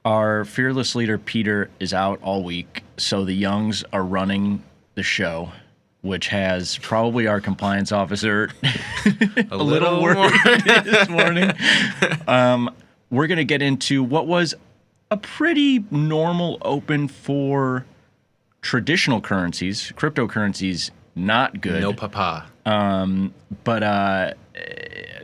Our fearless leader, Peter, is out all week, so the Youngs are running the show, which has probably our compliance officer a little worried this morning. We're going to get into what was a pretty normal open for traditional currencies. Cryptocurrencies, not good. No papa. But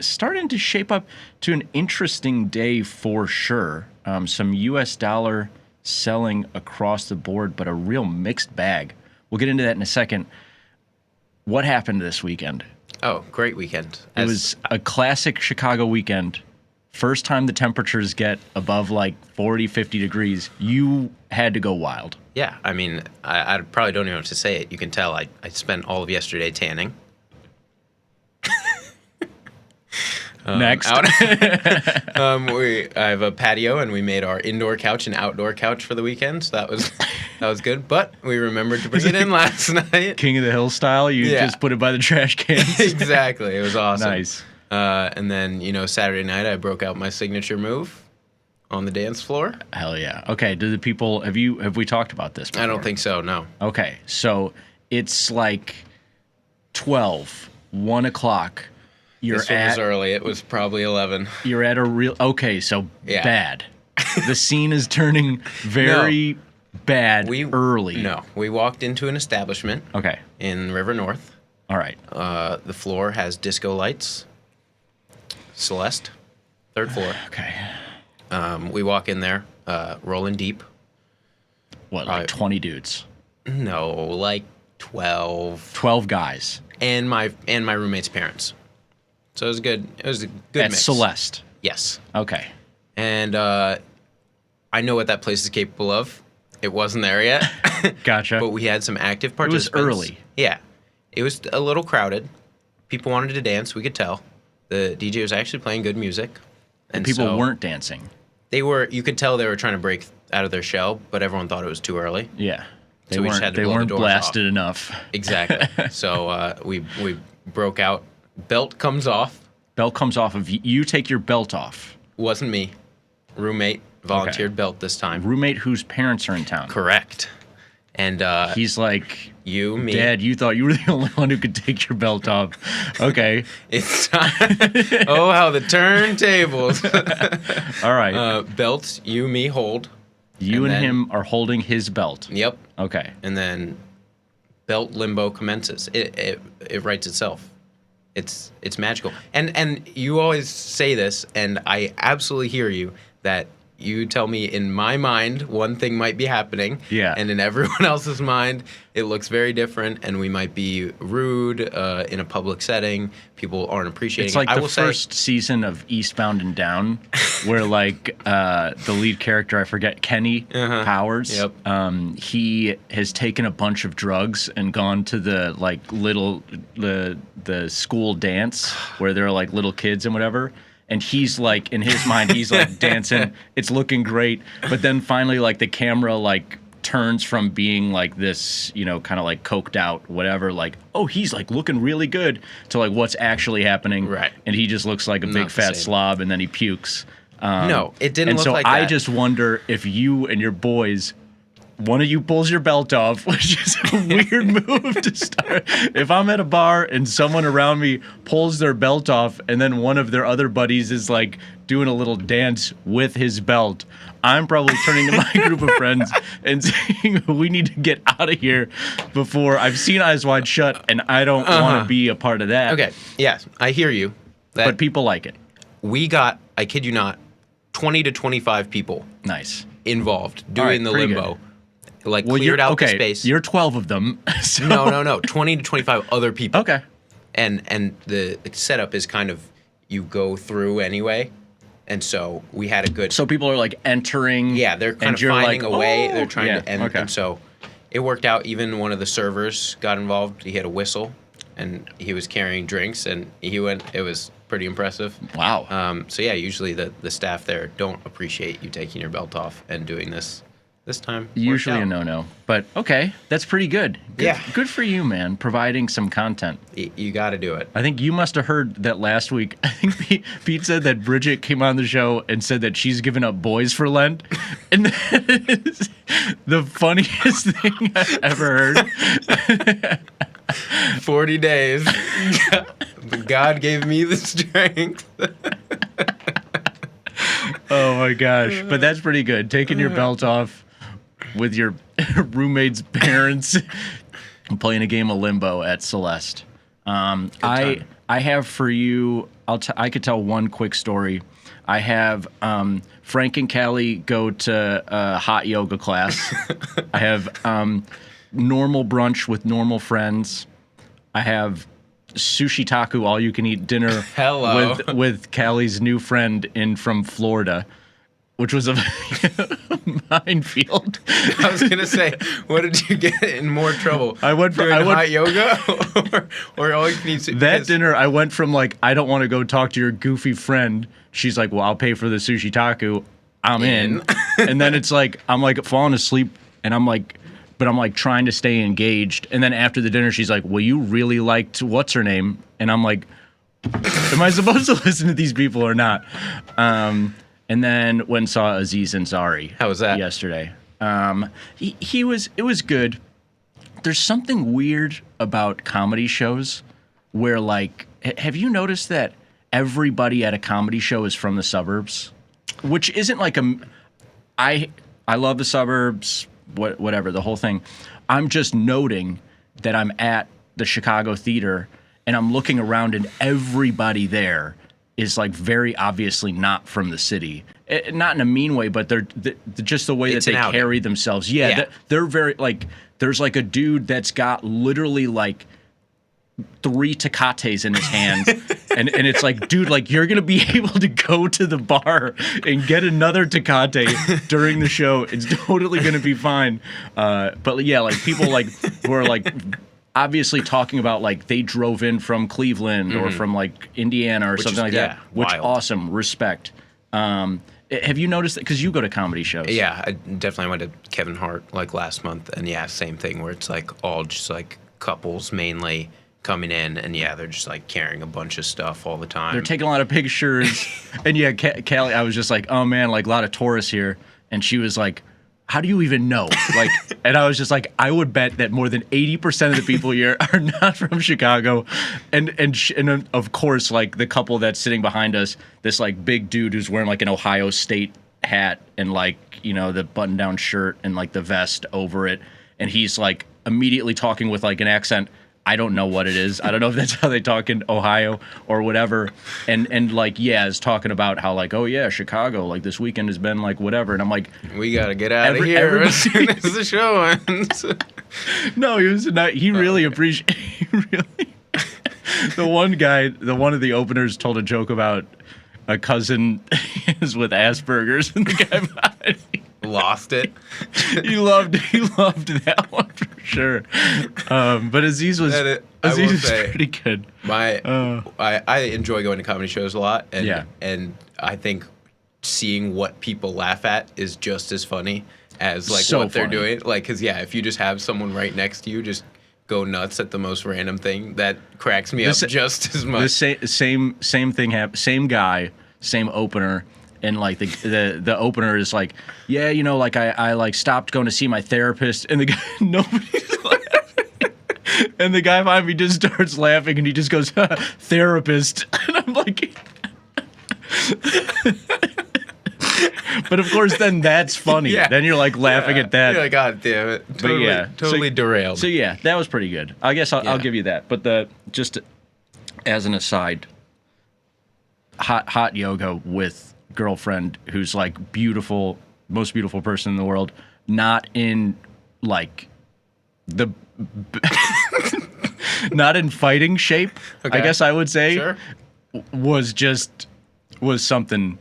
starting to shape up to an interesting day for sure. Some U.S. dollar selling across the board, but a real mixed bag. We'll get into that in a second. What happened this weekend? Oh, great weekend. It was a classic Chicago weekend. First time the temperatures get above like 40, 50 degrees, you had to go wild. Yeah, I mean, I probably don't even have to say it. You can tell I spent all of yesterday tanning. Next. I have a patio, and we made our indoor couch and outdoor couch for the weekend, so that was good. But we remembered to bring it in last night. King of the Hill style, you just put it by the trash cans. Exactly, it was awesome. Nice. And then, Saturday night I broke out my signature move on the dance floor. Hell yeah. Okay, do the people, have we talked about this before? I don't think so, no. Okay, so it's like 12, 1 o'clock. This one was early. It was probably 11. You're at a real... Okay, so bad. The scene is turning very bad early. No, we walked into an establishment in River North. All right. The floor has disco lights. Celeste, third floor. Okay. We walk in there, rolling deep. What, like 20 dudes? No, like 12. 12 guys. And my roommate's parents. So it was good. It was a good mix. At Celeste. Yes. Okay. And I know what that place is capable of. It wasn't there yet. Gotcha. But we had some active participants. It was early. Yeah. It was a little crowded. People wanted to dance. We could tell. The DJ was actually playing good music. And people weren't dancing. They were. You could tell they were trying to break out of their shell, but everyone thought it was too early. Yeah. So we just had to blow the doors blasted off. enough. Exactly. So we broke out. Belt comes off. Belt comes off of you. Take your belt off. Wasn't me. Roommate volunteered belt this time. Roommate whose parents are in town. Correct. And he's like, you, me. Dad, you thought you were the only one who could take your belt off. Okay. It's time. Oh, how the turntables. All right. Belt, you, me, hold. You and him are holding his belt. Yep. Okay. And then belt limbo commences. It writes itself. It's magical. And you always say this, and I absolutely hear you, that you tell me in my mind one thing might be happening, and in everyone else's mind it looks very different, and we might be rude in a public setting. People aren't appreciating it. It's like the first season of Eastbound and Down, where like the lead character, I forget, Kenny Powers, he has taken a bunch of drugs and gone to the like the school dance where there are like little kids and whatever. And he's like, in his mind, he's like dancing. It's looking great. But then finally, like the camera like turns from being like this, kind of like coked out, whatever, like, oh, he's like looking really good, to like what's actually happening. Right. And he just looks like a big fat slob, and then he pukes. No, it didn't look like that. And so I just wonder if you and your boys, one of you pulls your belt off, which is a weird move to start. If I'm at a bar and someone around me pulls their belt off and then one of their other buddies is like doing a little dance with his belt, I'm probably turning to my group of friends and saying, we need to get out of here before I've seen Eyes Wide Shut, and I don't want to be a part of that. Okay, yes, I hear you. But people like it. We got, I kid you not, 20 to 25 people involved doing the limbo. Good. Like, cleared out the space. You're 12 of them. So. No. 20 to 25 other people. Okay. And the setup is kind of, you go through anyway. And so we had a good... So people are like entering. Yeah, they're kind of finding a way. They're trying to end. Okay. And so it worked out. Even one of the servers got involved. He had a whistle, and he was carrying drinks, and he went... It was pretty impressive. Wow. So yeah, usually the staff there don't appreciate you taking your belt off and doing this. This time, usually a no-no, but okay, that's pretty good. Good for you, man, providing some content. You got to do it. I think you must have heard that last week. I think Pete said that Bridget came on the show and said that she's given up boys for Lent, And that is the funniest thing I've ever heard. 40 days. God gave me the strength. Oh my gosh. But that's pretty good. Taking your belt off with your roommate's parents and playing a game of limbo at Celeste. I have for you, I could tell one quick story. I have Frank and Callie go to a hot yoga class. I have normal brunch with normal friends. I have sushi taku all you can eat dinner with Callie's new friend from Florida, which was a minefield. I was gonna say, what did you get in more trouble? I went hot yoga or all you can eat. That dinner, I went from like, I don't want to go talk to your goofy friend. She's like, well, I'll pay for the sushi taku. I'm in. And then it's like, I'm like falling asleep, and I'm like trying to stay engaged. And then after the dinner, she's like, well, you really liked what's her name? And I'm like, am I supposed to listen to these people or not? And then went and saw Aziz Ansari. How was that? Yesterday. It was good. There's something weird about comedy shows where, like, have you noticed that everybody at a comedy show is from the suburbs? Which isn't like I love the suburbs, whatever, the whole thing. I'm just noting that I'm at the Chicago Theater and I'm looking around and everybody there is like very obviously not from the city. Not in a mean way, but they're just the way that they carry themselves. Yeah. They're very like, there's like a dude that's got literally like 3 Tecates in his hand. and it's like, dude, like you're going to be able to go to the bar and get another Tecate during the show. It's totally going to be fine. But yeah, like people like who are like obviously talking about like they drove in from Cleveland or from like Indiana or something like that. Which wild. Awesome. Respect. Have you noticed that? Because you go to comedy shows. Yeah, I definitely went to Kevin Hart like last month. And yeah, same thing where it's like all just like couples mainly coming in, and yeah, they're just like carrying a bunch of stuff all the time. They're taking a lot of pictures. And yeah, Callie, I was just like, oh man, like a lot of tourists here. And she was like, how do you even know? Like, and I was just like, I would bet that more than 80% of the people here are not from Chicago. And of course, like the couple that's sitting behind us, this like big dude who's wearing like an Ohio State hat and like, you know, the button down shirt and like the vest over it. And he's like immediately talking with like an accent. I don't know what it is. I don't know if that's how they talk in Ohio or whatever. And like, yeah, is talking about how like, oh yeah, Chicago, like this weekend has been like whatever. And I'm like, we got to get out of here as soon as the show ends. No, he really appreciated, the one of the openers told a joke about a cousin is with Asperger's and the guy behind him lost it. He loved that one for sure. But Aziz was pretty good. I enjoy going to comedy shows a lot, and I think seeing what people laugh at is just as funny as like so what they're doing. Like, cause yeah, if you just have someone right next to you, just go nuts at the most random thing, that cracks me up just as much. The same thing happened. Same guy, same opener. And like the opener is like, yeah, you know, like I like stopped going to see my therapist, and the guy nobody's laughing, and the guy behind me just starts laughing, and he just goes therapist, and I'm like, but of course then that's funny. Yeah. Then you're like laughing at that. You're like, God damn it, totally derailed. So yeah, that was pretty good. I guess I'll give you that. But just as an aside, hot yoga with girlfriend who's like beautiful, most beautiful person in the world, not in like the not in fighting shape, I guess I would say. Sure. was something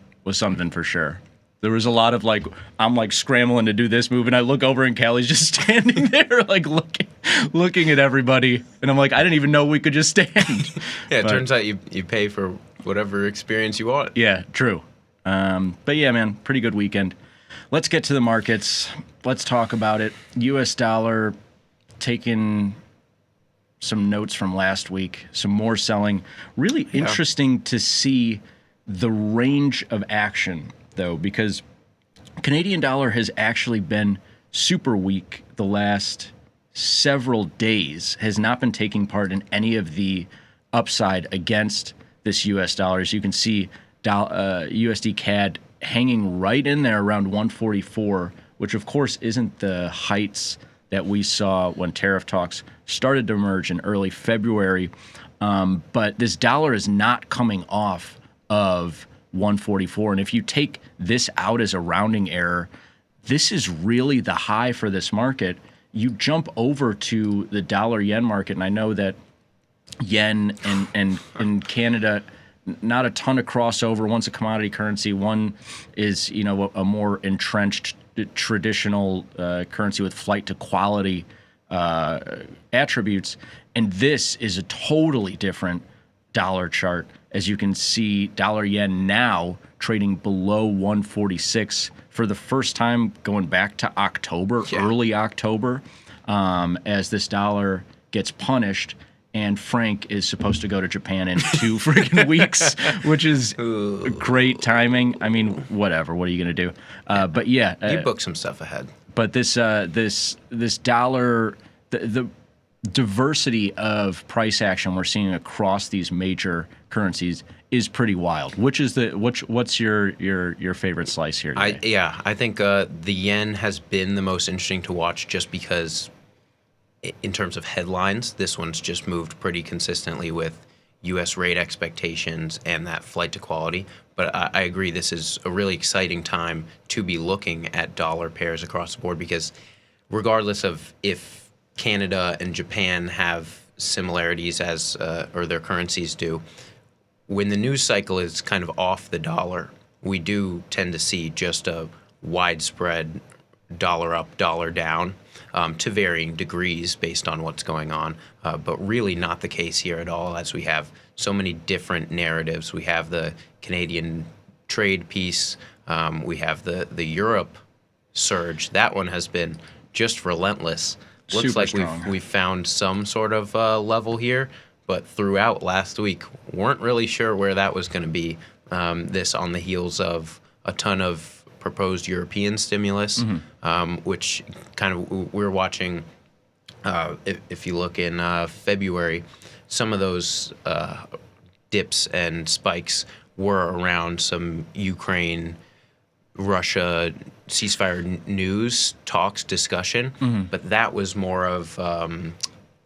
for sure. There was a lot of like, I'm like scrambling to do this move, and I look over and Callie's just standing there like looking at everybody, and I'm like, I didn't even know we could just stand. Yeah, it turns out you pay for whatever experience you want. Yeah, true. But yeah, man, pretty good weekend. Let's get to the markets. Let's talk about it. U.S. dollar taking some notes from last week, some more selling. Really interesting to see the range of action, though, because Canadian dollar has actually been super weak the last several days, has not been taking part in any of the upside against this U.S. dollar. As you can see, USD CAD hanging right in there around 144, which of course isn't the heights that we saw when tariff talks started to emerge in early February. But this dollar is not coming off of 144. And if you take this out as a rounding error, this is really the high for this market. You jump over to the dollar yen market, and I know that yen and in Canada, not a ton of crossover. One's a commodity currency, one is a more entrenched traditional currency with flight to quality attributes, and this is a totally different dollar chart. As you can see, dollar yen now trading below 146 for the first time going back to October, early October, as this dollar gets punished. And Frank is supposed to go to Japan in 2 freaking weeks, which is great timing. I mean, whatever. What are you going to do? But yeah, you book some stuff ahead. But this dollar, the diversity of price action we're seeing across these major currencies is pretty wild. What's your favorite slice here today? I think the yen has been the most interesting to watch, just because in terms of headlines, this one's just moved pretty consistently with U.S. rate expectations and that flight to quality. But I agree, this is a really exciting time to be looking at dollar pairs across the board, because regardless of if Canada and Japan have similarities or their currencies do, when the news cycle is kind of off the dollar, we do tend to see just a widespread dollar up, dollar down, to varying degrees based on what's going on, but really not the case here at all, as we have so many different narratives. We have the Canadian trade piece, we have the Europe surge. That one has been just relentless. Looks Super like strong. we've found some sort of level here, but throughout last week, weren't really sure where that was going to be. This on the heels of a ton of proposed European stimulus, which kind of we're watching. If you look in February, some of those dips and spikes were around some Ukraine, Russia ceasefire news talks discussion, but that was more of kind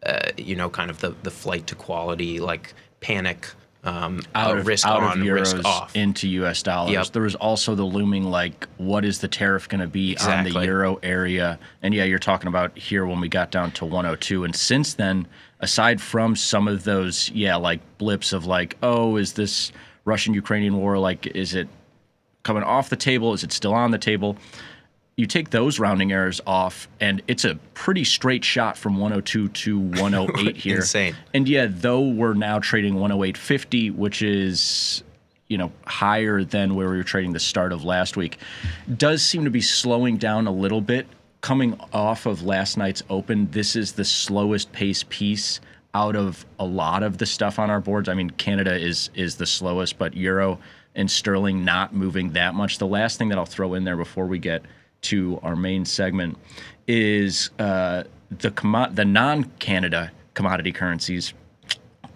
of the flight to quality, like panic. Risk on, risk off into U.S. dollars. Yep. There was also the looming, like, what is the tariff going to be on the euro area? And yeah, you're talking about here when we got down to 102. And since then, aside from some of those, like blips of like, oh, is this Russian-Ukrainian war, like, is it coming off the table? Is it still on the table? You take those rounding errors off, and it's a pretty straight shot from 102 to 108 here. Insane. And yeah, though we're now trading 108.50, which is higher than where we were trading the start of last week, does seem to be slowing down a little bit. Coming off of last night's open, this is the slowest pace piece out of a lot of the stuff on our boards. I mean, Canada is the slowest, but euro and sterling not moving that much. The last thing that I'll throw in there before we get to our main segment is the non-Canada commodity currencies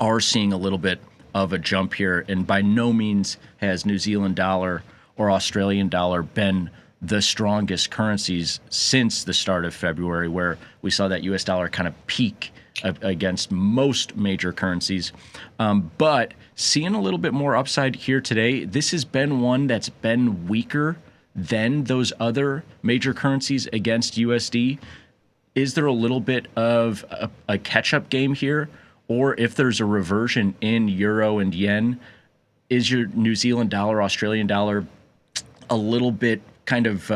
are seeing a little bit of a jump here, and by no means has New Zealand dollar or Australian dollar been the strongest currencies since the start of February, where we saw that U.S. dollar kind of peak against most major currencies. But seeing a little bit more upside here today. This has been one that's been weaker than those other major currencies against USD. Is there a little bit of a catch-up game here? Or if there's a reversion in euro and yen, is your New Zealand dollar, Australian dollar a little bit kind of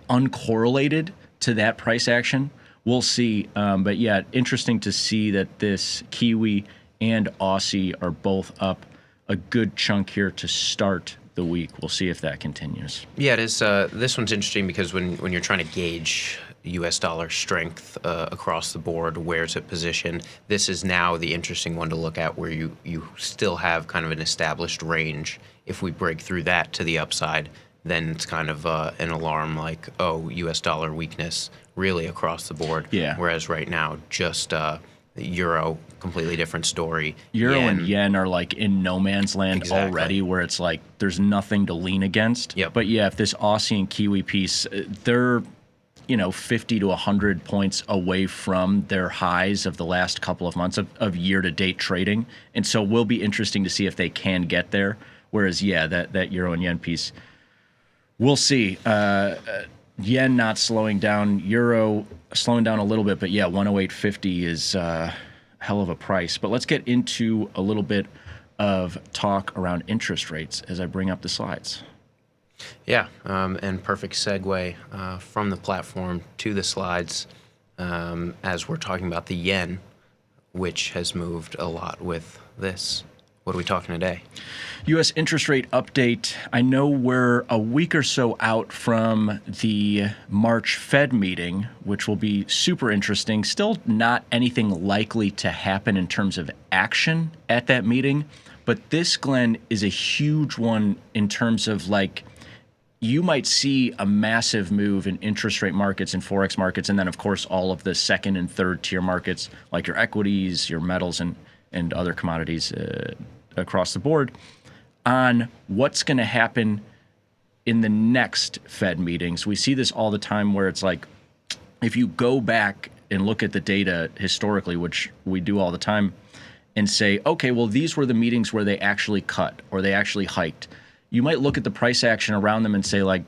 uncorrelated to that price action? We'll see. But yeah, interesting to see that this Kiwi and Aussie are both up a good chunk here to start the week. We'll see if that continues. Yeah, it is. This one's interesting because when you're trying to gauge U.S. dollar strength across the board, where's it positioned, this is now the interesting one to look at, where you still have kind of an established range. If we break through that to the upside, then it's kind of an alarm like, oh, U.S. dollar weakness really across the board. Yeah. Whereas right now, just euro, completely different story. Euro and yen are like in no man's land already, where it's like there's nothing to lean against. Yep. But yeah, if this Aussie and Kiwi piece, they're 50 to 100 points away from their highs of the last couple of months of year-to-date trading. And so it will be interesting to see if they can get there. Whereas, yeah, that euro and yen piece, we'll see. Yen not slowing down, euro slowing down a little bit, but yeah, 108.50 is a hell of a price. But let's get into a little bit of talk around interest rates as I bring up the slides. Yeah, and perfect segue from the platform to the slides as we're talking about the yen, which has moved a lot with this. What are we talking today? U.S. interest rate update. I know we're a week or so out from the March Fed meeting, which will be super interesting. Still not anything likely to happen in terms of action at that meeting. But this, Glenn, is a huge one in terms of like, you might see a massive move in interest rate markets and Forex markets, and then, of course, all of the second and third tier markets, like your equities, your metals, and other commodities across the board, on what's going to happen in the next Fed meetings. We see this all the time where it's like, if you go back and look at the data historically, which we do all the time, and say, okay, well, these were the meetings where they actually cut or they actually hiked. You might look at the price action around them and say, like,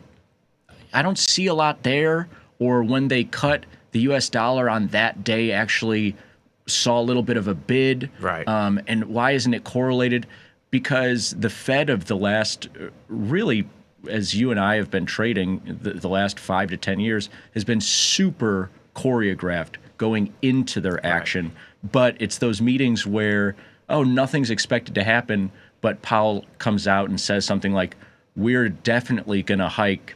I don't see a lot there. Or when they cut, the U.S. dollar on that day actually saw a little bit of a bid. Right. And why isn't it correlated? Because the Fed of the last, really, as you and I have been trading, the last 5 to 10 years, has been super choreographed going into their action. Right. But it's those meetings where, oh, nothing's expected to happen, but Powell comes out and says something like, we're definitely going to hike,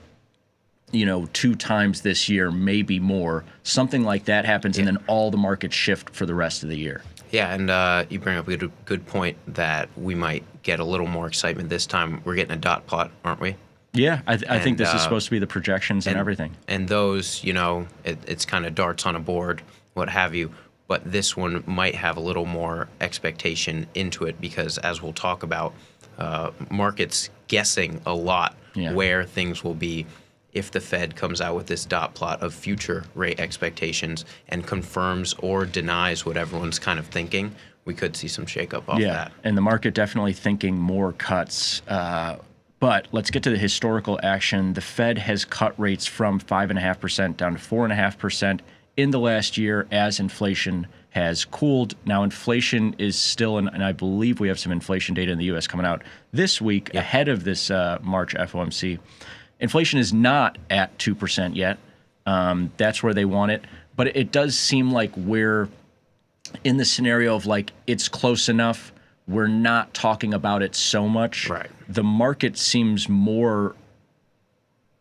2 times this year, maybe more. Something like that happens, and then all the markets shift for the rest of the year. Yeah, and you bring up a good point that we might get a little more excitement this time. We're getting a dot plot, aren't we? Yeah, I think this is supposed to be the projections and everything. And those, it's kind of darts on a board, what have you. But this one might have a little more expectation into it because, as we'll talk about, markets guessing a lot where things will be if the Fed comes out with this dot plot of future rate expectations and confirms or denies what everyone's kind of thinking. We could see some shakeup off that. And the market definitely thinking more cuts. But let's get to the historical action. The Fed has cut rates from 5.5% down to 4.5% in the last year as inflation has cooled. Now, inflation is still, and I believe we have some inflation data in the U.S. coming out this week ahead of this March FOMC. Inflation is not at 2% yet. That's where they want it. But it does seem like we're in the scenario of like it's close enough. We're not talking about it so much. Right. The market seems more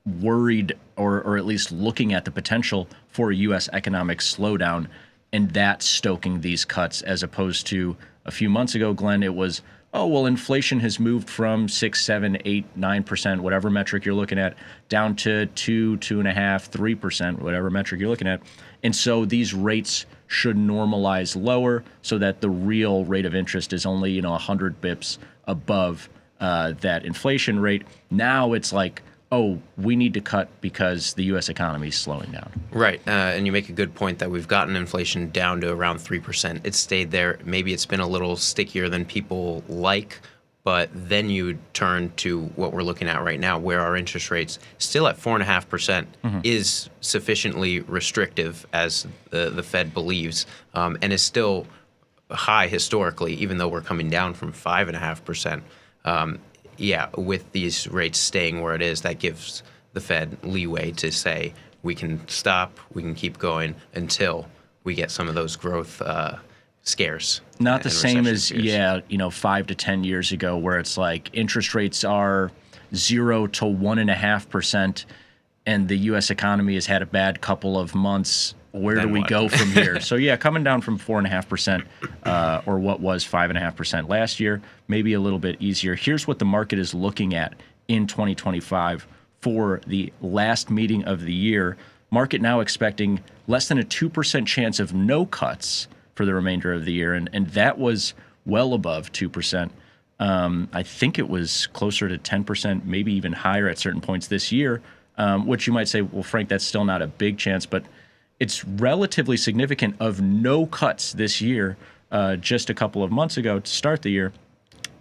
worried or at least looking at the potential for a U.S. economic slowdown, and that's stoking these cuts as opposed to a few months ago, Glenn, it was, oh, well, inflation has moved from 6, 7, 8, 9%, whatever metric you're looking at, down to 2, 2.5, 3%, whatever metric you're looking at. And so these rates should normalize lower so that the real rate of interest is only, 100 bips above that inflation rate. Now it's like, oh, we need to cut because the U.S. economy is slowing down. Right. And you make a good point that we've gotten inflation down to around 3%. It's stayed there. Maybe it's been a little stickier than people like, but then you turn to what we're looking at right now, where our interest rates still at 4.5% is sufficiently restrictive, as the Fed believes, and is still high historically, even though we're coming down from 5.5%. With these rates staying where it is, that gives the Fed leeway to say we can stop, we can keep going until we get some of those growth scares. Not the same as, 5 to 10 years ago where it's like interest rates are 0 to 1.5% and the U.S. economy has had a bad couple of months. Where do we go from here? So, coming down from 4.5% or what was 5.5% last year, maybe a little bit easier. Here's what the market is looking at in 2025 for the last meeting of the year. Market now expecting less than a 2% chance of no cuts for the remainder of the year, and that was well above 2%. I think it was closer to 10%, maybe even higher at certain points this year, which you might say, well, Frank, that's still not a big chance, but it's relatively significant of no cuts this year. Just a couple of months ago to start the year,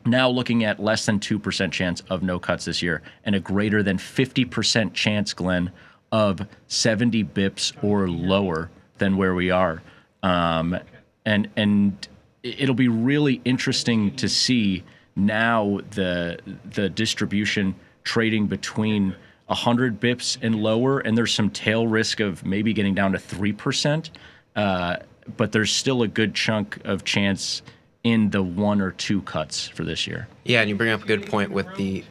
now looking at less than 2% chance of no cuts this year and a greater than 50% chance, Glenn, of 70 bips or lower than where we are. And it'll be really interesting to see now the distribution trading between 100 bips and lower, and there's some tail risk of maybe getting down to 3%. But there's still a good chunk of chance in the 1 or 2 cuts for this year. Yeah, and you bring up a good point with the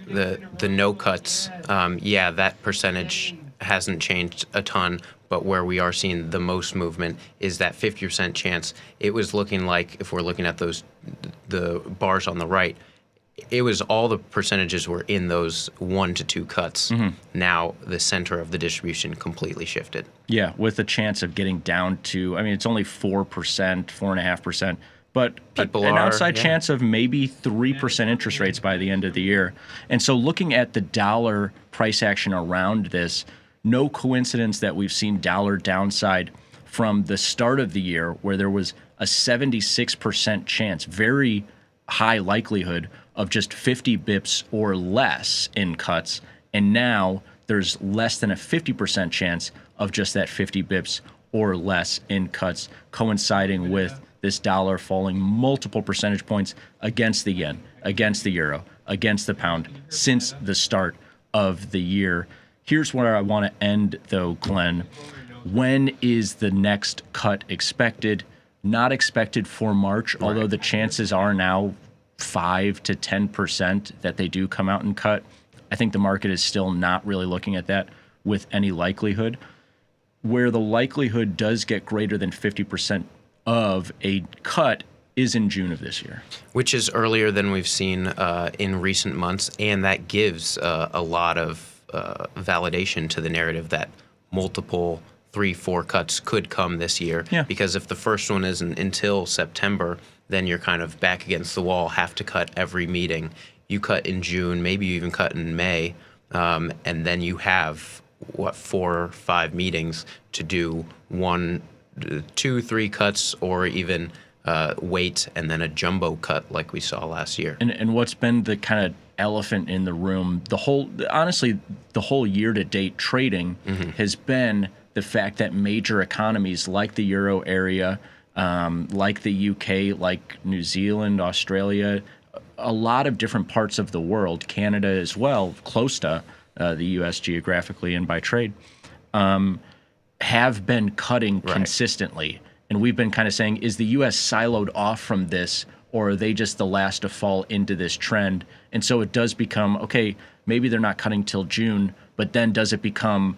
no cuts. Yeah, that percentage hasn't changed a ton, but where we are seeing the most movement is that 50% chance. It was looking like, if we're looking at the bars on the right, it was all the percentages were in those 1 to 2 cuts. Mm-hmm. Now the center of the distribution completely shifted. Yeah, with a chance of getting down to, I mean, it's only 4%, 4.5%, but an outside chance of maybe 3% interest rates by the end of the year. And so looking at the dollar price action around this, no coincidence that we've seen dollar downside from the start of the year, where there was a 76% chance, very high likelihood of just 50 bips or less in cuts, and now there's less than a 50% chance of just that 50 bips or less in cuts, coinciding with this dollar falling multiple percentage points against the yen, against the euro, against the pound since the start of the year. Here's where I want to end, though, Glenn. When is the next cut expected? Not expected for March, although the chances are now 5 to 10% that they do come out and cut. I think the market is still not really looking at that with any likelihood. Where the likelihood does get greater than 50% of a cut is in June of this year. Which is earlier than we've seen in recent months, and that gives a lot of validation to the narrative that multiple 3-4 cuts could come this year. Yeah. Because if the first one isn't until September, then you're kind of back against the wall, have to cut every meeting. You cut in June, maybe you even cut in May, and then you have, 4 or 5 meetings to do 1, 2, 3 cuts, or even wait and then a jumbo cut like we saw last year. And what's been the kind of elephant in the room, the whole year-to-date trading has been the fact that major economies like the Euro area, like the UK, like New Zealand, Australia, a lot of different parts of the world, Canada as well, close to the U.S. geographically and by trade, have been cutting consistently. And we've been kind of saying, is the U.S. siloed off from this, or are they just the last to fall into this trend? And so it does become, okay, maybe they're not cutting till June, but then does it become,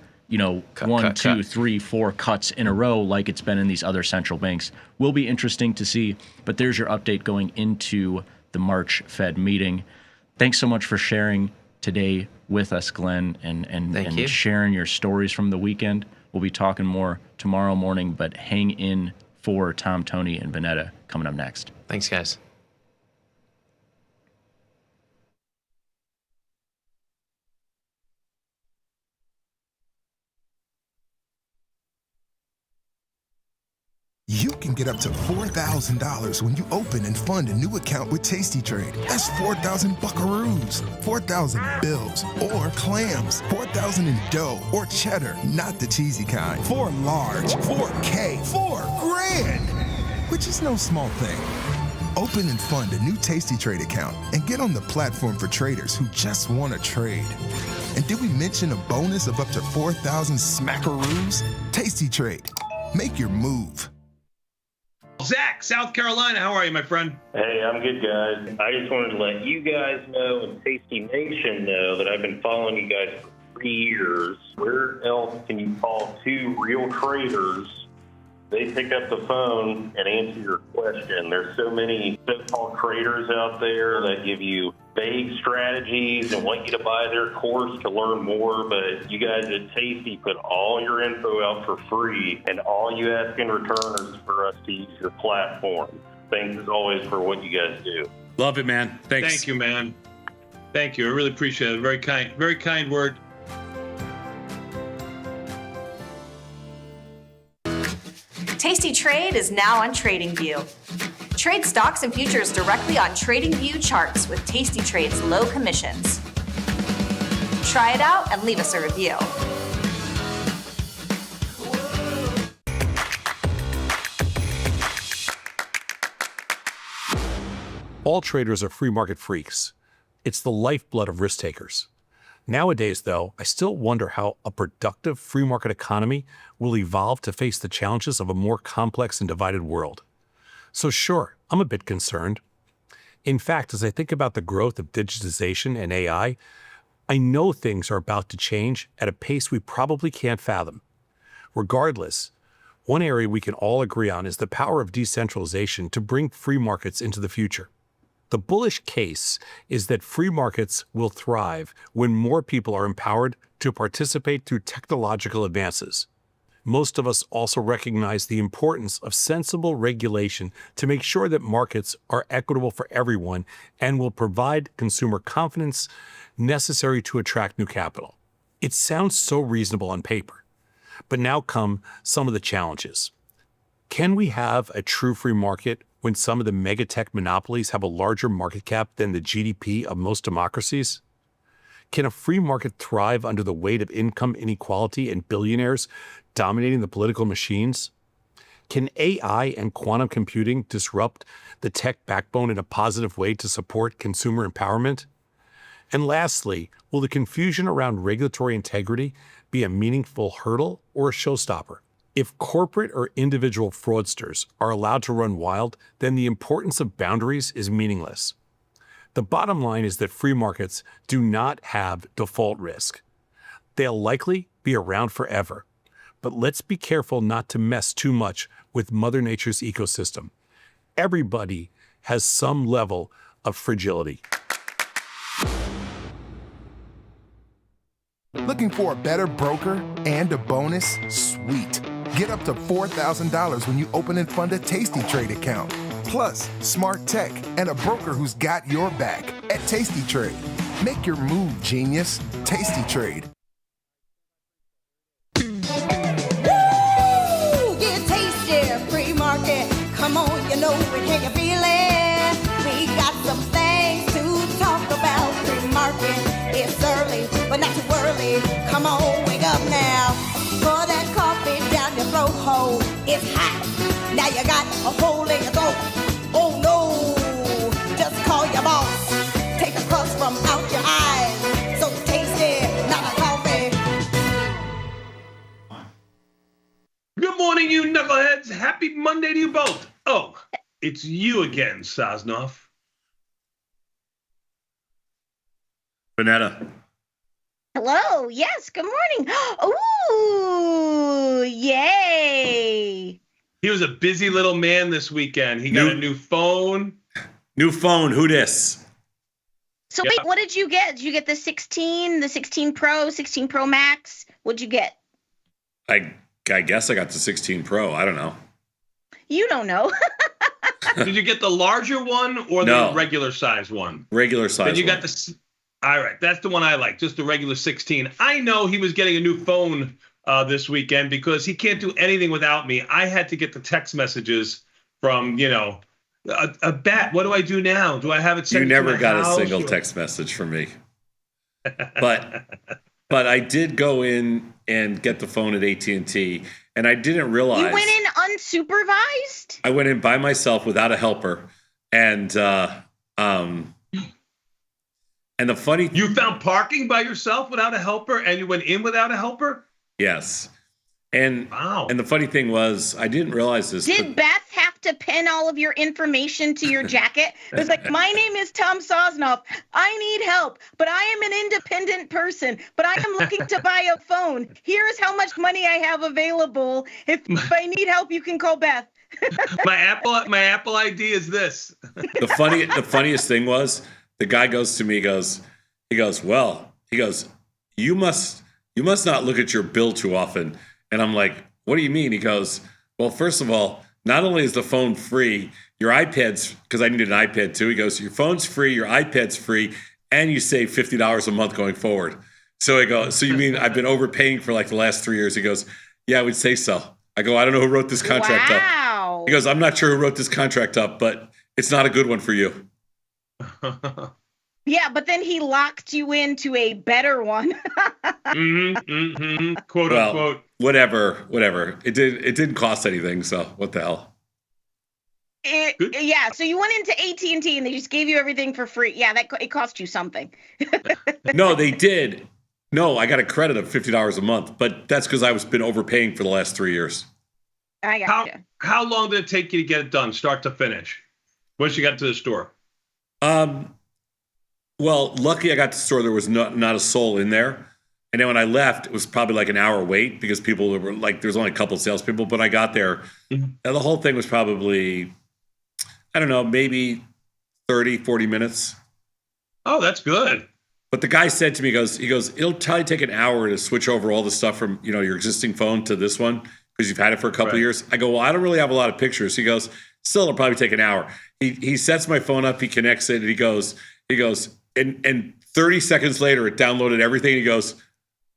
cut, 2, 3, 4 cuts in a row like it's been in these other central banks? Will be interesting to see. But there's your update going into the March Fed meeting. Thanks so much for sharing today with us, Glenn, and sharing your stories from the weekend. We'll be talking more tomorrow morning, but hang in for Tom, Tony, and Vanetta coming up next. Thanks, guys. You can get up to $4,000 when you open and fund a new account with tastytrade. That's 4,000 buckaroos, 4,000 bills, or clams, 4,000 in dough or cheddar, not the cheesy kind. 4 large, 4K, 4 grand, which is no small thing. Open and fund a new tastytrade account and get on the platform for traders who just want to trade. And did we mention a bonus of up to 4,000 smackaroos? tastytrade. Make your move. Zach, South Carolina, how are you, my friend? Hey, I'm good, guys. I just wanted to let you guys know and Tasty Nation know that I've been following you guys for 3 years. Where else can you call 2 real traders? They pick up the phone and answer your questions. question. There's so many so-called traders out there that give you vague strategies and want you to buy their course to learn more, but you guys at Tasty put all your info out for free, and all you ask in return is for us to use your platform. Thanks as always for what you guys do. Love it, man. Thanks. Thank you, man. Thank you. I really appreciate it. Very kind word. Tasty Trade is now on TradingView. Trade stocks and futures directly on TradingView charts with Tasty Trade's low commissions. Try it out and leave us a review. All traders are free market freaks. It's the lifeblood of risk takers. Nowadays, though, I still wonder how a productive free market economy will evolve to face the challenges of a more complex and divided world. So sure, I'm a bit concerned. In fact, as I think about the growth of digitization and AI, I know things are about to change at a pace we probably can't fathom. Regardless, one area we can all agree on is the power of decentralization to bring free markets into the future. The bullish case is that free markets will thrive when more people are empowered to participate through technological advances. Most of us also recognize the importance of sensible regulation to make sure that markets are equitable for everyone and will provide consumer confidence necessary to attract new capital. It sounds so reasonable on paper, but now come some of the challenges. Can we have a true free market when some of the megatech monopolies have a larger market cap than the GDP of most democracies? Can a free market thrive under the weight of income inequality and billionaires dominating the political machines? Can AI and quantum computing disrupt the tech backbone in a positive way to support consumer empowerment? And lastly, will the confusion around regulatory integrity be a meaningful hurdle or a showstopper? If corporate or individual fraudsters are allowed to run wild, then the importance of boundaries is meaningless. The bottom line is that free markets do not have default risk. They'll likely be around forever. But let's be careful not to mess too much with Mother Nature's ecosystem. Everybody has some level of fragility. Looking for a better broker and a bonus? Sweet. Get up to $4,000 when you open and fund a Tasty Trade account. Plus, smart tech and a broker who's got your back at Tasty Trade. Make your move, genius. Tasty Trade. Woo! Get tasty, free market. Come on, you know it, can you feel it? We got some things to talk about. Free market, it's early, but not too early. Come on, wake up now. Pour that coffee down your throat hole. It's hot. Now you got a hole in your throat. Oh no, just call your boss. Take the crust from out your eyes. So tasty, not a coffee. Good morning, you knuckleheads. Happy Monday to you both. Oh, it's you again, Sosnoff. Vanetta. Hello. Yes. Good morning. Ooh, yay. He was a busy little man this weekend. He got a new phone. New phone. Who dis? So wait, what did you get? Did you get the 16, the 16 Pro, 16 Pro Max? What'd you get? I guess I got the 16 Pro. I don't know. You don't know. Did you get the larger one or the regular size one? Regular size. Then you got the. All right, that's the one I like, just the regular 16. I know he was getting a new phone this weekend because he can't do anything without me. I had to get the text messages from, a bat. What do I do now? Do I have it sent You to never my got house, a single text message from me. But I did go in and get the phone at AT&T, and I didn't realize. You went in unsupervised? I went in by myself without a helper, and the funny... You found parking by yourself without a helper, and you went in without a helper? Yes. And the funny thing was, I didn't realize this. Did Beth have to pin all of your information to your jacket? It was like, my name is Tom Sosnoff. I need help, but I am an independent person, but I am looking to buy a phone. Here's how much money I have available. If I need help, you can call Beth. My Apple ID is this. The funniest thing was the guy goes to me, he goes, you must not look at your bill too often. And I'm like, what do you mean? He goes, well, first of all, not only is the phone free, your iPad's, because I needed an iPad too. He goes, your phone's free, your iPad's free, and you save $50 a month going forward. So I go, so you mean I've been overpaying for like the last 3 years? He goes, yeah, I would say so. I go, I don't know who wrote this contract up. He goes, I'm not sure who wrote this contract up, but it's not a good one for you. Yeah, but then he locked you into a better one. Quote unquote. Whatever. It didn't cost anything, so what the hell? Yeah, so you went into AT&T and they just gave you everything for free. Yeah, it cost you something. No, they did. No, I got a credit of $50 a month, but that's because I was been overpaying for the last 3 years. I got you. How long did it take you to get it done, start to finish? Once you got to the store? Well, lucky I got to the store. There was not a soul in there. And then when I left, it was probably like an hour wait because people were like, there's only a couple of salespeople. But I got there, and the whole thing was probably, I don't know, maybe 30, 40 minutes. Oh, that's good. But the guy said to me, he goes, it'll probably take an hour to switch over all the stuff from, your existing phone to this one because you've had it for a couple of years. I go, well, I don't really have a lot of pictures. He goes, still, it'll probably take an hour. He sets my phone up, he connects it, and he goes, and 30 seconds later, it downloaded everything. He goes,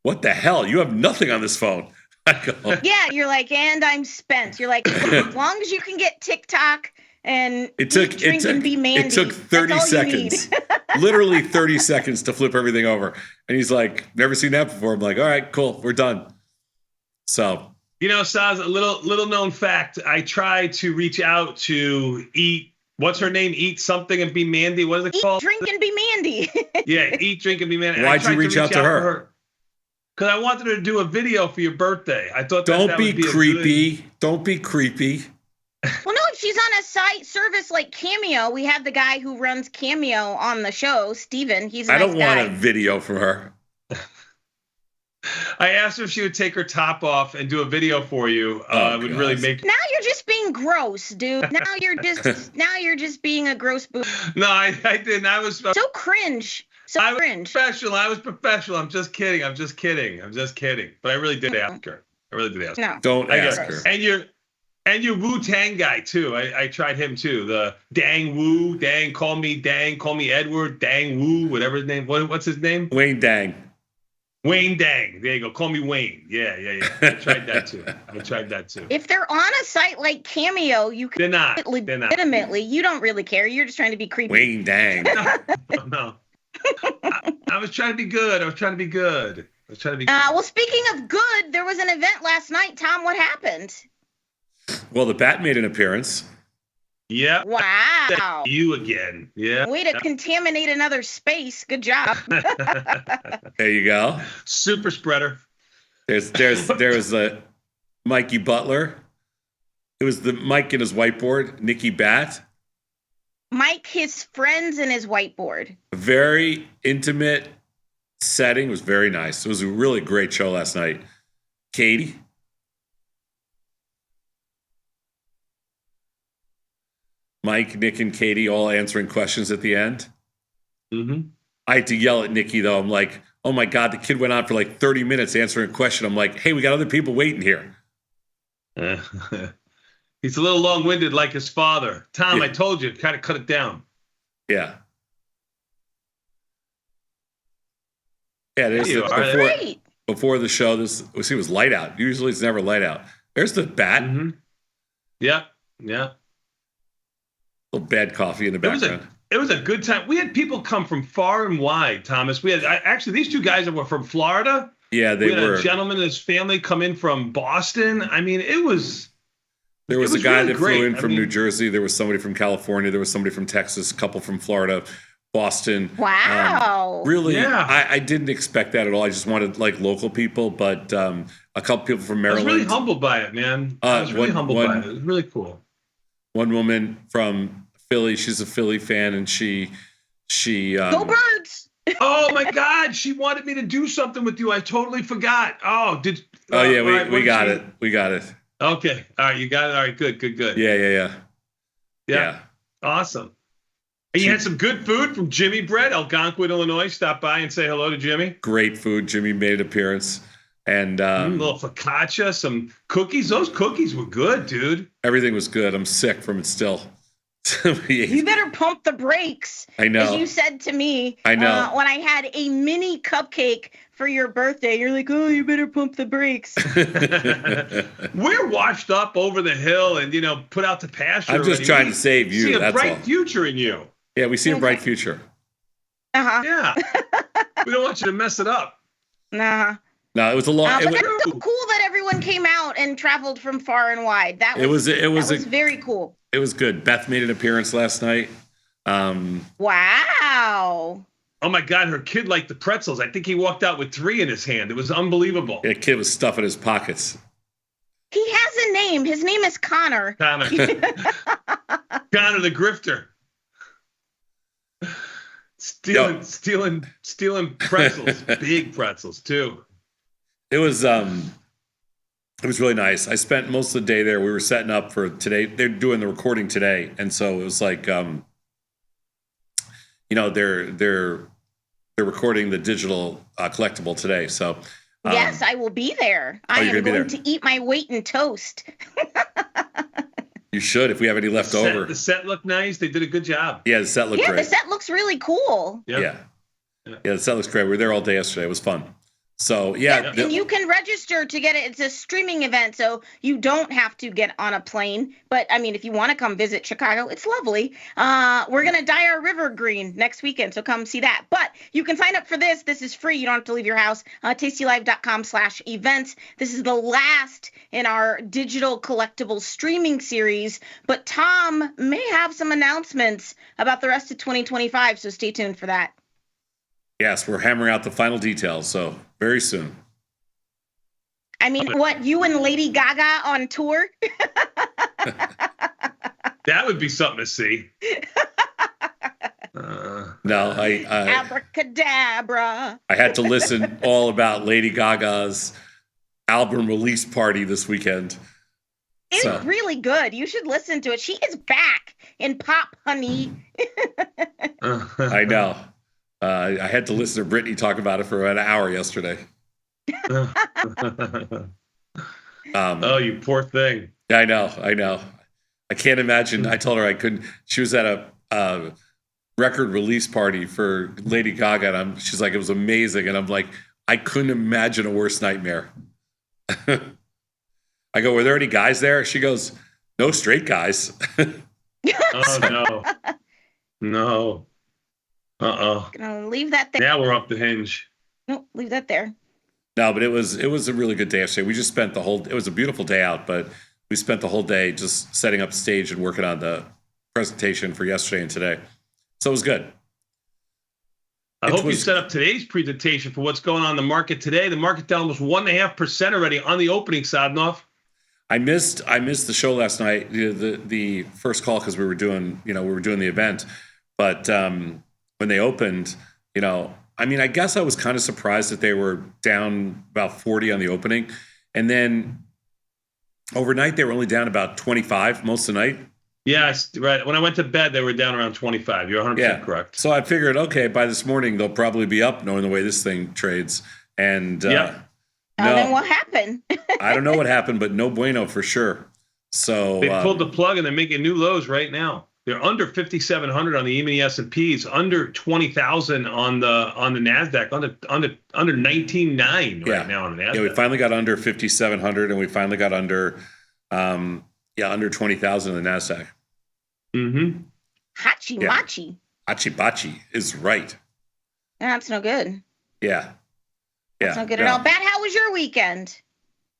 what the hell? You have nothing on this phone. I go, yeah, you're like, and I'm spent. You're like, as long as you can get TikTok and drink and be Mandy. It took 30 seconds. Literally 30 seconds to flip everything over. And he's like, never seen that before. I'm like, all right, cool, we're done. So. Saz, a little known fact. I tried to reach out to what's her name? Eat something and be Mandy. What is it called? Eat, drink, and be Mandy. Yeah, eat, drink, and be Mandy. Why'd you reach out to her? Because I wanted her to do a video for your birthday. I thought that would be creepy. Don't be creepy. Well, no, if she's on a site service like Cameo, we have the guy who runs Cameo on the show, Steven. He's a nice guy. I don't want a video from her. I asked her if she would take her top off and do a video for you. It would really make. Now you're just being gross, dude. Now you're just being a gross boob. No, I didn't. I was so cringe. I was professional. I'm just kidding. But I really did ask her. No. Don't ask her. And your Wu-Tang guy too. I tried him too. The Dang Wu, Dang, call me Edward, Dang Wu, whatever his name. What's his name? Wayne Dang. Wayne Dang. There you go. Call me Wayne. Yeah. I tried that too. If they're on a site like Cameo, you can. They're not. Legitimately, you don't really care. You're just trying to be creepy. Wayne Dang. No. I was trying to be good. Well, speaking of good, there was an event last night. Tom, what happened? Well, the Bat made an appearance. Yeah. Wow. You again. Yeah. Way to contaminate another space. Good job. There you go. Super spreader. There's a Mikey Butler. It was the Mike and his whiteboard. Nikki Bat. Mike, his friends, and his whiteboard. A very intimate setting. It was very nice. It was a really great show last night. Katie. Mike, Nick, and Katie all answering questions at the end. Mm-hmm. I had to yell at Nikki, though. I'm like, oh, my God, the kid went on for like 30 minutes answering a question. I'm like, hey, we got other people waiting here. He's a little long-winded like his father. Tom, yeah. I told you, kind of cut it down. Yeah. Yeah, there's before the show, it was light out. Usually it's never light out. There's the Bat. Mm-hmm. Yeah. A little bad coffee in the background. It was a good time. We had people come from far and wide, Thomas. We had actually these two guys that were from Florida. Yeah, they were. We had a gentleman and his family come in from Boston. I mean, it was. There was a guy that flew in from New Jersey. There was somebody from California. There was somebody from Texas. A couple from Florida, Boston. Wow. Really, yeah. I didn't expect that at all. I just wanted like local people, but a couple people from Maryland. I was really humbled by it, man. I was really humbled by it. It was really cool. One woman from Philly, she's a Philly fan, and she Go Birds! Oh my God, she wanted me to do something with you. I totally forgot. Oh, yeah, we got it. We got it. Okay. All right. You got it. All right. Good. Yeah. Awesome. And you had some good food from Jimmy Bread, Algonquin, Illinois. Stop by and say hello to Jimmy. Great food. Jimmy made an appearance. And a little focaccia, some cookies. Those cookies were good, dude. Everything was good. I'm sick from it still. You better pump the brakes. I know. As you said to me, I know. When I had a mini cupcake for your birthday, you're like, oh, you better pump the brakes. We're washed up over the hill and, put out to pasture. I'm just trying to save you. See that's a bright all. future in you. Yeah, we see a bright future. Uh-huh. Yeah. We don't want you to mess it up. Nah. No, it was a long. But that's so cool that everyone came out and traveled from far and wide. That was very cool. It was good. Beth made an appearance last night. Wow. Oh my God, her kid liked the pretzels. I think he walked out with 3 in his hand. It was unbelievable. Yeah, kid was stuffing his pockets. He has a name. His name is Connor. Connor the grifter. Stealing pretzels. Big pretzels too. It was really nice. I spent most of the day there. We were setting up for today. They're doing the recording today, and so it was like, they're recording the digital collectible today. So yes, I will be there. I am going to eat my weight in toast. You should, if we have any left over. The set looked nice. They did a good job. Yeah, the set looked great. Yeah, the set looks really cool. Yeah, the set looks great. We were there all day yesterday. It was fun. So, yeah. And you can register to get it. It's a streaming event, so you don't have to get on a plane. But, I mean, if you want to come visit Chicago, it's lovely. We're going to dye our river green next weekend, so come see that. But you can sign up for this. This is free. You don't have to leave your house. tastylive.com/events. This is the last in our digital collectible streaming series. But Tom may have some announcements about the rest of 2025, so stay tuned for that. Yes, we're hammering out the final details, so very soon. I mean, what, you and Lady Gaga on tour? That would be something to see. No, I Abracadabra. I had to listen all about Lady Gaga's album release party this weekend. It's really good. You should listen to it. She is back in pop, honey. I know. I had to listen to Brittany talk about it for about an hour yesterday. Oh, you poor thing. I know. I can't imagine. I told her I couldn't. She was at a record release party for Lady Gaga, and she's like, it was amazing. And I'm like, I couldn't imagine a worse nightmare. I go, were there any guys there? She goes, no straight guys. Oh, no. Gonna leave that there. Now we're off the hinge. No, leave that there. No, but it was a really good day yesterday. We just spent it was a beautiful day out, but we spent the whole day just setting up the stage and working on the presentation for yesterday and today. So it was good. I hope you set up today's presentation for what's going on in the market today. The market down almost 1.5% already on the opening, Sadnov. I missed the show last night, the first call, because we were doing the event, but when they opened, I mean, I guess I was kind of surprised that they were down about 40 on the opening. And then overnight, they were only down about 25 most of the night. Yes, right. When I went to bed, they were down around 25. You're 100% correct. So I figured, okay, by this morning, they'll probably be up, knowing the way this thing trades. And then what happened? I don't know what happened, but no bueno for sure. So they pulled the plug and they're making new lows right now. They're under 5,700 on the E-mini S&Ps, under 20,000 on the Nasdaq, under 19,900 right now on the Nasdaq. Yeah, we finally got under 5,700, and we finally got under 20,000 on the Nasdaq. Mm-hmm. Hachi-machi. Hachi-bachi is right. That's no good. Yeah. That's not good at all. Bat, how was your weekend?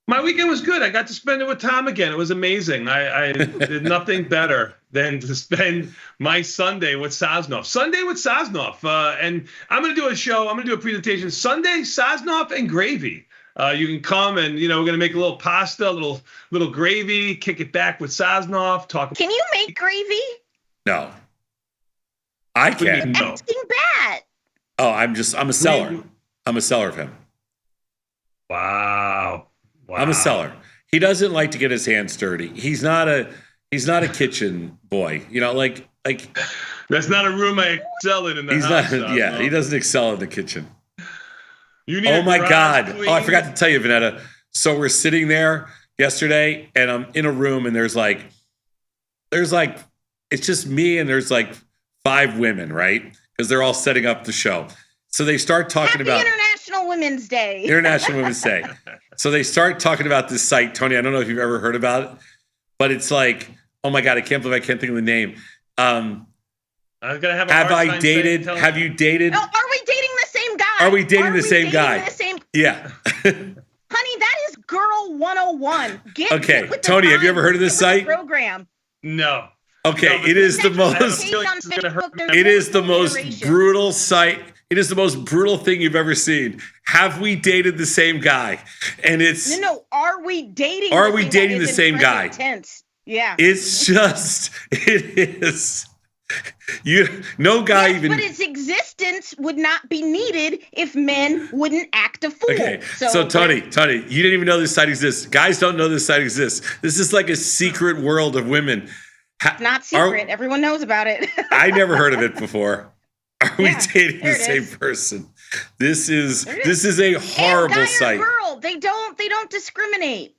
My weekend was good. I got to spend it with Tom again. It was amazing. I did nothing better than to spend my Sunday with Sosnoff. And I'm going to do a show. I'm going to do a presentation Sunday, Sosnoff and gravy. You can come and, we're going to make a little pasta, a little gravy, kick it back with Sosnoff. Can you make gravy? No. I can. Asking Bat. Oh, I'm a seller. I'm a seller of him. Wow. I'm a seller. he doesn't like to get his hands dirty. He's not a kitchen boy. You know, like that's not a room I excel in the he's house. Not. Yeah, he doesn't excel in the kitchen. You need oh my God! Clean. Oh, I forgot to tell you, Vanetta. So we're sitting there yesterday, and I'm in a room, and there's like, it's just me, and there's like 5 women, right? Because they're all setting up the show. So they start talking about International Women's Day. International Women's Day. So they start talking about this site, Tony. I don't know if you've ever heard about it, but it's like, oh my God, I can't believe I can't think of the name. I'm gonna have. Have you dated? Oh, are we dating the same guy? Are we dating the same guy? Yeah. Honey, that is Girl 101. Okay, Tony, have you ever heard of this site? Program. No. Okay, no, it is the most. It is the most brutal site. It is the most brutal thing you've ever seen. Have we dated the same guy? And it's no. Are we dating? Are we dating the same guy? Tense. Yeah. It's just. It is. No guy yes, even. But its existence would not be needed if men wouldn't act a fool. Okay, so Tony, you didn't even know this site exists. Guys don't know this site exists. This is like a secret world of women. Not secret. Everyone knows about it. I never heard of it before. Are we dating the same person? This is a horrible site. Girl, they don't discriminate.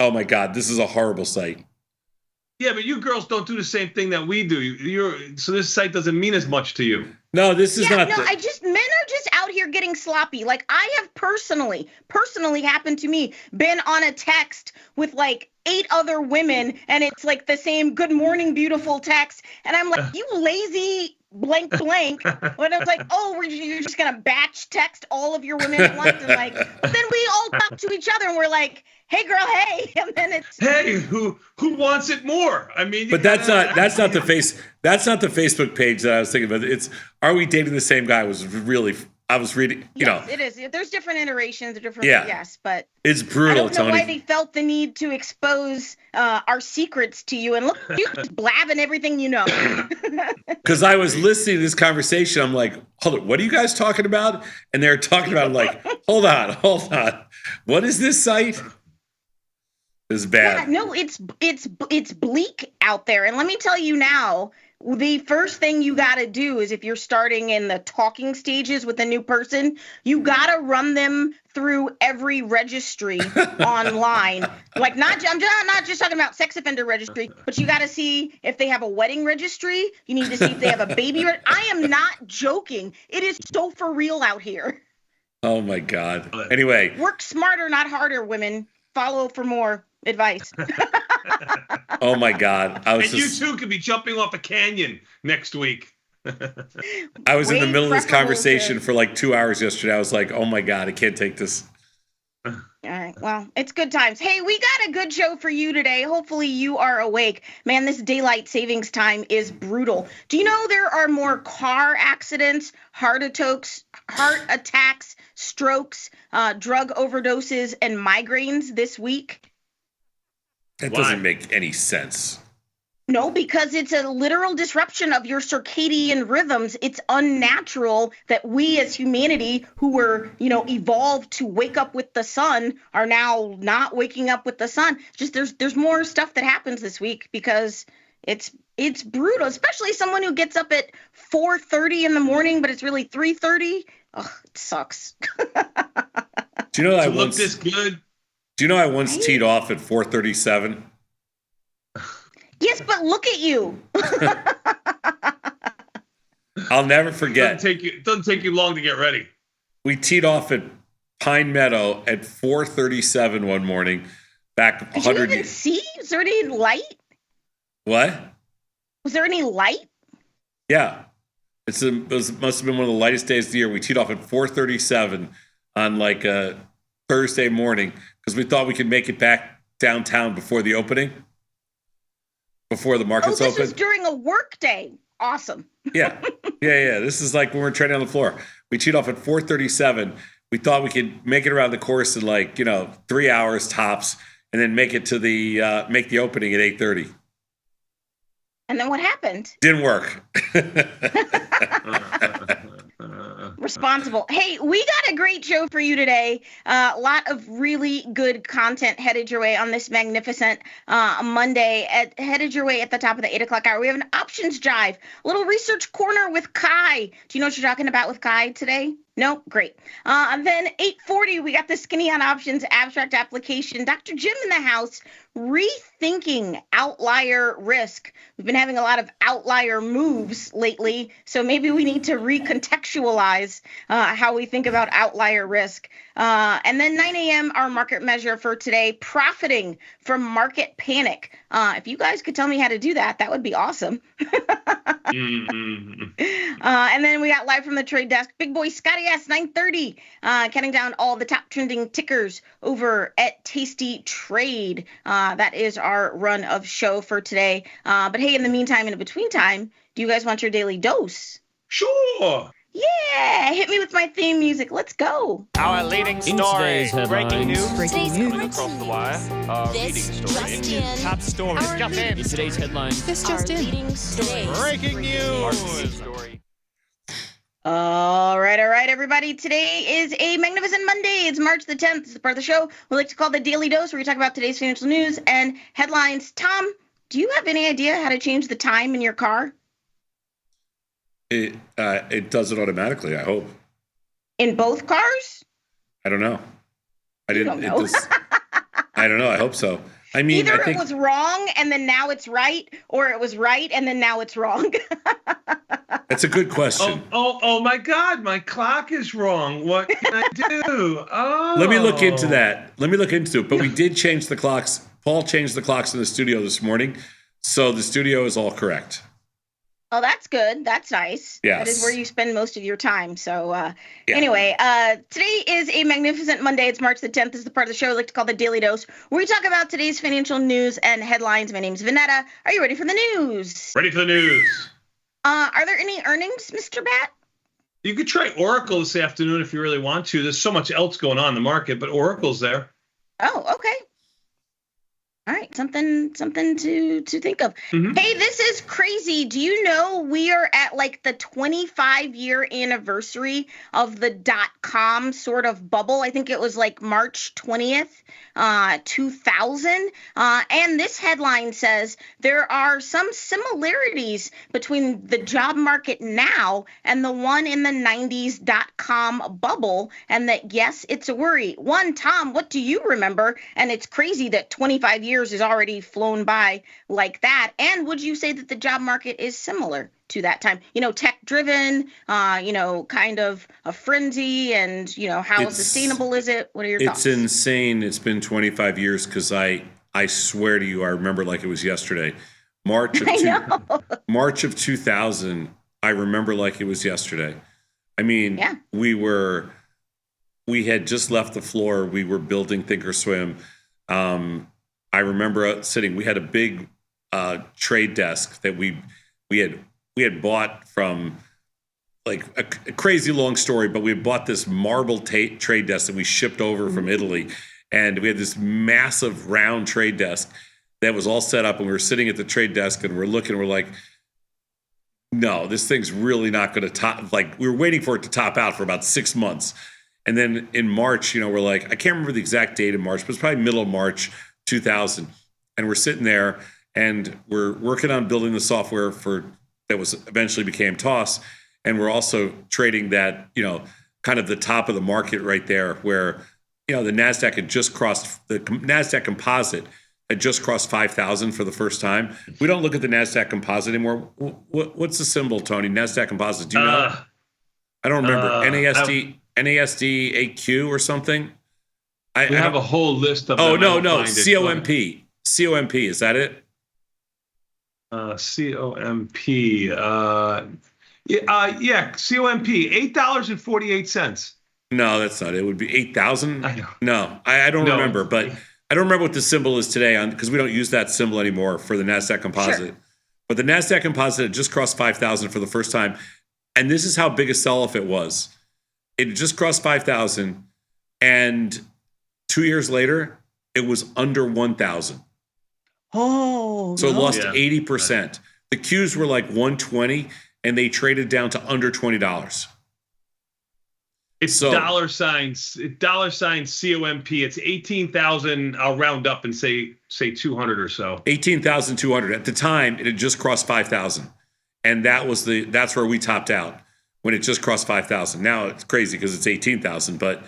Oh my God, this is a horrible site. Yeah, but you girls don't do the same thing that we do. So this site doesn't mean as much to you. No, this is not. No, men are just out here getting sloppy. Like I have personally happened to me, been on a text with like 8 other women, and it's like the same "Good morning, beautiful" text, and I'm like, you lazy blank. When it's like, oh, you're just gonna batch text all of your women at once, and like, but then we all talk to each other, and we're like, hey, girl, hey, and then it's hey, who wants it more? I mean, but that's not the Facebook page that I was thinking about. It's Are We Dating the Same Guy? I was reading, it is. There's different iterations, but it's brutal. I don't know Tony. why they felt the need to expose our secrets to you, and look, you just blabbing everything you know. Because I was listening to this conversation, I'm like, hold on, what are you guys talking about? And they're talking about, I'm like, hold on, what is this site? It's bad. Yeah, no, it's bleak out there, and let me tell you now. The first thing you got to do is if you're starting in the talking stages with a new person, you got to run them through every registry online. Like I'm not just talking about sex offender registry, but you got to see if they have a wedding registry. You need to see if they have a baby. I am not joking. It is so for real out here. Oh my God. Anyway. Work smarter, not harder, women. Follow for more advice. Oh my God. You too could be jumping off a canyon next week. I was in the middle of this conversation for like 2 hours yesterday. I was like, oh my God, I can't take this. All right. Well, it's good times. Hey, we got a good show for you today. Hopefully you are awake. Man, this daylight savings time is brutal. Do you know there are more car accidents, heart attacks, strokes, drug overdoses, and migraines this week? That doesn't make any sense. No, because it's a literal disruption of your circadian rhythms. It's unnatural that we as humanity who were, evolved to wake up with the sun are now not waking up with the sun. Just there's more stuff that happens this week because it's brutal, especially someone who gets up at 4:30 in the morning, but it's really 3:30. Oh, it sucks. Do you know I look this good? Do you know I once teed off at 4:37? Yes, but look at you. I'll never forget. It doesn't take you long to get ready. We teed off at Pine Meadow at 4:37 one morning. Back 100 Did you even see? Was there any light? What? Was there any light? Yeah. Must have been one of the lightest days of the year. We teed off at 4:37 on like a Thursday morning because we thought we could make it back downtown before the opening. Before the markets open. This was during a work day. Awesome. Yeah. This is like when we're training on the floor. We teed off at 4:37. We thought we could make it around the course in 3 hours tops, and then make it to make the opening at 8:30. And then what happened? Didn't work. Responsible. Hey, we got a great show for you today. A lot of really good content headed your way on this magnificent Monday. Headed your way at the top of the 8 o'clock hour. We have an options jive, a little research corner with Kai. Do you know what you're talking about with Kai today? No? Great. And then 8:40, we got the Skinny on Options abstract application. Dr. Jim in the house, rethinking outlier risk. We've been having a lot of outlier moves lately, so maybe we need to recontextualize how we think about outlier risk. And then 9 a.m., our market measure for today, profiting from market panic. If you guys could tell me how to do that, that would be awesome. And then we got live from the trade desk, Big Boy Scotty S, 9:30, counting down all the top trending tickers over at Tasty Trade. That is our run of show for today. But hey, in the meantime, in between time, do you guys want your daily dose? Sure. Yeah, hit me with my theme music. Let's go. Our leading story. Breaking news. Coming across the wire. Our leading story. Top story. Just in. In today's headlines. This just in. Breaking news. All right, everybody. Today is a magnificent Monday. It's March the 10th. It's the part of the show we like to call the Daily Dose, where we talk about today's financial news and headlines. Tom, do you have any idea how to change the time in your car? It does it automatically, I hope. In both cars? I don't know. I don't know. I don't know. I hope so. I mean, either I think it was wrong and then now it's right, or it was right and then now it's wrong. that's a good question. Oh my God, my clock is wrong. What can I do? Oh. Let me look into that. But we did change the clocks. Paul changed the clocks in the studio this morning, so the studio is all correct. Oh, that's good. That's nice. Yes. That is where you spend most of your time. So anyway, today is a magnificent Monday. It's March the 10th. This is the part of the show I like to call the Daily Dose, where we talk about today's financial news and headlines. My name's Vanetta. Are you ready for the news? Ready for the news. Are there any earnings, Mr. Bat? You could try Oracle this afternoon if you really want to. There's so much else going on in the market, but Oracle's there. Oh, okay. All right, something to think of. Mm-hmm. Hey, this is crazy. Do you know we are at like the 25-year anniversary of the .com sort of bubble? I think it was like March 20th, 2000. And this headline says there are some similarities between the job market now and the one in the 90s .com bubble, and that, yes, it's a worry. One, Tom, what do you remember? And it's crazy that 25 years is already flown by like that. And would you say that the job market is similar to that time? You know, tech driven, kind of a frenzy, and, how sustainable is it? What are your thoughts? It's insane. It's been 25 years because I swear to you, I remember like it was yesterday. March of 2000, I remember like it was yesterday. I mean, yeah. We had just left the floor. We were building Thinkorswim. I remember sitting. We had a big trade desk that we had bought from, like a crazy long story, but we had bought this marble trade desk that we shipped over from Italy, and we had this massive round trade desk that was all set up, and we were sitting at the trade desk and we're looking. We're like, no, this thing's really not going to top. Like, we were waiting for it to top out for about 6 months, and then in March, we're like, I can't remember the exact date in March, but it's probably middle of March 2000, and we're sitting there and we're working on building the software that was eventually became TOS, and we're also trading that, kind of the top of the market right there, where the Nasdaq had just crossed, the Nasdaq Composite had just crossed 5,000 for the first time. We don't look at the Nasdaq Composite anymore. What's the symbol, Tony? Nasdaq Composite? Do you know? I don't remember. NASD AQ or something. We have a whole list of them. Oh, no. COMP. COMP, is that it? COMP. COMP, $8.48. No, that's not it. It would be 8,000. No, I don't remember, but I don't remember what the symbol is today because we don't use that symbol anymore for the Nasdaq Composite. Sure. But the Nasdaq Composite had just crossed 5,000 for the first time, and this is how big a sell-off it was. It had just crossed 5,000, and 2 years later, it was under 1,000. Oh, so it lost 80%. The Qs were like 120, and they traded down to under $20. It's $COMP. It's 18,000. I'll round up and say 200 or so. 18,200 at the time. It had just crossed 5,000, and that's where we topped out when it just crossed 5,000. Now it's crazy because it's 18,000, but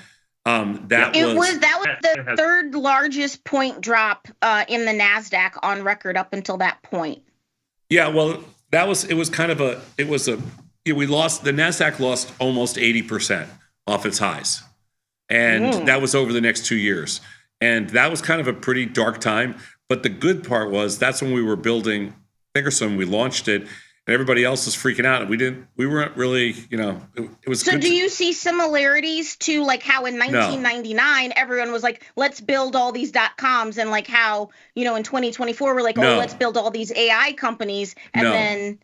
that was the third largest point drop in the NASDAQ on record up until that point. Yeah, well, the NASDAQ lost almost 80% off its highs. And that was over the next 2 years. And that was kind of a pretty dark time. But the good part was that's when we were building Thinkorswim. We launched it, and everybody else was freaking out. And we weren't really, it was So good. Do you see similarities to like how in 1999 everyone was like, let's build all these .coms, and like how, in 2024 we're like, let's build all these AI companies, and then...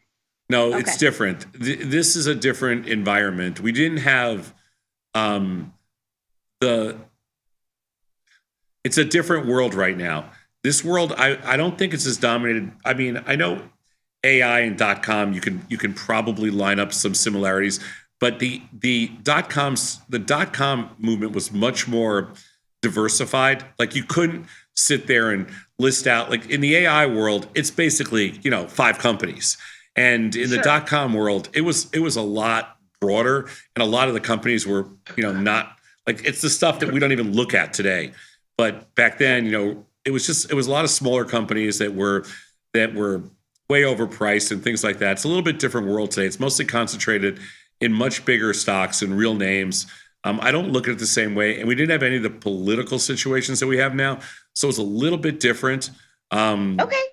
No, okay. It's different. This is a different environment. We didn't have it's a different world right now. This world, I don't think it's as dominated. I mean, I know AI and .com, you can probably line up some similarities, but the .com movement was much more diversified. Like you couldn't sit there and list out, like in the AI world, it's basically, 5 companies. And in the .com world, it was a lot broader, and a lot of the companies were, not like, it's the stuff that we don't even look at today. But back then, it was a lot of smaller companies that were way overpriced and things like that. It's a little bit different world today. It's mostly concentrated in much bigger stocks and real names. I don't look at it the same way, and we didn't have any of the political situations that we have now, so it's a little bit different. Okay.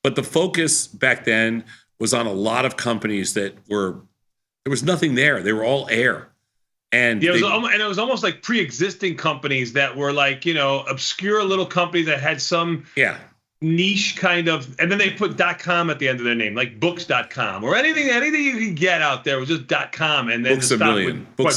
But the focus back then was on a lot of companies that there was nothing there. They were all air. And it was almost like pre-existing companies that were like, obscure little companies that had some niche kind of, and then they put .com at the end of their name, like books.com or anything you could get out there was just .com, and then Books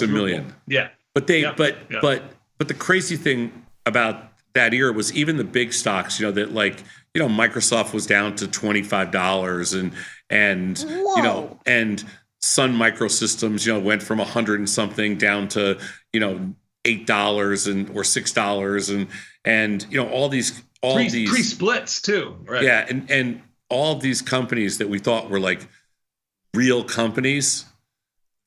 a Million. Yeah. But the crazy thing about that era was even the big stocks, that like, Microsoft was down to $25 and and Sun Microsystems, went from 100 and something down to, $8 or $6 and all these pre-splits too. Right. Yeah. And all of these companies that we thought were like real companies,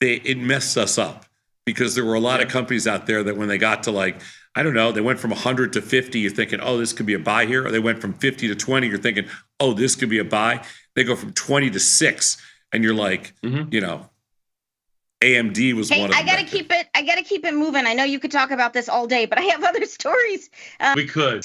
it messed us up because there were a lot of companies out there that when they got to like, I don't know, they went from 100 to 50, you're thinking, oh, this could be a buy here. Or they went from 50 to 20, you're thinking, oh, this could be a buy. They go from 20 to 6, and you're like, AMD was one of them. I gotta keep it moving. I know you could talk about this all day, but I have other stories. We could.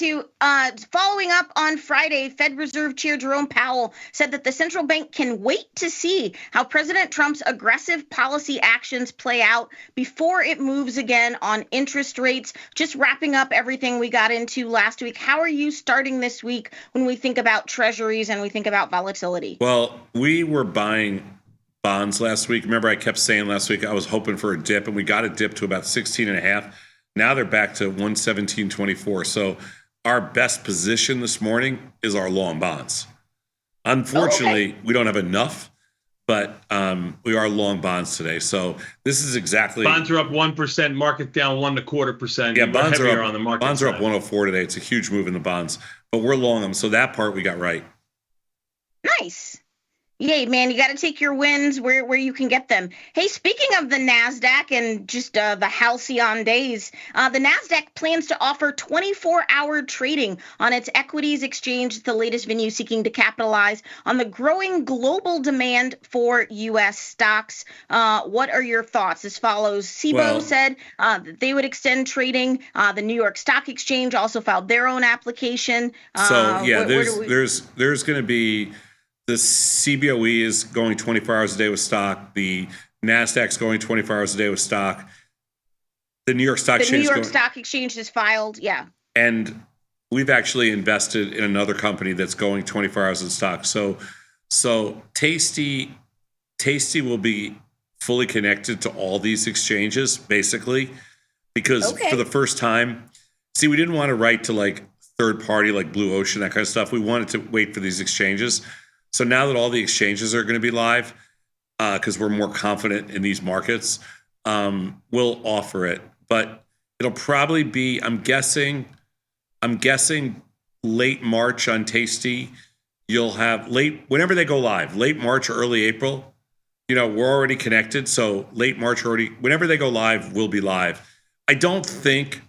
Following up on Friday, Fed Reserve Chair Jerome Powell said that the central bank can wait to see how President Trump's aggressive policy actions play out before it moves again on interest rates. Just wrapping up everything we got into last week. How are you starting this week when we think about treasuries and we think about volatility? Well, we were buying bonds last week. Remember, I kept saying last week I was hoping for a dip, and we got a dip to about 16.5. Now they're back to 117.24. So our best position this morning is our long bonds. Unfortunately, we don't have enough, but we are long bonds today. So this is exactly bonds are up 1%, market down 1.25%. Yeah, bonds are up on the market. Bonds are up 104 today. It's a huge move in the bonds, but we're long them. So that part we got right. Nice. Yay, man, you got to take your wins where you can get them. Hey, speaking of the NASDAQ and just the halcyon days, the NASDAQ plans to offer 24-hour trading on its equities exchange, the latest venue seeking to capitalize on the growing global demand for U.S. stocks. What are your thoughts? As follows. SIBO said that they would extend trading. The New York Stock Exchange also filed their own application. There's going to be... The CBOE is going 24 hours a day with stock. The NASDAQ's going 24 hours a day with stock. The New York Stock Exchange. The New York Stock Exchange has filed, And we've actually invested in another company that's going 24 hours in stock. So Tasty will be fully connected to all these exchanges, basically, because for the first time, we didn't want to write to like third party, like Blue Ocean, that kind of stuff. We wanted to wait for these exchanges. So now that all the exchanges are going to be live, because we're more confident in these markets, will offer it, but it'll probably be, I'm guessing late March on Tasty. You'll have whenever they go live, late March or early April. We're already connected, so late March whenever they go live, we'll be live. I don't think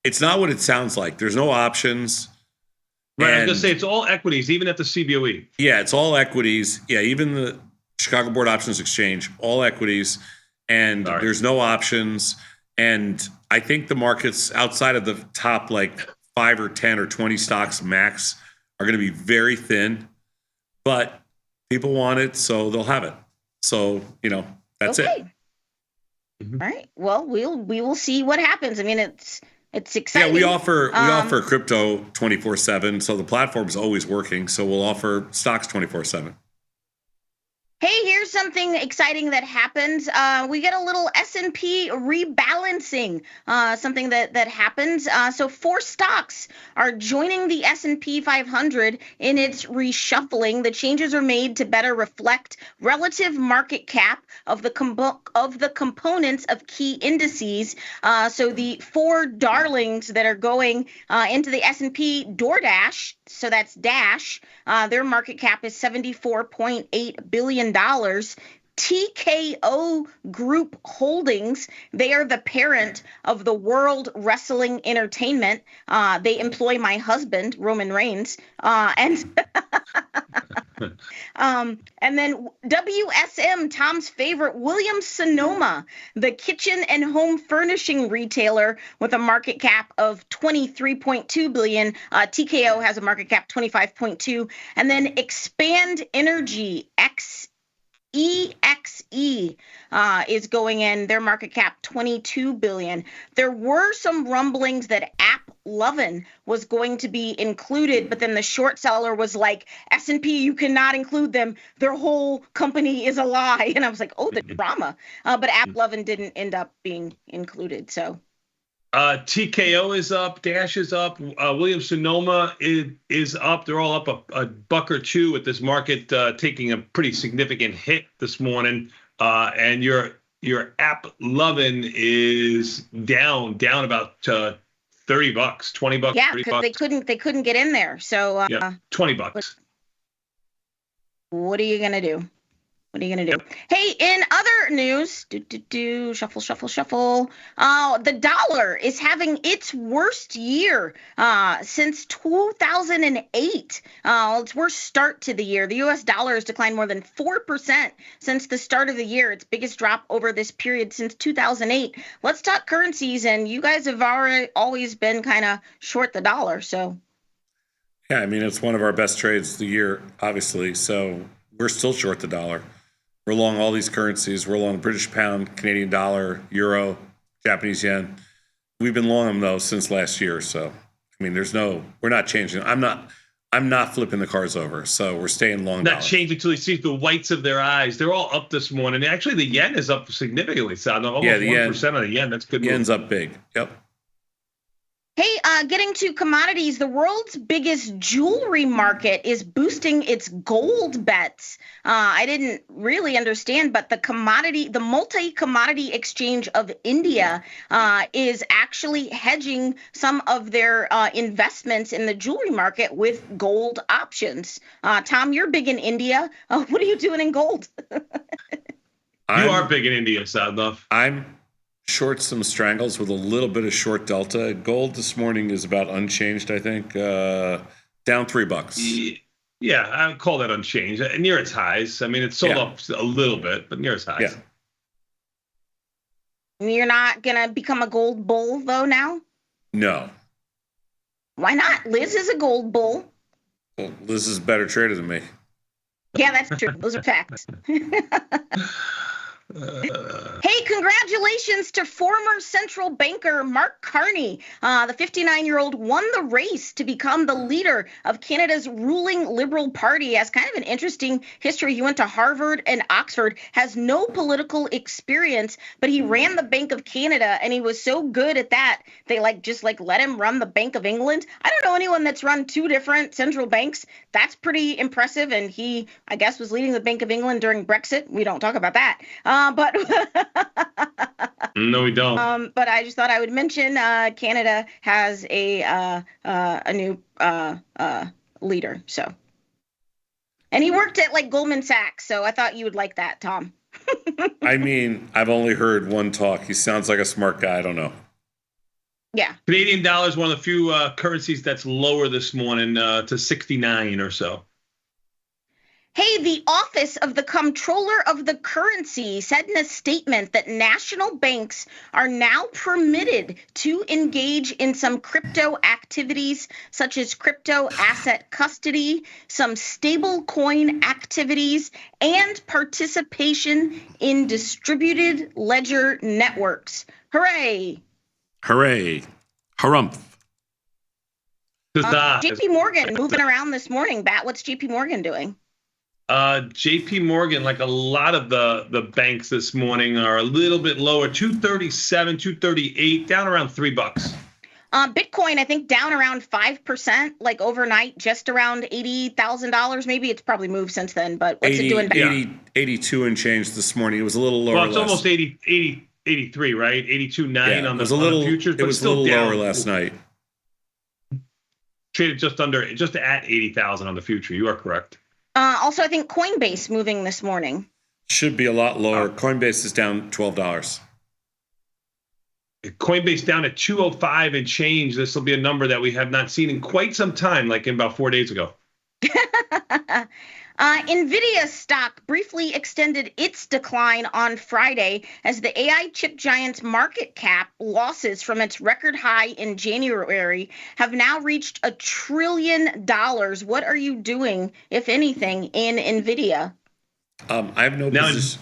it's not what it sounds like. There's no options. Right, I was going to say it's all equities, even at the CBOE. Yeah, it's all equities. Yeah, even the Chicago Board Options Exchange, all equities, and there's no options. And I think the markets outside of the top 5 or 10 or 20 stocks max are going to be very thin, but people want it, so they'll have it. So, that's it. All right. Well, we will see what happens. I mean, it's exciting. Yeah, we offer crypto 24/7, so the platform is always working. So we'll offer stocks 24/7. Hey, here's something exciting that happens. We get a little S&P rebalancing, something that happens. So 4 stocks are joining the S&P 500 in its reshuffling. The changes are made to better reflect relative market cap of the components of key indices. So the 4 darlings that are going into the S&P, DoorDash, so that's Dash, their market cap is $74.8 billion. TKO Group Holdings, they are the parent of the World Wrestling Entertainment. They employ my husband, Roman Reigns. And then WSM, Tom's favorite, Williams-Sonoma, the kitchen and home furnishing retailer with a market cap of $23.2 billion. TKO has a market cap 25.2. And then Expand Energy, EXE is going in, their market cap $22 billion. There were some rumblings that AppLovin was going to be included, but then the short seller was like, S&P, you cannot include them. Their whole company is a lie. And I was like, oh, the drama. But AppLovin didn't end up being included. So TKO is up, Dash is up, Williams-Sonoma is up. They're all up a buck or two at this market, taking a pretty significant hit this morning. And your AppLovin is down about $30, $20. Yeah, because they couldn't get in there. So $20. What are you gonna do? What are you going to do? Yep. Hey, in other news, shuffle. The dollar is having its worst year since 2008. Its worst start to the year. The U.S. dollar has declined more than 4% since the start of the year. Its biggest drop over this period since 2008. Let's talk currencies, and you guys have always been kind of short the dollar, so. Yeah, I mean, it's one of our best trades of the year, obviously, so we're still short the dollar. We're long all these currencies. We're long British pound, Canadian dollar, euro, Japanese yen. We've been long them though since last year. So, I mean, we're not changing. I'm not flipping the cars over. So we're staying long. Not changing until he sees the whites of their eyes. They're all up this morning. Actually, the yen is up significantly. So almost 1% on the yen. That's good. Yen's up big. Yep. Hey, getting to commodities, the world's biggest jewelry market is boosting its gold bets. I didn't really understand, but the multi-commodity exchange of India is actually hedging some of their investments in the jewelry market with gold options. Tom, you're big in India. What are you doing in gold? You are big in India, sad enough. I'm short some strangles with a little bit of short delta. Gold this morning is about unchanged, I think. Down $3. Yeah, I would call that unchanged. Near its highs. I mean, it's sold up a little bit, but near its highs. Yeah. You're not going to become a gold bull, though, now? No. Why not? Liz is a gold bull. Well, Liz is a better trader than me. Yeah, that's true. Those are facts. Hey, congratulations to former central banker Mark Carney. The 59-year-old won the race to become the leader of Canada's ruling Liberal Party. Has kind of an interesting history. He went to Harvard and Oxford, has no political experience, but he ran the Bank of Canada, and he was so good at that, they just let him run the Bank of England. I don't know anyone that's run 2 different central banks. That's pretty impressive, and he, I guess, was leading the Bank of England during Brexit. We don't talk about that. But No, we don't. but I just thought I would mention Canada has a new leader. So, and he worked at like Goldman Sachs, so I thought you would like that, Tom. I mean, I've only heard one talk. He sounds like a smart guy. I don't know. Yeah. Canadian dollar is one of the few currencies that's lower this morning to 69 or so. Hey, the Office of the Comptroller of the Currency said in a statement that national banks are now permitted to engage in some crypto activities, such as crypto asset custody, some stable coin activities, and participation in distributed ledger networks. Hooray! Hooray. Harumph. JP Morgan moving around this morning. Bat, what's JP Morgan doing? JP Morgan, like a lot of the banks this morning, are a little bit lower, 237, 238, down around $3. Bitcoin, I think, down around 5%, like overnight, just around $80,000. Maybe it's probably moved since then, but what's it doing? 82 and change this morning. It was a little lower. Well, it's almost 83, right? 82.9 on the futures. It was a little lower last night. Traded just at 80,000 on the future. You are correct. Also, I think Coinbase moving this morning. Should be a lot lower. Coinbase is down $12. Coinbase down at 205 and change. This will be a number that we have not seen in quite some time, like in about 4 days ago. NVIDIA stock briefly extended its decline on Friday as the AI chip giant's market cap losses from its record high in January have now reached $1 trillion. What are you doing, if anything, in NVIDIA? I have no business.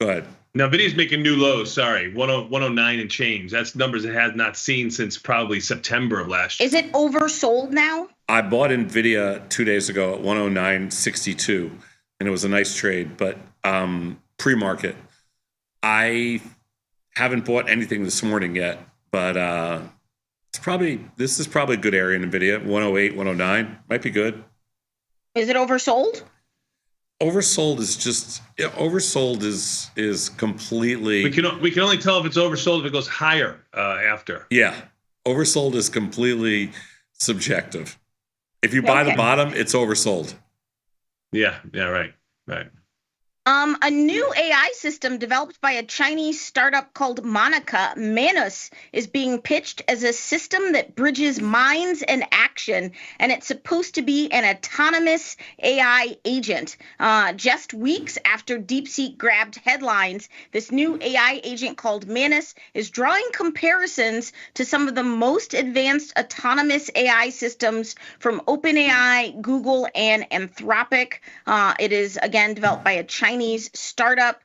Go ahead. Now, NVIDIA's making new lows. Sorry, 109 and change. That's numbers it has not seen since probably September of last year. Is it oversold now? I bought NVIDIA 2 days ago at 109.62, and it was a nice trade, but pre-market. I haven't bought anything this morning yet, but this is probably a good area in NVIDIA. 108, 109 might be good. Is it oversold? Oversold is completely. We can only tell if it's oversold if it goes higher after. Yeah, oversold is completely subjective. If you buy the bottom, it's oversold. Yeah, right. A new AI system developed by a Chinese startup called Monica Manus is being pitched as a system that bridges minds and action, and it's supposed to be an autonomous AI agent. Just weeks after DeepSeek grabbed headlines, this new AI agent called Manus is drawing comparisons to some of the most advanced autonomous AI systems from OpenAI, Google, and Anthropic. It is, again, developed by a Chinese startup.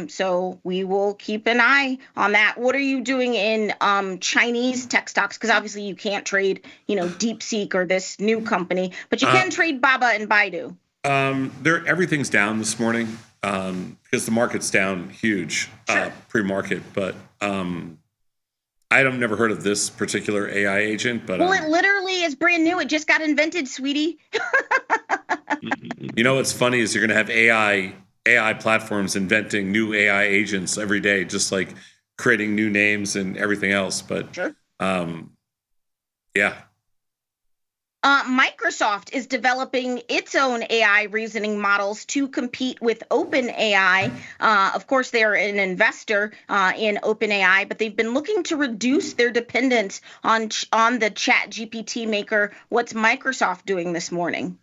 So we will keep an eye on that. What are you doing in Chinese tech stocks? Because obviously you can't trade, DeepSeek or this new company, but you can trade Baba and Baidu. Everything's down this morning because the market's down huge pre-market. But I've never heard of this particular AI agent. But it literally is brand new. It just got invented, sweetie. What's funny is you're going to have AI platforms inventing new AI agents every day, just like creating new names and everything else. But sure. Yeah. Microsoft is developing its own AI reasoning models to compete with OpenAI. Of course, they are an investor in OpenAI, but they've been looking to reduce their dependence on the ChatGPT maker. What's Microsoft doing this morning?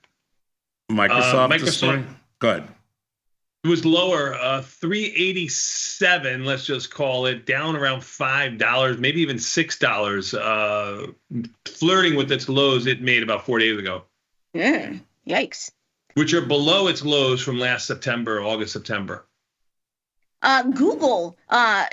Microsoft this morning? Go ahead. It was lower, 387, let's just call it, down around $5, maybe even $6, flirting with its lows it made about 4 days ago. Yikes. Which are below its lows from last September, August, September. Google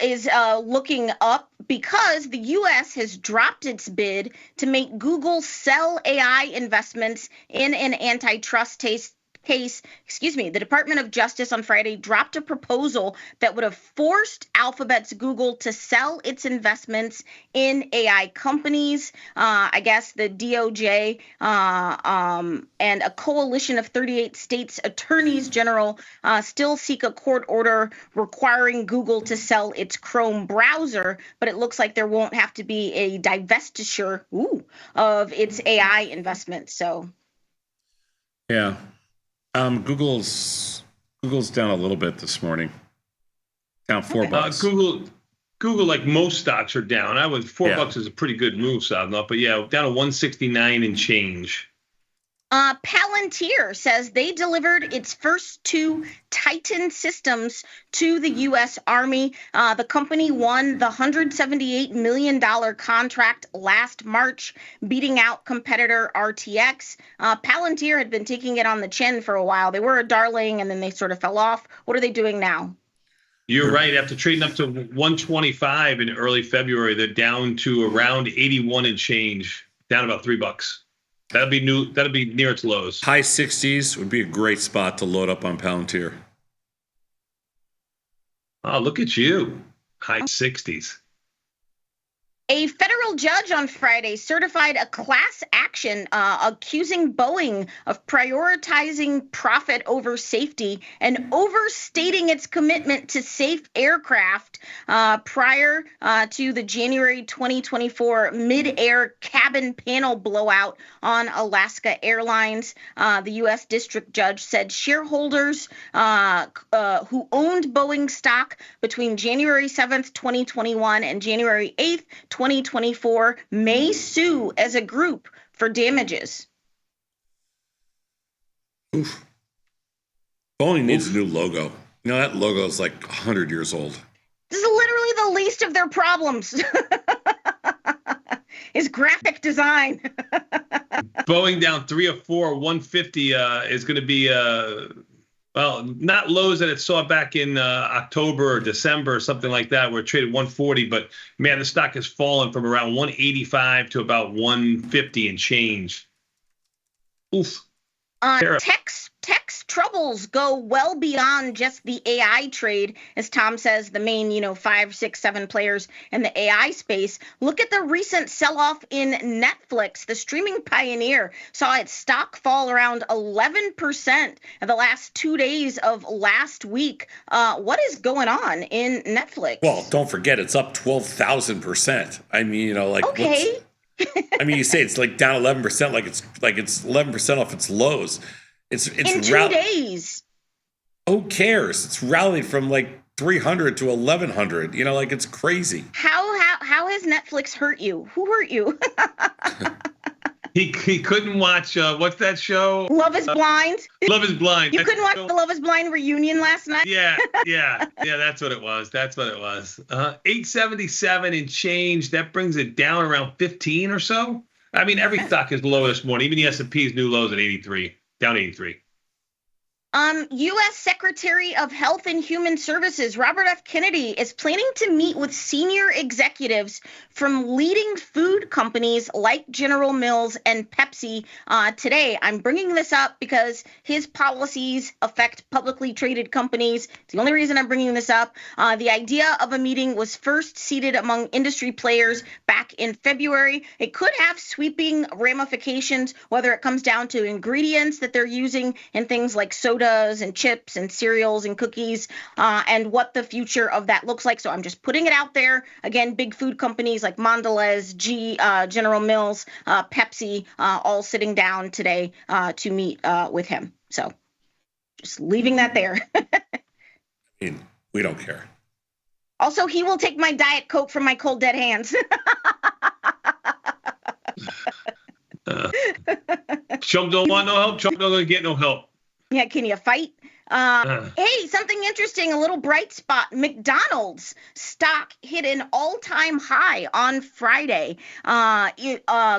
is looking up because the U.S. has dropped its bid to make Google sell AI investments in an antitrust case, the Department of Justice on Friday dropped a proposal that would have forced Alphabet's Google to sell its investments in AI companies. I guess the DOJ and a coalition of 38 states attorneys general still seek a court order requiring Google to sell its Chrome browser, but it looks like there won't have to be a divestiture of its AI investments. So, yeah, Google's down a little bit this morning, down $4. Google, like most stocks, are down. I would $4 is a pretty good move, Sadnot, but yeah, down to 169 and change. Palantir says they delivered its first 2 Titan systems to the U.S. Army. The company won the $178 million contract last March, beating out competitor RTX. Palantir had been taking it on the chin for a while. They were a darling, and then they sort of fell off. What are they doing now? You're right. After trading up to 125 in early February, they're down to around 81 and change, down about $3. That'll be new. That'll be near its lows. High 60s would be a great spot to load up on Palantir. Oh, look at you. High 60s. A federal judge on Friday certified a class action accusing Boeing of prioritizing profit over safety and overstating its commitment to safe aircraft prior to the January 2024 mid-air cabin panel blowout on Alaska Airlines. The U.S. district judge said shareholders who owned Boeing stock between January 7th, 2021 and January 8th, 2024 may sue as a group for damages. Oof. Boeing needs a new logo. You know, that logo is like 100 years old. This is literally the least of their problems. Is graphic design. Boeing down 3 or 4, 150 is going to be well, not lows that it saw back in October or December or something like that, where it traded 140. But man, the stock has fallen from around 185 to about 150 and change. Oof. Tech's troubles go well beyond just the AI trade, as Tom says, the main, 5, 6, 7 players in the AI space. Look at the recent sell-off in Netflix. The streaming pioneer saw its stock fall around 11% in the last 2 days of last week. What is going on in Netflix? Well, don't forget, it's up 12,000%. I mean, okay. I mean, you say it's like down 11%, like it's 11% off its lows. It's in 2 days. Who cares? It's rallied from like 300 to 1,100. It's crazy. How has Netflix hurt you? Who hurt you? He couldn't watch what's that show? Love is Blind. Love is Blind. You couldn't watch the Love is Blind reunion last night? Yeah. That's what it was. 877 and change. That brings it down around 15 or so. I mean, every stock is low this morning. Even the S&P's new lows at 83, down 83. U.S. Secretary of Health and Human Services Robert F. Kennedy is planning to meet with senior executives from leading food companies like General Mills and Pepsi today. I'm bringing this up because his policies affect publicly traded companies. It's the only reason I'm bringing this up. The idea of a meeting was first seeded among industry players back in February. It could have sweeping ramifications, whether it comes down to ingredients that they're using in things like sodas and chips and cereals and cookies, and what the future of that looks like. So I'm just putting it out there. Again, big food companies like Mondelez, General Mills, Pepsi, all sitting down today to meet with him. So just leaving that there. I mean, we don't care. Also, he will take my Diet Coke from my cold, dead hands. Trump don't want no help. Trump not going to get no help. Yeah, can you fight? Hey, something interesting, a little bright spot. McDonald's stock hit an all-time high on Friday,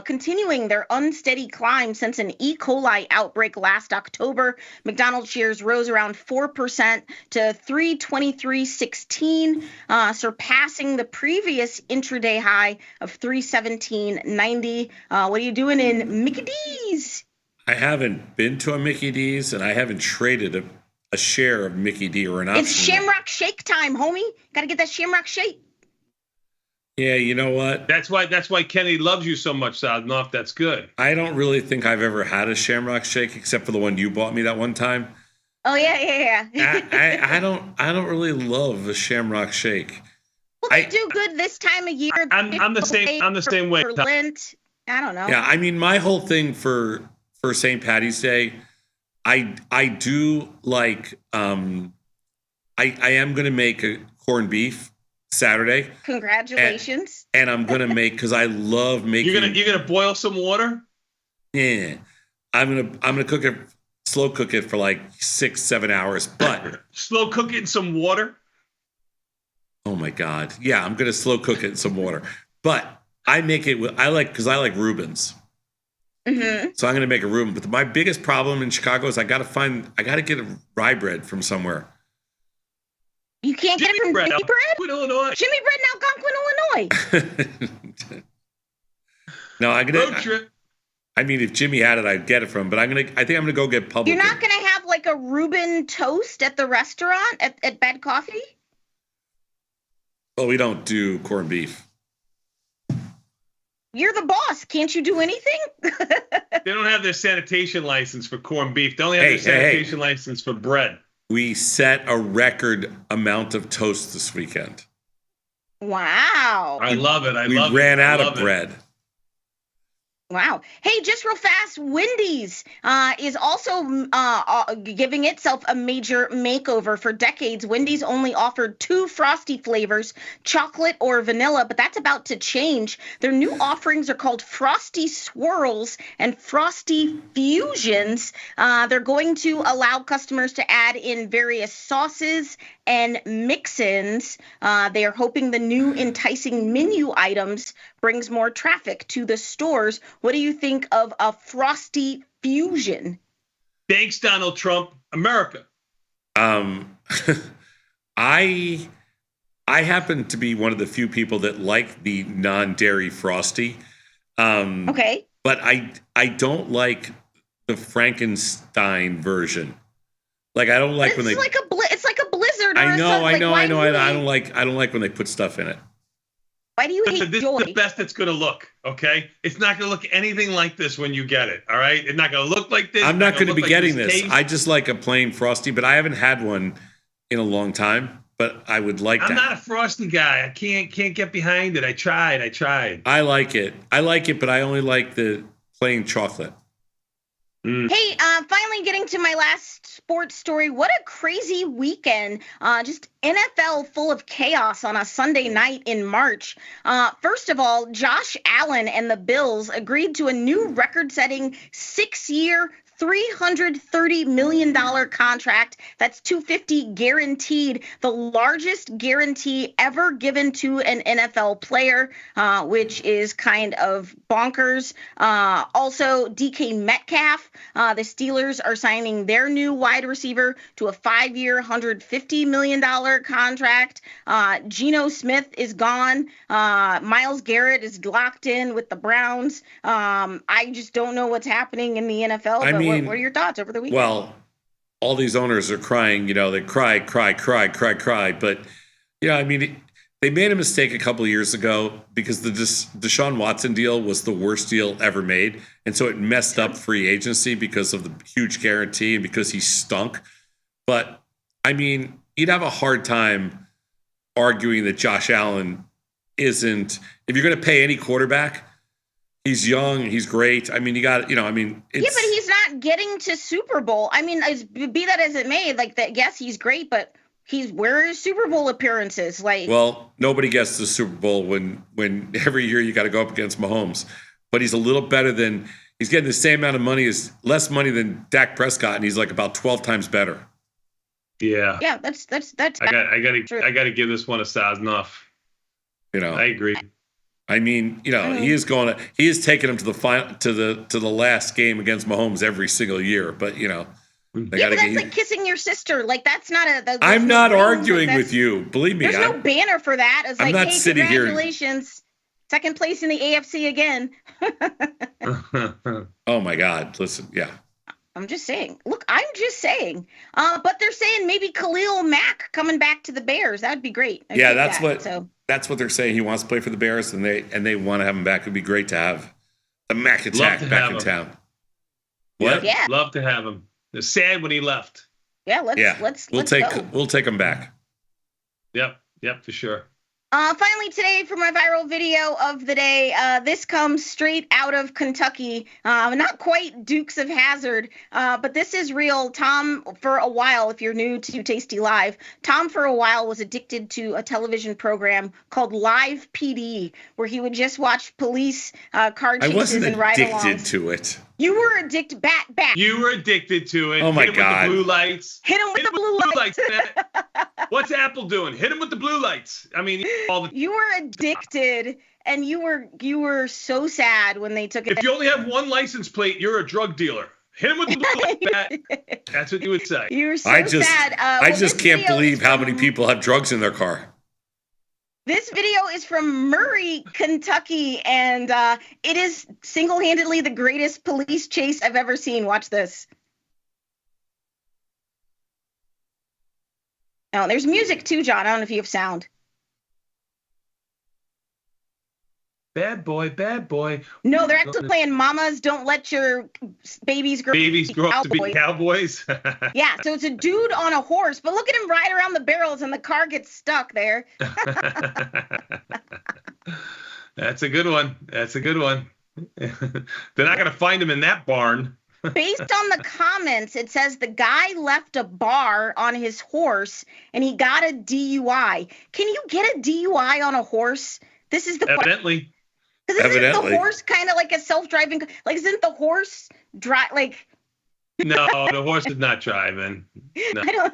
continuing their unsteady climb since an E. coli outbreak last October. McDonald's shares rose around 4% to $323.16, surpassing the previous intraday high of $317.90. What are you doing in Mickey D's? I haven't been to a Mickey D's, and I haven't traded a share of Mickey D or an option. It's Shamrock Shake time, homie. Got to get that Shamrock Shake. Yeah, you know what? That's why Kenny loves you so much, Sadnoff. That's good. I don't really think I've ever had a Shamrock Shake except for the one you bought me that one time. Oh yeah. I don't really love the Shamrock Shake. Well, they do good this time of year. I'm the same way. For Lent. I don't know. Yeah, I mean, my whole thing for St. Patty's Day, I do like I am going to make a corned beef Saturday. Congratulations. And I'm going to make, because I love making. You're gonna boil some water? Yeah. I'm gonna cook it, slow cook it for like 6-7 hours, but slow cook it in some water. Oh my God. Yeah, I'm gonna slow cook it in some water. But I make it with, because I like Reubens. Mm-hmm. So I'm gonna make a Reuben. But my biggest problem in Chicago is I gotta get a rye bread from somewhere. You can't get it from Jimmy Bread? Illinois. Jimmy Bread in Algonquin, Illinois. No, I'm gonna road trip. I mean, if Jimmy had it, I'd get it from him. But I think I'm gonna go get Publican. You're not gonna have like a Reuben toast at the restaurant at Bad Coffee? Well, we don't do corned beef. You're the boss. Can't you do anything? They don't have their sanitation license for corned beef. They only have their sanitation license for bread. We set a record amount of toast this weekend. Wow. I love it. We ran out of bread. Wow. Hey, just real fast, Wendy's is also giving itself a major makeover. For decades, Wendy's only offered 2 Frosty flavors, chocolate or vanilla, but that's about to change. Their new offerings are called Frosty Swirls and Frosty Fusions. They're going to allow customers to add in various sauces and mix-ins. They are hoping the new enticing menu items brings more traffic to the stores. What do you think of a Frosty Fusion? Thanks, Donald Trump. America. I happen to be one of the few people that like the non-dairy Frosty. Okay. But I don't like the Frankenstein version. Like, I don't like when they. It's like a Blizzard. I know. I don't like when they put stuff in it. Why do you hate this Joy? is the best it's going to look, okay? It's not going to look anything like this when you get it, all right? It's not going to look like this. I'm not going to be getting this. Taste. I just like a plain Frosty, but I haven't had one in a long time. But I would like that. I'm not a Frosty guy. I can't get behind it. I tried. I like it, but I only like the plain chocolate. Hey, finally getting to my last sports story. What a crazy weekend. Just NFL full of chaos on a Sunday night in March. First of all, Josh Allen and the Bills agreed to a new record-setting 6-year, $330 million contract. That's $250 guaranteed, the largest guarantee ever given to an NFL player, which is kind of bonkers. Also, DK Metcalf, the Steelers are signing their new wide receiver to a 5-year, $150 million contract. Geno Smith is gone. Myles Garrett is locked in with the Browns. I just don't know what's happening in the NFL. But what are your thoughts over the weekend? Well, all these owners are crying, they cry. But, they made a mistake a couple of years ago because the Deshaun Watson deal was the worst deal ever made. And so it messed up free agency because of the huge guarantee and because he stunk. But, you'd have a hard time arguing that Josh Allen isn't, if you're going to pay any quarterback, he's young, he's great. You got, it's... Yeah, but he's not getting to Super Bowl. Be that as it may, like that. Yes, he's great, but where are his Super Bowl appearances? Well, nobody gets to the Super Bowl when every year you got to go up against Mahomes. But he's a little better than, he's getting the same amount of money, less money than Dak Prescott, and he's like about 12 times better. Yeah. Yeah, that's. I got to give this one a Saznoff. I agree. He is taking him to the final, to the last game against Mahomes every single year. But but that's like kissing your sister. Like that's not a. I'm not arguing with you. Believe me, There's no banner for that. It's I'm like, not hey, sitting here. congratulations. Second place in the AFC again. Oh my God! Listen, yeah. I'm just saying. Look, I'm just saying. But they're saying maybe Khalil Mack coming back to the Bears. That'd be great. That's what they're saying. He wants to play for the Bears, and they want to have him back. It'd be great to have the Mack attack back in town. What? Yeah, love to have him. It's sad when he left. Yeah, let's we'll take him back. Yep, for sure. Finally today for my viral video of the day, this comes straight out of Kentucky. Not quite Dukes of Hazzard, but this is real. Tom, for a while, if you're new to Tasty Live, Tom for a while was addicted to a television program called Live PD, where he would just watch police car chases and ride-alongs. I wasn't addicted to it. You were addicted back. You were addicted to it. Oh my God! With the blue lights. Hit him with the blue lights. What's Apple doing? Hit him with the blue lights. I mean, you were addicted, and you were so sad when they took it. If you only have one license plate, you're a drug dealer. Hit him with the blue light. That's what you would say. You were so sad. I just can't believe how many people have drugs in their car. This video is from Murray, Kentucky, and it is single-handedly the greatest police chase I've ever seen. Watch this. Oh, there's music too, John. I don't know if you have sound. Bad boy. No, they're actually playing Mamas Don't Let Your Babies Grow Up to be Cowboys. Yeah, so it's a dude on a horse, but look at him ride around the barrels and the car gets stuck there. That's a good one. They're not going to find him in that barn. Based on the comments, it says the guy left a bar on his horse and he got a DUI. Can you get a DUI on a horse? This is the Evidently. Because isn't the horse kind of like a self-driving? Like, isn't the horse like? No, the horse is not driving. No.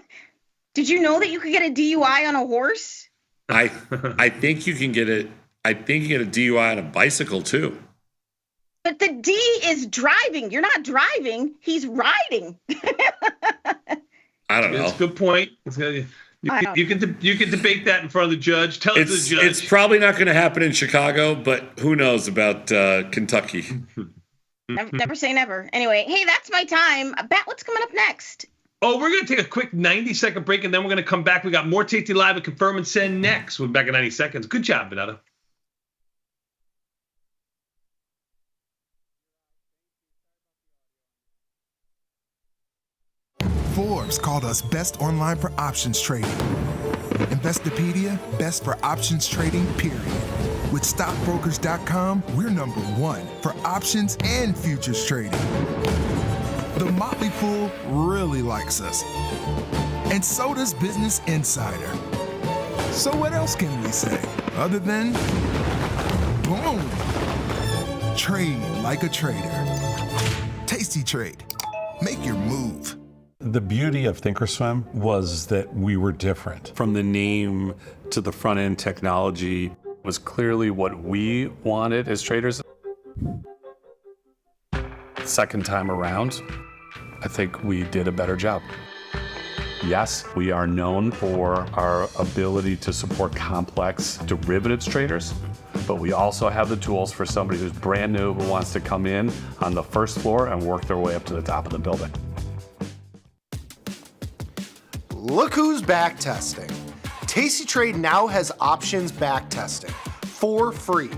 Did you know that you could get a DUI on a horse? I think you can get it. I think you get a DUI on a bicycle too. But the D is driving. You're not driving. He's riding. I don't know. That's a good point. You can debate that in front of the judge. Tell it to the judge. It's probably not going to happen in Chicago, but who knows about Kentucky? Never say never. Anyway, hey, that's my time. Bat, what's coming up next? Oh, we're going to take a quick 90-second break, and then we're going to come back. We got more Tasty Live and Confirm and Send next. We're back in 90 seconds. Good job, Benetta. Forbes called us best online for options trading. Investopedia, best for options trading, period. With stockbrokers.com, we're number one for options and futures trading. The Motley Fool really likes us. And so does Business Insider. So what else can we say other than boom? Trade like a trader. Tasty Trade. Make your move. The beauty of Thinkorswim was that we were different. From the name to the front end technology was clearly what we wanted as traders. Second time around, I think we did a better job. Yes, we are known for our ability to support complex derivatives traders, but we also have the tools for somebody who's brand new who wants to come in on the first floor and work their way up to the top of the building. Look who's back testing. Tasty Trade now has options back testing for free.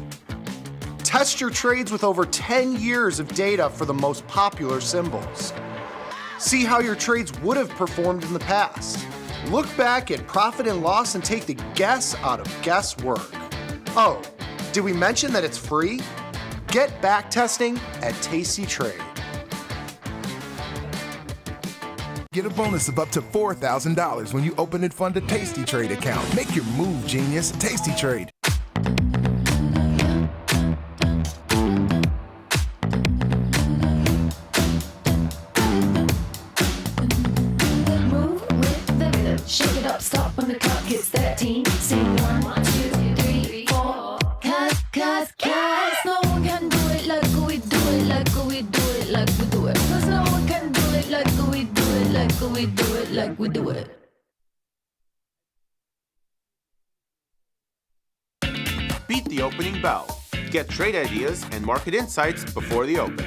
Test your trades with over 10 years of data for the most popular symbols. See how your trades would have performed in the past. Look back at profit and loss and take the guess out of guesswork. Oh, did we mention that it's free? Get back testing at Tasty Trade. Get a bonus of up to $4,000 when you open and fund a Tasty Trade account. Make your move, genius. Tasty Trade. Move with the rhythm. Shake it up, stop when the clock hits 13. Sing 1, 2, 3, 4. Cause no one can do it like we do it, like we do it, like we do it. Cause no one can do it like we do it, like we do it, like we do it. Beat the opening bell. Get trade ideas and market insights before the open.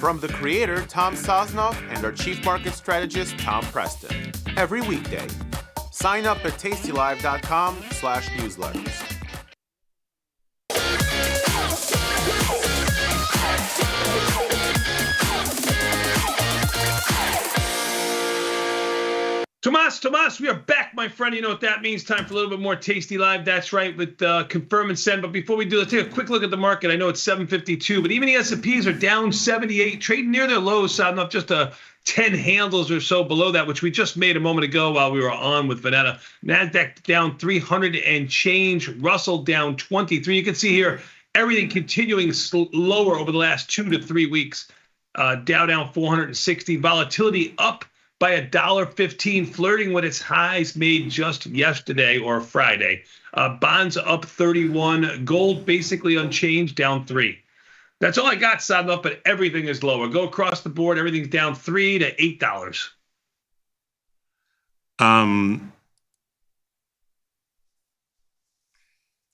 From the creator, Tom Sosnoff, and our chief market strategist, Tom Preston. Every weekday. Sign up at tastylive.com/newsletters. Tomas, we are back, my friend. You know what that means. Time for a little bit more Tasty Live. That's right, with Confirm and Send. But before we do, let's take a quick look at the market. I know it's 752, but even the S&Ps are down 78, trading near their lows, sounding up just 10 handles or so below that, which we just made a moment ago while we were on with Vanetta. NASDAQ down 300 and change. Russell down 23. You can see here everything continuing lower over the last 2 to 3 weeks. Dow down 460. Volatility up by $1.15, flirting with its highs made just yesterday or Friday. Bonds up 31. Gold basically unchanged, down 3. That's all I got, Sadnut, but everything is lower. Go across the board. Everything's down $3 to $8.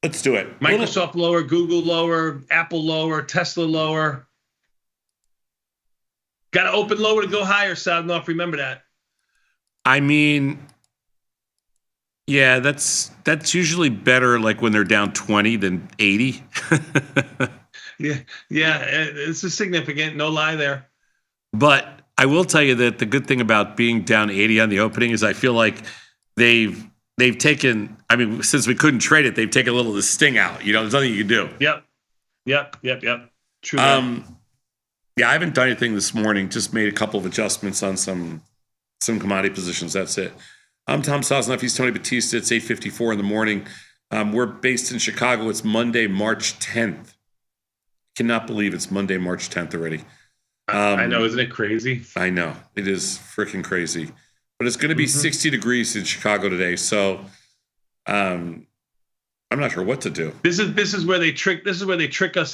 Let's do it. Microsoft lower, Google lower, Apple lower, Tesla lower. Got to open lower to go higher, Sadnut. Remember that. I mean, yeah, that's usually better like when they're down 20 than 80. Yeah, it's significant. No lie there. But I will tell you that the good thing about being down 80 on the opening is I feel like they've taken, I mean, since we couldn't trade it, they've taken a little of the sting out. You know, there's nothing you can do. Yep. True. Yeah, I haven't done anything this morning. Just made a couple of adjustments on some commodity positions. That's it. I'm Tom Sosnoff. He's Tony Batista. It's 8:54 in the morning. We're based in Chicago. It's Monday, March 10th. Cannot believe it's Monday, March 10th already. I know, isn't it crazy? I know. It is freaking crazy. But it's going to be 60 degrees in Chicago today. So I'm not sure what to do. This is where they trick us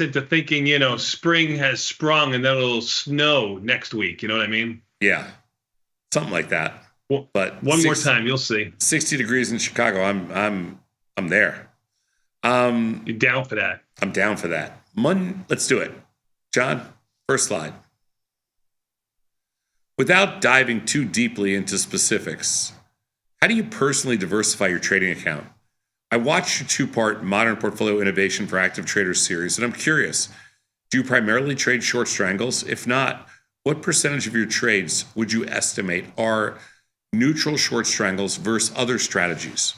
into thinking, you know, spring has sprung and then it'll snow next week. You know what I mean? Yeah. Something like that. But one more time, you'll see. 60 degrees in Chicago. I'm there. You're down for that. I'm down for that. Let's do it. John, first slide. Without diving too deeply into specifics, how do you personally diversify your trading account? I watched your 2-part Modern Portfolio Innovation for Active Traders series, and I'm curious, do you primarily trade short strangles? If not, what percentage of your trades would you estimate are neutral short strangles versus other strategies?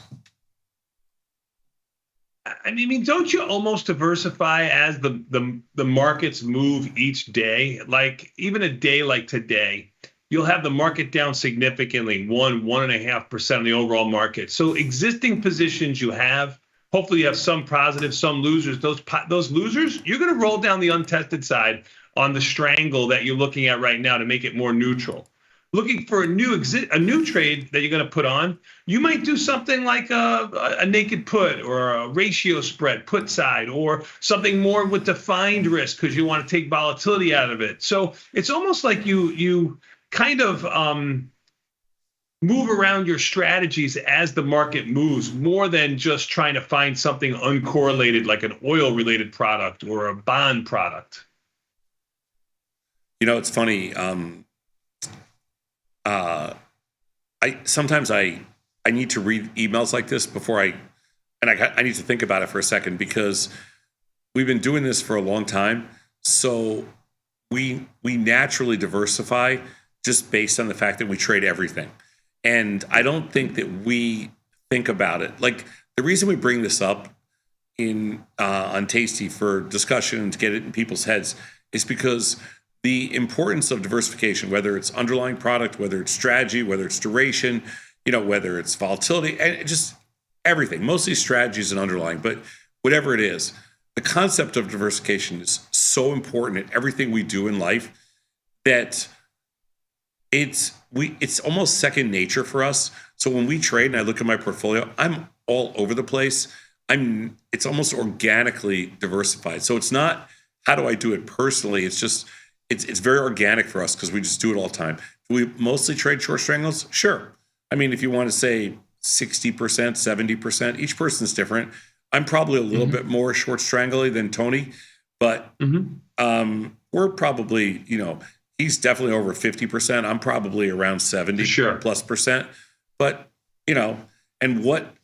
I mean, don't you almost diversify as the markets move each day? Like even a day like today, you'll have the market down significantly, 1.5% of the overall market. So existing positions you have, hopefully you have some positive, some losers. Those losers, you're going to roll down the untested side on the strangle that you're looking at right now to make it more neutral. Looking for a new trade that you're going to put on, you might do something like a naked put or a ratio spread put side, or something more with defined risk because you want to take volatility out of it. So it's almost like you kind of move around your strategies as the market moves, more than just trying to find something uncorrelated like an oil-related product or a bond product. You know, it's funny. I sometimes I need to read emails like this before I need to think about it for a second, because we've been doing this for a long time. So we naturally diversify just based on the fact that we trade everything. And I don't think that we think about it. Like, the reason we bring this up on Tasty for discussion and to get it in people's heads is because the importance of diversification, whether it's underlying product, whether it's strategy, whether it's duration, you know, whether it's volatility, and just everything, mostly strategies and underlying, but whatever it is, the concept of diversification is so important in everything we do in life that it's almost second nature for us. So when we trade and I look at my portfolio, I'm all over the place. It's almost organically diversified. So it's not, how do I do it personally? It's just, it's very organic for us because we just do it all the time. Do we mostly trade short strangles? Sure. I mean, if you want to say 60%, 70%, each person's different. I'm probably a little bit more short strangly than Tony. But we're probably, he's definitely over 50%. I'm probably around 70 plus percent. But, and what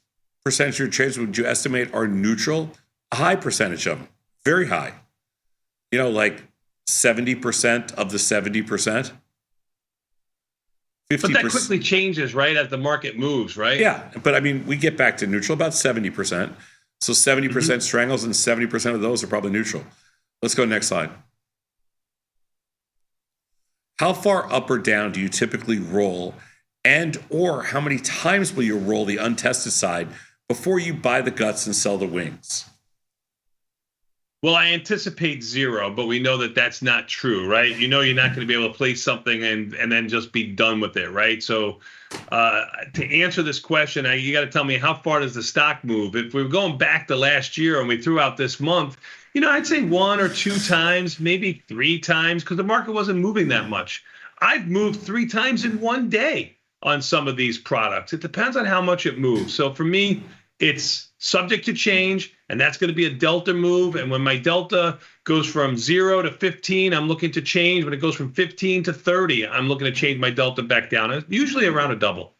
percentage of your trades would you estimate are neutral? A high percentage of them, very high. Like 70% of the 70%. 50%. But that quickly changes, right, as the market moves, right? Yeah, but I mean, we get back to neutral about 70%. So 70% strangles, and 70% of those are probably neutral. Let's go next slide. How far up or down do you typically roll, and or how many times will you roll the untested side before you buy the guts and sell the wings? Well, I anticipate 0, but we know that that's not true, right? You're not going to be able to place something and then just be done with it, right? So to answer this question, you got to tell me, how far does the stock move? If we're going back to last year and we threw out this month, I'd say 1 or 2 times, maybe 3 times, because the market wasn't moving that much. I've moved 3 times in one day on some of these products. It depends on how much it moves. So for me, it's subject to change, and that's going to be a delta move. And when my delta goes from 0 to 15, I'm looking to change. When it goes from 15 to 30, I'm looking to change my delta back down. It's usually around a double.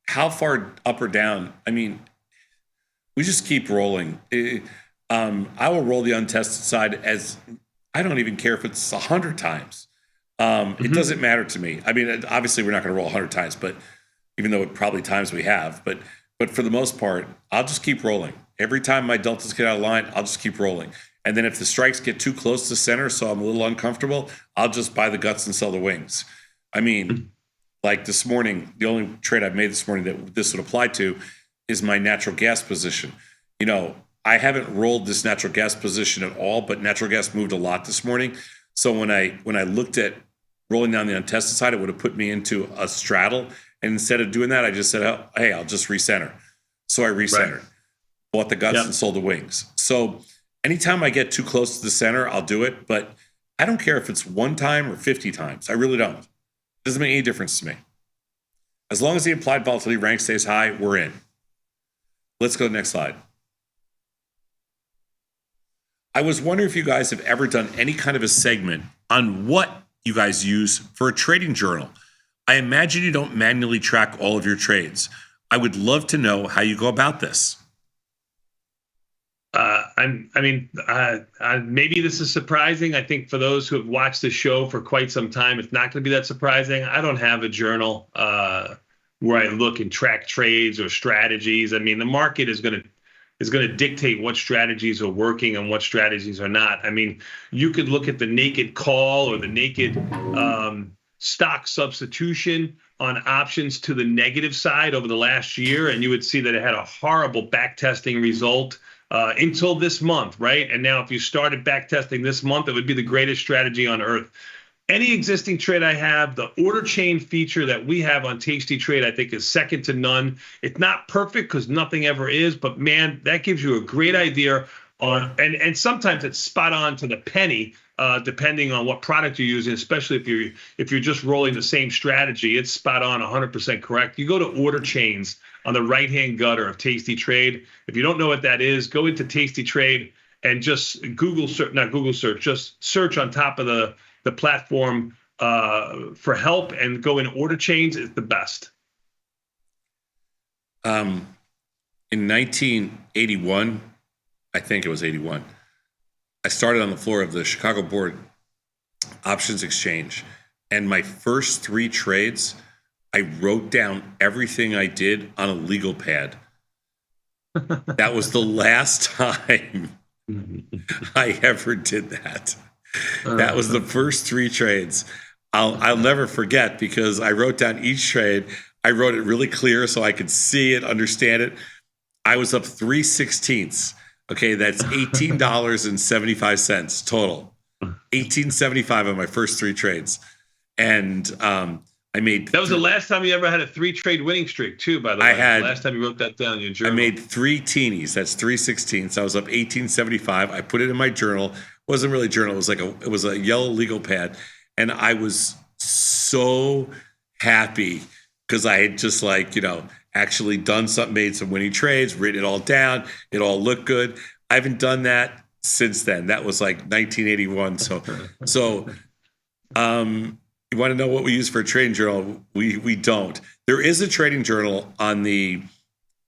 How far up or down? I mean, we just keep rolling. I will roll the untested side as I don't even care if it's 100 times. It doesn't matter to me. I mean, obviously we're not going to roll 100 times, but even though it probably times we have, but for the most part, I'll just keep rolling. Every time my deltas get out of line, I'll just keep rolling. And then if the strikes get too close to center, so I'm a little uncomfortable, I'll just buy the guts and sell the wings. I mean, like this morning, the only trade I've made this morning that this would apply to is my natural gas position. I haven't rolled this natural gas position at all, but natural gas moved a lot this morning. So when I looked at rolling down the untested side, it would have put me into a straddle. And instead of doing that, I just said, oh, hey, I'll just recenter. So I recentered, bought the guts and sold the wings. So anytime I get too close to the center, I'll do it. But I don't care if it's 1 time or 50 times. I really don't. It doesn't make any difference to me. As long as the implied volatility rank stays high, we're in. Let's go to the next slide. I was wondering if you guys have ever done any kind of a segment on what you guys use for a trading journal. I imagine you don't manually track all of your trades. I would love to know how you go about this. Maybe this is surprising. I think for those who have watched the show for quite some time, it's not going to be that surprising. I don't have a journal where I look and track trades or strategies. I mean, the market is going to dictate what strategies are working and what strategies are not. I mean, you could look at the naked call or the naked stock substitution on options to the negative side over the last year, and you would see that it had a horrible backtesting result until this month, right? And now if you started backtesting this month, it would be the greatest strategy on earth. Any existing trade I have, the order chain feature that we have on Tasty Trade, I think is second to none. It's not perfect because nothing ever is, but man, that gives you a great idea on, and sometimes it's spot on to the penny, depending on what product you're using, especially if you're just rolling the same strategy. It's spot on, 100% correct. You go to order chains on the right-hand gutter of Tasty Trade. If you don't know what that is, go into Tasty Trade and just just search on top of the platform for help and go in order chains. Is the best. In 1981, I think it was 81, I started on the floor of the Chicago Board Options Exchange. And my first 3 trades, I wrote down everything I did on a legal pad. That was the last time I ever did that. That was the first 3 trades. I'll never forget because I wrote down each trade. I wrote it really clear so I could see it, understand it. I was up 3/16. Okay, that's $18.75 total. $18.75 on my first 3 trades. And I made... That was the last time you ever had a 3-trade winning streak, too, by the way. Last time you wrote that down in your journal. I made 3 teenies. That's 3/16. I was up $18.75. I put it in my journal. It wasn't really a journal. It was a yellow legal pad. And I was so happy because I had just actually done something, made some winning trades, written it all down. It all looked good. I haven't done that since then. That was like 1981. So you want to know what we use for a trading journal? We don't. There is a trading journal on the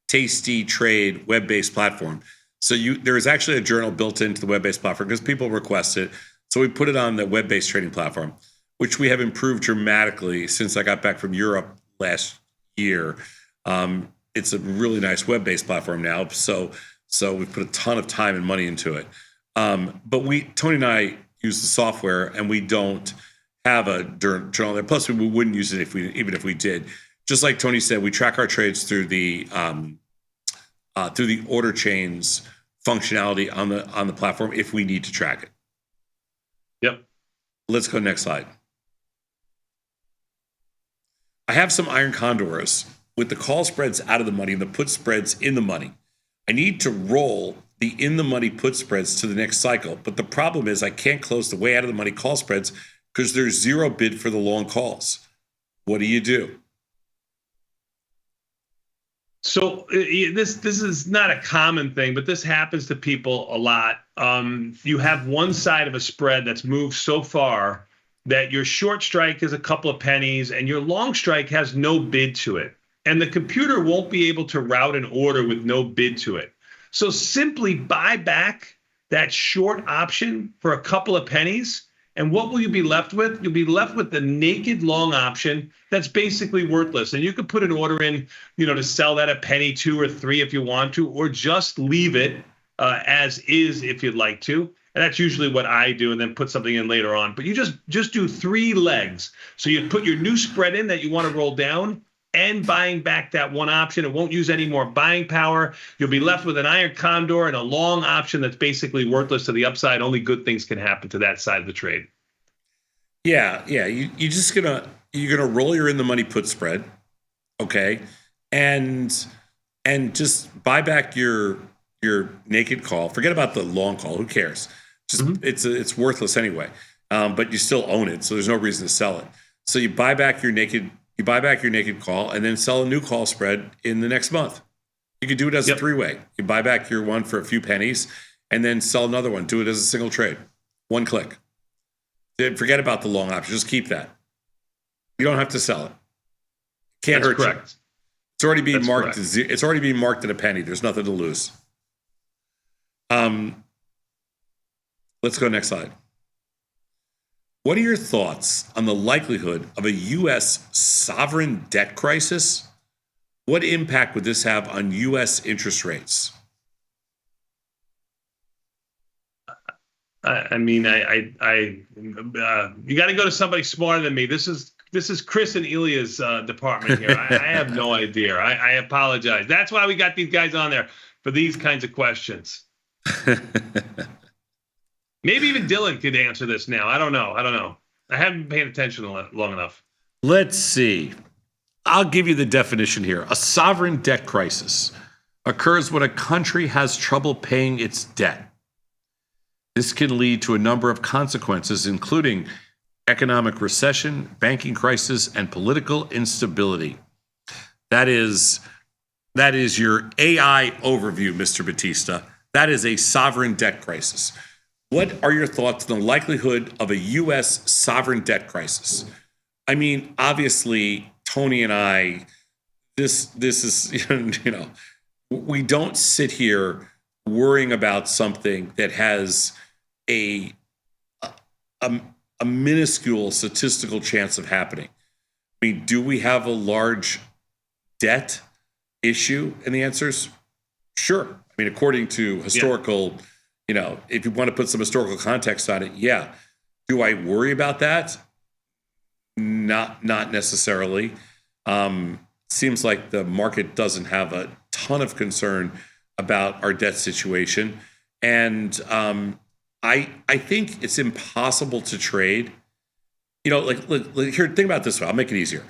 Tasty Trade web-based platform. So there is actually a journal built into the web-based platform because people request it. So we put it on the web-based trading platform, which we have improved dramatically since I got back from Europe last year. It's a really nice web-based platform now. So we've put a ton of time and money into it. But Tony and I use the software, and we don't have a journal there. Plus, we wouldn't use it even if we did. Just like Tony said, we track our trades through the order chains functionality on the platform if we need to track it. Yep. Let's go next slide. I have some iron condors with the call spreads out of the money and the put spreads in the money. I need to roll the in the money put spreads to the next cycle, but the problem is I can't close the way out of the money call spreads because there's zero bid for the long calls. What do you do? So this is not a common thing, but this happens to people a lot. You have one side of a spread that's moved so far that your short strike is a couple of pennies and your long strike has no bid to it. And the computer won't be able to route an order with no bid to it. So simply buy back that short option for a couple of pennies. And what will you be left with? You'll be left with the naked long option that's basically worthless. And you could put an order in, to sell that a penny, 2 or 3 if you want to, or just leave it as is if you'd like to. And that's usually what I do, and then put something in later on. But you just do 3 legs. So you put your new spread in that you want to roll down and buying back that one option. It won't use any more buying power. You'll be left with an iron condor and a long option that's basically worthless to the upside. Only good things can happen to that side of the trade. Yeah. You're gonna roll your in the money put spread, okay, and just buy back your naked call. Forget about the long call. Who cares? It's worthless anyway. But you still own it, so there's no reason to sell it. So you buy back your naked call and then sell a new call spread in the next month. You could do it as a 3-way. You buy back your one for a few pennies and then sell another one. Do it as a single trade. One click. Forget about the long option. Just keep that. You don't have to sell it. Can't hurt you. It's already being marked. It's already being marked at a penny. There's nothing to lose. Let's go next slide. What are your thoughts on the likelihood of a U.S. sovereign debt crisis? What impact would this have on U.S. interest rates? You got to go to somebody smarter than me. This is Chris and Ilya's department here. I have no idea. I apologize. That's why we got these guys on there, for these kinds of questions. Maybe even Dylan could answer this now. I don't know. I haven't been paying attention long enough. Let's see. I'll give you the definition here. A sovereign debt crisis occurs when a country has trouble paying its debt. This can lead to a number of consequences, including economic recession, banking crisis, and political instability. That is your AI overview, Mr. Batista. That is a sovereign debt crisis. What are your thoughts on the likelihood of a U.S. sovereign debt crisis? I mean, obviously, Tony and I, this is, we don't sit here worrying about something that has a minuscule statistical chance of happening. I mean, do we have a large debt issue? And the answer is sure. I mean, according to historical, if you want to put some historical context on it, yeah. Do I worry about that? Not necessarily. Seems like the market doesn't have a ton of concern about our debt situation. And I think it's impossible to trade. Here, think about it this way. I'll make it easier.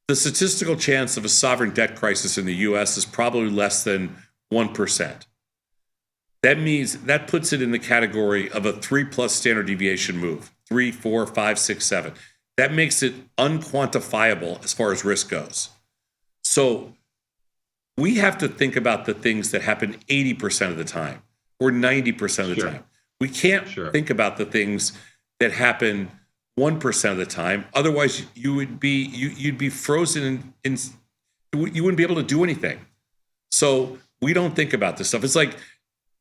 The statistical chance of a sovereign debt crisis in the U.S. is probably less than 1%. That means that puts it in the category of a 3+ standard deviation move. 3, 4, 5, 6, 7. That makes it unquantifiable as far as risk goes. So we have to think about the things that happen 80% of the time or 90% of the time. We can't think about the things that happen 1% of the time. Otherwise, you'd be frozen you wouldn't be able to do anything. So we don't think about this stuff. It's like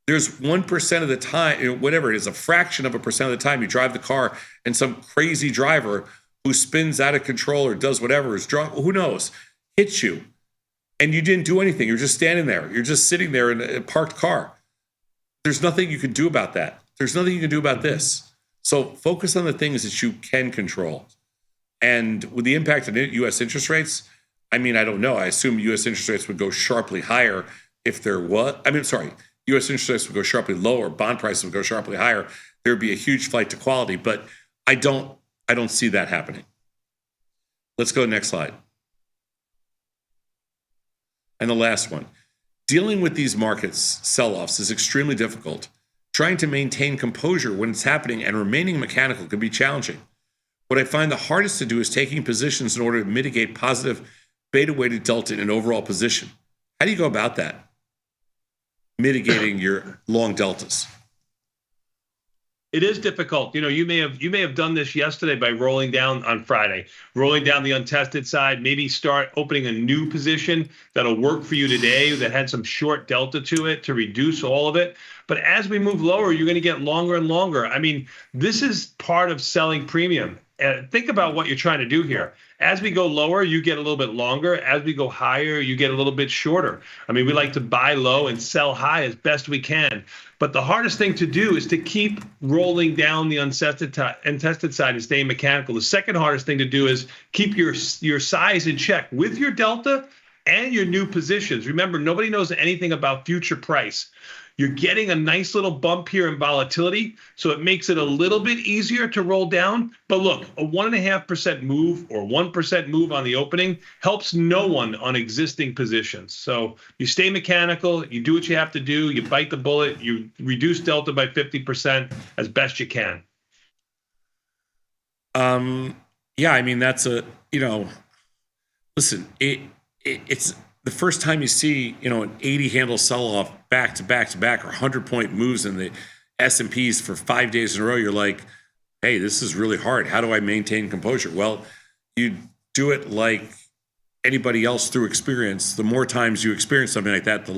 there's 1% of the time, whatever it is, a fraction of a percent of the time you drive the car and some crazy driver who spins out of control or does whatever, is drunk, who knows, hits you. And you didn't do anything. You're just standing there. You're just sitting there in a parked car. There's nothing you can do about that. There's nothing you can do about this. So focus on the things that you can control. And with the impact of U.S. interest rates, I mean, I don't know. I assume U.S. interest rates would go sharply higher if there was. U.S. interest rates would go sharply lower. Bond prices would go sharply higher. There would be a huge flight to quality. But I don't see that happening. Let's go next slide. And the last one. Dealing with these markets sell-offs is extremely difficult. Trying to maintain composure when it's happening and remaining mechanical can be challenging. What I find the hardest to do is taking positions in order to mitigate positive beta-weighted delta in an overall position. How do you go about that? Mitigating your long deltas. It is difficult. You may have done this yesterday by rolling down on Friday, rolling down the untested side, maybe start opening a new position that'll work for you today that had some short delta to it to reduce all of it. But as we move lower, you're going to get longer and longer. I mean, this is part of selling premium. Think about what you're trying to do here. As we go lower, you get a little bit longer. As we go higher, you get a little bit shorter. I mean, we like to buy low and sell high as best we can. But the hardest thing to do is to keep rolling down the untested side and staying mechanical. The second hardest thing to do is keep your size in check with your delta and your new positions. Remember, nobody knows anything about future price. You're getting a nice little bump here in volatility, so it makes it a little bit easier to roll down. But look, a 1.5% move or 1% move on the opening helps no one on existing positions. So you stay mechanical, you do what you have to do, you bite the bullet, you reduce delta by 50% as best you can. Yeah, I mean, that's listen, it's the first time you see, an 80 handle sell-off back to back to back or 100-point moves in the S&Ps for 5 days in a row, you're like, hey, this is really hard. How do I maintain composure? Well, you do it like anybody else through experience. The more times you experience something like that, the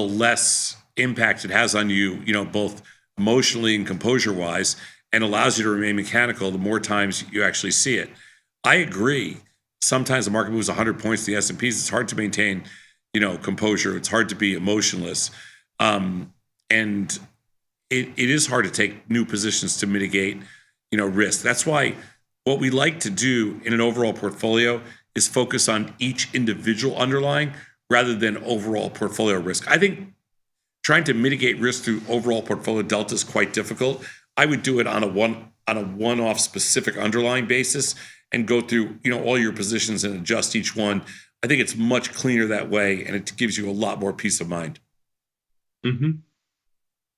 less impact it has on you, both emotionally and composure-wise, and allows you to remain mechanical the more times you actually see it. I agree. Sometimes the market moves 100 points to the S&Ps. It's hard to maintain, composure. It's hard to be emotionless. And it is hard to take new positions to mitigate, risk. That's why what we like to do in an overall portfolio is focus on each individual underlying rather than overall portfolio risk. I think trying to mitigate risk through overall portfolio delta is quite difficult. I would do it on a one-off specific underlying basis and go through, all your positions and adjust each one. I think it's much cleaner that way, and it gives you a lot more peace of mind. Mm-hmm.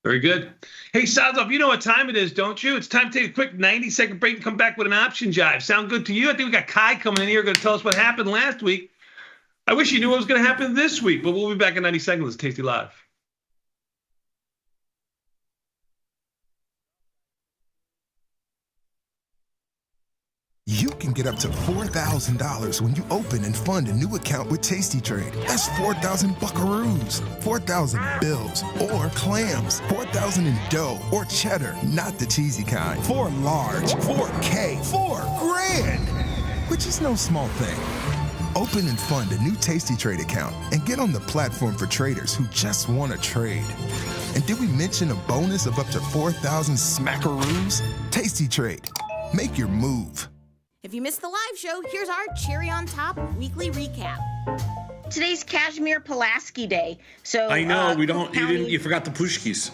Very good. Hey, Sazov, you know what time it is, don't you? It's time to take a quick 90-second break and come back with an option jive. Sound good to you? I think we got Kai coming in here going to tell us what happened last week. I wish you knew what was going to happen this week, but we'll be back in 90 seconds. It's Tasty Live. You can get up to $4,000 when you open and fund a new account with Tasty Trade. That's 4,000 buckaroos, 4,000 bills, or clams, 4,000 in dough or cheddar, not the cheesy kind. 4 large, 4K, 4 grand, which is no small thing. Open and fund a new Tasty Trade account and get on the platform for traders who just want to trade. And did we mention a bonus of up to 4,000 smackaroos? Tasty Trade. Make your move. If you missed the live show, here's our cherry on top weekly recap. Today's Kazimir Pulaski Day. So I know you forgot the pushkis.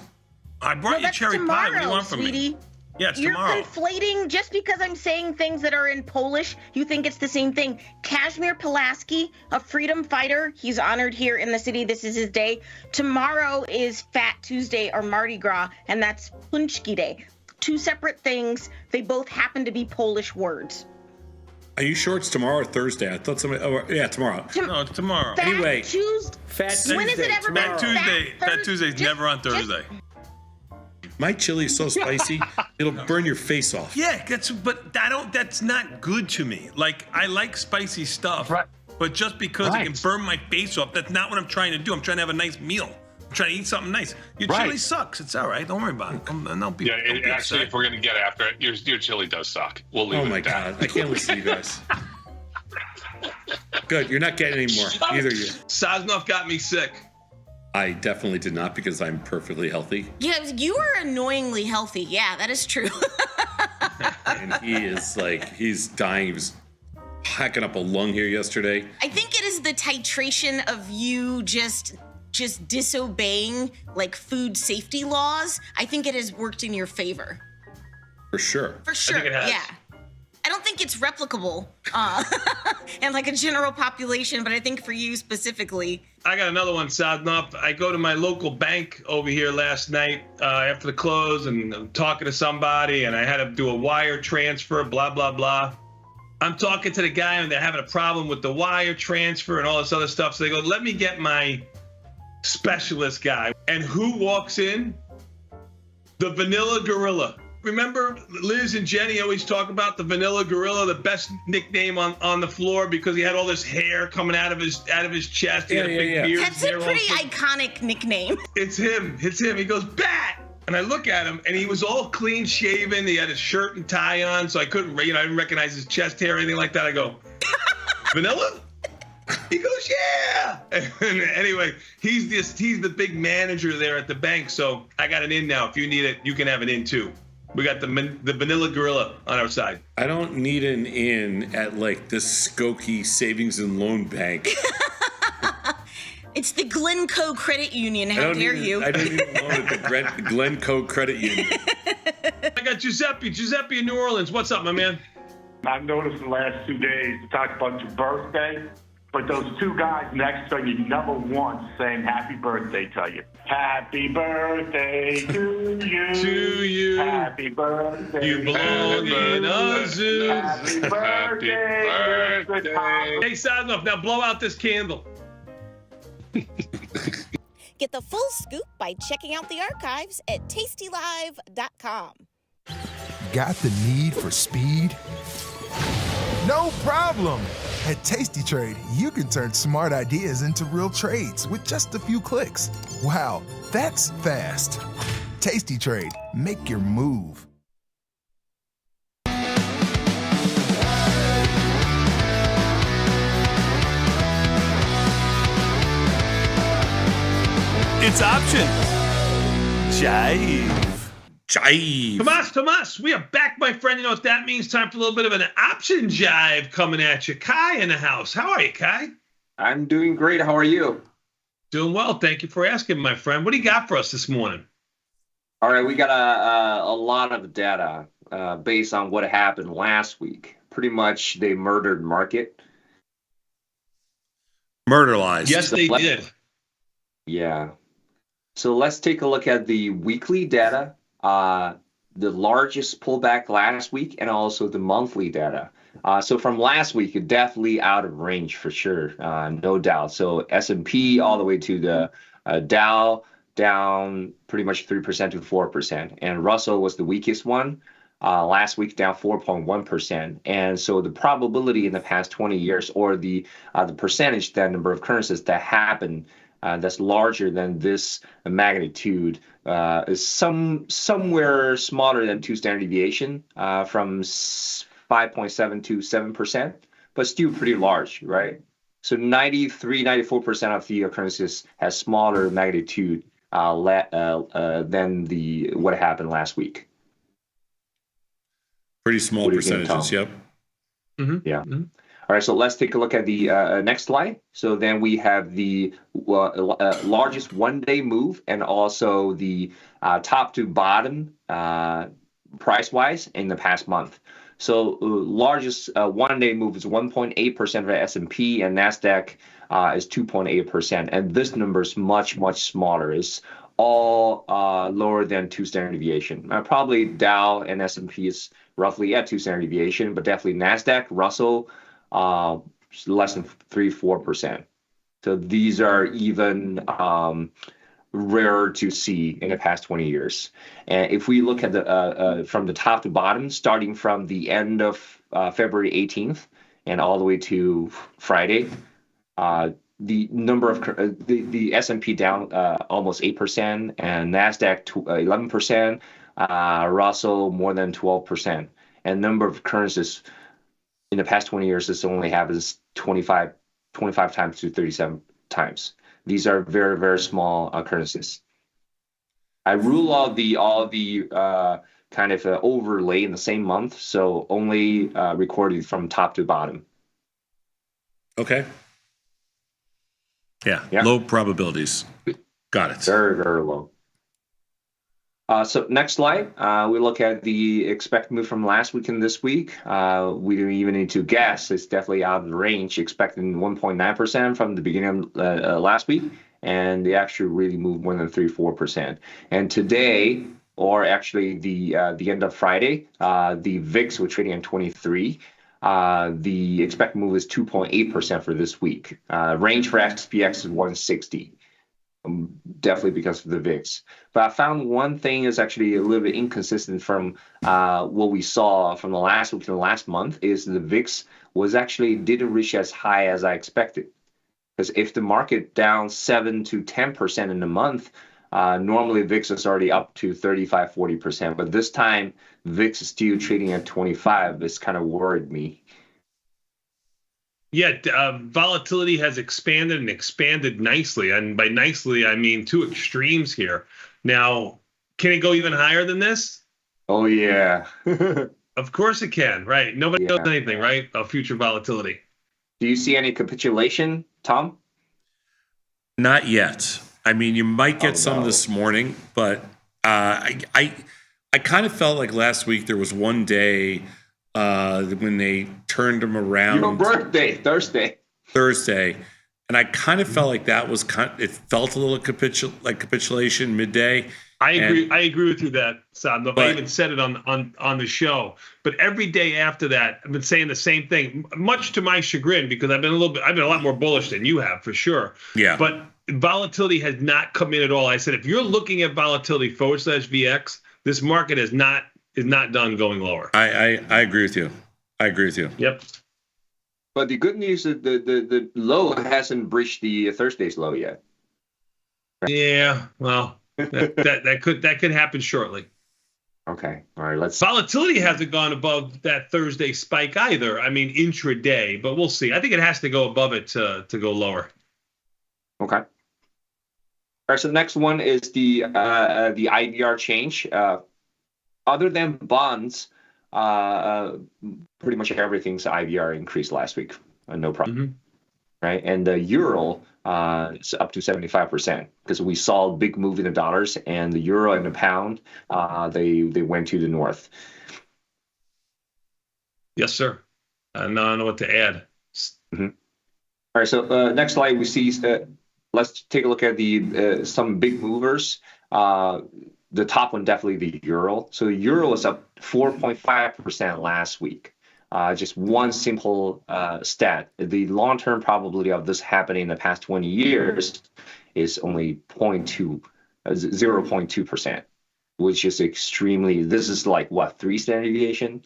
I brought you cherry pie. What do you want from me? Yeah, it's You're tomorrow. conflating just because I'm saying things that are in Polish. You think it's the same thing. Kazimir Pulaski, a freedom fighter. He's honored here in the city. This is his day. Tomorrow is Fat Tuesday or Mardi Gras, and that's Punchki Day. Two separate things. They both happen to be Polish words. Are you sure it's tomorrow or Thursday? I thought somebody. Oh, yeah, tomorrow. No, it's tomorrow. Anyway, Fat Tuesday. When is it ever Fat Tuesday? Fat Tuesday's never on Thursday. my chili is so spicy, it'll burn your face off. Yeah, that's not good to me. Like, I like spicy stuff, but just because it can burn my face off, that's not what I'm trying to do. I'm trying to have a nice meal. I'm trying to eat something nice. Your chili sucks. It's all right. Don't worry about it. Don't be actually, upset. if we're going to get after it, your chili does suck. We'll leave it at that. Oh, my God. I can't listen to you guys. Good. You're not getting any more. Either you. Sosnoff got me sick. I definitely did not because I'm perfectly healthy. Yeah, you are annoyingly healthy. Yeah, that is true. And he is he's dying. He was hacking up a lung here yesterday. I think it is the titration of you just disobeying food safety laws. I think it has worked in your favor. For sure. For sure. I think it has. Yeah. I don't think it's replicable in a general population, but I think for you specifically. I got another one, Sosnoff. I go to my local bank over here last night after the close, and I'm talking to somebody, and I had to do a wire transfer, blah, blah, blah. I'm talking to the guy, and they're having a problem with the wire transfer and all this other stuff. So they go, let me get my specialist guy. And who walks in? The Vanilla Gorilla. Remember Liz and Jenny always talk about the Vanilla Gorilla, the best nickname on the floor because he had all this hair coming out of his chest. He had a big beard. That's a pretty iconic nickname. It's him. He goes, Bat! And I look at him, and he was all clean shaven. He had his shirt and tie on, so I couldn't, I didn't recognize his chest hair or anything like that. I go, Vanilla? He goes, yeah. And anyway, he's the big manager there at the bank. So I got an in now. If you need it, you can have an in too. We got the Vanilla Gorilla on our side. I don't need an in at the Skokie Savings and Loan Bank. It's the Glencoe Credit Union. How dare you? I don't even loan at the Glencoe Credit Union. I got Giuseppe in New Orleans. What's up, my man? I've noticed the last 2 days to talk about your birthday, but those two guys next to you never once saying happy birthday to you. Happy birthday to you. To you. Happy birthday. You belong in a zoo. Happy birthday. Hey, Sosnoff, now blow out this candle. Get the full scoop by checking out the archives at tastylive.com. Got the need for speed? No problem. At Tasty Trade, you can turn smart ideas into real trades with just a few clicks. Wow, that's fast. Tasty Trade, make your move. It's option. Jive. Tomas, we are back, my friend. You know what that means? Time for a little bit of an option jive coming at you. Kai in the house. How are you, Kai? I'm doing great. How are you? Doing well. Thank you for asking, my friend. What do you got for us this morning? All right, we got a lot of data based on what happened last week. Pretty much they murdered market. Murderalized. Yes, they did. Yeah. So let's take a look at the weekly data, the largest pullback last week, and also the monthly data. So from last week, it definitely out of range for sure, no doubt. So S&P all the way to the Dow down pretty much 3% to 4%, and Russell was the weakest one. Last week down 4.1%, and so the probability in the past 20 years, or the percentage, that number of occurrences that happen that's larger than this magnitude is somewhere smaller than 2 standard deviation, from 5.7 to 7%, but still pretty large, right? So 94% of the occurrences has smaller magnitude than what happened last week. Pretty small percentages, yep. Mm-hmm. Yeah. Mm-hmm. All right, so let's take a look at the next slide. So then we have the largest one-day move and also the top to bottom price-wise in the past month. So largest one-day move is 1.8% for S&P, and NASDAQ is 2.8%. And this number is much, much smaller. It's all lower than 2 standard deviation. Probably Dow and S&P is roughly at 2 standard deviation, but definitely NASDAQ, Russell, less than 3-4%. So these are even rarer to see in the past 20 years. And if we look at the from the top to bottom, starting from the end of February 18th and all the way to Friday, the number of the S&P down almost 8%, and NASDAQ 11%, Russell more than 12%, and number of currencies in the past 20 years this only happens 25 times to 37 times. These are very, very small currencies. I rule out all the kind of overlay in the same month, so only recorded from top to bottom. Okay. Yeah, low probabilities. Got it. Very, very low. So next slide, we look at the expected move from last week and this week. We don't even need to guess. It's definitely out of the range, expecting 1.9% from the beginning of last week, and they actually really moved more than 3-4%. And today, or actually the end of Friday, the VIX was trading at 23. The expected move is 2.8% for this week. Range for SPX is 160. Definitely because of the VIX. But I found one thing is actually a little bit inconsistent from what we saw from the last week to the last month is the VIX was actually didn't reach as high as I expected. Because if the market down 7 to 10% in a month, normally VIX is already up to 35-40%. But this time, VIX is still trading at 25. This kind of worried me. Yeah, volatility has expanded and expanded nicely. And by nicely, I mean two extremes here. Now, can it go even higher than this? Oh, yeah. Of course it can, right? Nobody knows anything, right, of future volatility. Do you see any capitulation, Tom? Not yet. I mean, you might get some this morning, but I kind of felt like last week there was one day when they turned them around. Your birthday, Thursday. And I kind of felt like that was it felt a little capitulation midday. I agree with you that, Sam. I even said it on the show. But every day after that, I've been saying the same thing, much to my chagrin, because I've been a lot more bullish than you have for sure. Yeah. But volatility has not come in at all. I said if you're looking at volatility /VX, this market is not done going lower. I agree with you. Yep. But the good news is the low hasn't breached the Thursday's low yet. Yeah. Well. that could happen shortly. Okay. All right. Volatility hasn't gone above that Thursday spike either. I mean, intraday, but we'll see. I think it has to go above it to go lower. Okay. All right. So the next one is the IVR change. Other than bonds, pretty much everything's IVR increased last week. No problem. Mm-hmm. Right. And the euro is up to 75% because we saw a big move in the dollars, and the euro and the pound they went to the north. Yes, sir. I don't know what to add. Mm-hmm. All right. So next slide we see. Let's take a look at the some big movers. The top one definitely the euro. So the euro is up 4.5% last week. Just one simple stat. The long-term probability of this happening in the past 20 years is only 0.2%, which is extremely, this is like what, 3 standard deviation,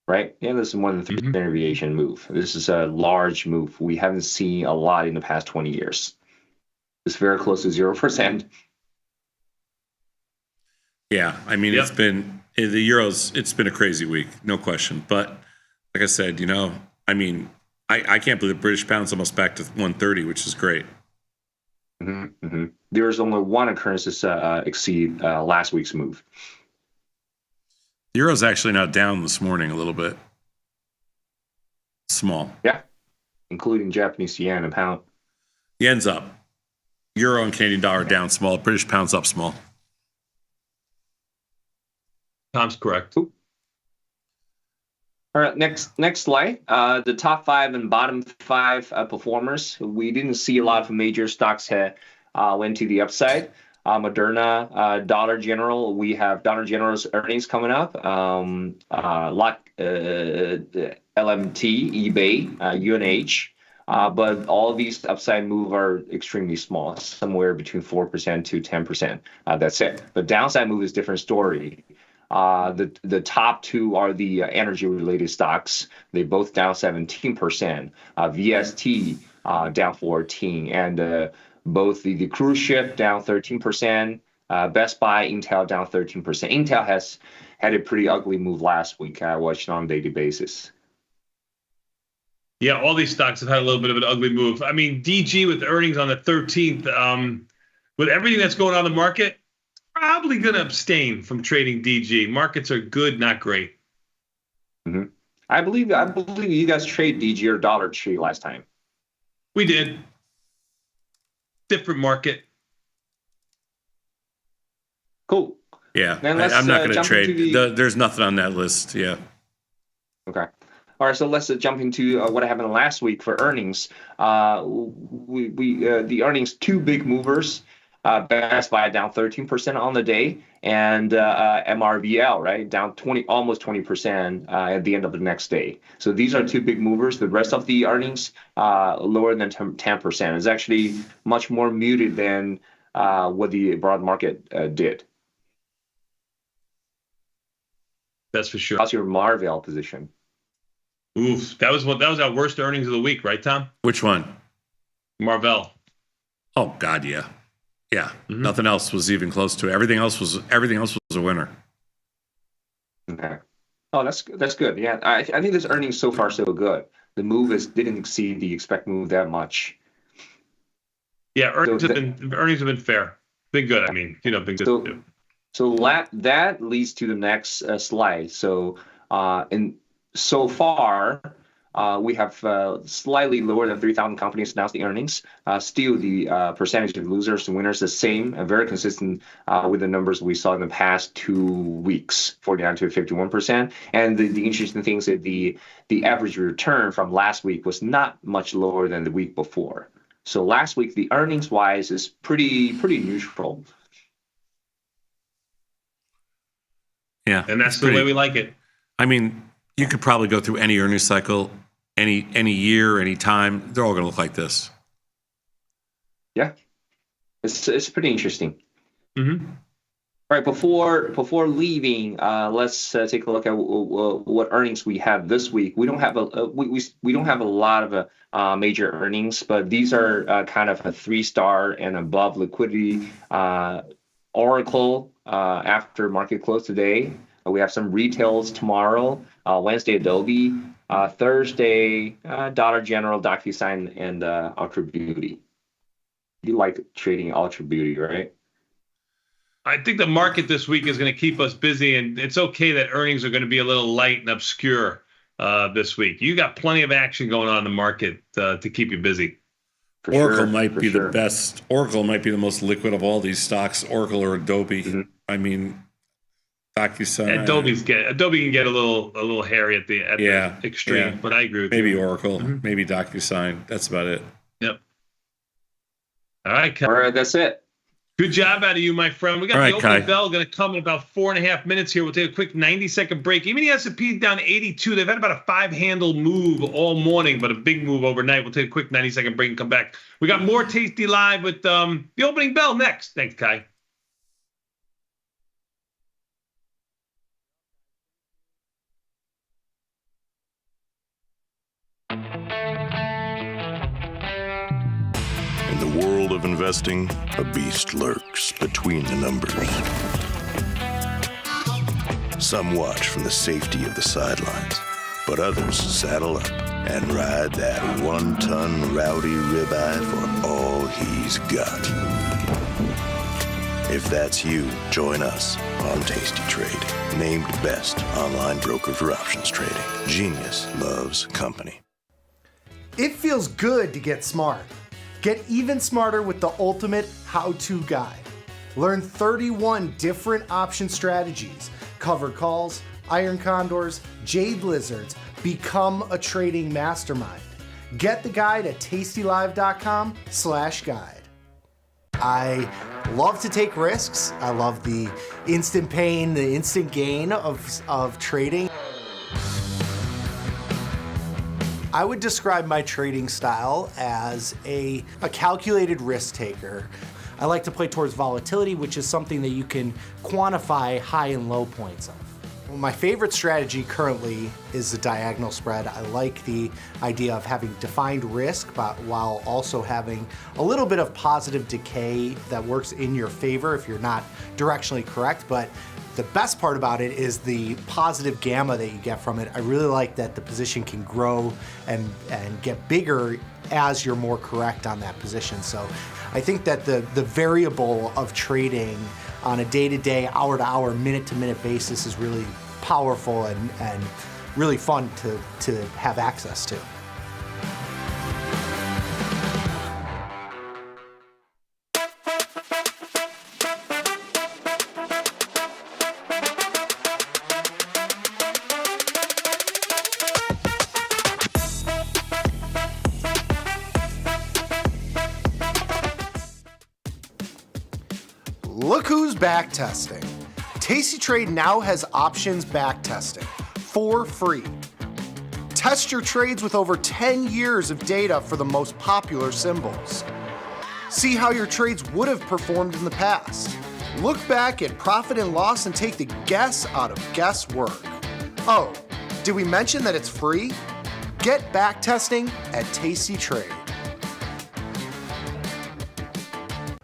right? Yeah, this is more than 3 standard deviation move. This is a large move. We haven't seen a lot in the past 20 years. It's very close to 0%. Yeah, I mean, It's been, the euros, it's been a crazy week, no question. But like I said, I mean, I can't believe the British pound's almost back to 130, which is great. Mm-hmm, mm-hmm. There's only one occurrence to exceed last week's move. The euro's actually now down this morning a little bit. Small. Yeah, including Japanese yen and pound. Yen's up. Euro and Canadian dollar down small. British pound's up small. Tom's correct. Ooh. All right, next slide. The top 5 and bottom 5 performers. We didn't see a lot of major stocks went to the upside. Moderna, Dollar General. We have Dollar General's earnings coming up. LMT, eBay, UNH. But all of these upside move are extremely small, somewhere between 4% to 10%. That's it. But downside move is a different story. The top two are the energy-related stocks. They both down 17%. VST down 14%, and both the cruise ship down 13%. Best Buy, Intel down 13%. Intel has had a pretty ugly move last week. I watched it on a daily basis. Yeah, all these stocks have had a little bit of an ugly move. I mean, DG with earnings on the 13th, with everything that's going on in the market, probably going to abstain from trading DG. Markets are good, not great. Mm-hmm. I believe you guys trade DG or Dollar Tree last time. We did. Different market. Cool. Yeah, Then let's, I'm not going to jump trade. into There's nothing on that list. Yeah. Okay. All right, so let's jump into what happened last week for earnings. The earnings, two big movers. Best Buy down 13% on the day, and MRVL, right, down almost 20% at the end of the next day. So these are two big movers. The rest of the earnings lower than 10%. It's actually much more muted than what the broad market did. That's for sure. How's your Marvell position? Oof, that was our worst earnings of the week, right, Tom? Which one? Marvell. Oh God, yeah. Yeah, Nothing else was even close to it. Everything else was a winner. Okay. Oh, that's good. Yeah, I think this earnings so far so good. The move didn't exceed the expect move that much. Yeah, earnings have been fair. Been good. I mean, been good to do. So that leads to the next slide. So so far. We have slightly lower than 3,000 companies announced the earnings. Still, the percentage of losers to winners is the same and very consistent with the numbers we saw in the past 2 weeks, 49 to 51%. And the interesting thing is that the average return from last week was not much lower than the week before. So last week, the earnings-wise is pretty neutral. Yeah, and that's the way we like it. I mean, you could probably go through any earnings cycle, any year, any time. They're all going to look like this. Yeah, it's pretty interesting. Mm-hmm. All right, before leaving, let's take a look at what earnings we have this week. We don't have we don't have a lot of major earnings, but these are kind of a 3-star and above liquidity. Oracle after market close today. We have some retails tomorrow. Wednesday, Adobe. Thursday, Dollar General, DocuSign, and Ultra Beauty. You like trading Ultra Beauty, right? I think the market this week is going to keep us busy, and it's okay that earnings are going to be a little light and obscure this week. You got plenty of action going on in the market to keep you busy. Oracle might be the best. Oracle might be the most liquid of all these stocks. Oracle or Adobe. Mm-hmm. I mean, DocuSign. Adobe can get a little hairy at the extreme, but I agree with maybe you. Maybe Oracle, maybe DocuSign. That's about it. Yep. All right, Kai. All right, that's it. Good job out of you, my friend. We got the opening bell going to come in about 4.5 minutes here. We'll take a quick 90-second break. Even the S&P down 82. They've had about a 5-handle move all morning, but a big move overnight. We'll take a quick 90-second break and come back. We got more Tasty Live with the opening bell next. Thanks, Kai. In the world of investing, a beast lurks between the numbers. Some watch from the safety of the sidelines, but others saddle up and ride that 1-ton rowdy ribeye for all he's got. If that's you, join us on Tasty Trade, named best online broker for options trading. Genius loves company. It feels good to get smart. Get even smarter with the ultimate how-to guide. Learn 31 different option strategies, covered calls, iron condors, jade lizards. Become a trading mastermind. Get the guide at tastylive.com/guide. I love to take risks. I love the instant pain, the instant gain of trading. I would describe my trading style as a calculated risk taker. I like to play towards volatility, which is something that you can quantify high and low points of. Well, my favorite strategy currently is the diagonal spread. I like the idea of having defined risk, but while also having a little bit of positive decay that works in your favor if you're not directionally correct. But the best part about it is the positive gamma that you get from it. I really like that the position can grow and get bigger as you're more correct on that position. So I think that the variable of trading on a day-to-day, hour-to-hour, minute-to-minute basis is really powerful and really fun to have access to. Look who's back testing. Tasty Trade now has options back testing for free. Test your trades with over 10 years of data for the most popular symbols. See how your trades would have performed in the past. Look back at profit and loss and take the guess out of guesswork. Oh, did we mention that it's free? Get back testing at Tasty Trade.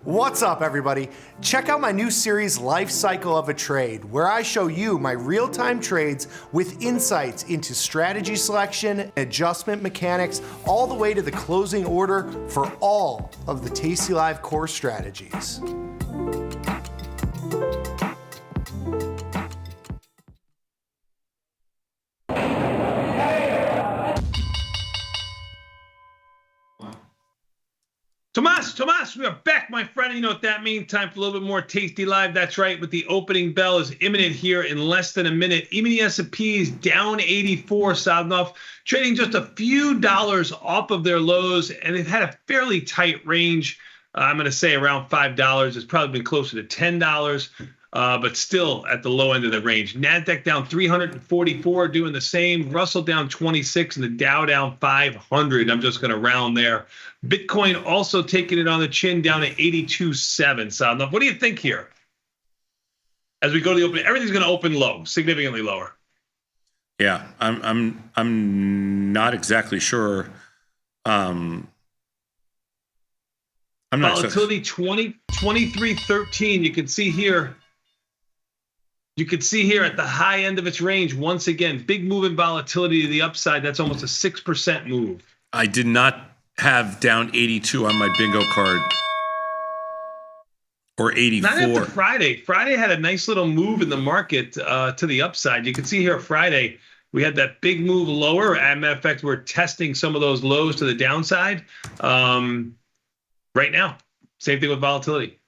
What's up, everybody? Check out my new series, Life Cycle of a Trade, where I show you my real-time trades with insights into strategy selection, adjustment mechanics, all the way to the closing order for all of the tastylive core strategies. Tomas, we are back, my friend. You know what that means? Time for a little bit more Tasty Live. That's right, with the opening bell is imminent here in less than a minute. Even the S&P is down 84, Sadnov, trading just a few dollars off of their lows, and it had a fairly tight range. I'm going to say around $5. It's probably been closer to $10, but still at the low end of the range. NASDAQ down 344, doing the same. Russell down 26, and the Dow down 500. I'm just going to round there. Bitcoin also taking it on the chin, down to 82.7. So, what do you think here? As we go to the open, everything's going to open low, significantly lower. Yeah, I'm not exactly sure. I'm not volatility 23.13. You can see here. You can see here at the high end of its range, once again, big move in volatility to the upside. That's almost a 6% move. I did not have down 82 on my bingo card, or 84. Not after Friday. Friday had a nice little move in the market to the upside. You can see here Friday, we had that big move lower. As a matter of fact, we're testing some of those lows to the downside right now. Same thing with volatility.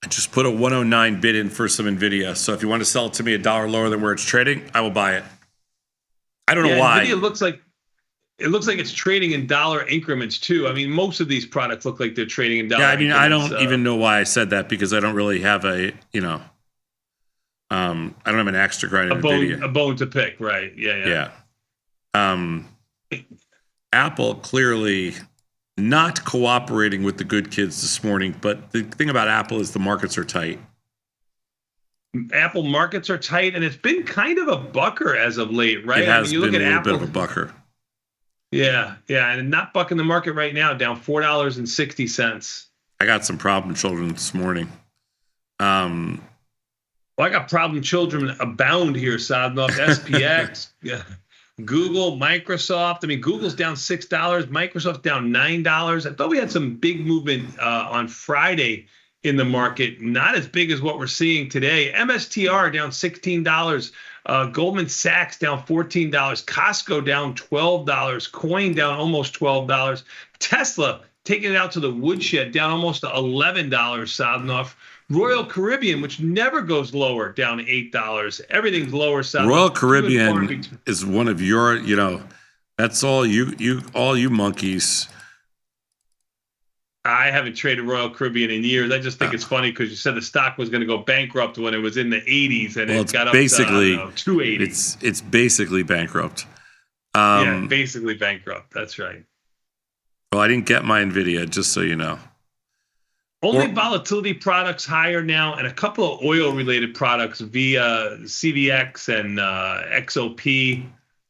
I just put a 109 bid in for some NVIDIA. So if you want to sell it to me $1 lower than where it's trading, I will buy it. I don't know why. NVIDIA looks like it's trading in dollar increments too. I mean, most of these products look like they're trading in dollar. Yeah, I mean, increments. I don't even know why I said that, because I don't really have I don't have an axe to grind in NVIDIA. A bone to pick, right? Yeah. Apple clearly not cooperating with the good kids this morning, but the thing about Apple is the markets are tight. Apple markets are tight, and it's been kind of a bucker as of late, right? It has you look been at a little Apple, bit of a bucker. Yeah, and not bucking the market right now, down $4.60. I got some problem children this morning. Well, I got problem children abound here, Sadnov. SPX, Google, Microsoft. I mean, Google's down $6. Microsoft's down $9. I thought we had some big movement on Friday in the market. Not as big as what we're seeing today. MSTR down $16. Goldman Sachs down $14. Costco down $12. Coin down almost $12. Tesla taking it out to the woodshed, down almost $11. Sadnov. Royal Caribbean, which never goes lower, down $8. Everything's lower. Sadnov. Royal Caribbean is one of your, that's all you monkeys. I haven't traded Royal Caribbean in years. I just think it's funny because you said the stock was going to go bankrupt when it was in the 80s, and it got up to, I don't know, 280. It's basically bankrupt. Yeah, basically bankrupt. That's right. Well, I didn't get my NVIDIA, just so you know. Only volatility products higher now, and a couple of oil-related products via CVX and XOP.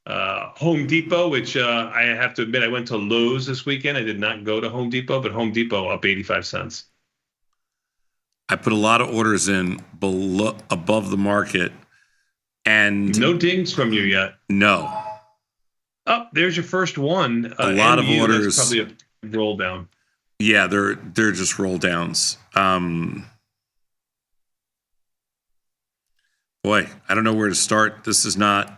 Home Depot, which I have to admit, I went to Lowe's this weekend. I did not go to Home Depot, but Home Depot up 85 cents. I put a lot of orders in above the market, and no dings from you yet. No. Oh, there's your first one. A lot of orders. That's probably a roll down. Yeah, they're just roll downs. Boy, I don't know where to start. This is not.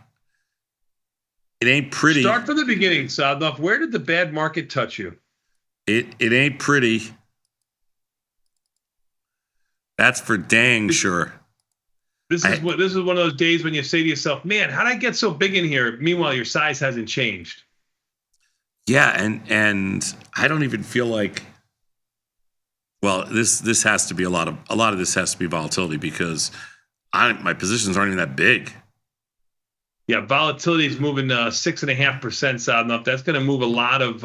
It ain't pretty. Start from the beginning, Sadnov. Where did the bad market touch you? It ain't pretty. That's for dang sure. This is one of those days when you say to yourself, "Man, how did I get so big in here?" Meanwhile, your size hasn't changed. Yeah, and I don't even feel like. Well, this has to be a lot of this has to be volatility because my positions aren't even that big. Yeah, volatility is moving 6.5%, Sadnov. That's going to move a lot of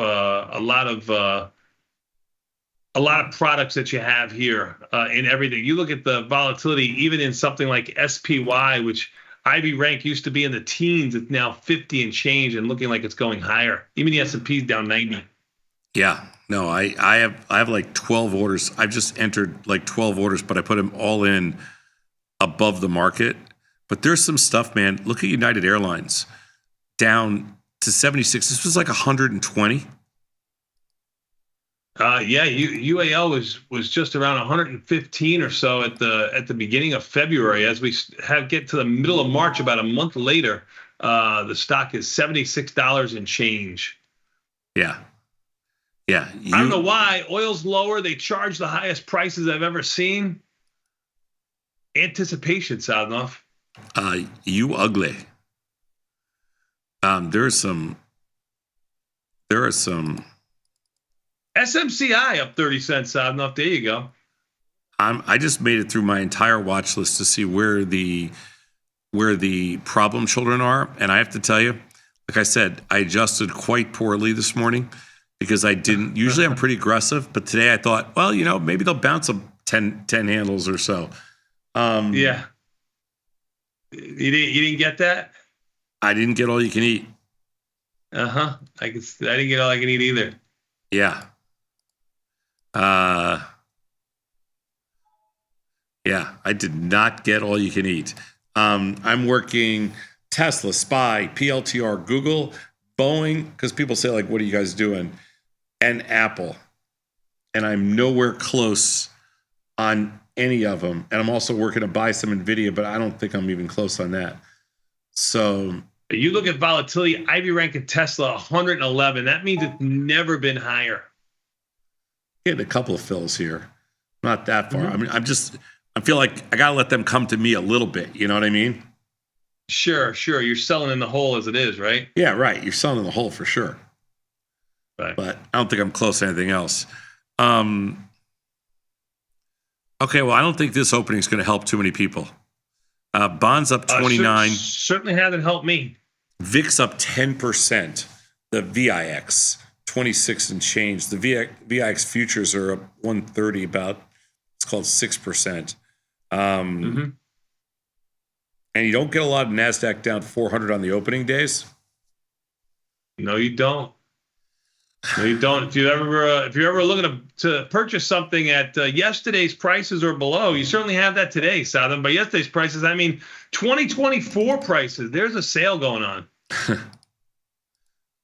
products that you have here in everything. You look at the volatility, even in something like SPY, which Ivy rank used to be in the teens. It's now 50 and change, and looking like it's going higher. Even the S&P is down 90. Yeah, no, I have like 12 orders. I've just entered like 12 orders, but I put them all in above the market. But there's some stuff, man. Look at United Airlines, down to 76. This was like 120. Yeah, UAL was just around 115 or so at the beginning of February. As we get to the middle of March, about a month later, the stock is $76 and change. Yeah. Yeah. I don't know why. Oil's lower. They charge the highest prices I've ever seen. Anticipation, Sadnov. You ugly. There are some. SMCI up 30 cents, Sadnov. There you go. I just made it through my entire watch list to see where the problem children are, and I have to tell you, like I said, I adjusted quite poorly this morning because I didn't. Usually, I'm pretty aggressive, but today I thought, well, maybe they'll bounce a 10 handles or so. Yeah. You didn't get that? I didn't get all you can eat. I didn't get all I can eat either. Yeah. Yeah, I did not get all you can eat. I'm working Tesla, SPY, PLTR, Google, Boeing, because people say, like, what are you guys doing? And Apple. And I'm nowhere close on any of them. And I'm also working to buy some NVIDIA, but I don't think I'm even close on that. So you look at volatility, Ivy rank at Tesla 111. That means it's never been higher. Getting a couple of fills here. Not that far. I mean, I feel like I got to let them come to me a little bit. You know what I mean? Sure. You're selling in the hole as it is, right? Yeah, right. You're selling in the hole for sure. Right. But I don't think I'm close to anything else. Okay, well, I don't think this opening is going to help too many people. Bonds up 29. Certainly hasn't helped me. VIX up 10%. The VIX 26 and change. The VIX futures are up 130, about, it's called 6%. And you don't get a lot of NASDAQ down 400 on the opening days. No, you don't. If you're ever looking to purchase something at yesterday's prices or below, you certainly have that today, Southern. By yesterday's prices, I mean 2024 prices. There's a sale going on.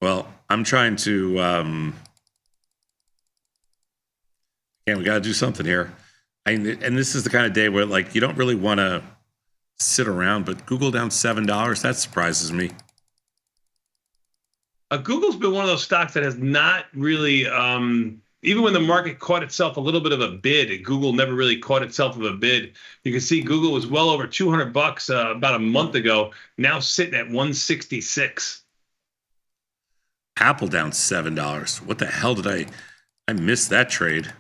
Well, I'm trying to. We got to do something here. And this is the kind of day where, like, you don't really want to sit around. But Google down $7. That surprises me. Google's been one of those stocks that has not really, even when the market caught itself a little bit of a bid, Google never really caught itself of a bid. You can see Google was well over $200 about a month ago, now sitting at $166. Apple down $7. What the hell did I I missed that trade.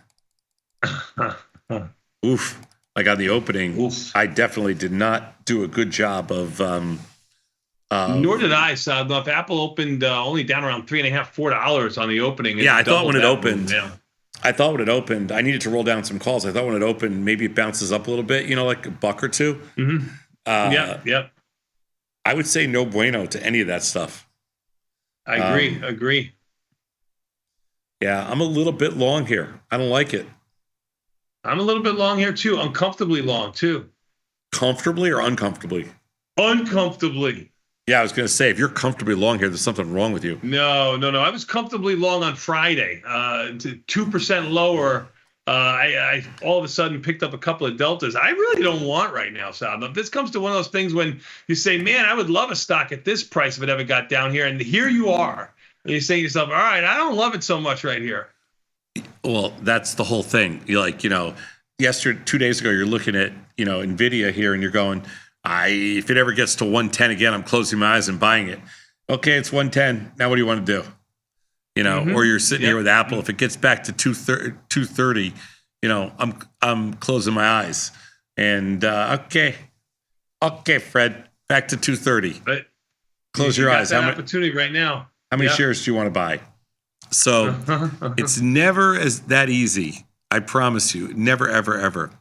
Oof. Like on the opening, I definitely did not do a good job of. Nor did I. So if Apple opened only down around $3.50, $4 on the opening. Yeah, I thought when it opened. I needed to roll down some calls. I thought when it opened, maybe it bounces up a little bit. Like a buck or two. Mm-hmm. Yep. I would say no bueno to any of that stuff. I agree. Yeah, I'm a little bit long here. I don't like it. I'm a little bit long here too. Uncomfortably long too. Comfortably or uncomfortably? Uncomfortably. Yeah, I was going to say, if you're comfortably long here, there's something wrong with you. No. I was comfortably long on Friday. 2% lower. I all of a sudden picked up a couple of deltas. I really don't want right now, Sal. Now, this comes to one of those things when you say, man, I would love a stock at this price if it ever got down here. And here you are. And you say to yourself, all right, I don't love it so much right here. Well, that's the whole thing. You're like, 2 days ago, you're looking at, NVIDIA here and you're going, if it ever gets to 110 again, I'm closing my eyes and buying it. Okay, it's 110. Now what do you want to do? Or you're sitting here with Apple. If it gets back to 230, I'm closing my eyes. And okay, Fred, back to 230. But close your eyes. That opportunity right now. How many shares do you want to buy? So it's never as that easy. I promise you, never, ever, ever.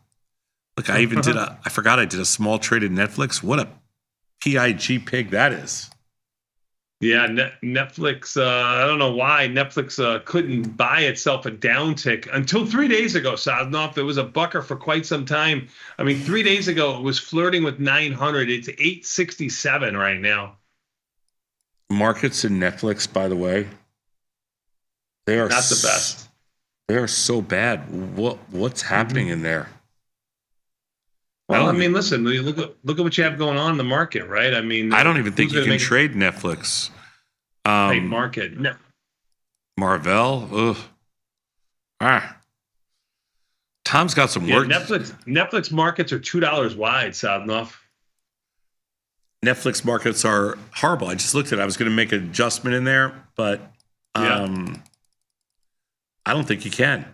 Look, I even I forgot I did a small trade in Netflix. What a PIG pig that is. Yeah, Netflix, I don't know why Netflix couldn't buy itself a downtick until 3 days ago, Sadnov. It was a bucker for quite some time. I mean, 3 days ago, it was flirting with 900. It's 867 right now. Markets in Netflix, by the way, they are not the best. They are so bad. What's happening in there? Well, I mean, listen, look at what you have going on in the market, right? I mean, I don't even think you can trade Netflix. Market. No. Marvell. Ugh. Tom's got some work. Netflix markets are $2 wide, Sadnov. Netflix markets are horrible. I just looked at it. I was going to make an adjustment in there, but I don't think you can.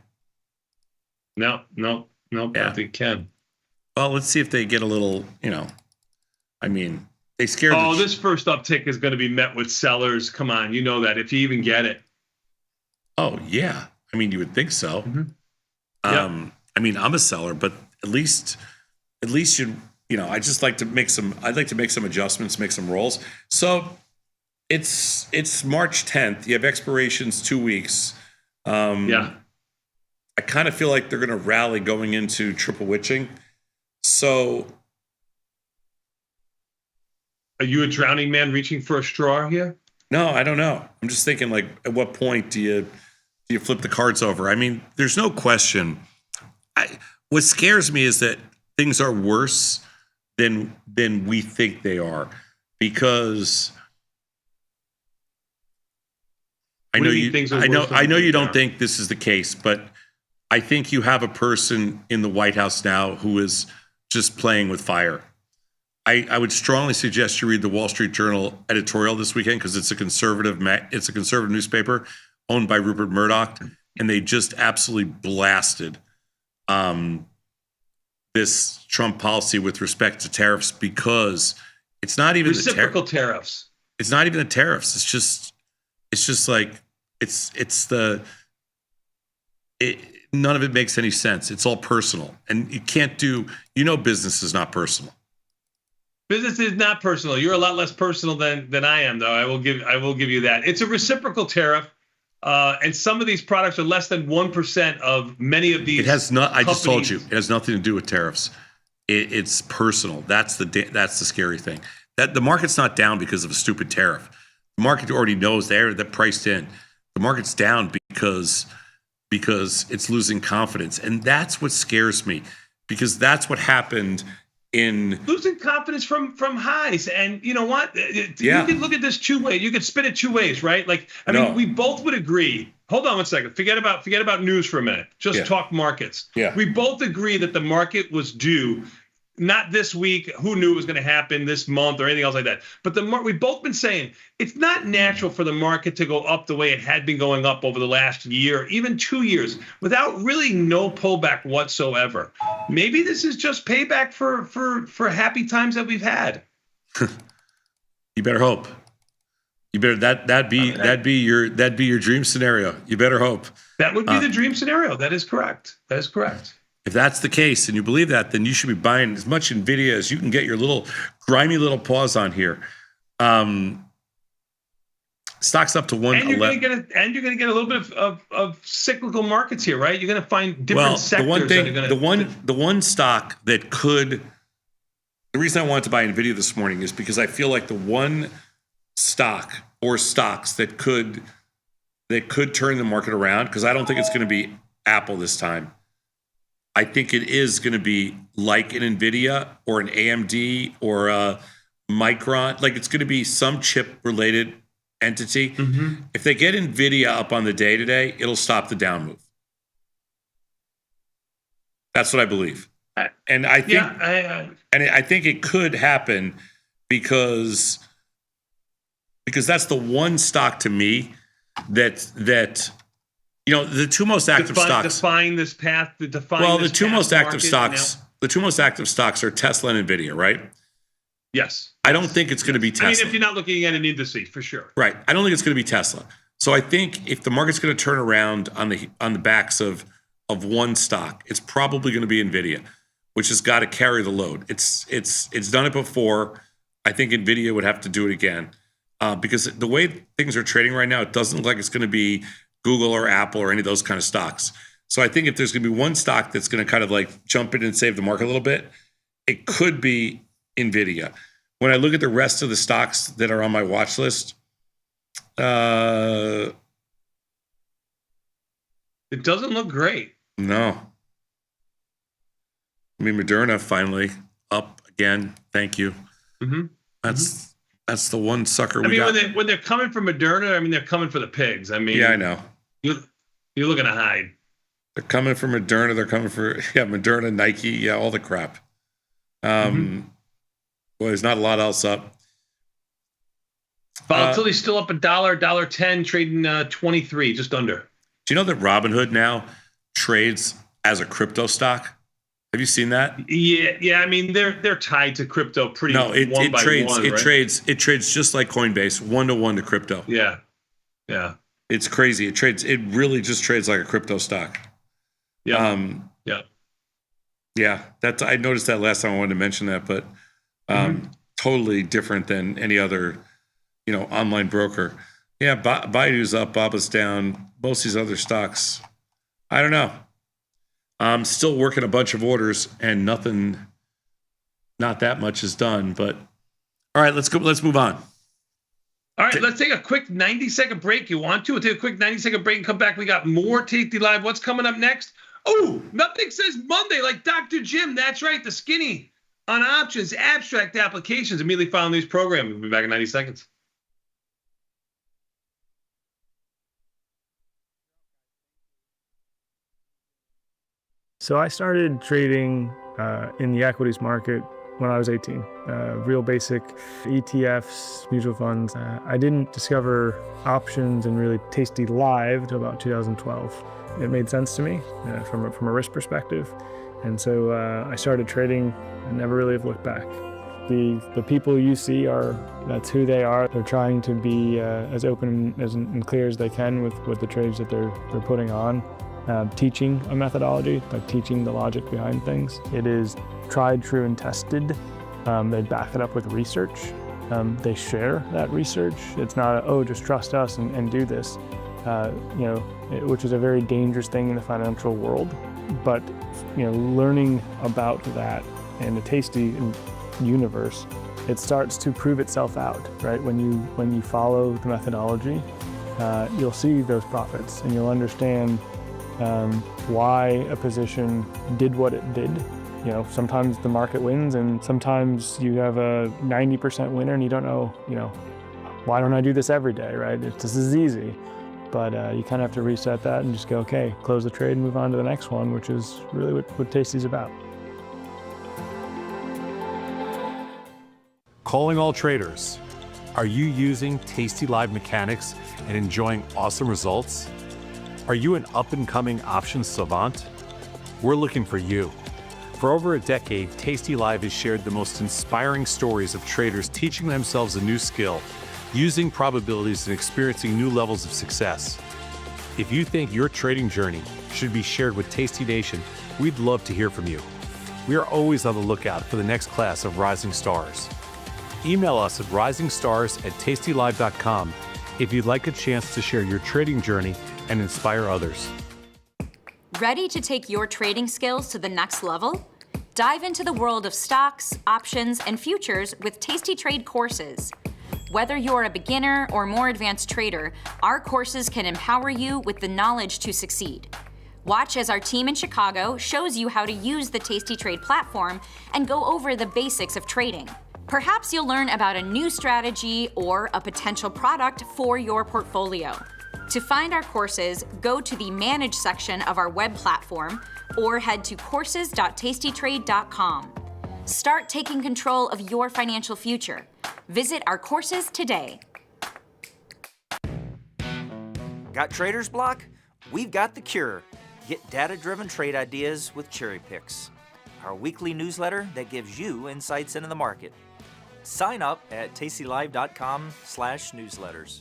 No, I don't think you can. Well, let's see if they get a little, I mean, they scared. This first uptick is going to be met with sellers. Come on, you know that if you even get it. Oh yeah, I mean, you would think so. Mm-hmm. I mean, I'm a seller, but at least you, I just like to make some. I'd like to make some adjustments, make some rolls. So it's March 10th. You have expirations 2 weeks. I kind of feel like they're going to rally going into triple witching. So, are you a drowning man reaching for a straw here? No, I don't know. I'm just thinking, like, at what point do you flip the cards over? I mean, there's no question. What scares me is that things are worse than we think they are, because I know you don't think this is the case, but I think you have a person in the White House now who is just playing with fire. I would strongly suggest you read the Wall Street Journal editorial this weekend, because it's a conservative newspaper owned by Rupert Murdoch, and they just absolutely blasted this Trump policy with respect to tariffs, because it's not even reciprocal tariffs. It's not even the tariffs. It's just like none of it makes any sense. It's all personal, and you can't do. Business is not personal. Business is not personal. You're a lot less personal than I am, though. I will give you that. It's a reciprocal tariff, and some of these products are less than 1% of many of these. It has not. I just told you, it has nothing to do with tariffs. It's personal. That's the scary thing. That the market's not down because of a stupid tariff. The market already knows they're priced in. The market's down because it's losing confidence, and that's what scares me, because that's what happened. In losing confidence from highs. And you know what? You can look at this two ways. You could spin it two ways, right? Like, I mean, we both would agree. Hold on one second. Forget about news for a minute. Just talk markets. Yeah. We both agree that the market was due not this week. Who knew it was going to happen this month or anything else like that? But we've both been saying it's not natural for the market to go up the way it had been going up over the last year, even 2 years, without really no pullback whatsoever. Maybe this is just payback for happy times that we've had. You better hope. You better that'd be your dream scenario. You better hope. That would be the dream scenario. That is correct. That is correct. If that's the case and you believe that, then you should be buying as much NVIDIA as you can get your little grimy little paws on here. Stocks up to 111. And you're going to get a little bit of cyclical markets here, right? You're going to find different sectors. The one stock that could. The reason I wanted to buy NVIDIA this morning is because I feel like the one stock or stocks that could turn the market around, because I don't think it's going to be Apple this time. I think it is going to be like an NVIDIA or an AMD or a Micron. Like it's going to be some chip-related entity. Mm-hmm. If they get NVIDIA up on the day today, it'll stop the down move. That's what I believe. And I think, I think it could happen because that's the one stock to me that the two most active stocks define this path. The two most active stocks are Tesla and NVIDIA, right? Yes. I don't think it's going to be Tesla. I mean, if you're not looking at an indices, for sure. Right. I don't think it's going to be Tesla. So I think if the market's going to turn around on the backs of one stock, it's probably going to be NVIDIA, which has got to carry the load. It's done it before. I think NVIDIA would have to do it again because the way things are trading right now, it doesn't look like it's going to be Google or Apple or any of those kind of stocks. So I think if there's going to be one stock that's going to kind of like jump in and save the market a little bit, it could be NVIDIA. When I look at the rest of the stocks that are on my watch list, it doesn't look great. No. I mean, Moderna finally up again. Thank you. Mm-hmm. That's the one sucker we got. When they're coming for Moderna, I mean, they're coming for the pigs. I mean, yeah, I know. You're looking to hide. They're coming for Moderna. They're coming for Moderna, Nike, all the crap. Well, there's not a lot else up. Volatility's still up $1.10, trading 23, just under. Do you know that Robinhood now trades as a crypto stock? Have you seen that? Yeah. I mean, they're tied to crypto pretty. No, it trades just like Coinbase, 1-to-1 to crypto. Yeah. It's crazy. It really just trades like a crypto stock. Yeah. Yeah. I noticed that last time I wanted to mention that, but totally different than any other, online broker. Yeah, Baidu's up, Baba's down. Most of these other stocks, I don't know. I'm still working a bunch of orders and not that much is done. But all right, let's go. Let's move on. All right, let's take a quick 90-second break. You want to? We'll take a quick 90-second break and come back. We got more Tasty Live. What's coming up next? Oh, nothing says Monday like Dr. Jim. That's right, the skinny on options, abstract applications. Immediately following these programs. We'll be back in 90 seconds. So I started trading in the equities market when I was 18. Real basic ETFs, mutual funds. I didn't discover options and really Tasty Live until about 2012. It made sense to me from a risk perspective. And so I started trading and never really have looked back. The people you see that's who they are. They're trying to be as open and clear as they can with the trades that they're putting on. Teaching a methodology, like teaching the logic behind things. It is tried, true, and tested. They back it up with research. They share that research. It's not just trust us and do this, which is a very dangerous thing in the financial world. But learning about that in the Tasty universe, it starts to prove itself out, right? When you follow the methodology, you'll see those profits and you'll understand why a position did what it did. Sometimes the market wins and sometimes you have a 90% winner and you don't know, why don't I do this every day, right? This is easy. But you kind of have to reset that and just go, okay, close the trade and move on to the next one, which is really what Tasty's about. Calling all traders. Are you using tastylive mechanics and enjoying awesome results? Are you an up-and-coming options savant? We're looking for you. For over a decade, tastylive has shared the most inspiring stories of traders teaching themselves a new skill, using probabilities and experiencing new levels of success. If you think your trading journey should be shared with Tasty Nation, we'd love to hear from you. We are always on the lookout for the next class of rising stars. Email us at risingstars@tastylive.com if you'd like a chance to share your trading journey and inspire others. Ready to take your trading skills to the next level? Dive into the world of stocks, options, and futures with Tasty Trade courses. Whether you're a beginner or more advanced trader, our courses can empower you with the knowledge to succeed. Watch as our team in Chicago shows you how to use the Tasty Trade platform and go over the basics of trading. Perhaps you'll learn about a new strategy or a potential product for your portfolio. To find our courses, go to the Manage section of our web platform or head to courses.tastytrade.com. Start taking control of your financial future. Visit our courses today. Got trader's block? We've got the cure. Get data-driven trade ideas with Cherry Picks, our weekly newsletter that gives you insights into the market. Sign up at tastylive.com/newsletters.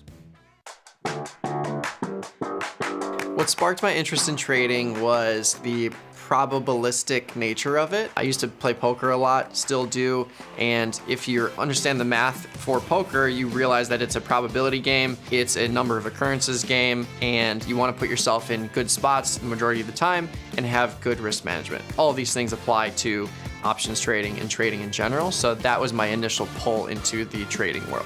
What sparked my interest in trading was the probabilistic nature of it. I used to play poker a lot, still do, and if you understand the math for poker, you realize that it's a probability game, it's a number of occurrences game, and you want to put yourself in good spots the majority of the time and have good risk management. All of these things apply to options trading and trading in general, so that was my initial pull into the trading world.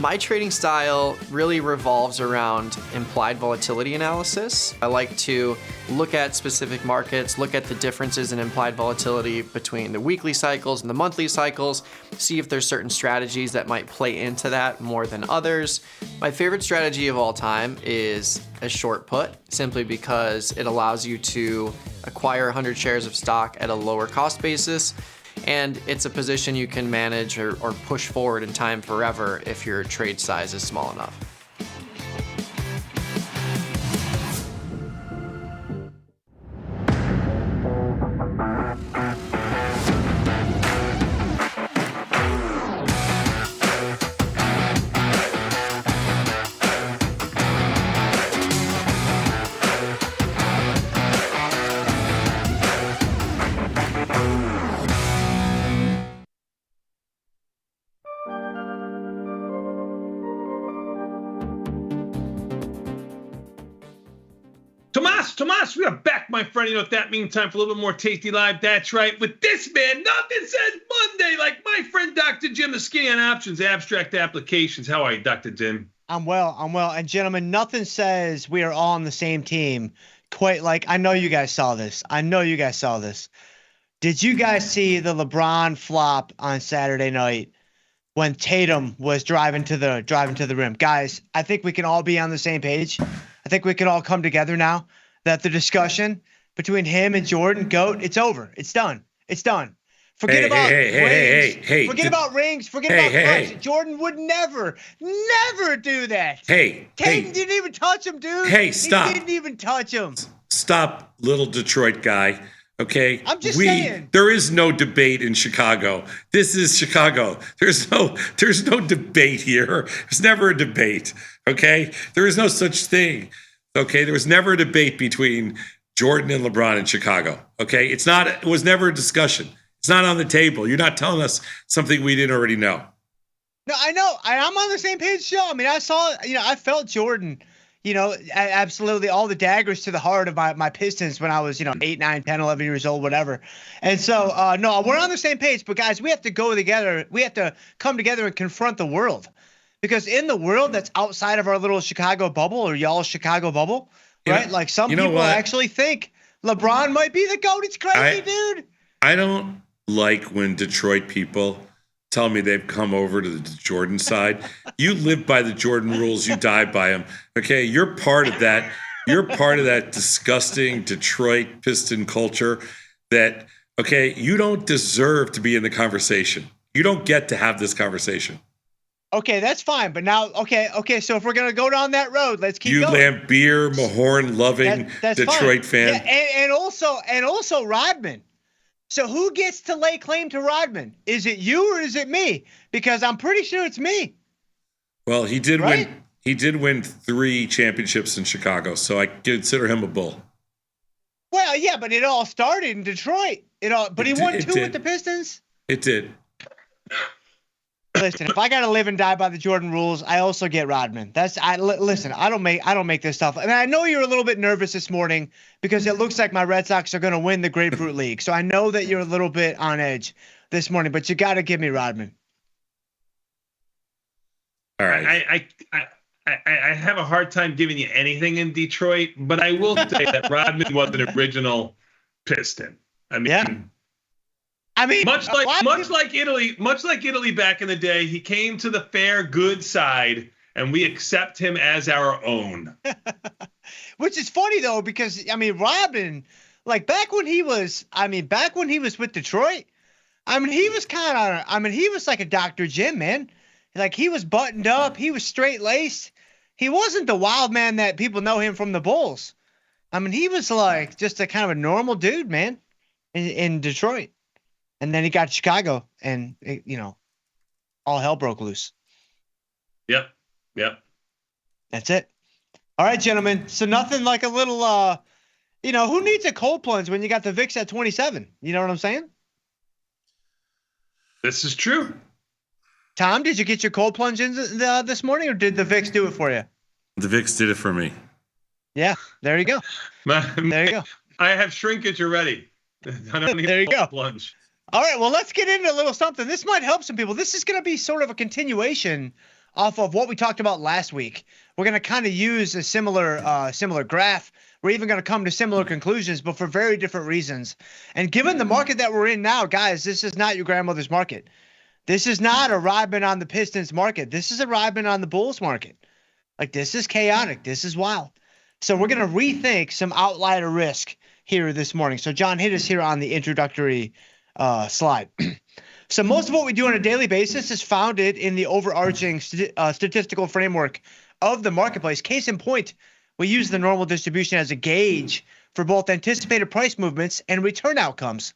My trading style really revolves around implied volatility analysis. I like to look at specific markets, look at the differences in implied volatility between the weekly cycles and the monthly cycles, see if there's certain strategies that might play into that more than others. My favorite strategy of all time is a short put, simply because it allows you to acquire 100 shares of stock at a lower cost basis. And it's a position you can manage or push forward in time forever if your trade size is small enough. Tomas, we are back, my friend. You know what that means? Time for a little bit more Tasty Live. That's right. With this man, nothing says Monday like my friend Dr. Jim, the skinny on options, abstract applications. How are you, Dr. Jim? I'm well. And gentlemen, nothing says we are all on the same team quite like, I know you guys saw this. Did you guys see the LeBron flop on Saturday night when Tatum was driving to the rim? Guys, I think we can all be on the same page. I think we can all come together now that the discussion between him and Jordan, GOAT, it's over. It's done. Forget about rings. Forget about rings. Forget about cups. Jordan would never do that. Tatum didn't even touch him, dude. Stop. He didn't even touch him. Stop, little Detroit guy. Okay, I'm just saying. There is no debate in Chicago. This is Chicago. There's no debate here. There's never a debate. Okay, there is no such thing. Okay, there was never a debate between Jordan and LeBron in Chicago. Okay, it was never a discussion. It's not on the table. You're not telling us something we didn't already know. No, I know. I'm on the same page, Joe. I mean, I saw. I felt Jordan. Absolutely all the daggers to the heart of my Pistons when I was, 8, 9, 10, 11 years old, whatever. And so, no, we're on the same page. But, guys, we have to go together. We have to come together and confront the world. Because in the world that's outside of our little Chicago bubble or y'all's Chicago bubble, right? Like some people actually think LeBron might be the GOAT. It's crazy, dude. I don't like when Detroit people tell me they've come over to the Jordan side. You live by the Jordan rules. You die by them. Okay, you're part of that. You're part of that disgusting Detroit Piston culture that, okay, you don't deserve to be in the conversation. You don't get to have this conversation. Okay, that's fine. But now, okay. So if we're gonna go down that road, let's keep You going. Lambeer, Mahorn loving That's Detroit fine. fan. Yeah, and also Rodman. So who gets to lay claim to Rodman? Is it you or is it me? Because I'm pretty sure it's me. Well, he did Right? win. He did win 3 championships in Chicago, so I consider him a bull. Well, yeah, but it all started in Detroit. But he won 2 with the Pistons. It did. Listen, if I gotta live and die by the Jordan rules, I also get Rodman. Listen. I don't make this stuff. And I know you're a little bit nervous this morning because it looks like my Red Sox are gonna win the Grapefruit League. So I know that you're a little bit on edge this morning, but you gotta give me Rodman. All right. I have a hard time giving you anything in Detroit, but I will say that Rodman was an original Piston. I mean, much like Italy back in the day, he came to the fair good side, and we accept him as our own. Which is funny though, because I mean, Rodman, like back when he was with Detroit, he was like a Dr. Jim, man. Like he was buttoned up, he was straight laced. He wasn't the wild man that people know him from the Bulls. I mean, he was like just a kind of a normal dude, man, in Detroit. And then he got to Chicago, and all hell broke loose. Yep. That's it. All right, gentlemen. So nothing like a little, who needs a cold plunge when you got the VIX at 27? You know what I'm saying? This is true. Tom, did you get your cold plunge in this morning, or did the VIX do it for you? The VIX did it for me. Yeah, there you go. There you go. I have shrinkage already. I don't need There you a go. plunge. All right, well, let's get into a little something. This might help some people. This is going to be sort of a continuation off of what we talked about last week. We're going to kind of use a similar graph. We're even going to come to similar conclusions, but for very different reasons. And given the market that we're in now, guys, this is not your grandmother's market. This is not a Rodman on the Pistons market. This is a Rodman on the Bulls market. Like, this is chaotic. This is wild. So we're going to rethink some outlier risk here this morning. So, John, hit us here on the introductory slide. So most of what we do on a daily basis is founded in the overarching statistical framework of the marketplace. Case in point, we use the normal distribution as a gauge for both anticipated price movements and return outcomes.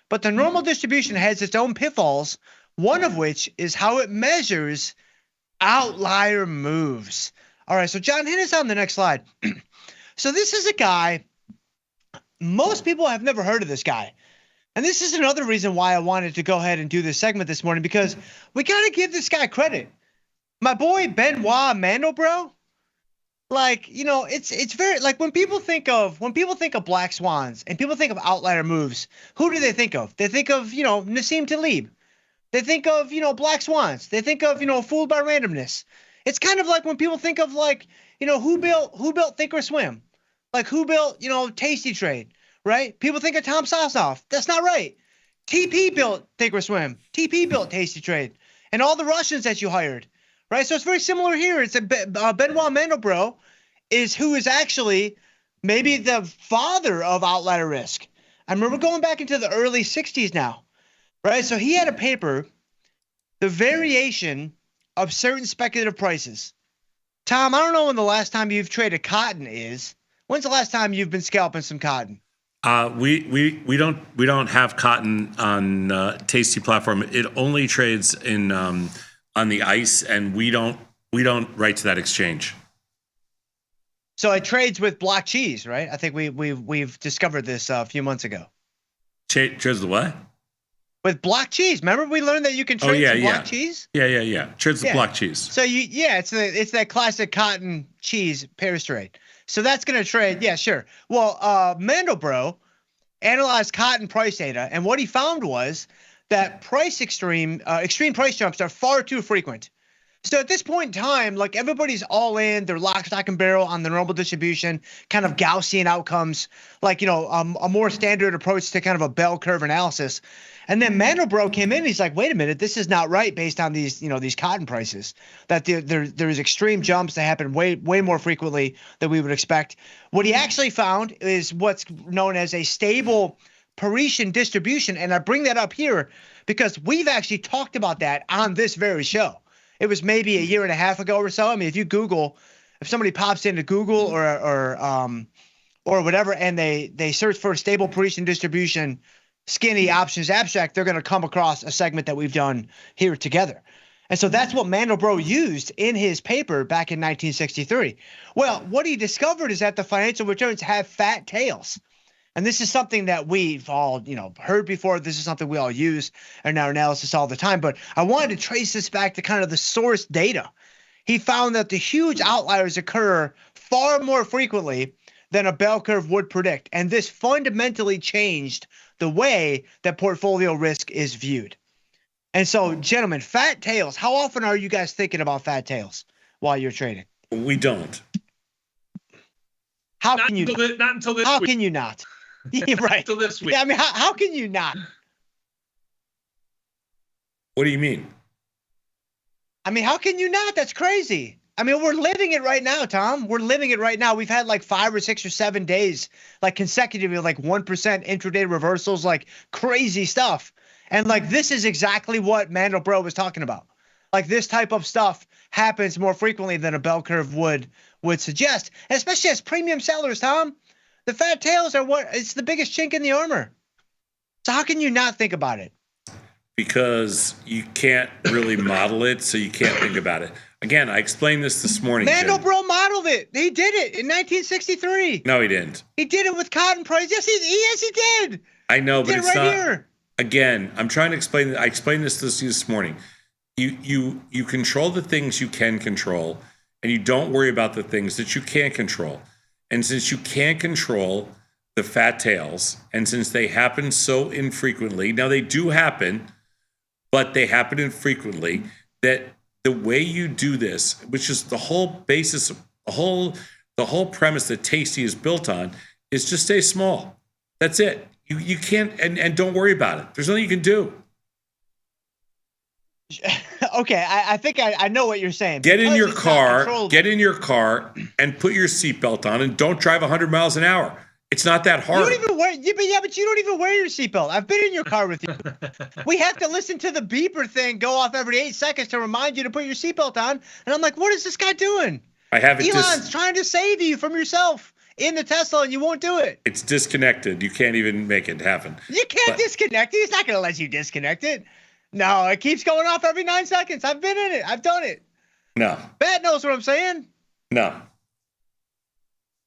But the normal distribution has its own pitfalls, one of which is how it measures outlier moves. All right, so John, hit us on the next slide. So this is a guy, most people have never heard of this guy. And this is another reason why I wanted to go ahead and do this segment this morning, because we got to give this guy credit. My boy Benoit Mandelbrot, like, it's very, like, when people think of black swans and people think of outlier moves, who do they think of? They think of, Nassim Taleb. They think of, black swans. They think of, fooled by randomness. It's kind of like when people think of, like, who built Thinkorswim? Like, who built, Tasty Trade, right? People think of Tom Sosnoff. That's not right. TP built Thinkorswim. TP built Tasty Trade. And all the Russians that you hired, right? So it's very similar here. It's Benoit Mandelbrot who is actually maybe the father of outlier risk. I remember going back into the early 60s now. Right, so he had a paper, the variation of certain speculative prices. Tom, I don't know when the last time you've traded cotton is. When's the last time you've been scalping some cotton? We don't have cotton on Tasty platform. It only trades in on the ICE, and we don't write to that exchange. So it trades with block cheese, right? I think we've discovered this a few months ago. Trades the what? With block cheese. Remember we learned that you can trade some block cheese? Yeah. Trades the block cheese. So it's that classic cotton cheese pair trade. So that's going to trade. Yeah, sure. Well, Mandelbrot analyzed cotton price data, and what he found was that extreme price jumps are far too frequent. So at this point in time, like, everybody's all in, they're lock, stock, and barrel on the normal distribution, kind of Gaussian outcomes, like, a more standard approach to kind of a bell curve analysis. And then Mandelbrot came in, he's like, wait a minute, this is not right based on these cotton prices, that there's extreme jumps that happen way more frequently than we would expect. What he actually found is what's known as a stable Parisian distribution. And I bring that up here because we've actually talked about that on this very show. It was maybe a year and a half ago or so. I mean, if somebody pops into Google or whatever, and they search for stable Parisian distribution, skinny options abstract, they're going to come across a segment that we've done here together. And so that's what Mandelbrot used in his paper back in 1963. Well, what he discovered is that the financial returns have fat tails. And this is something that we've all, heard before. This is something we all use in our analysis all the time. But I wanted to trace this back to kind of the source data. He found that the huge outliers occur far more frequently than a bell curve would predict. And this fundamentally changed the way that portfolio risk is viewed. And so, gentlemen, fat tails, how often are you guys thinking about fat tails while you're trading? We don't. How can you not until this How week. can you not? Yeah, right. Until this week. Yeah, I mean, how can you not? What do you mean? I mean, how can you not? That's crazy. I mean, we're living it right now, Tom. We're living it right now. We've had like 5 or 6 or 7 days, like consecutively, like 1% intraday reversals, like crazy stuff. And like this is exactly what Mandelbrot was talking about. Like this type of stuff happens more frequently than a bell curve would suggest, and especially as premium sellers, Tom. The fat tails are it's the biggest chink in the armor. So how can you not think about it? Because you can't really model it, so you can't think about it. Again, I explained this morning. Mandelbrot modeled it. He did it in 1963. No, he didn't. He did it with cotton price. Yes, he did. I know, He but did it's it right not. here. Again, I'm trying to explain. I explained this to you this morning. You control the things you can control, and you don't worry about the things that you can't control. And since you can't control the fat tails, and since they happen so infrequently, now they do happen, but they happen infrequently, that the way you do this, which is the whole basis, the whole premise that Tasty is built on, is just stay small. That's it. You can't, and don't worry about it. There's nothing you can do. Okay, I think I know what you're saying. Get in your Because it's not controllable. and put your seatbelt on and don't drive 100 miles an hour. It's not that hard. You don't even wear, but you don't even wear your seatbelt. I've been in your car with you. We have to listen to the beeper thing go off every 8 seconds to remind you to put your seatbelt on. And I'm like, what is this guy doing? I have it. Elon's trying to save you from yourself in the Tesla, and you won't do it. It's disconnected. You can't even make it happen. You can't disconnect it. He's not going to let you disconnect it. No, it keeps going off every 9 seconds. I've been in it. I've done it. No. Bat knows what I'm saying. No.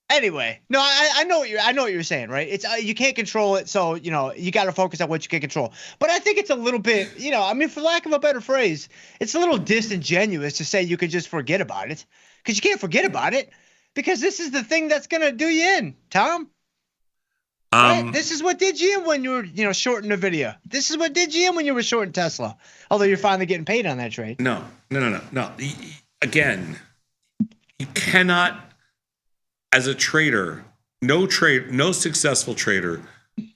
Anyway, no, I know what you're saying, right? It's you can't control it, so you got to focus on what you can control. But I think it's a little bit, I mean, for lack of a better phrase, it's a little disingenuous to say you can just forget about it, because you can't forget about it, because this is the thing that's gonna do you in, Tom. Right? This is what did you in when you were, shorting Nvidia. This is what did you in when you were shorting Tesla. Although you're finally getting paid on that trade. No. Again, you cannot. As a trader, no successful trader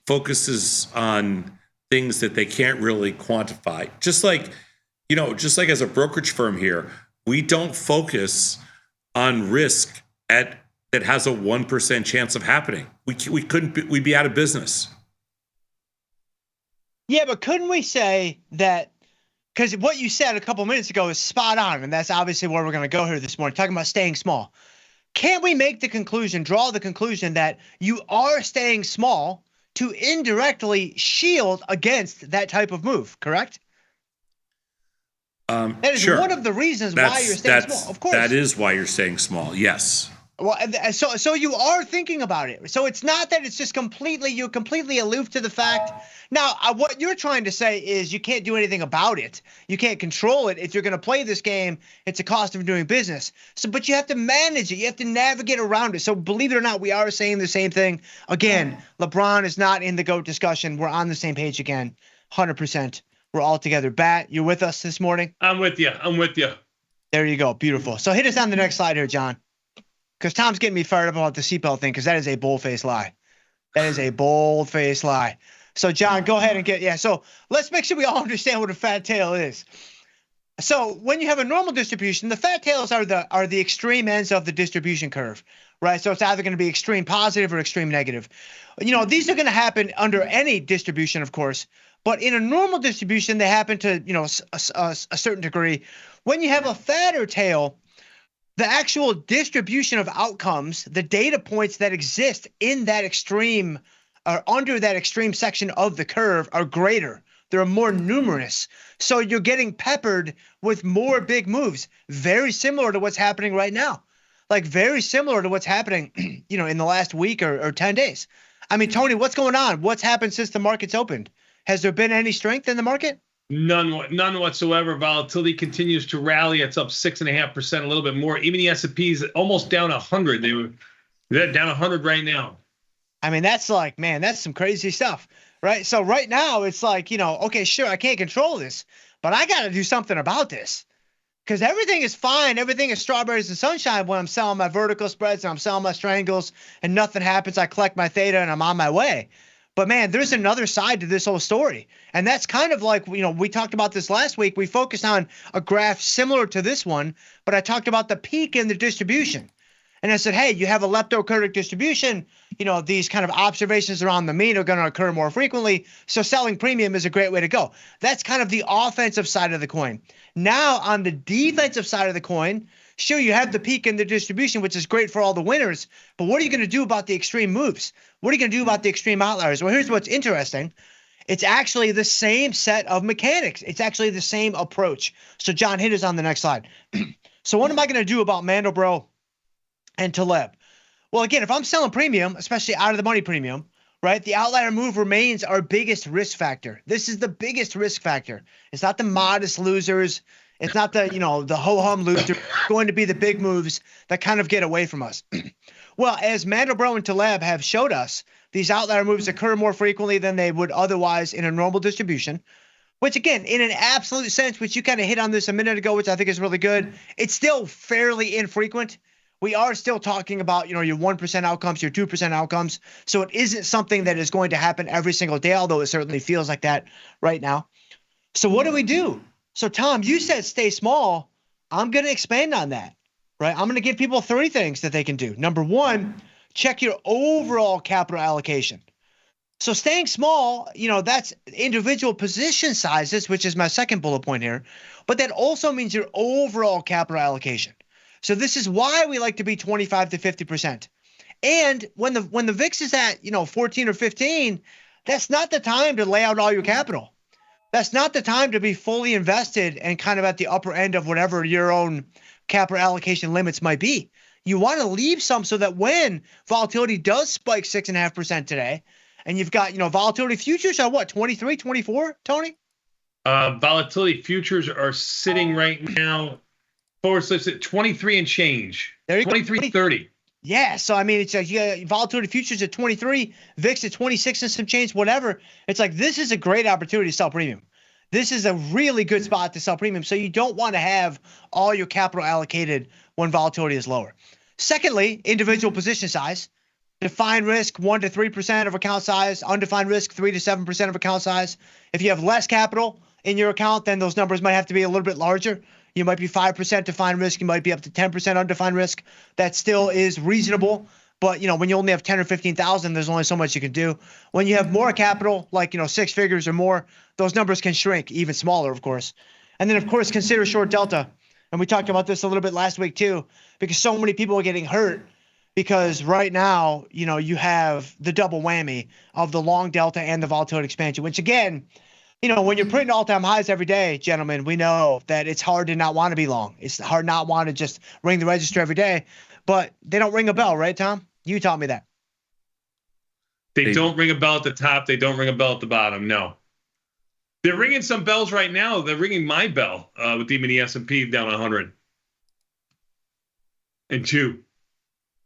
focuses on things that they can't really quantify. Just like as a brokerage firm here, we don't focus on risk that has a 1% chance of happening. We'd be out of business. Yeah, but couldn't we say that? Because what you said a couple minutes ago is spot on, and that's obviously where we're going to go here this morning, talking about staying small. Can't we draw the conclusion that you are staying small to indirectly shield against that type of move, correct? That is sure. one of the reasons why you're staying small, of course. That is why you're staying small, yes. Well, so you are thinking about it. So it's not that it's just you're completely aloof to the fact. Now, what you're trying to say is you can't do anything about it. You can't control it. If you're going to play this game, it's a cost of doing business. But you have to manage it. You have to navigate around it. So believe it or not, we are saying the same thing. Again, LeBron is not in the GOAT discussion. We're on the same page again, 100%. We're all together. Bat, you're with us this morning? I'm with you. There you go. Beautiful. So hit us on the next slide here, John. Because Tom's getting me fired up about the seatbelt thing, because that is a bold-faced lie. That is a bold-faced lie. So, John, go ahead and so let's make sure we all understand what a fat tail is. So when you have a normal distribution, the fat tails are the extreme ends of the distribution curve, right? So it's either going to be extreme positive or extreme negative. These are going to happen under any distribution, of course, but in a normal distribution, they happen to, a certain degree. When you have a fatter tail, the actual distribution of outcomes, the data points that exist in that extreme or under that extreme section of the curve are greater. They're more numerous. So you're getting peppered with more big moves, very similar to what's happening right now. Like very similar to what's happening, in the last week or 10 days. I mean, Tony, what's going on? What's happened since the market's opened? Has there been any strength in the market? None whatsoever. Volatility continues to rally. It's up 6.5%, a little bit more. Even the S&P is almost down 100. They're down 100 right now. I mean, that's like, man, that's some crazy stuff, right? So right now it's like, okay, sure, I can't control this, but I got to do something about this because everything is fine. Everything is strawberries and sunshine when I'm selling my vertical spreads and I'm selling my strangles and nothing happens. I collect my theta and I'm on my way. But man, there's another side to this whole story. And that's kind of like, we talked about this last week. We focused on a graph similar to this one, but I talked about the peak in the distribution. And I said, hey, you have a leptokurtic distribution. These kind of observations around the mean are going to occur more frequently. So selling premium is a great way to go. That's kind of the offensive side of the coin. Now on the defensive side of the coin, sure, you have the peak in the distribution, which is great for all the winners. But what are you going to do about the extreme moves? What are you going to do about the extreme outliers? Well, here's what's interesting. It's actually the same set of mechanics. It's actually the same approach. So John, hit us on the next slide. So what am I going to do about Mandelbrot and Taleb? Well, again, if I'm selling premium, especially out of the money premium, right, the outlier move remains our biggest risk factor. This is the biggest risk factor. It's not the modest losers. It's not the, the ho-hum losers. It's going to be the big moves that kind of get away from us. Well, as Mandelbrot and Taleb have showed us, these outlier moves occur more frequently than they would otherwise in a normal distribution, which again, in an absolute sense, which you kind of hit on this a minute ago, which I think is really good, it's still fairly infrequent. We are still talking about, your 1% outcomes, your 2% outcomes. So it isn't something that is going to happen every single day, although it certainly feels like that right now. So what do we do? So Tom, you said stay small. I'm going to expand on that, right? I'm going to give people 3 things that they can do. Number 1, check your overall capital allocation. So staying small, that's individual position sizes, which is my second bullet point here. But that also means your overall capital allocation. So this is why we like to be 25 to 50%. And when the VIX is at, 14 or 15, that's not the time to lay out all your capital. That's not the time to be fully invested and kind of at the upper end of whatever your own capital allocation limits might be. You want to leave some so that when volatility does spike 6.5% today, and you've got, volatility futures are what, 23, 24, Tony? Volatility futures are sitting right now, forward slips at 23 and change. There you 23.30. Yeah, so I mean, it's like volatility futures at 23, VIX at 26 and some change, whatever. It's like this is a great opportunity to sell premium. This is a really good spot to sell premium. So you don't want to have all your capital allocated when volatility is lower. Secondly, individual position size. Defined risk 1 to 3% of account size. Undefined risk 3 to 7% of account size. If you have less capital in your account, then those numbers might have to be a little bit larger. You might be 5% defined risk. You might be up to 10% undefined risk. That still is reasonable. But, when you only have 10 or 15,000, there's only so much you can do. When you have more capital, like, 6 figures or more, those numbers can shrink even smaller, of course. And then, of course, consider short delta. And we talked about this a little bit last week, too, because so many people are getting hurt because right now, you have the double whammy of the long delta and the volatility expansion, which, again, when you're printing all-time highs every day, gentlemen, we know that it's hard to not want to be long. It's hard not want to just ring the register every day. But they don't ring a bell, right, Tom? You taught me that. They don't ring a bell at the top. They don't ring a bell at the bottom. No. They're ringing some bells right now. They're ringing my bell with even the S&P down 100. And 2.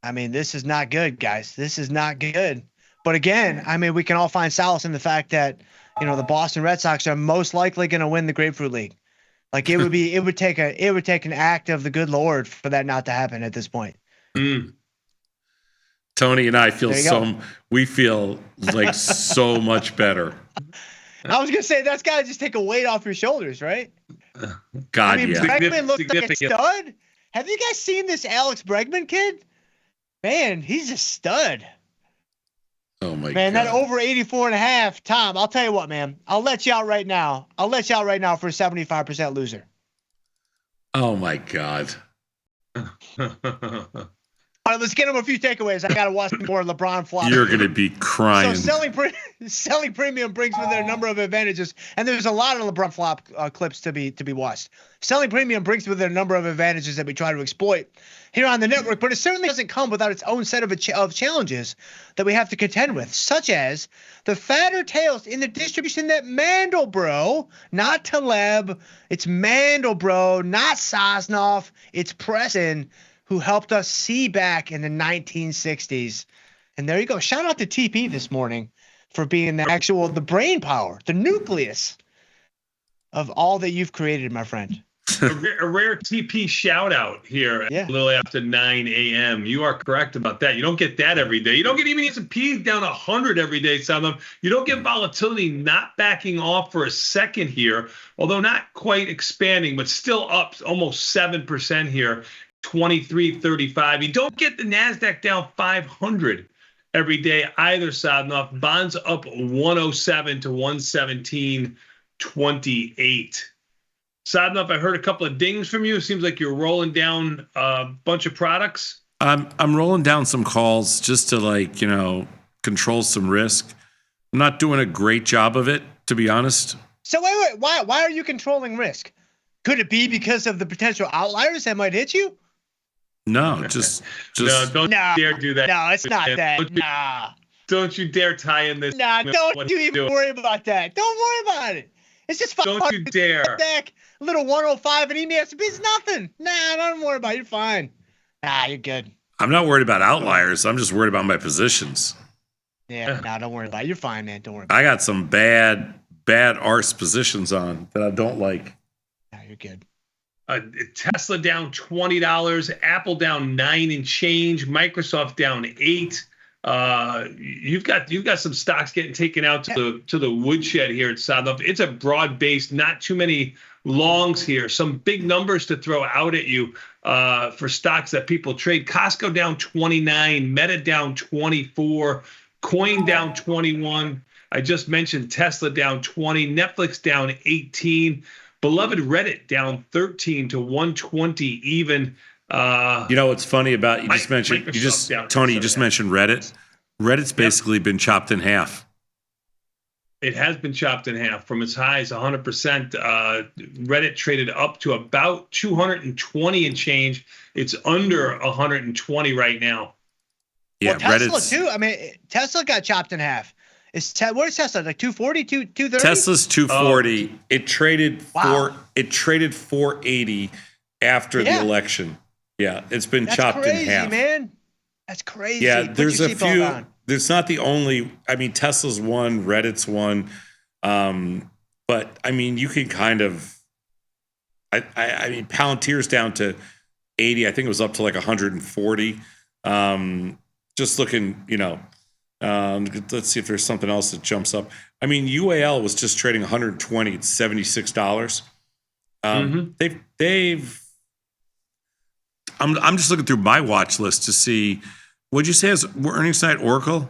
I mean, this is not good, guys. This is not good. But again, I mean, we can all find solace in the fact that the Boston Red Sox are most likely going to win the Grapefruit League. Like it would take an act of the good Lord for that not to happen at this point. Tony and I feel like so much better. I was going to say that's got to just take a weight off your shoulders, right? God, I mean, yeah. Bregman looks like a stud. Have you guys seen this Alex Bregman kid? Man, he's a stud. Oh my Man, God. that over 84.5, Tom, I'll tell you what, man. I'll let you out right now. For a 75% loser. Oh my God. All right, let's get him a few takeaways. I got to watch more LeBron flop. You're going to be crying. So selling premium brings with it a number of advantages, and there's a lot of LeBron flop clips to be watched. Selling premium brings with it a number of advantages that we try to exploit here on the network, but it certainly doesn't come without its own set of challenges that we have to contend with, such as the fatter tails in the distribution that Mandelbro, not Taleb, it's Mandelbro, not Sosnoff, it's Preston, who helped us see back in the 1960s. And there you go. Shout out to TP this morning for being the brain power, the nucleus of all that you've created, my friend. A rare TP shout out here a little after 9 a.m. You are correct about that. You don't get that every day. You don't get even S&P down 100 every day, some of them. You don't get volatility not backing off for a second here, although not quite expanding, but still up almost 7% here. 23.35. You don't get the NASDAQ down 500 every day either, Sadnoff. Bonds up 107 to 117.28. Sadnoff, I heard a couple of dings from you. It seems like you're rolling down a bunch of products. I'm rolling down some calls just to control some risk. I'm not doing a great job of it, to be honest. So wait, why are you controlling risk? Could it be because of the potential outliers that might hit you? No, just no, don't dare do that. No, it's not that. Don't you dare tie in this. Don't you even worry about that. Don't worry about it. It's just fun. Don't you dare. Deck, a little 105 and EMS. It's nothing. Don't worry about it. You're fine. You're good. I'm not worried about outliers. I'm just worried about my positions. Yeah, don't worry about it. You're fine, man. Don't worry about I got some bad arse positions on that I don't like. You're good. Tesla down $20, Apple down 9 and change, Microsoft down 8. You've got some stocks getting taken out to the woodshed here at South. It's a broad based, not too many longs here. Some big numbers to throw out at you for stocks that people trade. Costco down 29, Meta down 24, Coin down 21. I just mentioned Tesla down 20, Netflix down 18. Beloved Reddit down 13 to 120 even. What's funny about you just mentioned Tony, you just mentioned Reddit. Reddit's basically been chopped in half. It has been chopped in half from its highs 100%. Reddit traded up to about 220 and change. It's under 120 right now. Yeah, well, Tesla too. I mean, Tesla got chopped in half. Where's Tesla? Like 240, 230? Tesla's 240. Oh. It traded 480 after the election. Yeah, it's been chopped in half. Man. That's crazy. Yeah, there's a few. There's not the only. I mean, Tesla's one, Reddit's one, but I mean, you can kind of. I mean, Palantir's down to 80. I think it was up to like 140. Just looking, let's see if there's something else that jumps up. I mean, UAL was just trading 120. It's $76. They've. I'm just looking through my watch list to see. What'd you say is earnings tonight? Oracle.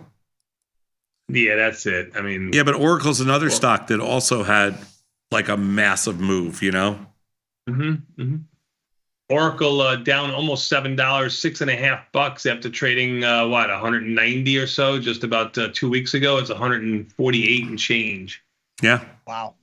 Yeah, that's it. I mean, yeah, but Oracle's another stock that also had like a massive move. Oracle down almost $7, $6.50 after trading 190 or so just about 2 weeks ago. It's 148 and change. Yeah. Wow.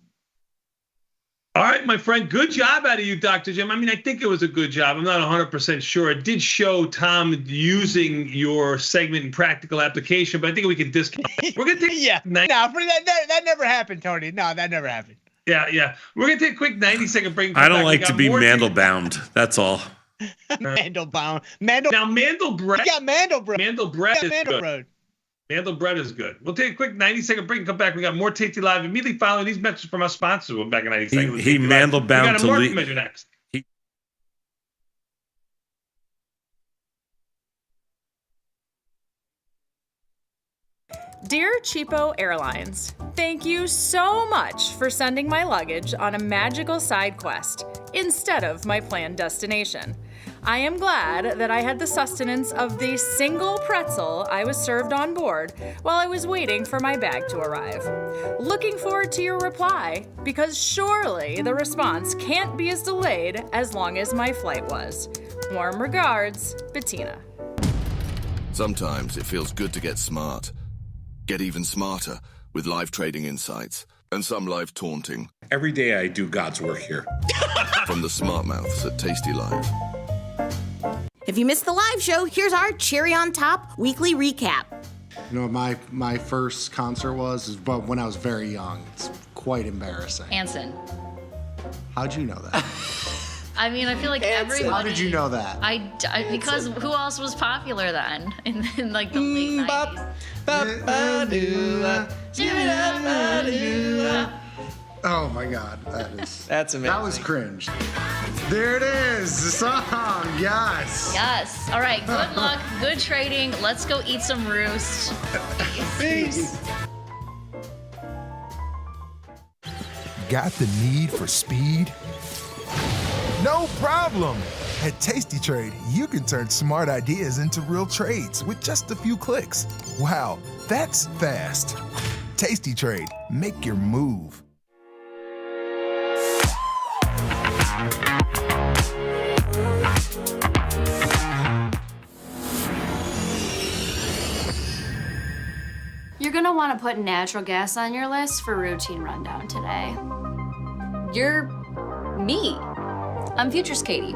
All right, my friend. Good job out of you, Dr. Jim. I mean, I think it was a good job. I'm not 100% sure. It did show Tom using your segment in practical application, but I think we can discount. We're gonna take that never happened, Tony. No, that never happened. Yeah. We're gonna take a quick 90-second break. I don't like to be Mandelbound. That's all. Mandelbound. Now Mandelbrot. You got Mandelbrot. Mandelbrot is good. Mandelbrot is good. We'll take a quick 90-second break and come back. We got more Tasty Live immediately following these messages from our sponsors. We'll be back in 90 seconds. He Mandelbound we got a to market leave. measure next. Dear Cheapo Airlines, thank you so much for sending my luggage on a magical side quest instead of my planned destination. I am glad that I had the sustenance of the single pretzel I was served on board while I was waiting for my bag to arrive. Looking forward to your reply, because surely the response can't be as delayed as long as my flight was. Warm regards, Bettina. Sometimes it feels good to get smart. Get even smarter with live trading insights and some live taunting. Every day I do God's work here. From the smart mouths at tastylive. If you missed the live show, here's our cherry on top weekly recap. You know what my first concert was when I was very young. It's quite embarrassing. Anson. How'd you know that? I mean, I feel like everybody. How did you know that? Because who else was popular then in like the late 90s? Oh my God, that's amazing. That was cringe. There it is, the song. Yes. Yes. All right. Good luck. Good trading. Let's go eat some roost. Peace. Got the need for speed? No problem. At Tasty Trade, you can turn smart ideas into real trades with just a few clicks. Wow, that's fast. Tasty Trade, make your move. You're gonna want to put natural gas on your list for routine rundown today. You're me. I'm Futures Katie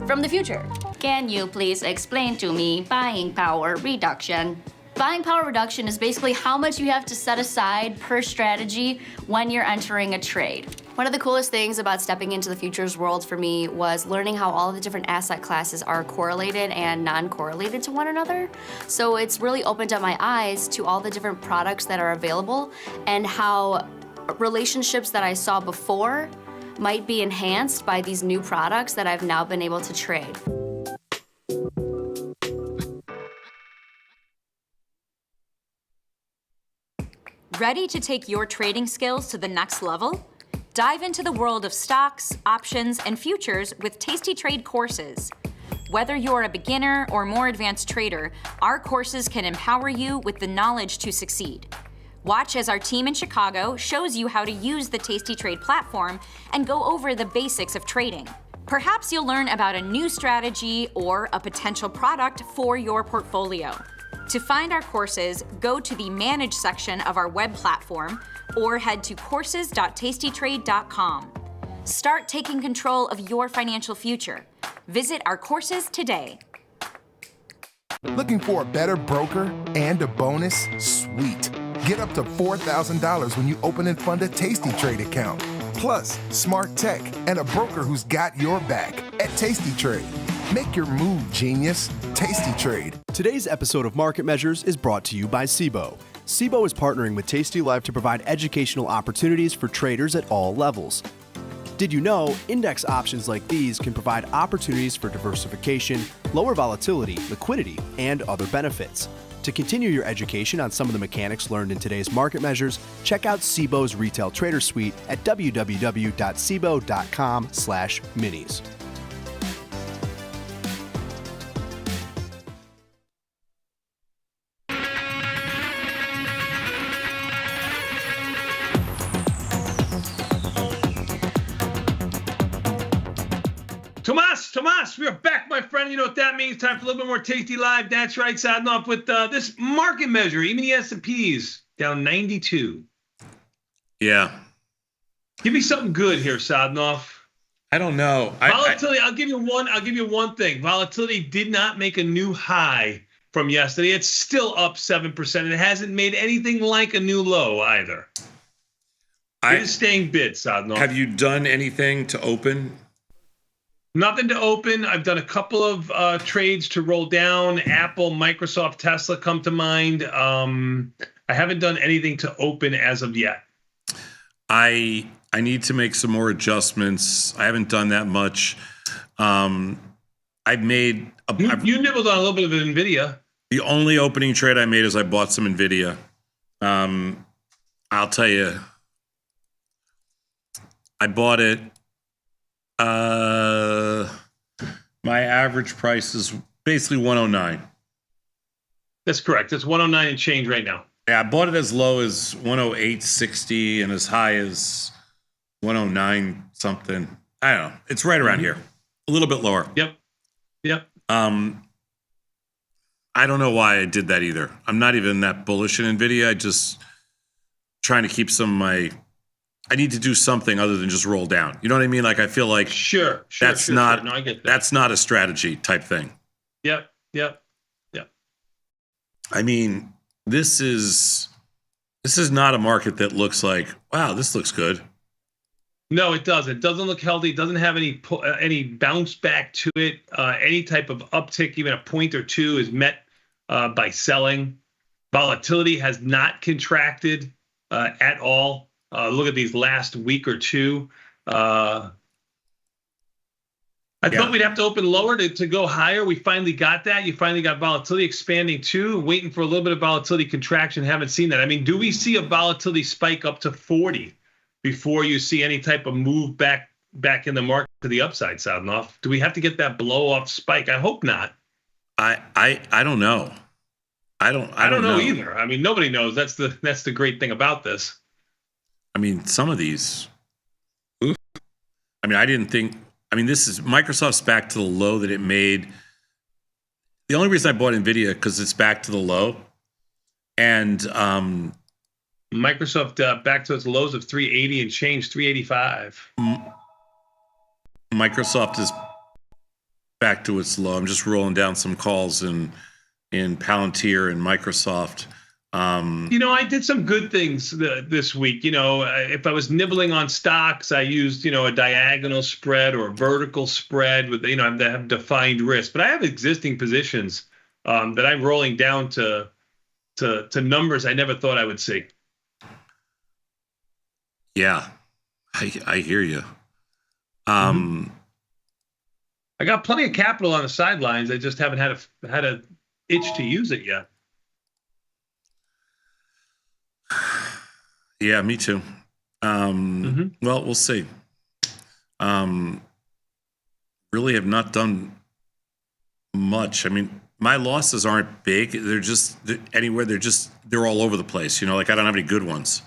from the future. Can you please explain to me buying power reduction? Buying power reduction is basically how much you have to set aside per strategy when you're entering a trade. One of the coolest things about stepping into the futures world for me was learning how all of the different asset classes are correlated and non-correlated to one another. So it's really opened up my eyes to all the different products that are available and how relationships that I saw before might be enhanced by these new products that I've now been able to trade. Ready to take your trading skills to the next level? Dive into the world of stocks, options, and futures with Tasty Trade courses. Whether you're a beginner or more advanced trader, our courses can empower you with the knowledge to succeed. Watch as our team in Chicago shows you how to use the Tasty Trade platform and go over the basics of trading. Perhaps you'll learn about a new strategy or a potential product for your portfolio. To find our courses, go to the Manage section of our web platform or head to courses.tastytrade.com. Start taking control of your financial future. Visit our courses today. Looking for a better broker and a bonus? Sweet. Get up to $4,000 when you open and fund a Tasty Trade account. Plus, smart tech and a broker who's got your back at Tasty Trade. Make your move, genius. Tasty Trade. Today's episode of Market Measures is brought to you by SIBO. SIBO is partnering with tastylive to provide educational opportunities for traders at all levels. Did you know index options like these can provide opportunities for diversification, lower volatility, liquidity, and other benefits? To continue your education on some of the mechanics learned in today's Market Measures, check out SIBO's Retail Trader Suite at www.sibo.com/minis. Tomas, we are back, my friend. You know what that means? Time for a little bit more Tasty Live. That's right, starting off with this market measure. Even the S&P's down 92. Yeah. Give me something good here, Sadnov. I don't know. Volatility. I'll give you one thing. Volatility did not make a new high from yesterday. It's still up 7%, and it hasn't made anything like a new low either. It is staying bid, Sadnov. Have you done anything to open? Nothing to open. I've done a couple of trades to roll down. Apple, Microsoft, Tesla come to mind. I haven't done anything to open as of yet. I need to make some more adjustments. I haven't done that much. I've made you nibbled on a little bit of NVIDIA. The only opening trade I made is I bought some NVIDIA. I'll tell you, I bought it My average price is basically 109. That's correct. It's 109 and change right now. Yeah, I bought it as low as 108.60 and as high as 109 something. I don't know. It's right around here. A little bit lower. Yep. I don't know why I did that either. I'm not even that bullish in NVIDIA. I just trying to keep some of my. I need to do something other than just roll down. You know what I mean? Like I feel like sure. That's No, I get that. That's not a strategy type thing. Yep. I mean, this is not a market that looks like, wow, this looks good. No, it doesn't. It doesn't look healthy. It doesn't have any bounce back to it. Any type of uptick, even a point or two, is met by selling. Volatility has not contracted at all. Look at these last week or two. I thought we'd have to open lower to go higher. We finally got that. You finally got volatility expanding too. Waiting for a little bit of volatility contraction. Haven't seen that. I mean, do we see a volatility spike up to 40 before you see any type of move back in the market to the upside, Sadnoff? Do we have to get that blow off spike? I hope not. I don't know. I don't know either. I mean, nobody knows. That's the great thing about this. I mean, some of these. Oof. I mean, I didn't think. I mean, this is Microsoft's back to the low that it made. The only reason I bought NVIDIA because it's back to the low, and Microsoft back to its lows of 380 and change, 385. Microsoft is back to its low. I'm just rolling down some calls in Palantir and Microsoft. I did some good things this week. If I was nibbling on stocks, I used, a diagonal spread or a vertical spread with, that have defined risk. But I have existing positions that I'm rolling down to numbers I never thought I would see. Yeah, I hear you. I got plenty of capital on the sidelines. I just haven't had a itch to use it yet. Yeah, me too. Well, we'll see. Really have not done much. I mean, my losses aren't big. They're all over the place. Like I don't have any good ones.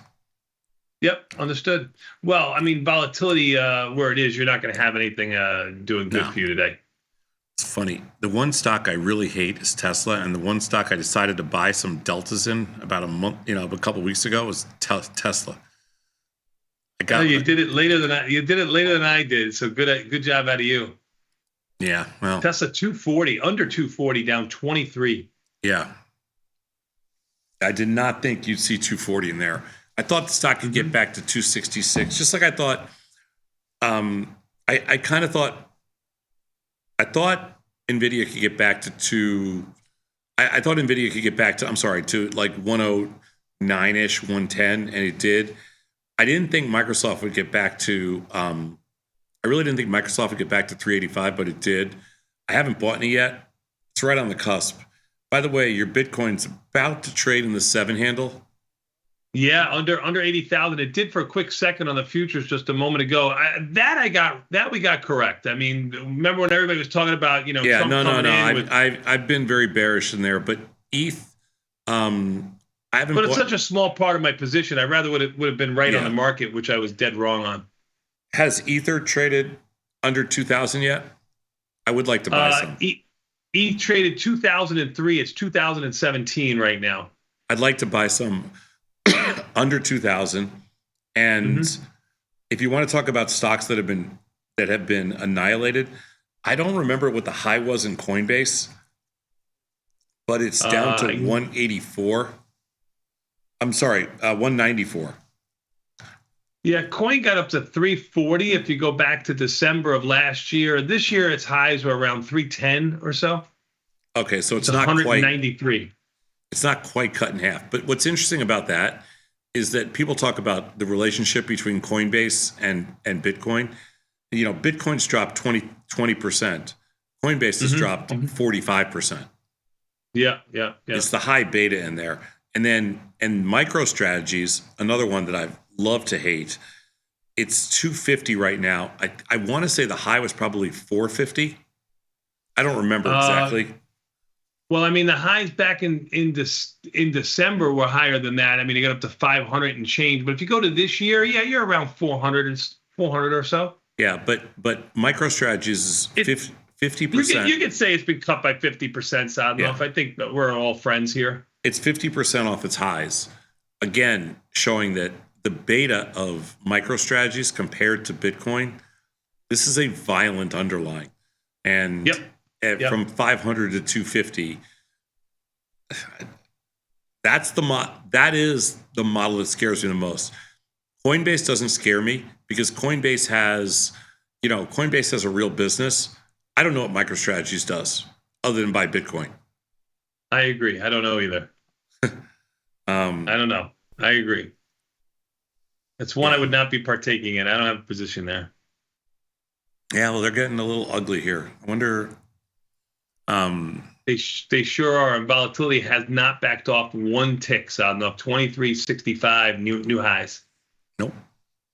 Yep, understood. Well, I mean, volatility where it is, you're not going to have anything doing good for you today. It's funny. The one stock I really hate is Tesla, and the one stock I decided to buy some deltas in about a couple weeks ago was Tesla. You did it later than I did. So good job out of you. Yeah, well, Tesla 240, under 240, down 23. Yeah, I did not think you'd see 240 in there. I thought the stock could get back to 266, just like I thought. I thought NVIDIA could get back to I thought NVIDIA could get back to like 109-ish, 110, and it did. I didn't think Microsoft would get back to I really didn't think Microsoft would get back to 385, but it did. I haven't bought any yet. It's right on the cusp. By the way, your Bitcoin's about to trade in the 7 handle. Yeah, under 80,000. It did for a quick second on the futures just a moment ago. We got correct. I mean, remember when everybody was talking about, Yeah, Trump no. I've been very bearish in there, but ETH, I haven't. But it's such a small part of my position. I rather would have been right on the market, which I was dead wrong on. Has Ether traded under 2,000 yet? I would like to buy some. ETH traded 2003. It's 2017 right now. I'd like to buy some under 2,000. And if you want to talk about stocks that have been annihilated, I don't remember what the high was in Coinbase, but it's down to 184. I'm sorry, 194. Yeah, coin got up to 340 if you go back to December of last year. This year, its highs were around 310 or so. Okay, so it's not 193. Quite. It's not quite cut in half. But what's interesting about that is that people talk about the relationship between Coinbase and Bitcoin. Bitcoin's dropped 20%. Coinbase has dropped 45%. Yeah. It's the high beta in there. And MicroStrategies, another one that I've loved to hate. It's 250 right now. I want to say the high was probably 450. I don't remember exactly. Well, I mean, the highs back in December were higher than that. I mean, you got up to 500 and change. But if you go to this year, yeah, you're around 400 or so. Yeah, but MicroStrategies is 50%. You could say it's been cut by 50%, Sadnov. I think that we're all friends here. It's 50% off its highs. Again, showing that the beta of MicroStrategies compared to Bitcoin, this is a violent underlying. And from 500 to 250, that is the model that scares me the most. Coinbase doesn't scare me because Coinbase has a real business. I don't know what MicroStrategies does other than buy Bitcoin. I agree. I don't know either. I don't know. I agree. It's one I would not be partaking in. I don't have a position there. Yeah, well, they're getting a little ugly here. I wonder. They sure are. And volatility has not backed off one tick, Sadnov. 23.65 new highs. Nope.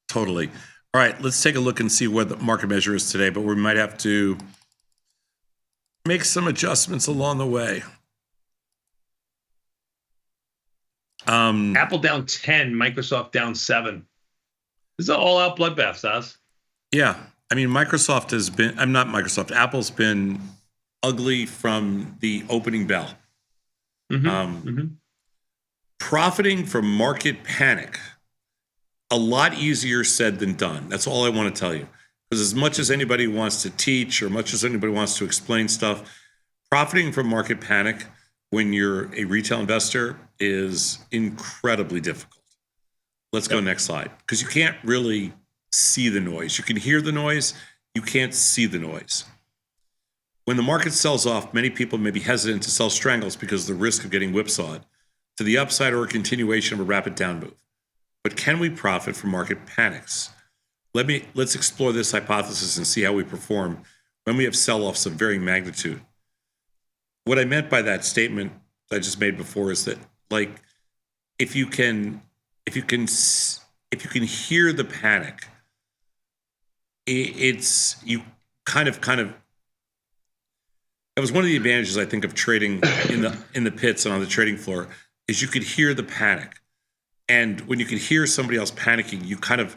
Totally. All right, let's take a look and see where the market measure is today, but we might have to make some adjustments along the way. Apple down 10, Microsoft down 7. This is an all-out bloodbath, Saz. Yeah. I mean, Apple's been ugly from the opening bell. Profiting from market panic, a lot easier said than done. That's all I want to tell you. Because as much as anybody wants to teach or much as anybody wants to explain stuff, profiting from market panic when you're a retail investor is incredibly difficult. Let's go next slide. Because you can't really see the noise. You can hear the noise. You can't see the noise. When the market sells off, many people may be hesitant to sell strangles because of the risk of getting whipsawed to the upside or a continuation of a rapid down move. But can we profit from market panics? Let's explore this hypothesis and see how we perform when we have sell-offs of varying magnitude. What I meant by that statement I just made before is that, like, if you can hear the panic, it's you kind of. That was one of the advantages I think of trading in the pits and on the trading floor is you could hear the panic, and when you can hear somebody else panicking, you kind of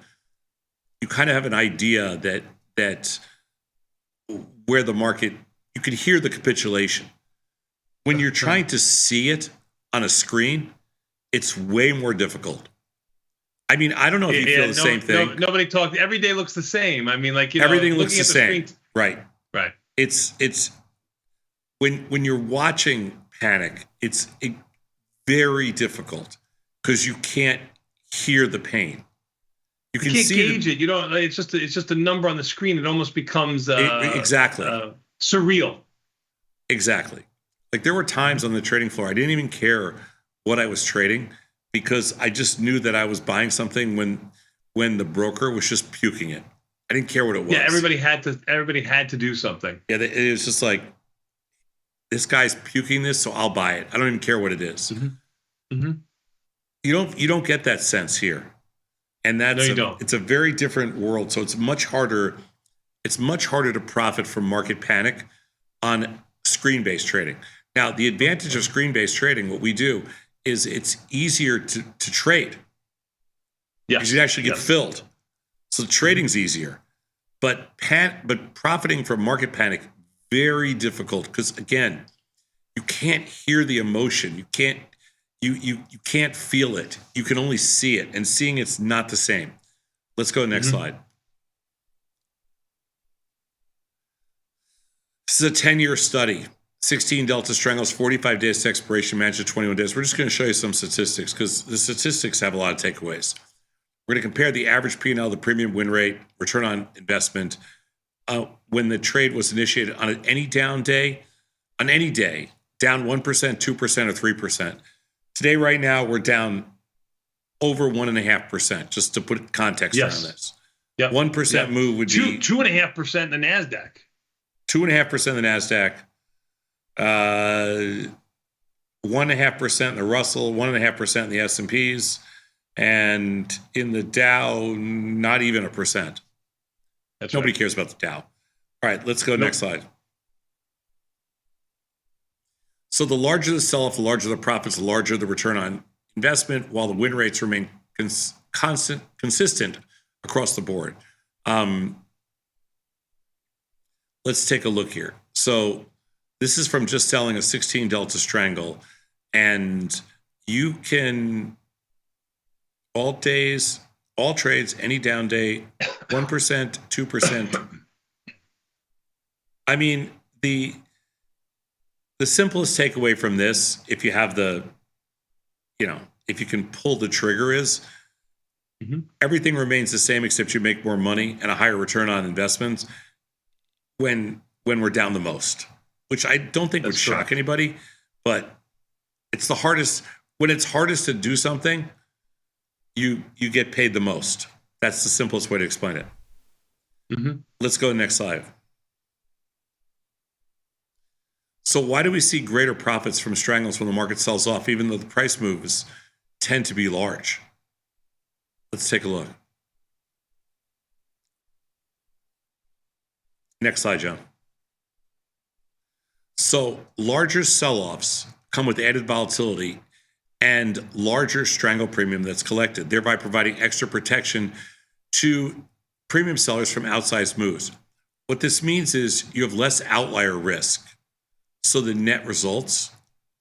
have an idea that where the market, you can hear the capitulation. When you're trying to see it on a screen, it's way more difficult. I mean, I don't know if you feel the same thing. Nobody talks. Every day looks the same. I mean, like, everything looks the same. Right. It's when you're watching panic, it's very difficult because you can't hear the pain. You can't gauge it. You don't. It's just a number on the screen. It almost becomes surreal. Exactly. Like there were times on the trading floor I didn't even care what I was trading because I just knew that I was buying something when the broker was just puking it. I didn't care what it was. Yeah, everybody had to do something. Yeah, it was just like, this guy's puking this, so I'll buy it. I don't even care what it is. You don't get that sense here, and it's a very different world. So it's much harder. It's much harder to profit from market panic on screen-based trading. Now, the advantage of screen-based trading, what we do is it's easier to trade. Yeah, because you actually get filled, so trading's easier. But profiting from market panic, very difficult because again, you can't hear the emotion. You can't feel it. You can only see it, and seeing it's not the same. Let's go next slide. This is a 10-year study. 16 Delta strangles, 45 days to expiration, managed at 21 days. We're just going to show you some statistics because the statistics have a lot of takeaways. We're going to compare the average P&L, the premium win rate, return on investment, when the trade was initiated on any down day, down 1%, 2%, or 3%. Today, right now, we're down over 1.5%, just to put context around this. 1% move would be 2.5% in the NASDAQ. 2.5% in the NASDAQ, 1.5% in the Russell, 1.5% in the S&Ps, and in the Dow, not even 1%. Nobody cares about the Dow. All right, let's go next slide. So the larger the sell-off, the larger the profits, the larger the return on investment, while the win rates remain consistent across the board. Let's take a look here. So this is from just selling a 16 Delta Strangle, and you can all days, all trades, any down day, 1%, 2%. I mean, the simplest takeaway from this, if you have the, if you can pull the trigger, is everything remains the same except you make more money and a higher return on investments when we're down the most, which I don't think would shock anybody, but it's the hardest. When it's hardest to do something, you get paid the most. That's the simplest way to explain it. Let's go to the next slide. So why do we see greater profits from strangles when the market sells off, even though the price moves tend to be large? Let's take a look. Next slide, John. So larger sell-offs come with added volatility and larger strangle premium that's collected, thereby providing extra protection to premium sellers from outsized moves. What this means is you have less outlier risk. So the net results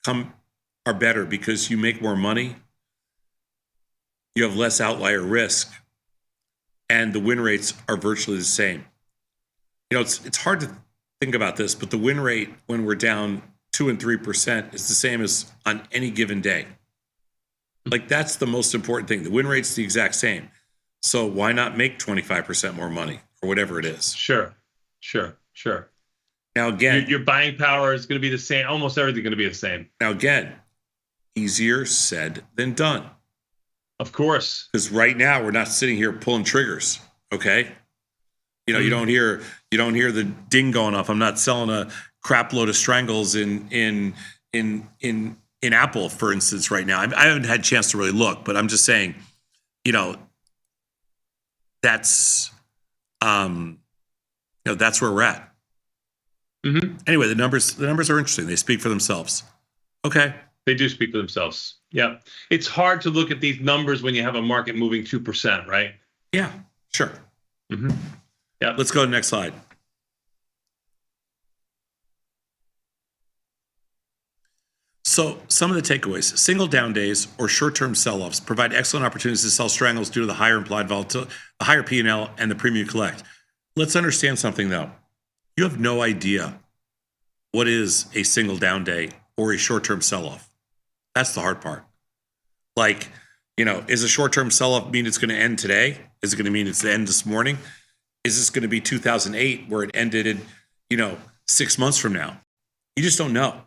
are better because you make more money, you have less outlier risk, and the win rates are virtually the same. It's hard to think about this, but the win rate when we're down 2 and 3% is the same as on any given day. Like, that's the most important thing. The win rate's the exact same. So why not make 25% more money or whatever it is? Sure. Now, again, your buying power is going to be the same. Almost everything going to be the same. Now, again, easier said than done. Of course. Because right now we're not sitting here pulling triggers. Okay. You don't hear the ding going off. I'm not selling a crap load of strangles in Apple, for instance, right now. I haven't had a chance to really look, but I'm just saying, that's that's where we're at. Anyway, the numbers are interesting. They speak for themselves. Okay. They do speak for themselves. Yeah. It's hard to look at these numbers when you have a market moving 2%, right? Yeah, sure. Yeah. Let's go to the next slide. So some of the takeaways: single down days or short-term sell-offs provide excellent opportunities to sell strangles due to the higher implied volatility, the higher P&L, and the premium you collect. Let's understand something, though. You have no idea what is a single down day or a short-term sell-off. That's the hard part. Like, is a short-term sell-off mean it's going to end today? Is it going to mean it's the end this morning? Is this going to be 2008 where it ended in, 6 months from now? You just don't know.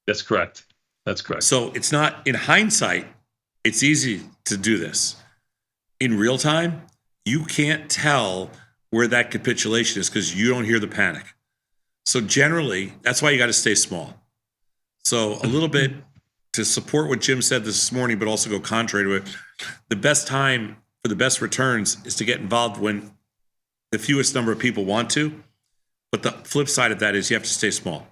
That's correct. So it's not, in hindsight, it's easy to do this. In real time, you can't tell where that capitulation is because you don't hear the panic. So generally, that's why you got to stay small. So a little bit to support what Jim said this morning, but also go contrary to it. The best time for the best returns is to get involved when the fewest number of people want to. But the flip side of that is you have to stay small.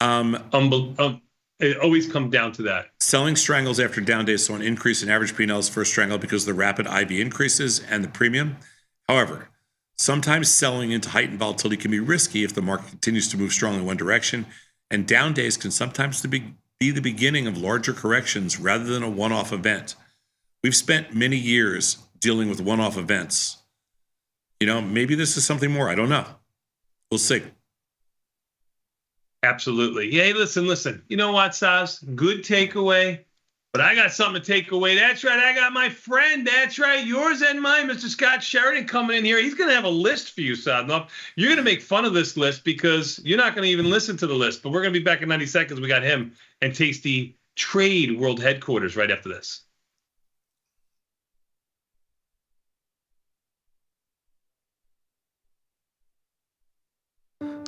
It always comes down to that. Selling strangles after down days saw an increase in average P&Ls for a strangle because of the rapid IV increases and the premium. However, sometimes selling into heightened volatility can be risky if the market continues to move strongly in one direction, and down days can sometimes be the beginning of larger corrections rather than a one-off event. We've spent many years dealing with one-off events. Maybe this is something more. I don't know. We'll see. Absolutely. Hey, listen. You know what, Saz? Good takeaway. But I got something to take away. That's right. I got my friend. That's right. Yours and mine, Mr. Scott Sheridan, coming in here. He's going to have a list for you, Sadnov. You're going to make fun of this list because you're not going to even listen to the list. But we're going to be back in 90 seconds. We got him and Tasty Trade World Headquarters right after this.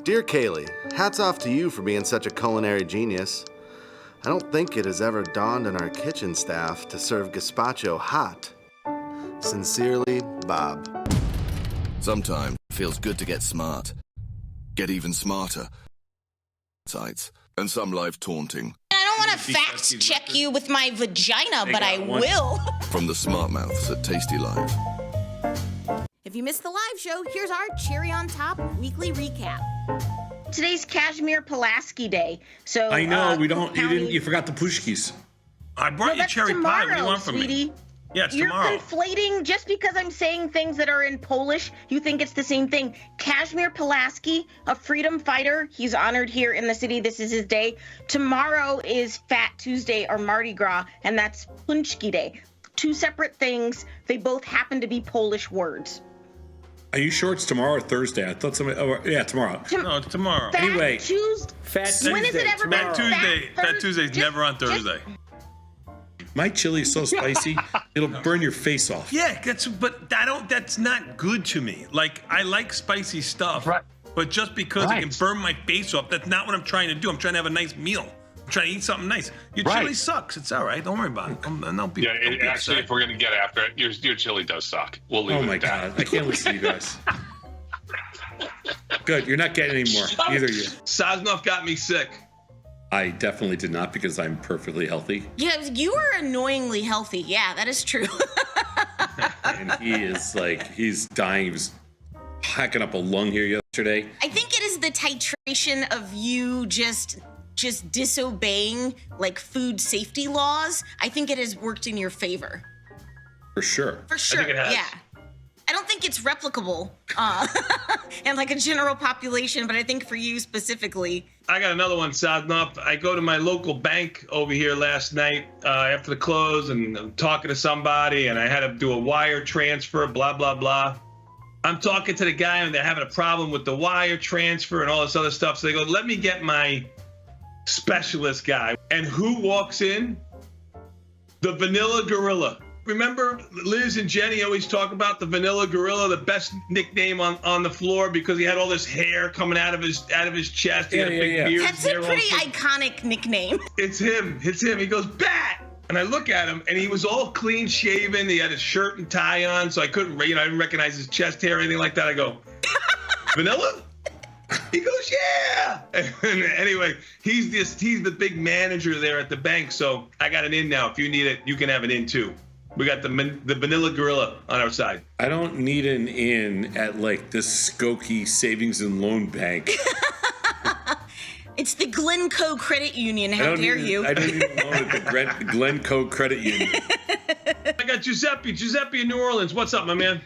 Dear Kaylee, hats off to you for being such a culinary genius. I don't think it has ever dawned on our kitchen staff to serve gazpacho hot. Sincerely, Bob. Sometimes it feels good to get smart. Get even smarter sites, and some live taunting. I don't want to fact check you with my vagina, but I will. From the smart mouths at Tasty Live. If you missed the live show, here's our cherry on top weekly recap. Today's Kashmir Pulaski Day. So I know you forgot the pushkis. I brought you cherry pie. What do you want from sweetie? me? Yeah, it's You're tomorrow. conflating just because I'm saying things that are in Polish. You think it's the same thing. Kashmir Pulaski, a freedom fighter. He's honored here in the city. This is his day. Tomorrow is Fat Tuesday or Mardi Gras, and that's Punchki Day. Two separate things. They both happen to be Polish words. Are you sure it's tomorrow or Thursday? I thought somebody. Oh, yeah, tomorrow. No, it's tomorrow. Anyway, Fat Tuesday. When is it ever Fat Tuesday. Fat Tuesday's never on Thursday. my chili is so spicy, it'll burn your face off. Yeah, that's not good to me. Like, I like spicy stuff, right? But just because it can burn my face off, that's not what I'm trying to do. I'm trying to have a nice meal. I'm trying to eat something nice. Your chili sucks. It's all right. Don't worry about it. Actually, if we're gonna get after it, your chili does suck. We'll leave it at that. Oh my god, I can't listen to you guys. Good, you're not getting any more. Neither you. Sosnoff got me sick. I definitely did not because I'm perfectly healthy. Yeah, you are annoyingly healthy. Yeah, that is true. And he is he's dying. He was hacking up a lung here yesterday. I think it is the titration of you just disobeying like food safety laws. I think it has worked in your favor. For sure. For sure. I think it has. Yeah. I don't think it's replicable in like a general population, but I think for you specifically. I got another one, Sosnoff. I go to my local bank over here last night after the close, and I'm talking to somebody, and I had to do a wire transfer, blah, blah, blah. I'm talking to the guy, and they're having a problem with the wire transfer and all this other stuff. So they go, let me get my specialist guy. And who walks in? The Vanilla Gorilla. Remember Liz and Jenny always talk about the Vanilla Gorilla, the best nickname on the floor because he had all this hair coming out of his chest. He had a big beard. That's a pretty iconic nickname. It's him. He goes, Bat! And I look at him, and he was all clean shaven. He had his shirt and tie on, so I couldn't, I didn't recognize his chest hair or anything like that. I go, Vanilla? He goes, yeah. And anyway, he's the big manager there at the bank. So I got an in now. If you need it, you can have an in too. We got the Vanilla Gorilla on our side. I don't need an in at this Skokie Savings and Loan Bank. It's the Glencoe Credit Union. How dare you? I don't even loan at the Glencoe Credit Union. I got Giuseppe in New Orleans. What's up, my man?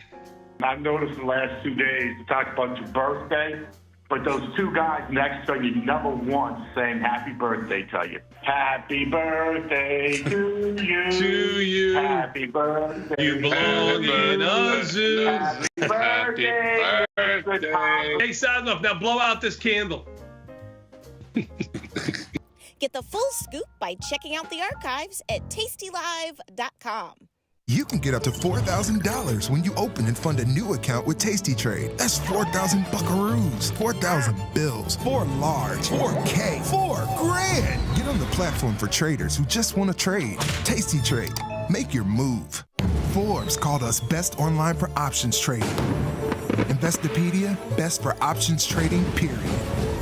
I've noticed the last 2 days to talk about your birthday, but those two guys next to you never once saying happy birthday to you. Happy birthday to you. To you. Happy birthday. You belong in a zoo. Happy birthday. Hey, Sosnoff, now blow out this candle. Get the full scoop by checking out the archives at tastylive.com. You can get up to $4,000 when you open and fund a new account with Tasty Trade. That's 4,000 buckaroos, 4,000 bills, 4 large, 4K, $4,000. Get on the platform for traders who just want to trade. Tasty Trade. Make your move. Forbes called us best online for options trading. Investopedia, best for options trading, period.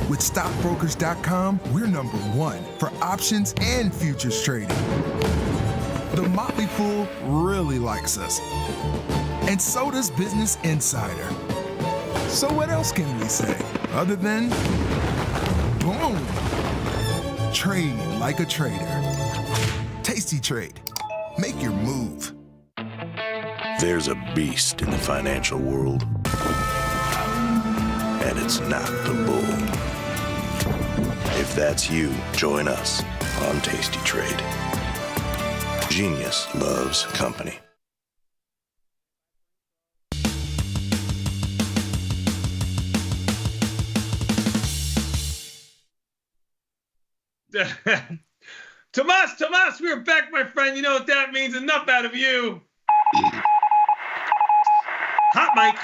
With stockbrokers.com, we're #1 for options and futures trading. The Motley Fool really likes us. And so does Business Insider. So what else can we say other than boom? Trade like a trader. Tasty Trade. Make your move. There's a beast in the financial world, and it's not the bull. If that's you, join us on Tasty Trade. Genius loves company. Tomas, we're back, my friend. You know what that means? Enough out of you. Hot mic.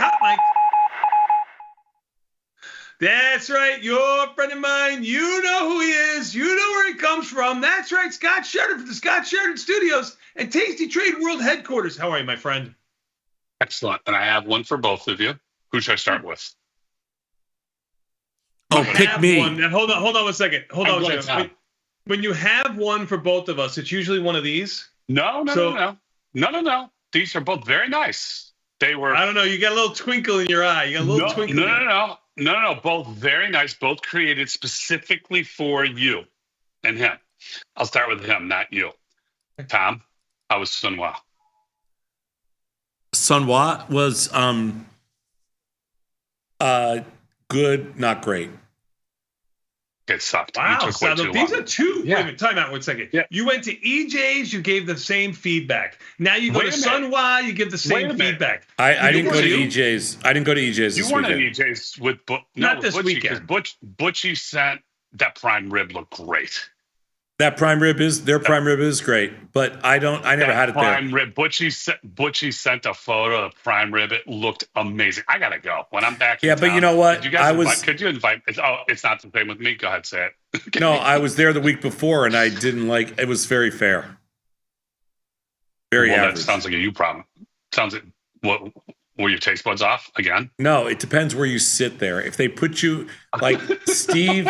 That's right. You're a friend of mine. You know who he is. You know where he comes from. That's right. Scott Sheridan from the Scott Sheridan Studios and Tasty Trade World Headquarters. How are you, my friend? Excellent. And I have one for both of you. Who should I start with? pick me. Hold on 1 second. Hold on 1 second. When you have one for both of us, it's usually one of these. No. These are both very nice. They were. I don't know. You got a little twinkle in your eye. You got a little twinkle. No. Both very nice. Both created specifically for you and him. I'll start with him, not you. Tom, how was Sunwa? Sunwa was good, not great. It sucked. Wow, these are two. Yeah. Wait a minute, time out 1 second. Yeah. You went to EJ's, you gave the same feedback. Now you go to Sunwa, you give the same feedback. I didn't go to EJ's. I didn't go to EJ's this weekend. You weren't at EJ's with not this weekend. Butchie sent that prime rib looked great. That prime rib is great, but I never had it there. Prime rib. Butchie sent a photo of prime rib. It looked amazing. I gotta go when I'm back. Yeah, but you know what? Could you invite? It's not the same with me. Go ahead, say it. No, I was there the week before, and I didn't like. It was very fair. Very average. That sounds like a you problem. Sounds like what? Were your taste buds off again? No, it depends where you sit there. If they put you like Steve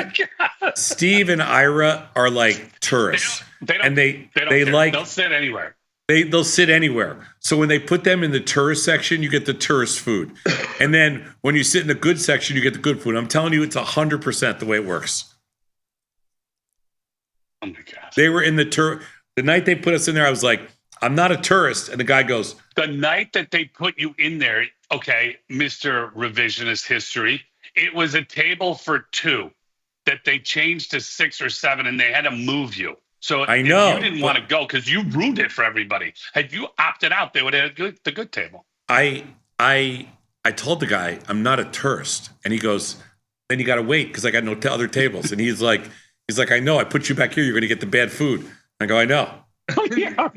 and Ira are like tourists, they'll sit anywhere. They'll sit anywhere. So when they put them in the tourist section, you get the tourist food, and then when you sit in the good section, you get the good food. I'm telling you, it's 100% the way it works. Oh my gosh! They were in the night they put us in there. I was like, I'm not a tourist, and the guy goes, the night that they put you in there, okay, Mr. Revisionist History, it was a table for two that they changed to 6 or 7, and they had to move you. So I know you didn't want to go because you ruined it for everybody. Had you opted out, they would have had the good table. I told the guy I'm not a tourist, and he goes, then you got to wait because I got no other tables. And he's like, I know. I put you back here. You're going to get the bad food. I go, I know. Yeah,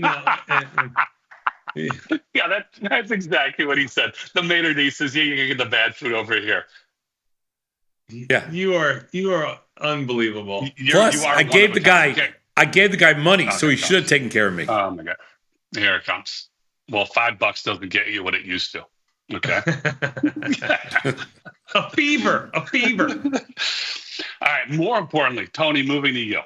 that's exactly what he said. The maitre d' says, "Yeah, you can get the bad food over here." Yeah, you are unbelievable. Plus, I gave the guy money, so he should have taken care of me. Oh my god, here it comes. Well, $5 doesn't get you what it used to. Okay, a fever. All right. More importantly, Tony, moving to you.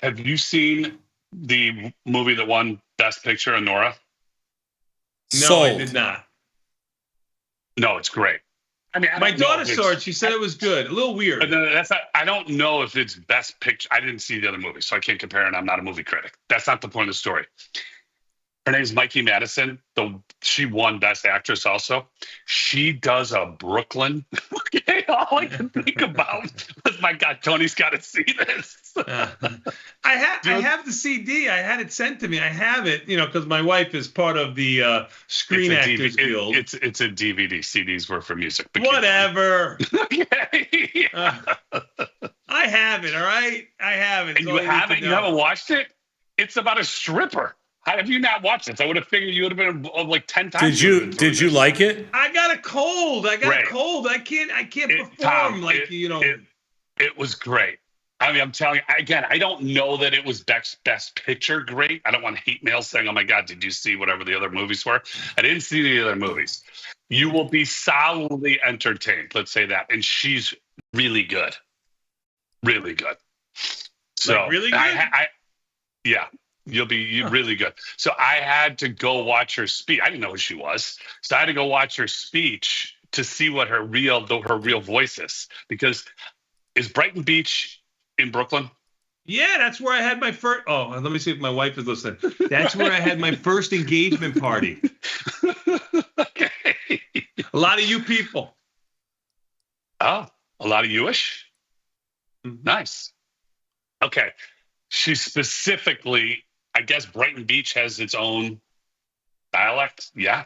Have you seen the movie that won Best Picture, Anora? No, I did not. No, it's great. I mean, my daughter saw it. She said it was good. A little weird. I don't know if it's Best Picture. I didn't see the other movie, so I can't compare, and I'm not a movie critic. That's not the point of the story. Her name's Mikey Madison. She won Best Actress also. She does a Brooklyn. All I can think about was, my God, Tony's got to see this. I have the CD. I had it sent to me. I have it, because my wife is part of the Screen Actors Guild. It's a DVD. CDs were for music. Whatever. I have it. All right, I have it. And you have it. You haven't watched it. It's about a stripper. How have you not watched it? I would have figured you would have been like 10 times. Did you like it? I got a cold. I can't perform like you. It was great. I mean, I'm telling you again. I don't know that it was best picture great. I don't want hate mail saying, "Oh my God, did you see whatever the other movies were?" I didn't see the other movies. You will be solidly entertained. Let's say that. And she's really good. Really good. So like really good. Yeah. You'll be really good. So I had to go watch her speech. I didn't know who she was. So I had to go watch her speech to see what her real voice is. Because is Brighton Beach in Brooklyn? Yeah, that's where I had my first. Oh, let me see if my wife is listening. That's where I had my first engagement party. Okay. A lot of you people. Oh, a lot of you-ish? Mm-hmm. Nice. Okay. She specifically, I guess Brighton Beach has its own dialect. Yeah.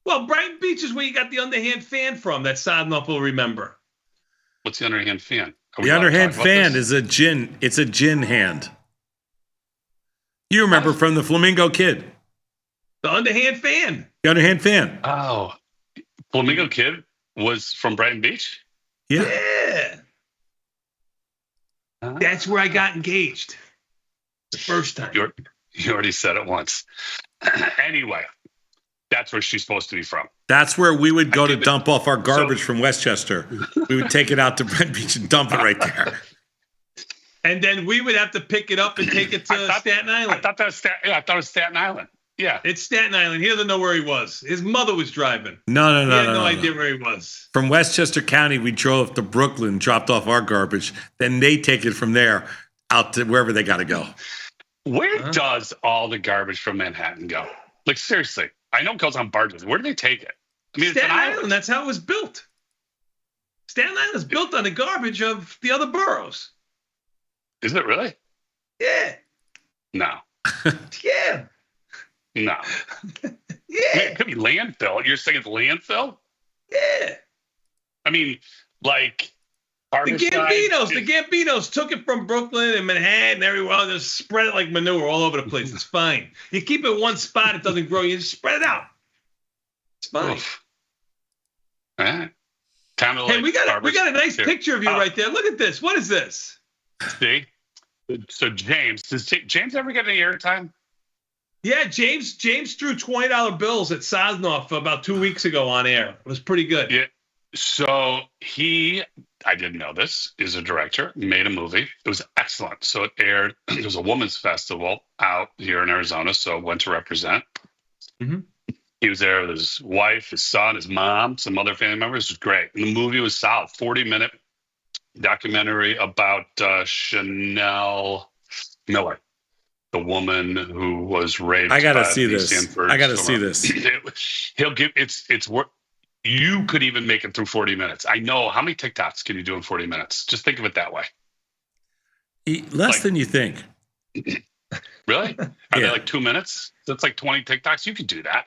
Well, Brighton Beach is where you got the underhand fan from that Sadnoff will remember. What's the underhand fan? The underhand fan is a gin. It's a gin hand. You remember from the Flamingo Kid. The underhand fan. The underhand fan. Oh. Flamingo Kid was from Brighton Beach? Yeah. That's where I got engaged. The first time. You already said it once. Anyway, That's where she's supposed to be from. That's where we would go to dump off our garbage from Westchester. We would take it out to Brent Beach and dump it right there. And then we would have to pick it up and take it to Staten Island. I thought it was Staten Island. Yeah. It's Staten Island. He doesn't know where he was. His mother was driving. No. He had no idea where he was. From Westchester County, we drove to Brooklyn, dropped off our garbage. Then they take it from there out to wherever they got to go. Where does all the garbage from Manhattan go? Like, seriously. I know it goes on barges. Where do they take it? I mean, Staten Island. That's how it was built. Staten Island is built on the garbage of the other boroughs. Is it really? Yeah. No. Yeah. No. Yeah. It could be landfill. You're saying it's landfill? Yeah. I mean, like the Gambinos took it from Brooklyn and Manhattan and everywhere else, just spread it like manure all over the place. It's fine. You keep it in one spot, it doesn't grow. You just spread it out. It's fine. All right. Time to hey, we got a nice picture of you right there. Look at this. What is this? See? So does James ever get any airtime? Yeah, James threw $20 bills at Sosnoff about 2 weeks ago on air. It was pretty good. Yeah. So I didn't know this, is a director, made a movie. It was excellent. So it aired, it was a women's festival out here in Arizona, so went to represent. Mm-hmm. He was there with his wife, his son, his mom, some other family members. It was great. And the movie was solid, 40-minute documentary about Chanel Miller, the woman who was raped. I gotta see this. I gotta see this. It's worth. You could even make it through 40 minutes. I know. How many TikToks can you do in 40 minutes? Just think of it that way. Less than you think. Really? Are they like 2 minutes? That's like 20 TikToks. You could do that.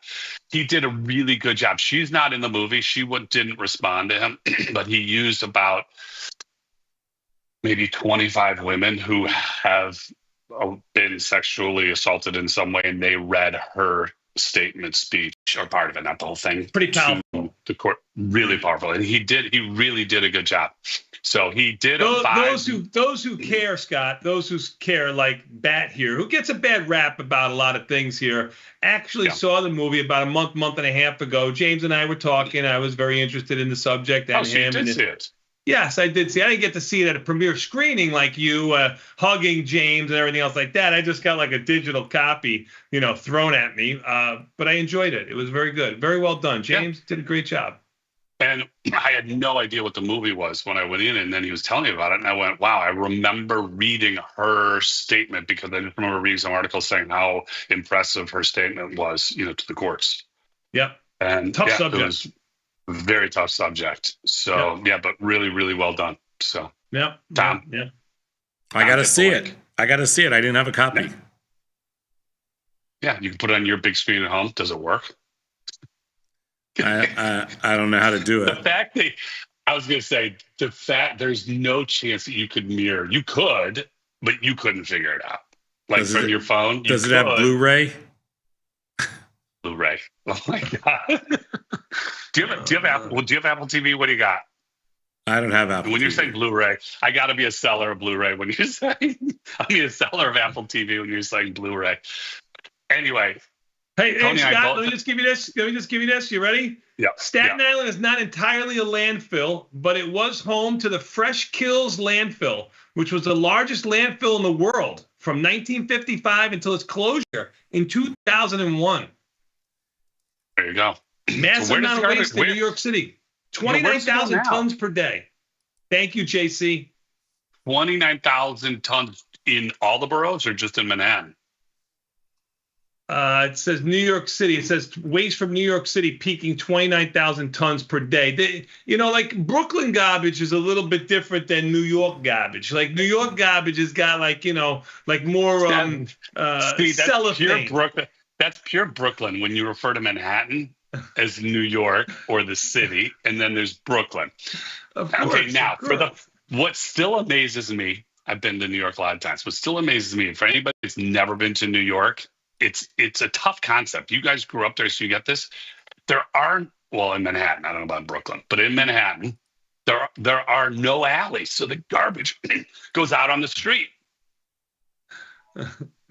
He did a really good job. She's not in the movie. She didn't respond to him, but he used about maybe 25 women who have been sexually assaulted in some way, and they read her statement speech or part of it, not the whole thing. Pretty powerful. To the court, really powerful, and he really did a good job. So he did those who care, Scott, those who care, like Bat here, who gets a bad rap about a lot of things here, actually saw the movie about a month and a half ago. James and I were talking. I was very interested in the subject. And so you did see it? Yes, I did see. I didn't get to see it at a premiere screening like you, hugging James and everything else like that. I just got like a digital copy, thrown at me. But I enjoyed it. It was very good, very well done. James did a great job. And I had no idea what the movie was when I went in, and then he was telling me about it, and I went, "Wow!" I remember reading her statement because I just remember reading some articles saying how impressive her statement was, to the courts. Yep. And tough subject. It was very tough subject. So but really, really well done. So Tom, I got to see it. I didn't have a copy. Yeah, you can put it on your big screen at home. Does it work? I don't know how to do it. The fact that there's no chance that you could mirror. You could, but you couldn't figure it out. Like from your phone. Does it have Blu-ray? Blu-ray. Oh my God. Do you have Apple? Do you have Apple TV? What do you got? I don't have Apple. When you're saying Blu-ray, I got to be a seller of Blu-ray. When you're saying, I'll be a seller of Apple TV when you're saying Blu-ray. Anyway. Hey, Scott, let me just give you this. You ready? Yeah. Staten Island is not entirely a landfill, but it was home to the Fresh Kills landfill, which was the largest landfill in the world from 1955 until its closure in 2001. There you go. Massive amount of waste in New York City. 29,000 tons per day. Thank you, JC. 29,000 tons in all the boroughs or just in Manhattan? It says New York City. It says waste from New York City peaking 29,000 tons per day. Like Brooklyn garbage is a little bit different than New York garbage. Like New York garbage has got more cellophane. Brooklyn. That's pure Brooklyn when you refer to Manhattan as New York or the city, and then there's Brooklyn. What still amazes me, I've been to New York a lot of times. What still amazes me, for anybody that's never been to New York, it's a tough concept. You guys grew up there, so you get this. There aren't, in Manhattan, I don't know about Brooklyn, but in Manhattan, there are no alleys, so the garbage goes out on the street.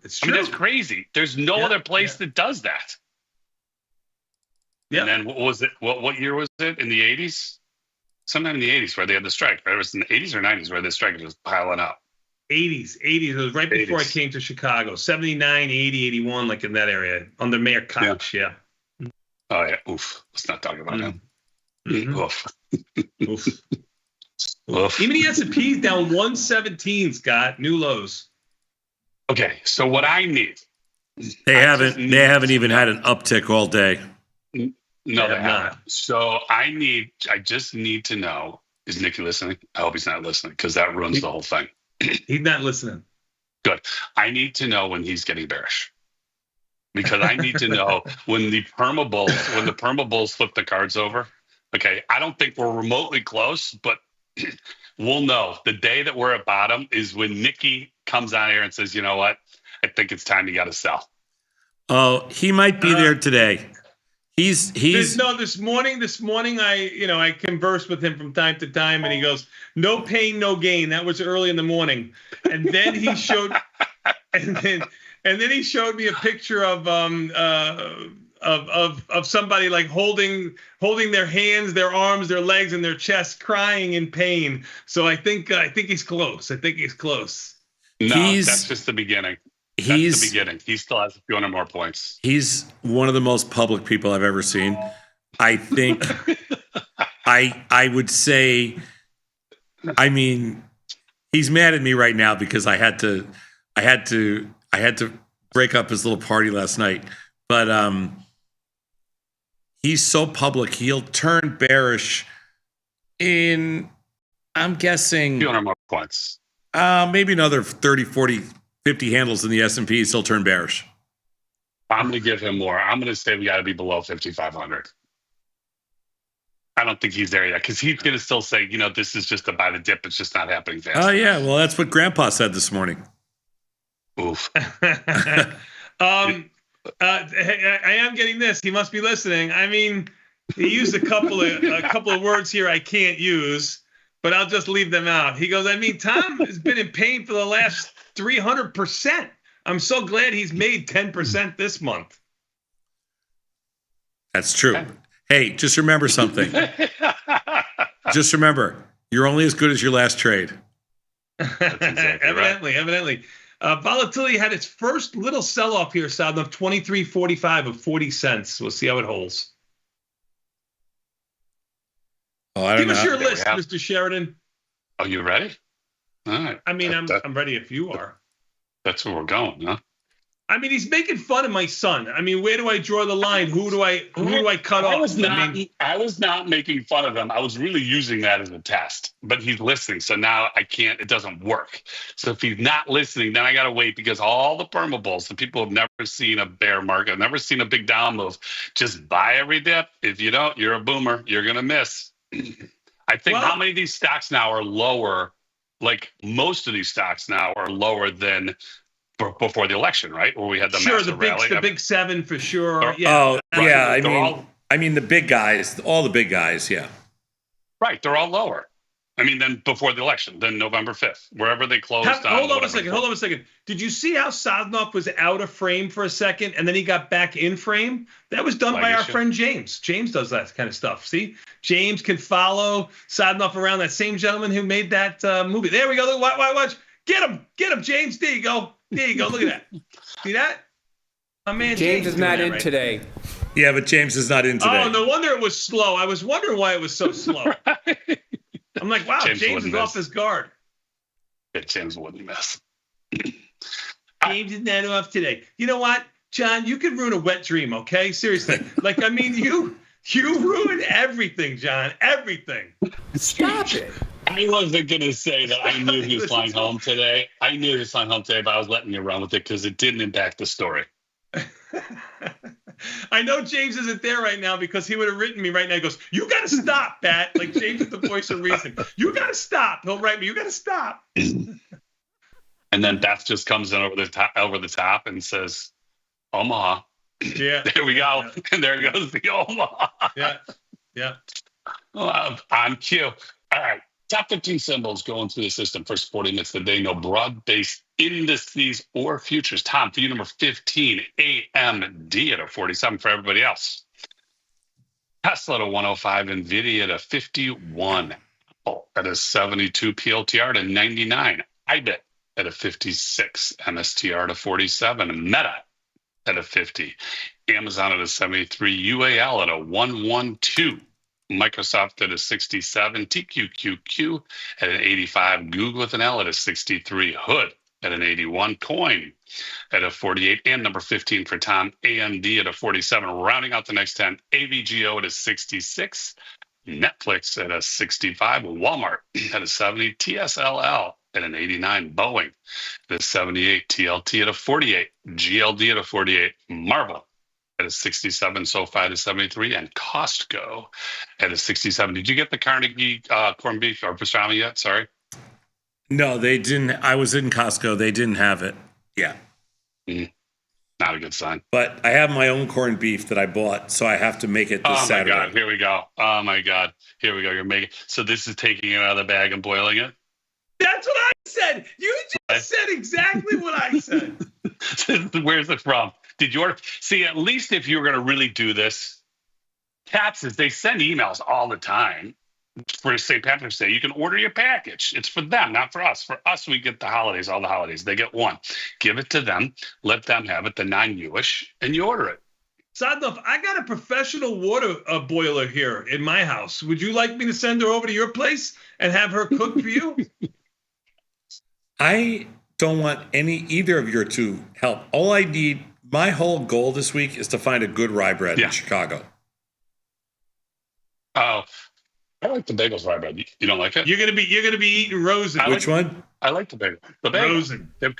It's true. That's crazy. There's no other place that does that. Yeah. And then what was it? What year was it? In the 80s? Sometime in the 80s where they had the strike. Right? It was in the 80s or 90s where the strike was piling up. 80s. It was right before 80s. I came to Chicago. 79, 80, 81, like in that area, under Mayor Koch. Yeah. Oh, yeah. Oof. Let's not talk about him. Mhm. Oof. Oof. Oof. Even the S&P's down 117, Scott. New lows. Okay, so what I need. They haven't even had an uptick all day. No, they haven't. So I just need to know, is Nicky listening? I hope he's not listening because that ruins the whole thing. He's not listening. Good. I need to know when he's getting bearish. Because I need to know when the perma bulls flip the cards over. Okay, I don't think we're remotely close, but we'll know. The day that we're at bottom is when Nicky comes out here and says, you know what? I think it's time you got to sell. Oh, he might be there today. He's this morning I conversed with him from time to time, and he goes, no pain, no gain. That was early in the morning. And then he showed and then he showed me a picture of somebody like holding their hands, their arms, their legs, and their chest, crying in pain. So I think he's close. No, that's just the beginning. That's the beginning. He still has a few hundred more points. He's one of the most public people I've ever seen. I think I would say, I mean, he's mad at me right now because I had to break up his little party last night. But he's so public, he'll turn bearish in, I'm guessing, 200 more points. Maybe another 30, 40, 50 handles in the S&P, still turn bearish. I'm going to give him more. I'm going to say we got to be below 5,500. I don't think he's there yet because he's going to still say, this is just about a dip. It's just not happening fast. Oh, yeah. Well, that's what Grandpa said this morning. Oof. I am getting this. He must be listening. I mean, he used a couple of words here I can't use, but I'll just leave them out. He goes, I mean, Tom has been in pain for the last 300%. I'm so glad he's made 10% this month. That's true. Hey, just remember something. Just remember, you're only as good as your last trade. Evidently. Volatility had its first little sell-off here, South of 23.45 of 40 cents. We'll see how it holds. Oh, I don't know. Give us your list, have... Mr. Sheridan. Are you ready? All right. I mean, I'm ready if you are. That's where we're going, huh? I mean, he's making fun of my son. I mean, where do I draw the line? Who do I cut off? I was not making fun of him. I was really using that as a test. But he's listening, so now I can't. It doesn't work. So if he's not listening, then I got to wait because all the perma bulls, the people who have never seen a bear market, never seen a big down move, just buy every dip. If you don't, you're a boomer. You're gonna miss. I think how many of these stocks now are lower? Like most of these stocks now are lower than before the election, right? Where we had the massive rally. The big seven for sure. Yeah. Oh, yeah. I mean, the big guys, all the big guys. Yeah. Right. They're all lower. I mean, then before the election, then November 5th, wherever they closed. Hold on a second. Did you see how Sadnov was out of frame for a second and then he got back in frame? That was done by our friend James. James does that kind of stuff. See, James can follow Sadnov around. That same gentleman who made that movie. There we go. Watch. Get him, James. There you go. Look at that. See that? My man James is not in today. Yeah, but James is not in today. Oh, no wonder it was slow. I was wondering why it was so slow. I'm like, wow, James is off his guard. Yeah, James wouldn't miss. James is not off today. You know what, John? You could ruin a wet dream, okay? Seriously. Like, I mean, you ruined everything, John. Everything. Stop it. I wasn't going to say that I knew he was flying home today. I knew he was flying home today, but I was letting you run with it because it didn't impact the story. I know James isn't there right now because he would have written me right now. He goes, you got to stop, Pat. Like James is the voice of reason. You got to stop. He'll write me, you got to stop. And then Beth just comes in over the top and says, Omaha. Yeah. There we go. Yeah. And there goes the Omaha. Yeah. On cue. All right. Top 15 symbols going through the system. First 40 minutes of the day. No broad-based indices or futures. Tom, for you, number 15, AMD at a 47 for everybody else. Tesla to 105, Nvidia to 51, Apple at a 72, PLTR to 99, iBit at a 56, MSTR to 47, Meta at a 50, Amazon at a 73, UAL at a 112, Microsoft at a 67, TQQQ at an 85, Google with an L at a 63, Hood at an 81, Coin at a 48, and number 15 for Tom, AMD at a 47. Rounding out the next 10, AVGO at a 66, Netflix at a 65, Walmart at a 70, TSLL at an 89, Boeing at a 78, TLT at a 48, GLD at a 48, Marvel at a 67, SoFi at a 73, and Costco at a 67. Did you get the Carnegie corned beef or pastrami yet? Sorry. No, they didn't. I was in Costco. They didn't have it. Yeah. Not a good sign. But I have my own corned beef that I bought, so I have to make it this Saturday. Oh, my God. Here we go. Oh, my God. Here we go. You're making. So this is taking it out of the bag and boiling it? That's what I said. You just said exactly what I said. Where's it from? Did you order? See, at least if you were going to really do this, Katz's, they send emails all the time for St. Patrick's Day. You can order your package. It's for them, not for us. For us, we get the holidays, all the holidays. They get one. Give it to them. Let them have it, the non-Jewish, and you order it. Sadnov, I got a professional water boiler here in my house. Would you like me to send her over to your place and have her cook for you? I don't want either of your two help. All I need, my whole goal this week is to find a good rye bread in Chicago. Oh, I like the bagels rye bread. You don't like it? You're gonna be eating Rosen. Which one? I like the bagel. The bagel. Rosen. Their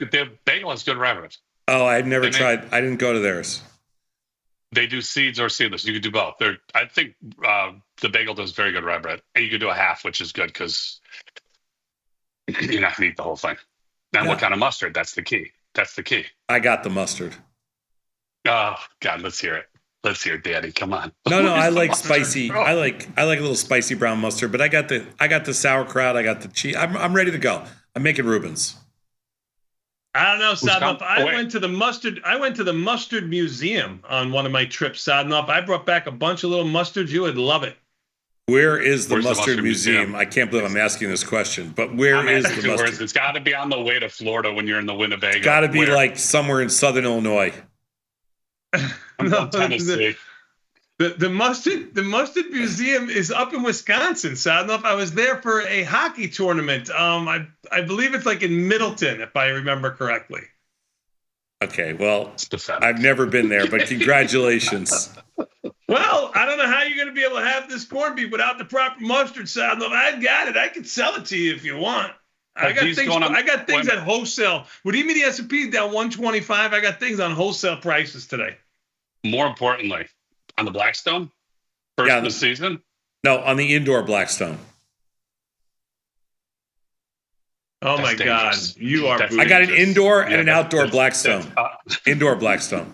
bagel has good rye bread. Oh, I've never tried. I didn't go to theirs. They do seeds or seedless. You could do both. I think the bagel does very good rye bread, and you could do a half, which is good because you're not gonna eat the whole thing. And what kind of mustard? That's the key. That's the key. I got the mustard. Oh God, let's hear it. Let's hear it, Daddy. Come on. No, I like spicy. I like a little spicy brown mustard. But I got the sauerkraut. I got the cheese. I'm ready to go. I'm making Reubens. I don't know, Sadnov. I went to the mustard museum on one of my trips, Sadnov. I brought back a bunch of little mustards. You would love it. Where's the mustard museum? I can't believe I'm asking this question, but where is the mustard? It's got to be on the way to Florida when you're in the Winnebago. Got to be like somewhere in southern Illinois. No, Tennessee. The mustard museum is up in Wisconsin. Sadnov. I was there for a hockey tournament. I believe it's like in Middleton, if I remember correctly. Okay, well, I've never been there, but congratulations. Well, I don't know how you're going to be able to have this corned beef without the proper mustard, Sadnov. I got it. I can sell it to you if you want. I got things at wholesale. With even the S&P down 125, I got things on wholesale prices today. More importantly, on the Blackstone, first of the season? No, on the indoor Blackstone. Oh my God, you are. I got an indoor and an outdoor Blackstone. Indoor Blackstone.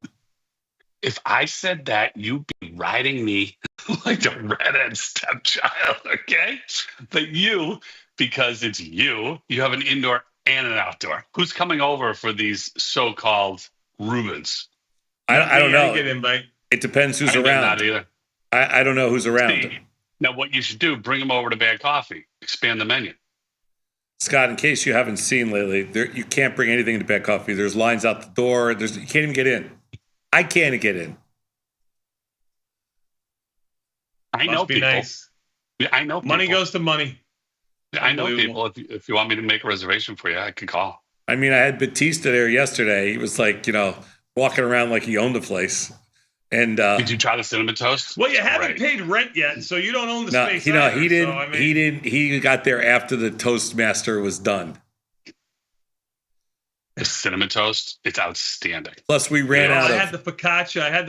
If I said that, you'd be riding me like a redhead stepchild, okay? But you, because it's you have an indoor and an outdoor. Who's coming over for these so-called Reubens? I don't know. I get invite. It depends who's around. Not either. I don't know who's around. See, now, what you should do, bring them over to Bad Coffee. Expand the menu. Scott, in case you haven't seen lately, you can't bring anything into Bad Coffee. There's lines out the door. You can't even get in. I can't get in. I know people. Nice. I know people. Money goes to money. I know people. If you want me to make a reservation for you, I can call. I mean, I had Batista there yesterday. He was like, walking around like he owned the place. And did you try the cinnamon toast? Well, you haven't paid rent yet, so you don't own the space. He didn't. He didn't. He got there after the Toastmaster was done. The cinnamon toast, it's outstanding. Plus, we ran out of. I had the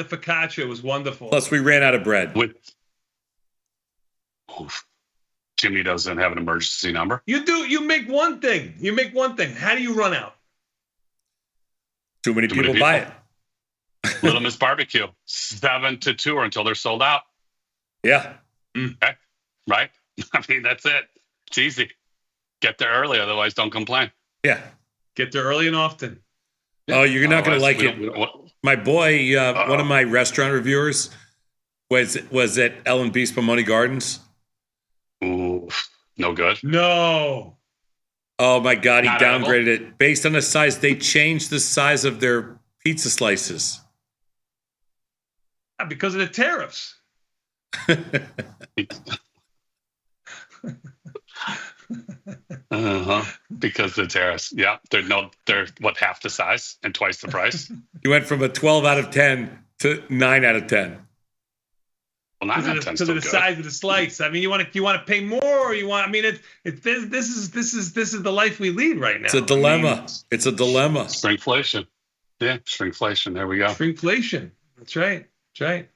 focaccia. It was wonderful. Plus, we ran out of bread. Jimmy doesn't have an emergency number. You do. You make one thing. How do you run out? Too many people buy it. Little Miss Barbecue, 7 to 2 or until they're sold out. Yeah. Okay. Right? I mean, that's it. It's easy. Get there early, otherwise don't complain. Yeah. Get there early and often. Oh, you're not going to like it. My boy, one of my restaurant reviewers, Was it Ellen Beast Pomoni Gardens? Ooh, no good. No. Oh my God, he Not downgraded it based on the size. They changed the size of their pizza slices. Because of the tariffs. Because the tariffs. Yeah, they're what, half the size and twice the price. You went from a 12 out of 10 to 9 out of 10. Well, 9 out of 10 because of the size of the slice. I mean, you want to pay more, or you want. I mean, this is the life we lead right now. It's a dilemma. I mean, it's a dilemma. Shrinkflation. Yeah, shrinkflation. There we go. Shrinkflation. That's right. That's right.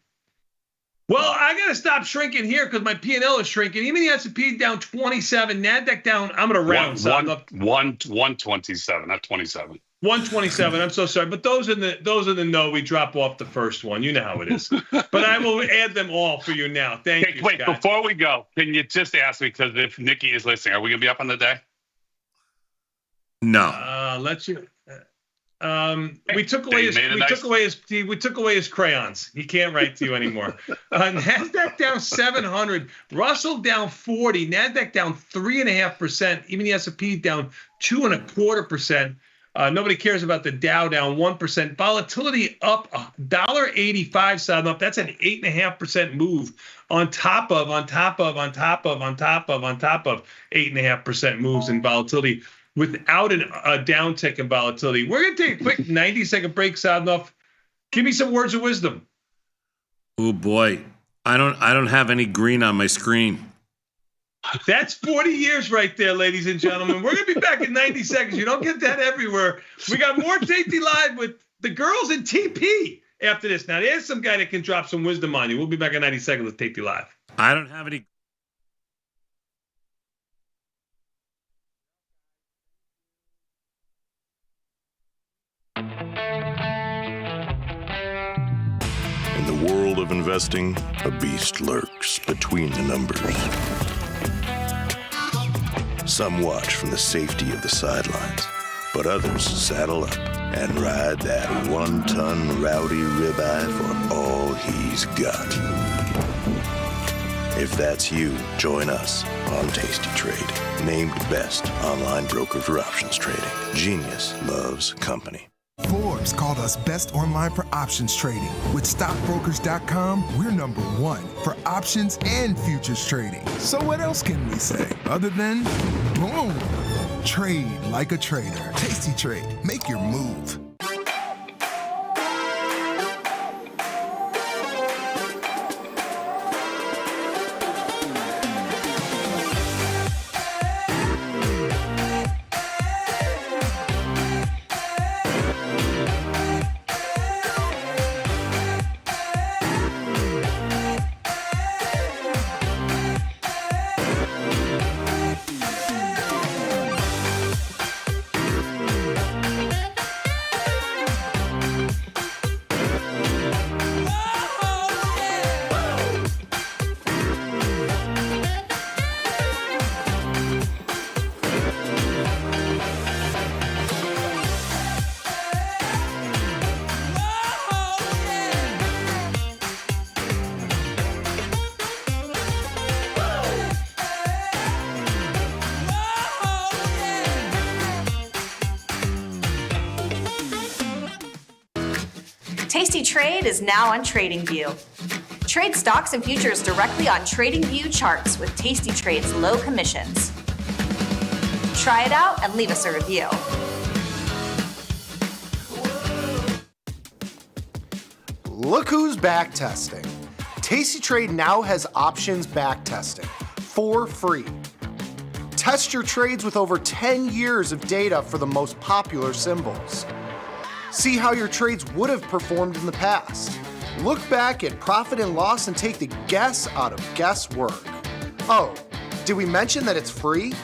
Well, I gotta stop shrinking here because my P&L is shrinking. Even the S&P down 27, Nasdaq down. I'm gonna round. 127, not 27. 127. I'm so sorry, but those in the know, we drop off the first one. You know how it is. But I will add them all for you now. Thank you. Wait, Scott. before we go, can you just ask me, because if Nikki is listening, are we gonna be up on the day? No. Let's you. We took away his crayons. He can't write to you anymore. Nasdaq down 700, Russell down 40, Nasdaq down 3.5%, even the S&P down 2.25%. Nobody cares about the Dow down 1%. Volatility up $1.85, side up. That's an 8.5% move on top of 8.5% moves in volatility, without a downtick in volatility. We're going to take a quick 90-second break, Sadnov. Give me some words of wisdom. Oh boy, I don't have any green on my screen. That's 40 years right there, ladies and gentlemen. We're going to be back in 90 seconds. You don't get that everywhere. We got more Tasty Live with the girls in TP after this. Now, there's some guy that can drop some wisdom on you. We'll be back in 90 seconds with Tasty Live. I don't have any. In the world of investing, a beast lurks between the numbers. Some watch from the safety of the sidelines, but others saddle up and ride that one-ton rowdy ribeye for all he's got. If that's you, join us on Tasty Trade, named best online broker for options trading. Genius loves company. Forbes called us best online for options trading. With stockbrokers.com, we're number one for options and futures trading. So what else can we say other than boom? Trade like a trader. Tasty Trade. Make your move. Tasty Trade is now on TradingView. Trade stocks and futures directly on TradingView charts with Tasty Trade's low commissions. Try it out and leave us a review. Look who's back testing. Tasty Trade now has options back testing for free. Test your trades with over 10 years of data for the most popular symbols. See how your trades would have performed in the past. Look back at profit and loss and take the guess out of guesswork. Oh, did we mention that it's free?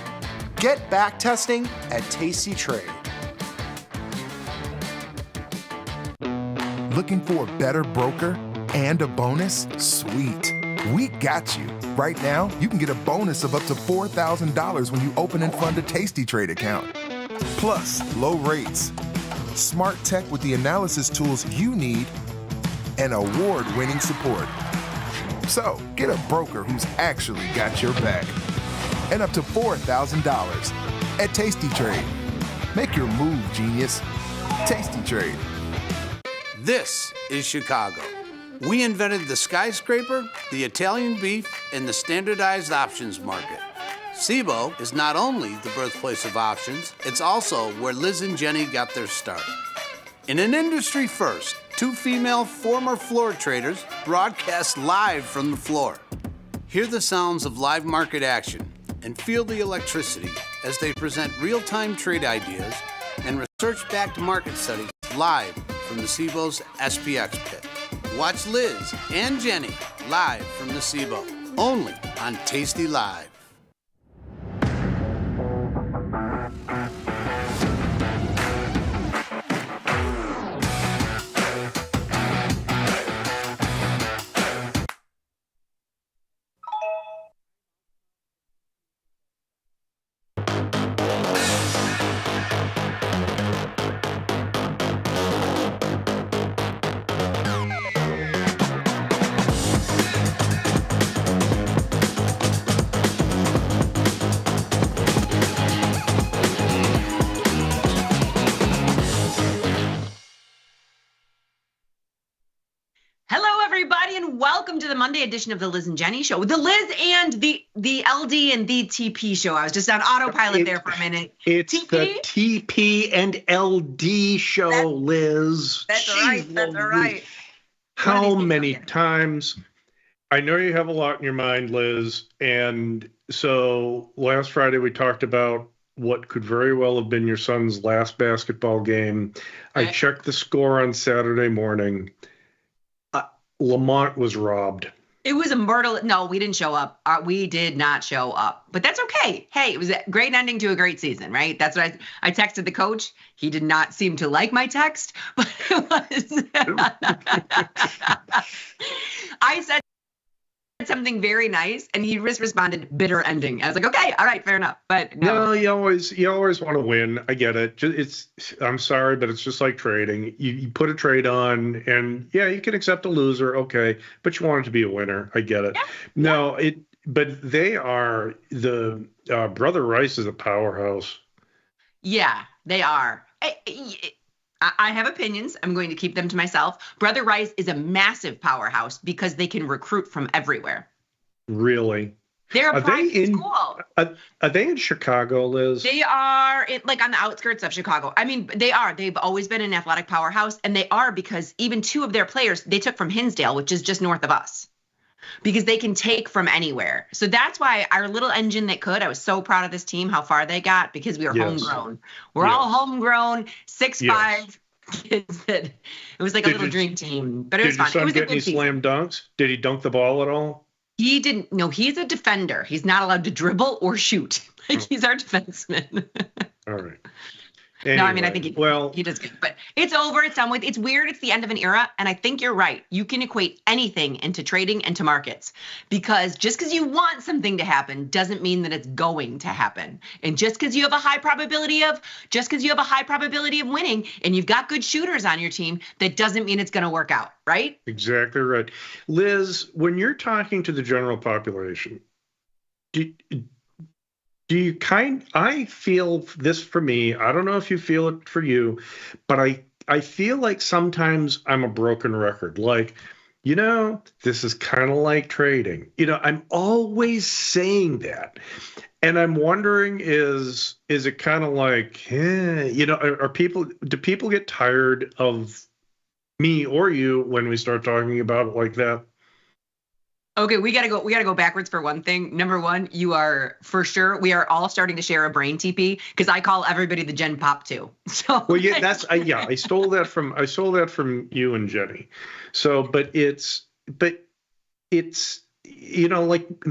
Get back testing at Tasty Trade. Looking for a better broker and a bonus? Sweet. We got you. Right now, you can get a bonus of up to $4,000 when you open and fund a Tasty Trade account. Plus, low rates, smart tech with the analysis tools you need, and award-winning support. So get a broker who's actually got your back. And up to $4,000 at Tasty Trade. Make your move, genius. Tasty Trade. This is Chicago. We invented the skyscraper, the Italian beef, and the standardized options market. SIBO is not only the birthplace of options, it's also where Liz and Jenny got their start. In an industry first, two female former floor traders broadcast live from the floor. Hear the sounds of live market action and feel the electricity as they present real-time trade ideas and research-backed market studies live from the SIBO's SPX pit. Watch Liz and Jenny live from the SIBO, only on Tasty Live. Welcome to the Monday edition of the Liz and Jenny Show. The Liz and the LD and the TP Show. I was just on autopilot there for a minute. It's TP? the TP and LD Show, Liz. That's right. That's all right. How many times? I know you have a lot in your mind, Liz. And so last Friday we talked about what could very well have been your son's last basketball game. I checked the score on Saturday morning. Lamont was robbed. It was a myrtle. No, we didn't show up. We did not show up, but that's okay. Hey, it was a great ending to a great season, right? That's what I texted the coach. He did not seem to like my text, but it was. I said something very nice, and he just responded, "Bitter ending." I was like, "Okay, all right, fair enough." But no, you always want to win. I get it. I'm sorry, but it's just like trading. You put a trade on, and yeah, you can accept a loser, okay, but you want it to be a winner. I get it. Yeah. But they are the Brother Rice is a powerhouse. Yeah, they are. I have opinions. I'm going to keep them to myself. Brother Rice is a massive powerhouse because they can recruit from everywhere. Really? They're a private school. Are they in Chicago, Liz? They are on the outskirts of Chicago. I mean, they are. They've always been an athletic powerhouse, and they are because even two of their players, they took from Hinsdale, which is just north of us, because they can take from anywhere. So that's why our little engine that could, I was so proud of this team, how far they got, because we were homegrown. We're all homegrown, 6'5" kids. It was like a little dream team, but it was fun. Did your son get any slam dunks? Did he dunk the ball at all? He didn't. No, he's a defender. He's not allowed to dribble or shoot. He's our defenseman. All right. Anyway, no, I mean, I think he does good, but it's over. It's done with. It's weird. It's the end of an era. And I think you're right. You can equate anything into trading and to markets, because just because you want something to happen doesn't mean that it's going to happen. And just because you have a high probability of winning and you've got good shooters on your team, that doesn't mean it's going to work out. Right? Exactly right. Liz, when you're talking to the general population, I feel this for me. I don't know if you feel it for you, but I feel like sometimes I'm a broken record. Like, this is kind of like trading. I'm always saying that. And I'm wondering, is it kind of like, do people get tired of me or you when we start talking about it like that? Okay, we gotta go backwards for one thing. Number one, you are for sure. We are all starting to share a brain TP, because I call everybody the Gen Pop too. So well, yeah, I stole that from you and Jenny. So, but it's like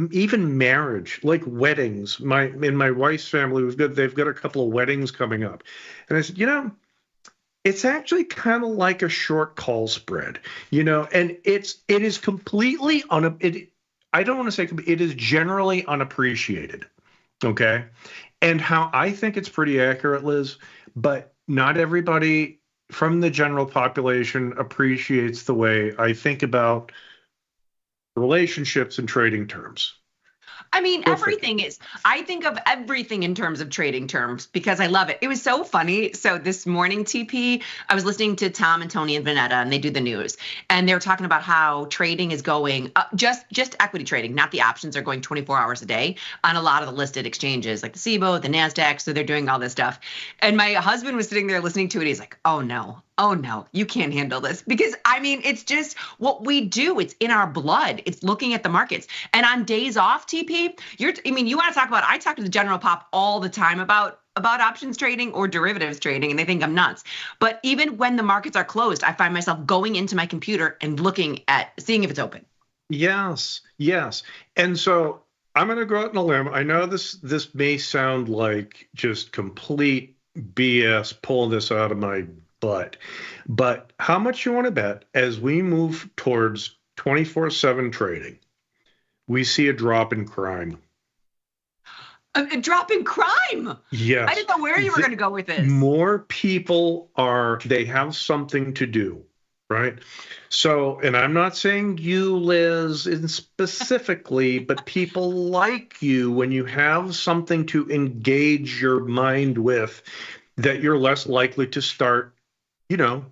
even marriage, like weddings. In my wife's family, they've got a couple of weddings coming up, and I said, it's actually kind of like a short call spread, and it is completely I don't want to say it is generally unappreciated. Okay. And how I think it's pretty accurate, Liz, but not everybody from the general population appreciates the way I think about relationships and trading terms. I mean, I think of everything in terms of trading terms because I love it. It was so funny. So this morning, TP, I was listening to Tom and Tony and Vanetta, and they do the news. And they were talking about how trading is going, just equity trading, not the options, are going 24 hours a day on a lot of the listed exchanges, like the SIBO, the NASDAQ. So they're doing all this stuff. And my husband was sitting there listening to it. He's like, oh no, you can't handle this. Because I mean, it's just what we do. It's in our blood. It's looking at the markets. And on days off, TP, you want to talk about, I talk to the general pop all the time about options trading or derivatives trading, and they think I'm nuts. But even when the markets are closed, I find myself going into my computer and seeing if it's open. Yes. And so I'm going to go out on a limb. I know this may sound like just complete BS, pulling this out of my butt, but how much you want to bet as we move towards 24/7 trading, we see a drop in crime? A drop in crime? Yes. I didn't know where you were going to go with this. More people they have something to do, right? So, and I'm not saying you, Liz, specifically, but people like you, when you have something to engage your mind with, that you're less likely to start, doing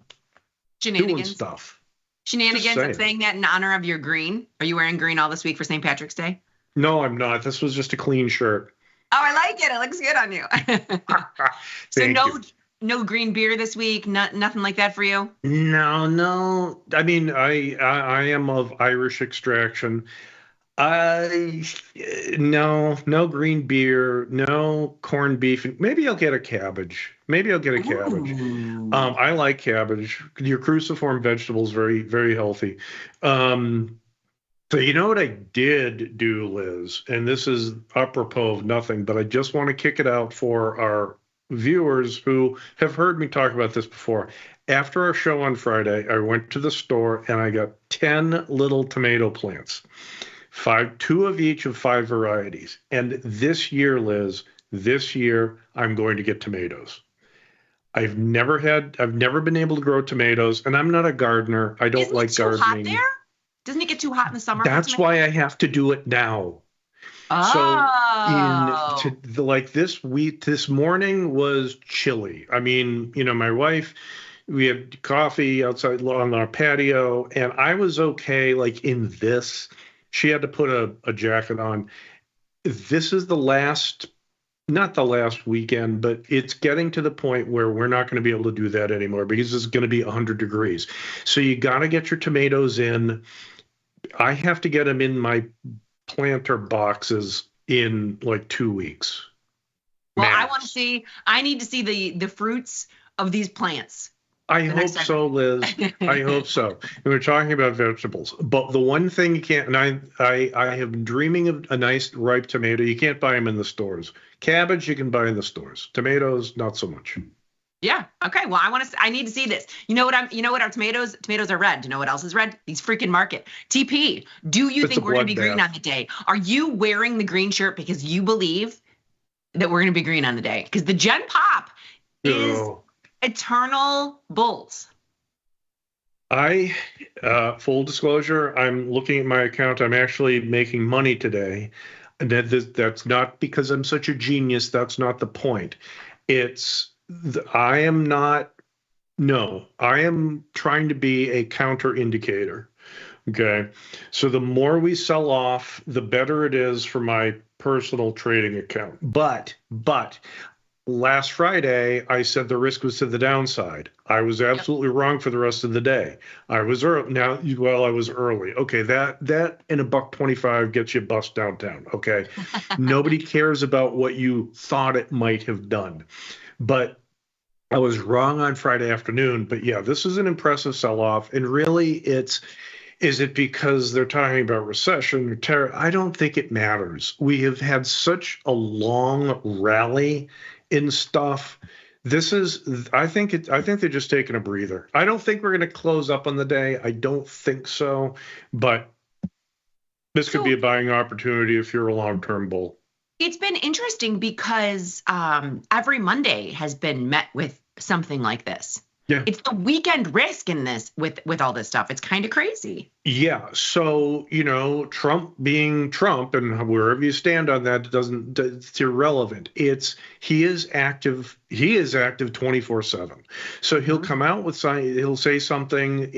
stuff. Shenanigans. I'm saying that in honor of your green. Are you wearing green all this week for St. Patrick's Day? No, I'm not. This was just a clean shirt. Oh, I like it. It looks good on you. So no green beer this week. Nothing like that for you. No. I mean, I am of Irish extraction. No green beer, no corned beef. Maybe I'll get a cabbage. I like cabbage. Your cruciform vegetables, very, very healthy. So you know what I did do, Liz, and this is apropos of nothing, but I just want to kick it out for our viewers who have heard me talk about this before. After our show on Friday, I went to the store and I got 10 little tomato plants. 2 of each of 5 varieties. And this year, Liz, I'm going to get tomatoes. I've never been able to grow tomatoes, and I'm not a gardener. I don't like gardening. Hot there? Doesn't it get too hot in the summer? That's why I have to do it now. Oh. So this morning was chilly. I mean, my wife, we had coffee outside on our patio, and I was okay. Like in this, she had to put a jacket on. This is not the last weekend, but it's getting to the point where we're not going to be able to do that anymore because it's going to be 100 degrees. So you got to get your tomatoes in. I have to get them in my planter boxes in like 2 weeks. Well, I need to see the fruits of these plants. I hope so, Liz. I hope so. And we're talking about vegetables, but the one thing you can't, and I have been dreaming of a nice ripe tomato. You can't buy them in the stores. Cabbage you can buy in the stores. Tomatoes, not so much. Yeah. Okay. Well, I need to see this. You know what our tomatoes are red. Do you know what else is red? These freaking market. TP, do you think we're going to be green on the day? Are you wearing the green shirt because you believe that we're going to be green on the day? Because the Gen Pop is eternal bulls. Full disclosure, I'm looking at my account. I'm actually making money today. And that's not because I'm such a genius. That's not the point. I am trying to be a counter indicator. Okay. So the more we sell off, the better it is for my personal trading account. But last Friday, I said the risk was to the downside. I was absolutely wrong for the rest of the day. I was early. I was early. Okay, that and $1.25 gets you bust downtown. Okay, nobody cares about what you thought it might have done, but I was wrong on Friday afternoon. But yeah, this is an impressive sell-off, and really, is it because they're talking about recession or terror? I don't think it matters. We have had such a long rally in stuff. I think they're just taking a breather. I don't think we're going to close up on the day. I don't think so, but this could be a buying opportunity if you're a long-term bull. It's been interesting because every Monday has been met with something like this. Yeah. It's the weekend risk in this with all this stuff. It's kind of crazy. Yeah, so Trump being Trump, and wherever you stand on that it's irrelevant. He is active. He is active 24/7. So he'll come out with he'll say something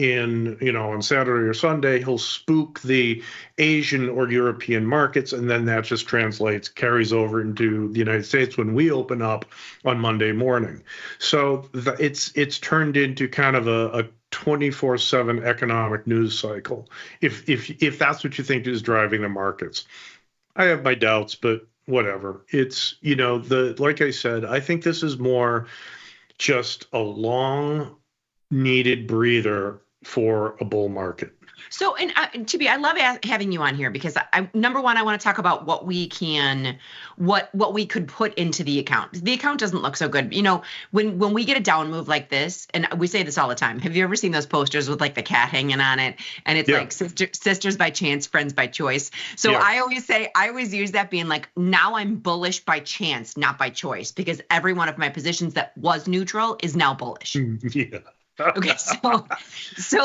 on Saturday or Sunday. He'll spook the Asian or European markets, and then that just carries over into the United States when we open up on Monday morning. So it's turned into kind of a 24/7 economic news cycle, if that's what you think is driving the markets. I have my doubts, but whatever. It's like I said, I think this is more just a long needed breather for a bull market. So, and Chibi, I love having you on here because number one, I want to talk about what we could put into the account. The account doesn't look so good. When we get a down move like this, and we say this all the time. Have you ever seen those posters with like the cat hanging on it, and it's like sisters by chance, friends by choice? So I always use that being like, now I'm bullish by chance, not by choice, because every one of my positions that was neutral is now bullish. Yeah. Okay, so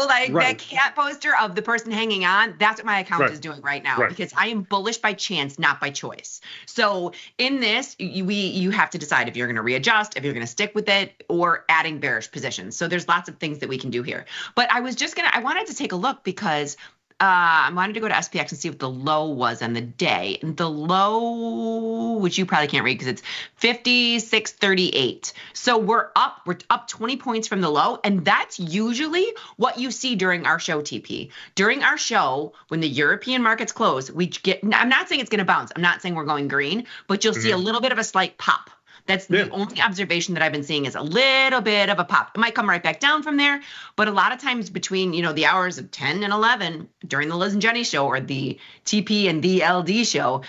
like that cat poster of the person hanging on, that's what my account is doing right now, because I am bullish by chance, not by choice. So in this, you have to decide if you're going to readjust, if you're going to stick with it, or adding bearish positions. So there's lots of things that we can do here. But I wanted to take a look because I wanted to go to SPX and see what the low was on the day. And the low, which you probably can't read because it's 56.38. So we're up 20 points from the low. And that's usually what you see during our show, TP. During our show, when the European markets close, I'm not saying it's going to bounce. I'm not saying we're going green, but you'll see a little bit of a slight pop. That's the only observation that I've been seeing, is a little bit of a pop. It might come right back down from there, but a lot of times between, the hours of 10 and 11 during the Liz and Jenny show or the TP and the LD show,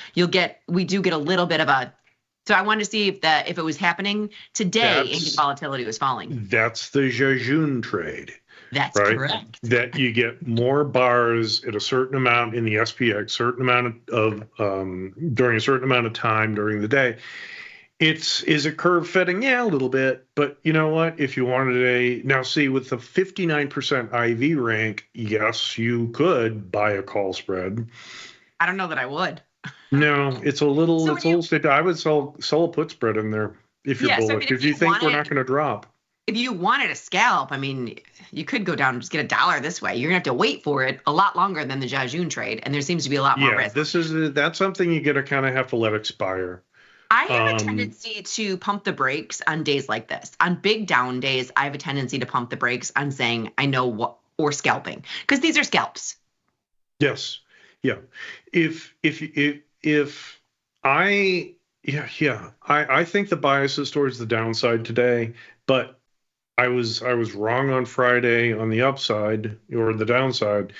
we do get a little bit of a. So I wanted to see if it was happening today and the volatility was falling. That's the Jejun trade. That's correct. That you get more bars at a certain amount in the SPX, certain amount of during a certain amount of time during the day. Is it curve fitting? Yeah, a little bit. But you know what? If you wanted now see with the 59% IV rank, yes, you could buy a call spread. I don't know that I would. No, it's a little stiff. I would sell a put spread in there if you're bullish. If you think we're not going to drop. If you wanted a scalp, I mean, you could go down and just get $1 this way. You're gonna have to wait for it a lot longer than the Jejun trade, and there seems to be a lot more risk. That's something you're gonna kind of have to let expire. I have a tendency to pump the brakes on days like this. On big down days, I have a tendency to pump the brakes on saying I know what, or scalping, because these are scalps. Yes. Yeah. I think the bias is towards the downside today, but I was wrong on Friday on the upside or the downside.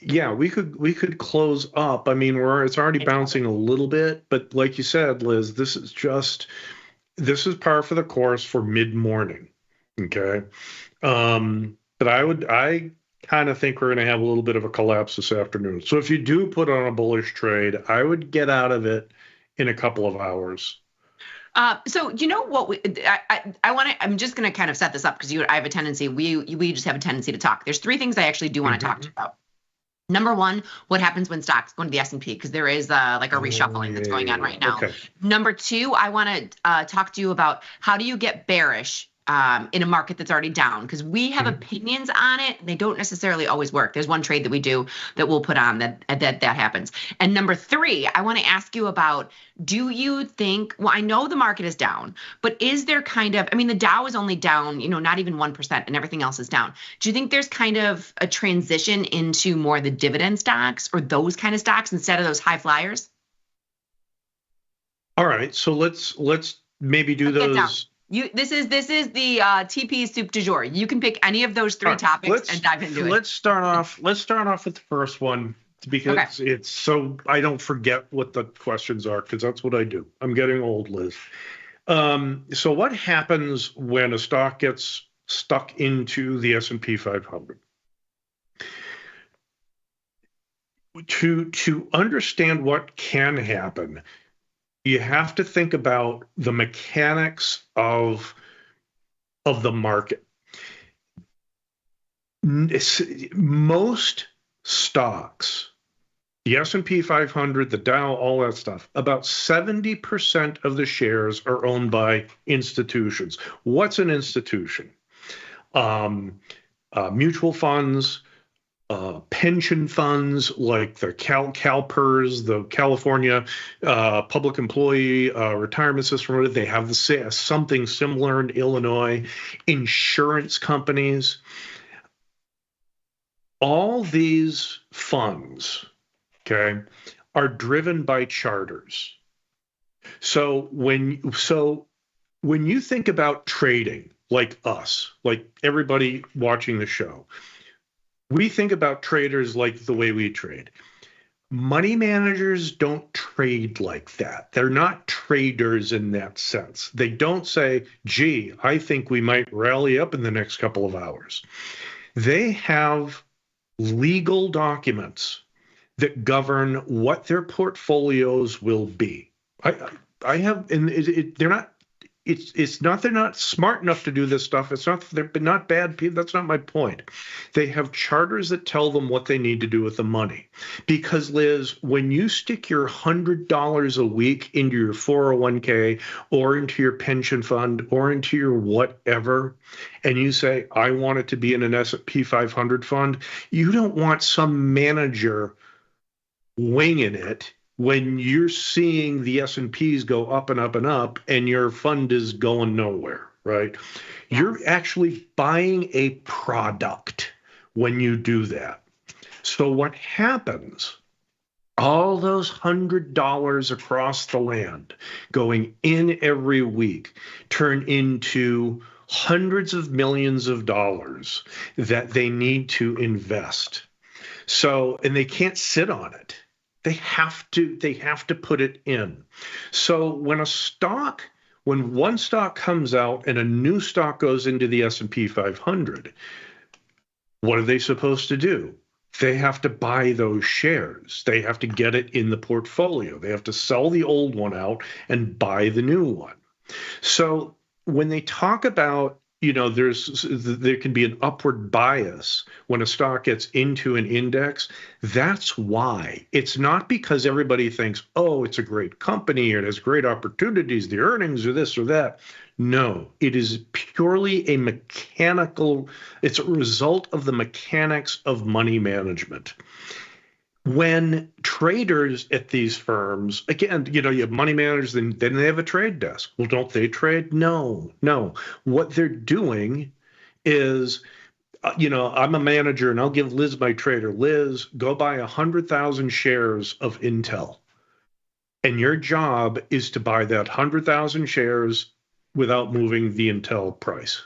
Yeah, we could close up. I mean, it's already bouncing a little bit, but like you said, Liz, this is par for the course for mid-morning. Okay. But I kind of think we're going to have a little bit of a collapse this afternoon. So if you do put on a bullish trade, I would get out of it in a couple of hours. So you know what I'm just going to kind of set this up because I have a tendency, we just have a tendency to talk. There's 3 things I actually do want to talk to you about. Number one, what happens when stocks go into the S&P? Because there is like a reshuffling that's going on right now. Okay. Number 2, I want to talk to you about how do you get bearish in a market that's already down, because we have opinions on it. They don't necessarily always work. There's one trade that we do that we'll put on that happens. And number 3, I want to ask you about, do you think, well, I know the market is down, but is there the Dow is only down, not even 1% and everything else is down. Do you think there's kind of a transition into more the dividend stocks or those kind of stocks instead of those high flyers? All right. So let's maybe do those. This is the TP soup du jour. You can pick any of those 3 topics and dive into it. Let's start off with the first one because it's so I don't forget what the questions are, because that's what I do. I'm getting old, Liz. So what happens when a stock gets stuck into the S&P 500? To understand what can happen, you have to think about the mechanics of the market. Most stocks, the S&P 500, the Dow, all that stuff, about 70% of the shares are owned by institutions. What's an institution? Mutual funds, pension funds like the CalPERS, the California Public Employee Retirement System. They have something similar in Illinois. Insurance companies. All these funds, okay, are driven by charters. So when you think about trading, like us, like everybody watching the show, we think about traders like the way we trade. Money managers don't trade like that. They're not traders in that sense. They don't say, gee, I think we might rally up in the next couple of hours. They have legal documents that govern what their portfolios will be. I have, and they're not. It's not they're not smart enough to do this stuff. It's not they're not bad people. That's not my point. They have charters that tell them what they need to do with the money. Because Liz, when you stick your $100 a week into your 401k or into your pension fund or into your whatever, and you say, I want it to be in an S&P 500 fund, you don't want some manager winging it when you're seeing the S&Ps go up and up and up and your fund is going nowhere, right? Yes. You're actually buying a product when you do that. So what happens, all those $100 across the land going in every week turn into hundreds of millions of dollars that they need to invest. So, and they can't sit on it. They have to put it in. So when one stock comes out and a new stock goes into the S&P 500, what are they supposed to do? They have to buy those shares. They have to get it in the portfolio. They have to sell the old one out and buy the new one. So when they talk about, there can be an upward bias when a stock gets into an index. That's why. It's not because everybody thinks, oh, it's a great company or it has great opportunities, the earnings or this or that. No, it is purely it's a result of the mechanics of money management. When traders at these firms, again, you have money managers, then they have a trade desk. Well, don't they trade? No. What they're doing is, I'm a manager and I'll give Liz my trader. Liz, go buy 100,000 shares of Intel. And your job is to buy that 100,000 shares without moving the Intel price.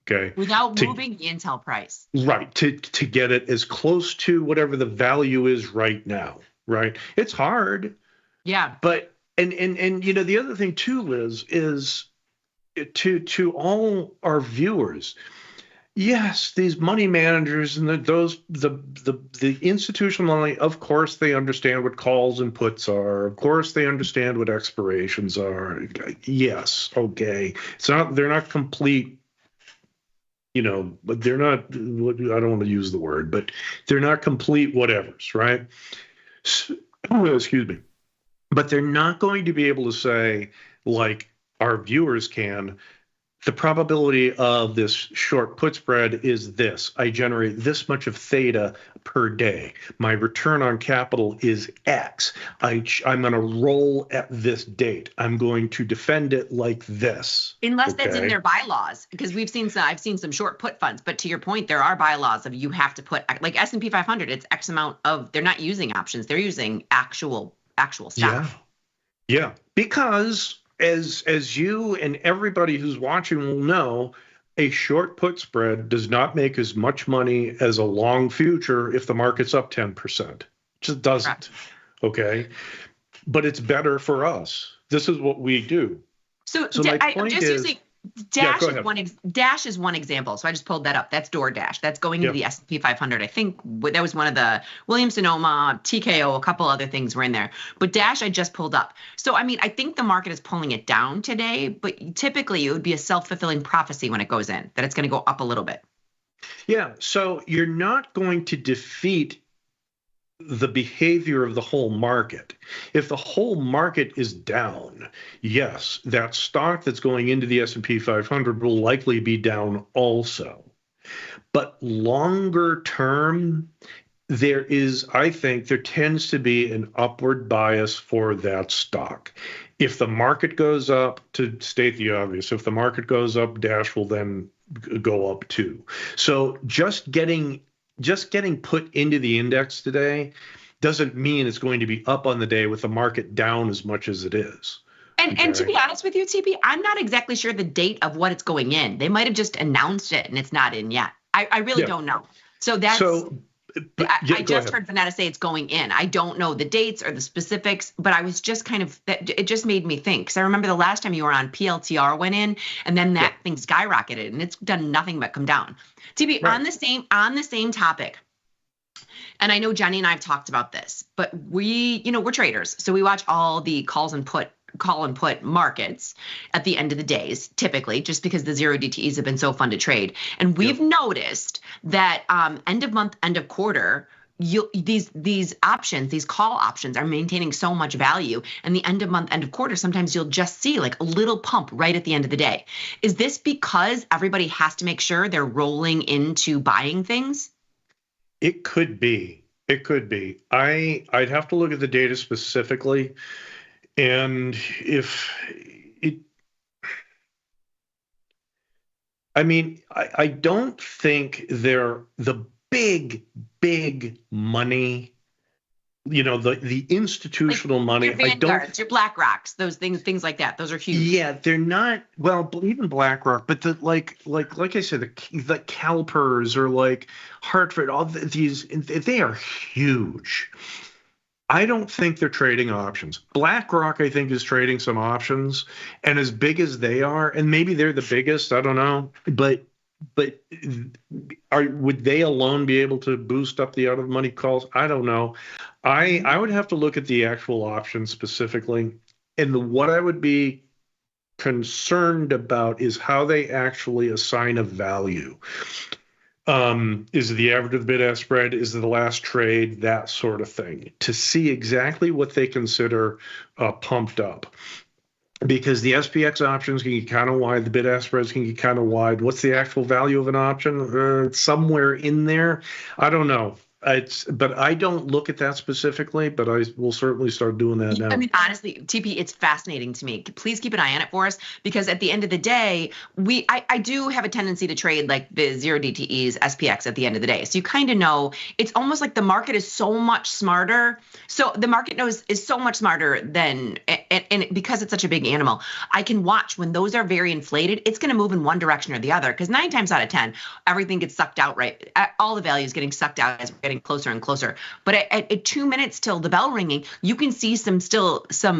Okay. Without moving the Intel price. Right. To get it as close to whatever the value is right now. Right. It's hard. Yeah. But and the other thing too, Liz, is to all our viewers. Yes, these money managers and the institutional money, of course, they understand what calls and puts are. Of course, they understand what expirations are. Yes. Okay. They're not complete. But they're not, I don't want to use the word, but they're not complete whatevers, right? Excuse me. But they're not going to be able to say, like our viewers can, the probability of this short put spread is this. I generate this much of theta per day. My return on capital is X. I'm going to roll at this date. I'm going to defend it like this. Unless that's in their bylaws, because I've seen some short put funds. But to your point, there are bylaws of you have to put, like S&P 500, it's X amount of, they're not using options. They're using actual stock. Yeah. Because as you and everybody who's watching will know, a short put spread does not make as much money as a long future if the market's up 10%. It just doesn't. Correct. Okay. But it's better for us. This is what we do. So my point is, Dash is one example. So I just pulled that up. That's DoorDash. That's going into the S&P 500. I think that was one of the Williams-Sonoma, TKO, a couple other things were in there. But Dash I just pulled up. So, I think the market is pulling it down today, but typically it would be a self-fulfilling prophecy when it goes in, that it's going to go up a little bit. Yeah. So you're not going to defeat the behavior of the whole market. If the whole market is down, yes, that stock that's going into the S&P 500 will likely be down also. But longer term, I think there tends to be an upward bias for that stock. If the market goes up, to state the obvious, if the market goes up, Dash will then go up too. So just getting put into the index today doesn't mean it's going to be up on the day with the market down as much as it is. And to be honest with you, TP, I'm not exactly sure the date of what it's going in. They might have just announced it and it's not in yet. I really don't know. So that's I just heard Vanetta say it's going in. I don't know the dates or the specifics, but I was just it just made me think. Because I remember the last time you were on, PLTR went in, and then that thing skyrocketed, and it's done nothing but come down. TP, on the same topic, and I know Jenny and I have talked about this, but we're traders, so we watch all the call and put markets at the end of the days, typically, just because the zero DTEs have been so fun to trade. And we've noticed that end of month, end of quarter, these options, these call options are maintaining so much value. And the end of month, end of quarter, sometimes you'll just see like a little pump right at the end of the day. Is this because everybody has to make sure they're rolling into buying things? It could be. It could be. I'd have to look at the data specifically. And I don't think they're the big money, the institutional money. Your Vanguards, your BlackRocks, those things like that. Those are huge. Yeah, they're not, well, even BlackRock, but like I said, the CalPERS or like Hartford, all these, they are huge. I don't think they're trading options. BlackRock, I think, is trading some options, and as big as they are, and maybe they're the biggest, I don't know, but would they alone be able to boost up the out of money calls? I don't know. I would have to look at the actual options specifically, and what I would be concerned about is how they actually assign a value. Is it the average of the bid-ask spread? Is it the last trade? That sort of thing, to see exactly what they consider pumped up. Because the SPX options can get kind of wide, the bid-ask spreads can get kind of wide. What's the actual value of an option? Somewhere in there. I don't know. But I don't look at that specifically, but I will certainly start doing that now. I mean, honestly, TP, it's fascinating to me. Please keep an eye on it for us, because at the end of the day, I do have a tendency to trade like the zero DTEs, SPX at the end of the day. So you kind of know, it's almost like the market is so much smarter. So the market is so much smarter than, and because it's such a big animal, I can watch when those are very inflated, it's going to move in one direction or the other, because 9 times out of 10, everything gets sucked out, right? All the value is getting sucked out as we're getting closer and closer. But at 2 minutes till the bell ringing, you can see some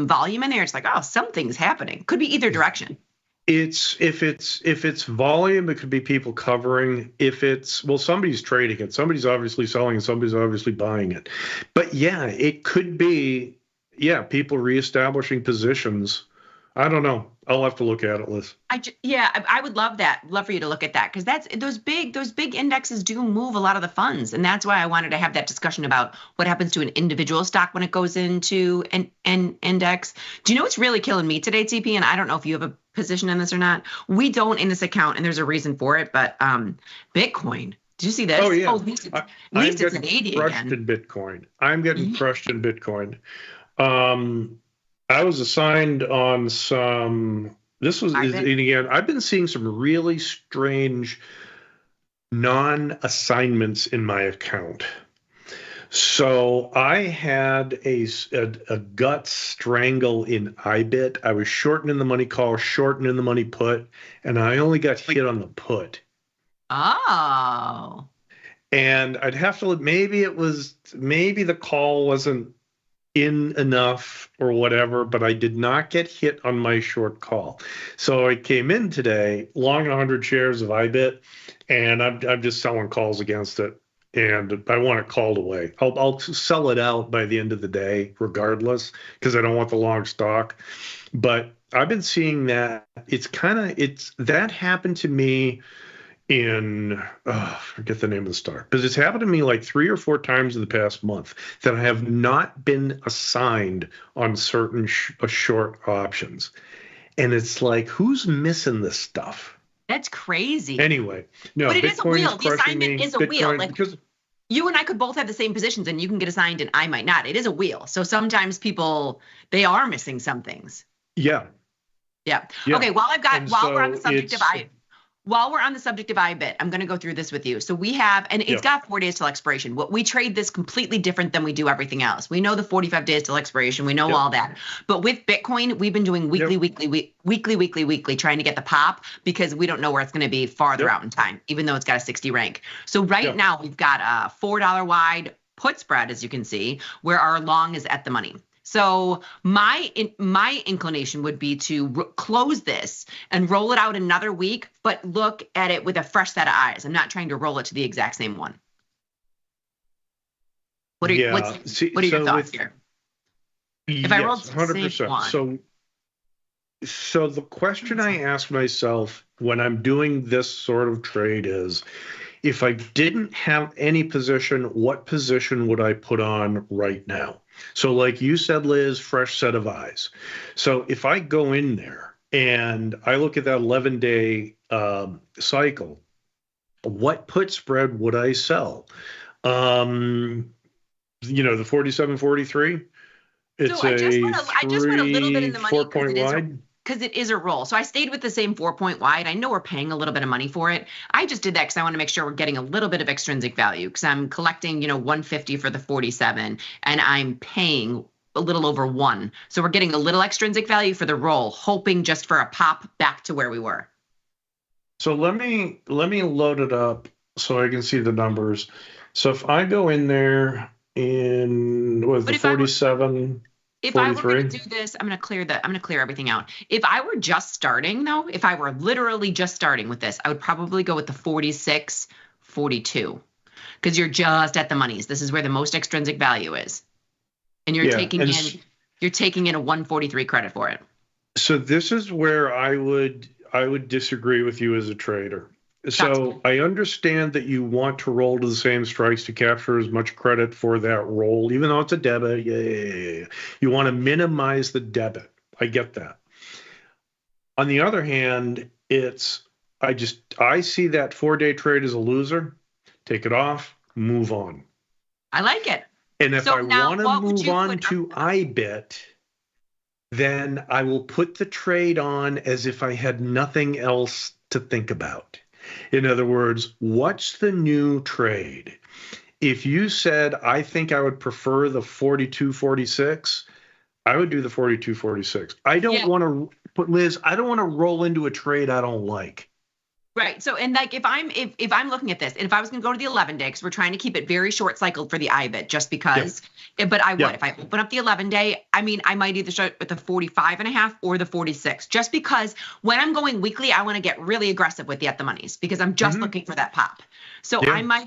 volume in there. It's like, oh, something's happening. Could be either direction. If it's volume, it could be people covering. If it's, well, somebody's trading it, somebody's obviously selling it, somebody's obviously buying it. But yeah, it could be, people reestablishing positions. I don't know. I'll have to look at it, Liz. I would love that. Love for you to look at that, because those big indexes do move a lot of the funds, and that's why I wanted to have that discussion about what happens to an individual stock when it goes into an index. Do you know what's really killing me today, TP? And I don't know if you have a position in this or not. We don't in this account, and there's a reason for it. But Bitcoin. Did you see this? Oh yeah. At least it's an 80 again. In Bitcoin. I'm getting crushed in Bitcoin. I was assigned on some, again, I've been seeing some really strange non-assignments in my account. So I had a gut strangle in IBIT. I was shorting in the money call, shorting in the money put, and I only got hit on the put. Oh. And I'd have to, maybe the call wasn't in enough or whatever, but I did not get hit on my short call. So I came in today long 100 shares of IBIT, and I'm just selling calls against it, and I want it called away. I'll sell it out by the end of the day regardless, because I don't want the long stock. But I've been seeing that that happened to me forget the name of the stock, but it's happened to me like 3 or 4 times in the past month that I have not been assigned on certain short options. And it's like, who's missing this stuff? That's crazy. Anyway, no, but it is a Bitcoin wheel. The assignment is a wheel. Bitcoin, Like because you and I could both have the same positions, and you can get assigned, and I might not. It is a wheel. So sometimes people, they are missing some things. Yeah. Yeah. Yeah. Okay. While we're on the subject it's- of IBIT, I'm going to go through this with you. So we have, and it's got 4 days till expiration. What we trade this completely different than we do everything else. We know the 45 days till expiration. We know all that. But with Bitcoin, we've been doing weekly, trying to get the pop because we don't know where it's going to be farther out in time, even though it's got a 60 rank. So right now we've got a $4 wide put spread, as you can see, where our long is at the money. So my inclination would be to close this and roll it out another week, but look at it with a fresh set of eyes. I'm not trying to roll it to the exact same one. What are your thoughts here? If I rolled to the 100%. same one. So the question I ask myself when I'm doing this sort of trade is, if I didn't have any position, what position would I put on right now? So like you said, Liz, fresh set of eyes. So if I go in there and I look at that 11-day cycle, what put spread would I sell? The 47.43. It's so I just went a little bit in the money 4 point wide. Because it is a roll. So I stayed with the same 4 point wide. I know we're paying a little bit of money for it. I just did that because I want to make sure we're getting a little bit of extrinsic value because I'm collecting, $150 for the 47 and I'm paying a little over 1. So we're getting a little extrinsic value for the roll, hoping just for a pop back to where we were. So let me load it up so I can see the numbers. So if I go in there with the 47. If I were going to do this, I'm going to clear everything out. If I were just starting though, if I were literally just starting with this, I would probably go with the 46, 42 because you're just at the monies. This is where the most extrinsic value is. And you're taking in a 143 credit for it. So this is where I would disagree with you as a trader. So I understand that you want to roll to the same strikes to capture as much credit for that roll, even though it's a debit. Yeah. You want to minimize the debit. I get that. On the other hand, I see that 4-day trade as a loser. Take it off, move on. I like it. And if I want to move on to IBIT, then I will put the trade on as if I had nothing else to think about. In other words, what's the new trade? If you said, I think I would prefer the 42.46, I would do the 42.46. I don't want to put Liz, I don't want to roll into a trade I don't like. Right. So, and like, if I'm looking at this, and if I was going to go to the 11-day, because we're trying to keep it very short cycled for the IBIT, just because, but I would, if I open up the 11-day, I might either start with the 45.5 or the 46, just because when I'm going weekly, I want to get really aggressive with the at the monies because I'm just looking for that pop. So I might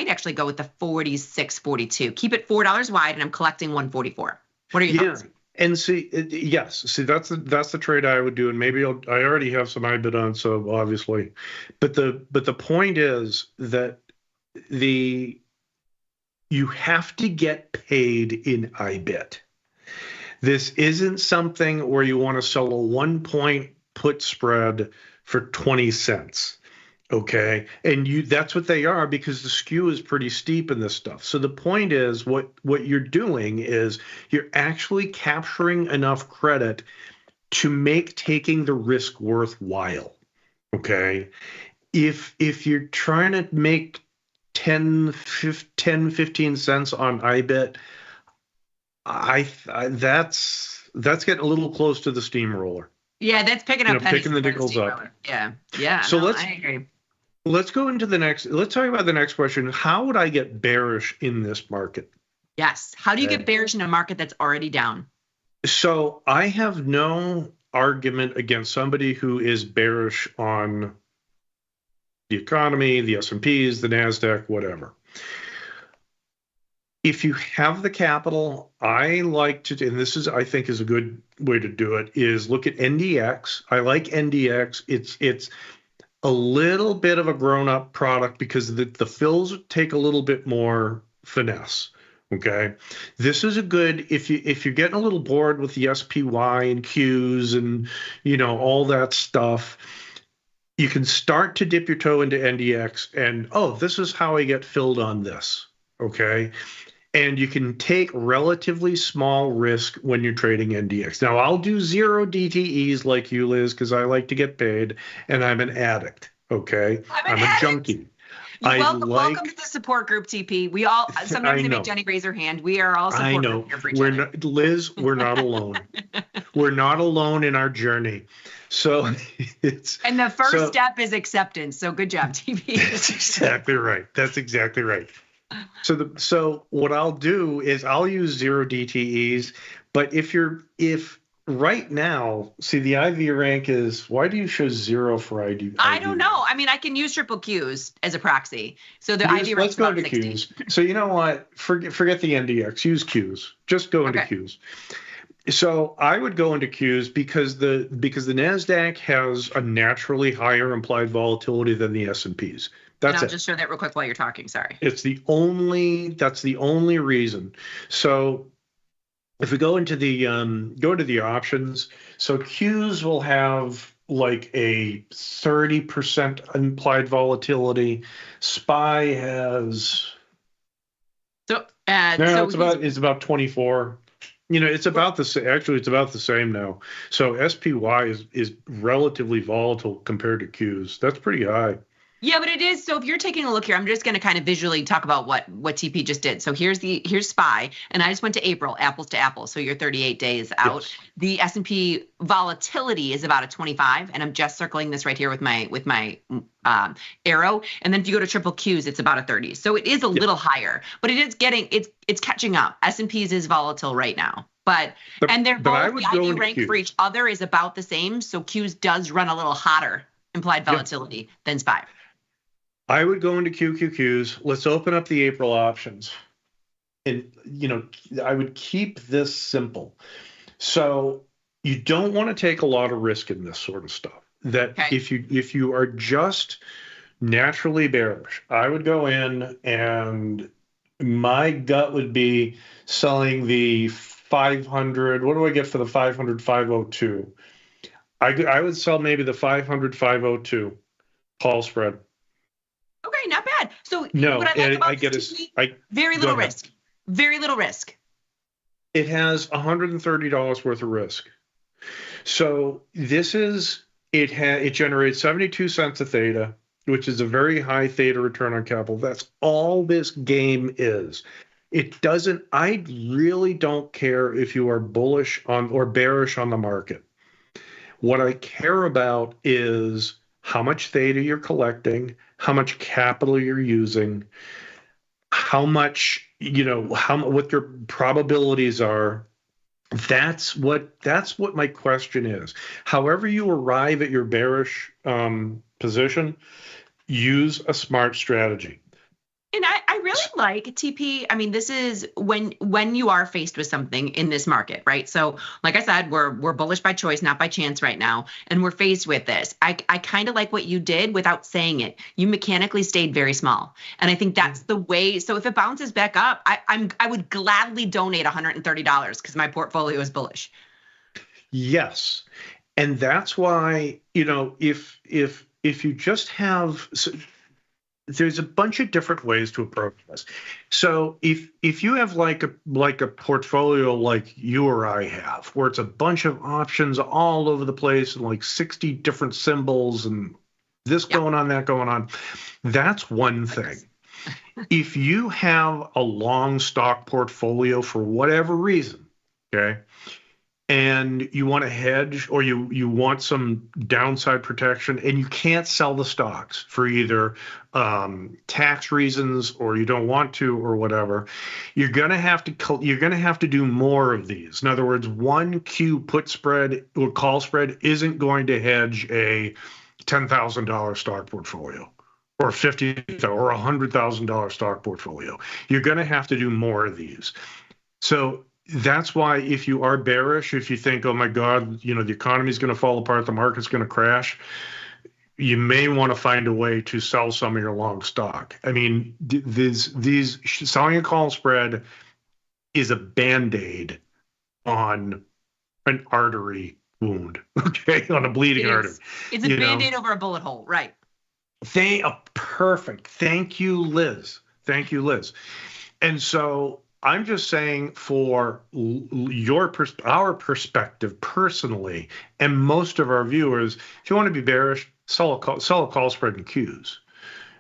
actually go with the 46.42, keep it $4 wide, and I'm collecting 144. What are your thoughts? And see, that's the trade I would do, and maybe I already have some IBIT on, so obviously, but the point is that you have to get paid in IBIT. This isn't something where you want to sell a 1-point put spread for 20 cents. Okay. And that's what they are because the skew is pretty steep in this stuff. So the point is what you're doing is you're actually capturing enough credit to make taking the risk worthwhile. Okay. If you're trying to make 10, 15 cents on IBIT, that's getting a little close to the steamroller. Yeah, that's picking up pennies. Picking the nickels up. Yeah. So I agree. Let's go into let's talk about the next question. How would I get bearish in this market? Yes. How do you get bearish in a market that's already down? So I have no argument against somebody who is bearish on the economy, the S&Ps, the NASDAQ, whatever. If you have the capital, I like to, and this is, I think, is a good way to do it, is look at NDX. I like NDX. It's a little bit of a grown-up product because the fills take a little bit more finesse. Okay, this is a good if you're getting a little bored with the SPY and Qs and all that stuff. You can start to dip your toe into NDX and this is how I get filled on this. Okay. And you can take relatively small risk when you're trading NDX. Now, I'll do 0 DTEs like you, Liz, because I like to get paid, and I'm an addict, okay? I'm a junkie. Welcome to the support group, TP. We all sometimes they make Jenny raise her hand. We are all support group here for each other. Liz, we're not alone. We're not alone in our journey. So and the first step is acceptance. So good job, TP. That's exactly right. That's exactly right. So what I'll do is I'll use 0 DTEs, but if right now, see the IV rank is, why do you show 0 for ID? I don't know. I mean, I can use triple Qs as a proxy. So the IV rank let's is go about into 60. Qs. So you know what? Forget the NDX. Use Qs. Just go into Qs. So I would go into Qs because the NASDAQ has a naturally higher implied volatility than the S&Ps. That's I'll just show that real quick while you're talking. Sorry. That's the only reason. So if we go into the options, so Qs will have like a 30% implied volatility. SPY has it's about 24. It's about the same. Actually, it's about the same now. So SPY is relatively volatile compared to Qs. That's pretty high. Yeah, but it is. So if you're taking a look here, I'm just going to kind of visually talk about what TP just did. So here's SPY, and I just went to April, apples to apples. So you're 38 days out. Yes. The S&P volatility is about a 25, and I'm just circling this right here with my arrow. And then if you go to triple Qs, it's about a 30. So it is a little higher, but it is it's catching up. S&Ps is volatile right now. And they're both, the IV rank for each other is about the same. So Qs does run a little hotter implied volatility than SPY. I would go into QQQs. Let's open up the April options. And, I would keep this simple. So you don't want to take a lot of risk in this sort of stuff. If you are just naturally bearish, I would go in and my gut would be selling the 500. What do I get for the 500, 502? I would sell maybe the 500, 502 call spread. Okay, not bad. So no, what I like about very little risk. Very little risk. It has $130 worth of risk. So it generates 72 cents a theta, which is a very high theta return on capital. That's all this game is. I really don't care if you are bullish on or bearish on the market. What I care about is how much theta you're collecting, how much capital you're using, how much, what your probabilities are. That's what my question is. However you arrive at your bearish position, use a smart strategy. And I really like TP. I mean, this is when you are faced with something in this market, right? So like I said, we're bullish by choice, not by chance right now. And we're faced with this. I kind of like what you did without saying it. You mechanically stayed very small. And I think that's the way. So if it bounces back up, I would gladly donate $130 because my portfolio is bullish. Yes. And that's why, if you just have... there's a bunch of different ways to approach this. So if you have like a portfolio like you or I have, where it's a bunch of options all over the place and like 60 different symbols and this going on, that going on, that's one thing. If you have a long stock portfolio for whatever reason, okay, and you want to hedge or you want some downside protection and you can't sell the stocks for either tax reasons or you don't want to or whatever, you're going to have to do more of these. In other words, one Q put spread or call spread isn't going to hedge a $10,000 stock portfolio or $50,000 or $100,000 stock portfolio. You're going to have to do more of these. So that's why if you are bearish, if you think, oh my God, the economy is going to fall apart, the market's going to crash, you may want to find a way to sell some of your long stock. I mean, these selling a call spread is a Band-Aid on an artery wound, okay, on a bleeding artery. It's a Band-Aid over a bullet hole, right? Perfect. Thank you, Liz. Thank you, Liz. And so I'm just saying, for our perspective personally, and most of our viewers, if you want to be bearish, sell a call spread in Qs,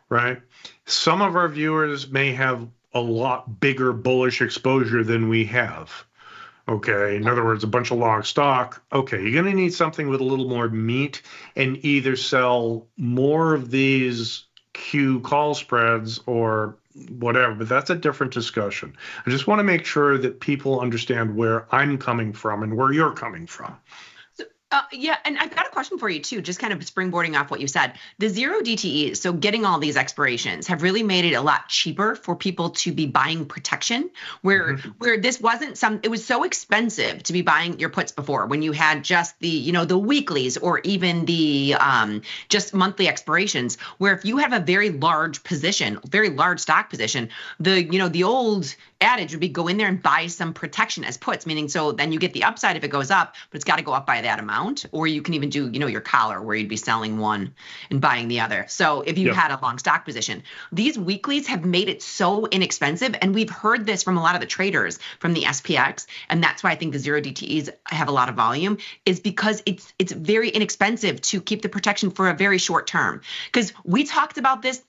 right? Some of our viewers may have a lot bigger bullish exposure than we have. Okay, in other words, a bunch of long stock. Okay, you're going to need something with a little more meat, and either sell more of these Q call spreads or whatever, but that's a different discussion. I just want to make sure that people understand where I'm coming from and where you're coming from. Yeah, and I've got a question for you too, just kind of springboarding off what you said. The zero DTE, so getting all these expirations, have really made it a lot cheaper for people to be buying protection, where this wasn't it was so expensive to be buying your puts before, when you had just the, the weeklies or even the just monthly expirations, where if you have a very large position, very large stock position, the old adage would be go in there and buy some protection as puts, meaning so then you get the upside if it goes up, but it's got to go up by that amount. Or you can even do, your collar, where you'd be selling one and buying the other. So if you had a long stock position, these weeklies have made it so inexpensive. And we've heard this from a lot of the traders from the SPX. And that's why I think the zero DTEs have a lot of volume, is because it's very inexpensive to keep the protection for a very short term. Because we talked about this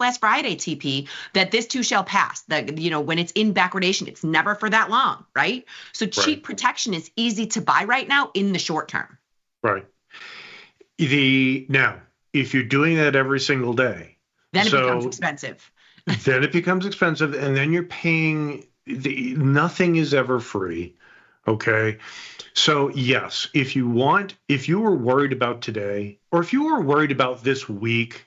last Friday, TP, that this too shall pass. That, when it's in backwardation, it's never for that long, right? So cheap protection is easy to buy right now in the short term. Right. Now, if you're doing that every single day, then it becomes expensive. Then it becomes expensive, and then you're paying. Nothing is ever free. Okay. So yes, if you were worried about today, or if you were worried about this week,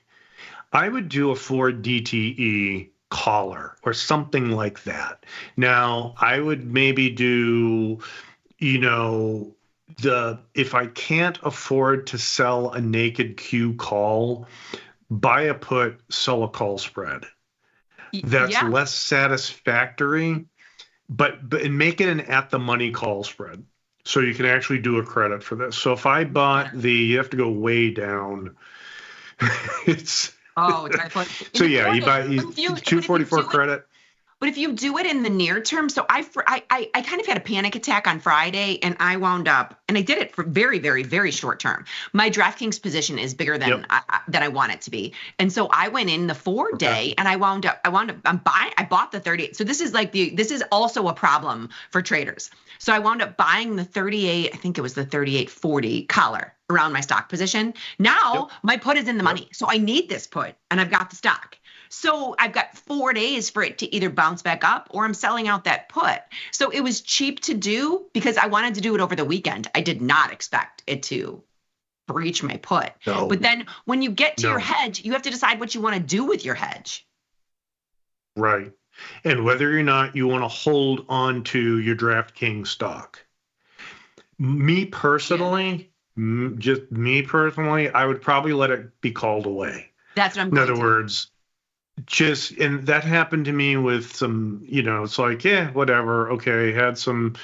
I would do a 4 DTE collar or something like that. Now, I would maybe do, if I can't afford to sell a naked Q call, buy a put, sell a call spread. That's less satisfactory, but make it an at the money call spread. So you can actually do a credit for this. So if I bought you have to go way down. It's so yeah, you buy 244 credit. But if you do it in the near term, so I kind of had a panic attack on Friday, and I wound up, and I did it for very, very, very short term. My DraftKings position is bigger than I want it to be, and so I went in the 4 day, and I wound up I bought the 38. So this is also a problem for traders. So I wound up buying the 38. I think it was the 38.40 collar around my stock position. Now my put is in the money, so I need this put, and I've got the stock. So I've got 4 days for it to either bounce back up, or I'm selling out that put. So it was cheap to do because I wanted to do it over the weekend. I did not expect it to breach my put. No. But then when you get to your hedge, you have to decide what you want to do with your hedge. Right. And whether or not you want to hold on to your DraftKings stock. Me personally, I would probably let it be called away. That's what I'm going to do. In other words, and that happened to me with some, it's like, whatever. Okay. I had some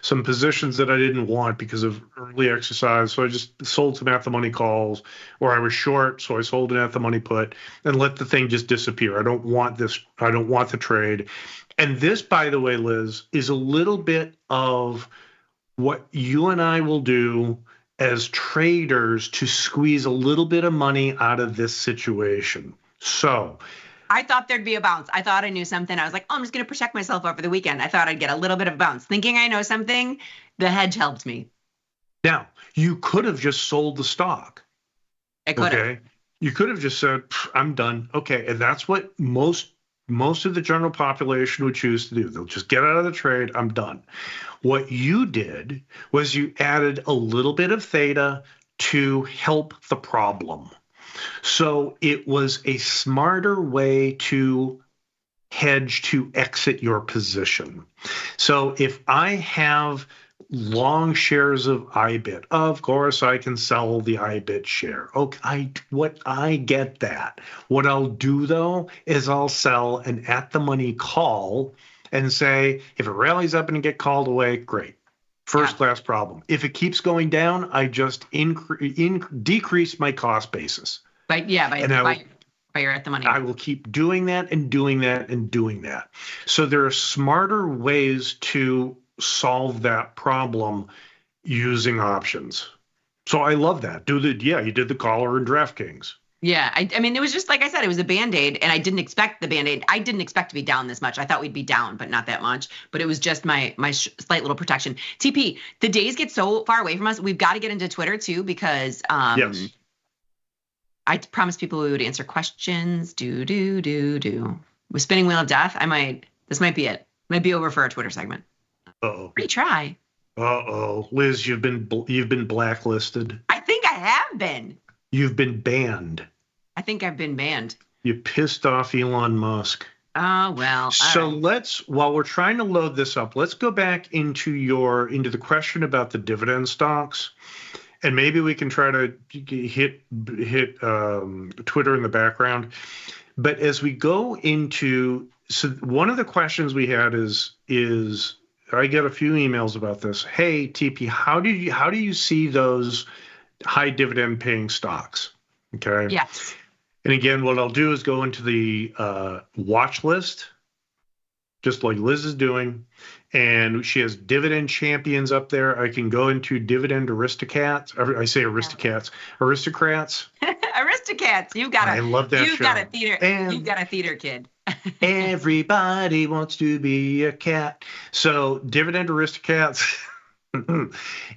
positions that I didn't want because of early exercise. So I just sold some at the money calls, or I was short. So I sold an at the money put and let the thing just disappear. I don't want this. I don't want the trade. And this, by the way, Liz, is a little bit of what you and I will do as traders to squeeze a little bit of money out of this situation. So I thought there'd be a bounce. I thought I knew something. I was like, I'm just going to protect myself over the weekend. I thought I'd get a little bit of a bounce. Thinking I know something, the hedge helped me. Now, you could have just sold the stock. I could have. You could have just said, I'm done. Okay. And that's what most of the general population would choose to do. They'll just get out of the trade. I'm done. What you did was you added a little bit of theta to help the problem. So it was a smarter way to hedge to exit your position. So if I have long shares of IBIT. Of course, I can sell the IBIT share. Okay, I get that. What I'll do though is I'll sell an at the money call and say, if it rallies up and get called away, great. First class problem. If it keeps going down, I just decrease my cost basis. By you're at the money. I will keep doing that and doing that and doing that. So there are smarter ways to solve that problem using options. So I love that. You did the caller in DraftKings. Yeah, I mean, it was just like I said, it was a Band-Aid, and I didn't expect the Band-Aid. I didn't expect to be down this much. I thought we'd be down, but not that much. But it was just my slight little protection. TP, the days get so far away from us. We've got to get into Twitter too, because yes. I promised people we would answer questions. With Spinning Wheel of Death, this might be it. Might be over for our Twitter segment. Uh-oh. Retry. Uh-oh. Liz, you've been blacklisted. I think I have been. You've been banned. I think I've been banned. You pissed off Elon Musk. Oh, well. So while we're trying to load this up, let's go back into the question about the dividend stocks. And maybe we can try to hit Twitter in the background. But as we go into, so one of the questions we had is I get a few emails about this. Hey, TP, how do you see those high dividend paying stocks? Okay. Yes. And again, what I'll do is go into the watch list, just like Liz is doing. And she has dividend champions up there. I can go into dividend aristocrats. I say aristocrats. Aristocrats. Aristocats. I love that show. You've got a theater kid. Everybody wants to be a cat. So dividend aristocrats.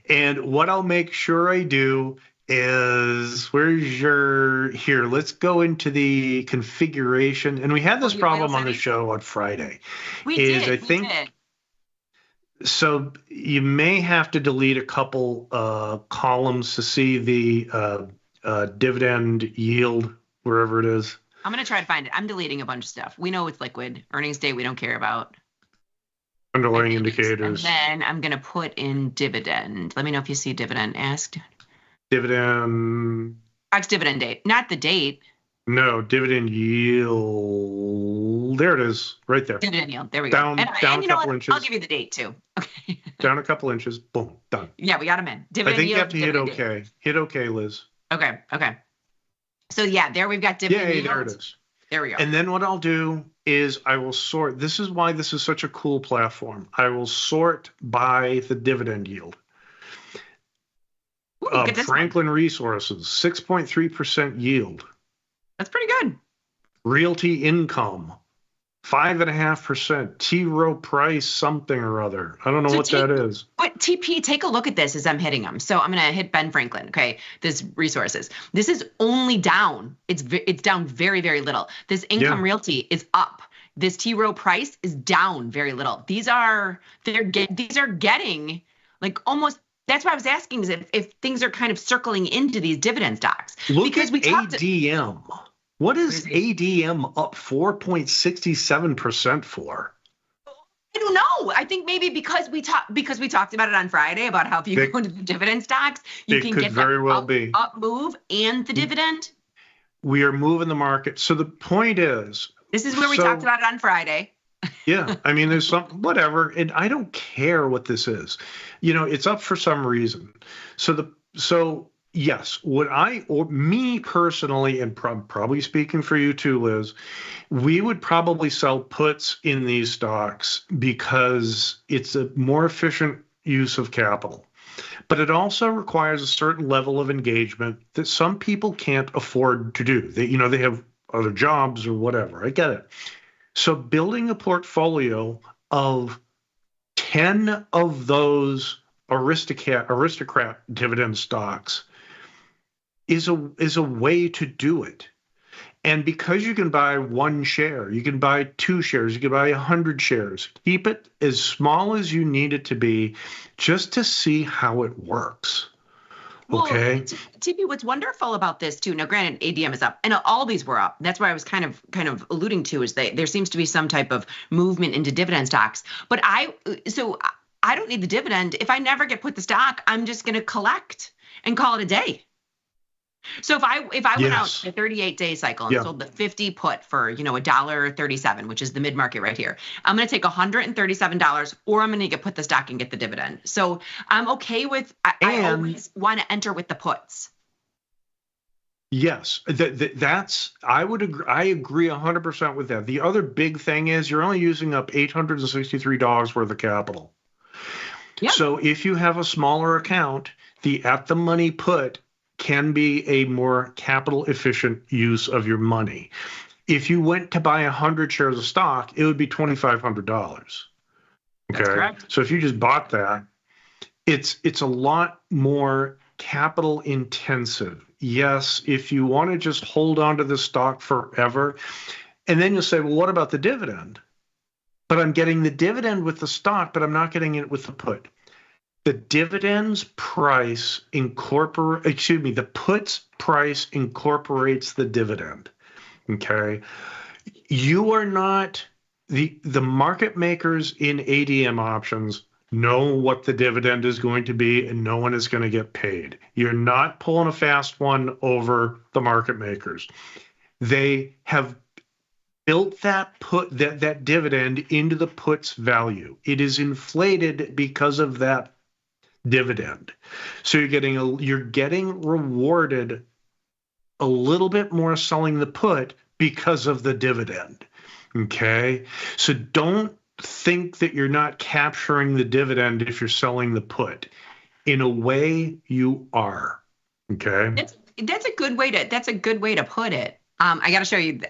And what I'll make sure I do is, let's go into the configuration. And we had this problem on the show on Friday. We did. So you may have to delete a couple columns to see the dividend yield, wherever it is. I'm going to try to find it. I'm deleting a bunch of stuff. We know it's liquid. Earnings day, we don't care about. Underlying indicators. And then I'm going to put in dividend. Let me know if you see dividend asked. Dividend. Ask dividend date, not the date. No, dividend yield. There it is, right there. Dividend yield. There we go. Down a couple inches. I'll give you the date too. Okay. Down a couple inches. Boom. Done. Yeah, we got them in. Dividend I think yield, you have to hit OK. Date. Hit OK, Liz. Okay. So yeah, there we've got dividend yield. There it is. There we go. And then what I'll do is I will sort. This is why this is such a cool platform. I will sort by the dividend yield. Franklin Resources, 6.3% yield. That's pretty good. Realty Income, 5.5%. T. Rowe Price, something or other. I don't know what that is. But TP, take a look at this as I'm hitting them. So I'm going to hit Ben Franklin. Okay, this Resources. This is only down. It's down very, very little. This Income Realty is up. This T. Rowe Price is down very little. These are getting like almost. That's why I was asking is if things are kind of circling into these dividend stocks. Look at ADM. What is ADM up 4.67% for? I don't know. I think maybe because we talked about it on Friday about how if you go into the dividend stocks, you can get that up move and the dividend. We are moving the market. So the point is, this is where we talked about it on Friday. Yeah, I mean, there's some whatever, and I don't care what this is. It's up for some reason. So yes, me personally, and probably speaking for you too, Liz, we would probably sell puts in these stocks because it's a more efficient use of capital. But it also requires a certain level of engagement that some people can't afford to do. They have other jobs or whatever. I get it. So building a portfolio of 10 of those aristocrat dividend stocks is a way to do it. And because you can buy one share, you can buy 2 shares, you can buy 100 shares. Keep it as small as you need it to be just to see how it works. Okay. Well, TP, what's wonderful about this too, now granted ADM is up and all these were up. That's why I was kind of alluding to is that there seems to be some type of movement into dividend stocks. But I don't need the dividend. If I never get put the stock, I'm just going to collect and call it a day. So if I went out the 38-day cycle and sold the 50 put for, $1.37, which is the mid-market right here, I'm going to take $137, or I'm going to get put the stock and get the dividend. So I'm okay with, I always want to enter with the puts. Yes, I would agree. I agree 100% with that. The other big thing is you're only using up $863 worth of capital. Yeah. So if you have a smaller account, the at the money put can be a more capital efficient use of your money. If you went to buy 100 shares of stock, it would be $2,500. Okay. That's correct. So if you just bought that, it's a lot more capital intensive. Yes, if you want to just hold on to the stock forever, and then you'll say, well, what about the dividend? But I'm getting the dividend with the stock, but I'm not getting it with the put. The dividend's price the put's price incorporates the dividend. Okay. You are not the market makers in ADM options know what the dividend is going to be, and no one is going to get paid. You're not pulling a fast one over the market makers. They have built that that dividend into the put's value. It is inflated because of that dividend. So you're getting rewarded a little bit more selling the put because of the dividend. Okay? So don't think that you're not capturing the dividend if you're selling the put. In a way, you are. Okay? That's a good way to put it. I gotta show you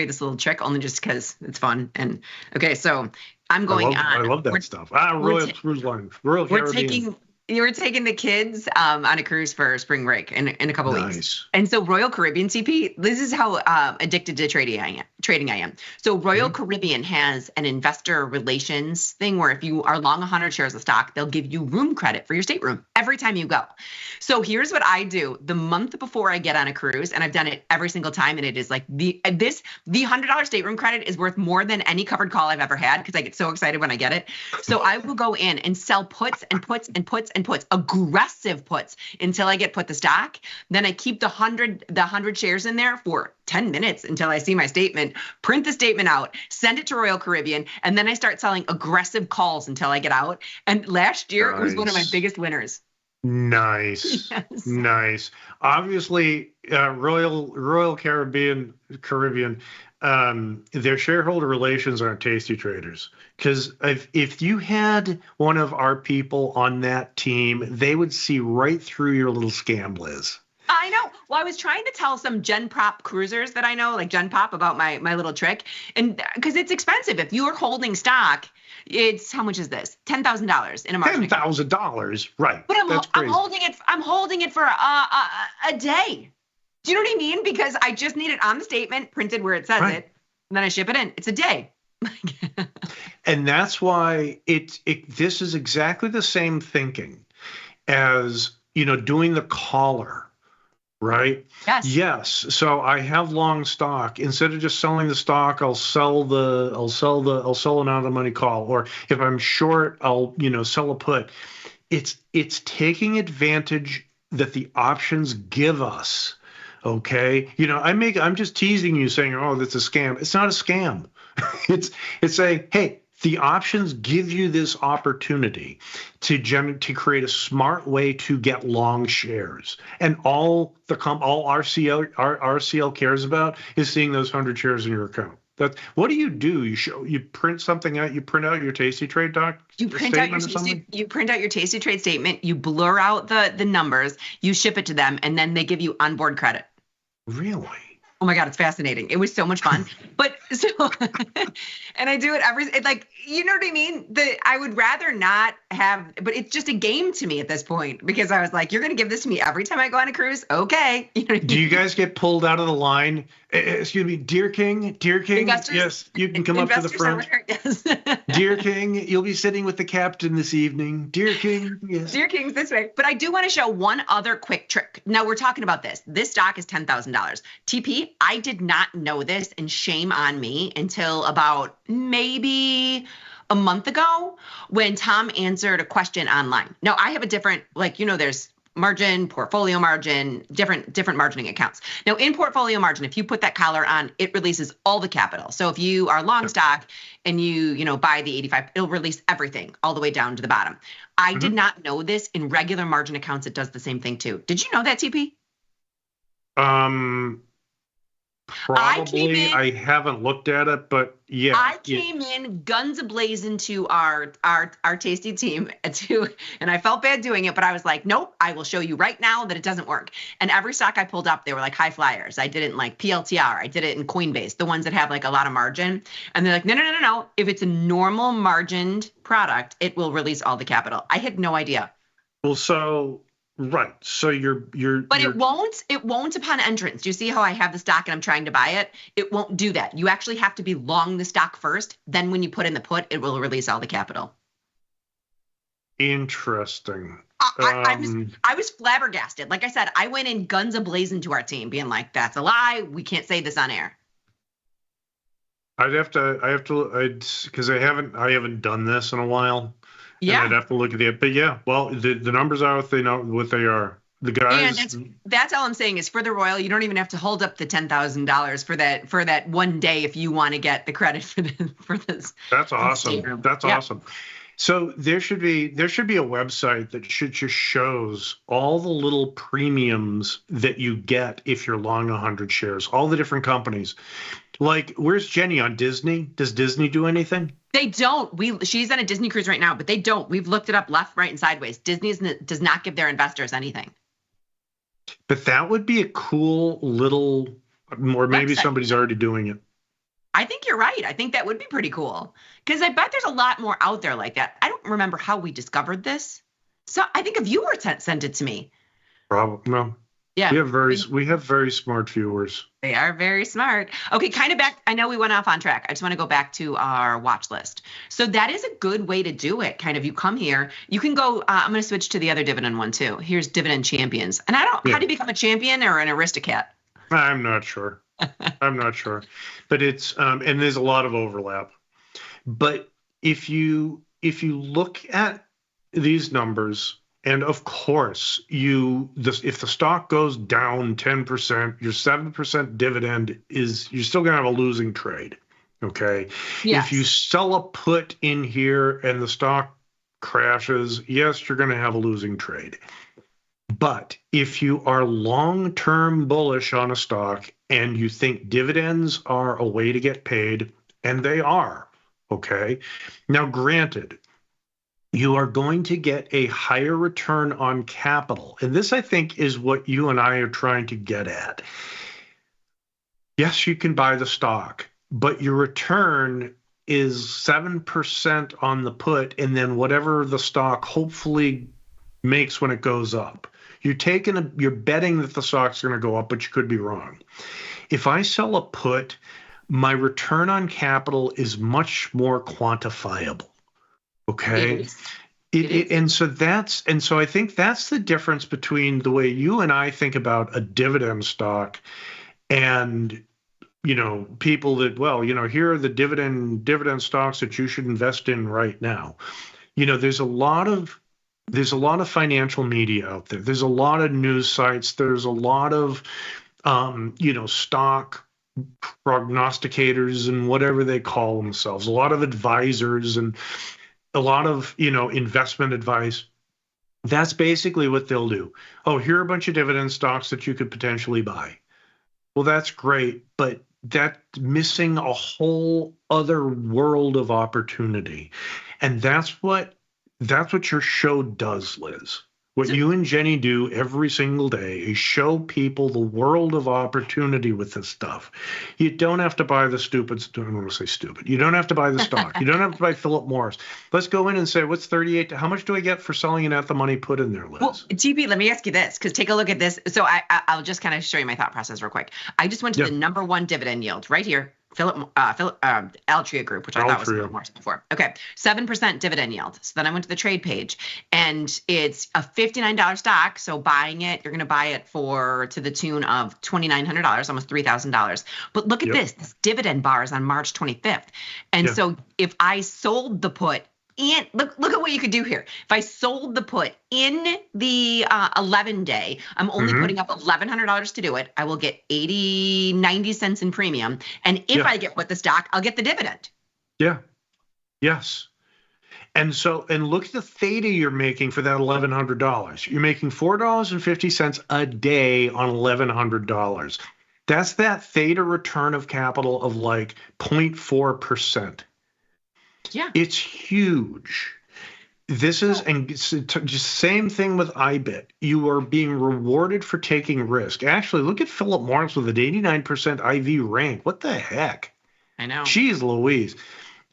this little trick only just because it's fun. And okay, so I'm going I love that stuff. Royal Cruise Line. Royal Caribbean. We're taking the kids on a cruise for spring break in a couple weeks. And so Royal Caribbean CP, this is how addicted to trading I am. So Royal Caribbean has an investor relations thing where if you are long 100 shares of stock, they'll give you room credit for your stateroom every time you go. So here's what I do the month before I get on a cruise, and I've done it every single time, and it is like the $100 stateroom credit is worth more than any covered call I've ever had because I get so excited when I get it. So I will go in and sell puts and puts and puts and puts, aggressive puts until I get put the stock. Then I keep the 100 shares in there for 10 minutes until I see my statement, print the statement out, send it to Royal Caribbean, and then I start selling aggressive calls until I get out. And last year, it was one of my biggest winners. Nice. Yes. Nice. Obviously, Royal Caribbean, their shareholder relations aren't tasty traders. Because if you had one of our people on that team, they would see right through your little scam, Liz. I know. Well, I was trying to tell some Gen Pop cruisers that I know, like Gen Pop, about my little trick. And because it's expensive. If you're holding stock, it's how much is this? $10,000 in a margin. $10,000, right? But I'm holding it for a day. Do you know what I mean? Because I just need it on the statement, printed where it says it, and then I ship it in. It's a day. And that's why this is exactly the same thinking as doing the collar. Right? Yes. So I have long stock. Instead of just selling the stock, I'll sell an out of money call. Or if I'm short, I'll sell a put. It's taking advantage that the options give us. Okay. I'm just teasing you saying, oh, that's a scam. It's not a scam. It's saying, hey, the options give you this opportunity to create a smart way to get long shares, and all RCL cares about is seeing those 100 shares in your account. What do? You print something out. You print out your Tasty Trade doc. You print out your Tasty Trade statement. You blur out the numbers. You ship it to them, and then they give you onboard credit. Really? Oh my God, it's fascinating. It was so much fun. And I do it like, you know what I mean? I would rather not have, but it's just a game to me at this point because I was like, you're going to give this to me every time I go on a cruise? Okay. You know what I mean? Do you guys get pulled out of the line? Excuse me, Dear King, investors, yes, you can come up to the front. Yes. Dear King, you'll be sitting with the captain this evening. Dear King, yes. Dear King's this way. But I do want to show one other quick trick. Now we're talking about this. This stock is $10,000. TP, I did not know this, and shame on me, until about maybe a month ago when Tom answered a question online. Now I have a different, there's margin, portfolio margin, different margining accounts. Now in portfolio margin, if you put that collar on, it releases all the capital. So if you are long stock and you buy the 85, it'll release everything all the way down to the bottom. I did not know this. In regular margin accounts, it does the same thing too. Did you know that, TP? Probably. I haven't looked at it, but yeah. I came in guns a-blazing to our tasty team and I felt bad doing it, but I was like, nope, I will show you right now that it doesn't work. And every stock I pulled up, they were like high flyers. I did it in like PLTR. I did it in Coinbase, the ones that have like a lot of margin. And they're like, no. If it's a normal margined product, it will release all the capital. I had no idea. Well, so right. So it won't upon entrance. Do you see how I have the stock and I'm trying to buy it? It won't do that. You actually have to be long the stock first. Then when you put in the put, it will release all the capital. Interesting. I was flabbergasted. Like I said, I went in guns a-blazing to our team being like, that's a lie. We can't say this on air. I have to, because I haven't done this in a while. Yeah, and I'd have to look at it. But yeah, well, the numbers are what they know what they are. The guys. And that's all I'm saying is for the Royal, you don't even have to hold up the $10,000 for that one day if you want to get the credit for this. That's awesome. That's awesome. So there should be a website that just shows all the little premiums that you get if you're long 100 shares, all the different companies. Like, where's Jenny on Disney? Does Disney do anything? They don't. She's on a Disney cruise right now, but they don't. We've looked it up left, right, and sideways. Disney does not give their investors anything. But that would be a cool little, or maybe somebody's already doing it. I think you're right. I think that would be pretty cool because I bet there's a lot more out there like that. I don't remember how we discovered this. So I think a viewer sent it to me. Probably no. Yeah. We have very smart viewers. They are very smart. Okay, kind of back. I know we went off on track. I just want to go back to our watch list. So that is a good way to do it. Kind of, you come here, you can go. I'm going to switch to the other dividend one too. Here's dividend champions. And how do you become a champion or an aristocrat? I'm not sure. But it's and there's a lot of overlap. But if you look at these numbers. And of course, if the stock goes down 10%, your 7% dividend you're still going to have a losing trade. Okay. Yes. If you sell a put in here and the stock crashes, yes, you're going to have a losing trade. But if you are long-term bullish on a stock and you think dividends are a way to get paid, and they are, okay. Now, granted, you are going to get a higher return on capital. And this, I think, is what you and I are trying to get at. Yes, you can buy the stock, but your return is 7% on the put, and then whatever the stock hopefully makes when it goes up. You're betting that the stock's going to go up, but you could be wrong. If I sell a put, my return on capital is much more quantifiable. Okay. And so I think that's the difference between the way you and I think about a dividend stock and, people that, here are the dividend stocks that you should invest in right now. There's a lot of financial media out there. There's a lot of news sites. There's a lot of, stock prognosticators and whatever they call themselves, a lot of advisors and a lot of, investment advice. That's basically what they'll do. Oh, here are a bunch of dividend stocks that you could potentially buy. Well, that's great, but that's missing a whole other world of opportunity. And that's what your show does, Liz. What you and Jenny do every single day is show people the world of opportunity with this stuff. You don't have to buy the stupid. I don't want to say stupid. You don't have to buy the stock. You don't have to buy Philip Morris. Let's go in and say, what's 38? How much do I get for selling it at the money put in there, Liz? Well, TP, let me ask you this, because take a look at this. So I'll just kind of show you my thought process real quick. I just went to the number one dividend yield right here Altria Group, which I thought was Altria. more before. Okay, 7% dividend yield. So then I went to the trade page, and it's a $59 stock. So buying it, you're going to buy it to the tune of $2,900, almost $3,000. But look at this dividend bar is on March 25th, and so if I sold the put. And look at what you could do here. If I sold the put in the 11-day, I'm only putting up $1,100 to do it. I will get 90 cents in premium. And if I get with the stock, I'll get the dividend. Yeah. Yes. And look at the theta you're making for that $1,100. You're making $4.50 a day on $1,100. That's that theta return of capital of like 0.4%. Yeah. It's huge. This is, and just same thing with IBIT. You are being rewarded for taking risk. Actually, look at Philip Morris with an 89% IV rank. What the heck? I know. Jeez Louise.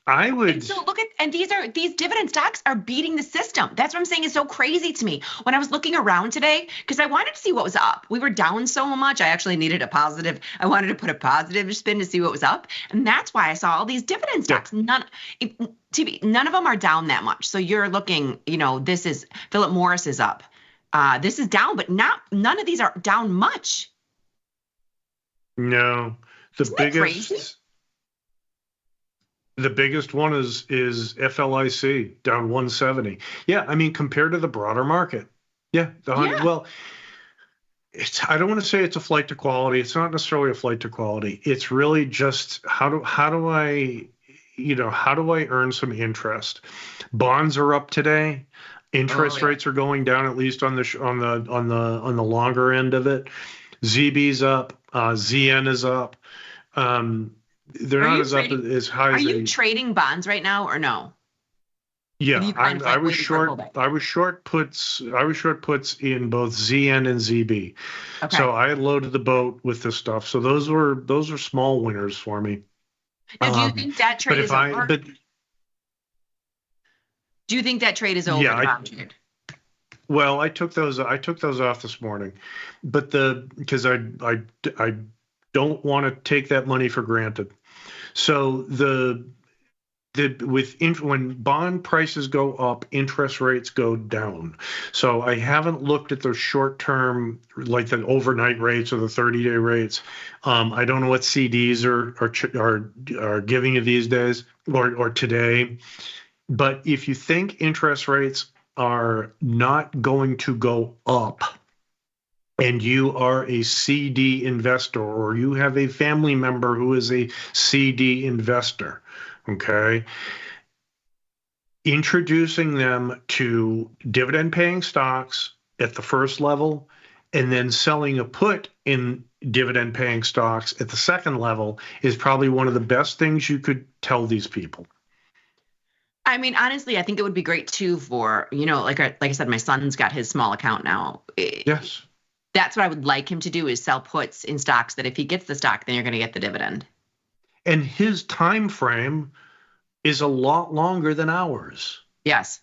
I would. And so these dividend stocks are beating the system. That's what I'm saying is so crazy to me. When I was looking around today, because I wanted to see what was up. We were down so much. I actually needed a positive. I wanted to put a positive spin to see what was up. And that's why I saw all these dividend stocks. None of them are down that much. So you're looking, this is Philip Morris is up. This is down, but none of these are down much. No. The biggest one is FLIC down 170. Yeah, I mean compared to the broader market. Yeah, well, I don't want to say it's a flight to quality. It's not necessarily a flight to quality. It's really just how do I earn some interest? Bonds are up today. Interest rates are going down, at least on the longer end of it. ZB's up. ZN is up. They're not as high as Are you trading bonds right now or no? Yeah, I was short puts in both ZN and ZB. Okay. So I loaded the boat with this stuff. So those were small winners for me. Now, do you think that trade is over? Do you think that trade is over? Yeah, well, I took those off this morning, but because I don't want to take that money for granted. So when bond prices go up, interest rates go down. So I haven't looked at the short term, like the overnight rates or the 30-day rates. I don't know what CDs are giving you these days or today. But if you think interest rates are not going to go up, and you are a CD investor, or you have a family member who is a CD investor, okay, introducing them to dividend-paying stocks at the first level, and then selling a put in dividend-paying stocks at the second level is probably one of the best things you could tell these people. I mean, honestly, I think it would be great too for, like I said, my son's got his small account now. Yes. That's what I would like him to do, is sell puts in stocks that if he gets the stock, then you're going to get the dividend. And his time frame is a lot longer than ours. Yes.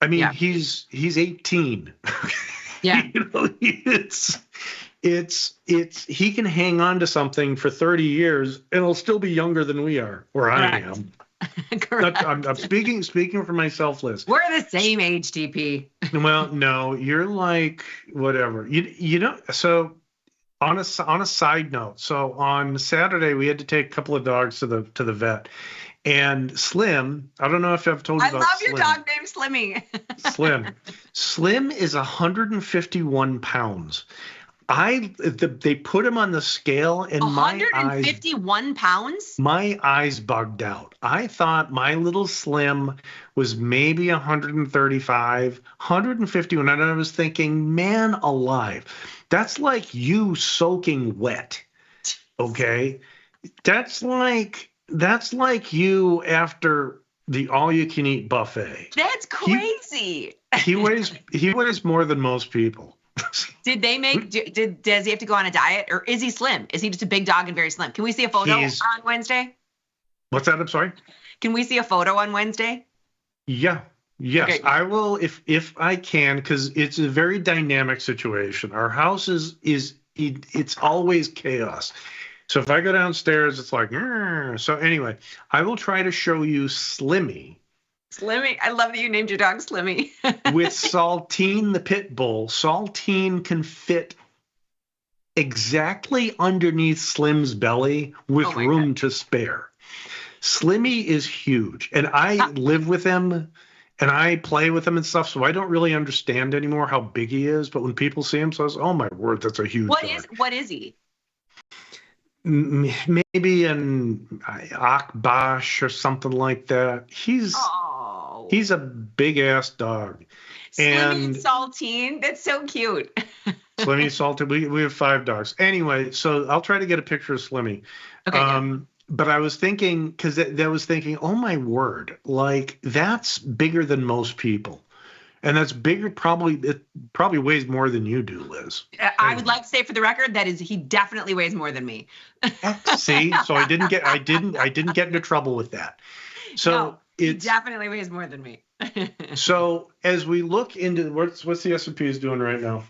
I mean, he's 18. Yeah. It's he can hang on to something for 30 years and it'll still be younger than we are, or I am. Correct. I'm speaking for myself, Liz. We're the same age, TP. Well, no, you're like whatever. So on a side note, so on Saturday we had to take a couple of dogs to the vet, and Slim, I don't know if I've told you about Slim. I love your dog named Slimmy. Slim is 151 pounds. They put him on the scale, and 151 pounds? My eyes bugged out. I thought my little Slim was maybe 135, 151, and I was thinking, man alive, that's like you soaking wet. Okay, that's like you after the all-you-can-eat buffet. That's crazy. He weighs more than most people. Does he have to go on a diet, or is he slim? Is he just a big dog and very slim? Can we see a photo on Wednesday? What's that? I'm sorry. Can we see a photo on Wednesday? Yeah. Yes, okay. I will if I can, because it's a very dynamic situation. Our house it's always chaos. So if I go downstairs, it's like, "Grr." So anyway, I will try to show you Slimmy. Slimmy. I love that you named your dog Slimmy. With Saltine the pit bull. Saltine can fit exactly underneath Slim's belly with room to spare. Slimmy is huge, and I live with him and I play with him and stuff, so I don't really understand anymore how big he is. But when people see him, says, "Oh my word, that's a huge dog." What is he? Maybe an Akbash or something like that. He's a big ass dog. Slimmy and Saltine. That's so cute. Slimmy, Salted. We have 5 dogs. Anyway, so I'll try to get a picture of Slimmy. Okay. But I was thinking, because I was thinking, oh my word, like that's bigger than most people. And that's bigger, it probably weighs more than you do, Liz. I would like to say for the record that he definitely weighs more than me. See, so I didn't get into trouble with that. So no, he definitely weighs more than me. So as we look into what's the S&P doing right now?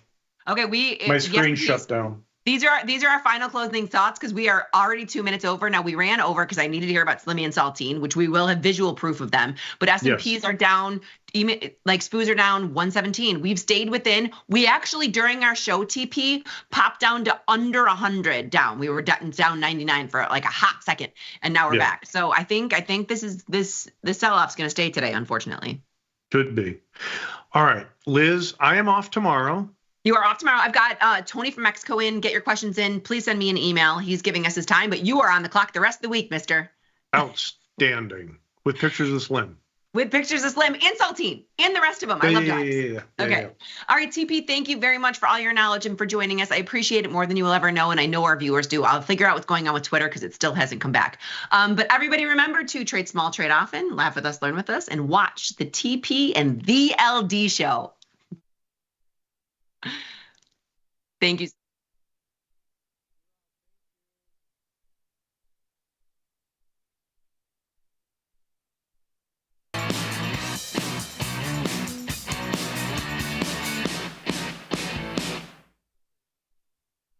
Okay, my screen shut down. These are our final closing thoughts because we are already 2 minutes over. Now we ran over because I needed to hear about Slimmy and Saltine, which we will have visual proof of them. But S&Ps are down, even like SPOOs are down 117. We've stayed within. We actually during our show TP popped down to under 100 down. We were down 99 for like a hot second, and now we're back. So I think this sell-off's going to stay today, unfortunately. Could be. All right, Liz, I am off tomorrow. You are off tomorrow. I've got Tony from Mexico in. Get your questions in. Please send me an email. He's giving us his time, but you are on the clock the rest of the week, mister. Outstanding. With pictures of Slim. With pictures of Slim and Saltine and the rest of them. I love dogs. Yeah. Okay. All right, TP, thank you very much for all your knowledge and for joining us. I appreciate it more than you will ever know, and I know our viewers do. I'll figure out what's going on with Twitter because it still hasn't come back. But everybody remember to trade small, trade often, laugh with us, learn with us, and watch the TP and the LD show. Thank you.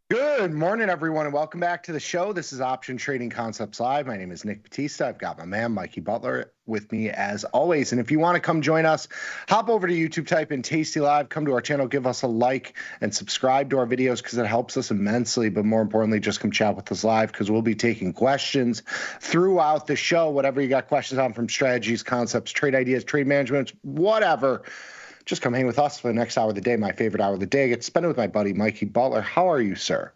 Good morning, everyone, and welcome back to the show. This is Option Trading Concepts Live. My name is Nick Batista. I've got my man, Mikey Butler, with me as always. And if you want to come join us, hop over to YouTube, type in Tasty Live, come to our channel, give us a like, and subscribe to our videos because it helps us immensely. But more importantly, just come chat with us live because we'll be taking questions throughout the show. Whatever you got questions on, from strategies, concepts, trade ideas, trade management, whatever. Just come hang with us for the next hour of the day, my favorite hour of the day. I get to spend it with my buddy, Mikey Butler. How are you, sir?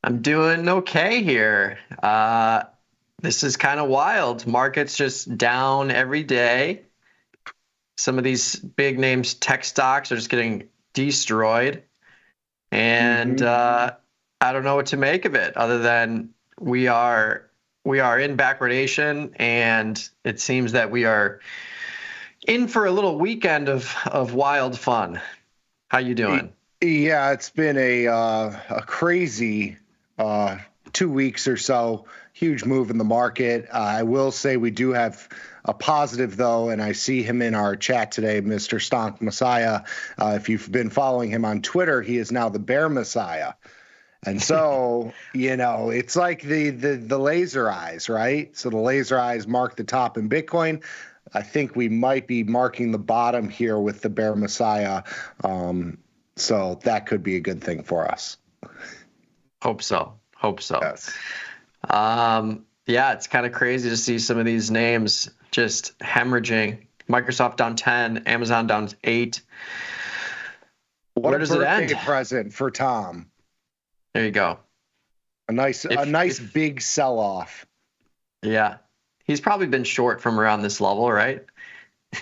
I'm doing okay here. This is kind of wild. Market's just down every day. Some of these big names tech stocks are just getting destroyed. And I don't know what to make of it other than we are in backwardation, and it seems that we are in for a little weekend of wild fun. How you doing? Yeah, it's been a crazy 2 weeks or so. Huge move in the market. I will say we do have a positive, though, and I see him in our chat today, Mr. Stonk Messiah. If you've been following him on Twitter, he is now the Bear Messiah. And so, it's like the laser eyes, right? So the laser eyes mark the top in Bitcoin. I think we might be marking the bottom here with the Bear Messiah. So that could be a good thing for us. Hope so. Yes. Yeah, it's kind of crazy to see some of these names just hemorrhaging. Microsoft down 10, Amazon down 8. Where does it end? Birthday present for Tom. There you go. A nice big sell-off. Yeah. He's probably been short from around this level, right?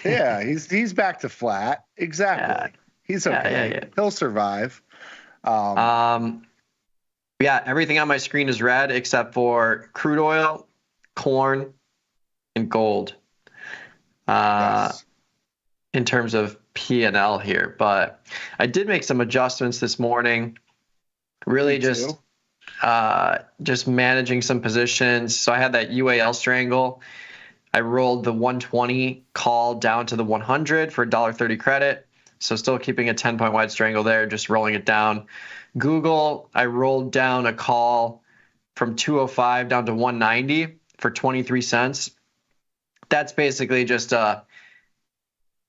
Yeah, he's back to flat. Exactly. Yeah. He's okay. Yeah. He'll survive. Yeah, everything on my screen is red except for crude oil, corn, and gold. Yes. In terms of P&L here, but I did make some adjustments this morning. Really just managing some positions. So I had that UAL strangle. I rolled the 120 call down to the 100 for $1.30 credit. So still keeping a 10-point wide strangle there, just rolling it down. Google, I rolled down a call from 205 down to 190 for 23 cents. That's basically just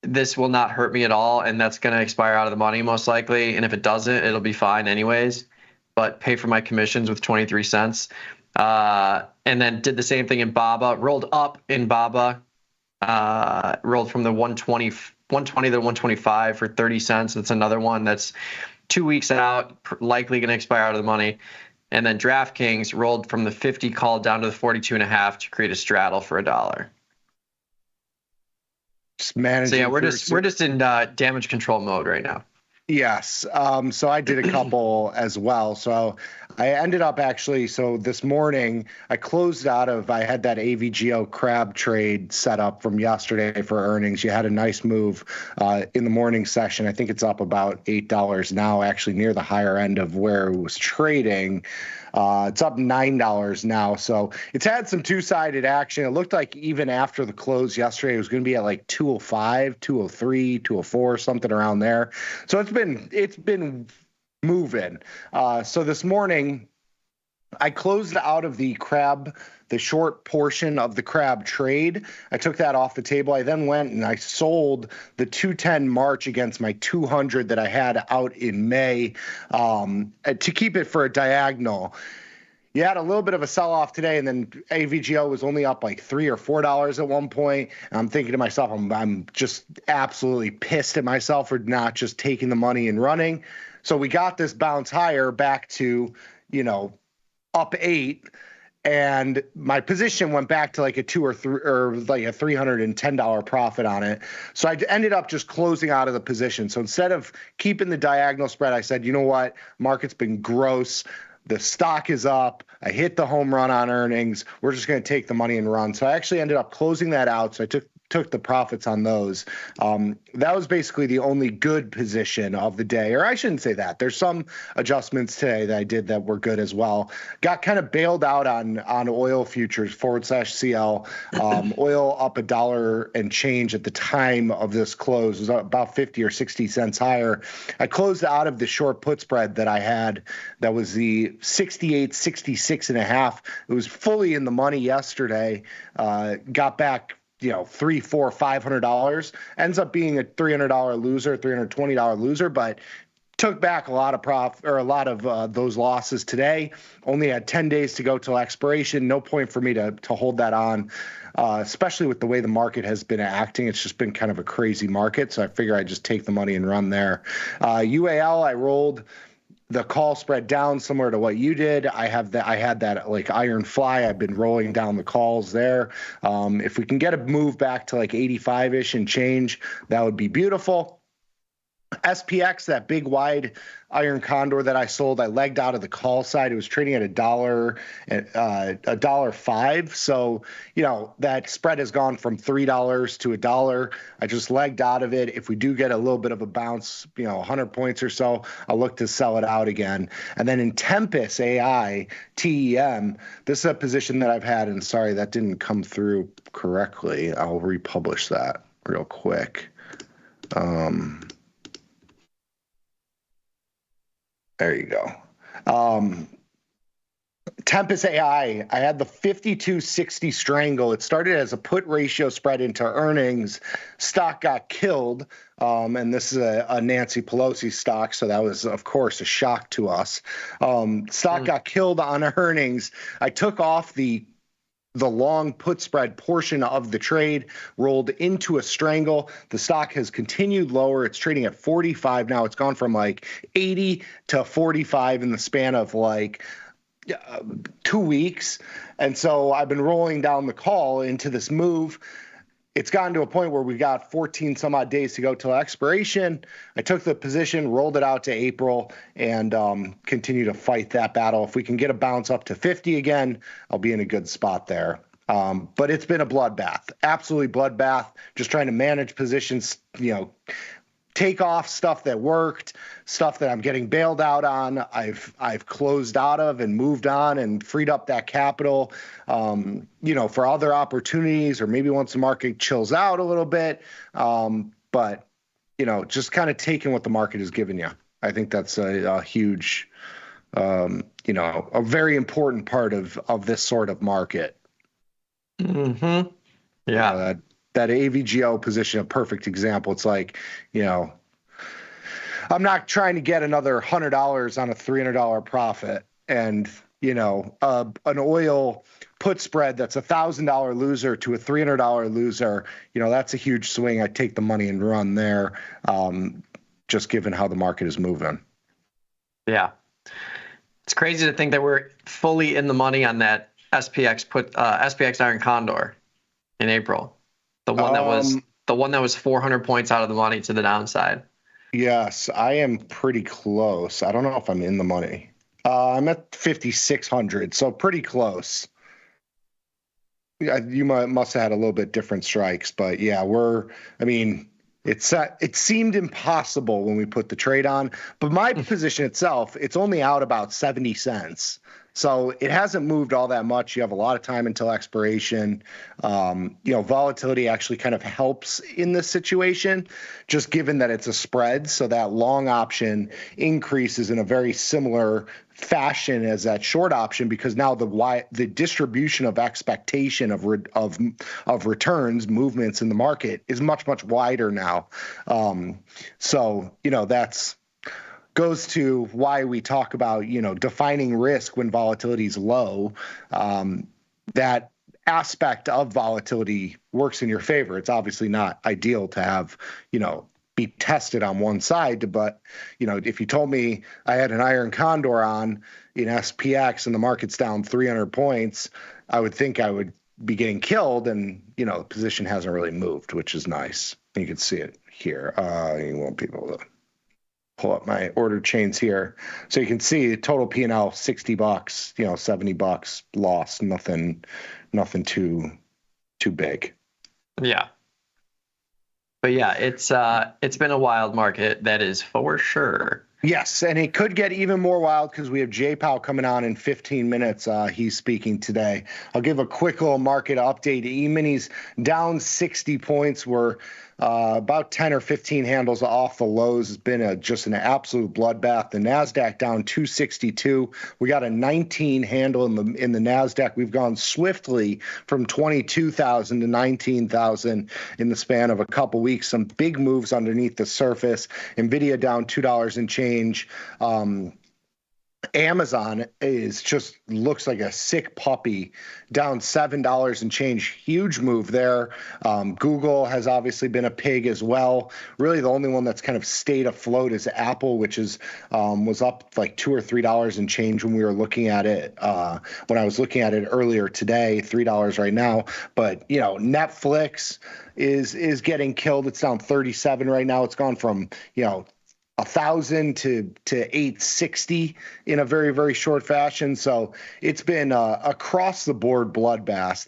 this will not hurt me at all, and that's going to expire out of the money most likely. And if it doesn't, it'll be fine anyways. But pay for my commissions with 23 cents. And then did the same thing in BABA. Rolled up in BABA. Rolled from the 120 to 125 for 30 cents. That's another one that's 2 weeks out, likely going to expire out of the money. And then DraftKings rolled from the 50 call down to the 42.5 to create a straddle for $1. Just managing. So yeah, we're just in damage control mode right now. Yes. So I did a couple as well. So I ended up actually, so this morning I closed out of, I had that AVGO crab trade set up from yesterday for earnings. You had a nice move in the morning session. I think it's up about $8 now, actually near the higher end of where it was trading. It's up $9 now. So it's had some two-sided action. It looked like even after the close yesterday, it was going to be at like 205, 203, 204, something around there. So it's been moving. So this morning, I closed out of the short portion of the crab trade. I took that off the table. I then went and I sold the 210 March against my 200 that I had out in May to keep it for a diagonal. You had a little bit of a sell-off today, and then AVGO was only up like $3 or $4 at one point. And I'm thinking to myself, I'm just absolutely pissed at myself for not just taking the money and running. So we got this bounce higher back to, up 8. And my position went back to like a $2 or $3 or like a $310 profit on it. So I ended up just closing out of the position. So instead of keeping the diagonal spread, I said, you know what? Market's been gross. The stock is up. I hit the home run on earnings. We're just going to take the money and run. So I actually ended up closing that out. So I took the profits on those. That was basically the only good position of the day, or I shouldn't say that. There's some adjustments today that I did that were good as well. Got kind of bailed out on oil futures /CL. Oil up $1 and change at the time of this close. It was about 50 or 60 cents higher. I closed out of the short put spread that I had. That was the 68, 66.5. It was fully in the money yesterday. Got back $300, $400, $500, ends up being a $300 loser, $320 loser, but took back a lot of those losses today. Only had 10 days to go till expiration. No point for me to hold that on, especially with the way the market has been acting. It's just been kind of a crazy market. So I figure I'd just take the money and run there. UAL, I rolled the call spread down similar to what you did. I had that like iron fly. I've been rolling down the calls there. If we can get a move back to like 85-ish and change, that would be beautiful. SPX, that big wide iron condor that I sold, I legged out of the call side. It was trading at $1.05. So, that spread has gone from $3 to $1. I just legged out of it. If we do get a little bit of a bounce, 100 points or so, I'll look to sell it out again. And then in Tempest AI, TEM, this is a position that I've had, and sorry, that didn't come through correctly. I'll republish that real quick. There you go. Tempest AI, I had the 52.60 strangle. It started as a put ratio spread into earnings. Stock got killed, and this is a Nancy Pelosi stock, so that was, of course, a shock to us. Stock got killed on earnings. I took off the long put spread portion of the trade, rolled into a strangle. The stock has continued lower. It's trading at 45 now. It's gone from like 80 to 45 in the span of like 2 weeks. And so I've been rolling down the call into this move. It's gotten to a point where we've got 14 some odd days to go till expiration. I took the position, rolled it out to April, and continue to fight that battle. If we can get a bounce up to 50 again, I'll be in a good spot there. But it's been a bloodbath, absolutely bloodbath, just trying to manage positions, take off stuff that worked, stuff that I'm getting bailed out on. I've closed out of and moved on and freed up that capital, for other opportunities, or maybe once the market chills out a little bit. But just kind of taking what the market has given you. I think that's a huge you know, a very important part of this sort of market. Mm-hmm. Yeah. You know, that AVGO position, a perfect example. It's like, you know, I'm not trying to get another $100 on a $300 profit, and you know, an oil put spread that's $1,000 loser to a $300 loser. You know, that's a huge swing. I take the money and run there, just given how the market is moving. Yeah, it's crazy to think that we're fully in the money on that SPX Iron Condor in April, the one that was 400 points out of the money to the downside. Yes, I am pretty close. I don't know if I'm in the money. I'm at 5,600, so pretty close. Yeah, you must have had a little bit different strikes, but yeah, I mean, it seemed impossible when we put the trade on, but my position itself, it's only out about 70 cents. So it hasn't moved all that much. You have a lot of time until expiration. You know, volatility actually kind of helps in this situation, just given that it's a spread. So that long option increases in a very similar fashion as that short option, because now the distribution of expectation of returns movements in the market is much wider now. So you know, goes to why we talk about, you know, defining risk when volatility is low. That aspect of volatility works in your favor. It's obviously not ideal to have, you know, be tested on one side, but you know, if you told me I had an Iron Condor on in SPX and the market's down 300 points, I would think I would be getting killed, and you know, the position hasn't really moved, which is nice. You can see it here. You want people to pull up my order chains here, so you can see the total P&L $60, you know, $70 loss, nothing too big. Yeah. But yeah, it's been a wild market, that is for sure. Yes, and it could get even more wild because we have Jay Powell coming on in 15 minutes. He's speaking today. I'll give a quick little market update. E-minis down 60 points. We're about 10 or 15 handles off the lows. It's been just an absolute bloodbath. The NASDAQ down 262. We got a 19 handle in the NASDAQ. We've gone swiftly from 22,000 to 19,000 in the span of a couple weeks. Some big moves underneath the surface. NVIDIA down $2 and change. Amazon looks like a sick puppy, down $7 and change. Huge move there. Google has obviously been a pig as well. Really, the only one that's kind of stayed afloat is Apple, which was up like $2 or $3 and change when we were looking at it. When I was looking at it earlier today, $3 right now. But you know, Netflix is getting killed. It's down 37 right now. It's gone from, you know, 1,000 to 860 in a very short fashion. So it's been across the board bloodbath.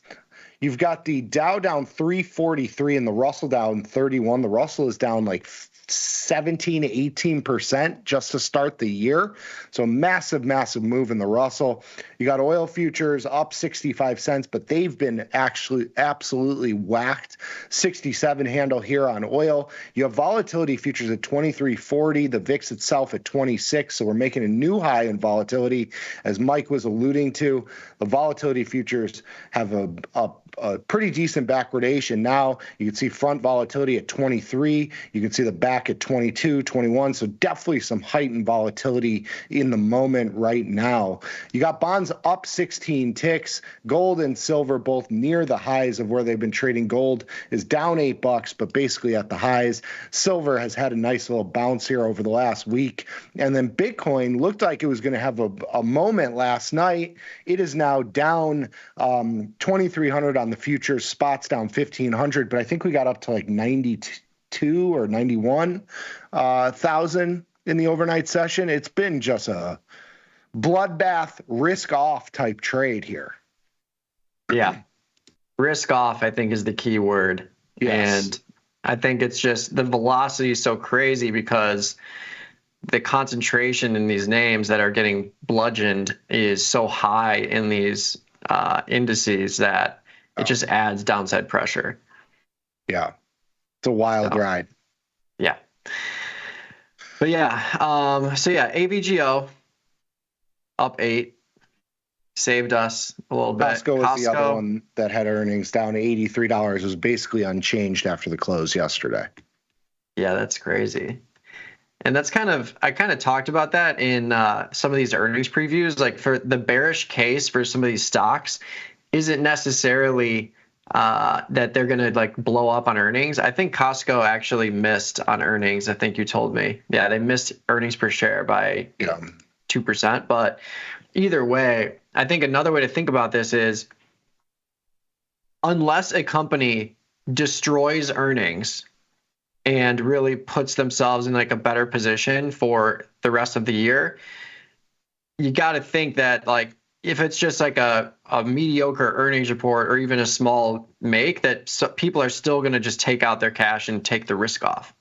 You've got the Dow down 343 and the Russell down 31. The Russell is down like 17 to 18% just to start the year. So massive move in the Russell. You got oil futures up 65 cents, but they've been actually absolutely whacked. 67 handle here on oil. You have volatility futures at 23.40, the VIX itself at 26. So we're making a new high in volatility, as Mike was alluding to. The volatility futures have a pretty decent backwardation. Now you can see front volatility at 23. You can see the back at 22, 21. So definitely some heightened volatility in the moment right now. You got bonds up 16 ticks. Gold and silver both near the highs of where they've been trading. Gold is down $8, but basically at the highs. Silver has had a nice little bounce here over the last week. And then Bitcoin looked like it was going to have a moment last night. It is now down 2,300 on the futures. Spots down 1,500, but I think we got up to like 92 or 91,000 in the overnight session. It's been just a bloodbath, risk off type trade here. Yeah. Risk off, I think, is the key word. Yes. And I think it's just the velocity is so crazy because the concentration in these names that are getting bludgeoned is so high in these indices that it just adds downside pressure. Yeah. It's a wild ride. Yeah. But yeah, AVGO, up 8. Saved us a little bit. Costco was the other one that had earnings down to $83. It was basically unchanged after the close yesterday. Yeah, that's crazy. And that's I kind of talked about that in some of these earnings previews. Like, for the bearish case for some of these stocks isn't necessarily that they're going to like blow up on earnings. I think Costco actually missed on earnings. I think you told me. Yeah, they missed earnings per share by 2%. But either way, I think another way to think about this is, unless a company destroys earnings and really puts themselves in like a better position for the rest of the year, you got to think that, like, if it's just like a mediocre earnings report or even a small make, that people are still going to just take out their cash and take the risk off.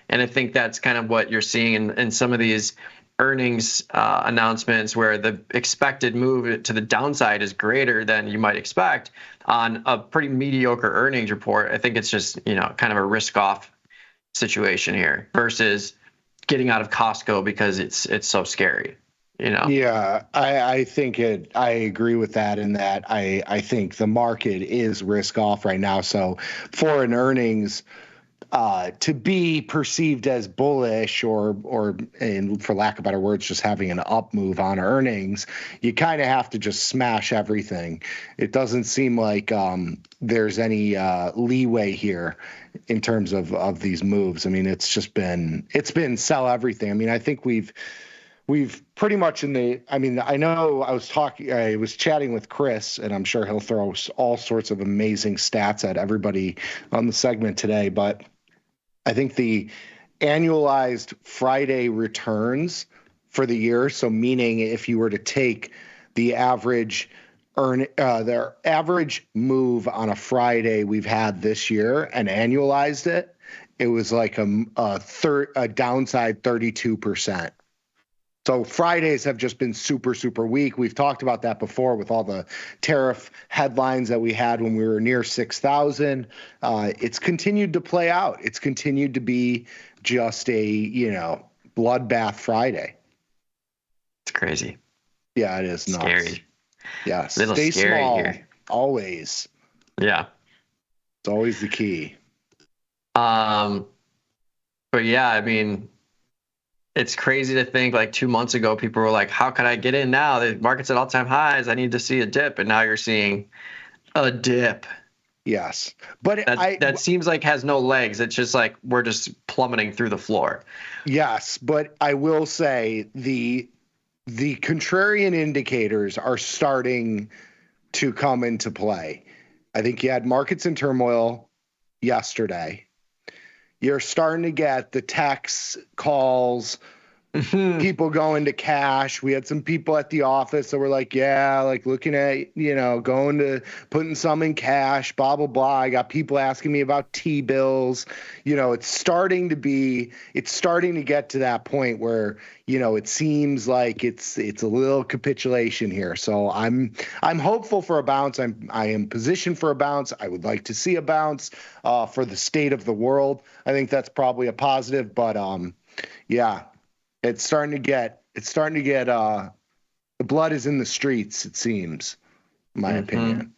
And I think that's kind of what you're seeing in some of these earnings announcements, where the expected move to the downside is greater than you might expect on a pretty mediocre earnings report. I think it's just, kind of a risk off situation here versus getting out of Costco because it's so scary. Yeah, I think I agree with that, in that I think the market is risk off right now. So for an earnings to be perceived as bullish or and for lack of better words, just having an up move on earnings, you kind of have to just smash everything. It doesn't seem like there's any leeway here in terms of these moves. I mean, it's been sell everything. I mean, I think we've pretty much I know I was chatting with Chris, and I'm sure he'll throw all sorts of amazing stats at everybody on the segment today, but I think the annualized Friday returns for the year, so meaning if you were to take the average their average move on a Friday we've had this year and annualized it, it was like a downside 32%. So Fridays have just been super, super weak. We've talked about that before with all the tariff headlines that we had when we were near 6,000. It's continued to play out. It's continued to be just a, bloodbath Friday. It's crazy. Yeah, it is nuts. Scary. Yeah, stay small. Here. Always. Yeah. It's always the key. But yeah, I mean, it's crazy to think like 2 months ago, people were like, how can I get in now? The market's at all-time highs. I need to see a dip. And now you're seeing a dip. Yes. But that seems like has no legs. It's just like we're just plummeting through the floor. Yes. But I will say the contrarian indicators are starting to come into play. I think you had markets in turmoil yesterday. You're starting to get the texts, calls, people going to cash. We had some people at the office that were like, yeah, like looking at, going to putting some in cash, blah, blah, blah. I got people asking me about T-bills. It's starting to get to that point where, it seems like it's a little capitulation here. So I'm hopeful for a bounce. I am positioned for a bounce. I would like to see a bounce for the state of the world. I think that's probably a positive, but yeah. It's starting to get the blood is in the streets, it seems, in my opinion.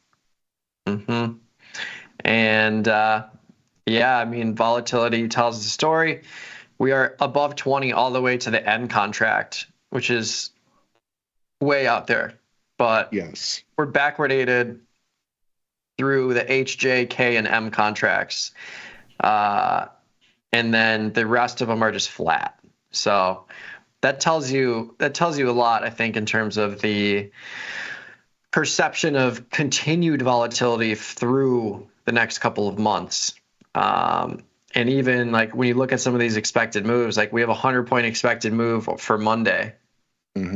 Mm-hmm. And yeah, I mean, volatility tells the story. We are above 20 all the way to the end contract, which is way out there. But yes, we're backwardated through the H, J, K, and M contracts. And then the rest of them are just flat. So that tells you a lot, I think, in terms of the perception of continued volatility through the next couple of months. And even like when you look at some of these expected moves, like we have a 100-point expected move for Monday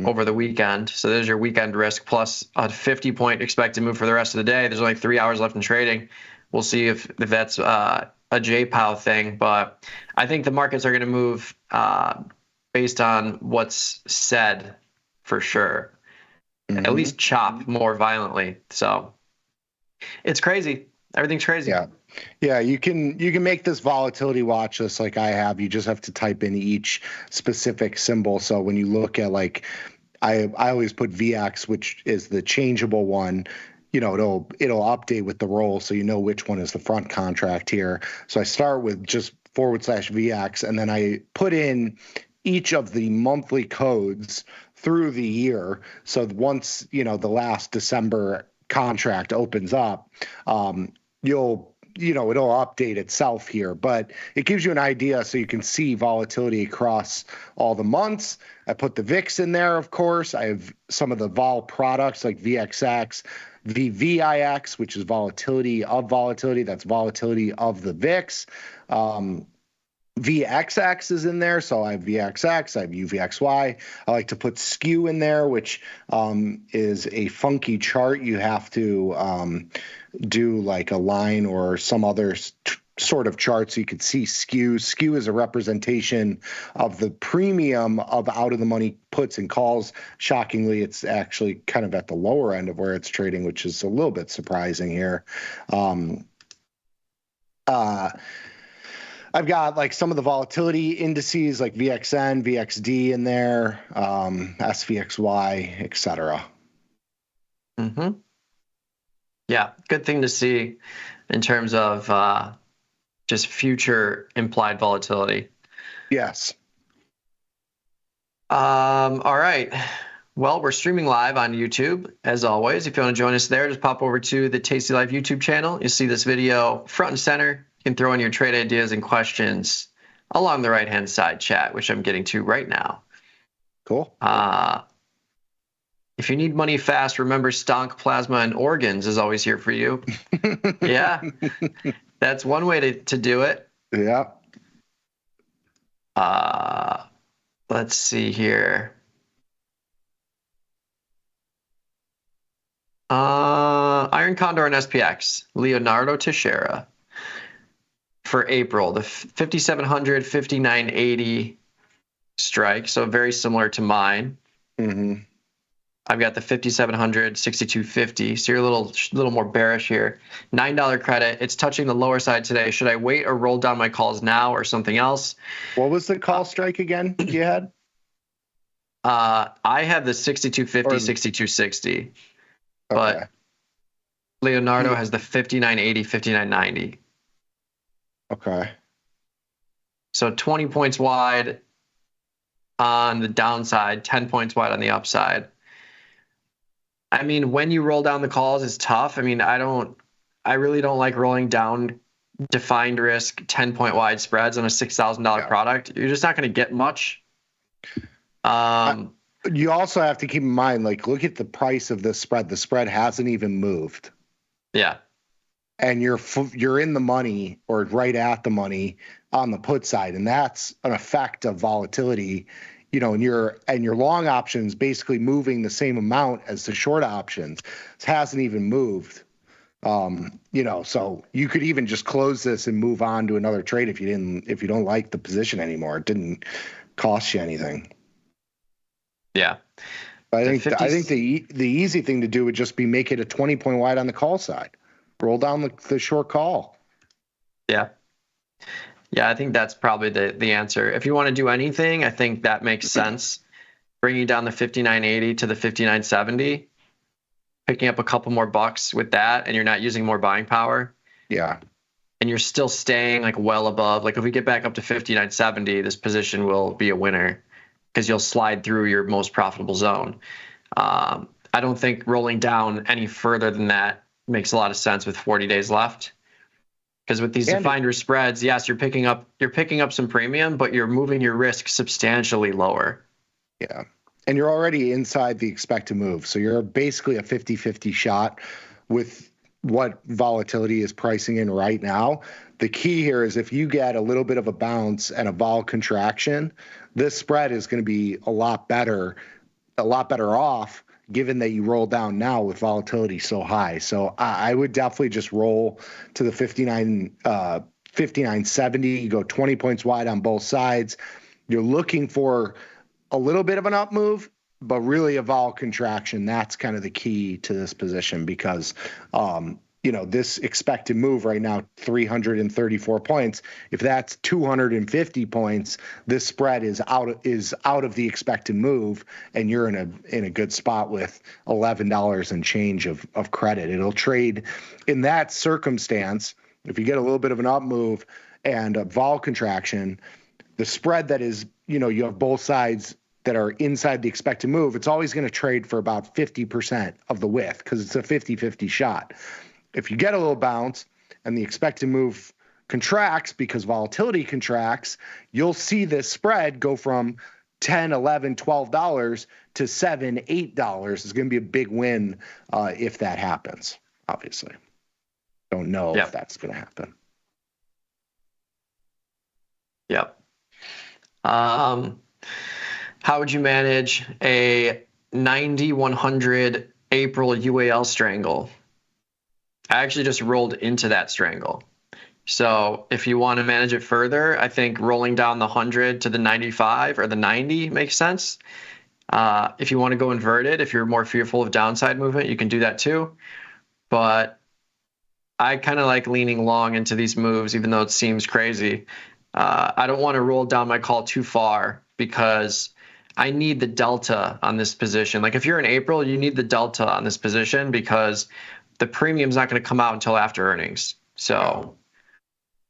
over the weekend. So there's your weekend risk plus a 50-point expected move for the rest of the day. There's only 3 hours left in trading. We'll see if that's a JPOW thing, but I think the markets are going to move based on what's said for sure. At least chop more violently. So it's crazy. Everything's crazy. Yeah. You can make this volatility watch list like I have. You just have to type in each specific symbol. So when you look at like I always put VX, which is the changeable one. It'll update with the roll, so you know which one is the front contract here. So I start with just /VX, and then I put in each of the monthly codes through the year. So once the last December contract opens up, it'll update itself here, but it gives you an idea so you can see volatility across all the months. I put the VIX in there, of course. I have some of the vol products like VXX, VVIX, which is volatility of volatility. That's volatility of the VIX. VXX is in there, so I have VXX, I have UVXY. I like to put skew in there, which is a funky chart. You have to do like a line or some other sort of chart so you could see skew. Skew is a representation of the premium of out-of-the-money puts and calls. Shockingly, it's actually kind of at the lower end of where it's trading, which is a little bit surprising here. I've got like some of the volatility indices like VXN, VXD in there, SVXY, etc. Mm-hmm. Yeah, good thing to see in terms of just future implied volatility. Yes. All right. Well, we're streaming live on YouTube, as always. If you want to join us there, just pop over to the Tasty Live YouTube channel. You'll see this video front and center. You can throw in your trade ideas and questions along the right-hand side chat, which I'm getting to right now. Cool. If you need money fast, remember Stonk, Plasma, and Organs is always here for you. Yeah, that's one way to do it. Yeah. Let's see here. Iron Condor and SPX, Leonardo Teixeira. For April, the 5,700, 5,980 strike, so very similar to mine. Mm-hmm. I've got the 5,700, 6,250, so you're a little more bearish here. $9 credit. It's touching the lower side today. Should I wait or roll down my calls now or something else? What was the call strike again you had? I have the 6,250, 6,260, but Leonardo has the 5,980, 5,990. Okay. So 20 points wide on the downside, 10 points wide on the upside. I mean, when you roll down the calls, it's tough. I mean, I really don't like rolling down defined risk 10-point wide spreads on a $6,000 product. You're just not going to get much. You also have to keep in mind, like, look at the price of this spread. The spread hasn't even moved. Yeah. And you're in the money or right at the money on the put side, and that's an effect of volatility, and your long options basically moving the same amount as the short options. It hasn't even moved, so you could even just close this and move on to another trade if you don't like the position anymore. It didn't cost you anything. Yeah. I think the easy thing to do would just be make it a 20-point wide on the call side. Roll down the short call. Yeah. Yeah, I think that's probably the answer. If you want to do anything, I think that makes sense. Bringing down the 5,980 to the 5,970, picking up a couple more bucks with that, and you're not using more buying power. Yeah. And you're still staying like well above. Like if we get back up to 5,970, this position will be a winner because you'll slide through your most profitable zone. I don't think rolling down any further than that makes a lot of sense with 40 days left. Because with these defined risk spreads, yes, you're picking up some premium, but you're moving your risk substantially lower. Yeah. And you're already inside the expected move. So you're basically a 50-50 shot with what volatility is pricing in right now. The key here is if you get a little bit of a bounce and a vol contraction, this spread is going to be a lot better off, given that you roll down now with volatility so high. So I would definitely just roll to the 59.70. You go 20 points wide on both sides. You're looking for a little bit of an up move, but really a vol contraction. That's kind of the key to this position because this expected move right now, 334 points. If that's 250 points, this spread is out of the expected move, and you're in a good spot with $11 and change of credit. It'll trade in that circumstance. If you get a little bit of an up move and a vol contraction, the spread that is, you have both sides that are inside the expected move, it's always going to trade for about 50% of the width because it's a 50-50 shot. If you get a little bounce and the expected move contracts because volatility contracts, you'll see this spread go from $10, $11, $12 to $7, $8. It's going to be a big win if that happens, obviously. Don't know if that's going to happen. Yep. How would you manage a 90-100 April UAL strangle? I actually just rolled into that strangle. So if you want to manage it further, I think rolling down the 100 to the 95 or the 90 makes sense. If you want to go inverted, if you're more fearful of downside movement, you can do that too. But I kind of like leaning long into these moves, even though it seems crazy. I don't want to roll down my call too far because I need the delta on this position. Like if you're in April, you need the delta on this position because the premium's not going to come out until after earnings. So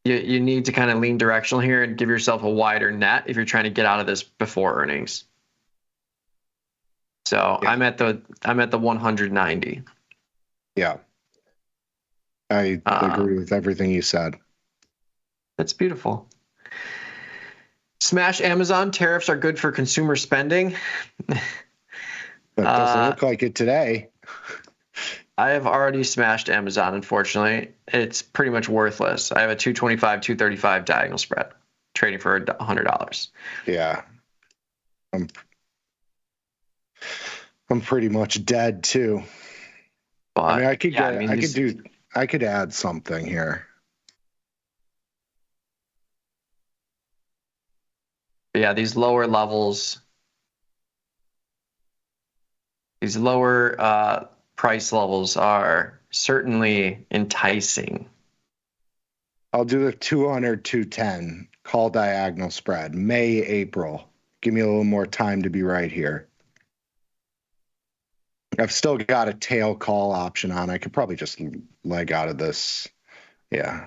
you need to kind of lean directional here and give yourself a wider net if you're trying to get out of this before earnings. So I'm at the 190. Yeah. I agree with everything you said. That's beautiful. Smash Amazon. Tariffs are good for consumer spending. That doesn't look like it today. I have already smashed Amazon, unfortunately. It's pretty much worthless. I have a 225, 235 diagonal spread, trading for $100. Yeah. I'm pretty much dead too. But, I mean, I could add something here. Yeah, these lower levels, these lower price levels are certainly enticing. I'll do the 200, 210 call diagonal spread, May, April. Give me a little more time to be right here. I've still got a tail call option on. I could probably just leg out of this. Yeah.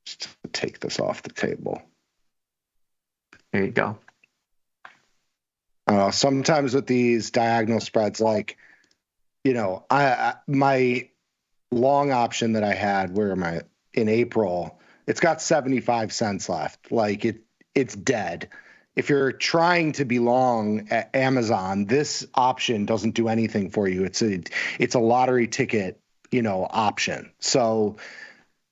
Just take this off the table. There you go. Sometimes with these diagonal spreads, like, my long option that I had, where am I? In April, it's got 75 cents left. Like it's dead. If you're trying to be long at Amazon, this option doesn't do anything for you. It's a lottery ticket, option. So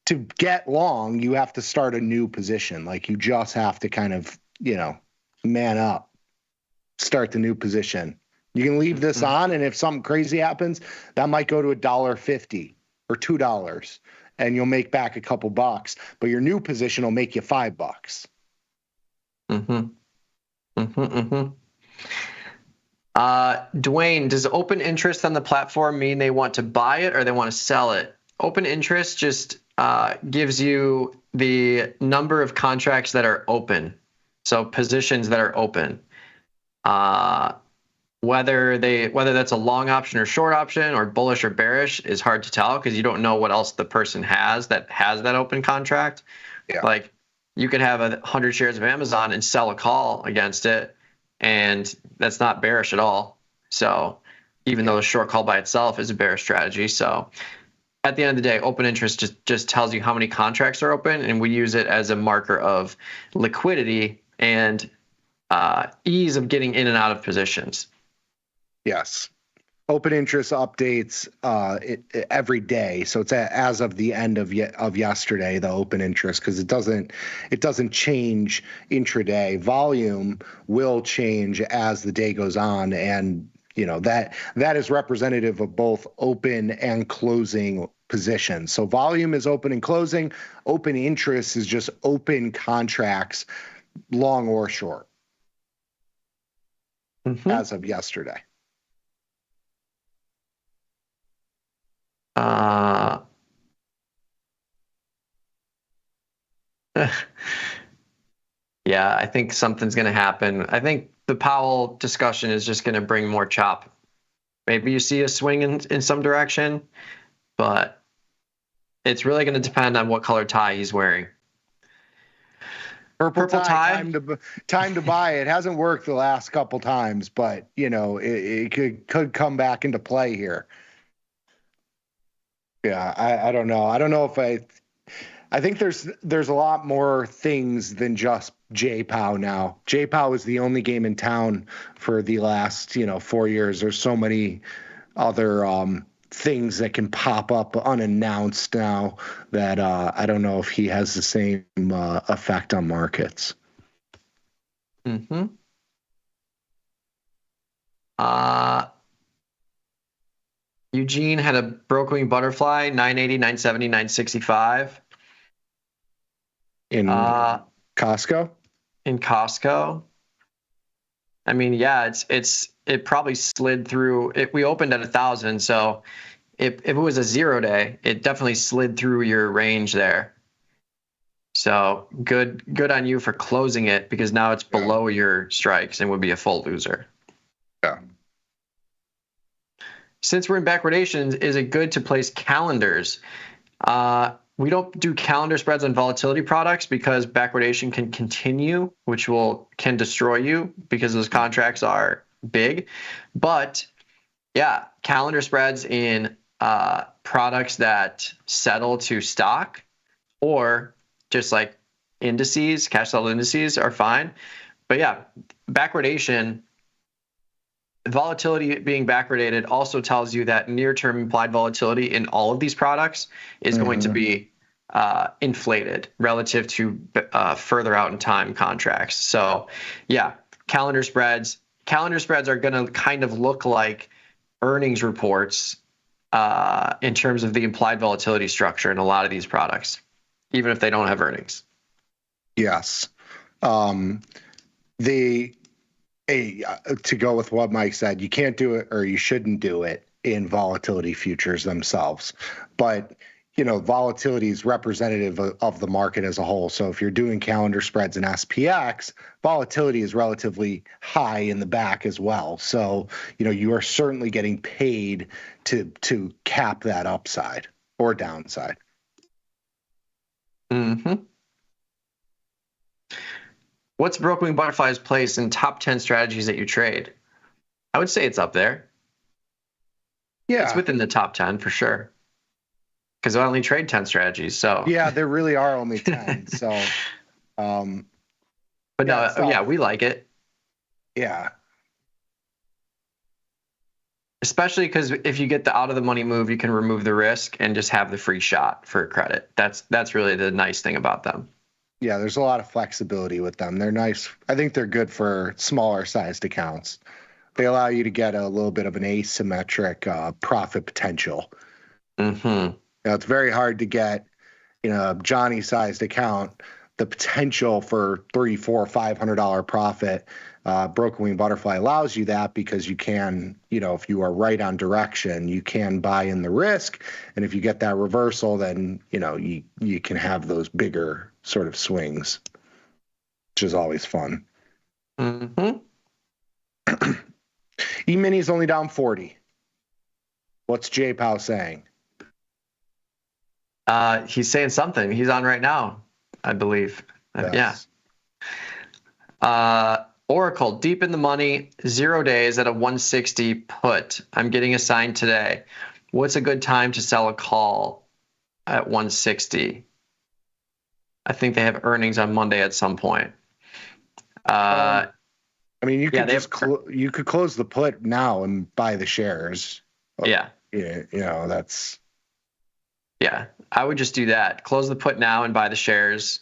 to get long, you have to start a new position. Like you just have to kind of, man up, start the new position. You can leave this on, and if something crazy happens, that might go to $1.50 or $2, and you'll make back a couple bucks. But your new position will make you $5. Dwayne, does open interest on the platform mean they want to buy it or they want to sell it? Open interest just gives you the number of contracts that are open, so positions that are open. Whether that's a long option or short option or bullish or bearish is hard to tell because you don't know what else the person has that open contract. Yeah. Like you could have 100 shares of Amazon and sell a call against it, and that's not bearish at all. So even though the short call by itself is a bearish strategy. So at the end of the day, open interest just tells you how many contracts are open, and we use it as a marker of liquidity and ease of getting in and out of positions. Yes. Open interest updates every day, so it's as of the end of yesterday, the open interest, because it doesn't change intraday. Volume will change as the day goes on, and that is representative of both open and closing positions. So volume is open and closing. Open interest is just open contracts, long or short, as of yesterday. Yeah, I think something's going to happen. I think the Powell discussion is just going to bring more chop. Maybe you see a swing in some direction, but it's really going to depend on what color tie he's wearing. Purple tie. Time to buy. It hasn't worked the last couple times, but it could come back into play here. Yeah, I don't know. I don't know if I think there's a lot more things than just J-Pow now. J-Pow is the only game in town for the last 4 years. There's so many other things that can pop up unannounced now that I don't know if he has the same effect on markets. Mm-hmm. Eugene had a Brookwing Butterfly, 980, 970, 965. In Costco? In Costco. I mean, yeah, it probably slid through. We opened at 1,000, so if it was a 0 day, it definitely slid through your range there. So good on you for closing it, because now it's below your strikes and would be a full loser. Yeah. Since we're in backwardation, is it good to place calendars? We don't do calendar spreads on volatility products because backwardation can continue, which can destroy you because those contracts are big. But yeah, calendar spreads in products that settle to stock or just like indices, cash settled indices are fine. But yeah, backwardation, volatility being backwardated also tells you that near-term implied volatility in all of these products is going to be inflated relative to further out in time contracts. So yeah, calendar spreads are going to kind of look like earnings reports in terms of the implied volatility structure in a lot of these products, even if they don't have earnings. Yes. To go with what Mike said, you can't do it, or you shouldn't do it in volatility futures themselves. But volatility is representative of the market as a whole. So if you're doing calendar spreads in SPX, volatility is relatively high in the back as well. So you are certainly getting paid to cap that upside or downside. Mm-hmm. What's Brookwing Butterfly's place in top 10 strategies that you trade? I would say it's up there. Yeah. It's within the top 10 for sure. Because I only trade 10 strategies. So yeah, there really are only 10. So but yeah, we like it. Yeah. Especially because if you get the out of the money move, you can remove the risk and just have the free shot for credit. That's really the nice thing about them. Yeah, there's a lot of flexibility with them. They're nice. I think they're good for smaller sized accounts. They allow you to get a little bit of an asymmetric profit potential. Mm-hmm. It's very hard to get in a Johnny sized account the potential for $300, $400, $500 profit. Brookwing Butterfly allows you that because you can, if you are right on direction, you can buy in the risk. And if you get that reversal, then, you can have those bigger sort of swings, which is always fun. Mm-hmm. E-mini is only down 40. What's J-Pow saying? He's saying something. He's on right now, I believe. Yes. Yeah. Oracle, deep in the money, 0 days at a 160 put. I'm getting assigned today. What's a good time to sell a call at 160? I think they have earnings on Monday at some point. I mean, you could you could close the put now and buy the shares. Yeah. Yeah, that's. Yeah, I would just do that. Close the put now and buy the shares.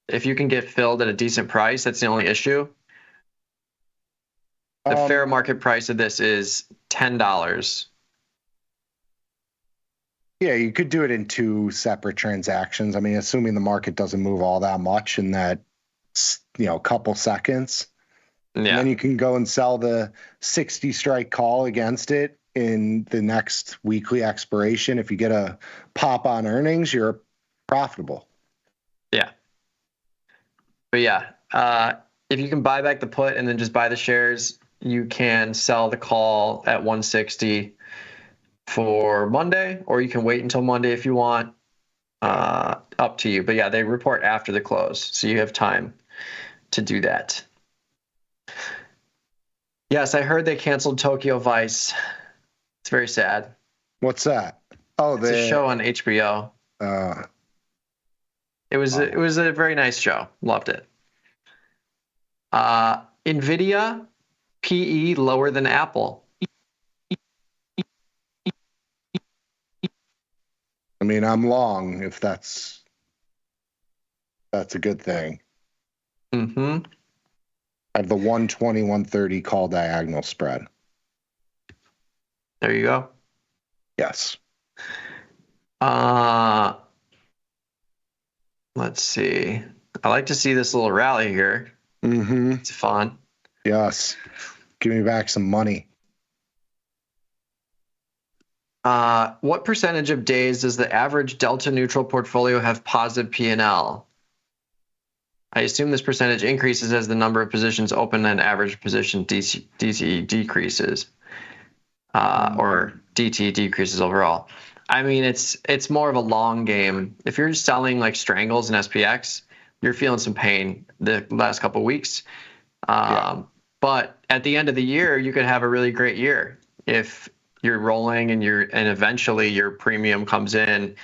If you can get filled at a decent price, that's the only issue. The fair market price of this is $10. Yeah, you could do it in 2 separate transactions. I mean, assuming the market doesn't move all that much in that, couple seconds. Yeah. And then you can go and sell the 60 strike call against it in the next weekly expiration. If you get a pop on earnings, you're profitable. Yeah. But yeah, if you can buy back the put and then just buy the shares, you can sell the call at 160 for Monday, or you can wait until Monday if you want. Up to you. But yeah, they report after the close, so you have time to do that. Yes, I heard they canceled Tokyo Vice. It's very sad. What's that? Oh, it's a show on HBO. It was a very nice show. Loved it. Nvidia PE lower than Apple. I mean, I'm long if that's a good thing. Mm-hmm. I have the 120, 130 call diagonal spread. There you go. Yes. Let's see. I like to see this little rally here. Mm-hmm. It's fun. Yes. Give me back some money. What percentage of days does the average delta neutral portfolio have positive P&L? I assume this percentage increases as the number of positions open and average position DC decreases, or DT decreases overall. I mean, it's more of a long game. If you're selling like strangles and SPX, you're feeling some pain the last couple of weeks. But at the end of the year, you could have a really great year if you're rolling and eventually your premium comes in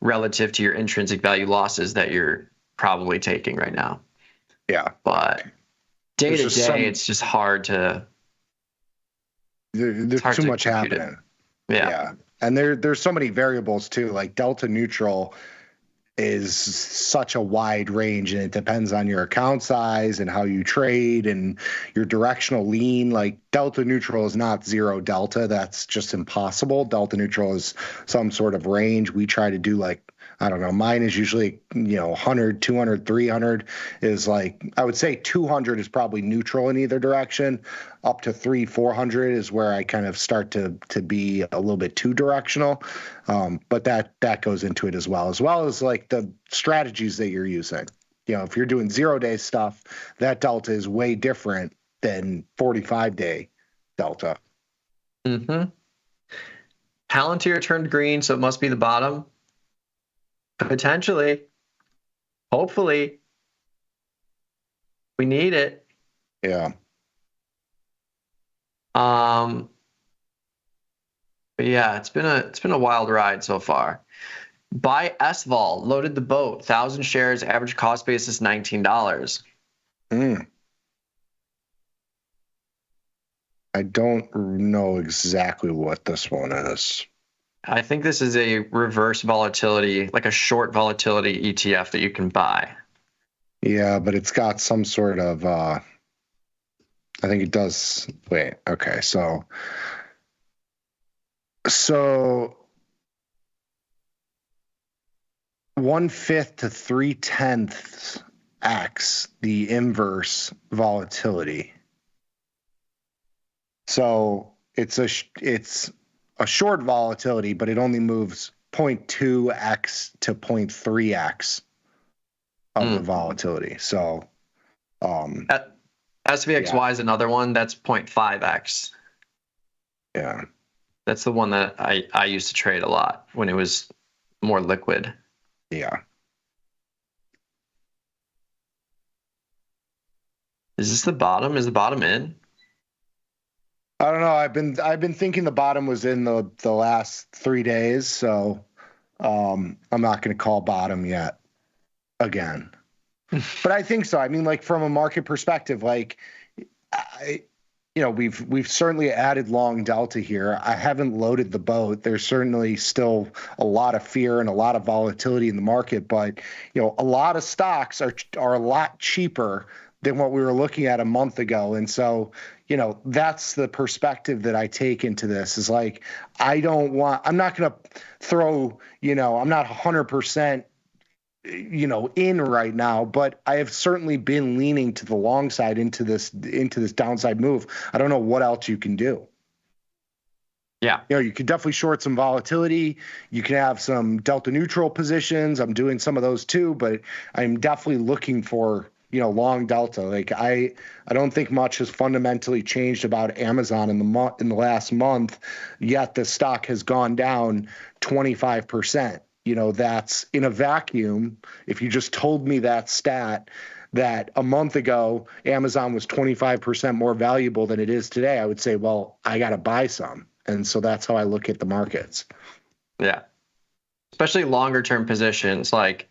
relative to your intrinsic value losses that you're probably taking right now. Yeah. But day to day, it's just hard to. There's too much happening. Yeah. And there's so many variables too. Like delta neutral is such a wide range, and it depends on your account size and how you trade and your directional lean. Like delta neutral is not zero delta. That's just impossible. Delta neutral is some sort of range. We try to do like, I don't know, mine is usually, 100, 200, 300 is like, I would say 200 is probably neutral in either direction. Up to 400 is where I kind of start to be a little bit too directional. But that goes into it as well as like the strategies that you're using. If you're doing 0-day stuff, that delta is way different than 45-day delta. Mm-hmm. Palantir turned green, so it must be the bottom. Potentially. Hopefully. We need it. Yeah. But yeah, it's been a wild ride so far. Buy SVOL, loaded the boat, 1,000 shares, average cost basis $19. I don't know exactly what this one is. I think this is a reverse volatility, like a short volatility ETF that you can buy. Yeah, but it's got some sort of, I think it does. Wait, okay. So 1/5 to 3/10 X the inverse volatility. So it's a short volatility, but it only moves 0.2x to 0.3x of the volatility. So SVXY is another one that's 0.5x. Yeah. That's the one that I used to trade a lot when it was more liquid. Yeah. Is this the bottom? Is the bottom in? I don't know. I've been thinking the bottom was in the last 3 days, so I'm not going to call bottom yet again. But I think so. I mean, like from a market perspective, like we've certainly added long delta here. I haven't loaded the boat. There's certainly still a lot of fear and a lot of volatility in the market, but a lot of stocks are a lot cheaper than what we were looking at a month ago. And so, that's the perspective that I take into this is like, I'm not going to throw, I'm not 100%, in right now, but I have certainly been leaning to the long side into this downside move. I don't know what else you can do. Yeah. You could definitely short some volatility. You can have some delta neutral positions. I'm doing some of those too, but I'm definitely looking for long delta. Like I don't think much has fundamentally changed about Amazon in the last month, yet the stock has gone down 25%. That's in a vacuum. If you just told me that stat, that a month ago Amazon was 25% more valuable than it is today, I would say, well, I got to buy some. And so that's how I look at the markets. Yeah. Especially longer term positions. Like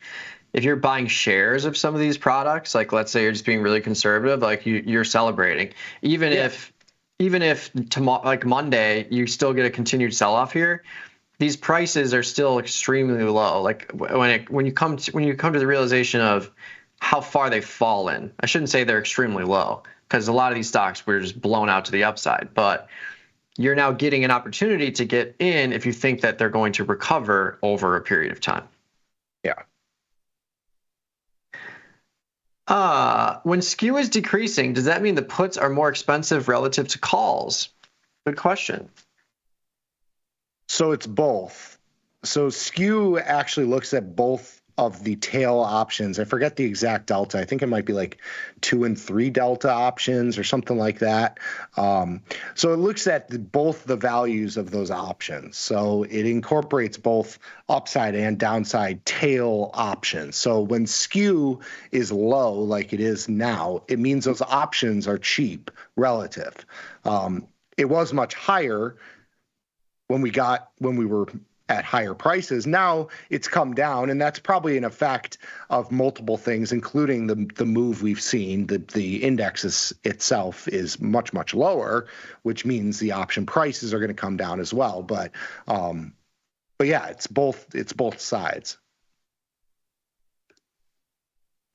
if you're buying shares of some of these products, like let's say you're just being really conservative, like you're celebrating, even if tomorrow, like Monday, you still get a continued sell off here, these prices are still extremely low. Like when you come to the realization of how far they've fallen, I shouldn't say they're extremely low, because a lot of these stocks were just blown out to the upside, but you're now getting an opportunity to get in if you think that they're going to recover over a period of time. Yeah. When skew is decreasing, does that mean the puts are more expensive relative to calls? Good question. So it's both. So skew actually looks at both of the tail options. I forget the exact delta. I think it might be like 2 and 3 delta options or something like that. So it looks at both the values of those options. So it incorporates both upside and downside tail options. So when skew is low, like it is now, it means those options are cheap relative. It was much higher when we were at higher prices. Now it's come down, and that's probably an effect of multiple things, including the move we've seen. The index itself is much, much lower, which means the option prices are going to come down as well. But yeah, it's both sides.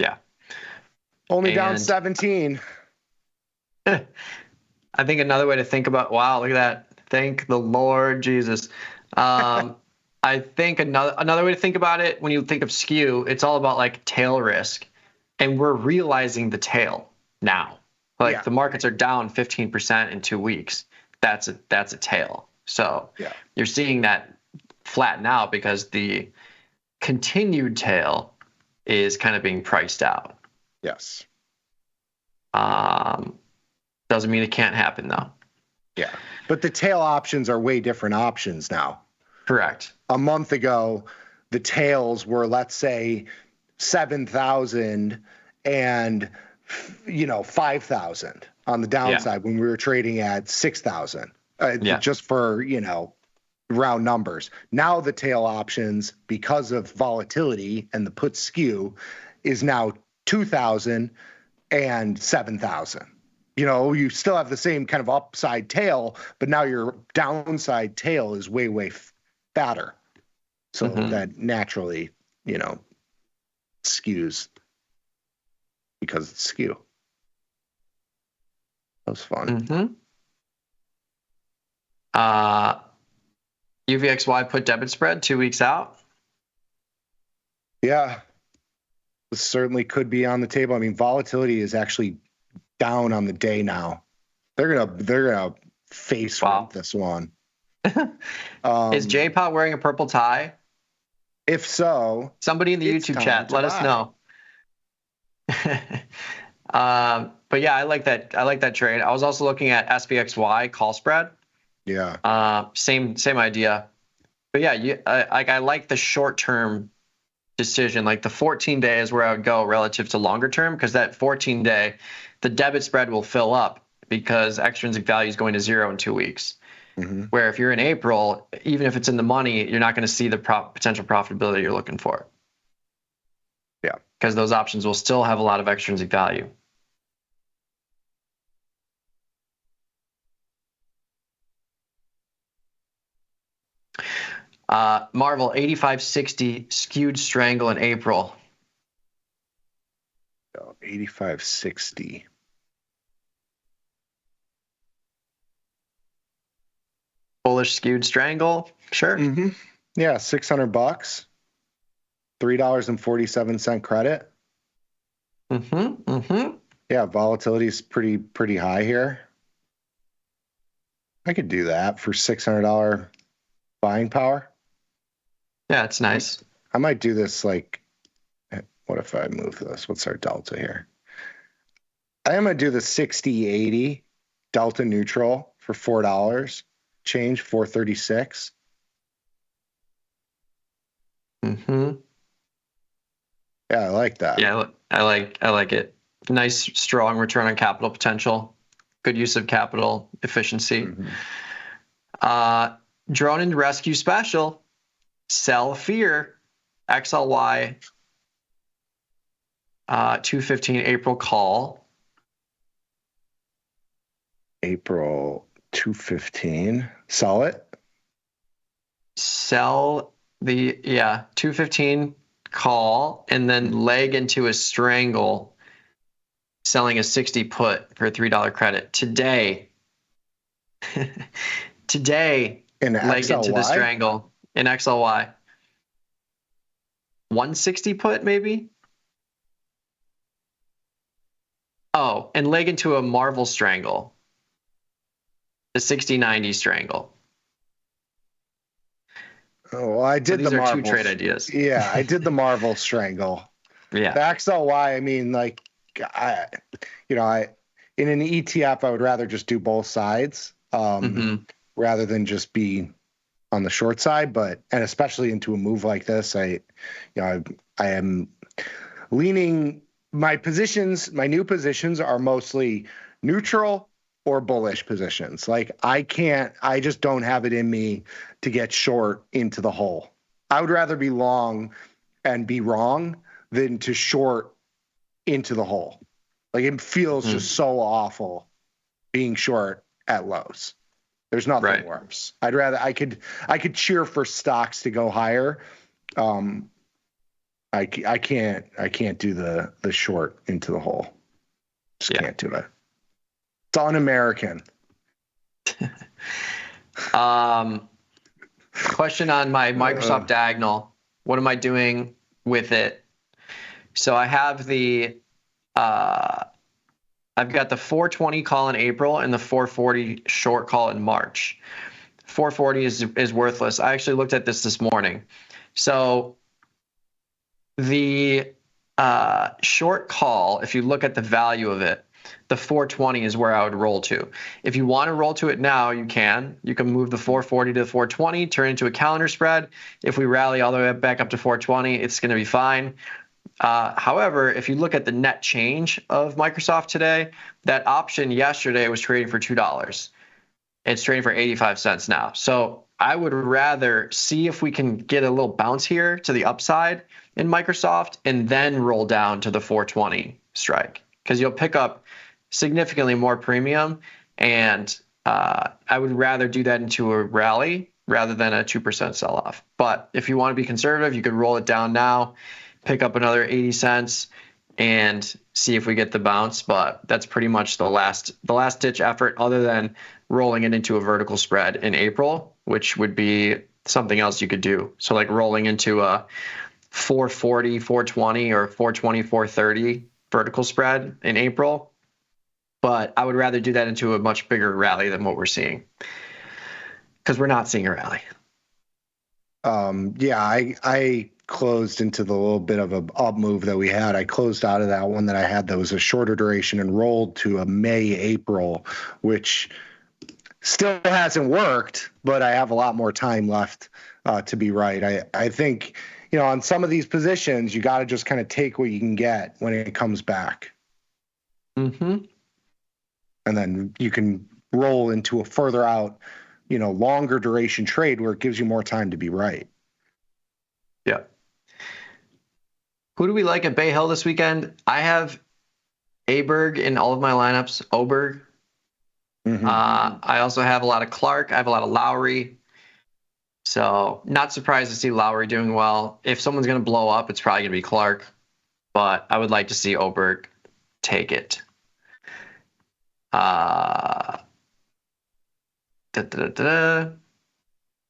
Yeah. Only down 17. I think another way to think about, wow, look at that. Thank the Lord Jesus. I think another way to think about it, when you think of skew, it's all about like tail risk, and we're realizing the tail now. Like the markets are down 15% in 2 weeks. That's a tail. So you're seeing that flatten out because the continued tail is kind of being priced out. Yes. Doesn't mean it can't happen though. Yeah. But the tail options are way different options now. Correct. A month ago, the tails were, let's say, 7,000 and 5,000 on the downside when we were trading at 6,000. Just for round numbers. Now the tail options, because of volatility and the put skew, is now 2,000 and 7,000. You still have the same kind of upside tail, but now your downside tail is way, way fatter. So that naturally, skews because it's skew. That was fun. UVXY put debit spread 2 weeks out. Yeah. This certainly could be on the table. I mean, volatility is actually down on the day now. They're gonna face this one. Is J-Pot wearing a purple tie? If so, somebody in the YouTube chat, let us know. But yeah, I like that trade. I was also looking at SPXY call spread. Yeah. Same idea. But yeah, I like the short term decision. Like the 14-day is where I would go relative to longer term, because that 14-day, the debit spread will fill up because extrinsic value is going to 0 in 2 weeks. Where if you're in April, even if it's in the money, you're not going to see the potential profitability you're looking for. Yeah. Because those options will still have a lot of extrinsic value. Marvel 8560 skewed strangle in April. 8560. Bullish skewed strangle, sure. Yeah, $600, $3.47 credit. Yeah, volatility is pretty high here. I could do that for $600 buying power. Yeah, it's nice. I might do this like, what if I move this? What's our delta here? I am going to do the 60-80 delta neutral for $4. Change 436. Mm-hmm. Yeah, I like that. Yeah, I like it. Nice, strong return on capital potential. Good use of capital efficiency. Drone and rescue special. Sell fear. XLY. 215 April call. April 215. Sell it. Sell the 215 call and then leg into a strangle, selling a 60 put for a $3 credit today. Today, in leg XLY? into the strangle in XLY. 160 put maybe. Oh, and leg into a Marvel strangle. The 60-90 strangle. Oh, well, I did these the are Marvel. two trade ideas. Yeah, I did the Marvel strangle. Yeah. The XLY, I mean, like, in an ETF, I would rather just do both sides rather than just be on the short side. And especially into a move like this, I am leaning. My new positions are mostly neutral or bullish positions. Like I just don't have it in me to get short into the hole. I would rather be long and be wrong than to short into the hole. Like it feels just so awful being short at lows. There's nothing worse. I could cheer for stocks to go higher. I can't do the short into the hole. Just can't do it. It's un-American. Question on my Microsoft Diagonal. What am I doing with it? So I have I've got the 420 call in April and the 440 short call in March. 440 is worthless. I actually looked at this morning. So the short call, if you look at the value of it, the 420 is where I would roll to. If you want to roll to it now, you can. You can move the 440 to the 420, turn it into a calendar spread. If we rally all the way back up to 420, it's going to be fine. However, if you look at the net change of Microsoft today, that option yesterday was trading for $2. It's trading for 85 cents now. So I would rather see if we can get a little bounce here to the upside in Microsoft and then roll down to the 420 strike, because you'll pick up significantly more premium. And I would rather do that into a rally rather than a 2% sell-off. But if you want to be conservative, you could roll it down now, pick up another 80 cents and see if we get the bounce. But that's pretty much the last ditch effort, other than rolling it into a vertical spread in April, which would be something else you could do. So like rolling into a 440, 420 or 420, 430 vertical spread in April. But I would rather do that into a much bigger rally than what we're seeing, because we're not seeing a rally. I closed into the little bit of a up move that we had. I closed out of that one that I had that was a shorter duration and rolled to a May-April, which still hasn't worked, but I have a lot more time left to be right. I think, on some of these positions, you got to just kind of take what you can get when it comes back. Mm-hmm. And then you can roll into a further out, longer duration trade where it gives you more time to be right. Yeah. Who do we like at Bay Hill this weekend? I have Aberg in all of my lineups. Oberg. Mm-hmm. I also have a lot of Clark. I have a lot of Lowry. So not surprised to see Lowry doing well. If someone's going to blow up, it's probably going to be Clark. But I would like to see Oberg take it.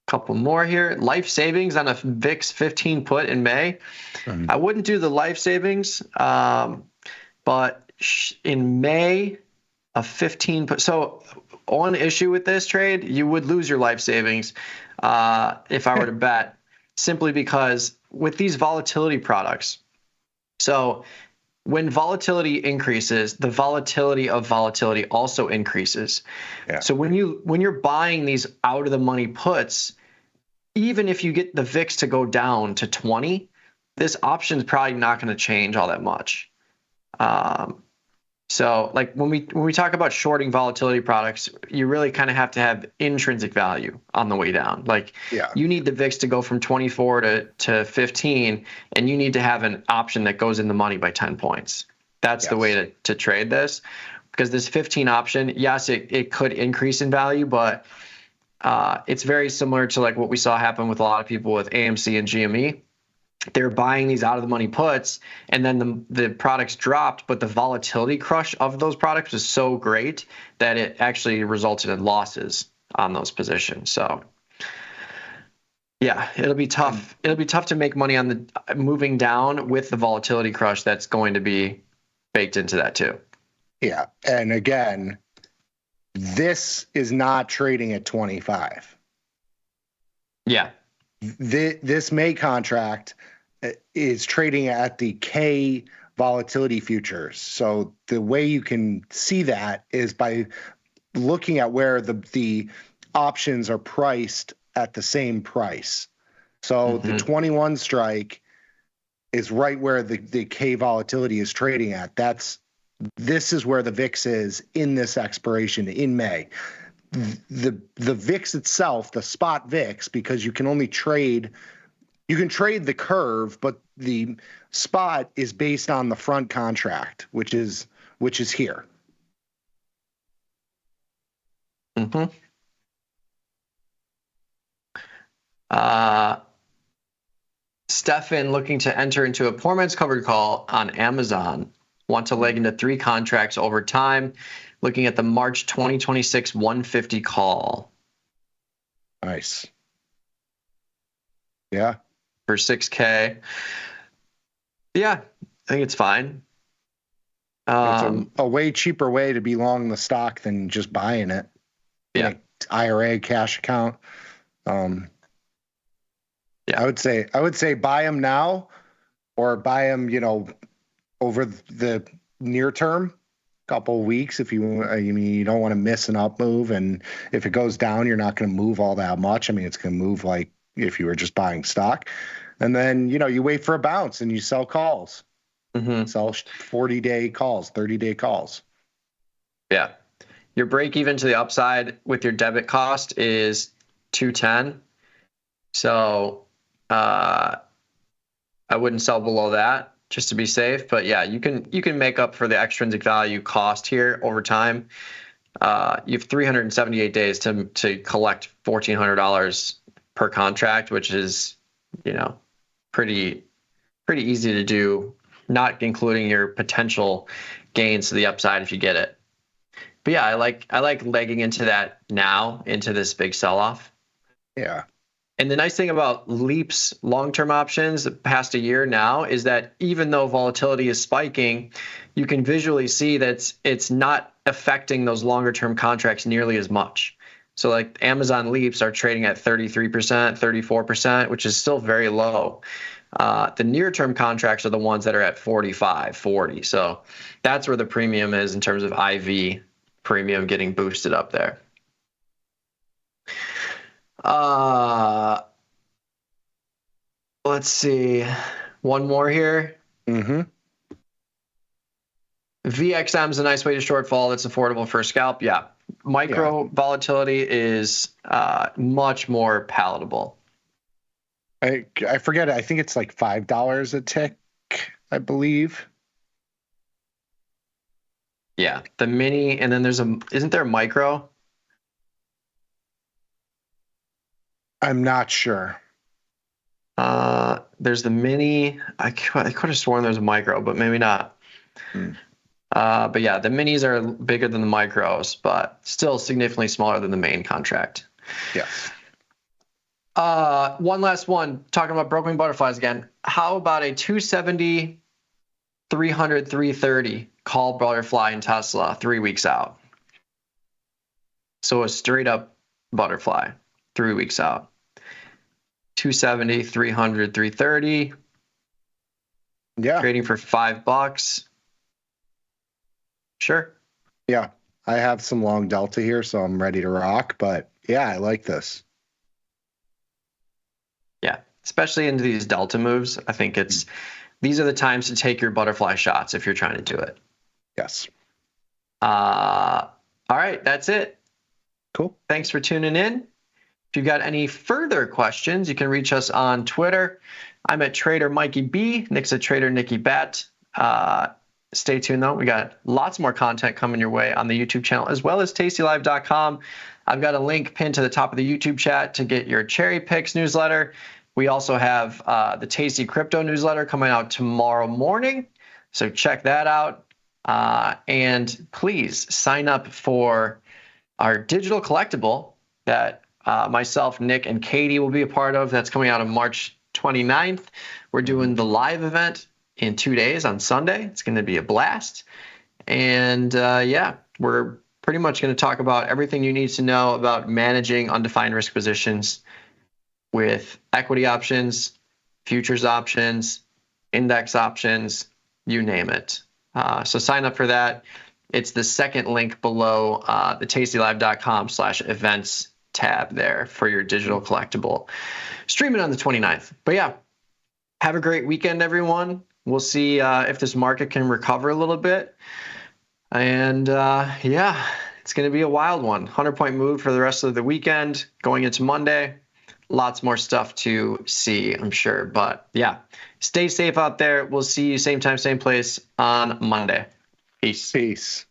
Couple more here. Life savings on a VIX 15 put in May. I wouldn't do the life savings, but in May, a 15 put. So one issue with this trade, you would lose your life savings if I were to bet, simply because with these volatility products. So when volatility increases, the volatility of volatility also increases. Yeah. So when you're buying these out of the money puts, even if you get the VIX to go down to 20, this option is probably not going to change all that much. So like when we talk about shorting volatility products, you really kind of have to have intrinsic value on the way down. Like you need the VIX to go from 24 to 15, and you need to have an option that goes in the money by 10 points. That's the way to trade this, because this 15 option, yes, it could increase in value, but it's very similar to like what we saw happen with a lot of people with AMC and GME. They're buying these out of the money puts, and then the products dropped, but the volatility crush of those products was so great that it actually resulted in losses on those positions. So yeah, it'll be tough. It'll be tough to make money on the moving down with the volatility crush that's going to be baked into that too. Yeah. And again, this is not trading at 25. Yeah. This May contract is trading at the K volatility futures. So the way you can see that is by looking at where the options are priced at the same price. So the 21 strike is right where the K volatility is trading at. This is where the VIX is in this expiration in May. The VIX itself, the spot VIX, because you can trade the curve, but the spot is based on the front contract, which is here. Stefan looking to enter into a poor man's covered call on Amazon. Want to leg into 3 contracts over time. Looking at the March 2026 150 call. Nice. Yeah. For 6K. Yeah, I think it's fine. It's a way cheaper way to be long the stock than just buying it. Yeah. Like IRA, cash account. Yeah. I would say buy them now, or buy them, over the near term, couple of weeks. If you don't want to miss an up move, and if it goes down, you're not going to move all that much. I mean, it's going to move like if you were just buying stock, and then you wait for a bounce and you sell calls, sell 40-day calls, 30-day calls. Yeah, your break even to the upside with your debit cost is 210. So I wouldn't sell below that, just to be safe. But yeah, you can make up for the extrinsic value cost here over time. You have 378 days to collect $1,400 per contract, which is, pretty easy to do, not including your potential gains to the upside if you get it. But yeah, I like legging into that now, into this big sell-off. Yeah. And the nice thing about Leap's long-term options past a year now is that even though volatility is spiking, you can visually see that it's not affecting those longer-term contracts nearly as much. So like Amazon Leaps are trading at 33%, 34%, which is still very low. The near-term contracts are the ones that are at 45, 40. So that's where the premium is in terms of IV premium getting boosted up there. Let's see. One more here. VXM is a nice way to shortfall that's affordable for a scalp. Yeah. Micro volatility is much more palatable. I forget. I think it's like $5 a tick, I believe. Yeah. The mini, and then isn't there a micro? I'm not sure. There's the mini. I could have sworn there's a micro, but maybe not. But yeah, the minis are bigger than the micros, but still significantly smaller than the main contract. Yeah. One last one, talking about broken butterflies again. How about a 270, 300, 330 call butterfly in Tesla 3 weeks out? So a straight up butterfly 3 weeks out. 270, 300, 330. Yeah. Trading for $5. Sure. Yeah, I have some long delta here, so I'm ready to rock. But yeah, I like this. Yeah, especially into these delta moves. I think these are the times to take your butterfly shots if you're trying to do it. Yes. All right, that's it. Cool. Thanks for tuning in. If you've got any further questions, you can reach us on Twitter. I'm at Trader Mikey B. Nick's at Trader Nicky Bat. Stay tuned, though. We got lots more content coming your way on the YouTube channel, as well as tastylive.com. I've got a link pinned to the top of the YouTube chat to get your Cherry Picks newsletter. We also have the Tasty Crypto newsletter coming out tomorrow morning, so check that out. And please sign up for our digital collectible that myself, Nick, and Katie will be a part of. That's coming out on March 29th. We're doing the live event in 2 days on Sunday. It's going to be a blast. And yeah, we're pretty much going to talk about everything you need to know about managing undefined risk positions with equity options, futures options, index options, you name it. So sign up for that. It's the second link below the tastylive.com/events tab there for your digital collectible. Stream it on the 29th. But yeah, have a great weekend, everyone. We'll see if this market can recover a little bit. And yeah, it's going to be a wild one. 100-point move for the rest of the weekend going into Monday. Lots more stuff to see, I'm sure. But yeah, stay safe out there. We'll see you same time, same place on Monday. Peace. Peace.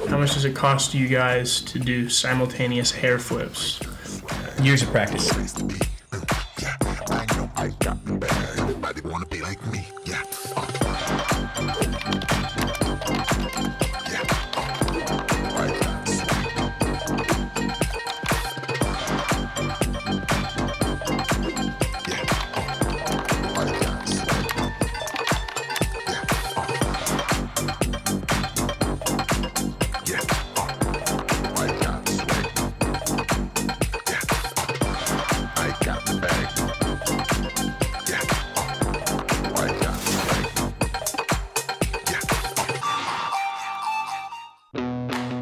How much does it cost you guys to do simultaneous hair flips? Years of practice. Everybody wanna be like me, yeah.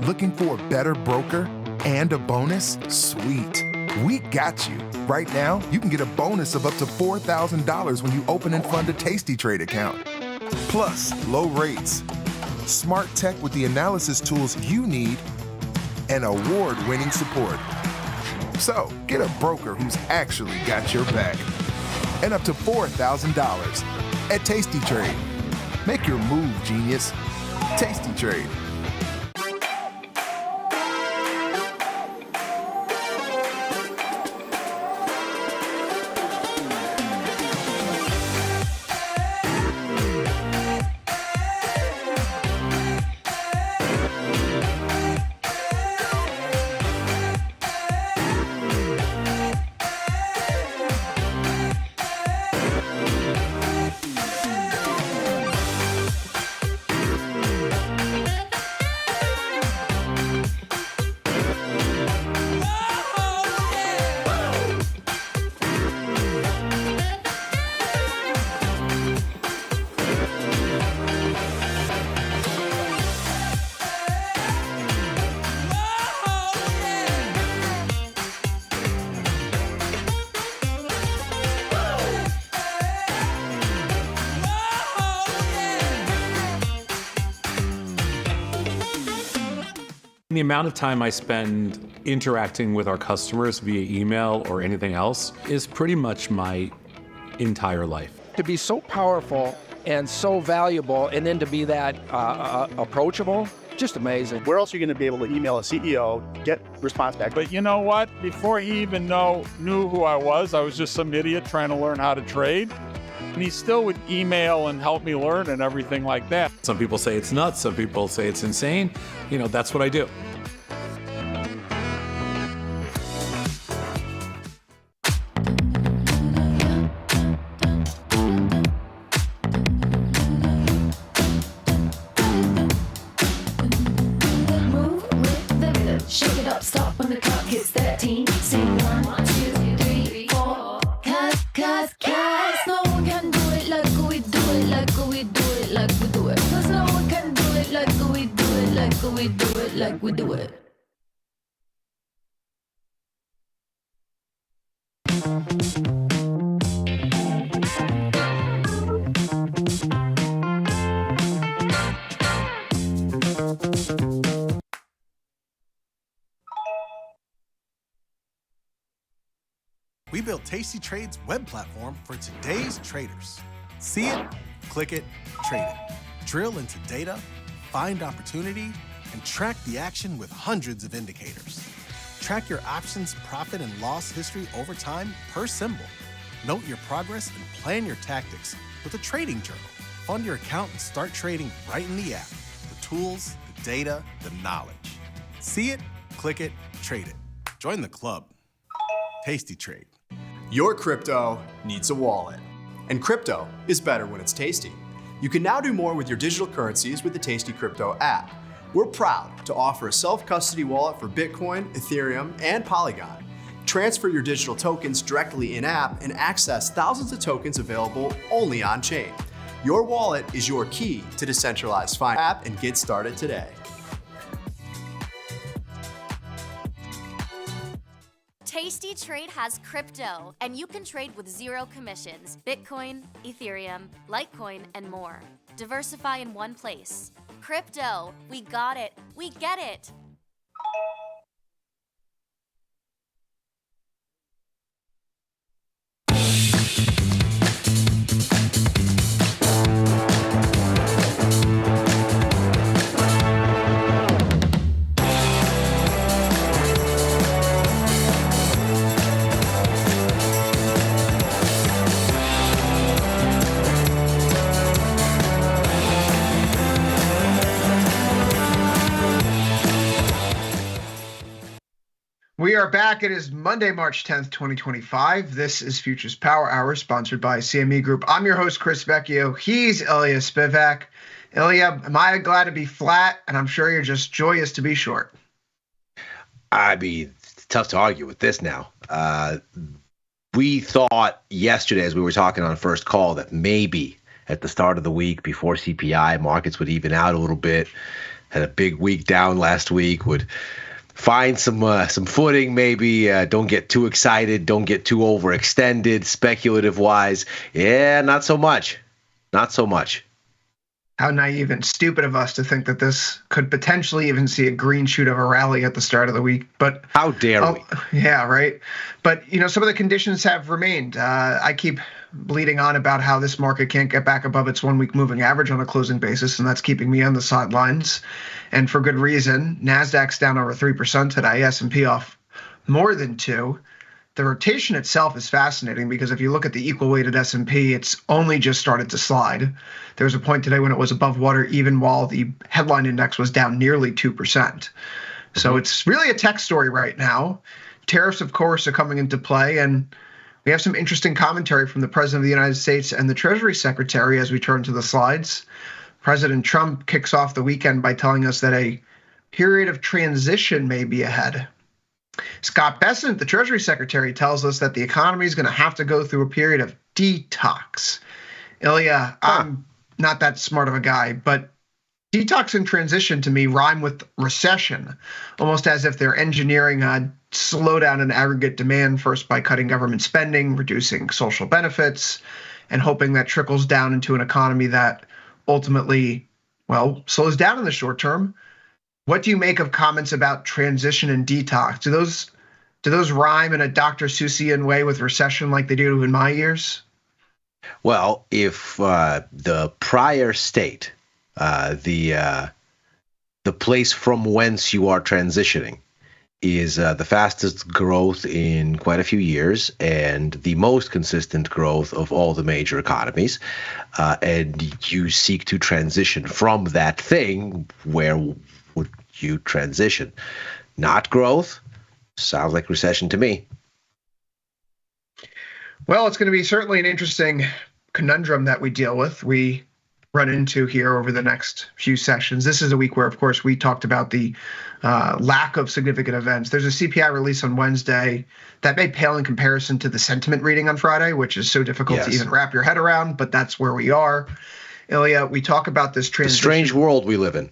Looking for a better broker and a bonus? Sweet. We got you. Right now, you can get a bonus of up to $4,000 when you open and fund a Tasty Trade account. Plus, low rates, smart tech with the analysis tools you need, and award-winning support. So, get a broker who's actually got your back. And up to $4,000 at Tasty Trade. Make your move, genius. Tasty Trade. The amount of time I spend interacting with our customers via email or anything else is pretty much my entire life. To be so powerful and so valuable, and then to be that approachable, just amazing. Where else are you going to be able to email a CEO, get response back? But you know what? Before he even knew who I was just some idiot trying to learn how to trade. And he still would email and help me learn and everything like that. Some people say it's nuts, some people say it's insane. You know, that's what I do. stop when the clock hits 13. Sing 1, 2, 3, 4. Cause no one can do it like we do it, like we do it, like we do it. Cause no one can do it like we do it, like we do it, like we do it. We built Tasty Trade's web platform for today's traders. See it, click it, trade it. Drill into data, find opportunity, and track the action with hundreds of indicators. Track your options profit and loss history over time per symbol. Note your progress and plan your tactics with a trading journal. Fund your account and start trading right in the app. The tools, the data, the knowledge. See it, click it, trade it. Join the club. Tasty Trade. Your crypto needs a wallet. And crypto is better when it's tasty. You can now do more with your digital currencies with the Tasty Crypto app. We're proud to offer a self-custody wallet for Bitcoin, Ethereum, and Polygon. Transfer your digital tokens directly in-app and access thousands of tokens available only on-chain. Your wallet is your key to decentralized finance. App and get started today. Tasty Trade has crypto, and you can trade with zero commissions. Bitcoin, Ethereum, Litecoin, and more. Diversify in one place. Crypto, we got it. We get it. We are back. It is Monday, March 10th, 2025. This is Futures Power Hour, sponsored by CME Group. I'm your host, Chris Vecchio. He's Ilya Spivak. Ilya, am I glad to be flat? And I'm sure you're just joyous to be short. I mean, it's tough to argue with this now. We thought yesterday, as we were talking on first call, that maybe at the start of the week before CPI, markets would even out a little bit. Had a big week down last week, would find some footing, maybe. Don't get too excited. Don't get too overextended, speculative-wise. Yeah, not so much. Not so much. How naive and stupid of us to think that this could potentially even see a green shoot of a rally at the start of the week. But how dare we? Yeah, right. But, some of the conditions have remained. I keep bleeding on about how this market can't get back above its 1-week moving average on a closing basis, and that's keeping me on the sidelines. And for good reason. NASDAQ's down over 3% today, S&P off more than 2%. The rotation itself is fascinating because if you look at the equal-weighted S&P, it's only just started to slide. There was a point today when it was above water, even while the headline index was down nearly 2%. So it's really a tech story right now. Tariffs, of course, are coming into play, and we have some interesting commentary from the President of the United States and the Treasury Secretary as we turn to the slides. President Trump kicks off the weekend by telling us that a period of transition may be ahead. Scott Bessent, the Treasury Secretary, tells us that the economy is going to have to go through a period of detox. Ilya, I'm not that smart of a guy, but detox and transition to me rhyme with recession, almost as if they're engineering a slowdown in aggregate demand first by cutting government spending, reducing social benefits, and hoping that trickles down into an economy that ultimately, slows down in the short term. What do you make of comments about transition and detox? Do those rhyme in a Dr. Seussian way with recession like they do in my years? Well, if the prior state, the place from whence you are transitioning, is the fastest growth in quite a few years and the most consistent growth of all the major economies, and you seek to transition from that thing, where would you transition? Not growth? Sounds like recession to me. Well, it's going to be certainly an interesting conundrum that we deal with. We run into here over the next few sessions. This is a week where, of course, we talked about the lack of significant events. There's a CPI release on Wednesday that may pale in comparison to the sentiment reading on Friday, which is so difficult to even wrap your head around, but that's where we are. Ilya, we talk about this transition. The strange world we live in.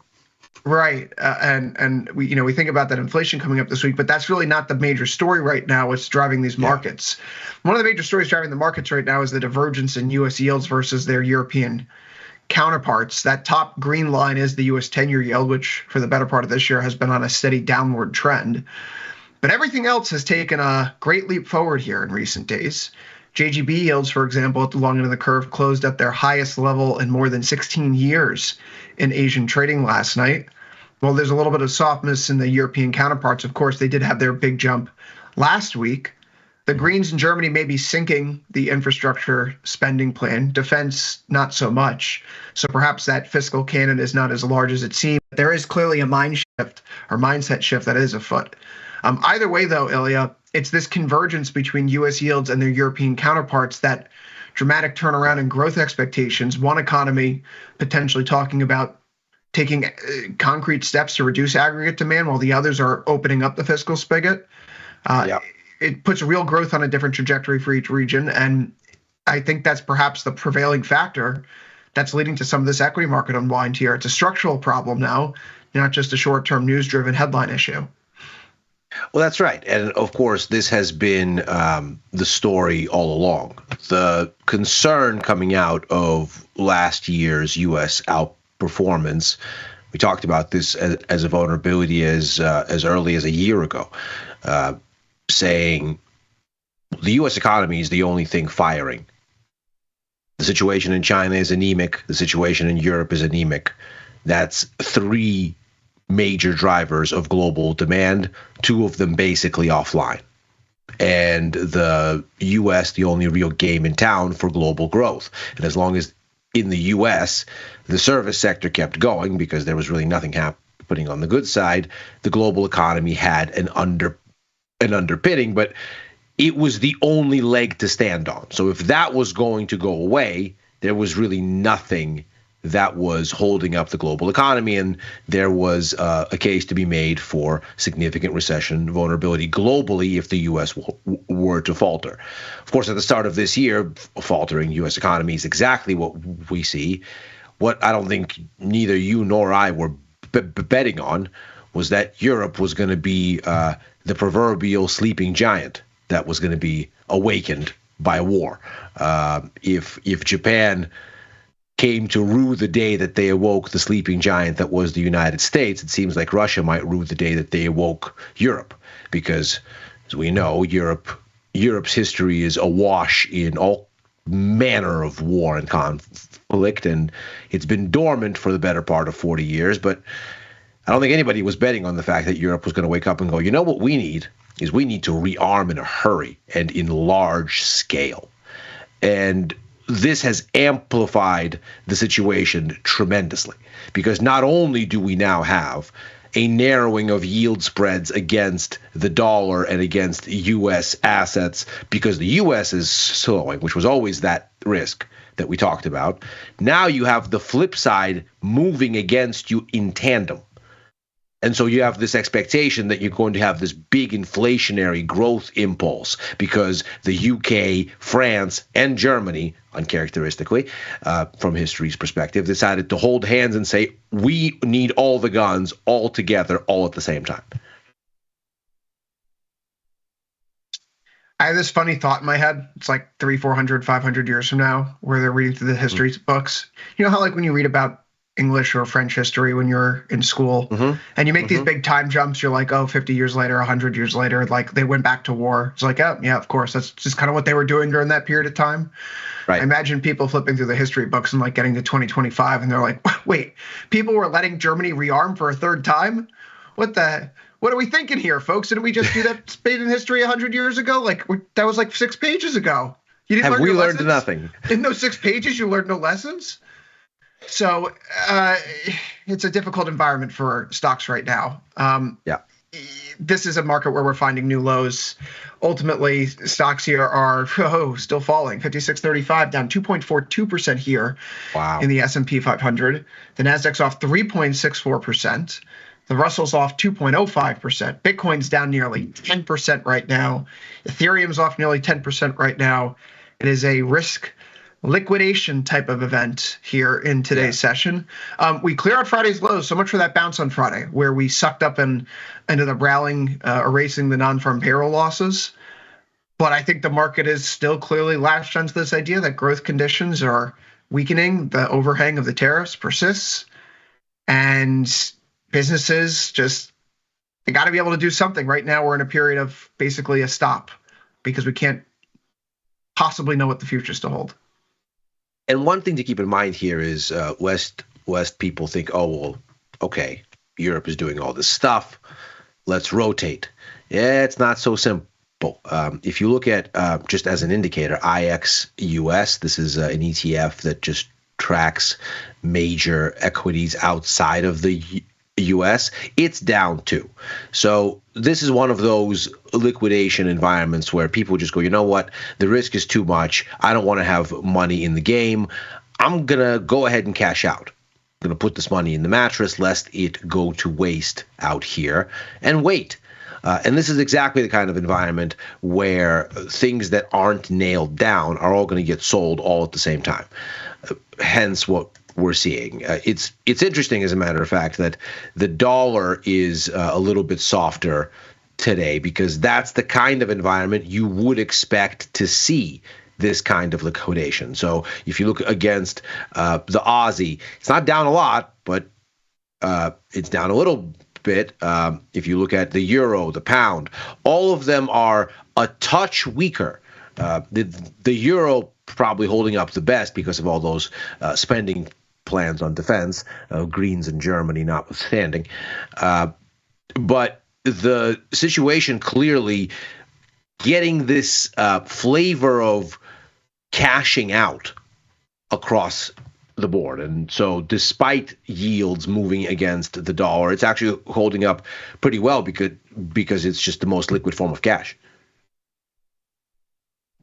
Right, and we think about that inflation coming up this week, but that's really not the major story right now. What's driving these markets? One of the major stories driving the markets right now is the divergence in U.S. yields versus their European counterparts. That top green line is the U.S. 10-year yield, which for the better part of this year has been on a steady downward trend. But everything else has taken a great leap forward here in recent days. JGB yields, for example, at the long end of the curve closed at their highest level in more than 16 years in Asian trading last night. Well, there's a little bit of softness in the European counterparts. Of course, they did have their big jump last week. The Greens in Germany may be sinking the infrastructure spending plan. Defense, not so much. So perhaps that fiscal cannon is not as large as it seems. There is clearly a mindset shift that is afoot. Either way, though, Ilya, it's this convergence between U.S. yields and their European counterparts, that dramatic turnaround in growth expectations. One economy potentially talking about taking concrete steps to reduce aggregate demand, while the others are opening up the fiscal spigot. It puts real growth on a different trajectory for each region, and I think that's perhaps the prevailing factor that's leading to some of this equity market unwind here. It's a structural problem now, not just a short-term news-driven headline issue. Well, that's right. And of course, this has been the story all along. The concern coming out of last year's U.S. outperformance, we talked about this as a vulnerability as early as a year ago, saying the U.S. economy is the only thing firing. The situation in China is anemic. The situation in Europe is anemic. That's three major drivers of global demand, two of them basically offline. And the U.S., the only real game in town for global growth. And as long as in the U.S., the service sector kept going because there was really nothing happening on the good side, the global economy had an underpinning, but it was the only leg to stand on. So if that was going to go away, there was really nothing that was holding up the global economy, and there was a case to be made for significant recession vulnerability globally if the U.S. were to falter. Of course, at the start of this year, a faltering U.S. economy is exactly what we see. What I don't think neither you nor I were betting on was that Europe was going to be the proverbial sleeping giant that was going to be awakened by war. If Japan came to rue the day that they awoke the sleeping giant that was the United States, it seems like Russia might rue the day that they awoke Europe, because, as we know, Europe's history is awash in all manner of war and conflict, and it's been dormant for the better part of 40 years, but I don't think anybody was betting on the fact that Europe was going to wake up and go, you know what we need is we need to rearm in a hurry and in large scale. And this has amplified the situation tremendously, because not only do we now have a narrowing of yield spreads against the dollar and against U.S. assets because the U.S. is slowing, which was always that risk that we talked about. Now you have the flip side moving against you in tandem. And so you have this expectation that you're going to have this big inflationary growth impulse because the UK, France, and Germany, uncharacteristically, from history's perspective, decided to hold hands and say, we need all the guns all together, all at the same time. I have this funny thought in my head. It's like 300, 400, 500 years from now, where they're reading through the history books. You know how, like, when you read about English or French history when you're in school, and you make these big time jumps, you're like, oh, 50 years later, 100 years later, like they went back to war. It's like, oh, yeah, of course. That's just kind of what they were doing during that period of time. Right. I imagine people flipping through the history books and like getting to 2025, and they're like, wait, people were letting Germany rearm for a third time? What are we thinking here, folks? Didn't we just do that spade in history 100 years ago? Like, that was like 6 pages ago. You didn't learn learned nothing? In those 6 pages, you learned no lessons? So it's a difficult environment for stocks right now. this is a market where we're finding new lows. Ultimately, stocks here are still falling. 56.35 down 2.42% here. Wow. In the S&P 500. The Nasdaq's off 3.64%. The Russell's off 2.05%. Bitcoin's down nearly 10% right now. Ethereum's off nearly 10% right now. It is a risk liquidation type of event here in today's session. We clear out Friday's lows. So much for that bounce on Friday, where we sucked up and ended up rallying, erasing the non-farm payroll losses. But I think the market is still clearly latched onto this idea that growth conditions are weakening. The overhang of the tariffs persists, and businesses they got to be able to do something. Right now, we're in a period of basically a stop because we can't possibly know what the future still hold. And one thing to keep in mind here is West people think, oh, well, okay, Europe is doing all this stuff. Let's rotate. Yeah, it's not so simple. If you look at, just as an indicator, IXUS, this is an ETF that just tracks major equities outside of the US, it's down too. So this is one of those liquidation environments where people just go, you know what, the risk is too much. I don't want to have money in the game. I'm going to go ahead and cash out. I'm going to put this money in the mattress lest it go to waste out here and wait. And this is exactly the kind of environment where things that aren't nailed down are all going to get sold all at the same time. Hence what we're seeing. It's interesting, as a matter of fact, that the dollar is a little bit softer today because that's the kind of environment you would expect to see this kind of liquidation. So if you look against the Aussie, it's not down a lot, but it's down a little bit. If you look at the euro, the pound, all of them are a touch weaker. The euro probably holding up the best because of all those spending plans on defense, Greens in Germany notwithstanding. But the situation clearly getting this flavor of cashing out across the board. And so despite yields moving against the dollar, it's actually holding up pretty well because it's just the most liquid form of cash.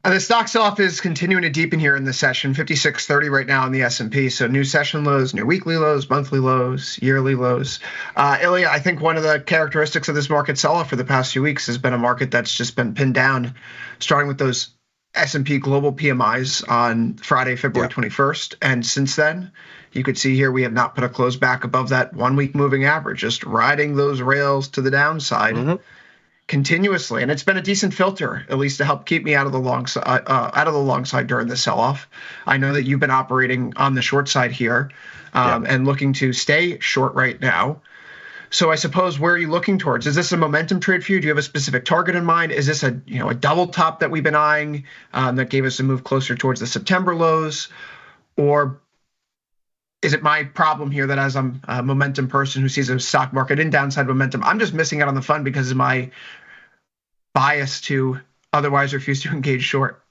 The stock sell-off is continuing to deepen here in the session, 56.30 right now in the S&P. So new session lows, new weekly lows, monthly lows, yearly lows. Ilya, I think one of the characteristics of this market sell-off for the past few weeks has been a market that's just been pinned down, starting with those S&P global PMIs on Friday, February 21st. And since then, you could see here we have not put a close back above that 1 week moving average, just riding those rails to the downside. Continuously, and it's been a decent filter, at least to help keep me out of the long side during the sell-off. I know that you've been operating on the short side here, and looking to stay short right now. So I suppose, where are you looking towards? Is this a momentum trade for you? Do you have a specific target in mind? Is this a double top that we've been eyeing that gave us a move closer towards the September lows, or is it my problem here that as I'm a momentum person who sees a stock market in downside momentum, I'm just missing out on the fun because of my bias to otherwise refuse to engage short?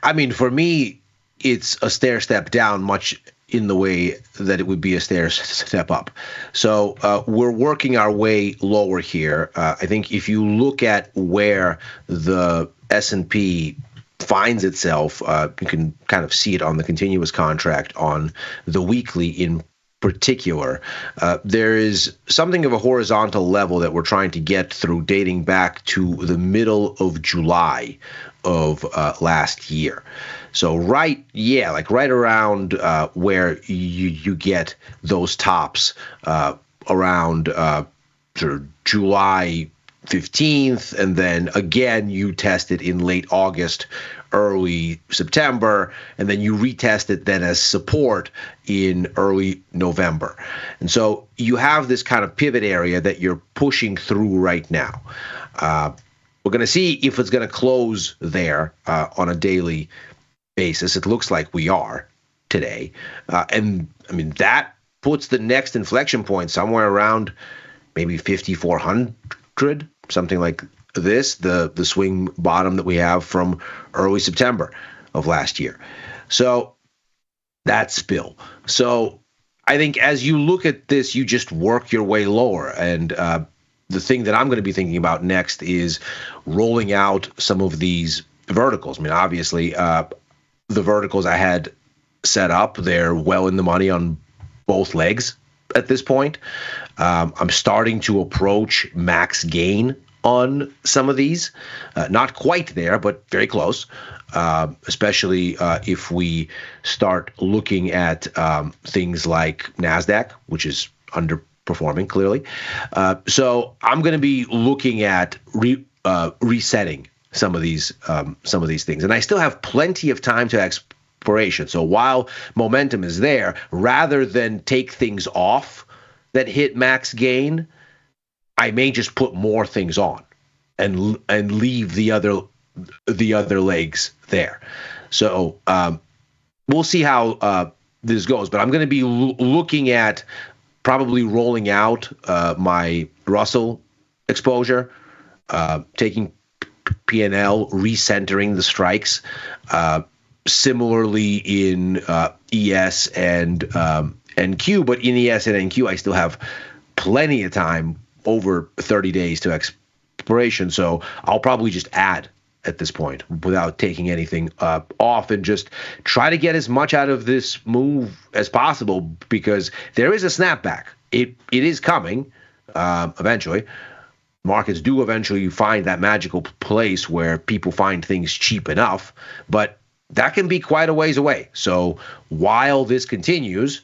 I mean, for me, it's a stair step down, much in the way that it would be a stair step up. So we're working our way lower here. I think if you look at where the S&P finds itself, you can kind of see it on the continuous contract on the weekly in particular. There is something of a horizontal level that we're trying to get through, dating back to the middle of July of last year. So right around where you get those tops around sort of July 15th, and then again you test it in late August, early September, and then you retest it then as support in early November. And so you have this kind of pivot area that you're pushing through right now. We're going to see if it's going to close there on a daily basis. It looks like we are today. And I mean, that puts the next inflection point somewhere around maybe 5,400, something like this, the swing bottom that we have from early September of last year. So that's spill. So I think as you look at this, you just work your way lower. And the thing that I'm going to be thinking about next is rolling out some of these verticals. I mean, obviously, the verticals I had set up, they're well in the money on both legs at this point. I'm starting to approach max gain on some of these. Not quite there, but very close, especially if we start looking at things like NASDAQ, which is underperforming clearly. So I'm going to be looking at resetting some of these things. And I still have plenty of time to expiration. So while momentum is there, rather than take things off that hit max gain, I may just put more things on and leave the other legs there. So we'll see how this goes. But I'm going to be looking at probably rolling out my Russell exposure, taking P&L, recentering the strikes. Similarly in ES and NQ, but in ES and NQ, I still have plenty of time, over 30 days to expiration. So I'll probably just add at this point without taking anything off, and just try to get as much out of this move as possible, because there is a snapback. It is coming eventually. Markets do eventually find that magical place where people find things cheap enough, but that can be quite a ways away. So while this continues,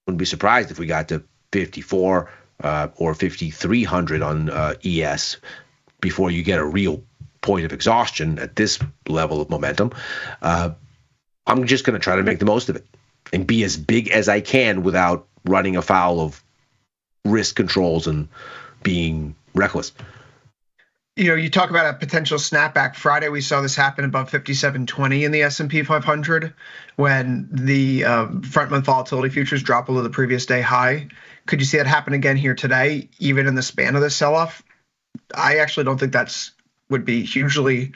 wouldn't be surprised if we got to 54 or 5,300 on ES before you get a real point of exhaustion at this level of momentum. I'm just going to try to make the most of it and be as big as I can without running afoul of risk controls and being reckless. You know, you talk about a potential snapback. Friday, we saw this happen above 57.20 in the S&P 500 when the front-month volatility futures dropped below the previous day high. Could you see that happen again here today, even in the span of this sell-off? I actually don't think that's would be hugely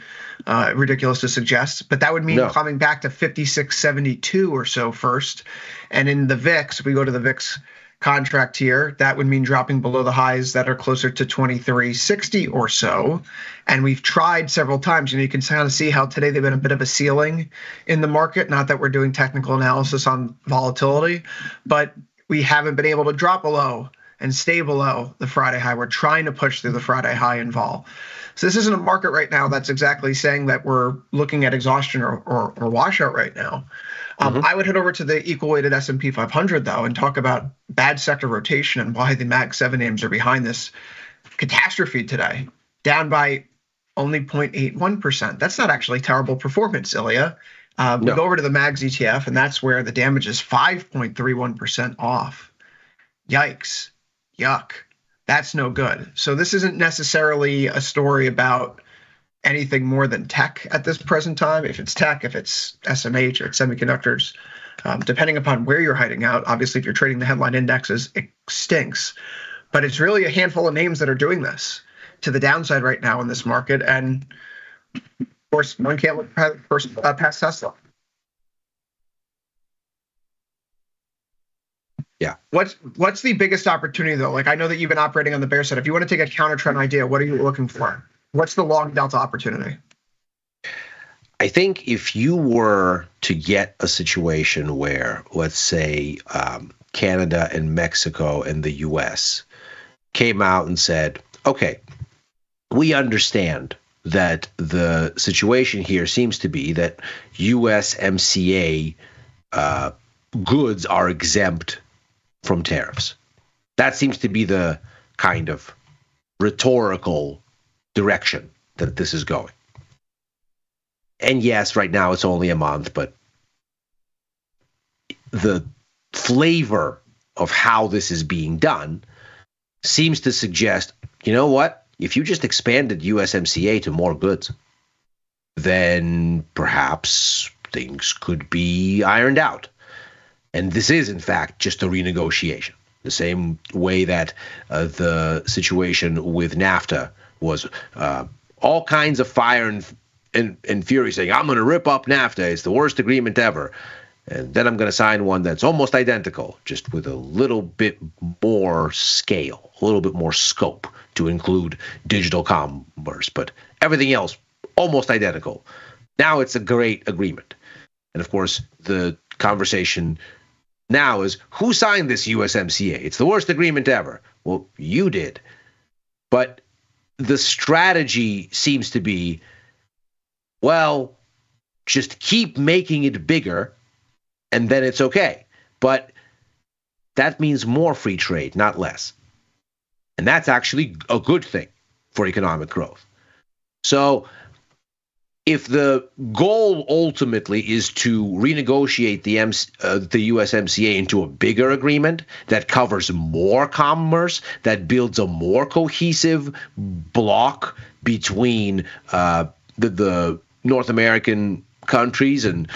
ridiculous to suggest, but that would mean coming back to 56.72 or so first. And in the VIX, if we go to the VIX contract here, that would mean dropping below the highs that are closer to 23.60 or so. And we've tried several times. You know, you can kind of see how today they've been a bit of a ceiling in the market. Not that we're doing technical analysis on volatility, but we haven't been able to drop below and stay below the Friday high. We're trying to push through the Friday high in vol. So this isn't a market right now that's exactly saying that we're looking at exhaustion or washout right now. I would head over to the equal-weighted S&P 500, though, and talk about bad sector rotation and why the Mag 7 names are behind this catastrophe today, down by only 0.81%. That's not actually terrible performance, Ilya. We go over to the Mags ETF, and that's where the damage is 5.31% off. Yikes. Yuck. That's no good. So this isn't necessarily a story about anything more than tech at this present time. If it's tech, if it's SMH or it's semiconductors, depending upon where you're hiding out. Obviously, if you're trading the headline indexes, it stinks. But it's really a handful of names that are doing this to the downside right now in this market. And of course, one can't look past Tesla. Yeah. What's the biggest opportunity, though? Like, I know that you've been operating on the bear side. If you want to take a counter trend idea, what are you looking for? What's the long delta opportunity? I think if you were to get a situation where, let's say, Canada and Mexico and the U.S. came out and said, okay, we understand that the situation here seems to be that USMCA goods are exempt from tariffs. That seems to be the kind of rhetorical direction that this is going. And yes, right now it's only a month, but the flavor of how this is being done seems to suggest, you know what? If you just expanded USMCA to more goods, then perhaps things could be ironed out. And this is, in fact, just a renegotiation. The same way that the situation with NAFTA was all kinds of fire and fury saying, I'm going to rip up NAFTA. It's the worst agreement ever. And then I'm going to sign one that's almost identical, just with a little bit more scale, a little bit more scope to include digital commerce, but everything else almost identical. Now it's a great agreement. And of course, the conversation now is, who signed this USMCA? It's the worst agreement ever. Well, you did. But the strategy seems to be, well, just keep making it bigger, and then it's okay. But that means more free trade, not less. And that's actually a good thing for economic growth. So if the goal ultimately is to renegotiate the USMCA into a bigger agreement that covers more commerce, that builds a more cohesive bloc between the North American countries, and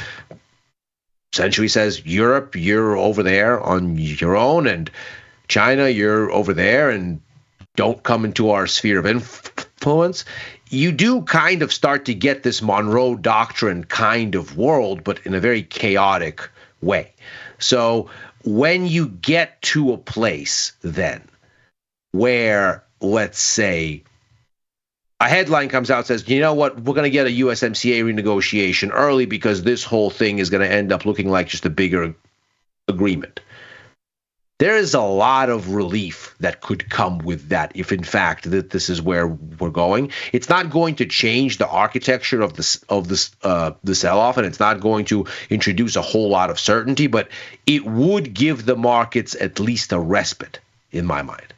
essentially says, Europe, you're over there on your own, and China, you're over there, and don't come into our sphere of influence, you do kind of start to get this Monroe Doctrine kind of world, but in a very chaotic way. So when you get to a place then where, let's say, a headline comes out and says, you know what, we're going to get a USMCA renegotiation early because this whole thing is going to end up looking like just a bigger agreement. There is a lot of relief that could come with that if, in fact, that this is where we're going. It's not going to change the architecture of the sell-off, and it's not going to introduce a whole lot of certainty, but it would give the markets at least a respite, in my mind.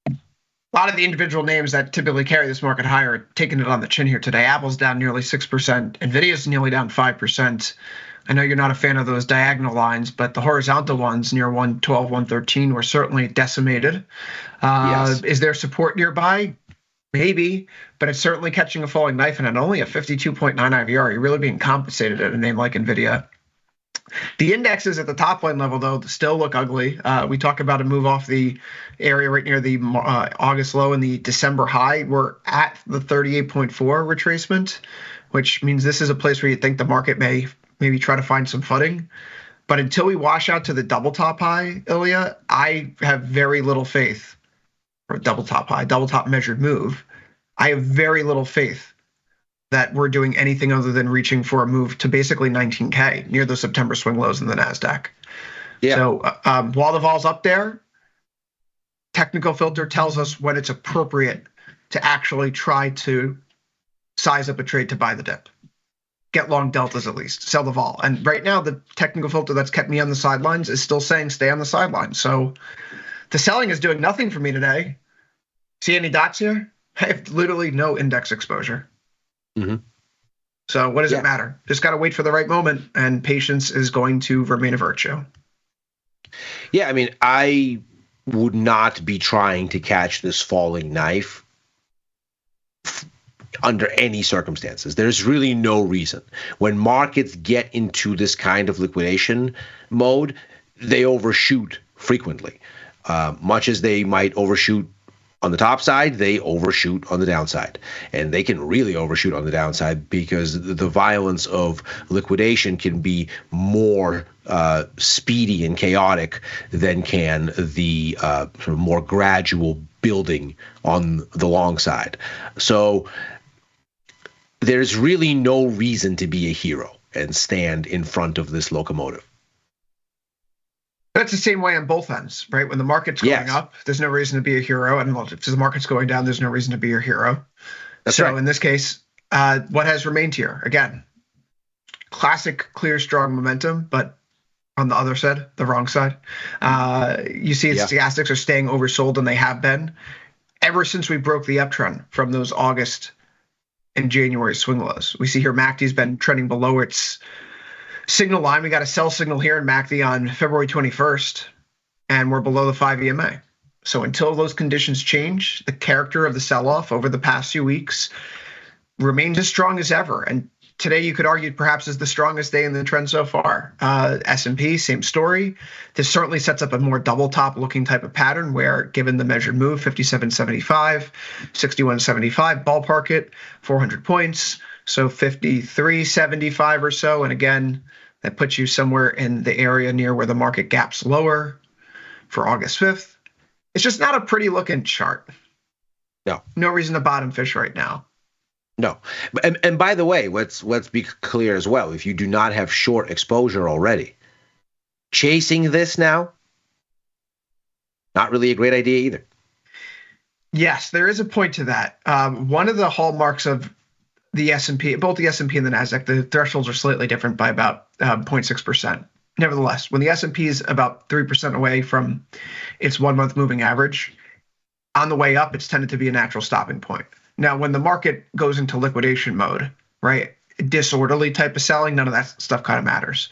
A lot of the individual names that typically carry this market higher are taking it on the chin here today. Apple's down nearly 6%. Nvidia's nearly down 5%. I know you're not a fan of those diagonal lines, but the horizontal ones near 112, 113 were certainly decimated. Yes. Is there support nearby? Maybe, but it's certainly catching a falling knife, and at only a 52.9 IVR, you're really being compensated at a name like Nvidia. The indexes at the top line level, though, still look ugly. We talk about a move off the area right near the August low and the December high. We're at the 38.4 retracement, which means this is a place where you think the market may maybe try to find some footing. But until we wash out to the double top high, Ilya, I have very little faith, or double top high, double top measured move. I have very little faith that we're doing anything other than reaching for a move to basically 19K near the September swing lows in the NASDAQ. Yeah. So while the vol's up there, technical filter tells us when it's appropriate to actually try to size up a trade to buy the dip. Get long deltas at least, sell the vol. And right now, the technical filter that's kept me on the sidelines is still saying stay on the sidelines. So the selling is doing nothing for me today. See any dots here? I have literally no index exposure. Mm-hmm. So what does it matter? Just got to wait for the right moment, and patience is going to remain a virtue. Yeah, I mean, I would not be trying to catch this falling knife under any circumstances. There's really no reason. When markets get into this kind of liquidation mode, they overshoot frequently. Much as they might overshoot on the top side, they overshoot on the downside. And they can really overshoot on the downside because the violence of liquidation can be more speedy and chaotic than can the sort of more gradual building on the long side. So there's really no reason to be a hero and stand in front of this locomotive. That's the same way on both ends, right? When the market's going up, there's no reason to be a hero. And if the market's going down, there's no reason to be a hero. That's right. In this case, what has remained here? Again, classic, clear, strong momentum, but on the other side, the wrong side. You see stochastics are staying oversold, and they have been ever since we broke the uptrend from those August and January swing lows. We see here MACD's been trending below its signal line. We got a sell signal here in MACD on February 21st, and we're below the 5 EMA. So until those conditions change, the character of the sell-off over the past few weeks remains as strong as ever. And today you could argue perhaps is the strongest day in the trend so far. S&P, same story. This certainly sets up a more double top looking type of pattern where, given the measured move, 57.75, 61.75, ballpark it, 400 points. So 53.75 or so. And again, that puts you somewhere in the area near where the market gaps lower for August 5th. It's just not a pretty looking chart. No. No reason to bottom fish right now. No. And by the way, let's be clear as well. If you do not have short exposure already, chasing this now, not really a great idea either. Yes, there is a point to that. One of the hallmarks of the S&P, both the S&P and the NASDAQ, the thresholds are slightly different by about 0.6%. Nevertheless, when the S&P is about 3% away from its 1-month moving average, on the way up, it's tended to be a natural stopping point. Now, when the market goes into liquidation mode, right, disorderly type of selling, none of that stuff kind of matters.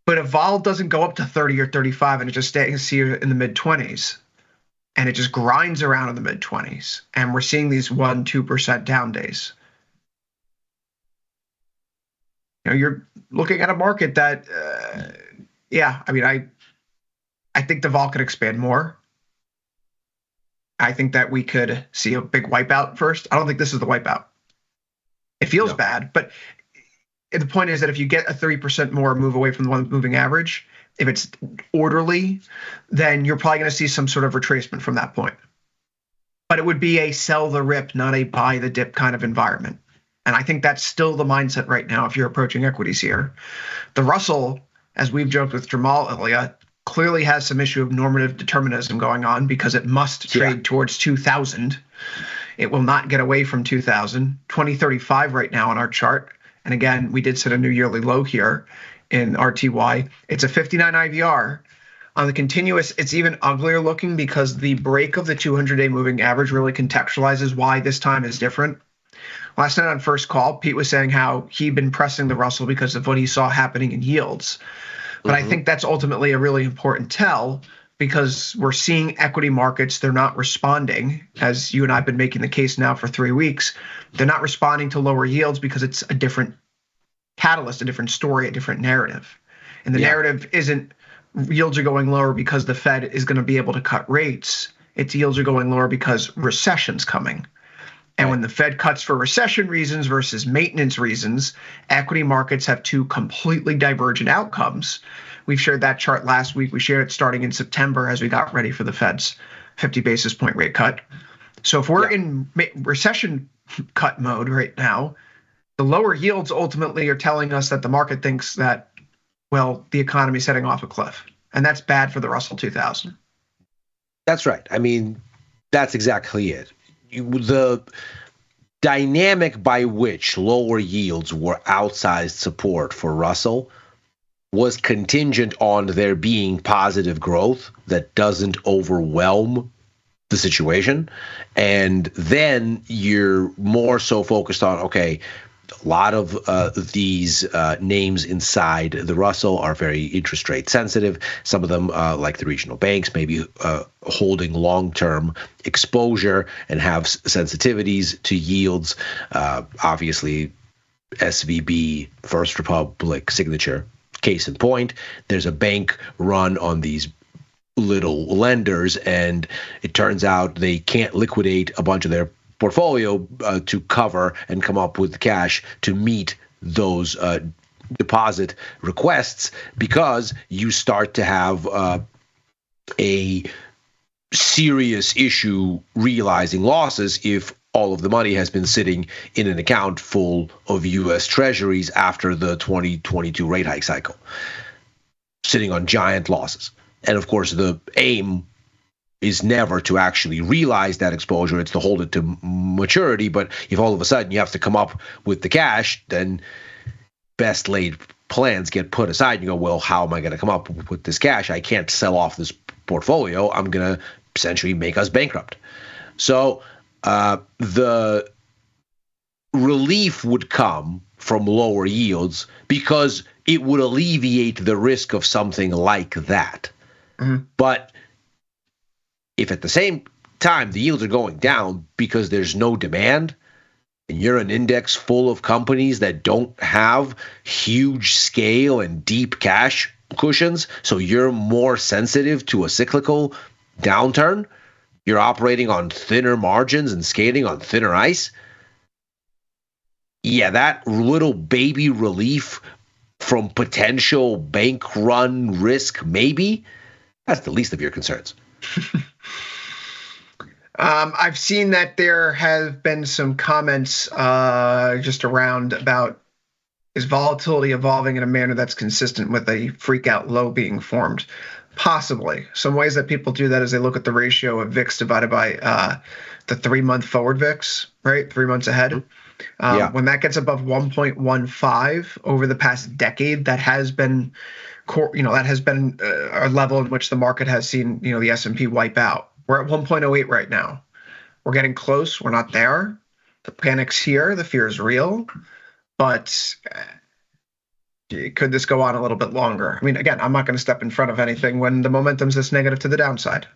But if vol doesn't go up to 30 or 35 and it just stays here in the mid-20s, and it just grinds around in the mid-20s, and we're seeing these 1-2% down days, you're looking at a market that, I think the vol could expand more. I think that we could see a big wipeout first. I don't think this is the wipeout. It feels bad, but the point is that if you get a 30% more move away from the one moving average, if it's orderly, then you're probably going to see some sort of retracement from that point. But it would be a sell the rip, not a buy the dip kind of environment. And I think that's still the mindset right now if you're approaching equities here. The Russell, as we've joked with Jamal earlier, clearly has some issue of normative determinism going on because it must trade towards 2000. It will not get away from 2000. 2035 right now on our chart. And again, we did set a new yearly low here in RTY. It's a 59 IVR. On the continuous, it's even uglier looking because the break of the 200-day moving average really contextualizes why this time is different. Last night on First Call, Pete was saying how he'd been pressing the Russell because of what he saw happening in yields. But I think that's ultimately a really important tell because we're seeing equity markets, they're not responding, as you and I have been making the case now for 3 weeks. They're not responding to lower yields because it's a different catalyst, a different story, a different narrative. And the narrative isn't yields are going lower because the Fed is going to be able to cut rates. It's yields are going lower because recession's coming. And when the Fed cuts for recession reasons versus maintenance reasons, equity markets have two completely divergent outcomes. We've shared that chart last week. We shared it starting in September as we got ready for the Fed's 50 basis point rate cut. So if we're in recession cut mode right now, the lower yields ultimately are telling us that the market thinks that, well, the economy is heading off a cliff. And that's bad for the Russell 2000. That's right. I mean, that's exactly it. The dynamic by which lower yields were outsized support for Russell was contingent on there being positive growth that doesn't overwhelm the situation. And then you're more so focused on, okay, a lot of these names inside the Russell are very interest rate sensitive. Some of them, like the regional banks, may be holding long-term exposure and have sensitivities to yields. Obviously, SVB, First Republic, Signature, case in point. There's a bank run on these little lenders, and it turns out they can't liquidate a bunch of their portfolio to cover and come up with cash to meet those deposit requests, because you start to have a serious issue realizing losses if all of the money has been sitting in an account full of U.S. Treasuries after the 2022 rate hike cycle, sitting on giant losses. And of course, the aim is never to actually realize that exposure. It's to hold it to maturity. But if all of a sudden you have to come up with the cash, then best laid plans get put aside. You go, well, how am I going to come up with this cash? I can't sell off this portfolio. I'm going to essentially make us bankrupt. So the relief would come from lower yields because it would alleviate the risk of something like that. Mm-hmm. But if at the same time the yields are going down because there's no demand, and you're an index full of companies that don't have huge scale and deep cash cushions, so you're more sensitive to a cyclical downturn, you're operating on thinner margins and skating on thinner ice, yeah, that little baby relief from potential bank run risk, maybe, that's the least of your concerns. I've seen that there have been some comments just around about, is volatility evolving in a manner that's consistent with a freak out low being formed? Possibly. Some ways that people do that is they look at the ratio of VIX divided by the 3-month forward VIX, right? 3 months ahead. When that gets above 1.15 over the past decade, that has been, a level in which the market has seen, the S&P wipe out. We're at 1.08 right now. We're getting close. We're not there. The panic's here. The fear is real. But could this go on a little bit longer? I mean, again, I'm not going to step in front of anything when the momentum's this negative to the downside.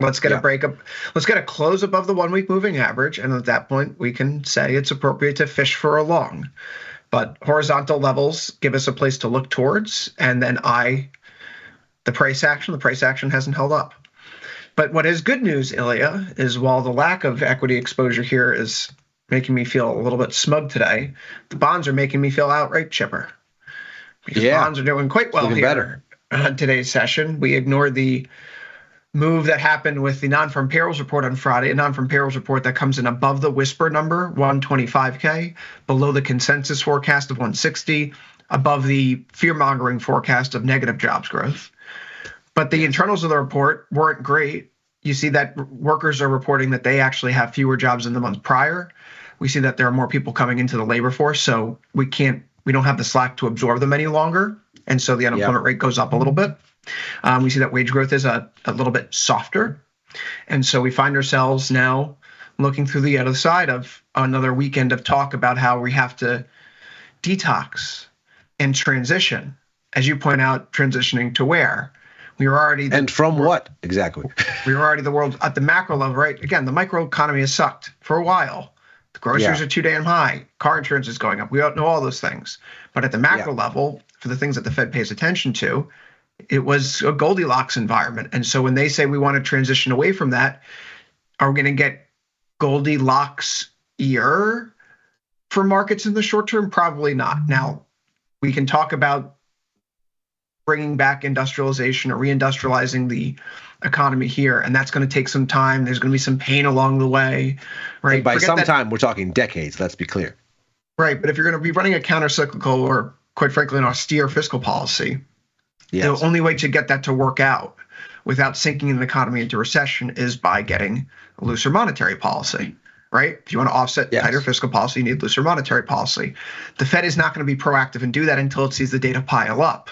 Let's get a break up. Let's get a close above the 1-week moving average. And at that point, we can say it's appropriate to fish for a long. But horizontal levels give us a place to look towards. And then the price action hasn't held up. But what is good news, Ilya, is while the lack of equity exposure here is making me feel a little bit smug today, the bonds are making me feel outright chipper. Because bonds are doing quite well here on today's session. We ignored the move that happened with the non-farm payrolls report on Friday, a non-farm payrolls report that comes in above the whisper number, 125K, below the consensus forecast of 160, above the fear-mongering forecast of negative jobs growth. But the internals of the report weren't great. You see that workers are reporting that they actually have fewer jobs than the month prior. We see that there are more people coming into the labor force, so we don't have the slack to absorb them any longer. And so the unemployment rate goes up a little bit. We see that wage growth is a little bit softer. And so we find ourselves now looking through the other side of another weekend of talk about how we have to detox and transition. As you point out, transitioning to where? We were already what exactly? We were already the world at the macro level, right? Again, the micro economy has sucked for a while. The groceries are too damn high. Car insurance is going up. We don't know all those things. But at the macro level, for the things that the Fed pays attention to, it was a Goldilocks environment. And so when they say we want to transition away from that, are we going to get Goldilocks-ier for markets in the short term? Probably not. Now, we can talk about bringing back industrialization or reindustrializing the economy here, and that's going to take some time. There's going to be some pain along the way, right? And by some time, we're talking decades. Let's be clear. Right, but if you're going to be running a counter-cyclical or, quite frankly, an austere fiscal policy, the only way to get that to work out without sinking an economy into recession is by getting a looser monetary policy, right? If you want to offset tighter fiscal policy, you need looser monetary policy. The Fed is not going to be proactive and do that until it sees the data pile up.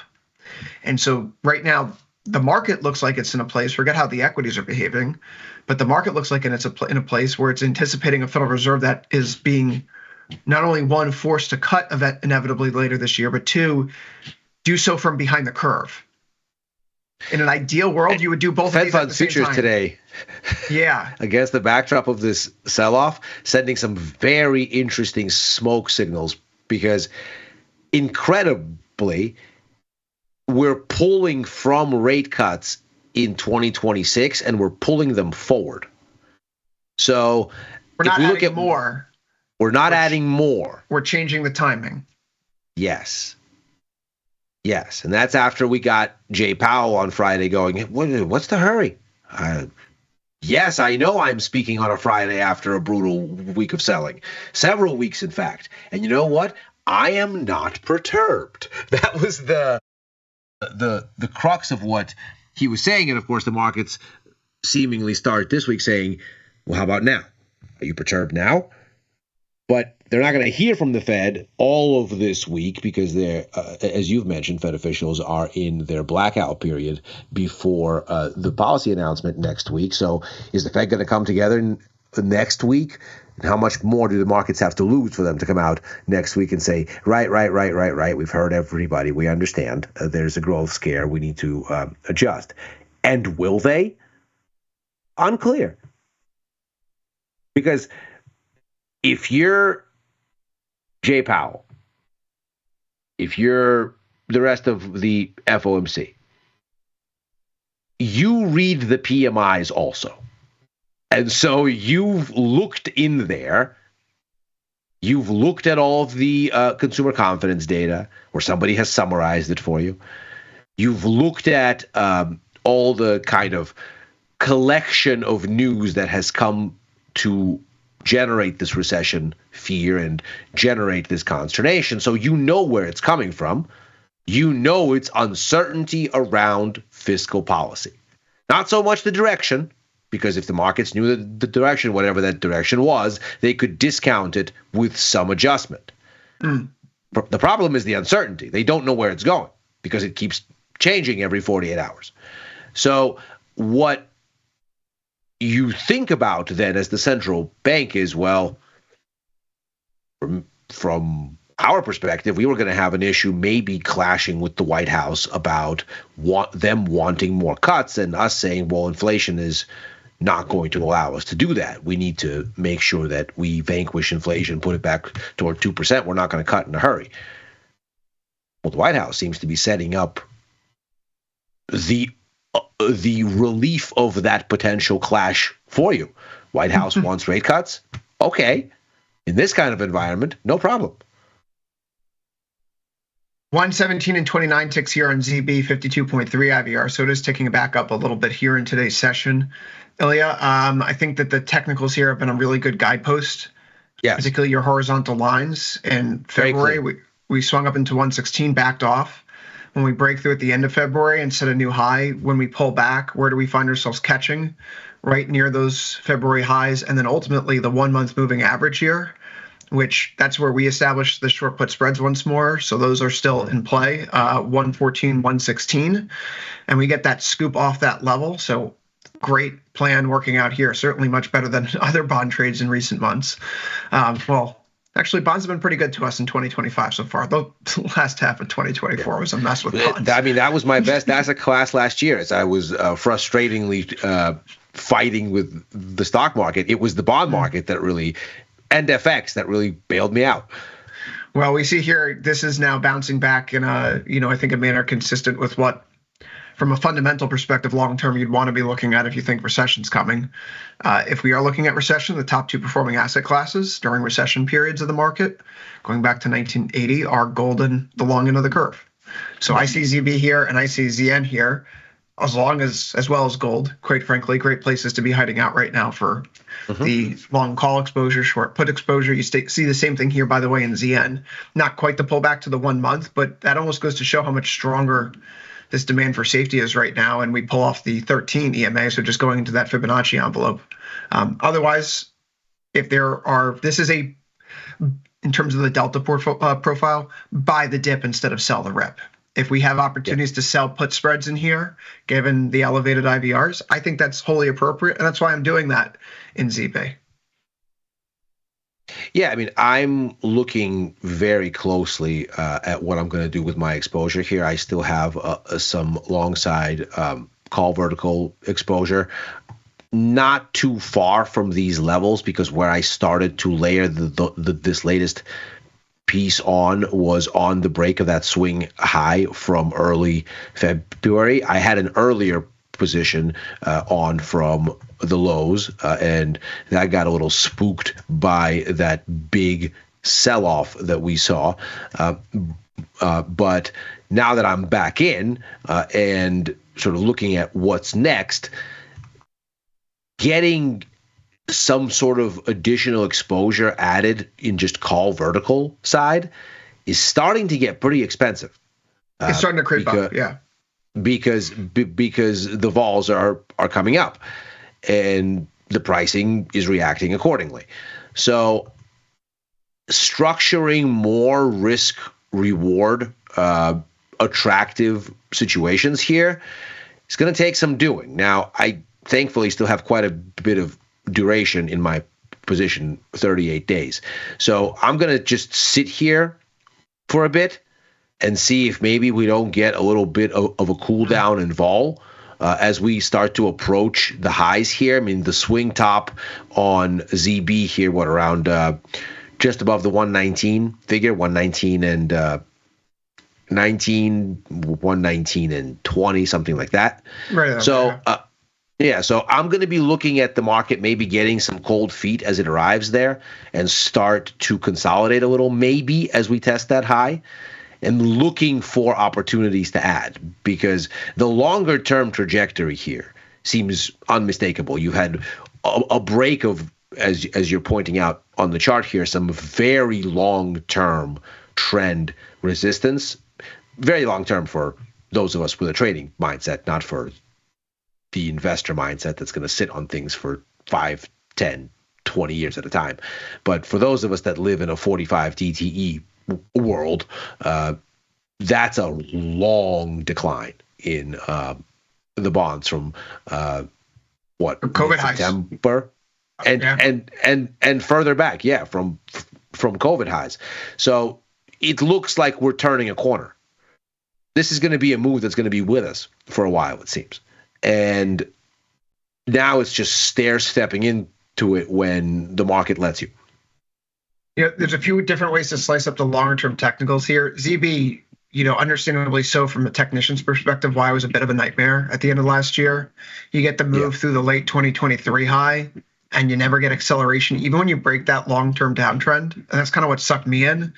And so right now, the market looks like it's in a place, forget how the equities are behaving, but the market looks like it's in a place where it's anticipating a Federal Reserve that is being not only, one, forced to cut inevitably later this year, but two, do so from behind the curve. In an ideal world, you would do both of these at the same time. Fed funds futures today, against the backdrop of this sell-off, sending some very interesting smoke signals because incredibly, we're pulling from rate cuts in 2026 and we're pulling them forward. So we're not adding more. We're not adding more. We're changing the timing. Yes. And that's after we got Jay Powell on Friday going, what's the hurry? Yes, I know I'm speaking on a Friday after a brutal week of selling. Several weeks, in fact. And you know what? I am not perturbed. That was the crux of what he was saying. And of course, the markets seemingly start this week saying, well, how about now? Are you perturbed now? But they're not going to hear from the Fed all of this week because they're, as you've mentioned, Fed officials are in their blackout period before the policy announcement next week. So is the Fed going to come together next week? And how much more do the markets have to lose for them to come out next week and say, right, we've heard everybody, we understand, there's a growth scare, we need to adjust. And will they? Unclear. Because if you're Jay Powell, if you're the rest of the FOMC, you read the PMIs also. And so you've looked in there, you've looked at all of the consumer confidence data, or somebody has summarized it for you. You've looked at all the kind of collection of news that has come to generate this recession fear and generate this consternation. So you know where it's coming from. You know it's uncertainty around fiscal policy. Not so much the direction, because if the markets knew the direction, whatever that direction was, they could discount it with some adjustment. The problem is the uncertainty. They don't know where it's going because it keeps changing every 48 hours. So what you think about then as the central bank is, well, from our perspective, we were going to have an issue maybe clashing with the White House about them wanting more cuts and us saying, well, inflation is not going to allow us to do that. We need to make sure that we vanquish inflation, put it back toward 2%. We're not going to cut in a hurry. Well, the White House seems to be setting up the relief of that potential clash for you. White House wants rate cuts. Okay. In this kind of environment, no problem. 117 and 29 ticks here on ZB, 52.3 IVR. So it is ticking back up a little bit here in today's session. Ilya, I think that the technicals here have been a really good guidepost. Yes. Particularly your horizontal lines. In February, we swung up into 116, backed off. When we break through at the end of February and set a new high, when we pull back, where do we find ourselves catching? Right near those February highs. And then ultimately the 1 month moving average here, which that's where we established the short put spreads once more. So those are still in play, 114, 116. And we get that scoop off that level. So great plan working out here. Certainly much better than other bond trades in recent months. Well, actually, bonds have been pretty good to us in 2025 so far. The last half of 2024 was a mess with bonds. I mean, that was my best asset class last year as I was frustratingly fighting with the stock market. It was the bond market that really, and FX, that really bailed me out. Well, we see here, this is now bouncing back in a, I think a manner consistent with what, from a fundamental perspective, long-term, you'd want to be looking at if you think recession's coming. If we are looking at recession, the top two performing asset classes during recession periods of the market, going back to 1980, are gold and the long end of the curve. So I see ZB here and I see ZN here, as well as gold. Quite frankly, great places to be hiding out right now for the long call exposure, short put exposure. You see the same thing here, by the way, in ZN. Not quite the pullback to the 1 month, but that almost goes to show how much stronger this demand for safety is right now, and we pull off the 13 EMA, so just going into that Fibonacci envelope. Otherwise, this is in terms of the delta profile, buy the dip instead of sell the rip. If we have opportunities to sell put spreads in here, given the elevated IVRs, I think that's wholly appropriate, and that's why I'm doing that in ZB. Yeah, I mean, I'm looking very closely at what I'm going to do with my exposure here. I still have some long side call vertical exposure, not too far from these levels, because where I started to layer this latest piece on was on the break of that swing high from early February. I had an earlier position on from the lows, and that got a little spooked by that big sell-off that we saw. But now that I'm back in and sort of looking at what's next, getting some sort of additional exposure added in just call vertical side is starting to get pretty expensive. It's starting to creep up, yeah. Because the vols are coming up and the pricing is reacting accordingly. So structuring more risk reward attractive situations here is going to take some doing. Now, I thankfully still have quite a bit of duration in my position, 38 days. So I'm going to just sit here for a bit and see if maybe we don't get a little bit of a cool down in vol as we start to approach the highs here. I mean, the swing top on ZB here, around just above the 119 figure, 119 and 119 and 20, something like that. Right. So, so I'm going to be looking at the market, maybe getting some cold feet as it arrives there and start to consolidate a little, maybe as we test that high, and looking for opportunities to add, because the longer term trajectory here seems unmistakable. You've had a break of, as you're pointing out on the chart here, some very long-term trend resistance. Very long-term for those of us with a trading mindset, not for the investor mindset that's going to sit on things for 5, 10, 20 years at a time. But for those of us that live in a 45 DTE world, that's a long decline in the bonds from COVID September and further back, from COVID highs. So it looks like we're turning a corner. This is going to be a move that's going to be with us for a while, it seems. And now it's just stepping into it when the market lets you. Yeah, there's a few different ways to slice up the longer-term technicals here. ZB, understandably so from a technician's perspective, why it was a bit of a nightmare at the end of last year. You get the move through the late 2023 high, and you never get acceleration, even when you break that long-term downtrend. And that's kind of what sucked me in.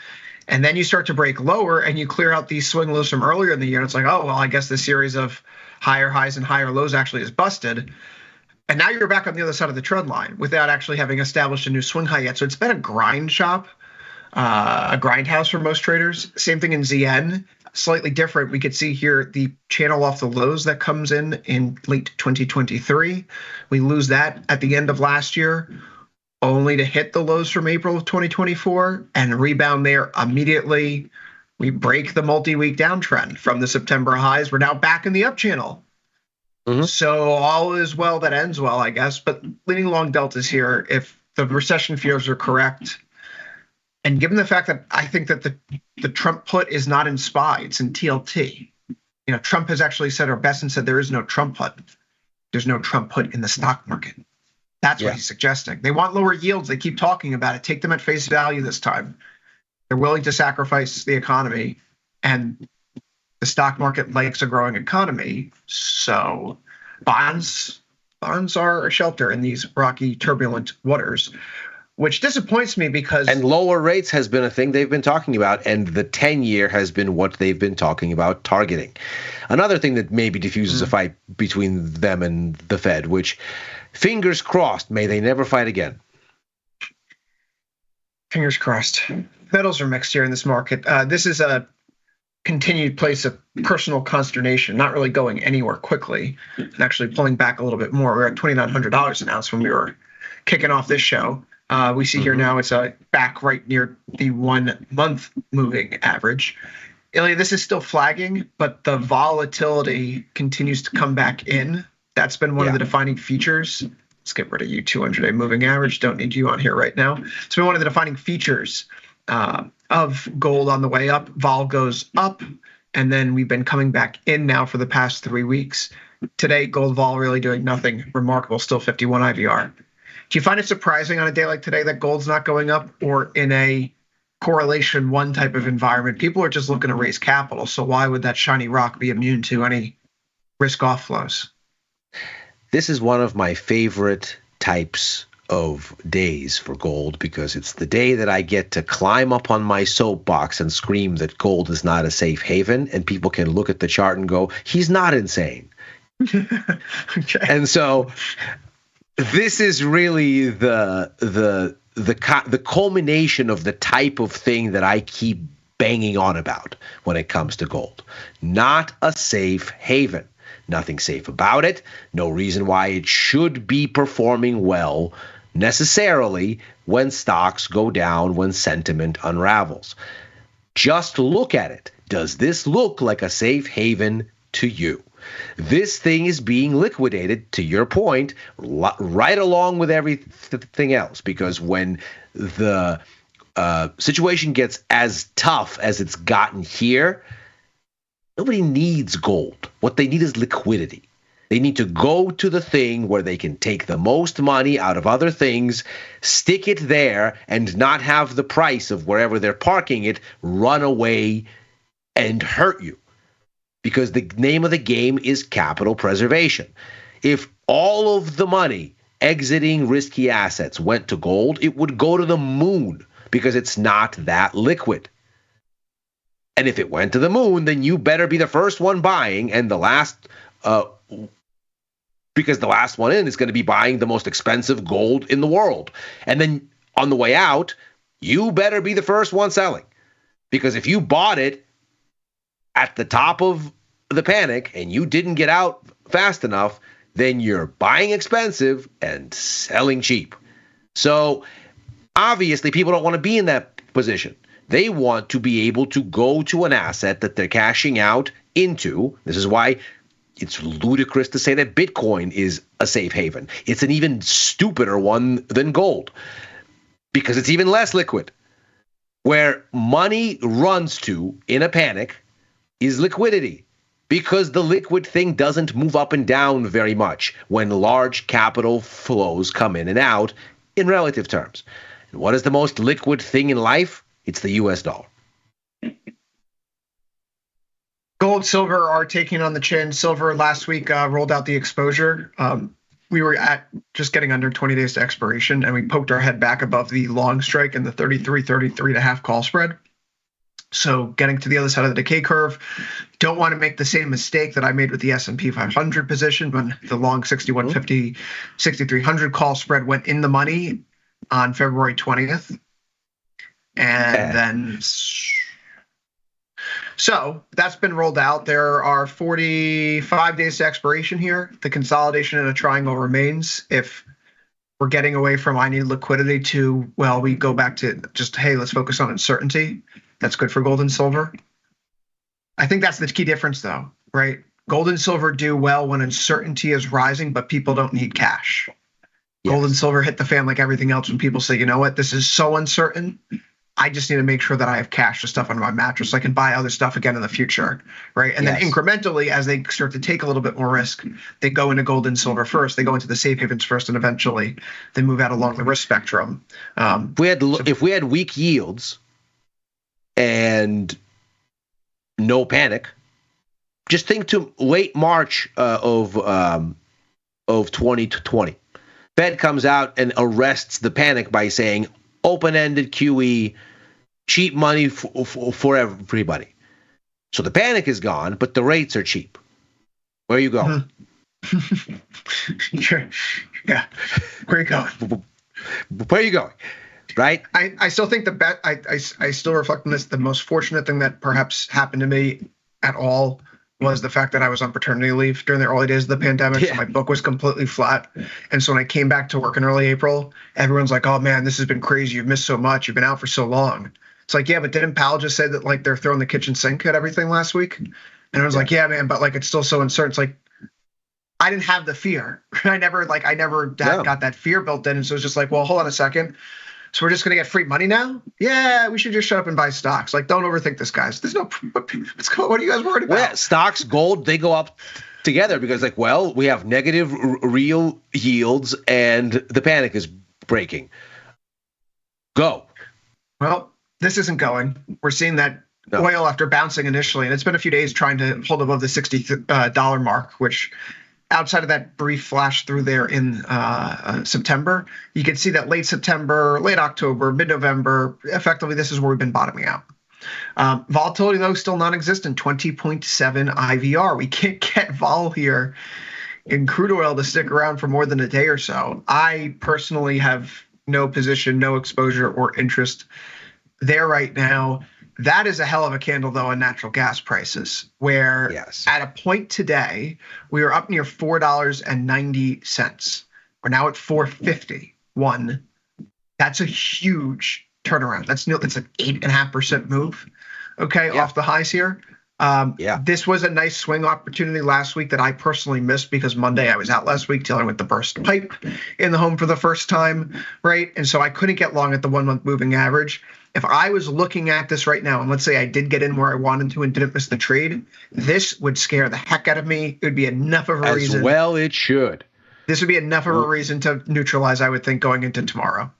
And then you start to break lower, and you clear out these swing lows from earlier in the year. And it's like, oh, well, I guess this series of higher highs and higher lows actually is busted. And now you're back on the other side of the trend line without actually having established a new swing high yet. So it's been a grind shop, a grindhouse for most traders. Same thing in ZN, slightly different. We could see here the channel off the lows that comes in late 2023. We lose that at the end of last year, only to hit the lows from April of 2024 and rebound there immediately. We break the multi-week downtrend from the September highs. We're now back in the up channel. So all is well that ends well, I guess. But leaning long deltas here, if the recession fears are correct, and given the fact that I think that the Trump put is not in SPY, it's in TLT. Trump has actually said, or Besson said, there is no Trump put. There's no Trump put in the stock market. That's what he's suggesting. They want lower yields. They keep talking about it. Take them at face value this time. They're willing to sacrifice the economy, and the stock market likes a growing economy. So bonds are a shelter in these rocky, turbulent waters, which disappoints me because... And lower rates has been a thing they've been talking about, and the 10-year has been what they've been talking about targeting. Another thing that maybe diffuses a fight between them and the Fed, which, fingers crossed, may they never fight again. Fingers crossed. Metals are mixed here in this market. This is a continued place of personal consternation, not really going anywhere quickly, and actually pulling back a little bit more. We're at $2,900 an ounce when we were kicking off this show. We see here now it's back right near the 1 month moving average. Ilya, this is still flagging, but the volatility continues to come back in. That's been one of the defining features. Let's get rid of you, 200-day moving average. Don't need you on here right now. It's been one of the defining features of gold on the way up. Vol goes up, and then we've been coming back in now for the past 3 weeks. Today, gold vol really doing nothing remarkable, still 51 IVR. Do you find it surprising on a day like today that gold's not going up, or in a correlation one type of environment? People are just looking to raise capital, so why would that shiny rock be immune to any risk off flows? This is one of my favorite types of days for gold, because it's the day that I get to climb up on my soapbox and scream that gold is not a safe haven, and people can look at the chart and go, he's not insane. Okay. And so this is really the culmination of the type of thing that I keep banging on about when it comes to gold. Not a safe haven. Nothing safe about it. No reason why it should be performing well necessarily when stocks go down, when sentiment unravels. Just look at it. Does this look like a safe haven to you? This thing is being liquidated, to your point, right along with everything else, because when the situation gets as tough as it's gotten here, nobody needs gold. What they need is liquidity. They need to go to the thing where they can take the most money out of other things, stick it there, and not have the price of wherever they're parking it run away and hurt you. Because the name of the game is capital preservation. If all of the money exiting risky assets went to gold, it would go to the moon, because it's not that liquid. And if it went to the moon, then you better be the first one buying and the last because the last one in is going to be buying the most expensive gold in the world. And then on the way out, you better be the first one selling. Because if you bought it at the top of the panic and you didn't get out fast enough, then you're buying expensive and selling cheap. So obviously people don't want to be in that position. They want to be able to go to an asset that they're cashing out into. This is why it's ludicrous to say that Bitcoin is a safe haven. It's an even stupider one than gold because it's even less liquid. Where money runs to in a panic is liquidity, because the liquid thing doesn't move up and down very much when large capital flows come in and out in relative terms. And what is the most liquid thing in life? It's the US dollar. Gold, silver are taking on the chin. Silver last week rolled out the exposure. We were at just getting under 20 days to expiration, and we poked our head back above the long strike and the 33.5 call spread. So getting to the other side of the decay curve, don't want to make the same mistake that I made with the S&P 500 position when the long 6150, 6300 call spread went in the money on February 20th. And then, so that's been rolled out. There are 45 days to expiration here. The consolidation in a triangle remains. If we're getting away from I need liquidity to, well, we go back to just, hey, let's focus on uncertainty. That's good for gold and silver. I think that's the key difference, though, right? Gold and silver do well when uncertainty is rising, but people don't need cash. Yes. Gold and silver hit the fan like everything else when people say, you know what, this is so uncertain. I just need to make sure that I have cash to stuff under my mattress so I can buy other stuff again in the future, right? And then incrementally, as they start to take a little bit more risk, they go into gold and silver first. They go into the safe havens first, and eventually they move out along the risk spectrum. If we had weak yields and no panic, just think to late March of 2020. Fed comes out and arrests the panic by saying open-ended QE, cheap money for everybody. So the panic is gone, but the rates are cheap. Where are you going? Sure. Yeah. Where are you going? Where are you going? Right? I still think I still reflect on this. The most fortunate thing that perhaps happened to me at all was the fact that I was on paternity leave during the early days of the pandemic. Yeah. So my book was completely flat. And so when I came back to work in early April, everyone's like, oh man, this has been crazy. You've missed so much. You've been out for so long. It's like, yeah, but didn't Powell just say that like they're throwing the kitchen sink at everything last week? And I was like, yeah, man, but like it's still so uncertain. It's like, I didn't have the fear. I never got that fear built in. And so it's just like, well, hold on a second. So we're just going to get free money now? Yeah, we should just shut up and buy stocks. Like, don't overthink this, guys. There's no, what are you guys worried about? Well, yeah, stocks, gold, they go up together because, like, well, we have negative real yields and the panic is breaking. Go. Well, this isn't going. We're seeing that oil after bouncing initially, and it's been a few days trying to hold above the $60 mark, which outside of that brief flash through there in September, you can see that late September, late October, mid-November, effectively this is where we've been bottoming out. Volatility, though, still non-existent, 20.7 IVR. We can't get vol here in crude oil to stick around for more than a day or so. I personally have no position, no exposure or interest there right now. That is a hell of a candle, though, in natural gas prices, where at a point today, we are up near $4.90. We're now at $4.51. That's a huge turnaround. That's an 8.5% move, off the highs here. This was a nice swing opportunity last week that I personally missed because Monday I was out last week dealing with the burst pipe in the home for the first time, right? And so I couldn't get long at the 1 month moving average. If I was looking at this right now, and let's say I did get in where I wanted to and didn't miss the trade, this would scare the heck out of me. It would be enough of a reason. As well it should. This would be enough of a reason to neutralize, I would think, going into tomorrow.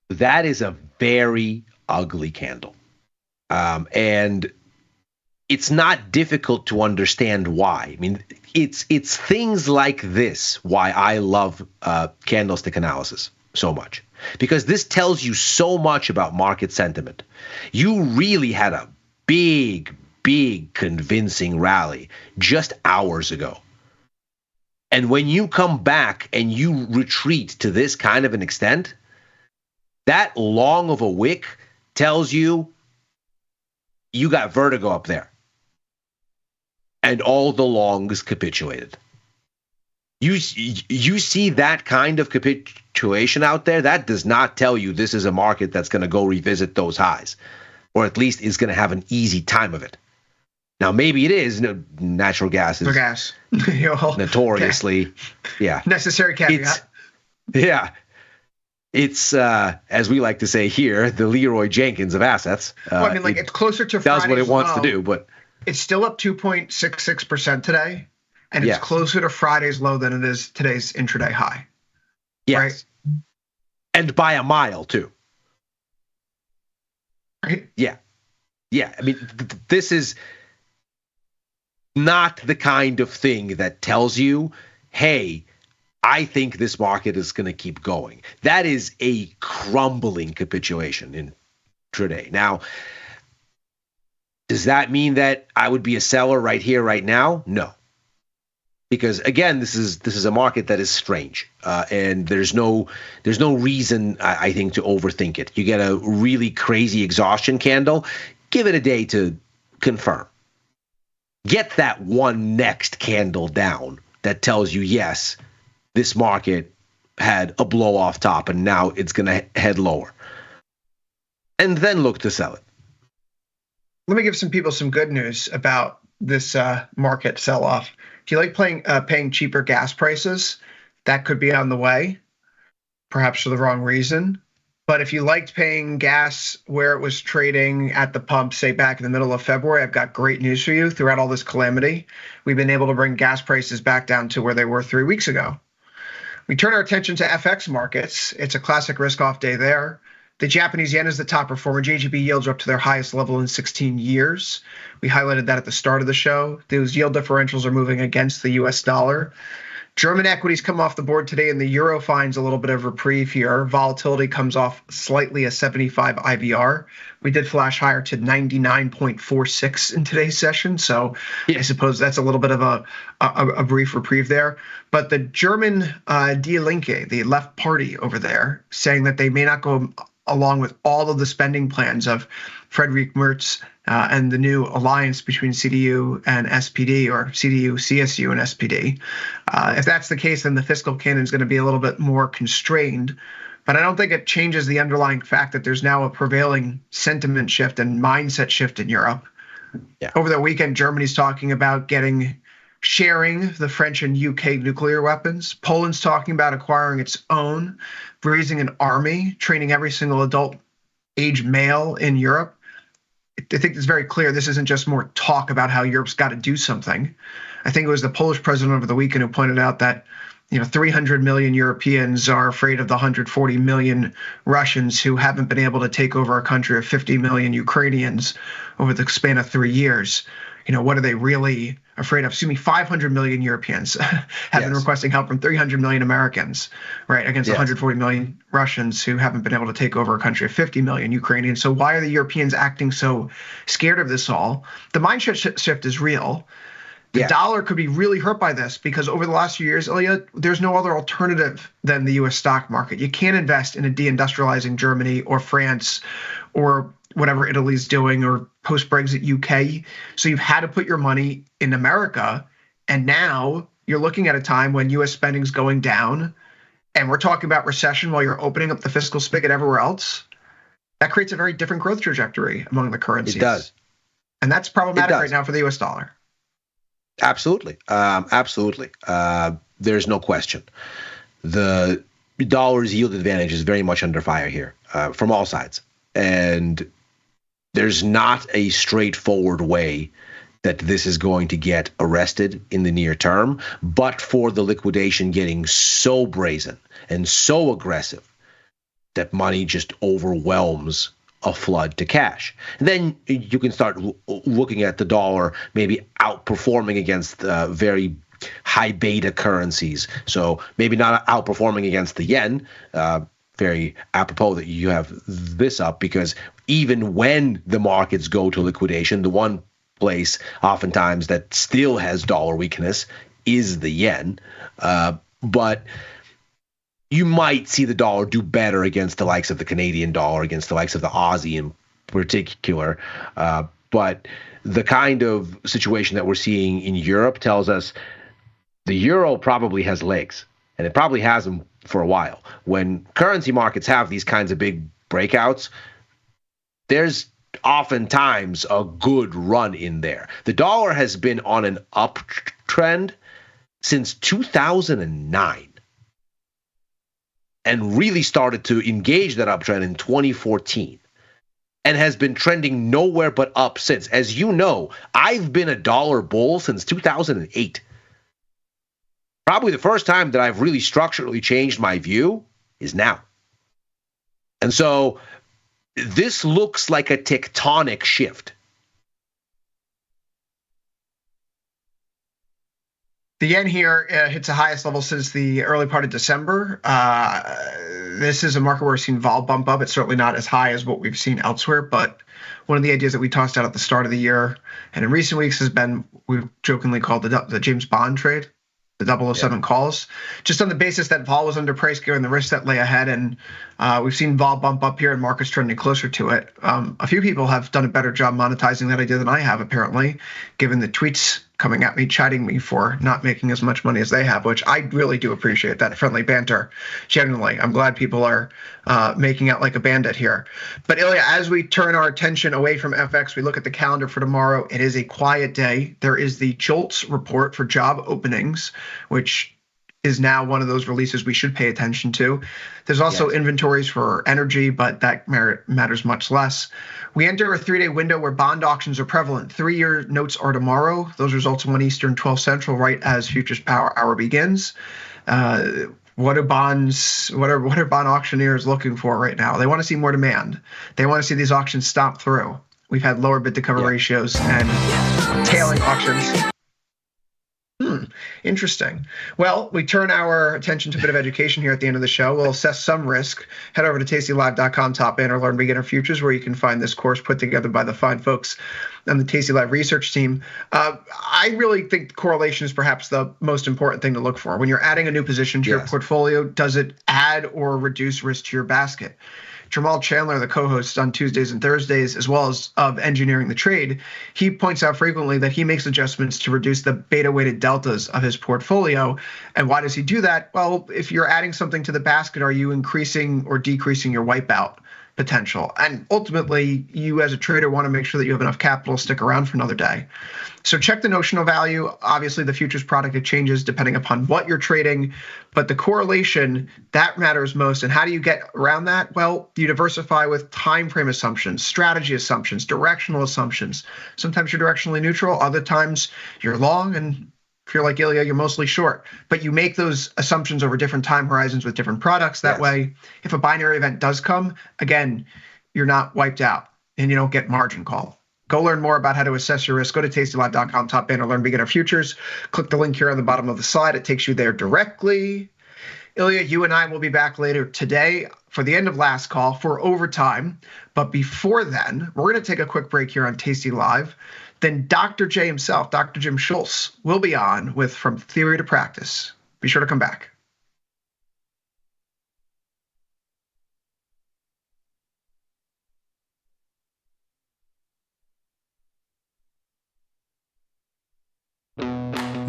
That is a very ugly candle. And it's not difficult to understand why. I mean, it's things like this why I love candlestick analysis so much. Because this tells you so much about market sentiment. You really had a big convincing rally just hours ago. And when you come back and you retreat to this kind of an extent, that long of a wick tells you you got vertigo up there. And all the longs capitulated. You see that kind of capitulation out there, that does not tell you this is a market that's going to go revisit those highs, or at least is going to have an easy time of it. Now, maybe it is. Natural gas is notoriously, yeah. Necessary caveat. It's as we like to say here, the Leroy Jenkins of assets. Well, I mean, like it's closer to Friday's does what it wants low. to do, but It's still up 2.66% today, and it's closer to Friday's low than it is today's intraday high. Yes. Right? And by a mile, too. Right? Yeah. Yeah. I mean, this is not the kind of thing that tells you, hey, I think this market is going to keep going. That is a crumbling capitulation in intraday. Now, does that mean that I would be a seller right here, right now? No. Because again, this is a market that is strange, and there's no reason I think to overthink it. You get a really crazy exhaustion candle, give it a day to confirm. Get that one next candle down that tells you yes, this market had a blow off top and now it's going to head lower, and then look to sell it. Let me give some people some good news about this market sell-off. If you like paying cheaper gas prices, that could be on the way, perhaps for the wrong reason. But if you liked paying gas where it was trading at the pump, say back in the middle of February, I've got great news for you. Throughout all this calamity, we've been able to bring gas prices back down to where they were 3 weeks ago. We turn our attention to FX markets. It's a classic risk-off day there. The Japanese yen is the top performer. JGB yields are up to their highest level in 16 years. We highlighted that at the start of the show. Those yield differentials are moving against the US dollar. German equities come off the board today, and the euro finds a little bit of reprieve here. Volatility comes off slightly, a 75 IVR. We did flash higher to 99.46 in today's session, so I suppose that's a little bit of a brief reprieve there. But the German Die Linke, the left party over there, saying that they may not go along with all of the spending plans of Friedrich Merz and the new alliance between CDU and SPD, or CDU, CSU, and SPD. If that's the case, then the fiscal canon is going to be a little bit more constrained. But I don't think it changes the underlying fact that there's now a prevailing sentiment shift and mindset shift in Europe. Yeah. Over the weekend, Germany's talking about sharing the French and UK nuclear weapons. Poland's talking about acquiring its own, raising an army, training every single adult age male in Europe. I think it's very clear this isn't just more talk about how Europe's got to do something. I think it was the Polish president over the weekend who pointed out that 300 million Europeans are afraid of the 140 million Russians who haven't been able to take over a country of 50 million Ukrainians over the span of 3 years. What are they really afraid of? 500 million Europeans have been requesting help from 300 million Americans, right, against 140 million Russians who haven't been able to take over a country of 50 million Ukrainians. So why are the Europeans acting so scared of this all? The mindset shift is real. The dollar could be really hurt by this because over the last few years, Ilya, there's no other alternative than the U.S. stock market. You can't invest in a deindustrializing Germany or France or whatever Italy's doing or post-Brexit UK. So you've had to put your money in America. And now you're looking at a time when U.S. spending's going down and we're talking about recession while you're opening up the fiscal spigot everywhere else. That creates a very different growth trajectory among the currencies. It does. And that's problematic right now for the U.S. dollar. Absolutely. Absolutely. There's no question. The dollar's yield advantage is very much under fire here from all sides. And there's not a straightforward way that this is going to get arrested in the near term, but for the liquidation getting so brazen and so aggressive that money just overwhelms a flood to cash. And then you can start looking at the dollar maybe outperforming against very high beta currencies. So maybe not outperforming against the yen. Very apropos that you have this up, because even when the markets go to liquidation, the one place oftentimes that still has dollar weakness is the yen. But you might see the dollar do better against the likes of the Canadian dollar, against the likes of the Aussie in particular. But the kind of situation that we're seeing in Europe tells us the euro probably has legs, and it probably has them for a while. When currency markets have these kinds of big breakouts, there's oftentimes a good run in there. The dollar has been on an uptrend since 2009 and really started to engage that uptrend in 2014 and has been trending nowhere but up since. As you know, I've been a dollar bull since 2008. Probably the first time that I've really structurally changed my view is now. And so this looks like a tectonic shift. The yen here hits the highest level since the early part of December. This is a market where we've seen vol bump up. It's certainly not as high as what we've seen elsewhere, but one of the ideas that we tossed out at the start of the year and in recent weeks has been, we've jokingly called the James Bond trade, the 007 calls, just on the basis that vol was underpriced given the risks that lay ahead. And we've seen vol bump up here and markets trending closer to it. A few people have done a better job monetizing that idea than I have, apparently, given the tweets coming at me, chiding me for not making as much money as they have, which I really do appreciate that friendly banter. Genuinely, I'm glad people are making out like a bandit here. But Ilya, as we turn our attention away from FX, we look at the calendar for tomorrow. It is a quiet day. There is the JOLTS report for job openings, which is now one of those releases we should pay attention to. There's also inventories for energy, but that matters much less. We enter a 3-day window where bond auctions are prevalent. 3-year notes are tomorrow. Those results 1 Eastern, 12 Central, right as futures power hour begins. What are bond auctioneers looking for right now? They want to see more demand. They want to see these auctions stop through. We've had lower bid to cover ratios and tailing auctions. Interesting. Well, we turn our attention to a bit of education here at the end of the show. We'll assess some risk. Head over to tastylive.com, top banner, learn beginner futures, where you can find this course put together by the fine folks on the tastylive research team. I really think correlation is perhaps the most important thing to look for. When you're adding a new position to your portfolio, does it add or reduce risk to your basket? Jamal Chandler, the co-host on Tuesdays and Thursdays, as well as of Engineering the Trade, he points out frequently that he makes adjustments to reduce the beta-weighted deltas of his portfolio. And why does he do that? Well, if you're adding something to the basket, are you increasing or decreasing your wipeout potential? And ultimately, you as a trader want to make sure that you have enough capital to stick around for another day. So check the notional value. Obviously, the futures product, it changes depending upon what you're trading, but the correlation, that matters most. And how do you get around that? Well, you diversify with time frame assumptions, strategy assumptions, directional assumptions. Sometimes you're directionally neutral, other times you're long, and if you're like Ilya, you're mostly short. But you make those assumptions over different time horizons with different products. That way, if a binary event does come, again, you're not wiped out and you don't get margin call. Go learn more about how to assess your risk. Go to tastylive.com, top banner, learn beginner futures. Click the link here on the bottom of the slide. It takes you there directly. Ilya, you and I will be back later today for the end of last call for overtime. But before then, we're going to take a quick break here on Tasty Live. Then Dr. J himself, Dr. Jim Schultz, will be on with From Theory to Practice. Be sure to come back.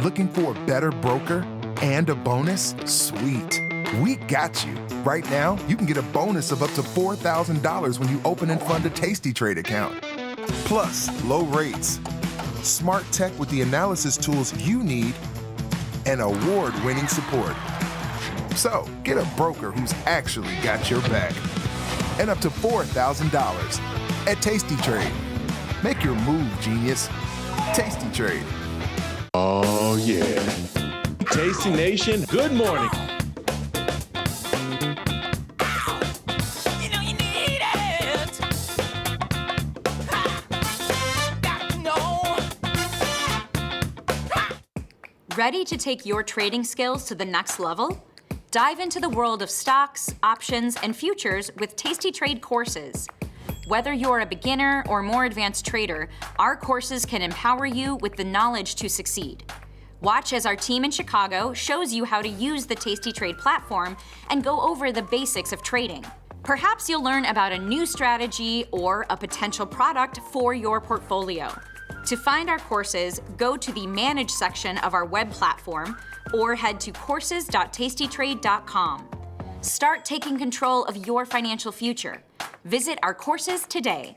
Looking for a better broker and a bonus? Sweet. We got you. Right now, you can get a bonus of up to $4,000 when you open and fund a Tasty Trade account. Plus, low rates, smart tech with the analysis tools you need, and award-winning support. So, get a broker who's actually got your back. And up to $4,000 at Tasty Trade. Make your move, genius. Tasty Trade. Oh, yeah. Tasty Nation, good morning. Ready to take your trading skills to the next level? Dive into the world of stocks, options, and futures with Tasty Trade courses. Whether you're a beginner or more advanced trader, our courses can empower you with the knowledge to succeed. Watch as our team in Chicago shows you how to use the Tasty Trade platform and go over the basics of trading. Perhaps you'll learn about a new strategy or a potential product for your portfolio. To find our courses, go to the Manage section of our web platform or head to courses.tastytrade.com. Start taking control of your financial future. Visit our courses today.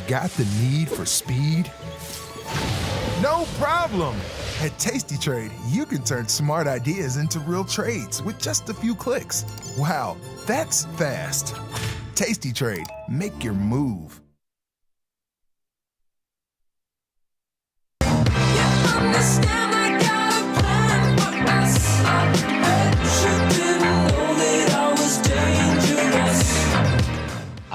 Got the need for speed? No problem! At Tasty Trade, you can turn smart ideas into real trades with just a few clicks. Wow, that's fast. Tasty Trade, make your move.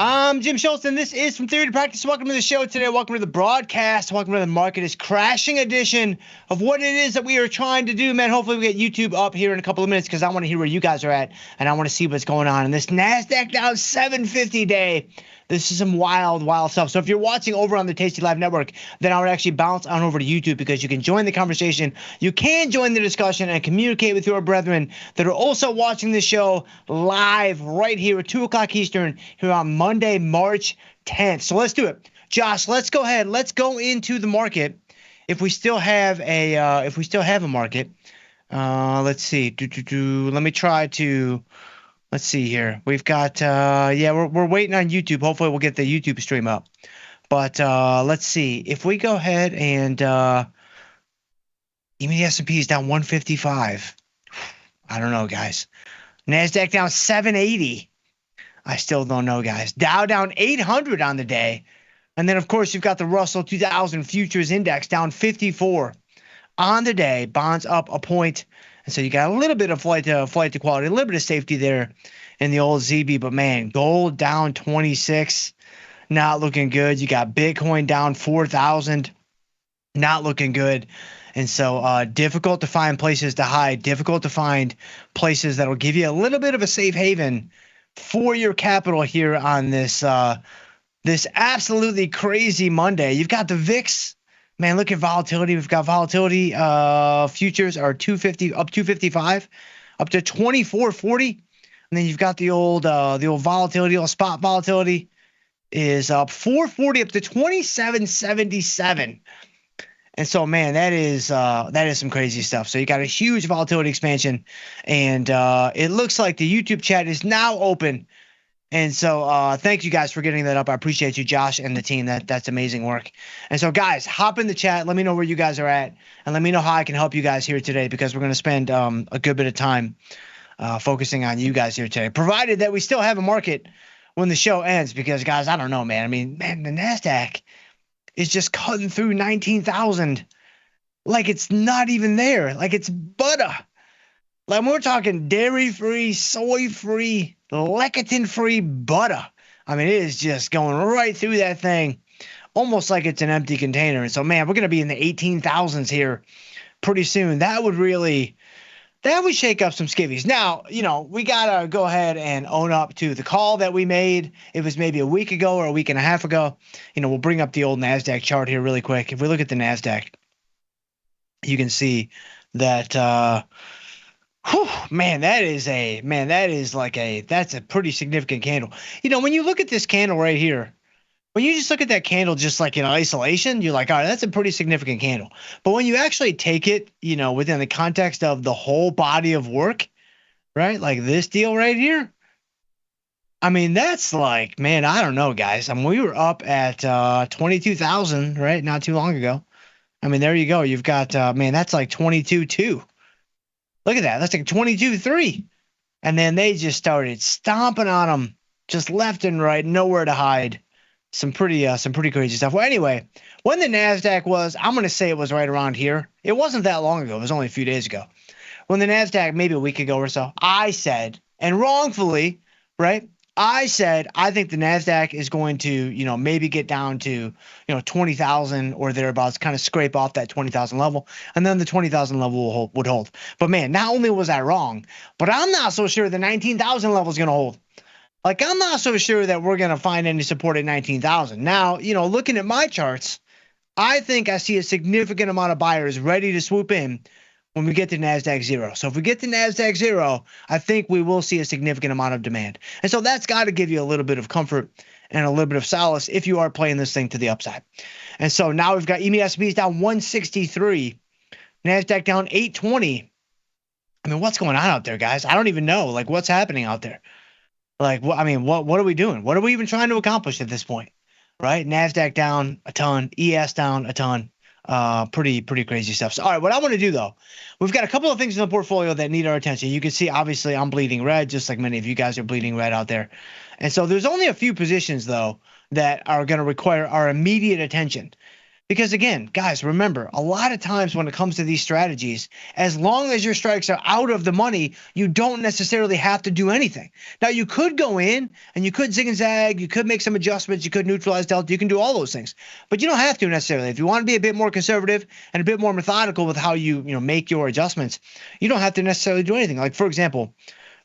I'm Jim Schultz, and this is From Theory to Practice. Welcome to the show today. Welcome to the broadcast. Welcome to the Market is Crashing edition of what it is that we are trying to do, man. Hopefully we get YouTube up here in a couple of minutes because I want to hear where you guys are at, and I want to see what's going on. And this NASDAQ down 750 day. This is some wild, wild stuff. So if you're watching over on the Tasty Live Network, then I would actually bounce on over to YouTube because you can join the conversation. You can join the discussion and communicate with your brethren that are also watching the show live right here at 2 o'clock Eastern here on Monday, March 10th. So let's do it. Josh, let's go ahead. Let's go into the market. If we still have a market, let's see. Let me try to. Let's see here. We've got we're waiting on YouTube. Hopefully we'll get the YouTube stream up. But let's see. If we go ahead and even the S&P is down 155. I don't know, guys. NASDAQ down 780. I still don't know, guys. Dow down 800 on the day. And then, of course, you've got the Russell 2000 Futures Index down 54 on the day. Bonds up a point. And so you got a little bit of flight to quality, a little bit of safety there in the old ZB. But, man, gold down 26, not looking good. You got Bitcoin down 4,000, not looking good. And so difficult to find places to hide, difficult to find places that will give you a little bit of a safe haven for your capital here on this this absolutely crazy Monday. You've got the VIX. Man, look at volatility. We've got volatility. Futures are 250 up 255, up to 2440, and then you've got the old volatility, old spot volatility is up 440 up to 2777. And so, man, that is some crazy stuff. So you got a huge volatility expansion, and it looks like the YouTube chat is now open. And so thank you guys for getting that up. I appreciate you, Josh, and the team. That's amazing work. And so, guys, hop in the chat. Let me know where you guys are at, and let me know how I can help you guys here today, because we're going to spend a good bit of time focusing on you guys here today, provided that we still have a market when the show ends. Because, guys, I don't know, man. I mean, man, the NASDAQ is just cutting through 19,000 like it's not even there, like it's butter. Like we're talking dairy-free, soy-free, lecithin-free butter. I mean, it is just going right through that thing, almost like it's an empty container. And so, man, we're going to be in the 18,000s here pretty soon. That would shake up some skivvies. Now, we got to go ahead and own up to the call that we made. It was maybe a week ago or a week and a half ago. We'll bring up the old NASDAQ chart here really quick. If we look at the NASDAQ, you can see that, that's a pretty significant candle. When you look at this candle right here, when you just look at that candle just like in isolation, you're like, all right, that's a pretty significant candle. But when you actually take it, within the context of the whole body of work, right? Like this deal right here. I mean, that's like, man, I don't know, guys. I mean, we were up at 22,000, right? Not too long ago. I mean, there you go. You've got, man, that's like 22.2. Look at that. That's like 22.3. And then they just started stomping on them just left and right, nowhere to hide. Some pretty crazy stuff. Well, anyway, when the NASDAQ was, I'm going to say it was right around here. It wasn't that long ago. It was only a few days ago. When the NASDAQ, maybe a week ago or so, I said, and wrongfully, right? I said, I think the NASDAQ is going to, maybe get down to, 20,000 or thereabouts, kind of scrape off that 20,000 level. And then the 20,000 level would hold. But man, not only was I wrong, but I'm not so sure the 19,000 level is going to hold. Like, I'm not so sure that we're going to find any support at 19,000. Now, looking at my charts, I think I see a significant amount of buyers ready to swoop in when we get to NASDAQ zero. So if we get to NASDAQ zero, I think we will see a significant amount of demand. And so that's got to give you a little bit of comfort and a little bit of solace if you are playing this thing to the upside. And so now we've got EMA/S&P down 163, NASDAQ down 820. I mean, what's going on out there, guys? I don't even know. Like, what's happening out there? Like, what are we doing? What are we even trying to accomplish at this point, right? NASDAQ down a ton, ES down a ton, pretty crazy stuff. So, all right, what I want to do though, we've got a couple of things in the portfolio that need our attention. You can see, obviously, I'm bleeding red, just like many of you guys are bleeding red out there. And so there's only a few positions though that are going to require our immediate attention. Because again, guys, remember, a lot of times when it comes to these strategies, as long as your strikes are out of the money, you don't necessarily have to do anything. Now, you could go in and you could zig and zag, you could make some adjustments, you could neutralize delta, you can do all those things. But you don't have to necessarily. If you want to be a bit more conservative and a bit more methodical with how you make your adjustments, you don't have to necessarily do anything. Like, for example,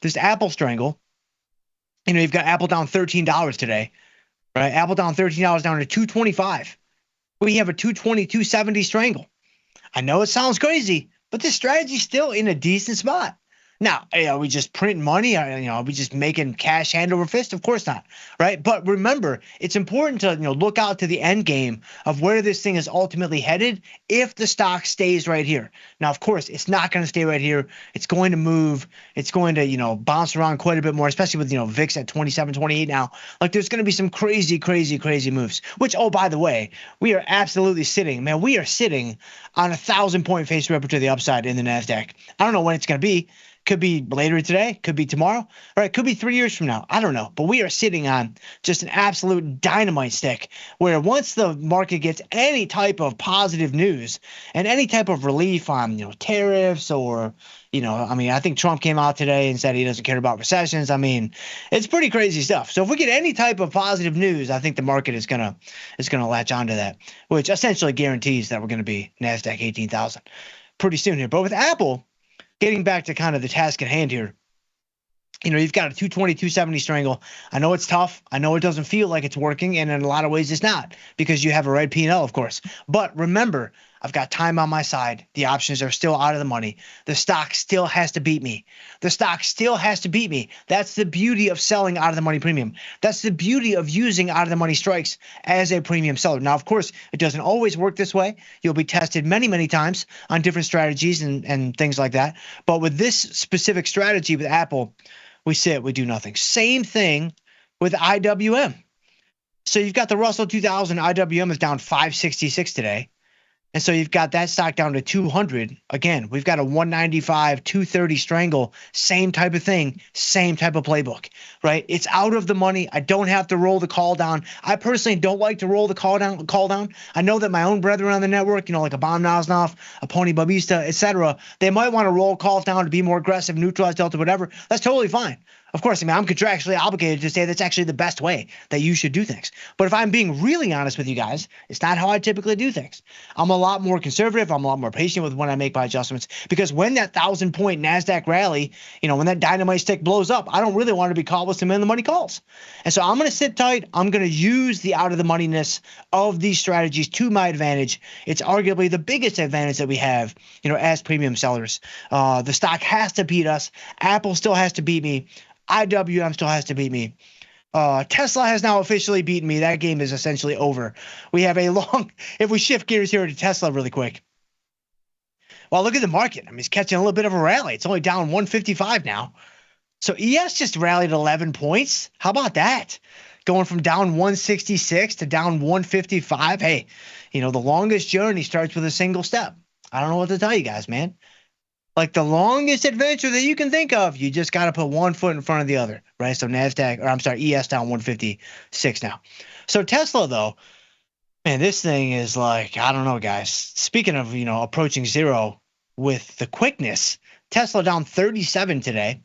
this Apple strangle, you've got Apple down $13 today, right? Apple down $13 down to $225. We have a 220-270 strangle. I know it sounds crazy, but this strategy's still in a decent spot. Now, are we just printing money? Are we just making cash hand over fist? Of course not, right? But remember, it's important to look out to the end game of where this thing is ultimately headed if the stock stays right here. Now, of course, it's not going to stay right here. It's going to move. It's going to bounce around quite a bit more, especially with VIX at 27, 28 now. Like, there's going to be some crazy moves. Which, oh, by the way, we are absolutely sitting. Man, we are sitting on 1,000-point face ripper to the upside in the NASDAQ. I don't know when it's going to be. Could be later today, could be tomorrow, all right, could be 3 years from now. I don't know. But we are sitting on just an absolute dynamite stick where once the market gets any type of positive news and any type of relief on, tariffs or, I think Trump came out today and said he doesn't care about recessions. I mean, it's pretty crazy stuff. So if we get any type of positive news, I think the market is gonna latch onto that, which essentially guarantees that we're going to be NASDAQ 18,000 pretty soon here. But with Apple, getting back to kind of the task at hand here, you've got a 220-270 strangle. I know it's tough. I know it doesn't feel like it's working, and in a lot of ways it's not because you have a red P&L, of course. But remember, I've got time on my side. The options are still out of the money. The stock still has to beat me. That's the beauty of selling out of the money premium. That's the beauty of using out of the money strikes as a premium seller. Now, of course, it doesn't always work this way. You'll be tested many, many times on different strategies and things like that. But with this specific strategy with Apple, we do nothing. Same thing with IWM. So you've got the Russell 2000. IWM is down 566 today. And so you've got that stock down to 200. Again, we've got a 195, 230 strangle, same type of thing, same type of playbook, right? It's out of the money. I don't have to roll the call down. I personally don't like to roll the call down. I know that my own brethren on the network, like a Bomb Nosnoff, a Pony Babista, etc., they might want to roll calls down to be more aggressive, neutralize delta, whatever. That's totally fine. Of course, I'm contractually obligated to say that's actually the best way that you should do things. But if I'm being really honest with you guys, it's not how I typically do things. I'm a lot more conservative. I'm a lot more patient with when I make my adjustments because when that 1,000-point NASDAQ rally, when that dynamite stick blows up, I don't really want to be caught with some in-the-money calls. And so I'm going to sit tight. I'm going to use the out-of-the-moneyness of these strategies to my advantage. It's arguably the biggest advantage that we have, as premium sellers. The stock has to beat us. Apple still has to beat me. IWM still has to beat me. Tesla has now officially beaten me. That game is essentially over. We have a long, if we shift gears here to Tesla really quick. Well, look at the market. I mean, it's catching a little bit of a rally. It's only down 155 now. So ES just rallied 11 points. How about that? Going from down 166 to down 155. Hey, the longest journey starts with a single step. I don't know what to tell you guys, man. Like the longest adventure that you can think of, you just got to put one foot in front of the other, right? So ES down 156 now. So Tesla, though, man, this thing is like, I don't know, guys. Speaking of, approaching zero with the quickness, Tesla down 37 today.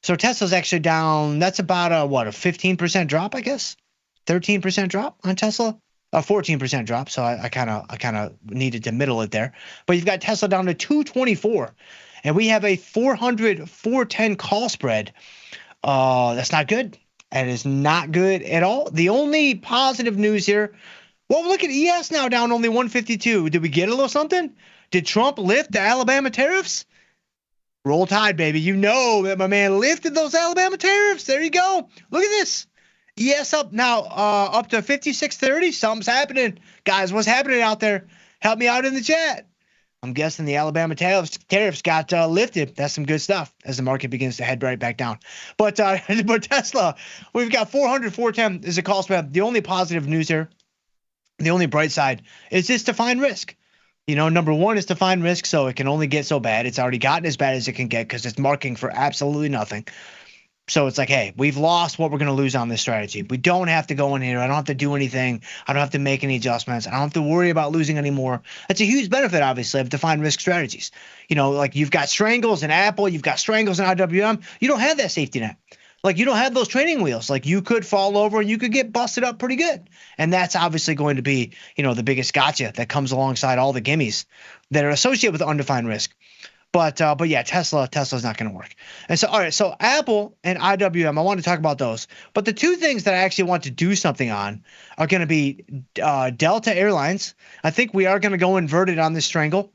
So Tesla's actually down, that's about a 15% drop, I guess? 13% drop on Tesla? A 14% drop, so I kind of needed to middle it there. But you've got Tesla down to 224, and we have a 410 call spread. That's not good. That is not good at all. The only positive news here, well, look at ES now down only 152. Did we get a little something? Did Trump lift the Alabama tariffs? Roll Tide, baby. You know that my man lifted those Alabama tariffs. There you go. Look at this. ES up now, up to 56.30. Something's happening. Guys, what's happening out there? Help me out in the chat. I'm guessing the Alabama tariffs got lifted. That's some good stuff as the market begins to head right back down. But Tesla, we've got 410 is a call spread. The only positive news here, the only bright side is just defined risk. Number one is defined risk, so it can only get so bad. It's already gotten as bad as it can get because it's marking for absolutely nothing. So it's like, hey, we've lost what we're going to lose on this strategy. We don't have to go in here. I don't have to do anything. I don't have to make any adjustments. I don't have to worry about losing anymore. That's a huge benefit, obviously, of defined risk strategies. Like you've got strangles in Apple, you've got strangles in IWM. You don't have that safety net. Like you don't have those training wheels. Like you could fall over and you could get busted up pretty good. And that's obviously going to be, the biggest gotcha that comes alongside all the gimmies that are associated with undefined risk. But yeah, Tesla's not going to work. And so, all right, so Apple and IWM, I want to talk about those. But the two things that I actually want to do something on are going to be Delta Airlines. I think we are going to go inverted on this strangle.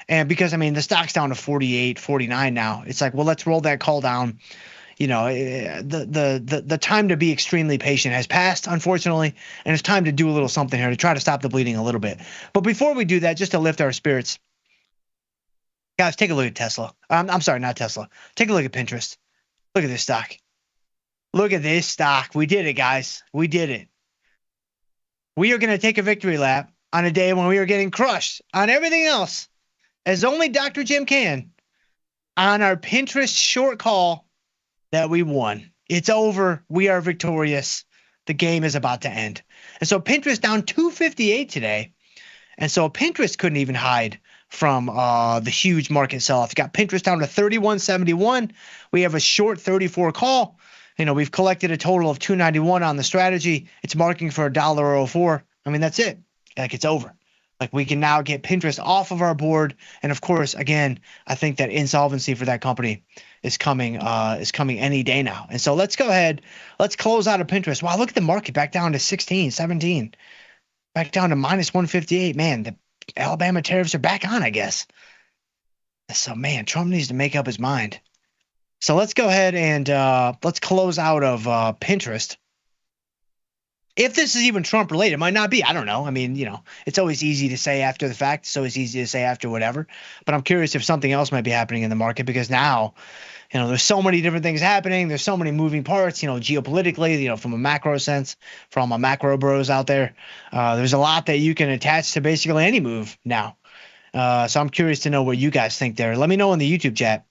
And because, the stock's down to 48, 49 now. It's like, well, let's roll that call down. The time to be extremely patient has passed, unfortunately. And it's time to do a little something here to try to stop the bleeding a little bit. But before we do that, just to lift our spirits, guys, take a look at Tesla. I'm sorry, not Tesla. Take a look at Pinterest. Look at this stock. Look at this stock. We did it, guys. We did it. We are going to take a victory lap on a day when we are getting crushed on everything else, as only Dr. Jim can, on our Pinterest short call that we won. It's over. We are victorious. The game is about to end. And so Pinterest down 258 today. And so Pinterest couldn't even hide from the huge market sell-off. You got Pinterest down to 31.71. We have a short 34 call. We've collected a total of 291 on the strategy. It's marking for $1.04. That's it. Like it's over. Like we can now get Pinterest off of our board. And of course, again, I think that insolvency for that company is coming any day now. And so let's go ahead. Let's close out of Pinterest. Wow, look at the market back down to 16, 17. Back down to minus 158. Man, the Alabama tariffs are back on, I guess. So, man, Trump needs to make up his mind. So let's go ahead and let's close out of Pinterest. If this is even Trump related, it might not be. I don't know. It's always easy to say after the fact. It's always easy to say after whatever. But I'm curious if something else might be happening in the market because now, there's so many different things happening. There's so many moving parts, geopolitically, from a macro sense, from my macro bros out there. There's a lot that you can attach to basically any move now. So I'm curious to know what you guys think there. Let me know in the YouTube chat.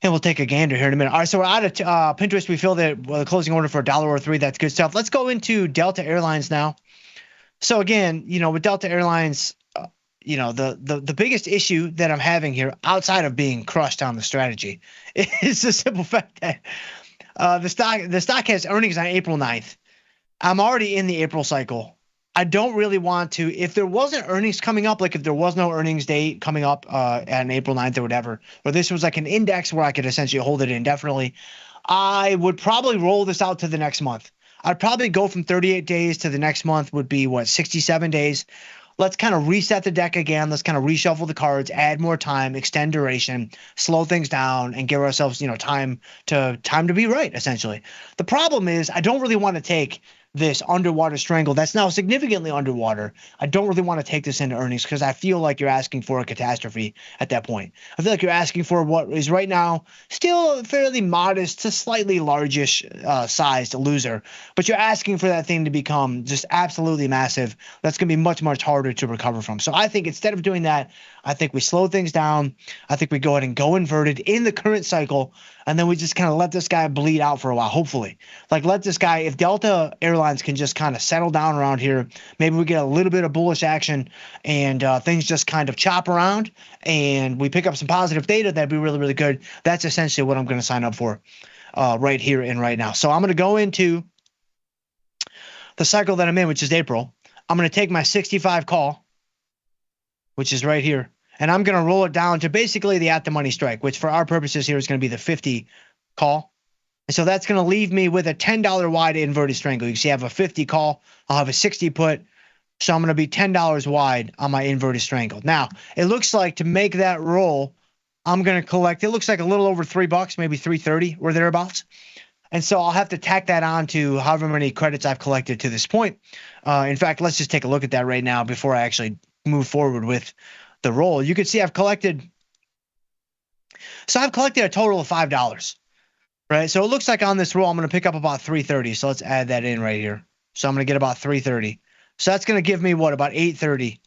And we'll take a gander here in a minute. All right, so we're out of Pinterest. We feel that the closing order for $1.03. That's good stuff. Let's go into Delta Airlines now. So again, with Delta Airlines, the biggest issue that I'm having here, outside of being crushed on the strategy, is the simple fact that the stock has earnings on April 9th. I'm already in the April cycle. I don't really want to, if there wasn't earnings coming up, like if there was no earnings date coming up on April 9th or whatever, or this was like an index where I could essentially hold it indefinitely, I would probably roll this out to the next month. I'd probably go from 38 days to the next month would be 67 days. let's kind of reset the deck again. Let's kind of reshuffle the cards, add more time, extend duration, slow things down, and give ourselves, time to be right, essentially. The problem is I don't really want to take this underwater strangle that's now significantly underwater. I don't really want to take this into earnings because I feel like you're asking for a catastrophe at that point. I feel like you're asking for what is right now still a fairly modest to slightly largish sized loser, but you're asking for that thing to become just absolutely massive. That's going to be much, much harder to recover from. So I think instead of doing that, I think we slow things down. I think we go ahead and go inverted in the current cycle, and then we just kind of let this guy bleed out for a while, hopefully. Like, let this guy, if Delta Airlines can just kind of settle down around here, maybe we get a little bit of bullish action and things just kind of chop around and we pick up some positive data, that'd be really, really good. That's essentially what I'm going to sign up for right here and right now. So I'm going to go into the cycle that I'm in, which is April. I'm going to take my 65 call, which is right here, and I'm going to roll it down to basically the at-the-money strike, which for our purposes here is going to be the 50 call. And so that's going to leave me with a $10 wide inverted strangle. You can see I have a 50 call. I'll have a 60 put. So I'm going to be $10 wide on my inverted strangle. Now, it looks like to make that roll, I'm going to collect, it looks like a little over $3, maybe $3.30 or thereabouts. And so I'll have to tack that on to however many credits I've collected to this point. In fact, let's just take a look at that right now before I actually move forward with the roll. You can see I've collected a total of $5, right? So it looks like on this roll, I'm going to pick up about $3.30. So let's add that in right here. So I'm going to get about $3.30. So that's going to give me what, about $8.30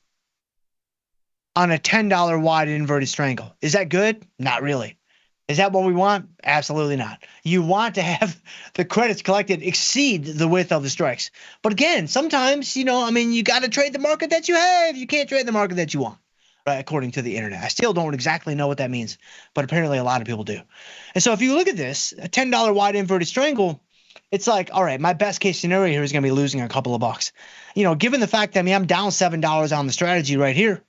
on a $10 wide inverted strangle. Is that good? Not really. Is that what we want? Absolutely not. You want to have the credits collected exceed the width of the strikes. But again, sometimes, you got to trade the market that you have. You can't trade the market that you want, right? According to the internet. I still don't exactly know what that means, but apparently a lot of people do. And so if you look at this, a $10 wide inverted strangle, it's like, all right, my best case scenario here is going to be losing a couple of bucks. Given the fact that, I'm down $7 on the strategy right here,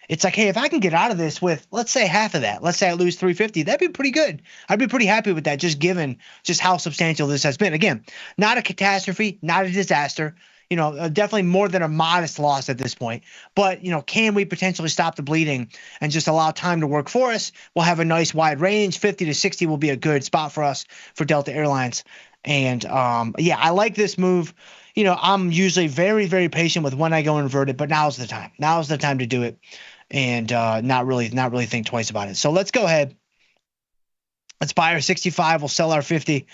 it's like, hey, if I can get out of this with, let's say, half of that, let's say I lose $3.50, that'd be pretty good. I'd be pretty happy with that, just given just how substantial this has been. Again, not a catastrophe, not a disaster, definitely more than a modest loss at this point. But, can we potentially stop the bleeding and just allow time to work for us? We'll have a nice wide range. 50 to 60 will be a good spot for us for Delta Airlines. And, I like this move. I'm usually very, very patient with when I go inverted, but now's the time. Now's the time to do it. And not really think twice about it. So let's go ahead. Let's buy our 65. We'll sell our 50.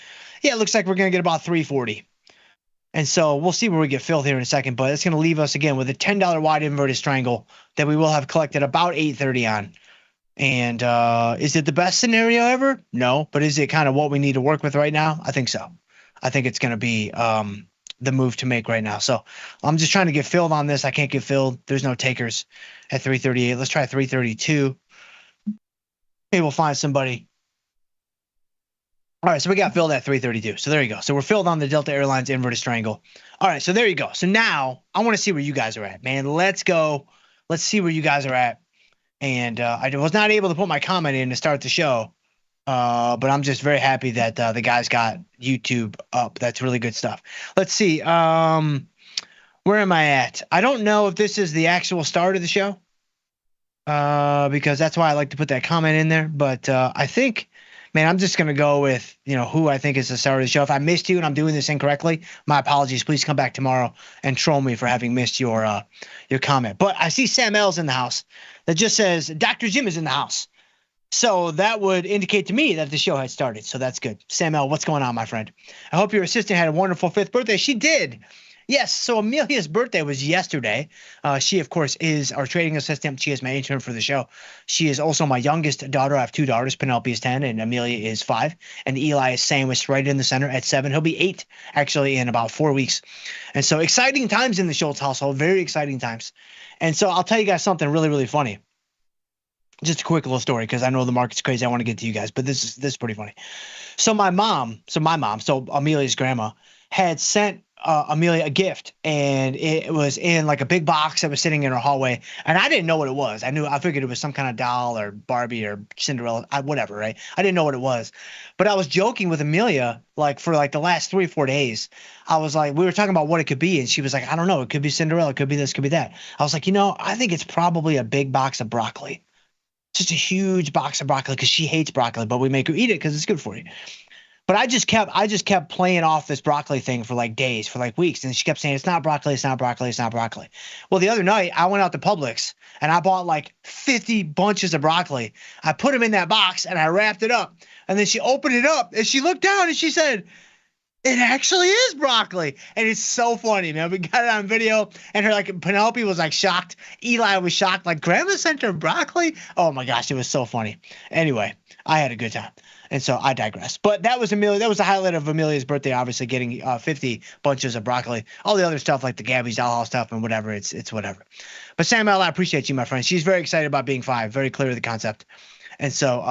Yeah, it looks like we're going to get about 340. And so we'll see where we get filled here in a second. But it's going to leave us again with a $10 wide inverted strangle that we will have collected about 830 on. And is it the best scenario ever? No. But is it kind of what we need to work with right now? I think so. I think it's going to be the move to make right now. So I'm just trying to get filled on this. I can't get filled. There's no takers at 338. Let's try 332. Maybe we'll find somebody. All right, so we got filled at 332. So there you go. So we're filled on the Delta Airlines inverted strangle. All right, so there you go. So now I want to see where you guys are at, man. Let's go. Let's see where you guys are at. And I was not able to put my comment in to start the show. But I'm just very happy that the guys got YouTube up. That's really good stuff. Let's see. Where am I at? I don't know if this is the actual start of the show because that's why I like to put that comment in there. But I think, man, I'm just going to go with, who I think is the start of the show. If I missed you and I'm doing this incorrectly, my apologies. Please come back tomorrow and troll me for having missed your comment. But I see Sam L's in the house that just says Dr. Jim is in the house. So that would indicate to me that the show had started. So that's good. Sam L., what's going on, my friend? I hope your assistant had a wonderful 5th birthday. She did. Yes. So Amelia's birthday was yesterday. She, of course, is our trading assistant. She is my intern for the show. She is also my youngest daughter. I have 2 daughters. Penelope is 10 and Amelia is 5. And Eli is sandwiched right in the center at 7. He'll be 8 actually in about 4 weeks. And so exciting times in the Schultz household. Very exciting times. And so I'll tell you guys something really, really funny. Just a quick little story because I know the market's crazy. I want to get to you guys, but this is pretty funny. So my mom, so Amelia's grandma, had sent Amelia a gift, and it was in like a big box that was sitting in her hallway, and I didn't know what it was. I figured it was some kind of doll or Barbie or Cinderella, whatever, right? I didn't know what it was, but I was joking with Amelia like for like the last 3 or 4 days. I was like, we were talking about what it could be, and she was like, I don't know, it could be Cinderella, it could be this, could be that. I was like, I think it's probably a big box of broccoli, just a huge box of broccoli, because she hates broccoli, but we make her eat it because it's good for you. But I just kept playing off this broccoli thing for like days, for like weeks, and she kept saying it's not broccoli, it's not broccoli, it's not broccoli. Well, the other night I went out to Publix and I bought like 50 bunches of broccoli. I put them in that box and I wrapped it up, and then she opened it up and she looked down and she said, "It actually is broccoli." And it's so funny, man. We got it on video, and Penelope was like shocked. Eli was shocked, like, Grandma sent her broccoli? Oh my gosh, it was so funny. Anyway, I had a good time. And so I digress. But that was Amelia. That was the highlight of Amelia's birthday, obviously, getting 50 bunches of broccoli. All the other stuff, like the Gabby's doll stuff and whatever, it's whatever. But Samuel, I appreciate you, my friend. She's very excited about being 5, very clear of the concept. And so,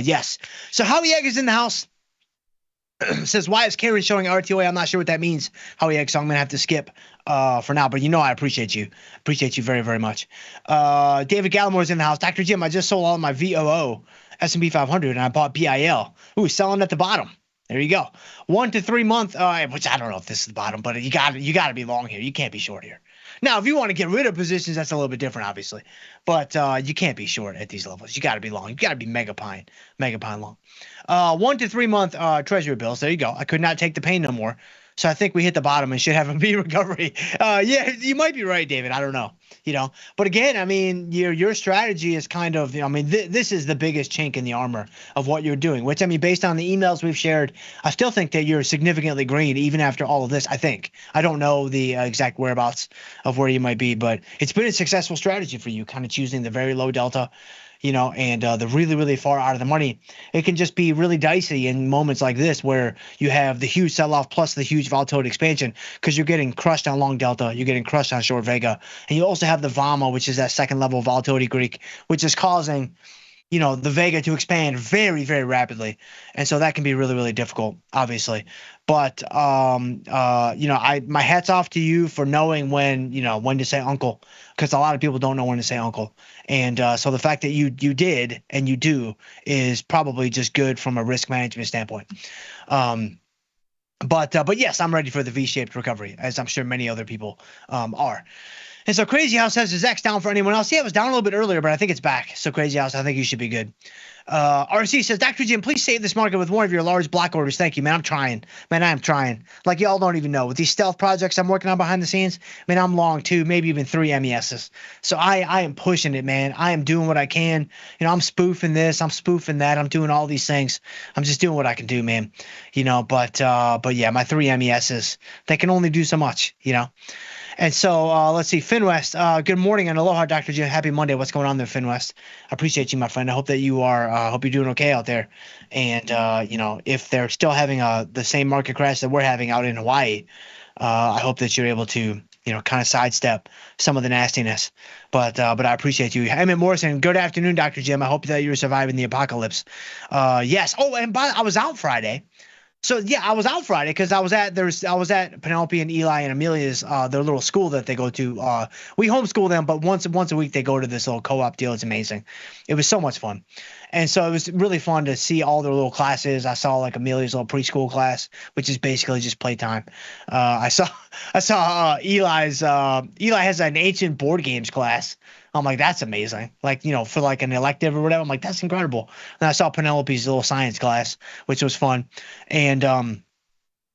yes. So Howie Egg is in the house. Says, why is Karen showing RTOA? I'm not sure what that means, Howie Egg, so I'm going to have to skip for now. But I appreciate you. Appreciate you very, very much. David Gallamore's in the house. Dr. Jim, I just sold all of my VOO S&P 500 and I bought BIL. Ooh, selling at the bottom. There you go. 1 to 3 month, which I don't know if this is the bottom, but you got to be long here. You can't be short here. Now, if you want to get rid of positions, that's a little bit different, obviously. But you can't be short at these levels. You got to be long. You got to be mega pine long. 1 to 3 month treasury bills. There you go. I could not take the pain no more. So I think we hit the bottom and should have a V recovery. Yeah, you might be right, David. I don't know. But again, I mean, your strategy is kind of, this is the biggest chink in the armor of what you're doing, which, based on the emails we've shared, I still think that you're significantly green even after all of this. I think. I don't know the exact whereabouts of where you might be, but it's been a successful strategy for you, kind of choosing the very low delta, and the really, really far out of the money. It can just be really dicey in moments like this where you have the huge sell-off plus the huge volatility expansion, because you're getting crushed on long delta, you're getting crushed on short vega, and you also have the VAMA, which is that second level volatility Greek, which is causing the vega to expand very, very rapidly. And so that can be really, really difficult, obviously. But my hat's off to you for knowing when to say uncle, because a lot of people don't know when to say uncle. And so the fact that you did and you do is probably just good from a risk management standpoint. But yes, I'm ready for the V-shaped recovery, as I'm sure many other people are. And so Crazy House says, is X down for anyone else? Yeah, it was down a little bit earlier, but I think it's back. So Crazy House, I think you should be good. RC says, Dr. Jim, please save this market with more of your large block orders. Thank you, man. I'm trying. Man, I am trying. Like y'all don't even know. With these stealth projects I'm working on behind the scenes, man, I'm long 2, maybe even 3 MESs. So I am pushing it, man. I am doing what I can. I'm spoofing this. I'm spoofing that. I'm doing all these things. I'm just doing what I can do, man. But yeah, my 3 MESs, they can only do so much, And so let's see, Finwest. Good morning and aloha, Dr. Jim. Happy Monday. What's going on there, Finwest? I appreciate you, my friend. I hope that you are. Hope you're doing okay out there. And if they're still having the same market crash that we're having out in Hawaii, I hope that you're able to kind of sidestep some of the nastiness. But I appreciate you, Emmett Morrison. Good afternoon, Dr. Jim. I hope that you're surviving the apocalypse. Yes. Oh, and I was out Friday. So yeah, I was out Friday because I was at Penelope and Eli and Amelia's their little school that they go to. We homeschool them, but once a week they go to this little co-op deal. It's amazing. It was so much fun, and so it was really fun to see all their little classes. I saw like Amelia's little preschool class, which is basically just playtime. I saw Eli's. Eli has an ancient board games class. I'm like, that's amazing. Like, for like an elective or whatever. I'm like, that's incredible. And I saw Penelope's little science class, which was fun. And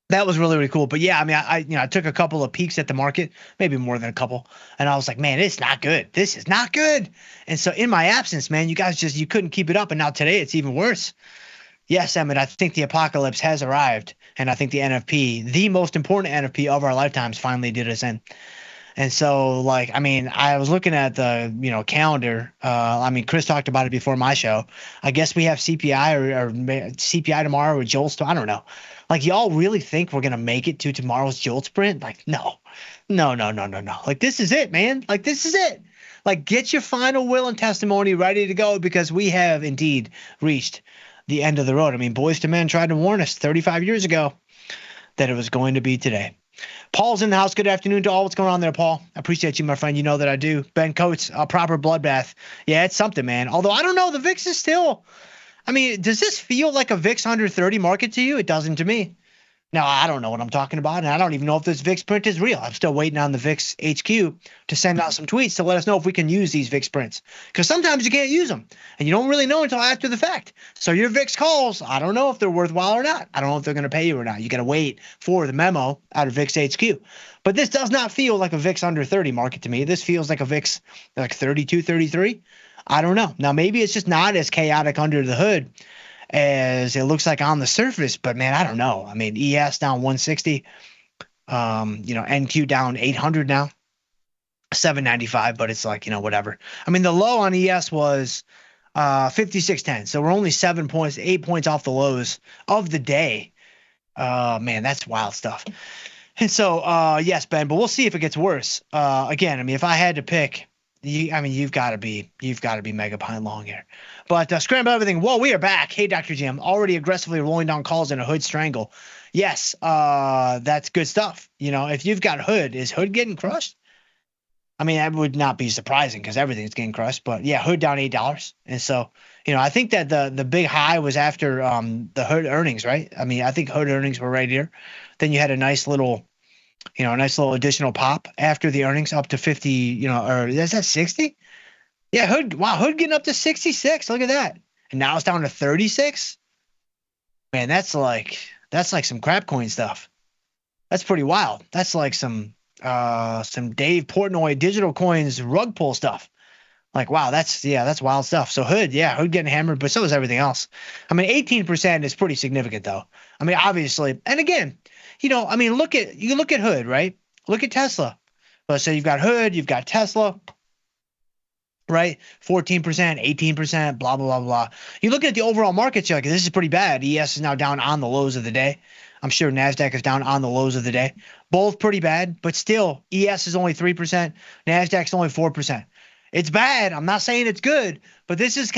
that was really, really cool. But yeah, I took a couple of peeks at the market, maybe more than a couple. And I was like, man, it's not good. This is not good. And so in my absence, man, you guys you couldn't keep it up. And now today it's even worse. Yes, Emmett, I think the apocalypse has arrived. And I think the NFP, the most important NFP of our lifetimes, finally did us in. And so, I was looking at the, calendar. Chris talked about it before my show. I guess we have CPI or CPI tomorrow or JOLTS. I don't know. Like, y'all really think we're going to make it to tomorrow's JOLTS print? Like, no. Like, this is it, man. Like, this is it. Like, get your final will and testimony ready to go, because we have indeed reached the end of the road. Boys to Men tried to warn us 35 years ago that it was going to be today. Paul's in the house. Good afternoon to all. What's going on there, Paul? I appreciate you, my friend. You know that I do. Ben Coates, a proper bloodbath. Yeah, it's something, man. Although I don't know, the VIX is still. I mean, does this feel like a VIX under 30 market to you? It doesn't to me. Now, I don't know what I'm talking about, and I don't even know if this VIX print is real. I'm still waiting on the VIX HQ to send out some tweets to let us know if we can use these VIX prints. Because sometimes you can't use them, and you don't really know until after the fact. So your VIX calls, I don't know if they're worthwhile or not. I don't know if they're going to pay you or not. You got to wait for the memo out of VIX HQ. But this does not feel like a VIX under 30 market to me. This feels like a VIX like 32, 33. I don't know. Now, maybe it's just not as chaotic under the hood as it looks like on the surface, but man, I don't know. I mean, ES down 160, NQ down 800 now, 795, but it's like, whatever. I mean, the low on ES was 56.10, so we're only 8 points off the lows of the day. Man, that's wild stuff. And so, yes, Ben, but we'll see if it gets worse. Again, I mean, if I had to pick, you've got to be mega pine long here. But scramble everything. Whoa, we are back. Hey, Dr. Jim, already aggressively rolling down calls in a hood strangle. Yes, that's good stuff. If you've got hood, is hood getting crushed? I mean, that would not be surprising because everything's getting crushed. But yeah, hood down $8. And so, I think that the big high was after the hood earnings, right? I mean, I think hood earnings were right here. Then you had a nice little additional pop after the earnings up to 50, or is that 60? Yeah, hood getting up to 66. Look at that. And now it's down to 36. Man, that's like some crap coin stuff. That's pretty wild. That's like some Dave Portnoy digital coins rug pull stuff. Like, wow, that's wild stuff. So hood getting hammered, but so is everything else. I mean, 18% is pretty significant though. I mean, obviously, and again, look at hood, right? Look at Tesla. Let's say you've got hood, you've got Tesla, right? 14%, 18%, blah, blah, blah, blah. You look at the overall markets, you're like, this is pretty bad. ES is now down on the lows of the day. I'm sure NASDAQ is down on the lows of the day. Both pretty bad, but still, ES is only 3%. NASDAQ's only 4%. It's bad. I'm not saying it's good, but this is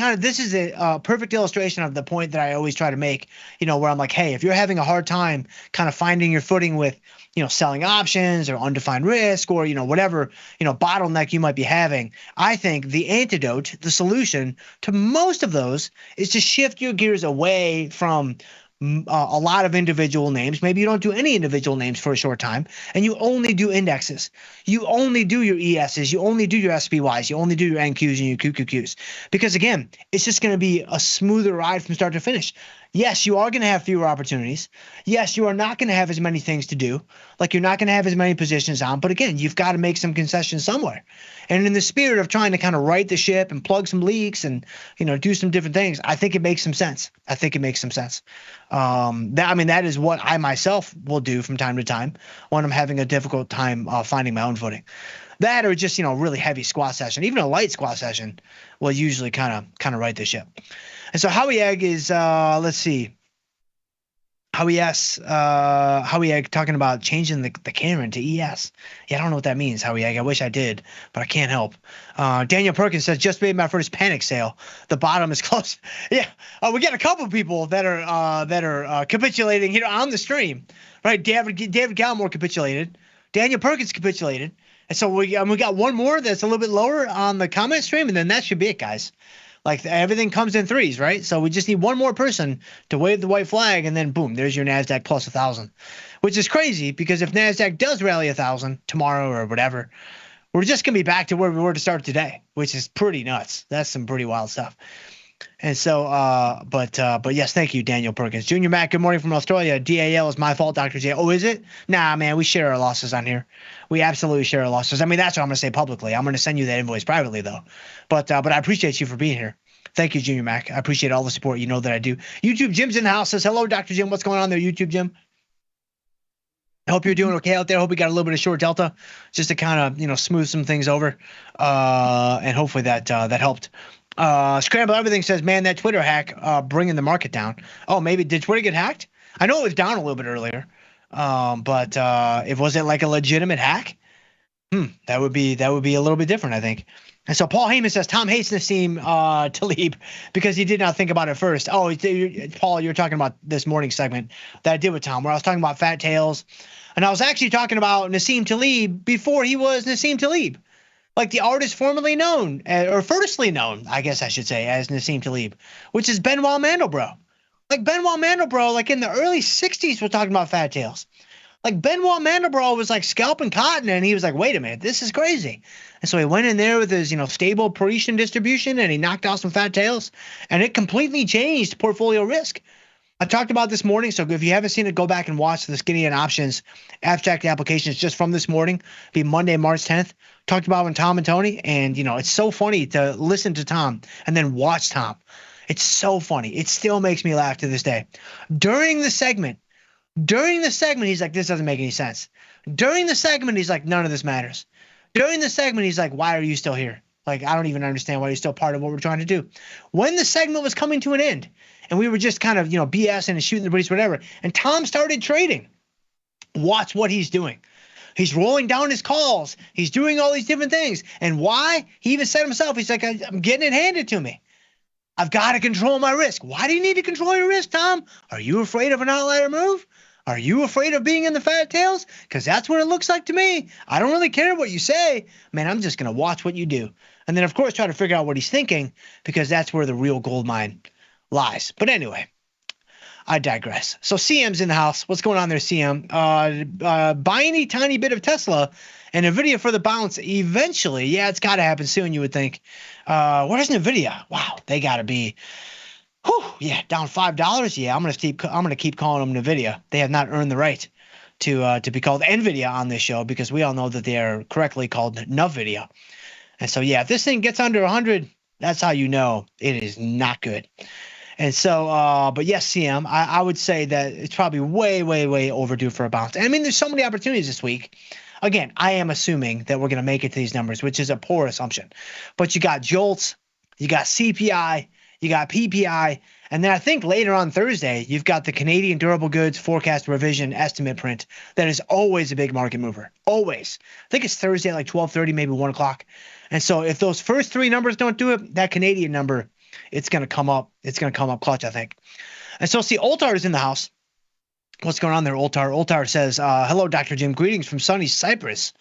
a perfect illustration of the point that I always try to make, where I'm like, hey, if you're having a hard time kind of finding your footing with, selling options or undefined risk or, whatever, bottleneck you might be having, I think the antidote, the solution to most of those is to shift your gears away from a lot of individual names. Maybe you don't do any individual names for a short time and you only do indexes. You only do your ESs. You only do your SPYs. You only do your NQs and your QQQs. Because again, it's just going to be a smoother ride from start to finish. Yes, you are going to have fewer opportunities. Yes, you are not going to have as many things to do. Like you're not going to have as many positions on. But again, you've got to make some concessions somewhere. And in the spirit of trying to kind of right the ship and plug some leaks and, do some different things, I think it makes some sense. That is what I myself will do from time to time when I'm having a difficult time finding my own footing. That or just, really heavy squat session. Even a light squat session will usually kind of right the ship. And so Howie Egg is, let's see. Howie Egg talking about changing the camera to ES. Yeah, I don't know what that means, Howie Egg. I wish I did, but I can't help. Daniel Perkins says, just made my first panic sale. The bottom is close. Yeah, we got a couple people that are capitulating here on the stream, right? David Gallimore capitulated. Daniel Perkins capitulated. And so we got one more that's a little bit lower on the comment stream, and then that should be it, guys. Like everything comes in threes, right? So we just need one more person to wave the white flag, and then boom, there's your NASDAQ plus 1,000, which is crazy because if NASDAQ does rally 1,000 tomorrow or whatever, we're just gonna be back to where we were to start today, which is pretty nuts. That's some pretty wild stuff. And so, but yes, thank you, Daniel Perkins. Junior Mac, good morning from Australia. DAL is my fault, Dr. J. Oh, is it? Nah, man, we share our losses on here. We absolutely share our losses. I mean, that's what I'm going to say publicly. I'm going to send you that invoice privately, though. But I appreciate you for being here. Thank you, Junior Mac. I appreciate all the support. You know that I do. YouTube Jim's in the house. Says, hello, Dr. Jim. What's going on there, YouTube Jim? I hope you're doing okay out there. I hope we got a little bit of short delta just to kind of, smooth some things over. And hopefully that helped. Scramble Everything says, man, that Twitter hack bringing the market down. Oh, maybe did Twitter get hacked? I know it was down a little bit earlier, but if was it like a legitimate hack? That would be a little bit different, I think. And so Paul Heyman says Tom hates Nassim Talib because he did not think about it first. Oh, Paul, you're talking about this morning segment that I did with Tom, where I was talking about fat tails, and I was actually talking about Nassim Talib before he was Nassim Talib, like the artist formerly known, or firstly known, I guess I should say, as Nassim Talib, which is Benoit Mandelbrot. Like Benoit Mandelbrot, like in the early 60s, we're talking about fat tails. Like Benoit Mandelbrot was like scalping cotton, and he was like, wait a minute, this is crazy. And so he went in there with his, stable Parisian distribution, and he knocked out some fat tails, and it completely changed portfolio risk. I talked about this morning, so if you haven't seen it, go back and watch the Skinny and Options abstract applications just from this morning. Be Monday, March 10th. Talked about when Tom and Tony, and it's so funny to listen to Tom and then watch Tom. It's so funny. It still makes me laugh to this day. During the segment, he's like, this doesn't make any sense. During the segment, he's like, none of this matters. During the segment, he's like, why are you still here? Like, I don't even understand why you're still part of what we're trying to do. When the segment was coming to an end, and we were just kind of, BSing and shooting the breeze, whatever, and Tom started trading, watch what he's doing. He's rolling down his calls. He's doing all these different things. And why? He even said himself, he's like, I'm getting it handed to me. I've got to control my risk. Why do you need to control your risk, Tom? Are you afraid of an outlier move? Are you afraid of being in the fat tails? Because that's what it looks like to me. I don't really care what you say. Man, I'm just going to watch what you do. And then, of course, try to figure out what he's thinking, because that's where the real gold mine lies. But anyway, I digress. So CM's in the house. What's going on there, CM? Buying a tiny bit of Tesla and NVIDIA for the bounce eventually. Yeah, it's got to happen soon, you would think. Where's NVIDIA? Wow, they got to be... yeah, down $5. Yeah, I'm gonna keep calling them NVIDIA. They have not earned the right to be called NVIDIA on this show, because we all know that they are correctly called NVIDIA. And so yeah, if this thing gets under 100, that's how you know it is not good. And so, but yes, CM, I would say that it's probably way, way, way overdue for a bounce. And I mean, there's so many opportunities this week. Again, I am assuming that we're gonna make it to these numbers, which is a poor assumption. But you got JOLTS, you got CPI. You got PPI, and then I think later on Thursday, you've got the Canadian Durable Goods Forecast Revision Estimate print. That is always a big market mover. Always. I think it's Thursday at like 12:30, maybe 1 o'clock. And so if those first three numbers don't do it, that Canadian number, it's going to come up. It's going to come up clutch, I think. And so see, Oltar is in the house. What's going on there, Oltar? Oltar says, hello, Dr. Jim. Greetings from sunny Cyprus.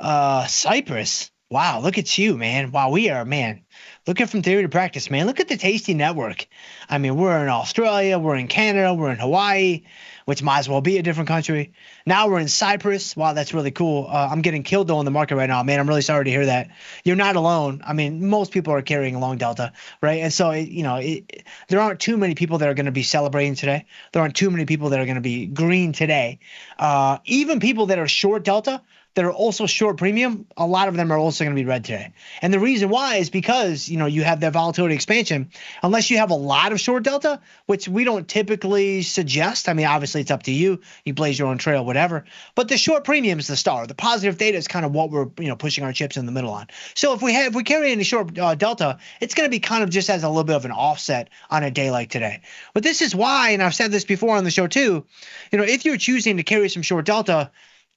Cyprus? Wow, look at you, man. Wow, we are, man. Looking from theory to practice, man. Look at the Tasty Network. I mean, we're in Australia, we're in Canada, we're in Hawaii, which might as well be a different country. Now we're in Cyprus. Wow, that's really cool. I'm getting killed though in the market right now, man. I'm really sorry to hear that. You're not alone. I mean, most people are carrying a long delta, right? And so, there aren't too many people that are going to be celebrating today. There aren't too many people that are going to be green today. Even people that are short delta, that are also short premium, a lot of them are also going to be red today. And the reason why is because, you have that volatility expansion. Unless you have a lot of short delta, which we don't typically suggest. I mean, obviously it's up to you. You blaze your own trail, whatever. But the short premium is the star. The positive data is kind of what we're, pushing our chips in the middle on. So if we carry any short delta, it's going to be kind of just as a little bit of an offset on a day like today. But this is why, and I've said this before on the show too, if you're choosing to carry some short delta,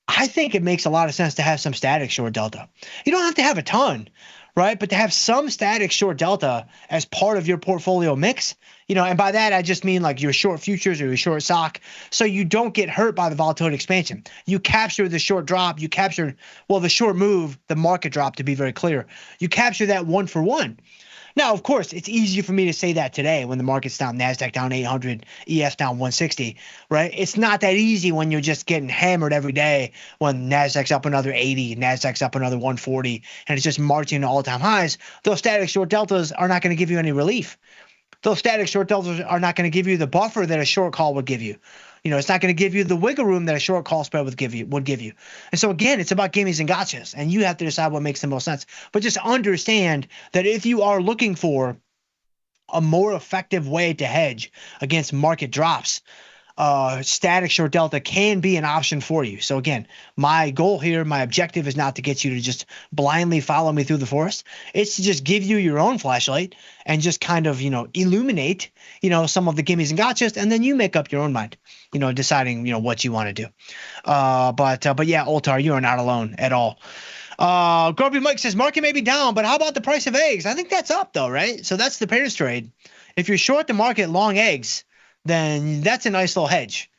I think it makes a lot of sense to have some static short delta. You don't have to have a ton, right? But to have some static short delta as part of your portfolio mix, and by that I just mean like your short futures or your short SOC, so you don't get hurt by the volatility expansion. You capture the short drop, you capture, the short move, the market drop, to be very clear. You capture that one for one. Now, of course, it's easier for me to say that today when the market's down, NASDAQ down 800, ES down 160, right? It's not that easy when you're just getting hammered every day, when NASDAQ's up another 80, NASDAQ's up another 140, and it's just marching to all-time highs. Those static short deltas are not going to give you any relief. Those static short deltas are not going to give you the buffer that a short call would give you. It's not going to give you the wiggle room that a short call spread would give you. And so again, it's about gimmies and gotchas, and you have to decide what makes the most sense. But just understand that if you are looking for a more effective way to hedge against market drops, static short delta can be an option for you. So again, my goal here, my objective is not to get you to just blindly follow me through the forest. It's to just give you your own flashlight and just kind of, illuminate, some of the gimmies and gotchas, and then you make up your own mind, deciding, what you want to do. But yeah, Oltar, you are not alone at all. Grumpy Mike says market may be down, but how about the price of eggs? I think that's up though, right? So that's the pairs trade. If you're short the market long eggs, then that's a nice little hedge,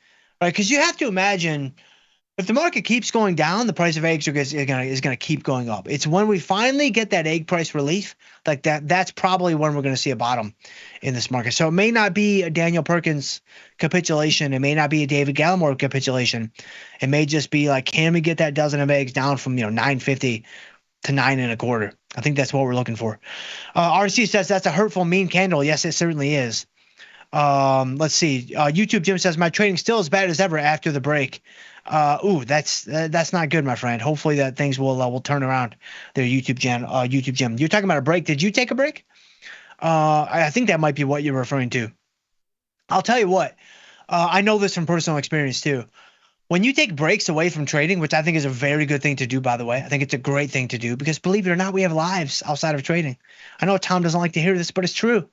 right? Because you have to imagine if the market keeps going down, the price of eggs is gonna keep going up. It's when we finally get that egg price relief, like that's probably when we're gonna see a bottom in this market. So it may not be a Daniel Perkins capitulation. It may not be a David Gallimore capitulation. It may just be like, can we get that dozen of eggs down from 950 to 9.25? I think that's what we're looking for. RC says that's a hurtful, mean candle. Yes, it certainly is. Let's see. YouTube Jim says my trading still as bad as ever after the break. That's not good, my friend. Hopefully that things will turn around there. YouTube Jim. You're talking about a break. Did you take a break? I think that might be what you're referring to. I'll tell you what. I know this from personal experience too. When you take breaks away from trading, which I think is a very good thing to do, by the way, I think it's a great thing to do because believe it or not, we have lives outside of trading. I know Tom doesn't like to hear this, but it's true.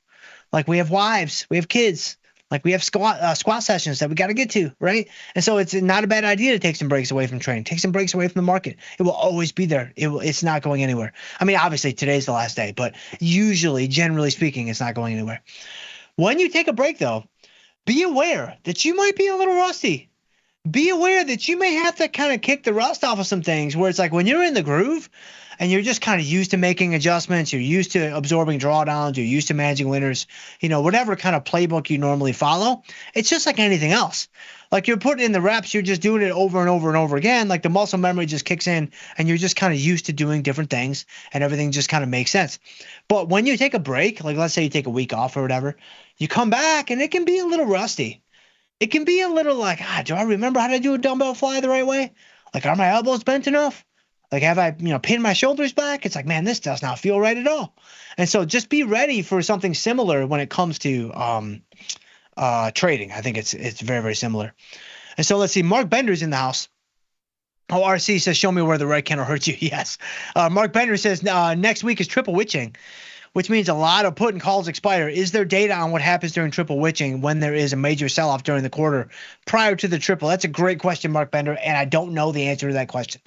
Like we have wives, we have kids, like we have squat sessions that we got to get to, right? And so it's not a bad idea to take some breaks away from trading, take some breaks away from the market. It will always be there. It's not going anywhere. I mean, obviously today's the last day, but usually, generally speaking, it's not going anywhere. When you take a break though, be aware that you might be a little rusty. Be aware that you may have to kind of kick the rust off of some things where it's like when you're in the groove and you're just kind of used to making adjustments, you're used to absorbing drawdowns, you're used to managing winners, whatever kind of playbook you normally follow, it's just like anything else. Like you're putting in the reps, you're just doing it over and over and over again. Like the muscle memory just kicks in and you're just kind of used to doing different things and everything just kind of makes sense. But when you take a break, like let's say you take a week off or whatever, you come back and it can be a little rusty. It can be a little like, do I remember how to do a dumbbell fly the right way? Like, are my elbows bent enough? Like, have I, pinned my shoulders back? It's like, man, this does not feel right at all. And so just be ready for something similar when it comes to trading. I think it's very, very similar. And so let's see. Mark Bender's in the house. Oh, RC says, show me where the right candle hurt you. Yes. Mark Bender says, next week is triple witching, which means a lot of put and calls expire. Is there data on what happens during triple witching when there is a major sell-off during the quarter prior to the triple? That's a great question, Mark Bender, and I don't know the answer to that question.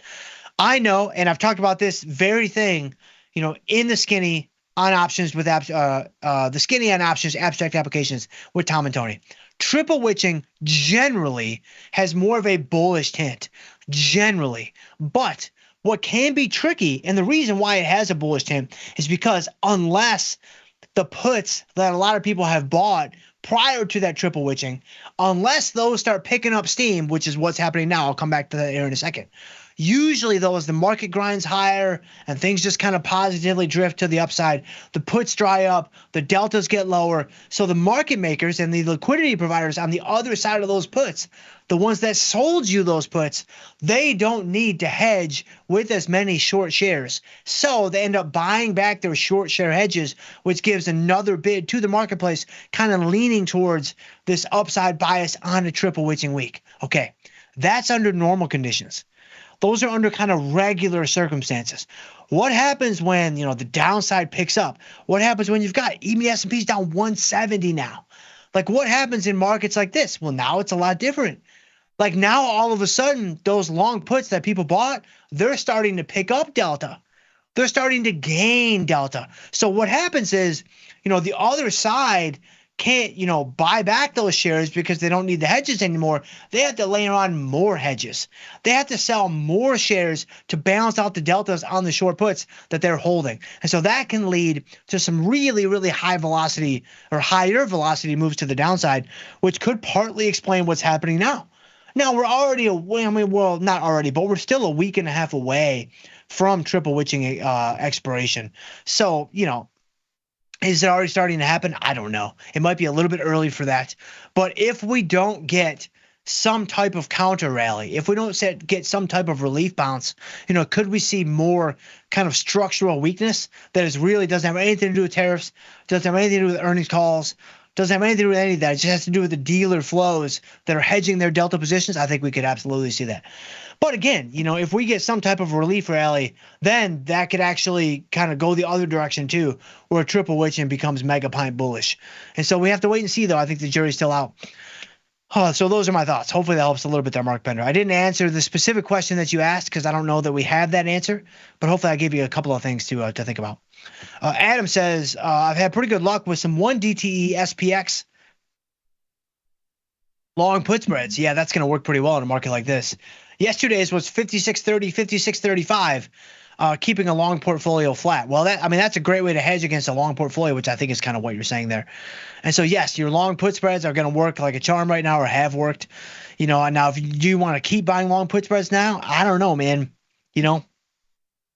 I know, and I've talked about this very thing, in the skinny on options with the skinny on options abstract applications with Tom and Tony. Triple witching generally has more of a bullish tint, generally, but what can be tricky, and the reason why it has a bullish tint is because unless the puts that a lot of people have bought prior to that triple witching, unless those start picking up steam, which is what's happening now, I'll come back to that here in a second. Usually, though, as the market grinds higher and things just kind of positively drift to the upside, the puts dry up, the deltas get lower. So the market makers and the liquidity providers on the other side of those puts, the ones that sold you those puts, they don't need to hedge with as many short shares. So they end up buying back their short share hedges, which gives another bid to the marketplace, kind of leaning towards this upside bias on a triple witching week. Okay, that's under normal conditions. Those are under kind of regular circumstances. What happens when, the downside picks up? What happens when you've got even the S&P's down 170 now? Like what happens in markets like this? Well, now it's a lot different. Like now all of a sudden those long puts that people bought, they're starting to pick up delta. They're starting to gain delta. So what happens is, the other side can't, buy back those shares because they don't need the hedges anymore. They have to layer on more hedges. They have to sell more shares to balance out the deltas on the short puts that they're holding. And so that can lead to some really, really high velocity or higher velocity moves to the downside, which could partly explain what's happening now. Now we're already away. Well, not already, but we're still a week and a half away from triple witching expiration. So, is it already starting to happen? I don't know. It might be a little bit early for that. But if we don't get some type of counter rally, if we don't get some type of relief bounce, could we see more kind of structural weakness that really doesn't have anything to do with tariffs, doesn't have anything to do with earnings calls, doesn't have anything to do with any of that. It just has to do with the dealer flows that are hedging their delta positions. I think we could absolutely see that. But again, if we get some type of relief rally, then that could actually kind of go the other direction too, where triple witching becomes mega pint bullish. And so we have to wait and see, though. I think the jury's still out. So those are my thoughts. Hopefully that helps a little bit there, Mark Bender. I didn't answer the specific question that you asked because I don't know that we have that answer, but hopefully I gave you a couple of things to think about. Adam says, I've had pretty good luck with some 1DTE SPX long put spreads. Yeah, that's going to work pretty well in a market like this. Yesterday's was 56.30, 56.35. Keeping a long portfolio flat. Well, that's a great way to hedge against a long portfolio, which I think is kind of what you're saying there. And so, yes, your long put spreads are going to work like a charm right now, or have worked. Now if you want to keep buying long put spreads now, I don't know, man.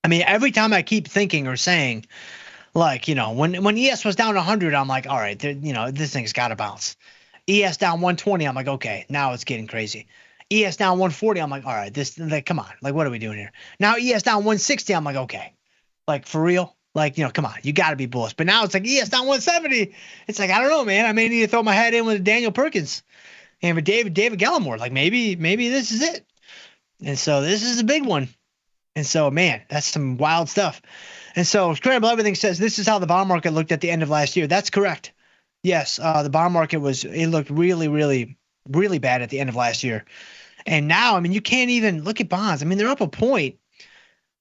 Every time I keep thinking or saying, like, when ES was down 100, I'm like, all right, this thing's got to bounce. ES down 120, I'm like, okay, now it's getting crazy. ES down 140, I'm like, all right, come on. Like, what are we doing here? Now ES down 160, I'm like, okay. Like, for real? Like, come on, you got to be bullish. But now it's like ES down 170. It's like, I don't know, man. I may need to throw my head in with Daniel Perkins and with David Gallimore. Like, maybe this is it. And so this is a big one. And so, man, that's some wild stuff. And so Scramble Everything says this is how the bond market looked at the end of last year. That's correct. Yes, the bond market looked really, really, really bad at the end of last year. And now, you can't even look at bonds. They're up a point,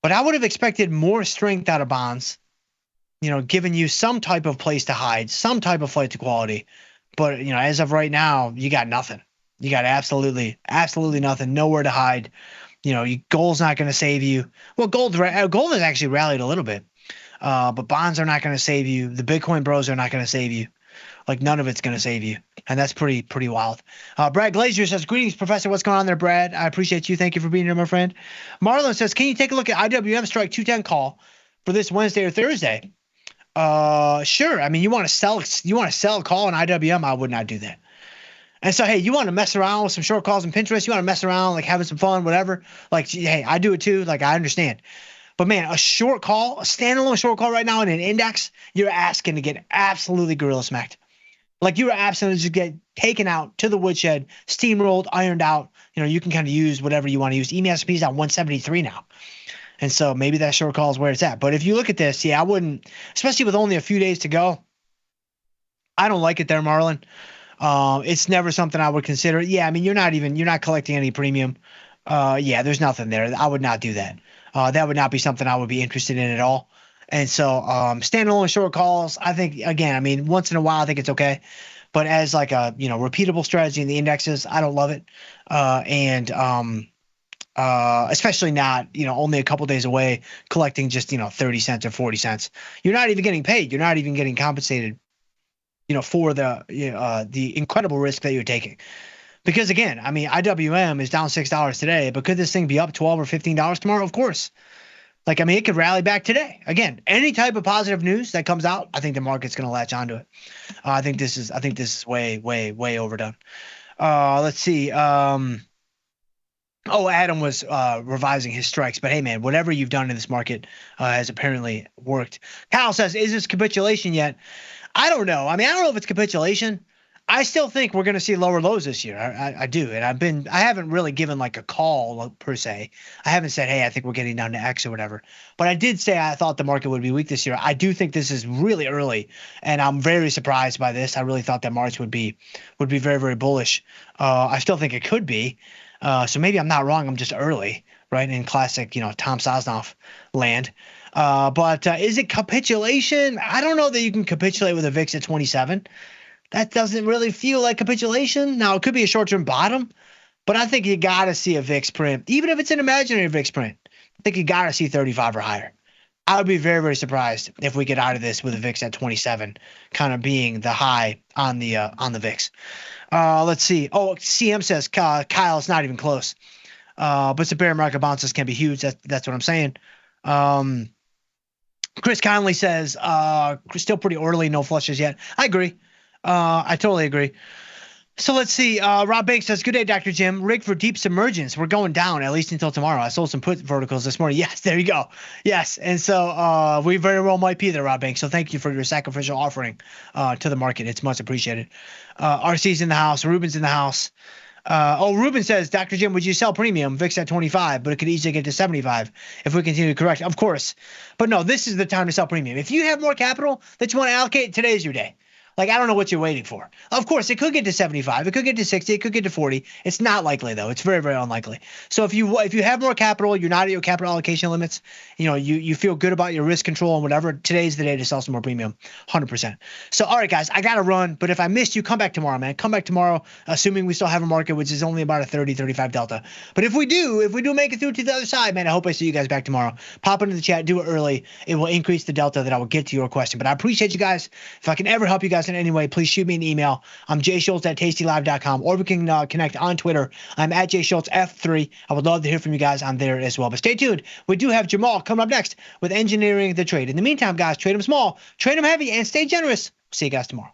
but I would have expected more strength out of bonds, giving you some type of place to hide, some type of flight to quality. But, as of right now, you got nothing. You got absolutely nothing, nowhere to hide. Gold's not going to save you. Well, gold has actually rallied a little bit, but bonds are not going to save you. The Bitcoin bros are not going to save you. Like, none of it's going to save you. And that's pretty wild. Brad Glazier says, greetings, Professor. What's going on there, Brad? I appreciate you. Thank you for being here, my friend. Marlon says, can you take a look at IWM strike 210 call for this Wednesday or Thursday? Sure. You want to sell a call on IWM? I would not do that. And so, hey, you want to mess around with some short calls on Pinterest? You want to mess around, like having some fun, whatever? Like, hey, I do it too. Like, I understand. But, man, a short call, a standalone short call right now in an index, you're asking to get absolutely gorilla smacked. Like, you were absolutely just get taken out to the woodshed, steamrolled, ironed out. You can kind of use whatever you want to use. EMSP's at 173 now. And so maybe that short call is where it's at. But if you look at this, yeah, I wouldn't, especially with only a few days to go. I don't like it there, Marlon. It's never something I would consider. Yeah, you're not collecting any premium. Yeah, there's nothing there. I would not do that. That would not be something I would be interested in at all. And so standalone short calls, I think, again, once in a while I think it's okay. But as like a, repeatable strategy in the indexes, I don't love it. Especially not, only a couple days away collecting just, 30 cents or 40 cents. You're not even getting paid. You're not even getting compensated, for the incredible risk that you're taking. Because again, IWM is down $6 today, but could this thing be up $12 or $15 tomorrow? Of course. Like, it could rally back today. Again, any type of positive news that comes out, I think the market's going to latch onto it. I think this is way, way, way overdone. Let's see. Adam was revising his strikes, but hey, man, whatever you've done in this market has apparently worked. Kyle says, is this capitulation yet? I don't know. I don't know if it's capitulation. I still think we're going to see lower lows this year. I do. And I haven't really given like a call per se. I haven't said, hey, I think we're getting down to X or whatever. But I did say I thought the market would be weak this year. I do think this is really early, and I'm very surprised by this. I really thought that March would be very, very bullish. I still think it could be. So maybe I'm not wrong. I'm just early, right? In classic, Tom Sosnoff land. But is it capitulation? I don't know that you can capitulate with a VIX at 27. That doesn't really feel like capitulation. Now, it could be a short-term bottom, but I think you got to see a VIX print. Even if it's an imaginary VIX print, I think you got to see 35 or higher. I would be very, very surprised if we get out of this with a VIX at 27, kind of being the high on the VIX. Let's see. Oh, CM says, Kyle, it's not even close. But the bear market bounces can be huge. That's what I'm saying. Chris Conley says, still pretty early, no flushes yet. I agree. I totally agree. So let's see. Rob Banks says, good day, Dr. Jim. Rig for deep submergence. We're going down at least until tomorrow. I sold some put verticals this morning. Yes, there you go. Yes. And so we very well might be there, Rob Banks. So thank you for your sacrificial offering to the market. It's much appreciated. RC's in the house. Ruben's in the house. Ruben says, Dr. Jim, would you sell premium? VIX at 25, but it could easily get to 75 if we continue to correct. Of course. But no, this is the time to sell premium. If you have more capital that you want to allocate, today's your day. Like, I don't know what you're waiting for. Of course, it could get to 75. It could get to 60. It could get to 40. It's not likely, though. It's very, very unlikely. So if you have more capital, you're not at your capital allocation limits, you feel good about your risk control and whatever, today's the day to sell some more premium, 100%. So, all right, guys, I got to run. But if I missed you, come back tomorrow, man. Come back tomorrow, assuming we still have a market, which is only about a 30, 35 delta. But if we do make it through to the other side, man, I hope I see you guys back tomorrow. Pop into the chat, do it early. It will increase the delta that I will get to your question. But I appreciate you guys. If I can ever help you guys in any way, please shoot me an email. I'm jschultz@tastylive.com, or we can connect on Twitter. I'm at jschultzf3. I would love to hear from you guys on there as well. But stay tuned. We do have Jamal coming up next with Engineering the Trade. In the meantime, guys, trade them small, trade them heavy, and stay generous. See you guys tomorrow.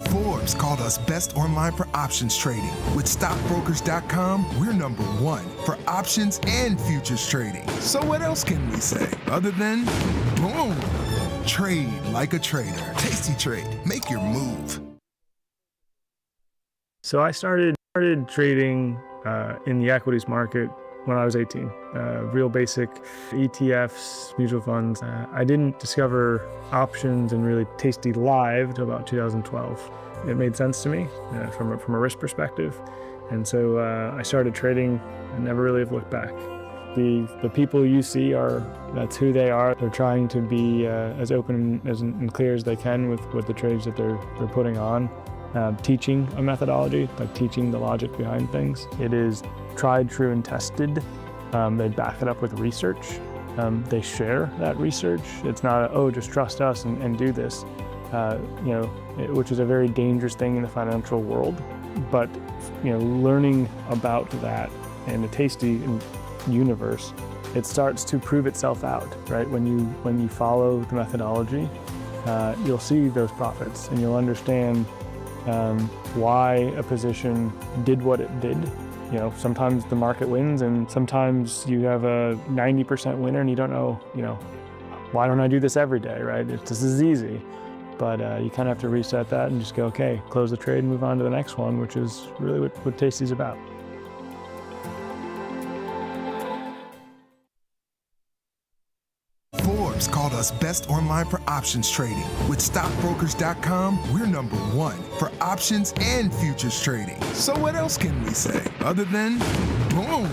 Forbes called us best online for options trading. With stockbrokers.com, we're number one for options and futures trading. So what else can we say other than boom? Trade like a trader. Tasty Trade. Make your move. So I started trading in the equities market when I was 18. Real basic ETFs, mutual funds. I didn't discover options and really tastylive until about 2012. It made sense to me from a risk perspective. And so I started trading and never really have looked back. The people you see that's who they are. They're trying to be as open and clear as they can with the trades that they're putting on. Teaching a methodology, like teaching the logic behind things. It is tried, true, and tested. They back it up with research. They share that research. It's not just trust us and do this, which is a very dangerous thing in the financial world. But learning about that in a Tasty universe, it starts to prove itself out, right? When you follow the methodology, you'll see those profits and you'll understand why a position did what it did. Sometimes the market wins and sometimes you have a 90% winner and you don't know, why don't I do this every day, right? This is easy. But you kind of have to reset that and just go, okay, close the trade and move on to the next one, which is really what Tasty's about. Forbes called us best online for options trading. With stockbrokers.com, we're number one for options and futures trading. So what else can we say other than boom?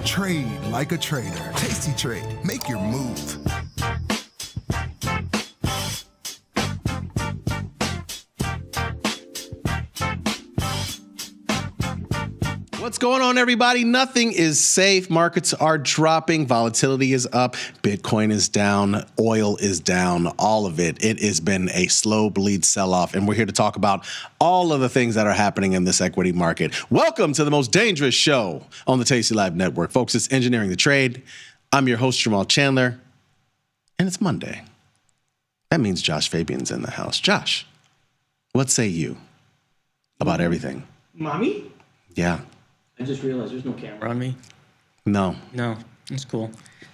Trade like a trader. Tasty Trade. Make your move. What's going on, everybody? Nothing is safe. Markets are dropping. Volatility is up. Bitcoin is down. Oil is down. All of it. It has been a slow bleed sell-off. And we're here to talk about all of the things that are happening in this equity market. Welcome to the most dangerous show on the Tasty Live Network. Folks, it's Engineering the Trade. I'm your host, Jamal Chandler. And it's Monday. That means Josh Fabian's in the house. Josh, what say you about everything? Mommy? Yeah. I just realized there's no camera on me. No, it's cool.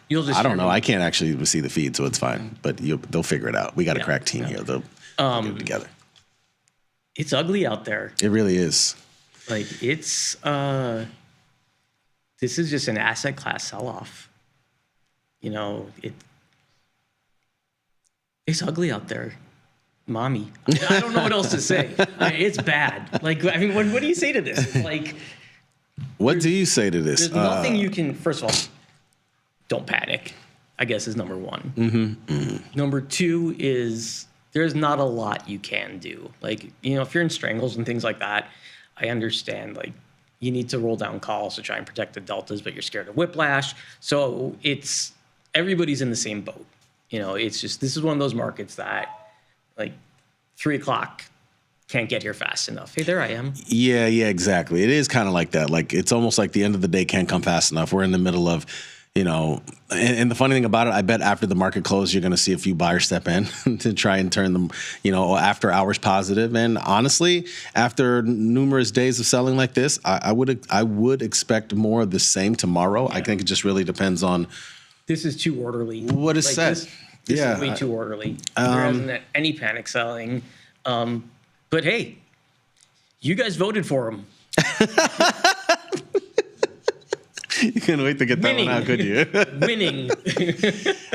You'll just. I don't know. I can't actually see the feed, so it's fine. But they'll figure it out. We got a crack team here. They'll get it together. It's ugly out there. It really is. Like it's. This is just an asset class sell-off. It's ugly out there. Mommy, I don't know what else to say. It's bad. What do you say to this? It's like. What do you say to this? There's nothing you can. First of all, don't panic, I guess, is number one. Number two is there's not a lot you can do. Like, if you're in strangles and things like that, I understand, like, you need to roll down calls to try and protect the deltas, but you're scared of whiplash. So everybody's in the same boat. It's just, this is one of those markets that, like, 3 o'clock can't get here fast enough. Hey, there I am. Yeah, exactly. It is kind of like that. Like, it's almost like the end of the day can't come fast enough. We're in the middle of, and the funny thing about it, I bet after the market closed, you're going to see a few buyers step in to try and turn them, after hours positive. And honestly, after numerous days of selling like this, I would expect more of the same tomorrow. Yeah. I think it just really depends on. This is too orderly. What is said? This is way too orderly. There isn't any panic selling. But hey, you guys voted for him. You couldn't wait to get that one out, could you? Winning.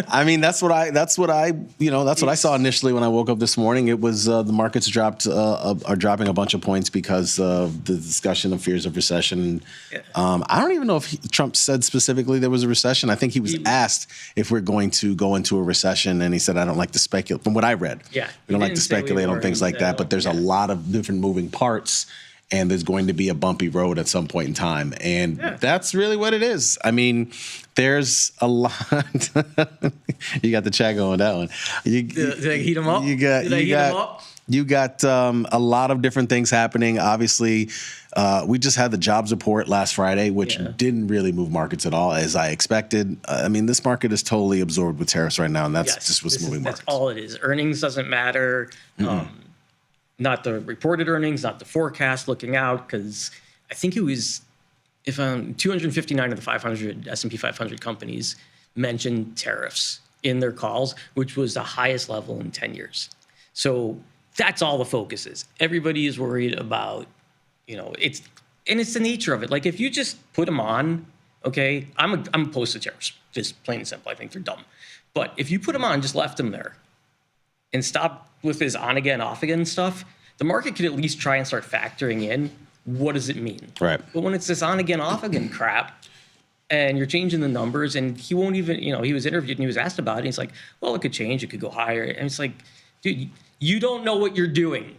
I mean, that's what I saw initially when I woke up this morning. It was the markets are dropping a bunch of points because of the discussion of fears of recession. Yeah. I don't even know if Trump said specifically there was a recession. I think he was asked if we're going to go into a recession, and he said, "I don't like to speculate." From what I read, we don't like to speculate on things like that. But there's a lot of different moving parts. And there's going to be a bumpy road at some point in time. And that's really what it is. I mean, there's a lot. You got the chat going, that one. Did I heat him up? You got a lot of different things happening. Obviously, we just had the jobs report last Friday, which didn't really move markets at all, as I expected. I mean, this market is totally absorbed with tariffs right now, and that's just what's moving markets. That's all it is. Earnings doesn't matter. Not the reported earnings, not the forecast looking out, because I think it was 259 of the 500 S&P 500 companies mentioned tariffs in their calls, which was the highest level in 10 years. So that's all the focus is. Everybody is worried about, it's the nature of it. Like, if you just put them on, okay, I'm opposed to tariffs, just plain and simple. I think they're dumb. But if you put them on, just left them there, and stop with his on again, off again stuff, the market could at least try and start factoring in what does it mean. Right. But when it's this on again, off again crap, and you're changing the numbers, and he won't even, he was interviewed and he was asked about it, and he's like, well, it could change, it could go higher. And it's like, dude, you don't know what you're doing.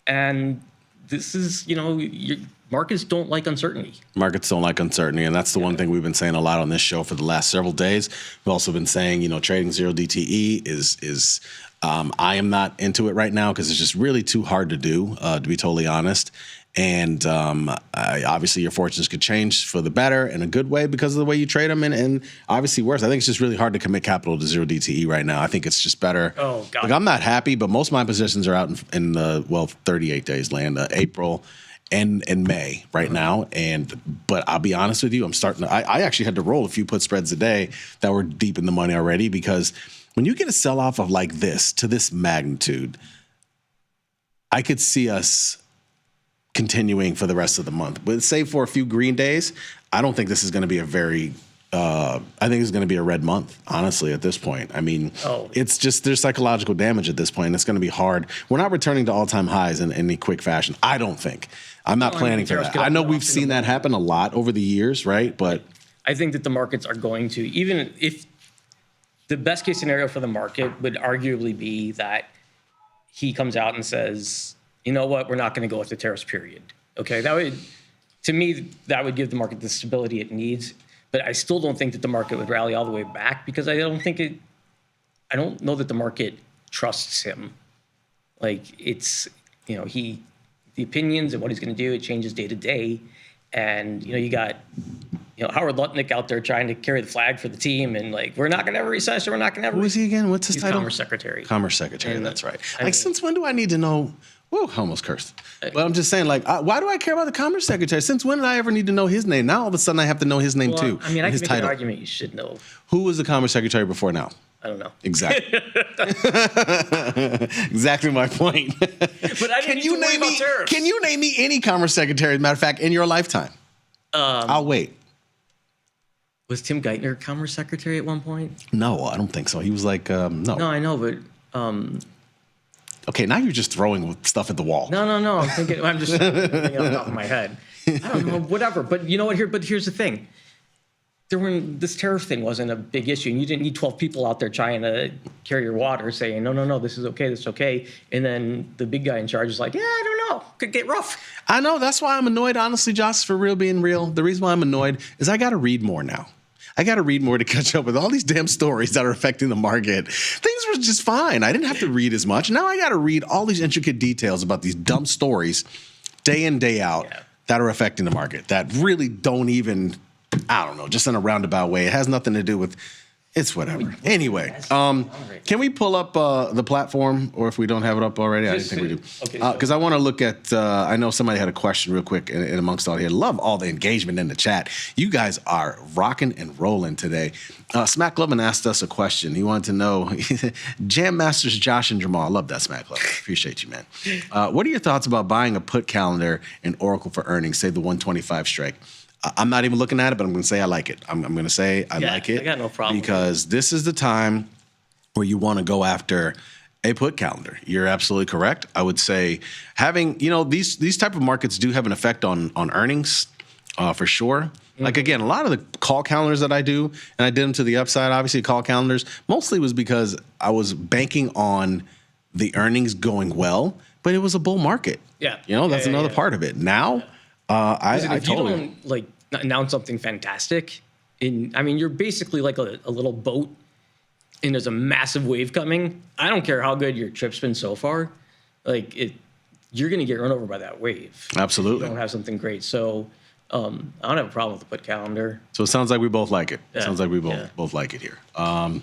And this is, your markets don't like uncertainty. Markets don't like uncertainty, and that's the one thing we've been saying a lot on this show for the last several days. We've also been saying, trading zero DTE is I am not into it right now because it's just really too hard to do, to be totally honest. And obviously your fortunes could change for the better in a good way because of the way you trade them, and obviously worse. I think it's just really hard to commit capital to zero DTE right now. I think it's just better. Oh, God. Like, I'm not happy, but most of my positions are out in 38 days land, April and May right now. But I'll be honest with you, I actually had to roll a few put spreads a day that were deep in the money already, because when you get a sell-off of like this to this magnitude, I could see us continuing for the rest of the month. But save for a few green days, I don't think this is going to be I think it's going to be a red month, honestly, at this point. I mean, it's just, there's psychological damage at this point. It's going to be hard. We're not returning to all-time highs in any quick fashion, I don't think. I'm not planning for that. I know we've seen that happen a lot over the years, right? But I think that the markets are going to, even if the best case scenario for the market would arguably be that he comes out and says, you know what, we're not going to go with the tariffs, period. Okay, to me, that would give the market the stability it needs. But I still don't think that the market would rally all the way back, because I don't know that the market trusts him. Like, it's, the opinions and what he's going to do, it changes day to day. And, you got, Howard Lutnick out there trying to carry the flag for the team, and like, we're not going to have a recession. We're not going to have a recession. Who is he again? What's his title? Commerce Secretary. Commerce Secretary, that's right. Since when do I need to know? Whoa, I almost cursed. But I'm just saying, why do I care about the Commerce Secretary? Since when did I ever need to know his name? Now all of a sudden I have to know his name too. I mean, I can make an argument you should know. Who was the Commerce Secretary before now? I don't know. Exactly. Exactly my point. But I didn't need to worry about tariffs. Can you name me any Commerce Secretary, as a matter of fact, in your lifetime? I'll wait. Was Tim Geithner Commerce Secretary at one point? No, I don't think so. He was like, no. No, I know, but Okay, now you're just throwing stuff at the wall. No. I'm just thinking off the top of my head. I don't know, whatever. But you know what? But here's the thing. This tariff thing wasn't a big issue, and you didn't need 12 people out there trying to carry your water saying, no, this is okay. And then the big guy in charge is like, yeah, I don't know. Could get rough. I know. That's why I'm annoyed, honestly, Josh, for real being real. The reason why I'm annoyed is I got to read more now. I got to read more to catch up with all these damn stories that are affecting the market. Things were just fine. I didn't have to read as much. Now I got to read all these intricate details about these dumb stories day in, day out that are affecting the market that really don't even, I don't know, just in a roundabout way. It has nothing to do with, it's whatever. Anyway, can we pull up the platform, or if we don't have it up already? I didn't think we do. Because I want to look at, I know somebody had a question real quick in amongst all here. Love all the engagement in the chat. You guys are rocking and rolling today. Smack Lovin asked us a question. He wanted to know, Jam Masters Josh and Jamal. I love that, Smack Lovin. Appreciate you, man. What are your thoughts about buying a put calendar in Oracle for earnings, say the 125 strike? I'm not even looking at it, but I'm going to say I like it. I'm going to say I like it. I got no problem. Because this is the time where you want to go after a put calendar. You're absolutely correct. I would say having, these type of markets do have an effect on earnings for sure. Mm-hmm. Like, again, a lot of the call calendars that I do, and I did them to the upside, obviously call calendars, mostly was because I was banking on the earnings going well, but it was a bull market. Yeah. That's another part of it. Now, I if you don't announce something fantastic, you're basically like a little boat, and there's a massive wave coming. I don't care how good your trip's been so far, you're going to get run over by that wave. Absolutely. You don't have something great. So I don't have a problem with the put calendar. So it sounds like we both like it. Yeah. Sounds like we both like it here. Tim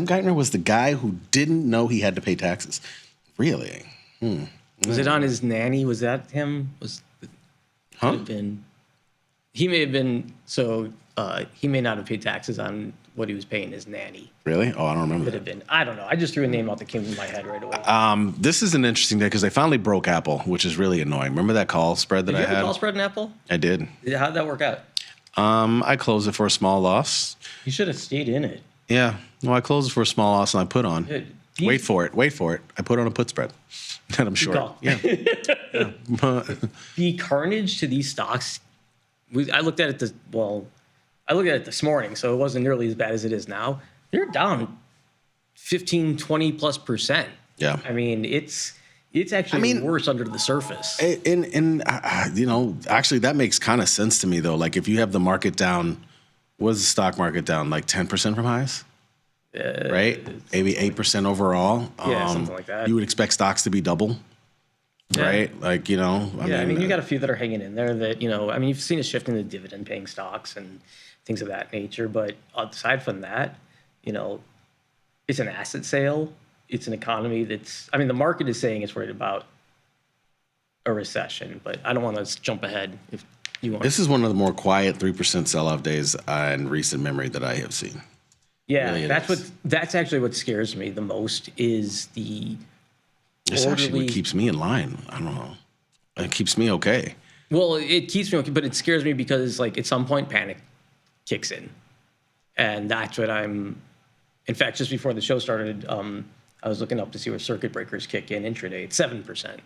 Geithner was the guy who didn't know he had to pay taxes. Really? Was it on his nanny? Was that him? He may have been. So he may not have paid taxes on what he was paying his nanny. Really? Oh, I don't remember. Could have been. I don't know. I just threw a name out that came to my head right away. This is an interesting day because they finally broke Apple, which is really annoying. Remember that call spread that I had? Did you have a call spread in Apple? I did. How did that work out? I closed it for a small loss. You should have stayed in it. Yeah. Well, I closed it for a small loss and I put on. Wait for it. I put on a put spread. And I'm short. Yeah. The carnage to these stocks. I looked at it this morning, so it wasn't nearly as bad as it is now. They're down 15, 20+%. Yeah. It's actually worse under the surface. And actually that makes kind of sense to me though. Like if you have the market down, what is the stock market down? Like 10% from highs? Right? Maybe 8% overall. Yeah, something like that. You would expect stocks to be double, right? Like, you got a few that are hanging in there that, you've seen a shift in the dividend paying stocks and things of that nature. But aside from that, it's an asset sale. It's an economy the market is saying it's worried about a recession, but I don't want to jump ahead if you want. This is one of the more quiet 3% sell-off days in recent memory that I have seen. Yeah, really that's actually what scares me the most is the It's actually what keeps me in line. I don't know. It keeps me okay. Well, it keeps me okay, but it scares me because at some point panic kicks in. And that's what in fact, just before the show started, I was looking up to see where circuit breakers kick in intraday. It's 7%,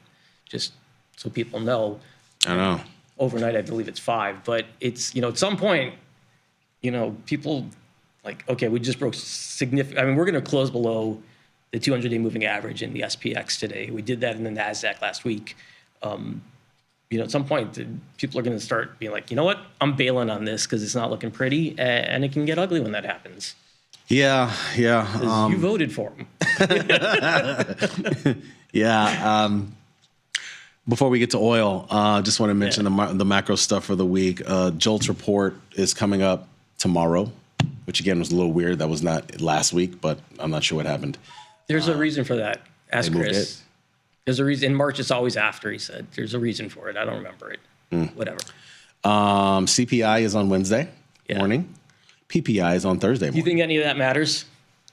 just so people know. I know. Overnight, I believe it's 5%, but it's, at some point, people okay, we just broke significant. We're going to close below the 200-day moving average in the SPX today. We did that in the NASDAQ last week. At some point, people are going to start being like, you know what? I'm bailing on this because it's not looking pretty, and it can get ugly when that happens. Yeah. You voted for him. Yeah. Before we get to oil, just want to mention the macro stuff for the week. Jolt's report is coming up tomorrow, which again was a little weird. That was not last week, but I'm not sure what happened. There's a reason for that. Ask Chris. There's a reason. In March, it's always after, he said. There's a reason for it. I don't remember it. Whatever. CPI is on Wednesday morning. PPI is on Thursday morning. Do you think any of that matters?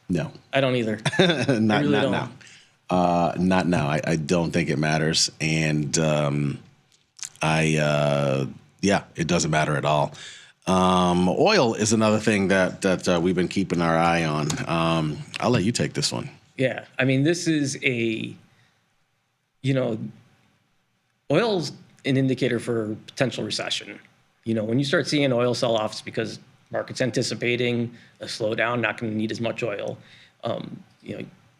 No. I don't either. Not now. Not now. I don't think it matters. And it doesn't matter at all. Oil is another thing that we've been keeping our eye on. I'll let you take this one. Yeah, I mean, this is oil's an indicator for potential recession. When you start seeing oil sell-offs because market's anticipating a slowdown, not going to need as much oil.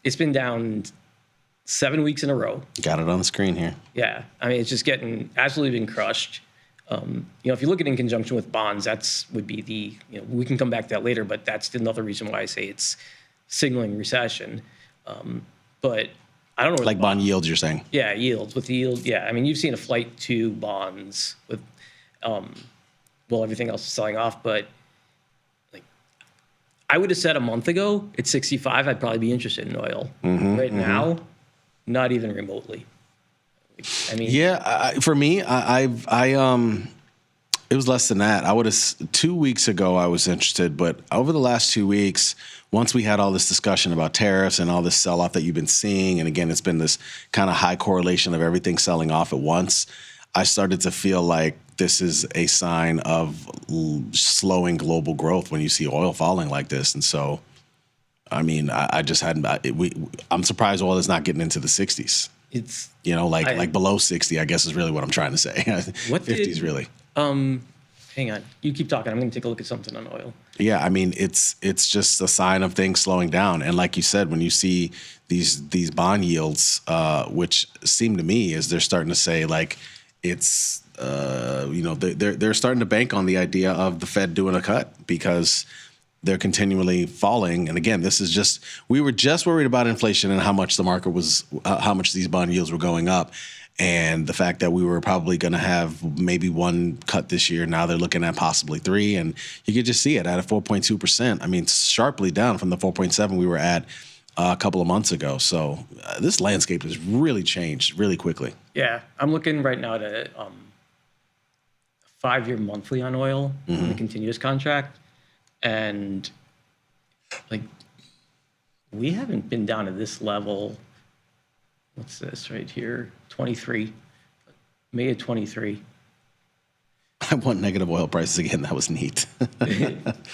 It's been down 7 weeks in a row. Got it on the screen here. Yeah, I mean, it's just absolutely been crushed. If you look at it in conjunction with bonds, would be we can come back to that later, but that's another reason why I say it's signaling recession. But I don't know. Like bond yields, you're saying? Yeah, yields. With the yield, yeah. I mean, you've seen a flight to bonds with, everything else is selling off. But I would have said a month ago at 65, I'd probably be interested in oil. Now, not even remotely. I mean, yeah. For me, it was less than that. 2 weeks ago I was interested, but over the last 2 weeks, once we had all this discussion about tariffs and all this sell-off that you've been seeing, and again, it's been this kind of high correlation of everything selling off at once, I started to feel like this is a sign of slowing global growth when you see oil falling like this. And so, I mean, I just hadn't. I'm surprised oil is not getting into the 60s. It's like below 60, I guess is really what I'm trying to say. 50s really. Hang on, you keep talking. I'm going to take a look at something on oil. Yeah, I mean, it's just a sign of things slowing down. And like you said, when you see these bond yields, which seem to me as they're starting to say like it's they're starting to bank on the idea of the Fed doing a cut because they're continually falling. And again, we were just worried about inflation and how much the market was, how much these bond yields were going up. And the fact that we were probably going to have maybe one cut this year. Now they're looking at possibly 3. And you could just see it at a 4.2%. I mean, sharply down from the 4.7 we were at a couple of months ago. So this landscape has really changed really quickly. Yeah, I'm looking right now at a 5-year monthly on oil on the continuous contract. And we haven't been down to this level. What's this right here? 23, May of 23. I want negative oil prices again. That was neat. That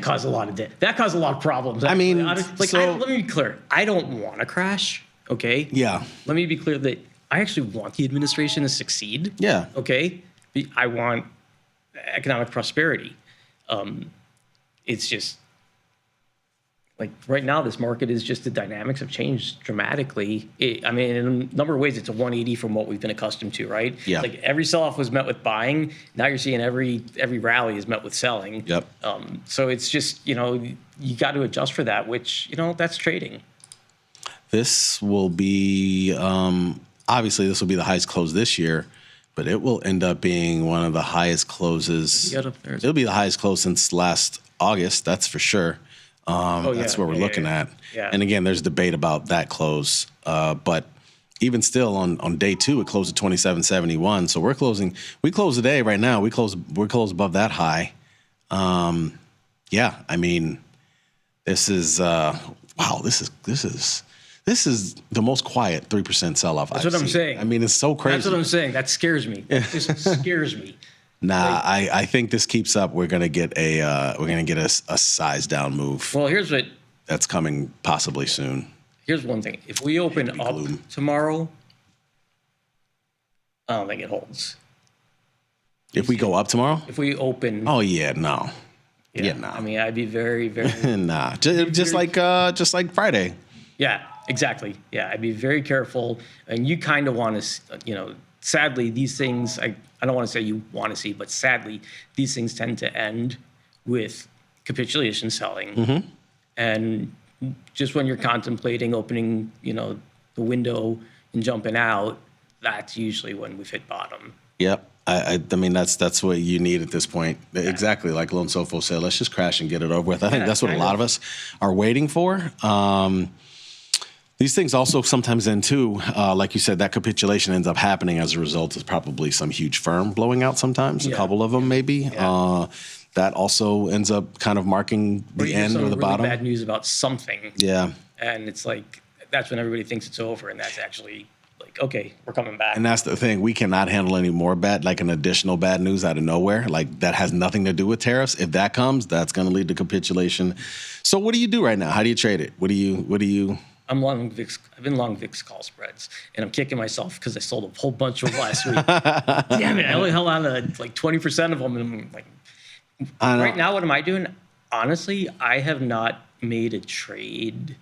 caused a lot of that caused a lot of problems. Actually. Let me be clear. I don't want to crash. Okay. Yeah. Let me be clear that I actually want the administration to succeed. Yeah. Okay. I want economic prosperity. It's just right now, this market is just the dynamics have changed dramatically. In a number of ways, it's a 180 from what we've been accustomed to, right? Yeah. Every sell-off was met with buying. Now you're seeing every rally is met with selling. Yep. So it's just, you got to adjust for that, which, that's trading. This will be, obviously, this will be the highest close this year, but it will end up being one of the highest closes. It'll be the highest close since last August, that's for sure. That's what we're looking at. Yeah. And again, there's debate about that close. But even still on day 2, it closed at 27.71. So we close today right now. We're closed above that high. Yeah, I mean, this is the most quiet 3% sell-off That's what I'm saying. I mean, it's so crazy. That's what I'm saying. That scares me. It just scares me. Nah, I think this keeps up. We're gonna get a size down move. Well, here's what that's coming possibly soon. Here's one thing: if we open up tomorrow, I don't think it holds. If we go up tomorrow, if we open, oh yeah, no, yeah, no. I mean, I'd be very, very nah, just like Friday. Yeah, exactly. Yeah, I'd be very careful, and you kind of want to, sadly, these things, I don't want to say you want to see, but sadly, these things tend to end with capitulation selling. Mm-hmm. And just when you're contemplating opening, the window and jumping out, that's usually when we've hit bottom. Yep. I mean, that's what you need at this point. Yeah. Exactly. Like Lone Sofo said, let's just crash and get it over with. I think that's what a lot of us are waiting for. These things also sometimes end too, like you said, that capitulation ends up happening as a result of probably some huge firm blowing out sometimes, a couple of them maybe. Yeah. That also ends up kind of marking the end or the really bottom. Bad news about something. Yeah. And it's like, that's when everybody thinks it's over, and that's actually like, okay, we're coming back. And that's the thing. We cannot handle any more an additional bad news out of nowhere. Like, that has nothing to do with tariffs. If that comes, that's going to lead to capitulation. So what do you do right now? How do you trade it? What do you? I'm long VIX. I've been long VIX call spreads, and I'm kicking myself because I sold a whole bunch of last week. Damn it! I only held on to like 20% of them, and I'm like, right now, what am I doing? Honestly, I have not made a trade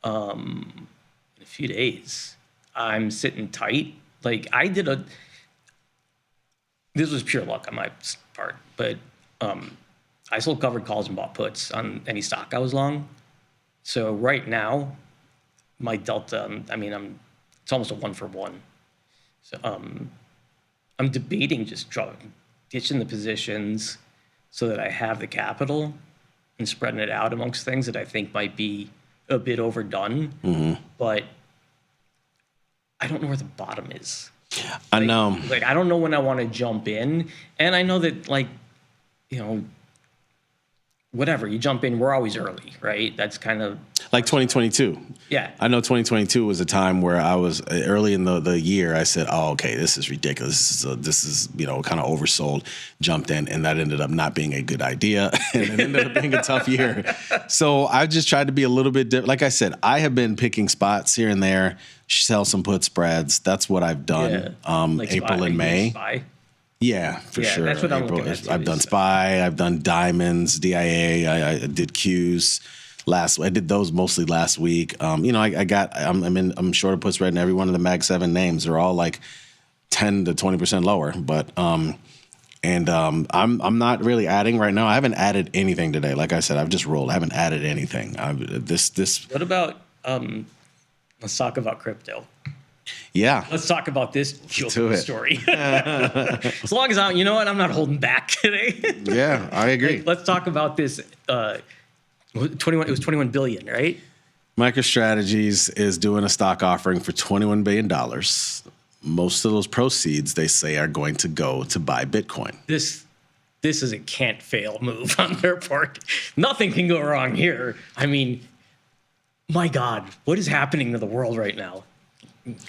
in a few days. I'm sitting tight. Like, this was pure luck on my part, but I sold covered calls and bought puts on any stock I was long. So right now, my delta, it's almost a 1-for-1. So I'm debating just ditching the positions so that I have the capital and spreading it out amongst things that I think might be a bit overdone. Mm-hmm. But I don't know where the bottom is. I know. Like, I don't know when I want to jump in. And I know that, like, whatever, you jump in, we're always early, right? That's kind of like 2022. Yeah. I know 2022 was a time where I was early in the year. I said, "Oh, okay, this is ridiculous. This is kind of oversold." Jumped in, and that ended up not being a good idea, and it ended up being a tough year. So I just tried to be a little bit different. Like I said, I have been picking spots here and there, sell some put spreads. That's what I've done. Like April SPY, and May. SPY. Yeah, for sure. That's what I'm looking at too, I've done SPY, I've done diamonds, DIA, I did Qs. I did those mostly last week. I'm short of puts spread in every one of the Mag 7 names. They're all like 10 to 20% lower. But I'm not really adding right now. I haven't added anything today. Like I said, I've just rolled. I haven't added anything. What about let's talk about crypto. Yeah. Let's talk about this story. As long as I'm not holding back today. Yeah, I agree. Let's talk about this. 21. It was 21 billion, right? MicroStrategies is doing a stock offering for $21 billion. Most of those proceeds, they say, are going to go to buy Bitcoin. This is a can't fail move on their part. Nothing can go wrong here. I mean, my God, what is happening to the world right now?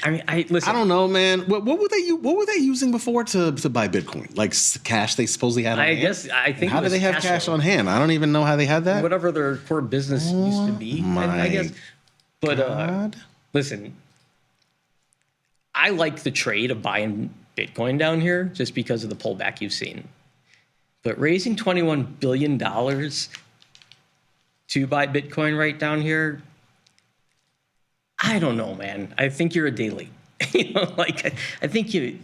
I mean, listen. I don't know, man. What were they using before to buy Bitcoin? Like cash they supposedly had on hand? I think. How do they have cash on hand? I don't even know how they had that. Whatever their core business used to be, I guess. But listen, I like the trade of buying Bitcoin down here just because of the pullback you've seen. But raising $21 billion to buy Bitcoin right down here, I don't know, man. I think you're a day late. I think you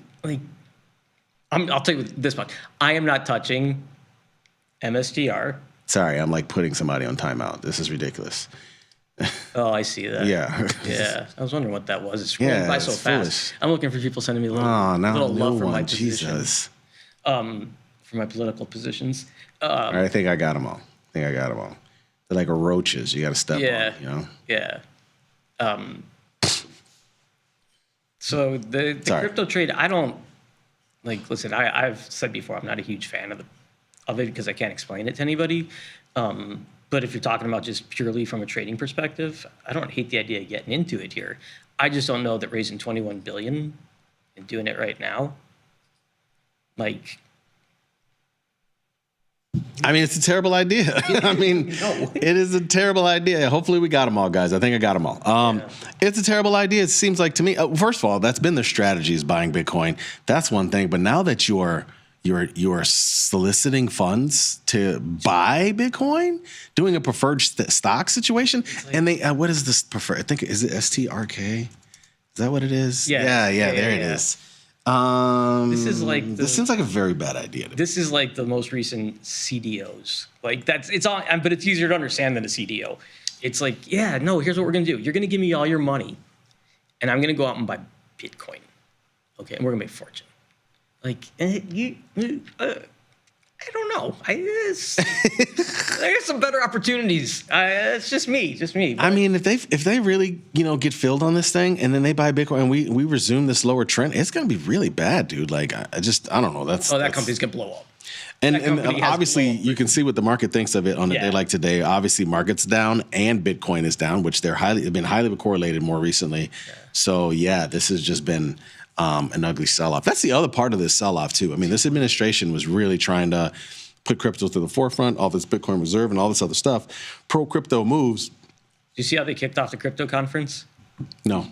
I'll tell you this much. I am not touching MSTR. Sorry, I'm like putting somebody on timeout. This is ridiculous. Oh, I see that. Yeah. Yeah. I was wondering what that was. It's scrolling by so fast. Foolish. I'm looking for people sending me a little love for my positions. For my political positions. I think I got them all. They're like roaches. You got to step on, Yeah. So the crypto trade, I don't listen, I've said before, I'm not a huge fan of it because I can't explain it to anybody. But if you're talking about just purely from a trading perspective, I don't hate the idea of getting into it here. I just don't know that raising 21 billion and doing it right now, it's a terrible idea. It is a terrible idea. Hopefully we got them all, guys. I think I got them all. It's a terrible idea. It seems like to me, first of all, that's been their strategy is buying Bitcoin. That's one thing. But now that you're soliciting funds to buy Bitcoin, doing a preferred stock situation, and they what is this preferred? I think is it STRK? Is that what it is? Yeah. There it is. This seems like a very bad idea. This is like the most recent CDOs. It's all, but it's easier to understand than a CDO. It's like, here's what we're gonna do. You're gonna give me all your money, and I'm gonna go out and buy Bitcoin. Okay, and we're gonna make a fortune. I don't know. There's some better opportunities. It's just me. But. I mean, if they really get filled on this thing and then they buy Bitcoin and we resume this lower trend, it's gonna be really bad, dude. I don't know. That company's gonna blow up. And company has obviously, you can see what the market thinks of it on a day like today. Obviously, market's down and Bitcoin is down, which they've been highly correlated more recently. Yeah. So, yeah, this has just been an ugly sell-off. That's the other part of this sell-off, too. I mean, this administration was really trying to put crypto to the forefront, all this Bitcoin reserve and all this other stuff. Pro-crypto moves. Do you see how they kicked off the crypto conference? No.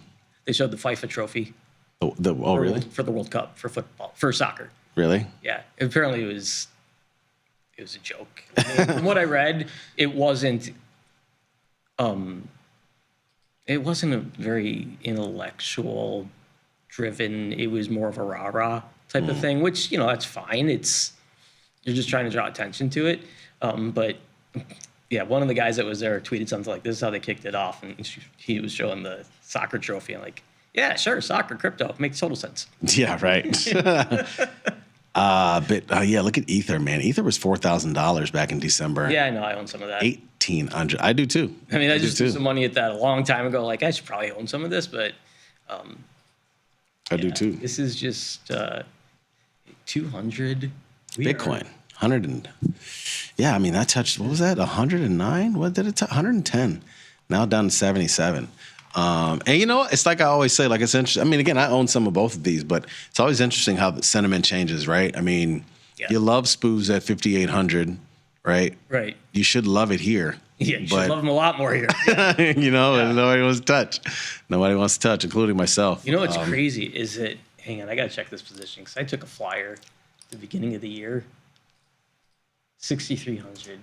They showed the FIFA trophy. Really? For the World Cup, for football, for soccer. Really? Yeah. Apparently, it was a joke. I mean, from what I read, it wasn't a very intellectual driven. It was more of a rah-rah type of thing, which, that's fine. You're just trying to draw attention to it. But yeah, one of the guys that was there tweeted something like, this is how they kicked it off. And he was showing the soccer trophy and like, yeah, sure, soccer, crypto, makes total sense. Yeah, right. Yeah, look at Ether, man. Ether was $4,000 back in December. Yeah, I know. I own some of that. 1,800. I do too. I mean, I just threw some money at that a long time ago. Like, I should probably own some of this, but I do too. This is just 200 Bitcoin. 100. Yeah, I mean, that touched, what was that? 109? What did it touch? 110. Now down to 77. And you know what? It's like I always say, like, it's interesting. I mean, again, I own some of both of these, but it's always interesting how the sentiment changes, right? I mean, you love spoos at 5,800, right? Right. You should love it here. Yeah, you should love them a lot more here. Nobody wants to touch. Nobody wants to touch, including myself. You know what's crazy is that, hang on, I got to check this position because I took a flyer at the beginning of the year. 6,300.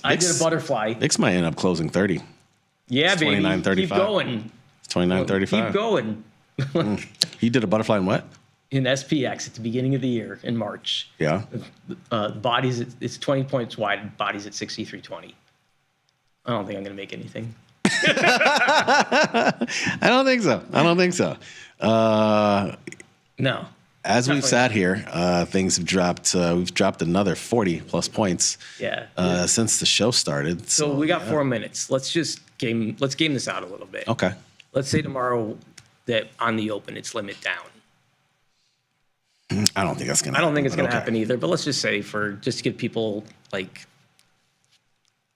I did a butterfly. VIX might end up closing 30. Yeah, it's baby. 29.35. Keep going. It's 29.35. Keep going. You did a butterfly in what? In SPX at the beginning of the year in March. Yeah. Bodies, it's 20 points wide. Bodies at 6,320. I don't think I'm going to make anything. I don't think so. No. As we've sat here, things have dropped. We've dropped another 40 plus points. Yeah. Since the show started. So we got 4 minutes. Let's game this out a little bit. Okay. Let's say tomorrow that on the open it's limit down. I don't think that's gonna. I don't think it's gonna happen either. But let's just say just to give people like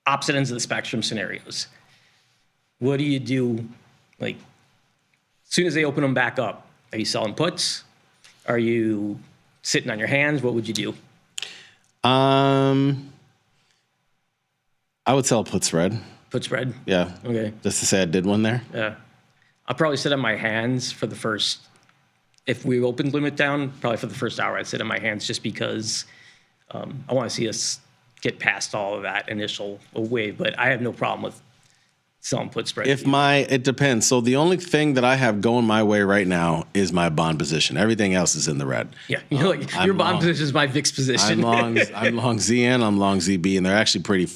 opposite ends of the spectrum scenarios. What do you do? Like, as soon as they open them back up, are you selling puts? Are you sitting on your hands? What would you do? I would sell a put spread. Put spread? Yeah. Okay. Just to say I did one there. Yeah. I'll probably sit on my hands for the first, if we opened limit down, probably for the first hour, I'd sit on my hands just because I want to see us get past all of that initial wave. But I have no problem with selling put spread. It depends. So the only thing that I have going my way right now is my bond position. Everything else is in the red. Yeah, your bond position is my VIX position. I'm long ZN, I'm long ZB, and they're actually pretty.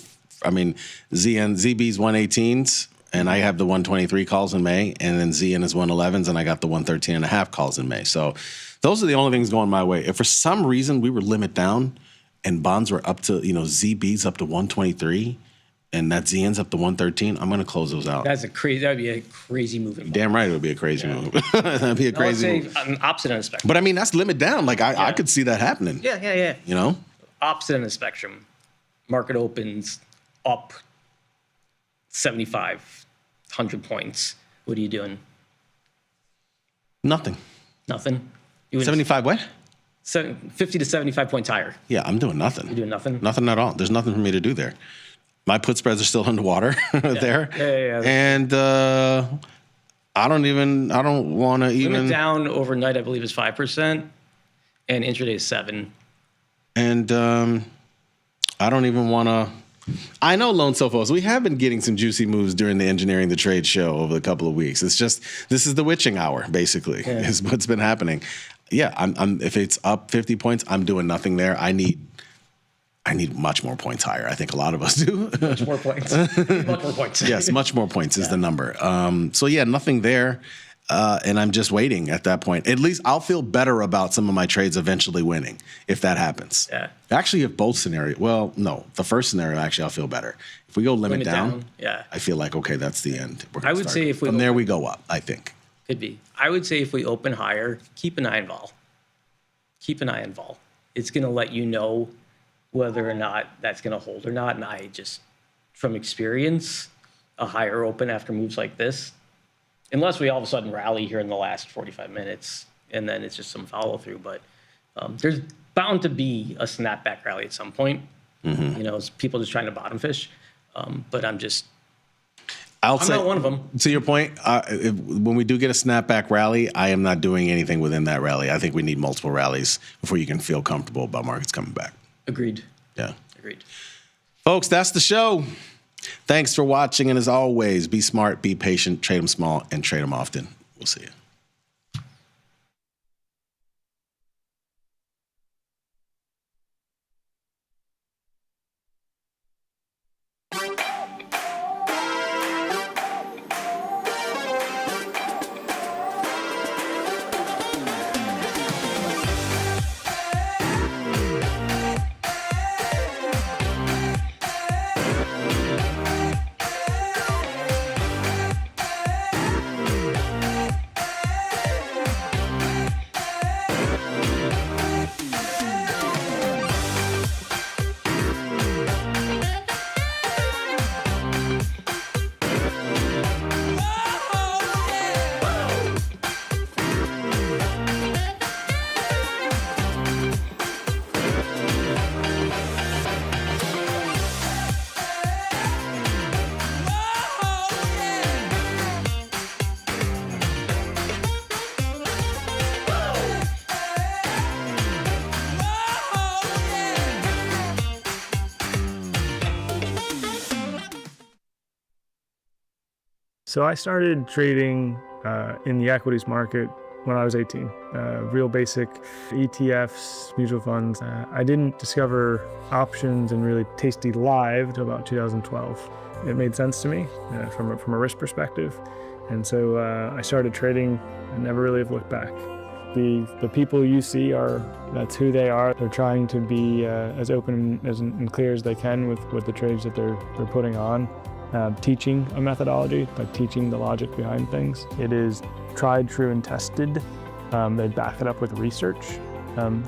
I mean, ZB's 118s, and I have the 123 calls in May, and then ZN is 111s, and I got the 113.5 calls in May. So those are the only things going my way. If for some reason we were limit down, and bonds were up to ZB's up to 123. And that ZN's up to 113. I'm going to close those out. That'd be a crazy move. Damn right, it would be a crazy move. That'd be a crazy move. I'm opposite end of the spectrum. But I mean, that's limit down. Like I could see that happening. Yeah. You know, opposite end of the spectrum. Market opens up 7,500 points. What are you doing? Nothing. 75 what? 50 to 75 points higher. Yeah, I'm doing nothing. You're doing nothing? Nothing at all. There's nothing for me to do there. My put spreads are still underwater there. Yeah. And I don't want to even. Limit down overnight, I believe, is 5%, and intraday is 7%. And I don't even want to. I know Lone Sofos, we have been getting some juicy moves during the Engineering the Trade show over a couple of weeks. It's just, this is the witching hour, basically, is what's been happening. Yeah, I'm if it's up 50 points, I'm doing nothing there. I need much more points higher. I think a lot of us do. Much more points. Much more points. Yes, much more points is the number. So yeah, nothing there. And I'm just waiting at that point. At least I'll feel better about some of my trades eventually winning if that happens. Yeah. Actually, if both scenarios, well, no, the first scenario, actually, I'll feel better. If we go limit down, yeah, I feel like, okay, that's the end. I would say if we from there we go up, I think. Could be. I would say if we open higher, keep an eye on vol. Keep an eye on vol. it's going to let you know whether or not that's going to hold or not. And I just, from experience, a higher open after moves like this, unless we all of a sudden rally here in the last 45 minutes and then it's just some follow through. But there's bound to be a snapback rally at some point. You know, it's people just trying to bottom fish. But I'm not one of them. To your point, when we do get a snapback rally, I am not doing anything within that rally. I think we need multiple rallies before you can feel comfortable about markets coming back. Agreed. Yeah. Agreed. Folks, that's the show. Thanks for watching. And as always, be smart, be patient, trade them small, and trade them often. We'll see you. So I started trading in the equities market when I was 18. Real basic ETFs, mutual funds. I didn't discover options and really tastylive until about 2012. It made sense to me from a risk perspective. And so I started trading and never really have looked back. The people you see that's who they are. They're trying to be as open and clear as they can with the trades that they're putting on. Teaching a methodology, by teaching the logic behind things. It is tried, true, and tested. They back it up with research.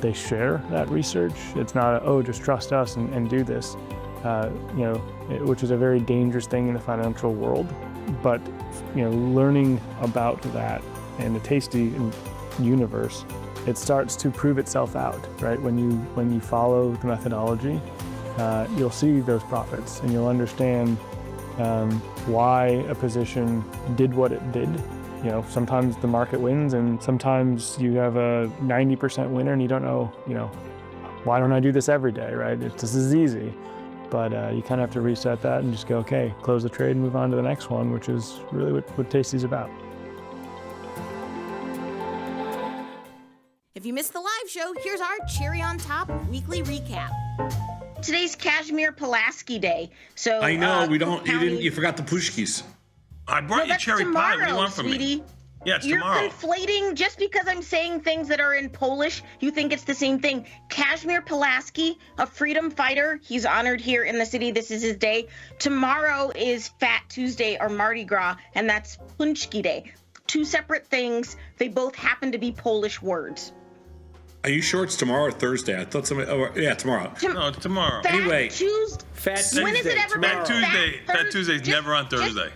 They share that research. It's not, just trust us and do this, which is a very dangerous thing in the financial world. But, learning about that in the Tasty universe, it starts to prove itself out, right? When you follow the methodology, you'll see those profits and you'll understand why a position did what it did. Sometimes the market wins and sometimes you have a 90% winner and you don't know, why don't I do this every day, right? This is easy. But you kind of have to reset that and just go, okay, close the trade and move on to the next one, which is really what Tasty's about. If you missed the live show, here's our cherry on top weekly recap. Today's Kashmir Pulaski Day. So I know you forgot the pushkis. I brought you cherry pie. What do you want from me? Yeah, it's tomorrow. You're conflating just because I'm saying things that are in Polish. You think it's the same thing. Kashmir Pulaski, a freedom fighter. He's honored here in the city. This is his day. Tomorrow is Fat Tuesday or Mardi Gras, and that's Punchki Day. Two separate things. They both happen to be Polish words. Are you sure it's tomorrow or Thursday? I thought somebody. Oh, yeah, tomorrow. No, it's tomorrow. Anyway, Fat Tuesday. When is it ever Fat Tuesday? Fat Tuesday's never on Thursday.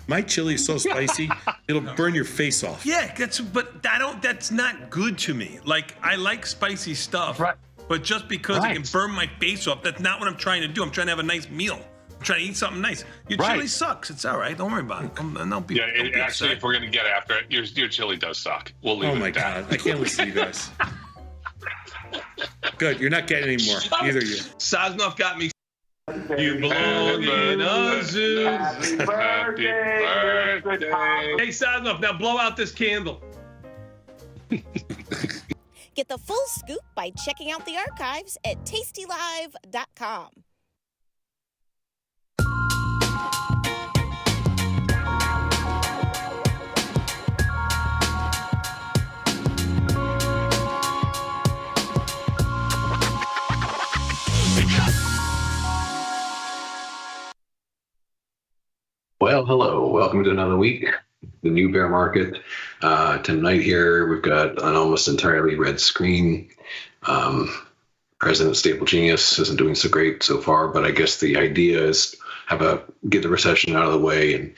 My chili is so spicy, it'll burn your face off. Yeah, that's not good to me. Like, I like spicy stuff, right? But just because it can burn my face off, that's not what I'm trying to do. I'm trying to have a nice meal. I'm trying to eat something nice. Your chili sucks. It's all right. Don't worry about it. Don't be actually, upset. if we're going to get after it, your chili does suck. We'll leave it at that. Oh, my God. I can't listen to you guys. Good. You're not getting any more. Either you. Sosnoff got me. You belong in a zoo. Happy birthday. Hey, Sosnoff, now blow out this candle. Get the full scoop by checking out the archives at tastylive.com. Well, hello. Welcome to another week. The new bear market. Tonight here, we've got an almost entirely red screen. President Stable Genius isn't doing so great so far, but I guess the idea is get the recession out of the way and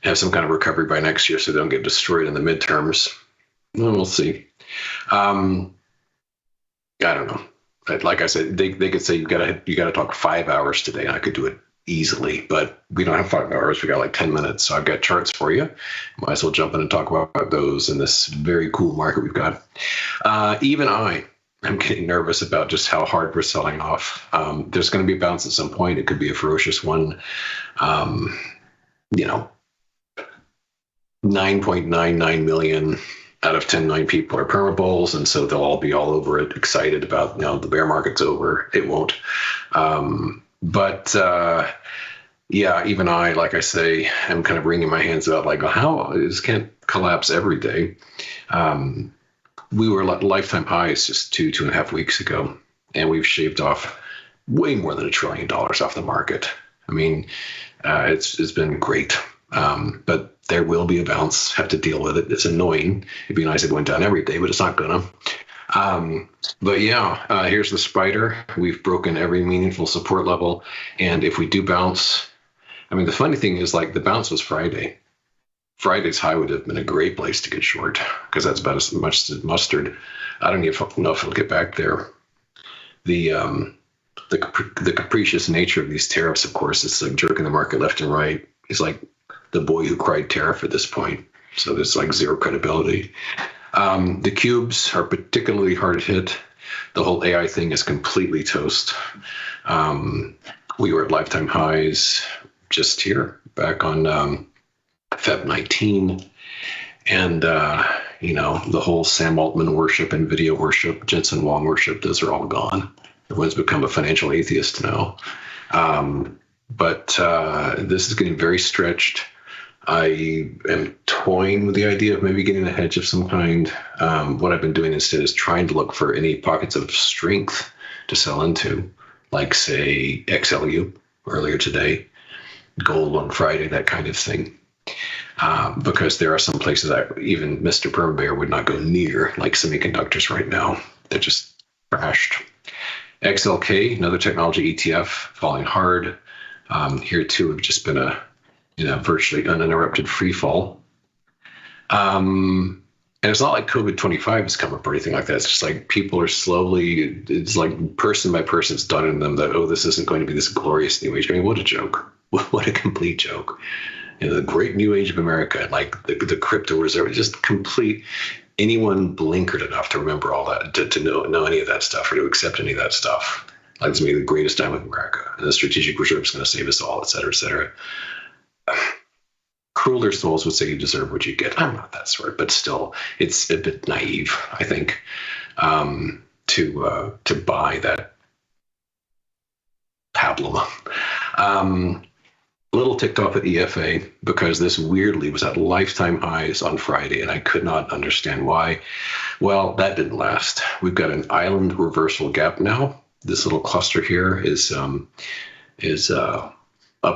have some kind of recovery by next year so they don't get destroyed in the midterms. Well, we'll see. I don't know. Like I said, they could say you gotta talk 5 hours today, and I could do it easily, but we don't have 5 hours. We got like 10 minutes. So I've got charts for you. Might as well jump in and talk about those in this very cool market we've got. Even I'm getting nervous about just how hard we're selling off. There's going to be a bounce at some point. It could be a ferocious one. 9.99 million out of 10 people are perma-bulls, and so they'll all be all over it, excited about, the bear market's over. It won't. Even like I say, I'm kind of wringing my hands about like, how this can't collapse every day. We were at lifetime highs just 2.5 weeks ago, and we've shaved off way more than $1 trillion off the market. I mean, it's been great. But there will be a bounce. Have to deal with it. It's annoying. It'd be nice if it went down every day, but it's not gonna. Here's the spider. We've broken every meaningful support level, and if we do bounce, I mean, the funny thing is, like, the bounce was Friday. Friday's high would have been a great place to get short because that's about as much as mustard. I don't even know if it'll get back there. The capricious nature of these tariffs, of course, it's like jerking the market left and right. It's like the boy who cried tariff at this point. So there's like zero credibility. The cubes are particularly hard hit. The whole AI thing is completely toast. We were at lifetime highs just here back on Feb 19. And, the whole Sam Altman worship, NVIDIA worship, Jensen Huang worship, those are all gone. Everyone's become a financial atheist now. But this is getting very stretched. I am toying with the idea of maybe getting a hedge of some kind. What I've been doing instead is trying to look for any pockets of strength to sell into, like, say, XLU earlier today, gold on Friday, that kind of thing. Because there are some places that even Mr. Permabear would not go near, like semiconductors right now. They're just crashed. XLK, another technology ETF, falling hard. Here too have just been a virtually uninterrupted free fall. And it's not like COVID-25 has come up or anything like that. It's just like people are slowly, it's like person by person, it's done in them that, this isn't going to be this glorious new age. I mean, what a joke. What a complete joke. The great new age of America, like the crypto reserve, just complete. Anyone blinkered enough to remember all that, to know any of that stuff or to accept any of that stuff. Like, it's maybe the greatest time of America, and the strategic reserve is going to save us all, et cetera, et cetera. Crueler souls would say you deserve what you get. I'm not that sort, but still, it's a bit naive, I think, to buy that pablum. Little ticked off at EFA because this weirdly was at lifetime highs on Friday, and I could not understand why. Well, that didn't last. We've got an island reversal gap now. This little cluster here is up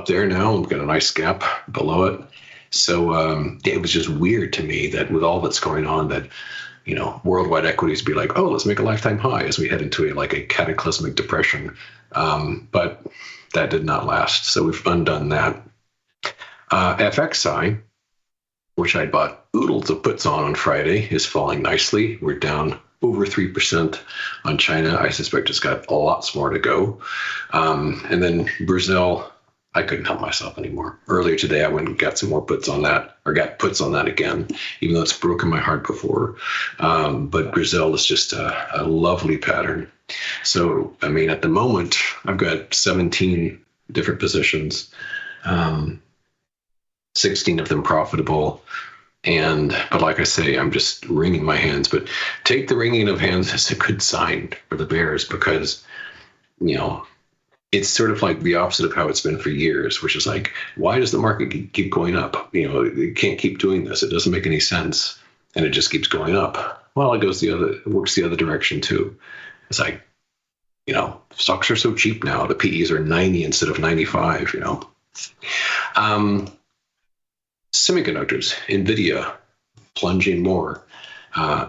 there now. We've got a nice gap below it. So it was just weird to me that with all that's going on, that worldwide equities be like, let's make a lifetime high as we head into a cataclysmic depression. But that did not last. So we've undone that. FXI, which I bought oodles of puts on Friday, is falling nicely. We're down over 3% on China. I suspect it's got lots more to go. And then Brazil, I couldn't help myself anymore. Earlier today, I went and got some more puts on that, or got puts on that again, even though it's broken my heart before. But Brazil is just a lovely pattern. So, I mean, at the moment, I've got 17 different positions, 16 of them profitable. But like I say, I'm just wringing my hands. But take the wringing of hands as a good sign for the bears, because, it's sort of like the opposite of how it's been for years, which is like, why does the market keep going up? It can't keep doing this. It doesn't make any sense. And it just keeps going up. Well, it works the other direction too. It's like, stocks are so cheap now. The PEs are 90 instead of 95, Semiconductors, NVIDIA, plunging more,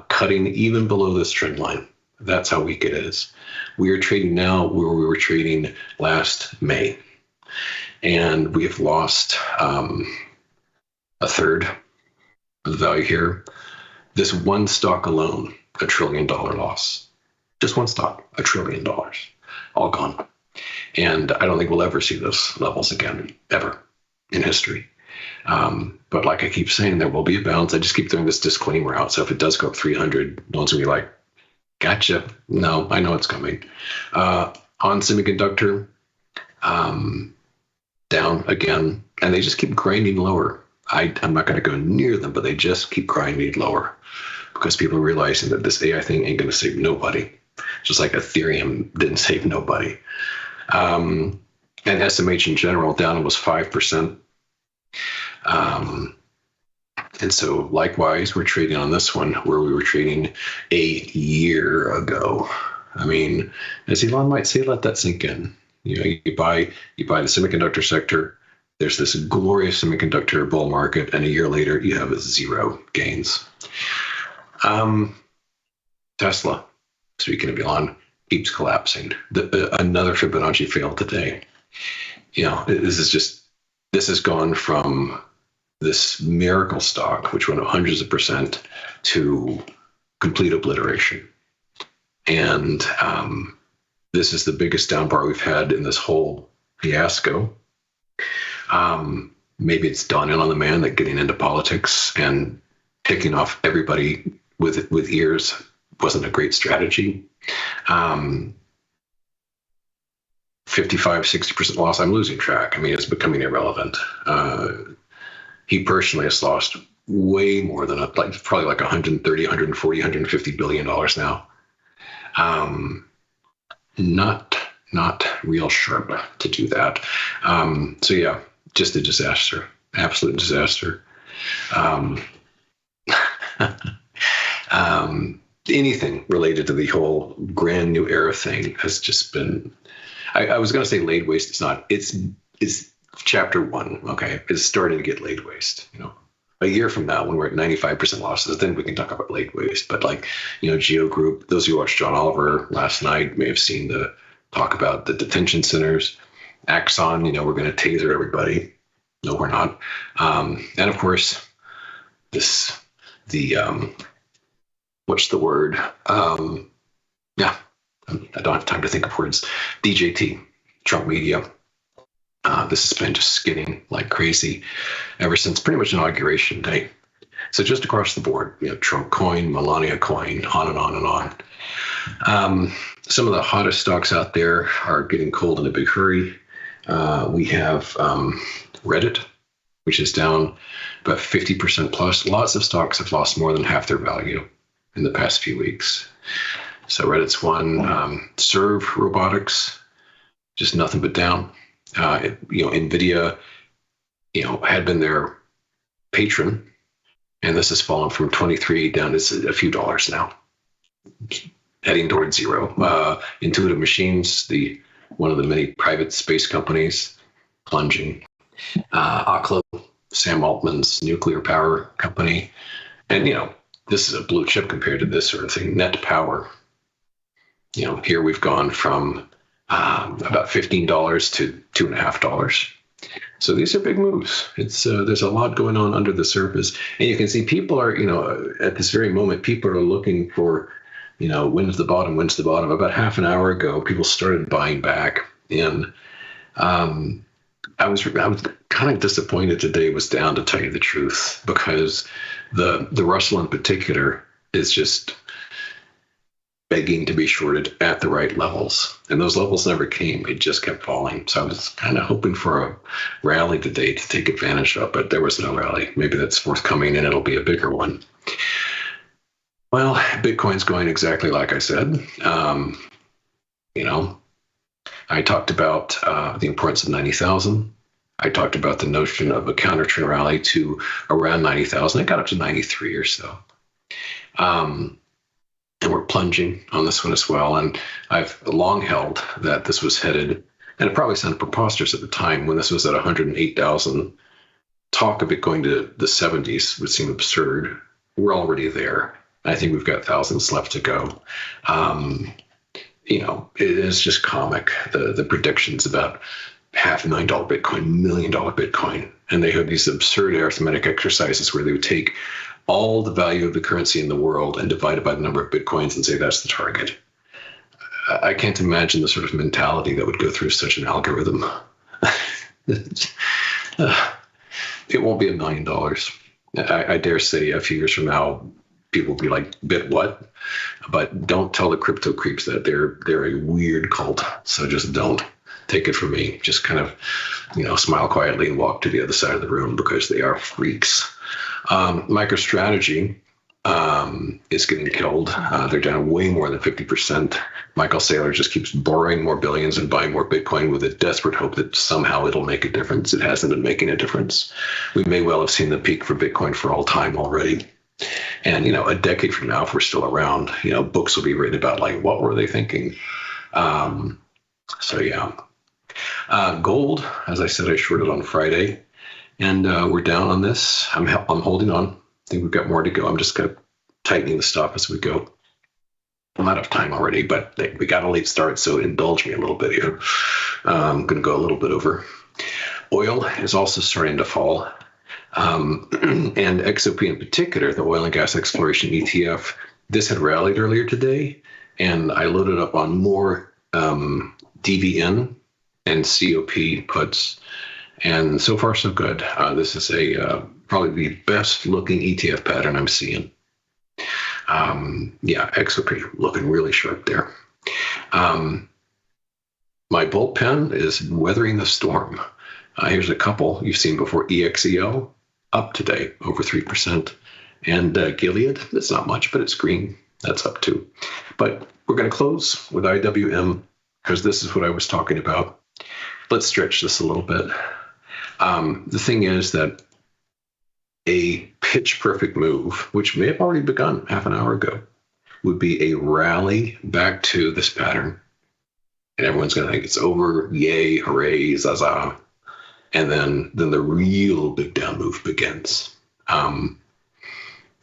cutting even below this trend line. That's how weak it is. We are trading now where we were trading last May. And we have lost a third of the value here. This one stock alone, $1 trillion loss. Just one stock, $1 trillion, all gone. And I don't think we'll ever see those levels again, ever in history. But like I keep saying, there will be a bounce. I just keep throwing this disclaimer out. So if it does go up 300, no one's going to be like, gotcha. No, I know it's coming. On semiconductor, down again, and they just keep grinding lower. I'm not going to go near them, but they just keep grinding lower because people are realizing that this AI thing ain't going to save nobody. Just like Ethereum didn't save nobody. And SMH in general down almost 5%. And so likewise, we're trading on this one where we were trading a year ago. I mean, as Elon might say, let that sink in. You know, you buy the semiconductor sector. There's this glorious semiconductor bull market, and a year later, you have zero gains. Tesla, speaking of Elon, keeps collapsing. Another Fibonacci failed today. You know, this has gone from this miracle stock, which went up hundreds of percent, to complete obliteration. And this is the biggest down bar we've had in this whole fiasco. Maybe it's dawning on the man that getting into politics and picking off everybody with ears wasn't a great strategy. 55-60% loss. I'm losing track. I mean, it's becoming irrelevant. He personally has lost way more than probably like 130, 140, 150 billion dollars now. Not real sharp to do that. So yeah, just a disaster, absolute disaster. Anything related to the whole grand new era thing has just been, I was going to say laid waste. It's not, it's chapter one. Okay. It's starting to get laid waste, you know. A year from now, when we're at 95% losses, then we can talk about laid waste. But like, you know, Geo Group, those who watched John Oliver last night may have seen the talk about the detention centers. Axon, you know, we're going to taser everybody. No, we're not. And of course, what's the word? Yeah, I don't have time to think of words. DJT, Trump Media. This has been just skidding like crazy ever since pretty much inauguration day. So just across the board, you know, Trump coin, Melania coin, on and on and on. Some of the hottest stocks out there are getting cold in a big hurry. We have Reddit, which is down about 50% plus. Lots of stocks have lost more than half their value in the past few weeks. So Reddit's one. Serve Robotics, just nothing but down. You know, NVIDIA, you know, had been their patron, and this has fallen from 23 down to a few dollars now, heading towards zero. Intuitive Machines, one of the many private space companies, plunging. Oklo, Sam Altman's nuclear power company, and you know, this is a blue chip compared to this sort of thing. Net Power, you know, here we've gone from about $15 to $2.50. So these are big moves. It's there's a lot going on under the surface, and you can see people are, you know, at this very moment, people are looking for, you know, when's the bottom? When's the bottom? About half an hour ago, people started buying back in. I was kind of disappointed today was down, to tell you the truth, because the Russell in particular is just begging to be shorted at the right levels. And those levels never came. It just kept falling. So I was kind of hoping for a rally today to take advantage of, but there was no rally. Maybe that's forthcoming and it'll be a bigger one. Well, Bitcoin's going exactly like I said. You know, I talked about the importance of 90,000. I talked about the notion of a counter trend rally to around 90,000. It got up to 93 or so. And we're plunging on this one as well. And I've long held that this was headed, and it probably sounded preposterous at the time when this was at 108,000. Talk of it going to the 70s would seem absurd. We're already there. I think we've got thousands left to go. It is just comic, the predictions about $500,000 Bitcoin, $1 million Bitcoin. And they have these absurd arithmetic exercises where they would take all the value of the currency in the world and divide it by the number of Bitcoins and say that's the target. I can't imagine the sort of mentality that would go through such an algorithm. It won't be $1 million. I dare say a few years from now, people will be like, "Bit what?" But don't tell the crypto creeps that they're a weird cult. So just don't take it from me. Just kind of, smile quietly and walk to the other side of the room because they are freaks. MicroStrategy is getting killed. They're down way more than 50%. Michael Saylor just keeps borrowing more billions and buying more Bitcoin with a desperate hope that somehow it'll make a difference. It hasn't been making a difference. We may well have seen the peak for Bitcoin for all time already. And, a decade from now, if we're still around, books will be written about, like, what were they thinking? Gold, as I said, I shorted on Friday. And we're down on this. I'm holding on. I think we've got more to go. I'm just kind of tightening the stop as we go. I'm out of time already, but we got a late start, so indulge me a little bit here. I'm going to go a little bit over. Oil is also starting to fall. And XOP in particular, the oil and gas exploration ETF, this had rallied earlier today, and I loaded up on more DVN and COP puts. And so far, so good. This is probably the best looking ETF pattern I'm seeing. XOP looking really sharp there. My bullpen is weathering the storm. Here's a couple you've seen before. EXEO up today, over 3%. And Gilead, that's not much, but it's green. That's up too. But we're going to close with IWM because this is what I was talking about. Let's stretch this a little bit. The thing is that a pitch perfect move, which may have already begun half an hour ago, would be a rally back to this pattern. And everyone's going to think it's over. Yay, hooray, zaza. And then the real big down move begins. I'm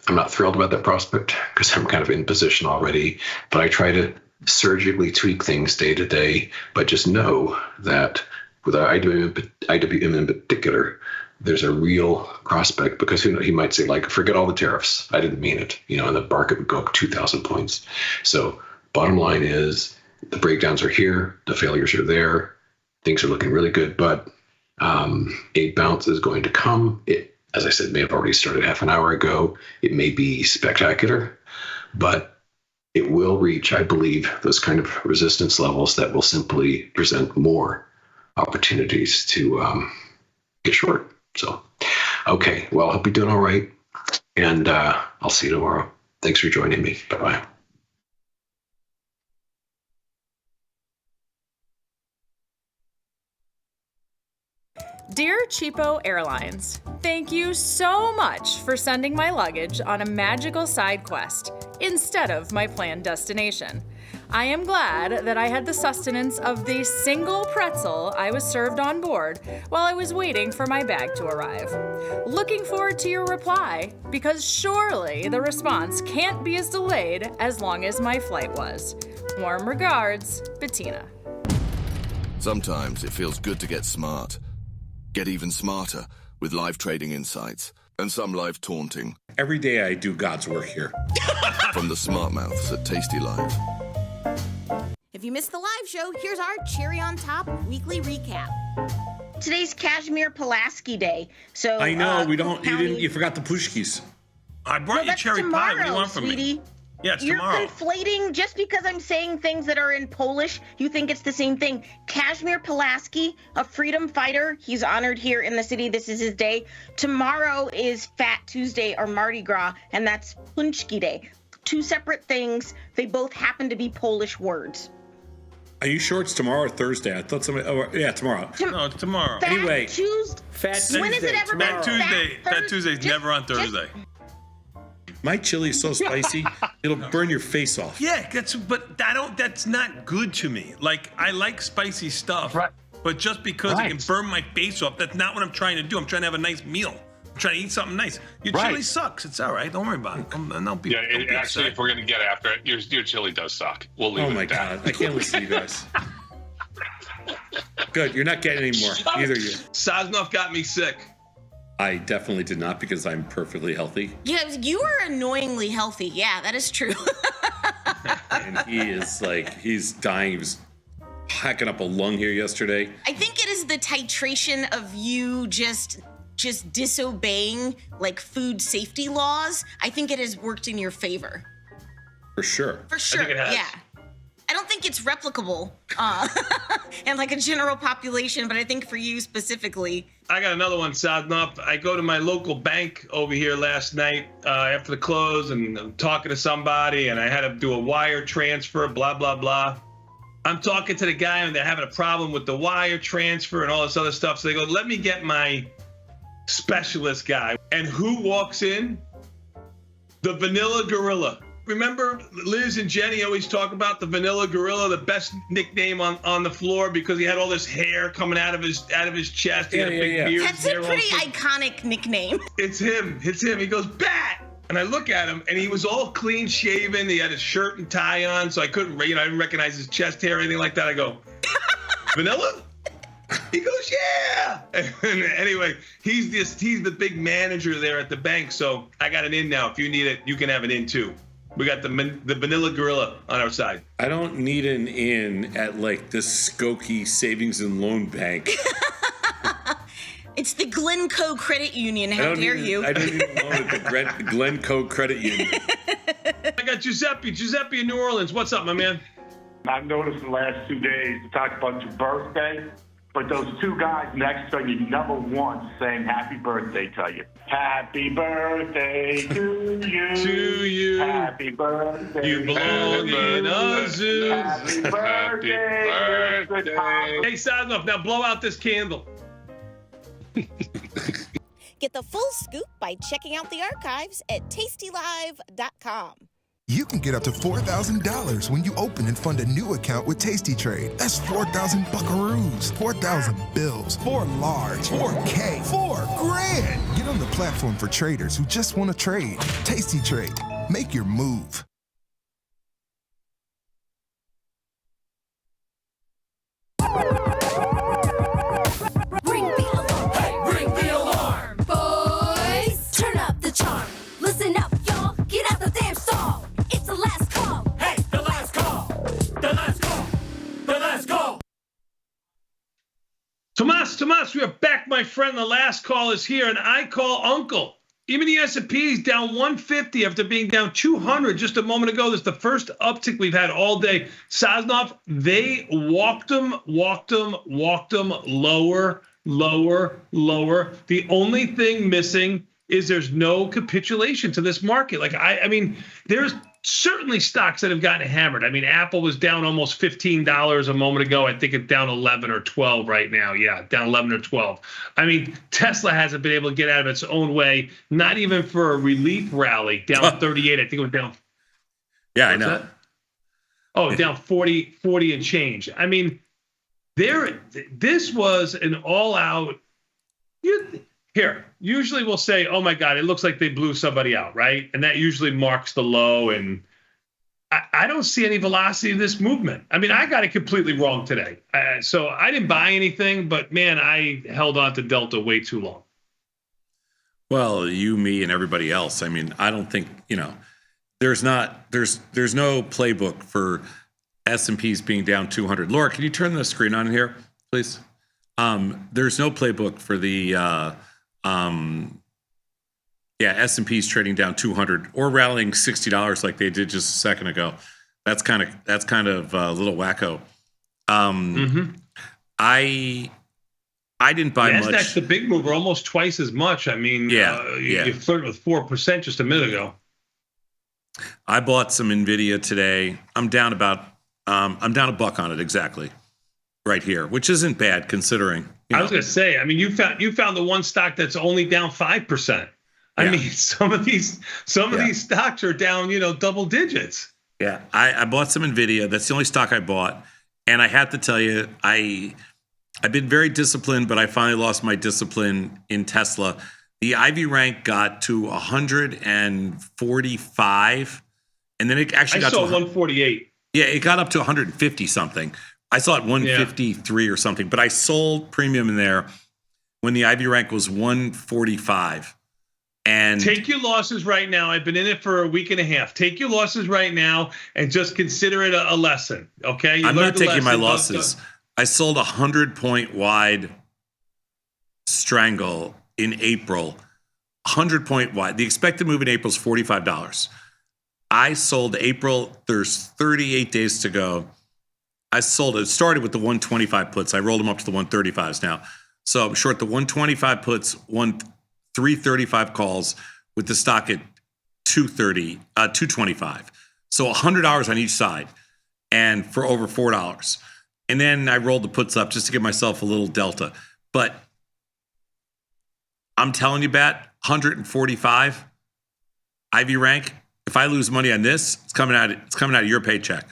not thrilled about that prospect because I'm kind of in position already, but I try to surgically tweak things day to day. But just know that with IWM in particular, there's a real prospect because he might say, like, forget all the tariffs. I didn't mean it, and the market would go up 2,000 points. So bottom line is the breakdowns are here. The failures are there. Things are looking really good, but a bounce is going to come. It, as I said, may have already started half an hour ago. It may be spectacular, but it will reach, I believe, those kind of resistance levels that will simply present more opportunities to get short. So, okay, well, I hope you're doing all right, and I'll see you tomorrow. Thanks for joining me. Bye-bye. Dear Cheapo Airlines, thank you so much for sending my luggage on a magical side quest instead of my planned destination. I am glad that I had the sustenance of the single pretzel I was served on board while I was waiting for my bag to arrive. Looking forward to your reply, because surely the response can't be as delayed as long as my flight was. Warm regards, Bettina. Sometimes it feels good to get smart. Get even smarter with live trading insights and some live taunting. Every day I do God's work here. From the smart mouths at Tastylive. If you missed the live show, here's our cherry on top weekly recap. Today's Kashmir Pulaski Day. So I know you forgot the pushkis. I brought you cherry pie. What do you want from sweetie. me? Yeah, it's You're tomorrow. conflating, just because I'm saying things that are in Polish, you think it's the same thing. Kashmir Pulaski, a freedom fighter, he's honored here in the city. This is his day. Tomorrow is Fat Tuesday or Mardi Gras, and that's Punchki Day. Two separate things. They both happen to be Polish words. Are you sure it's tomorrow or Thursday? I thought somebody. Oh, yeah, tomorrow. No, it's tomorrow. Fat Anyway, Tuesday. When is it ever been Fat Tuesday's never on Thursday. My chili is so spicy, it'll burn your face off. Yeah, that's not good to me. Like, I like spicy stuff, but just because it can burn my face off, that's not what I'm trying to do. I'm trying to have a nice meal. I'm I'm trying to eat something nice. Your chili sucks. It's all right. Don't worry about it. Don't be Actually, upset. if we're gonna get after it, your chili does suck. We'll leave Oh it my at that. God, I can't listen to you guys. Good, you're not getting any more. Neither you. Sosnoff got me sick. I definitely did not because I'm perfectly healthy. Yeah, you are annoyingly healthy. Yeah, that is true. And he is like, he's dying. He was hacking up a lung here yesterday. I think it is the titration of you just disobeying like food safety laws. I think it has worked in your favor. For sure. For sure. I think it has. Yeah. I don't think it's replicable in like a general population, but I think for you specifically. I got another one, Sosnoff. I go to my local bank over here last night after the close, and I'm talking to somebody, and I had to do a wire transfer, blah, blah, blah. I'm talking to the guy, and they're having a problem with the wire transfer and all this other stuff. So they go, let me get my specialist guy. And who walks in? The Vanilla Gorilla. Remember Liz and Jenny always talk about the Vanilla Gorilla, the best nickname on the floor because he had all this hair coming out of his chest. He had a big beard. That's a pretty iconic nickname. It's him. He goes, Bat! And I look at him, and he was all clean shaven. He had his shirt and tie on, so I couldn't, I didn't recognize his chest hair or anything like that. I go, Vanilla? He goes, yeah. And anyway, he's the big manager there at the bank, so I got an in now. If you need it, you can have an in too. We got the Vanilla Gorilla on our side. I don't need an in at like the Skokie Savings and Loan Bank. It's the Glencoe Credit Union. How dare you? I don't even know the Glencoe Credit Union. I got Giuseppe in New Orleans. What's up, my man? I've noticed the last 2 days to talk about your birthday, but those two guys next to you never once saying happy birthday to you. Happy birthday to you. To you. Happy birthday. You belong in a zoo. Happy birthday. Hey, Sosnoff, now blow out this candle. Get the full scoop by checking out the archives at tastylive.com. You can get up to $4,000 when you open and fund a new account with Tasty Trade. That's 4,000 buckaroos, 4,000 bills, 4 large, 4K, 4 grand. Get on the platform for traders who just want to trade. Tasty Trade. Make your move. Ring the alarm. Hey, ring the alarm. Boys, turn up the charm. Listen up, y'all. Get out the damn stall. It's the last call. Hey, the last call. The last call. The last call. Tomas, we are back, my friend. The last call is here, and I call Uncle. Even the S&P is down 150 after being down 200 just a moment ago. This is the first uptick we've had all day. Sosnoff, they walked them lower. The only thing missing is there's no capitulation to this market. Like, I mean, there's certainly stocks that have gotten hammered. I mean, Apple was down almost $15 a moment ago. I think it's down 11 or 12 right now. Yeah, down 11 or 12. I mean, Tesla hasn't been able to get out of its own way, not even for a relief rally, down 38. I think it was down. Yeah, I know. Oh, down 40 and change. I mean, this was an all-out. Here, usually we'll say, oh, my God, it looks like they blew somebody out, right? And that usually marks the low. And I don't see any velocity in this movement. I mean, I got it completely wrong today. So I didn't buy anything, but, man, I held on to Delta way too long. Well, you, me, and everybody else. I mean, I don't think, there's no playbook for S&Ps being down 200. Laura, can you turn the screen on here, please? There's no playbook for the S&P's trading down 200 or rallying $60 like they did just a second ago. That's kind of a little wacko. I didn't buy much. Nasdaq's the big mover, almost twice as much. I mean, you flirted with 4% just a minute ago. I bought some Nvidia today. I'm down $1 on it exactly. Right here, which isn't bad considering. I was going to say, I mean, you found the one stock that's only down 5%. I mean, some of these stocks are down, double digits. Yeah, I bought some Nvidia. That's the only stock I bought, and I have to tell you, I've been very disciplined, but I finally lost my discipline in Tesla. The Ivy rank got to 145, and then it actually got to 148. Yeah, it got up to 150 something. I saw it 153 or something, but I sold premium in there when the Ivy rank was 145. And take your losses right now. I've been in it for a week and a half. Take your losses right now and just consider it a lesson. Okay, I'm not taking my losses. I sold 100-point wide strangle in April. 100-point wide. The expected move in April is $45. I sold April. There's 38 days to go. I sold it. It started with the 125 puts. I rolled them up to the 135s now. So I'm short the 125 puts, 335 calls with the stock at 225. So $100 on each side, and for over $4. And then I rolled the puts up just to give myself a little delta. But I'm telling you, Bat, 145 Ivy rank. If I lose money on this, it's coming out of your paycheck.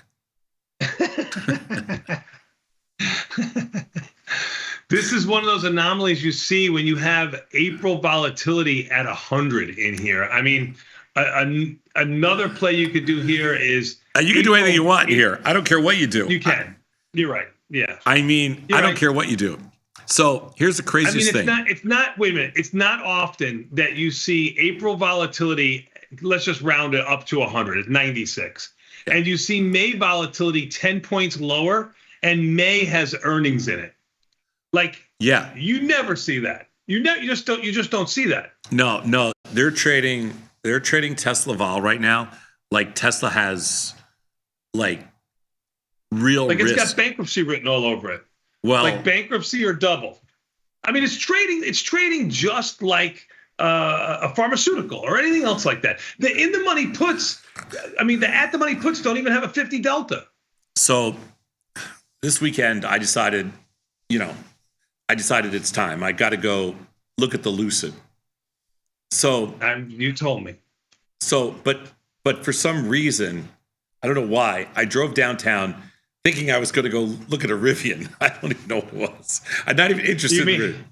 This is one of those anomalies you see when you have April volatility at 100 in here. I mean, another play you could do here is you can do anything you want here. I don't care what you do. You can. You're right. Yeah. I mean, I don't care what you do. So here's the craziest thing. It's not. Wait a minute. It's not often that you see April volatility. Let's just round it up to 100. It's 96, and you see May volatility 10 points lower, and May has earnings in it. Like, you never see that. You just don't see that. No, they're trading Tesla vol right now. Like Tesla has like real risk. It's got bankruptcy written all over it. Well, like bankruptcy or double. I mean, it's trading just like a pharmaceutical or anything else like that. The in the money puts, the at the money puts don't even have a 50 delta. So this weekend I decided it's time. I got to go look at the Lucid. So you told me. So, but for some reason, I don't know why, I drove downtown thinking I was going to go look at a Rivian. I don't even know what it was. I'm not even interested in Rivian.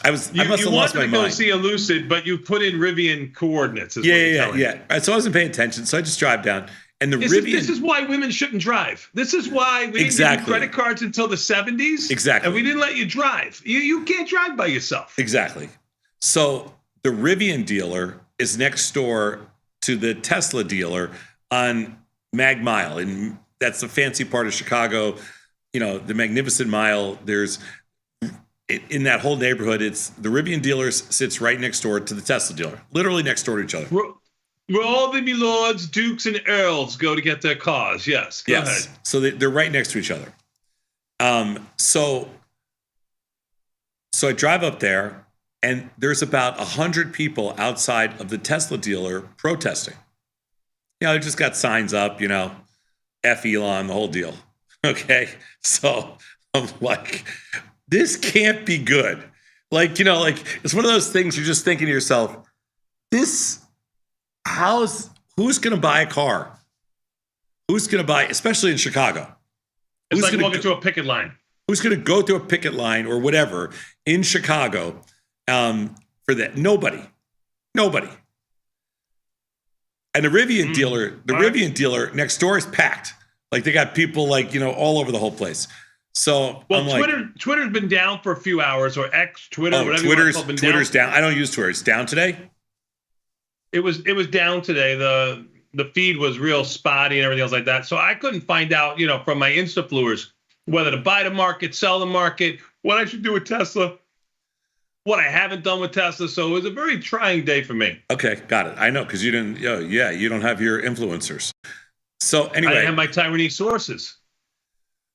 I must have lost my mind. You wanted to go see a Lucid, but you put in Rivian coordinates. Yeah. So I wasn't paying attention. So I just drive down. And this is why women shouldn't drive. This is why we didn't give you credit cards until the 70s. Exactly. And we didn't let you drive. You can't drive by yourself. Exactly. So the Rivian dealer is next door to the Tesla dealer on Mag Mile. And that's the fancy part of Chicago. The Magnificent Mile. There's in that whole neighborhood, it's the Rivian dealer sits right next door to the Tesla dealer, literally next door to each other. Where all the milords, dukes, and earls go to get their cars. Yes. Go ahead. So they're right next to each other. So I drive up there, and there's about 100 people outside of the Tesla dealer protesting. They just got signs up, F Elon, the whole deal. Okay. So I'm like, this can't be good. It's one of those things you're just thinking to yourself, who's going to buy a car? Who's going to buy, especially in Chicago? It's like walking to a picket line. Who's going to go to a picket line or whatever in Chicago for that? Nobody. And the Rivian Rivian dealer next door is packed. Like they got people all over the whole place. So Twitter's been down for a few hours, or X, Twitter, whatever. Twitter's down. I don't use Twitter. It's down today. It was down today. The feed was real spotty and everything else like that. So I couldn't find out, from my Instafluers whether to buy the market, sell the market, what I should do with Tesla, what I haven't done with Tesla. So it was a very trying day for me. Okay, got it. I know, because you didn't. You don't have your influencers. So anyway, I have my Taiwanese sources.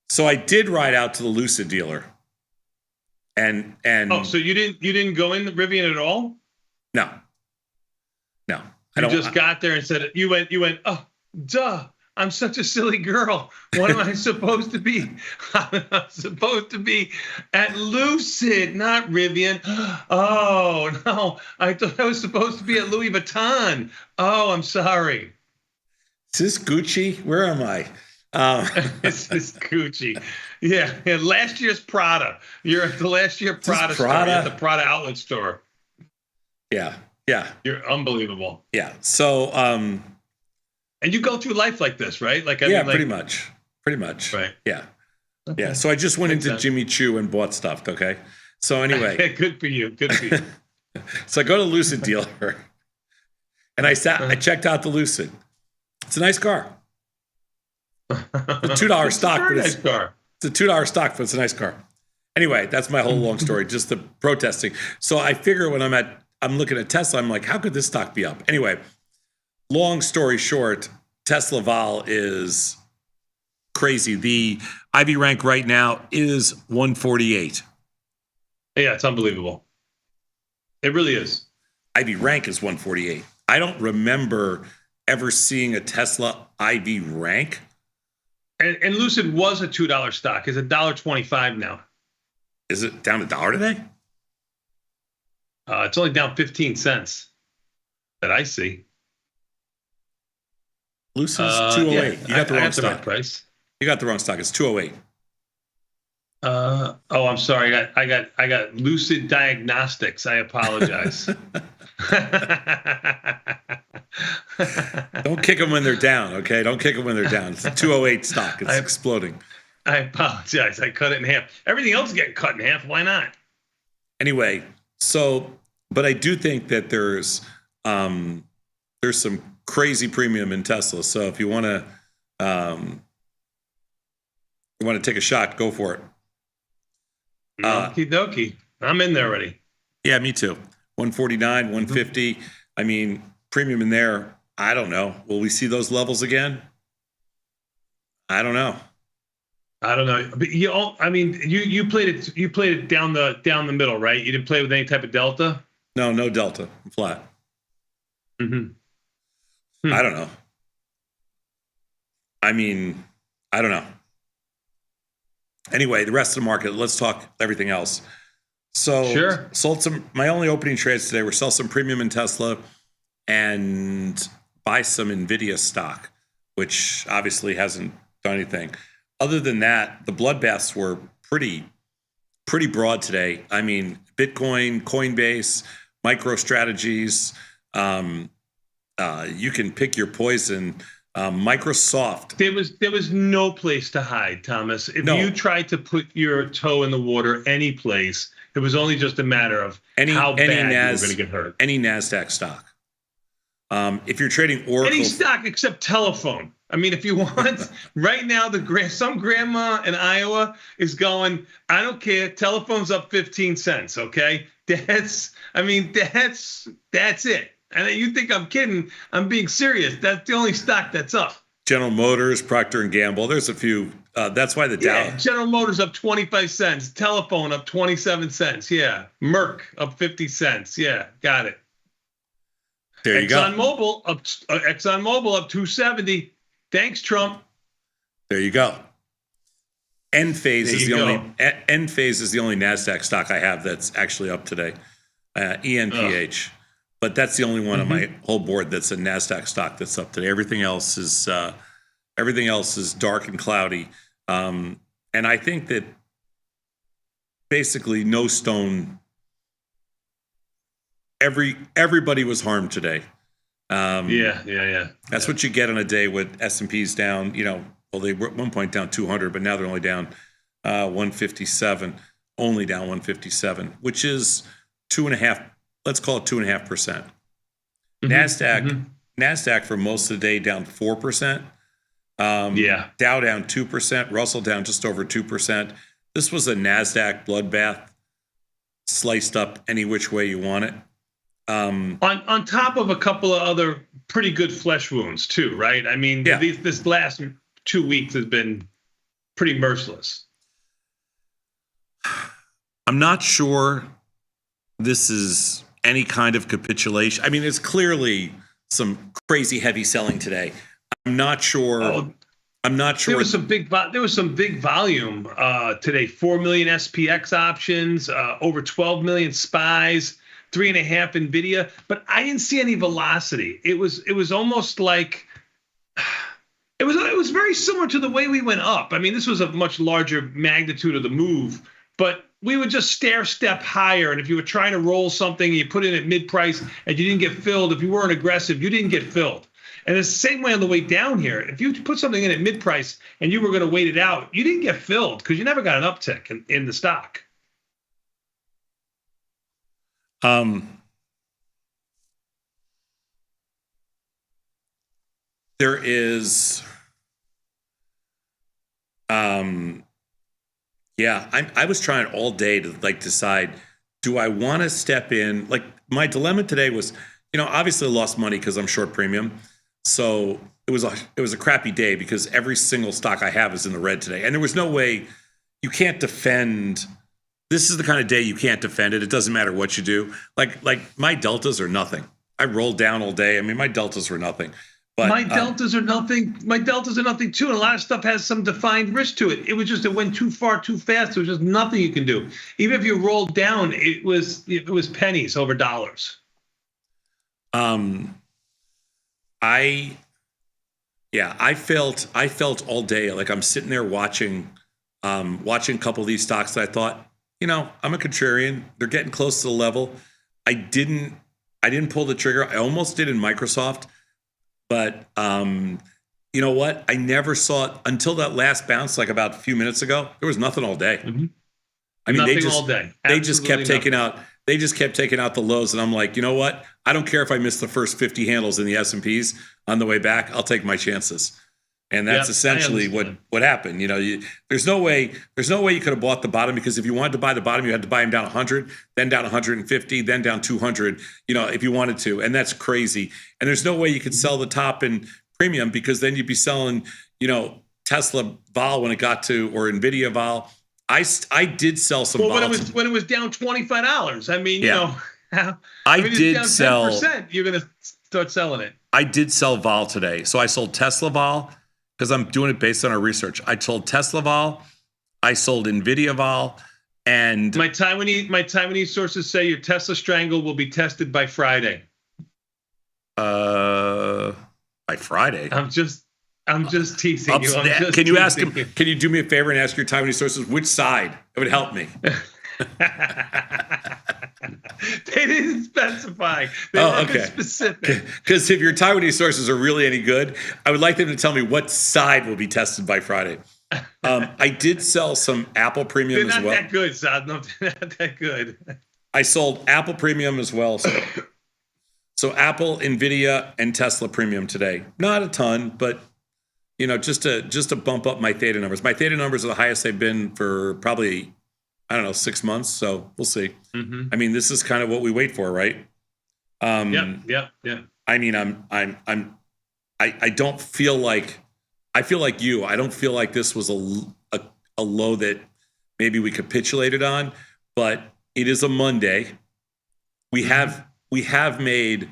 So I did ride out to the Lucid dealer, and so you didn't go in the Rivian at all? No. I just got there and said you went. Oh, duh! I'm such a silly girl. What am I supposed to be? I'm supposed to be at Lucid, not Rivian. Oh no! I thought I was supposed to be at Louis Vuitton. Oh, I'm sorry. Is this Gucci? Where am I? This is Gucci. Yeah. Last year's Prada. You're at the last year Prada store. At the Prada outlet store. Yeah. Yeah. You're unbelievable. Yeah. So, and you go through life like this, right? Like, I yeah, mean, like, pretty much. Right. Yeah. Okay. Yeah. So I just went Makes into sense. Jimmy Choo and bought stuff. Okay. So anyway, good for you. Good for you. so I go to Lucid dealer and I checked out the Lucid. It's a nice car. It's a $2 stock, but nice car. It's a $2 stock, but it's a nice car. Anyway, that's my whole long story, just the protesting. So I figure when I'm looking at Tesla, I'm like, how could this stock be up? Anyway, long story short, Tesla Vol is crazy. The IV rank right now is 148. Yeah, it's unbelievable. It really is. IV rank is 148. I don't remember ever seeing a Tesla IV rank. And Lucid was a $2 stock. It's $1.25 now. Is it down $1 today? It's only down 15 cents that I see. Lucid's 208. Yeah, You got the wrong right stock. price. You got the wrong stock. It's 208. Oh, I'm sorry. I got Lucid Diagnostics. I apologize. Don't kick them when they're down, okay? Don't kick them when they're down. It's a 208 stock. It's exploding. I apologize. I cut it in half. Everything else is getting cut in half. Why not? Anyway, but I do think that there's some crazy premium in Tesla. So if you want to take a shot, go for it. Okie dokie. I'm in there already. Yeah, me too. 149, 150. I mean, premium in there. I don't know. Will we see those levels again? I don't know. But you played it. You played it down the middle, right? You didn't play with any type of delta. No delta. I'm flat. I don't know. I mean, I don't know. Anyway, the rest of the market. Let's talk everything else. So, sure. Sold some. My only opening trades today were sell some premium in Tesla and buy some Nvidia stock, which obviously hasn't done anything. Other than that, the bloodbaths were pretty broad today. I mean, Bitcoin, Coinbase, MicroStrategies. You can pick your poison. Microsoft. There was no place to hide, Thomas. If you tried to put your toe in the water any place, it was only just a matter of how bad you were going to get hurt. Any NASDAQ stock. If you're trading Oracle. Any stock except telephone. I mean, if you want, right now, some grandma in Iowa is going, I don't care. Telephone's up 15 cents. Okay. That's it. And you think I'm kidding. I'm being serious. That's the only stock that's up. General Motors, Procter & Gamble. There's a few. That's why the Dow. Yeah, General Motors up 25 cents. Telephone up 27 cents. Yeah. Merck up 50 cents. Yeah. Got it. There you go. ExxonMobil up 270. Thanks, Trump. There you go. Enphase is the only NASDAQ stock I have that's actually up today. ENPH. But that's the only one on my whole board that's a NASDAQ stock that's up today. Everything else is dark and cloudy. And I think that basically no stone. Everybody was harmed today. Yeah. That's what you get on a day with S&P's down. They were at one point down 200, but now they're only down 157. Only down 157, which is 2.5. Let's call it 2.5%. NASDAQ for most of the day down 4%. Dow down 2%. Russell down just over 2%. This was a NASDAQ bloodbath, sliced up any which way you want it. On top of a couple of other pretty good flesh wounds too, right? I mean, this last 2 weeks has been pretty merciless. I'm not sure this is any kind of capitulation. I mean, it's clearly some crazy heavy selling today. I'm not sure. There was some big volume today. 4 million SPX options, over 12 million SPYs, 3.5 Nvidia, but I didn't see any velocity. It was almost like it was very similar to the way we went up. I mean, this was a much larger magnitude of the move, but just stair step higher. And if you were trying to roll something and you put it at mid price and you didn't get filled, if you weren't aggressive, you didn't get filled. And it's the same way on the way down here. If you put something in at mid price and you were going to wait it out, you didn't get filled because you never got an uptick in the stock. There is, yeah, I was trying all day to like decide, do I want to step in? Like my dilemma today was, obviously I lost money because I'm short premium. So it was a crappy day because every single stock I have is in the red today. And there was no way you can't defend. This is the kind of day you can't defend it. It doesn't matter what you do. Like my deltas are nothing. I rolled down all day. I mean, my deltas were nothing. But, my deltas are nothing. My deltas are nothing too. And a lot of stuff has some defined risk to it. It was just, it went too far too fast. There was just nothing you can do. Even if you rolled down, it was pennies over dollars. I felt all day like I'm sitting there watching a couple of these stocks that I thought, I'm a contrarian. They're getting close to the level. I didn't pull the trigger. I almost did in Microsoft. But you know what? I never saw it until that last bounce, like about a few minutes ago. There was nothing all day. Mm-hmm. I mean, nothing all day. They just kept taking out. They just kept taking out the lows, and I'm like, you know what? I don't care if I miss the first 50 handles in the S&Ps on the way back. I'll take my chances. And that's essentially what happened. There's no way you could have bought the bottom, because if you wanted to buy the bottom, you had to buy them down 100, then down 150, then down 200, if you wanted to. And that's crazy. And there's no way you could sell the top in premium, because then you'd be selling, Tesla vol when it got to, or Nvidia vol. I did sell some vol. When it was down $25. I mean, I did sell 10%, you're going to start selling it. I did sell vol today. So I sold Tesla vol, because I'm doing it based on our research. I sold Tesla vol, I sold Nvidia vol, and my Taiwanese sources say your Tesla strangle will be tested by Friday. By Friday. I'm just teasing you. Can you ask him? Can you do me a favor and ask your Taiwanese sources which side? It would help me. They didn't specify. They weren't specific. Because if your Taiwanese sources are really any good, I would like them to tell me what side will be tested by Friday. I did sell some Apple Premium as well. They're not that good, Saad. No, they're not that good. I sold Apple Premium as well. So Apple, Nvidia, and Tesla Premium today. Not a ton, but just to bump up my theta numbers. My theta numbers are the highest they've been for probably, 6 months. So we'll see. Mm-hmm. I mean, this is kind of what we wait for, right? Yeah. I mean, I don't feel like, I feel like you. I don't feel like this was a low that maybe we capitulated on, but it is a Monday. We have made,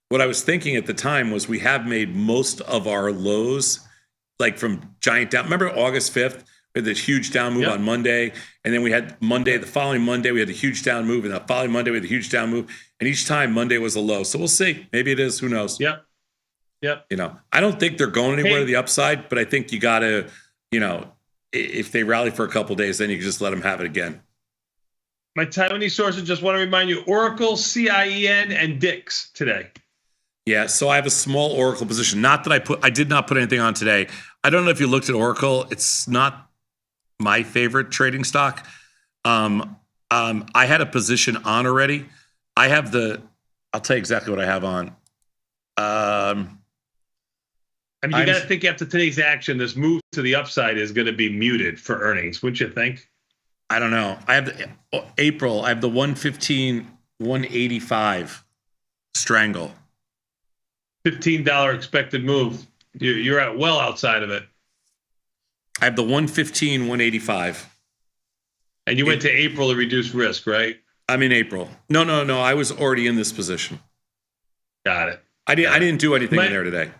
what I was thinking at the time was, we have made most of our lows, like from giant down. Remember August 5th? We had this huge down move on Monday, and then we had the following Monday, we had a huge down move, and the following Monday, we had a huge down move, and each time Monday was a low. So we'll see. Maybe it is. Who knows? Yep. I don't think they're going anywhere to the upside, but I think you got to, if they rally for a couple of days, then you can just let them have it again. My Taiwanese sources just want to remind you, Oracle, CIEN, and DIX today. Yeah, so I have a small Oracle position. Not that I did not put anything on today. I don't know if you looked at Oracle. It's not my favorite trading stock. I had a position on already. I'll tell you exactly what I have on. You got to think after today's action, this move to the upside is going to be muted for earnings, wouldn't you think? I don't know. I have April. I have the 115, 185 strangle. $15 expected move. You're well outside of it. I have the 115, 185. And you went to April to reduce risk, right? I'm in April. No. I was already in this position. Got it. I didn't do anything in there today.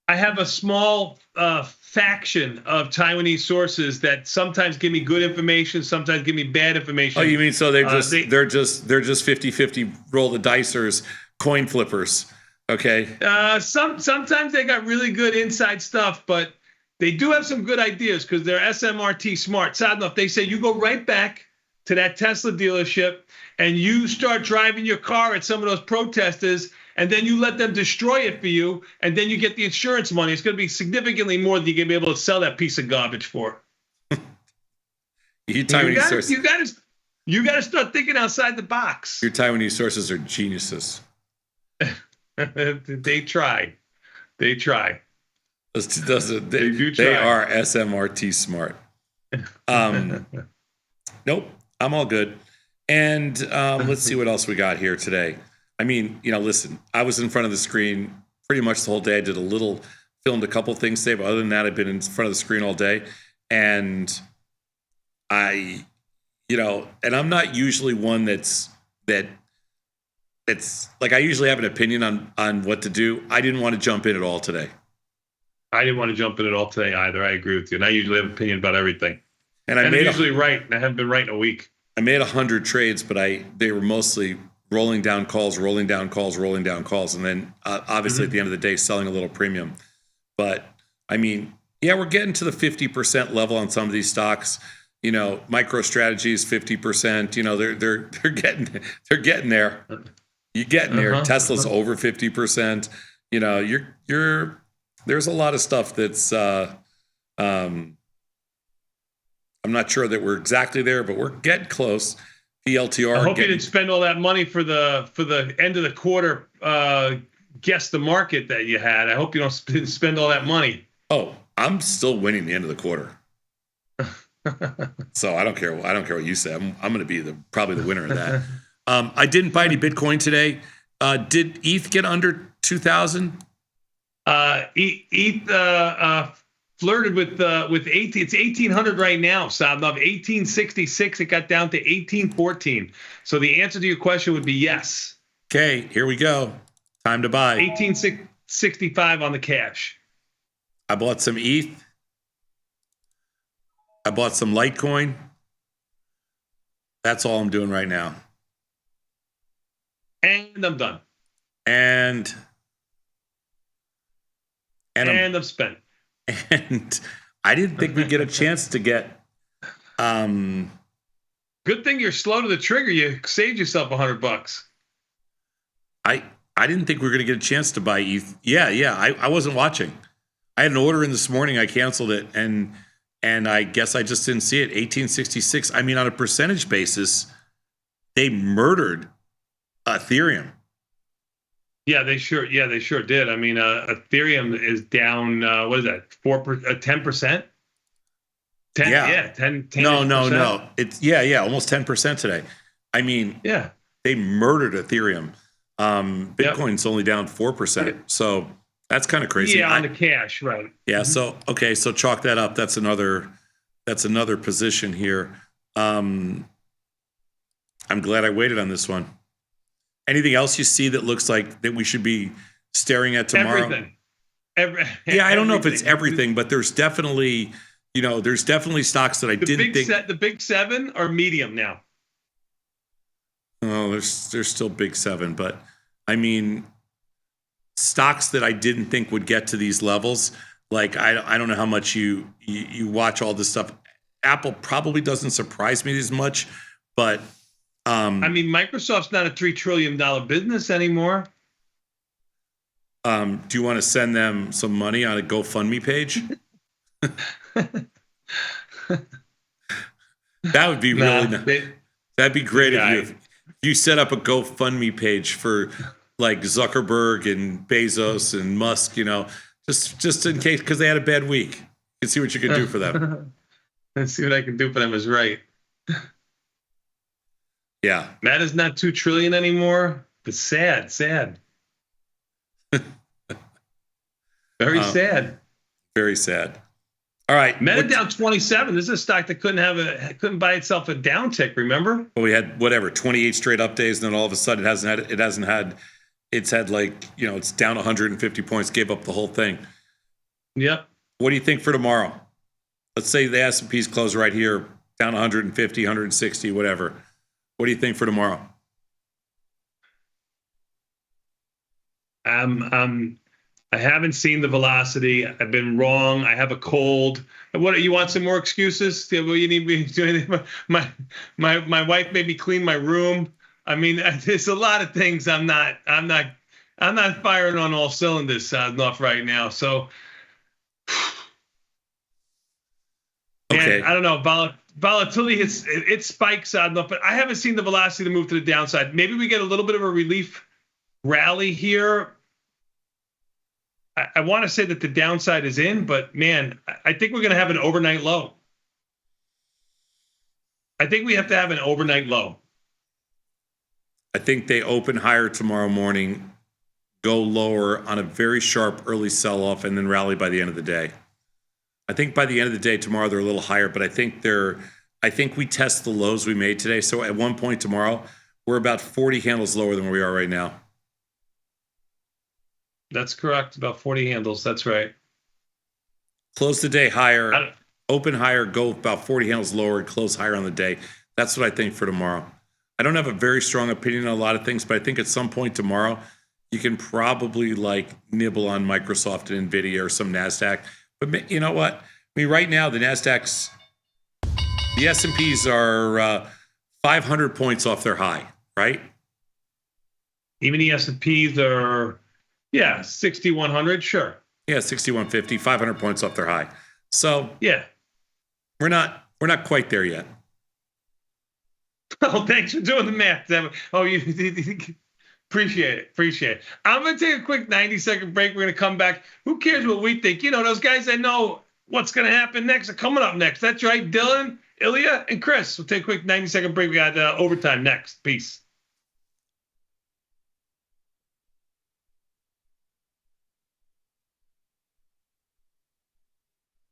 I have a small faction of Taiwanese sources that sometimes give me good information, sometimes give me bad information. Oh, you mean so they're just 50-50 roll the dicers, coin flippers? Okay. Sometimes they got really good inside stuff, but they do have some good ideas because they're SMRT smart. Sad enough, they say you go right back to that Tesla dealership and you start driving your car at some of those protesters, and then you let them destroy it for you, and then you get the insurance money, it's going to be significantly more than you're going to be able to sell that piece of garbage for. You got to start thinking outside the box. Your Taiwanese sources are geniuses. They try. They try. They are SMRT smart. Nope, I'm all good. And let's see what else we got here today. I mean, listen, I was in front of the screen pretty much the whole day. I filmed a couple things today, but other than that, I've been in front of the screen all day. And and I'm not usually one that's like, I usually have an opinion on what to do. I didn't want to jump in at all today. I didn't want to jump in at all today either. I agree with you. And I usually have an opinion about everything. And I'm usually right, and I haven't been right in a week. I made 100 trades, but they were mostly rolling down calls, and then obviously at the end of the day, selling a little premium. But I mean, yeah, we're getting to the 50% level on some of these stocks. MicroStrategy is 50%. They're getting there. You're getting there. Tesla's over 50%. There's a lot of stuff that's I'm not sure that we're exactly there, but we're getting close. PLTR. I hope you didn't spend all that money for the end of the quarter guess the market that you had. I hope you don't spend all that money. Oh, I'm still winning the end of the quarter. So I don't care what you say. I'm going to be probably the winner of that. I didn't buy any Bitcoin today. Did ETH get under 2,000? ETH flirted with 18. It's 1,800 right now. So above 1866, it got down to 1814. So the answer to your question would be yes. Okay, here we go. Time to buy. 1865 on the cash. I bought some ETH. I bought some Litecoin. That's all I'm doing right now. And I'm done. And I'm spent. And I didn't think we'd get a chance to get. Good thing you're slow to the trigger. You saved yourself $100. I didn't think we were going to get a chance to buy ETH. Yeah. I wasn't watching. I had an order in this morning. I canceled it, and I guess I just didn't see it. 1866. I mean, on a percentage basis, they murdered Ethereum. Yeah, they sure did. I mean, Ethereum is down. What is that? 10%? 10. Yeah, 10. No. It's almost 10% today. I mean, yeah, they murdered Ethereum. Bitcoin's only down 4%. So that's kind of crazy. Yeah, on the cash, right? Yeah. So so chalk that up. That's another position here. I'm glad I waited on this one. Anything else you see that looks like that we should be staring at tomorrow? Everything. I don't know if it's everything, but there's definitely stocks that I didn't think. The big seven are medium now. Oh, there's still big seven, but I mean, stocks that I didn't think would get to these levels. Like I don't know how much you watch all this stuff. Apple probably doesn't surprise me as much, but. I mean, Microsoft's not a $3 trillion business anymore. Do you want to send them some money on a GoFundMe page? That would be that'd be great if you set up a GoFundMe page for like Zuckerberg and Bezos and Musk, just in case, because they had a bad week. You can see what you can do for them. Let's see what I can do for them is right. Yeah. Meta's not $2 trillion anymore. It's sad. Very sad. Very sad. All right. Meta down 27. This is a stock that couldn't buy itself a downtick, remember? Well, we had 28 straight up days, and then all of a sudden it's down 150 points, gave up the whole thing. Yep. What do you think for tomorrow? Let's say the S&P's close right here, down 150, 160, whatever. What do you think for tomorrow? I haven't seen the velocity. I've been wrong. I have a cold. What, you want some more excuses? What you need me to do anything? My wife made me clean my room. I mean, there's a lot of things I'm not firing on all cylinders enough right now. So, Okay. man, I don't know. Volatility it spikes enough, but I haven't seen the velocity to move to the downside. Maybe we get a little bit of a relief rally here. I want to say that the downside is in, but man, I think we're going to have an overnight low. I think we have to have an overnight low. I think they open higher tomorrow morning, go lower on a very sharp early sell-off, and then rally by the end of the day. I think by the end of the day tomorrow they're a little higher, but I think we test the lows we made today. So at one point tomorrow, we're about 40 handles lower than where we are right now. That's correct. About 40 handles. That's right. Close the day higher, open higher, go about 40 handles lower, and close higher on the day. That's what I think for tomorrow. I don't have a very strong opinion on a lot of things, but I think at some point tomorrow, you can probably like nibble on Microsoft and Nvidia or some NASDAQ. But you know what? I mean, right now, the NASDAQs, the S&Ps are 500 points off their high, right? Even the S&Ps are, 6,100, sure. Yeah, 6,150, 500 points off their high. So yeah, we're not quite there yet. Oh, thanks for doing the math. Oh, you appreciate it. I'm going to take a quick 90-second break. We're going to come back. Who cares what we think? You know, those guys that know what's going to happen next are coming up next. That's right, Dylan, Ilya, and Chris. We'll take a quick 90-second break. We got overtime next. Peace.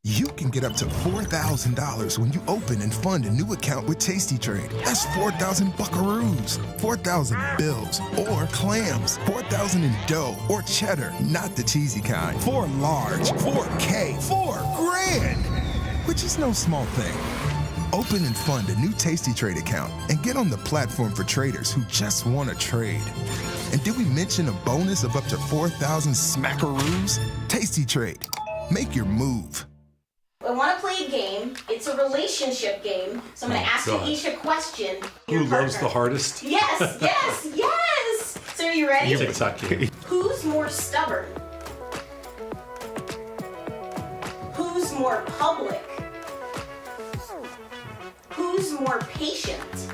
You can get up to $4,000 when you open and fund a new account with Tasty Trade. That's 4,000 buckaroos, 4,000 bills, or clams, 4,000 in dough or cheddar, not the cheesy kind. 4 large, 4K, 4 grand, which is no small thing. Open and fund a new Tasty Trade account and get on the platform for traders who just want to trade. And did we mention a bonus of up to 4,000 smackaroos? Tasty Trade. Make your move. I want to play a game. It's a relationship game. So I'm going to ask you each a question. Who loves the hardest? Yes, yes, yes. So are you ready? TikTok. Who's more stubborn? Who's more public? Who's more patient?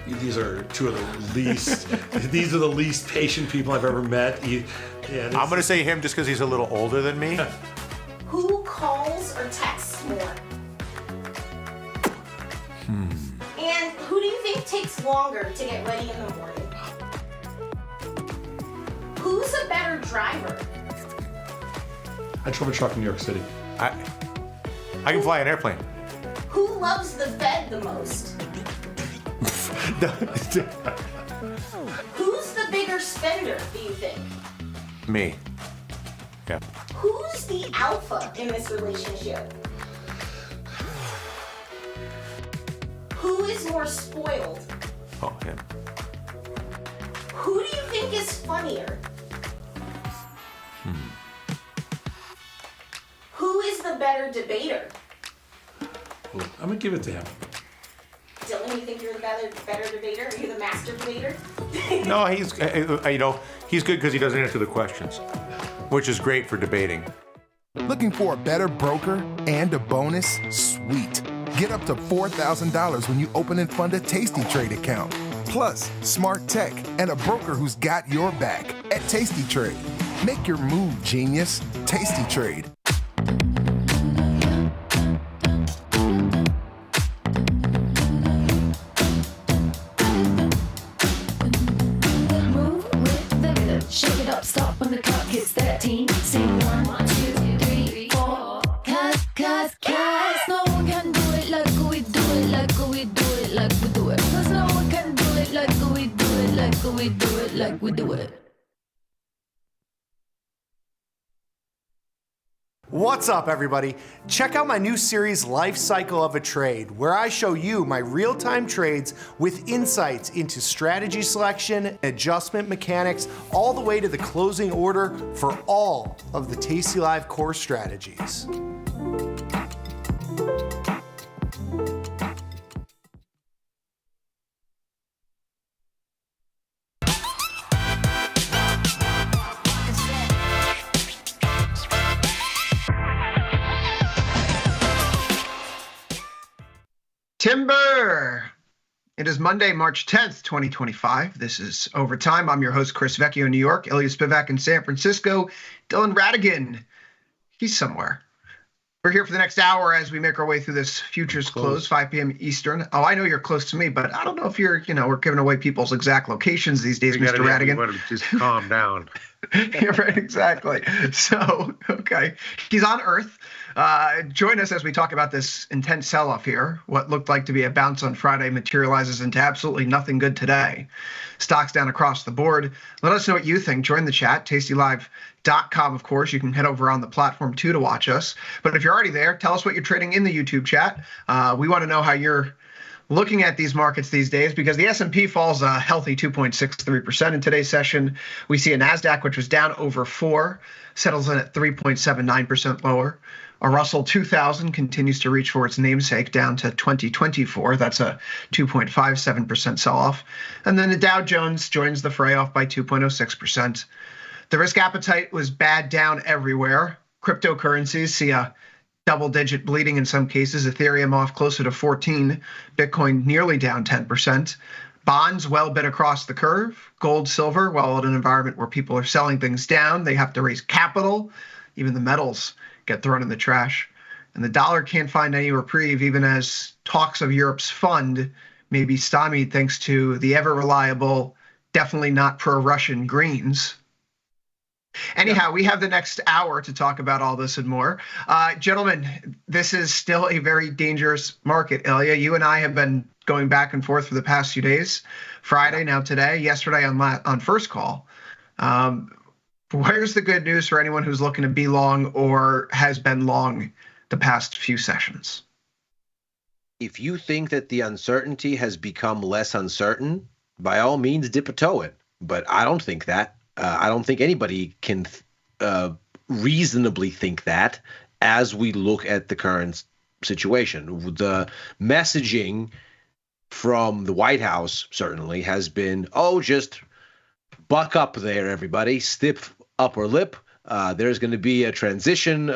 These are two of the least. These are the least patient people I've ever met. I'm going to say him just because he's a little older than me. Who calls or texts more? And who do you think takes longer to get ready in the morning? Who's a better driver? I drove a truck in New York City. I can fly an airplane. Who loves the Fed the most? Who's the bigger spender, do you think? Me. Yeah. Who's the alpha in this relationship? Who is more spoiled? Oh, him. Who do you think is funnier? Who is the better debater? I'm gonna give it to him. Dylan, you think you're the better debater? Are you the master debater? No, he's he's good because he doesn't answer the questions, which is great for debating. Looking for a better broker and a bonus? Sweet. Get up to $4,000 when you open and fund a Tasty Trade account. Plus, smart tech and a broker who's got your back at Tasty Trade. Make your move, genius. Tasty Trade. Shake it up, stop when the clock hits 13. Sing 1, 2, 3, 4. Cause no one can do it like we do it, like we do it, like we do it. Cause no one can do it like we do it, like we do it, like we do it. What's up, everybody? Check out my new series, Life Cycle of a Trade, where I show you my real-time trades with insights into strategy selection, adjustment mechanics, all the way to the closing order for all of the tastylive core strategies. Timber! It is Monday, March 10th, 2025. This is Overtime. I'm your host, Chris Vecchio in New York, Ilya Spivak in San Francisco, Dylan Radigan. He's somewhere. We're here for the next hour as we make our way through this futures close, 5 p.m. Eastern. Oh, I know you're close to me, but I don't know if you're, we're giving away people's exact locations these days, Mr. Radigan. Just calm down. Yeah, right, exactly. So, okay. He's on Earth. Join us as we talk about this intense sell-off here. What looked like to be a bounce on Friday materializes into absolutely nothing good today. Stocks down across the board. Let us know what you think. Join the chat, tastylive.com, of course. You can head over on the platform, too, to watch us. But if you're already there, tell us what you're trading in the YouTube chat. We want to know how you're looking at these markets these days, because the S&P falls a healthy 2.63% in today's session. We see a NASDAQ, which was down over 4, settles in at 3.79% lower. A Russell 2000 continues to reach for its namesake, down to 2024. That's a 2.57% sell-off. And then the Dow Jones joins the fray, off by 2.06%. The risk appetite was bad down everywhere. Cryptocurrencies see a double-digit bleeding in some cases. Ethereum off closer to 14. Bitcoin nearly down 10%. Bonds well bid across the curve. Gold, silver, well, in an environment where people are selling things down, they have to raise capital. Even the metals get thrown in the trash. And the dollar can't find any reprieve, even as talks of Europe's fund may be stymied thanks to the ever-reliable, definitely not pro-Russian greens. Anyhow, we have the next hour to talk about all this and more. Gentlemen, this is still a very dangerous market. Ilya, you and I have been going back and forth for the past few days. Friday, now today, yesterday on First Call. Where's the good news for anyone who's looking to be long or has been long the past few sessions? If you think that the uncertainty has become less uncertain, by all means, dip a toe in. But I don't think that. I don't think anybody can reasonably think that as we look at the current situation. The messaging from the White House certainly has been, just buck up there, everybody, stiff upper lip. There's going to be a transition,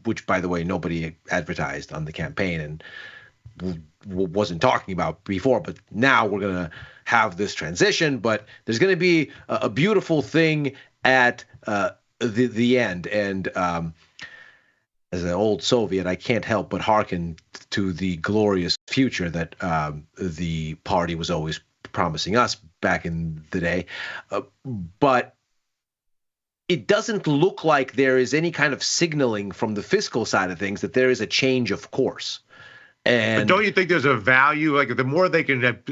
which, by the way, nobody advertised on the campaign and wasn't talking about before, but now we're going to have this transition, but there's going to be a beautiful thing at the end. And as an old Soviet, I can't help but hearken to the glorious future that the party was always promising us back in the day. But it doesn't look like there is any kind of signaling from the fiscal side of things that there is a change of course. And but don't you think there's a value, like the more they can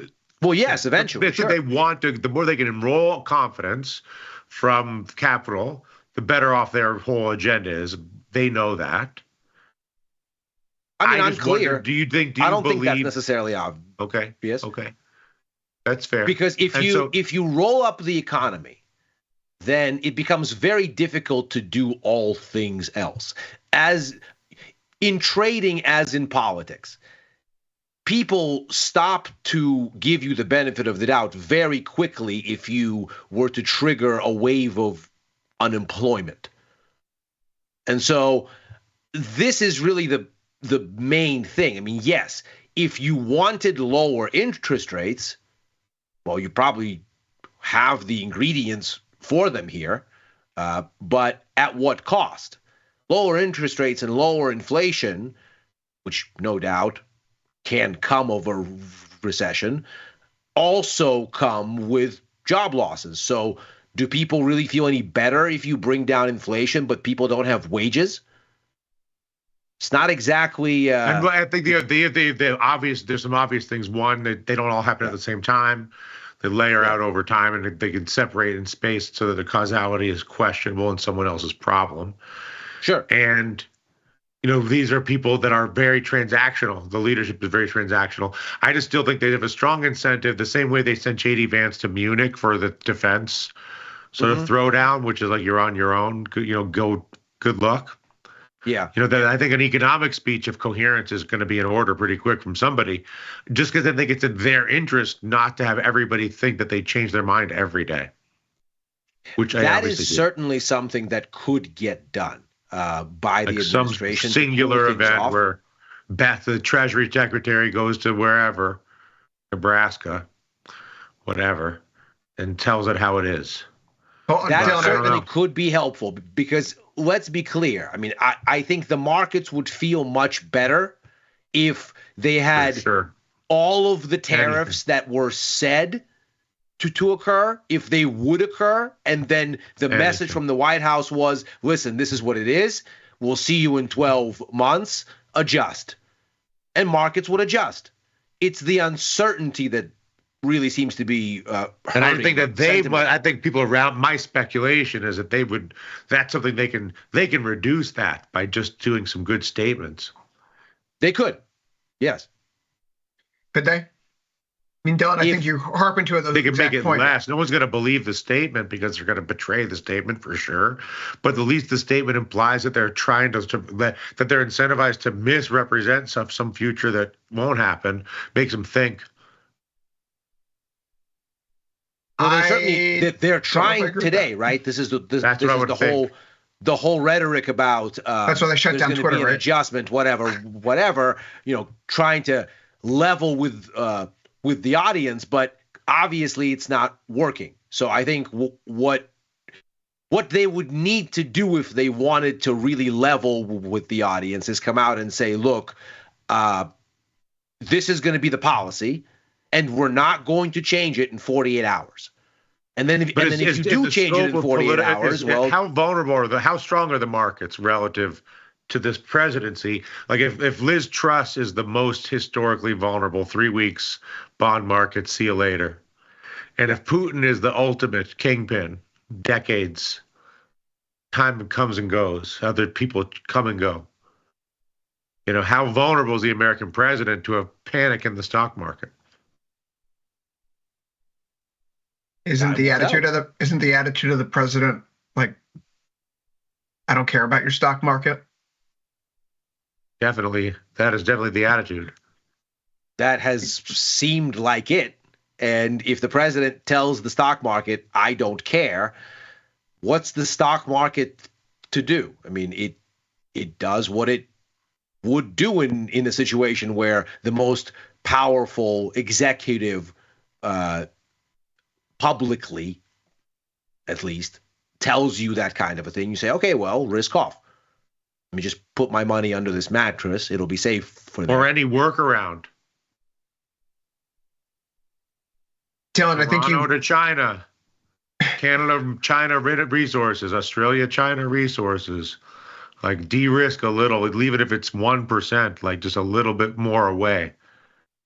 well, yes, eventually. Sure. They want to, the more they can enroll confidence from capital, the better off their whole agenda is. They know that. I mean, I'm clear. Wonder, do you think think that's necessarily obvious. Okay. Yes. Okay. That's fair. Because if you roll up the economy, then it becomes very difficult to do all things else. As in trading, as in politics, people stop to give you the benefit of the doubt very quickly if you were to trigger a wave of unemployment. And so this is really the main thing. I mean, yes, if you wanted lower interest rates, well, you probably have the ingredients for them here, but at what cost? Lower interest rates and lower inflation, which no doubt can come over recession, also come with job losses. So do people really feel any better if you bring down inflation, but people don't have wages? It's not exactly. And I think the obvious. There's some obvious things. One, that they don't all happen at the same time. They layer out over time, and they can separate in space so that the causality is questionable and someone else's problem. Sure. And these are people that are very transactional. The leadership is very transactional. I just still think they have a strong incentive, the same way they sent J.D. Vance to Munich for the defense sort of throwdown, which is like you're on your own. Go. Good luck. Yeah. I think an economic speech of coherence is going to be in order pretty quick from somebody, just because I think it's in their interest not to have everybody think that they change their mind every day. Which that is certainly something that could get done by the administration. Some singular event where Beth, the Treasury Secretary, goes to wherever, Nebraska, whatever, and tells it how it is. That certainly could be helpful because let's be clear. I mean, I think the markets would feel much better if they had all of the tariffs that were said to occur, if they would occur, and then the message from the White House was, listen, this is what it is. We'll see you in 12 months. Adjust. And markets would adjust. It's the uncertainty that really seems to be and I think that I think people around, my speculation is that that's something they can reduce that by just doing some good statements. They could. Yes. Could they? I mean, Dylan, I think you're harping to they can make it less. No one's going to believe the statement because they're going to betray the statement for sure. But at least the statement implies that they're trying that they're incentivized to misrepresent some future that won't happen. Makes them think. Well, they're trying today, right? This is the whole rhetoric about that's why they shut down Twitter, right? Adjustment, whatever. Trying to level with the audience, but obviously it's not working. So I think what they would need to do if they wanted to really level with the audience is come out and say, look, this is going to be the policy, and we're not going to change it in 48 hours. And then if you do change it in 48 hours, how vulnerable how strong are the markets relative to this presidency? Like if Liz Truss is the most historically vulnerable, 3 weeks, bond market, see you later. And if Putin is the ultimate kingpin, decades, time comes and goes, other people come and go. How vulnerable is the American president to a panic in the stock market? Isn't the attitude of the president like, I don't care about your stock market? Definitely. That is definitely the attitude. That has seemed like it. And if the president tells the stock market, I don't care, what's the stock market to do? I mean, it does what it would do in a situation where the most powerful executive publicly, at least, tells you that kind of a thing. You say, okay, well, risk off. Let me just put my money under this mattress. It'll be safe for them. Or any workaround. Dylan, I think to China. Canada, China resources. Australia, China resources. Like de-risk a little. Leave it if it's 1%, like just a little bit more away.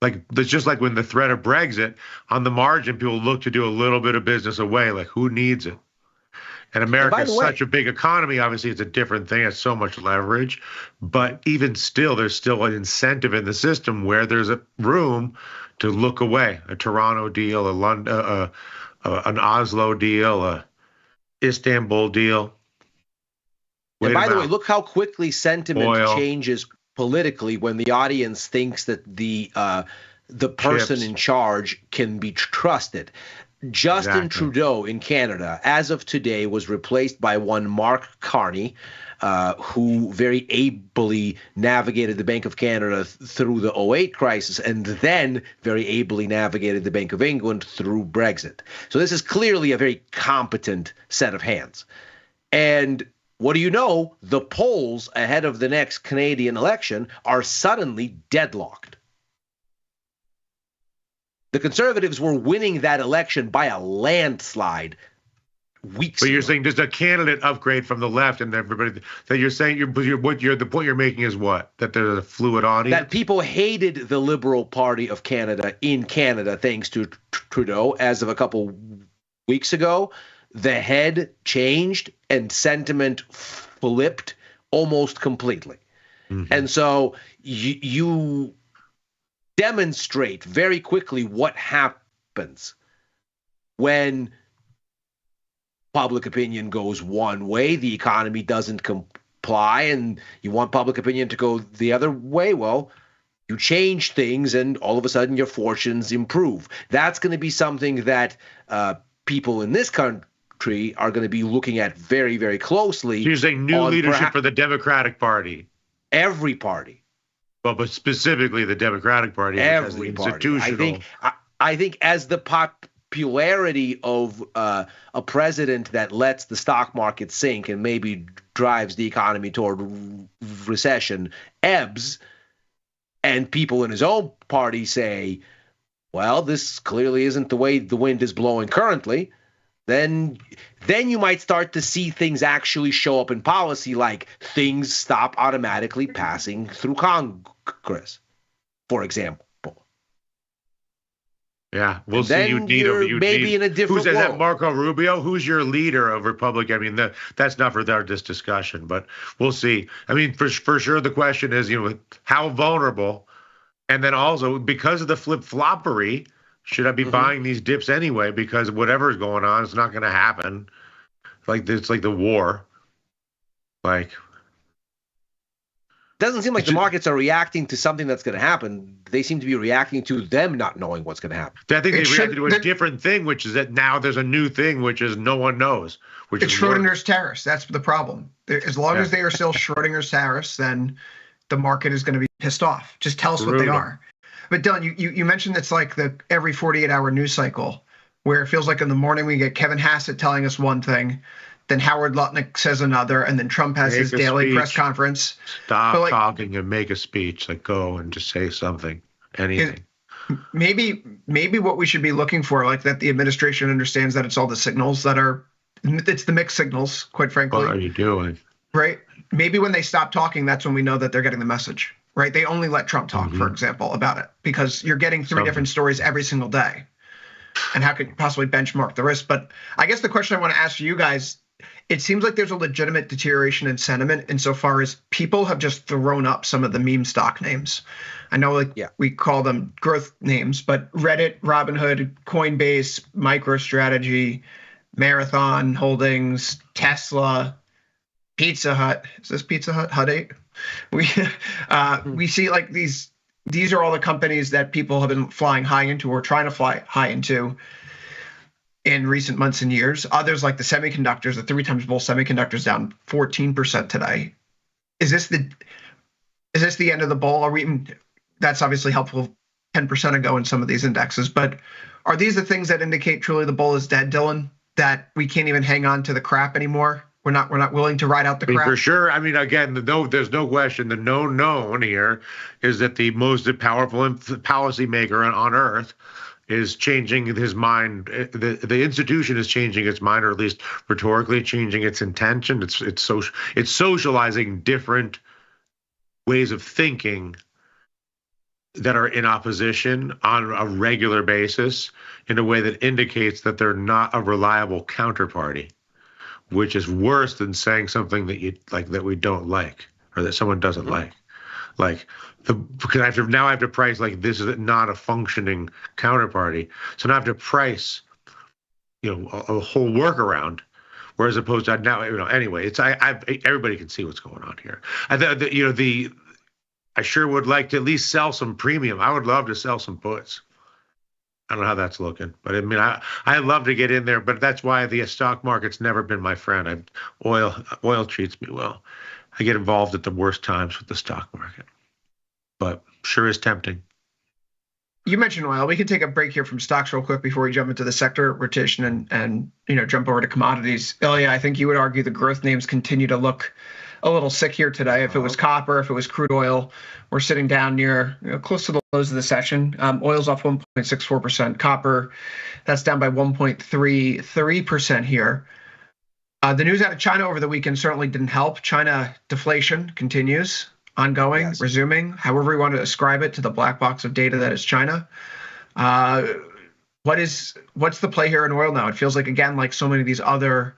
Like it's just like when the threat of Brexit, on the margin, people look to do a little bit of business away. Like who needs it? And America is such a big economy. Obviously, it's a different thing. It's so much leverage. But even still, there's still an incentive in the system where there's a room to look away. A Toronto deal, a London, an Oslo deal, a Istanbul deal. And by the way, look how quickly sentiment changes politically when the audience thinks that the person in charge can be trusted. Justin Trudeau in Canada, as of today, was replaced by one Mark Carney, who very ably navigated the Bank of Canada through the 2008 crisis and then very ably navigated the Bank of England through Brexit. So this is clearly a very competent set of hands. And what do you know? The polls ahead of the next Canadian election are suddenly deadlocked. The Conservatives were winning that election by a landslide weeks ago. You're saying there's a candidate upgrade from the left, and everybody that you're saying the point you're making is what? That there's a fluid audience? That people hated the Liberal Party of Canada in Canada thanks to Trudeau. As of a couple weeks ago, the head changed and sentiment flipped almost completely. And so you demonstrate very quickly what happens when public opinion goes one way, the economy doesn't comply, and you want public opinion to go the other way. Well, you change things, and all of a sudden your fortunes improve. That's going to be something that people in this country are going to be looking at very, very closely. You're saying new leadership for the Democratic Party? Every party. Well, but specifically the Democratic Party, which has the institutional. I think as the popularity of a president that lets the stock market sink and maybe drives the economy toward recession ebbs, and people in his own party say, well, this clearly isn't the way the wind is blowing currently, then you might start to see things actually show up in policy, like things stop automatically passing through Congress, for example. Yeah, we'll see. You need in a different Who's world. that? Marco Rubio? Who's your leader of Republican? I mean, that's not for this discussion, but we'll see. I mean, for sure, the question is, how vulnerable, and then also because of the flip-floppery, should I be buying these dips anyway? Because whatever's going on, it's not going to happen. It's like the war. Doesn't seem like the markets are reacting to something that's going to happen. They seem to be reacting to them not knowing what's going to happen. I think they reacted to a different thing, which is that now there's a new thing, which is no one knows. It's Schrodinger's tariffs. That's the problem. As long as they are still Schrodinger's tariffs, then the market is going to be pissed off. Just tell us what they are. But Dylan, you mentioned it's like the every 48-hour news cycle, where it feels like in the morning we get Kevin Hassett telling us one thing, then Howard Lutnick says another, and then Trump has his daily press conference. Stop talking and make a speech. Go and just say something, anything. Maybe what we should be looking for, that the administration understands that it's all the signals it's the mixed signals, quite frankly. What are you doing? Right? Maybe when they stop talking, that's when we know that they're getting the message, right? They only let Trump talk, for example, about it, because you're getting three different stories every single day. And how could you possibly benchmark the risk? But I guess the question I want to ask you guys, it seems like there's a legitimate deterioration in sentiment insofar as people have just thrown up some of the meme stock names. I know we call them growth names, but Reddit, Robinhood, Coinbase, MicroStrategy, Marathon Holdings, Tesla, Pizza Hut. Is this Pizza Hut? Hut 8? We see these are all the companies that people have been flying high into or trying to fly high into in recent months and years. Others, like the semiconductors, the 3 times bull semiconductors, down 14% today. Is this the end of the bull? That's obviously helpful 10% ago in some of these indexes, but are these the things that indicate truly the bull is dead, Dylan? That we can't even hang on to the crap anymore? We're not willing to ride out the crap? For sure. I mean, again, there's no question. The known here is that the most powerful policymaker on earth is changing his mind. The institution is changing its mind, or at least rhetorically changing its intention. It's socializing different ways of thinking that are in opposition on a regular basis in a way that indicates that they're not a reliable counterparty, which is worse than saying something that we don't like, or that someone doesn't like. Because I have to price this is not a functioning counterparty. So now I have to price, a whole workaround, whereas opposed to now, anyway, everybody can see what's going on here. I sure would like to at least sell some premium. I would love to sell some puts. I don't know how that's looking, but I mean, I love to get in there, but that's why the stock market's never been my friend. Oil treats me well. I get involved at the worst times with the stock market, but sure is tempting. You mentioned oil. We can take a break here from stocks real quick before we jump into the sector rotation and jump over to commodities. Ilya, I think you would argue the growth names continue to look a little sick here today. If it was copper, if it was crude oil, we're sitting down near close to the lows of the session. Oil's off 1.64%. Copper, that's down by 1.33% here. The news out of China over the weekend certainly didn't help. China deflation continues, ongoing, resuming, however we want to ascribe it to the black box of data that is China. What's the play here in oil now? It feels again, like so many of these other,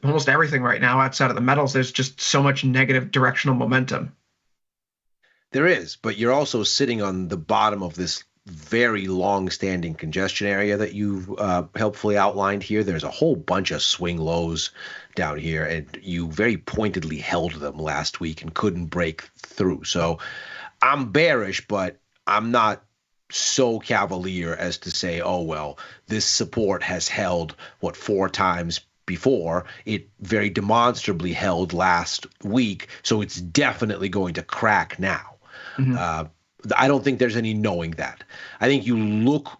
almost everything right now outside of the metals, there's just so much negative directional momentum. There is, but you're also sitting on the bottom of this very long-standing congestion area that you've helpfully outlined here. There's a whole bunch of swing lows down here, and you very pointedly held them last week and couldn't break through. So I'm bearish, but I'm not so cavalier as to say, oh, well, this support has held, 4 times before. It very demonstrably held last week, so it's definitely going to crack now. I don't think there's any knowing that. I think you look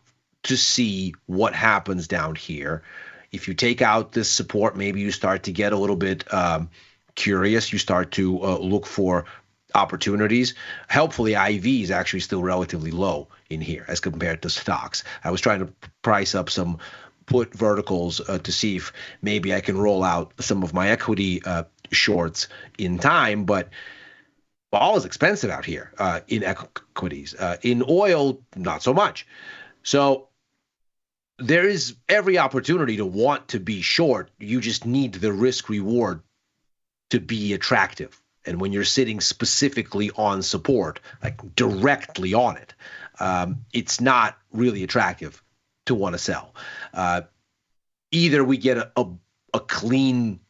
to see what happens down here. If you take out this support, maybe you start to get a little bit curious. You start to look for opportunities. Helpfully, IV is actually still relatively low in here as compared to stocks. I was trying to price up some put verticals to see if maybe I can roll out some of my equity shorts in time, but all is expensive out here in equities. In oil, not so much. So there is every opportunity to want to be short. You just need the risk reward to be attractive. And when you're sitting specifically on support, like directly on it, it's not really attractive to want to sell. Either we get a clean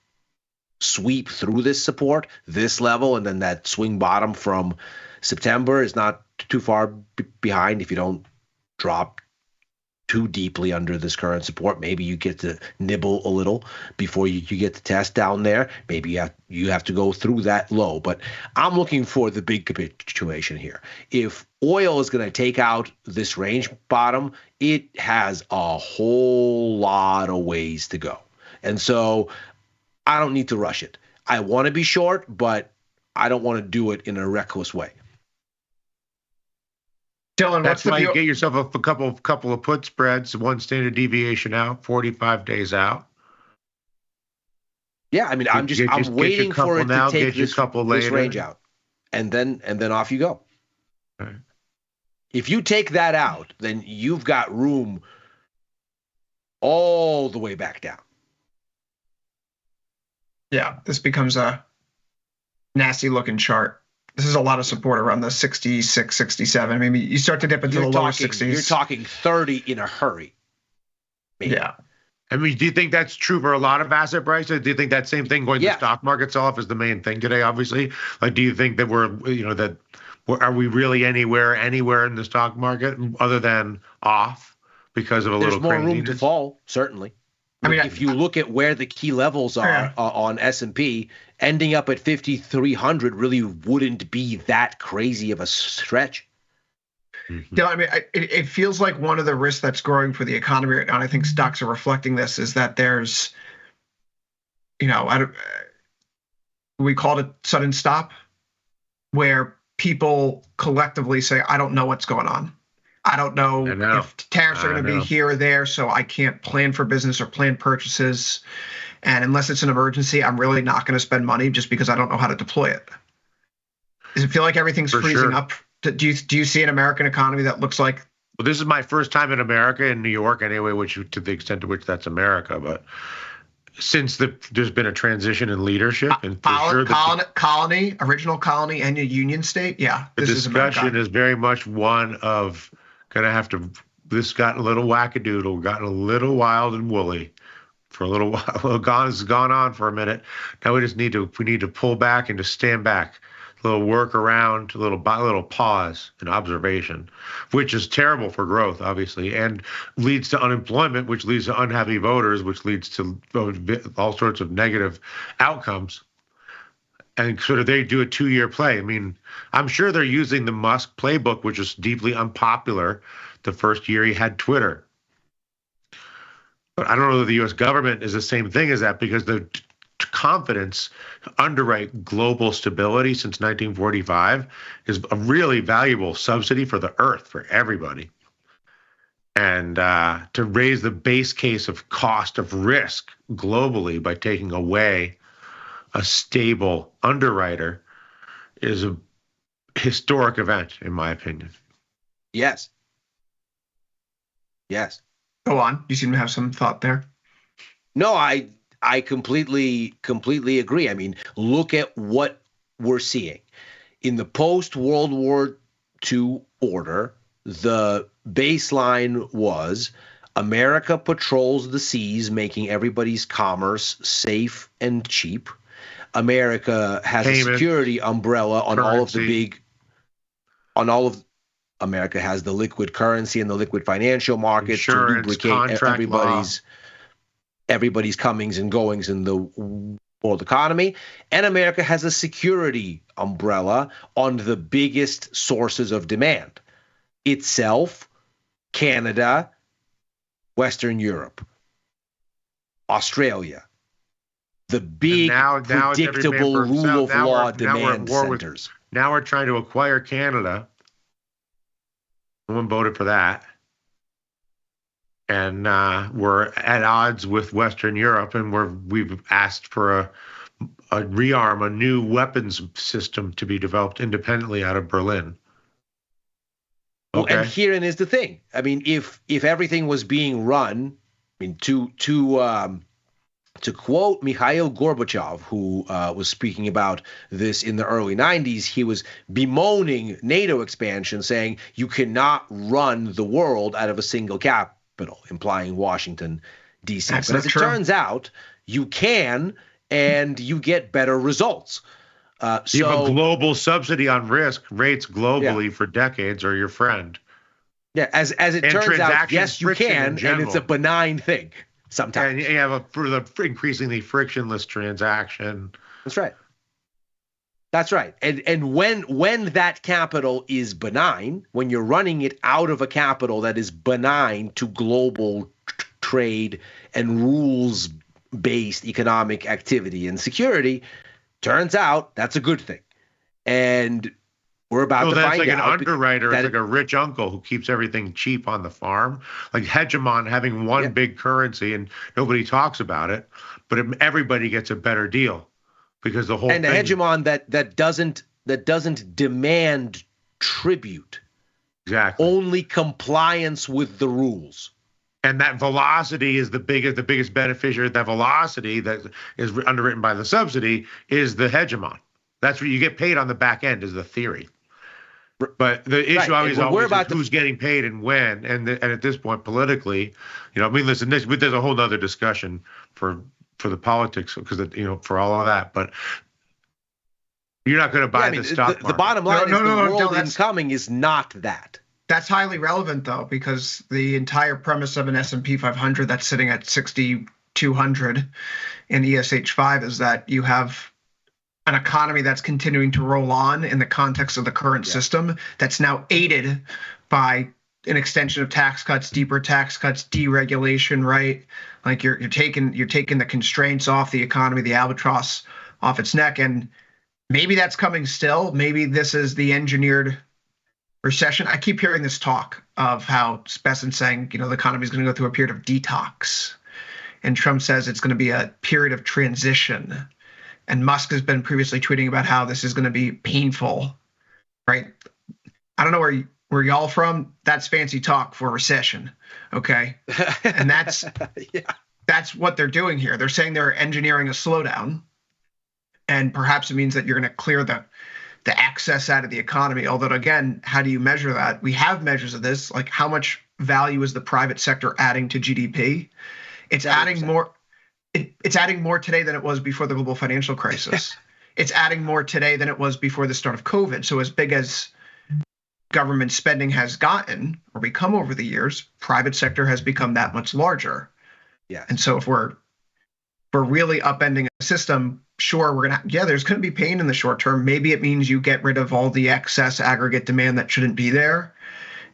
sweep through this support, this level, and then that swing bottom from September is not too far behind. If you don't drop too deeply under this current support, maybe you get to nibble a little before you get to test down there. Maybe you have to go through that low. But I'm looking for the big capitulation here. If oil is going to take out this range bottom, it has a whole lot of ways to go. And so I don't need to rush it. I want to be short, but I don't want to do it in a reckless way. Dylan, that's why you get yourself a couple of put spreads, 1 standard deviation out, 45 days out. Yeah, I mean, I'm waiting for it to take this range out, and then off you go. Right. If you take that out, then you've got room all the way back down. Yeah, this becomes a nasty looking chart. This is a lot of support around the 66, 67. Maybe you start to dip into the lower 60s. You're talking 30 in a hurry. Maybe. Yeah. I mean, do you think that's true for a lot of asset prices? Do you think that same thing going to the stock market sell-off is the main thing today, obviously? Like, do you think that are we really anywhere in the stock market other than off because of a little craziness? There's more room to fall, certainly. I mean, if you look at where the key levels are on S&P, ending up at 5,300 really wouldn't be that crazy of a stretch. Mm-hmm. Yeah, I mean, it feels like one of the risks that's growing for the economy right now, and I think stocks are reflecting this, is that there's, we called it sudden stop, where people collectively say, I don't know what's going on. I don't know if tariffs are going to be here or there, so I can't plan for business or plan purchases. And unless it's an emergency, I'm really not going to spend money just because I don't know how to deploy it. Does it feel like everything's freezing up? Do you see an American economy that looks like? Well, this is my first time in America, in New York anyway, which to the extent to which that's America. But since there's been a transition in leadership, and colony, original colony, and a union state, the discussion is very much one of going to have to. This got a little wackadoodle, gotten a little wild and woolly for a little while. It's gone on for a minute. Now we need to pull back and just stand back. A little work around, a little pause and observation, which is terrible for growth, obviously, and leads to unemployment, which leads to unhappy voters, which leads to all sorts of negative outcomes. And sort of they do a 2-year play. I mean, I'm sure they're using the Musk playbook, which is deeply unpopular the first year he had Twitter. But I don't know that the U.S. government is the same thing as that, because the confidence to underwrite global stability since 1945 is a really valuable subsidy for the earth, for everybody. And to raise the base case of cost of risk globally by taking away a stable underwriter is a historic event, in my opinion. Yes. Go on. You seem to have some thought there. No, I completely agree. I mean, look at what we're seeing. in the post-World War II order, the baseline was America patrols the seas, making everybody's commerce safe and cheap. America has a security umbrella on all of the big, America has the liquid currency and the liquid financial markets to lubricate everybody's comings and goings in the world economy. And America has a security umbrella on the biggest sources of demand: itself, Canada, Western Europe, Australia. The big, predictable rule of law demand centers. Now we're trying to acquire Canada. No one voted for that. And we're at odds with Western Europe, and we've asked for a rearm, a new weapons system to be developed independently out of Berlin. Okay. Well, and herein is the thing. I mean, if everything was being run, I mean, to quote Mikhail Gorbachev, who was speaking about this in the early 90s, he was bemoaning NATO expansion, saying you cannot run the world out of a single capital, implying Washington, D.C. But as it turns out, you can, and you get better results. You have a global subsidy on risk rates globally for decades, or your friend. Yeah, as it turns out, yes, you can, and it's a benign thing. Sometimes. And you have a increasingly frictionless transaction. That's right. That's right. And when that capital is benign, when you're running it out of a capital that is benign to global trade and rules-based economic activity and security, turns out that's a good thing. And we're about to find out. It's like an underwriter. It's like a rich uncle who keeps everything cheap on the farm. Like hegemon having one big currency and nobody talks about it, but everybody gets a better deal because the whole thing. And a hegemon that doesn't demand tribute. Exactly. Only compliance with the rules. And that velocity is the biggest beneficiary. That velocity that is underwritten by the subsidy is the hegemon. That's what you get paid on the back end, is the theory. But the issue always is who's getting paid and when, and at this point politically, I mean, listen, there's a whole other discussion for the politics because for all of that, but you're not going to buy the stock market. The bottom line is the world incoming is not that. That's highly relevant though, because the entire premise of an S&P 500 that's sitting at 6,200 in ESH5 is that you have an economy that's continuing to roll on in the context of the current system that's now aided by an extension of tax cuts, deeper tax cuts, deregulation, right? Like you're taking the constraints off the economy, the albatross off its neck, and maybe that's coming still. Maybe this is the engineered recession. I keep hearing this talk of how Besant's saying, the economy is going to go through a period of detox, and Trump says it's going to be a period of transition. And Musk has been previously tweeting about how this is going to be painful, right? I don't know where y'all from. That's fancy talk for recession, okay? And that's what they're doing here. They're saying they're engineering a slowdown, and perhaps it means that you're going to clear the excess out of the economy. Although, again, how do you measure that? We have measures of this, like how much value is the private sector adding to GDP? It's 100%. Adding more. It's adding more today than it was before the global financial crisis. It's adding more today than it was before the start of COVID. So as big as government spending has gotten or become over the years, private sector has become that much larger. Yeah. And so if we're really upending a system, sure, there's going to be pain in the short term. Maybe it means you get rid of all the excess aggregate demand that shouldn't be there.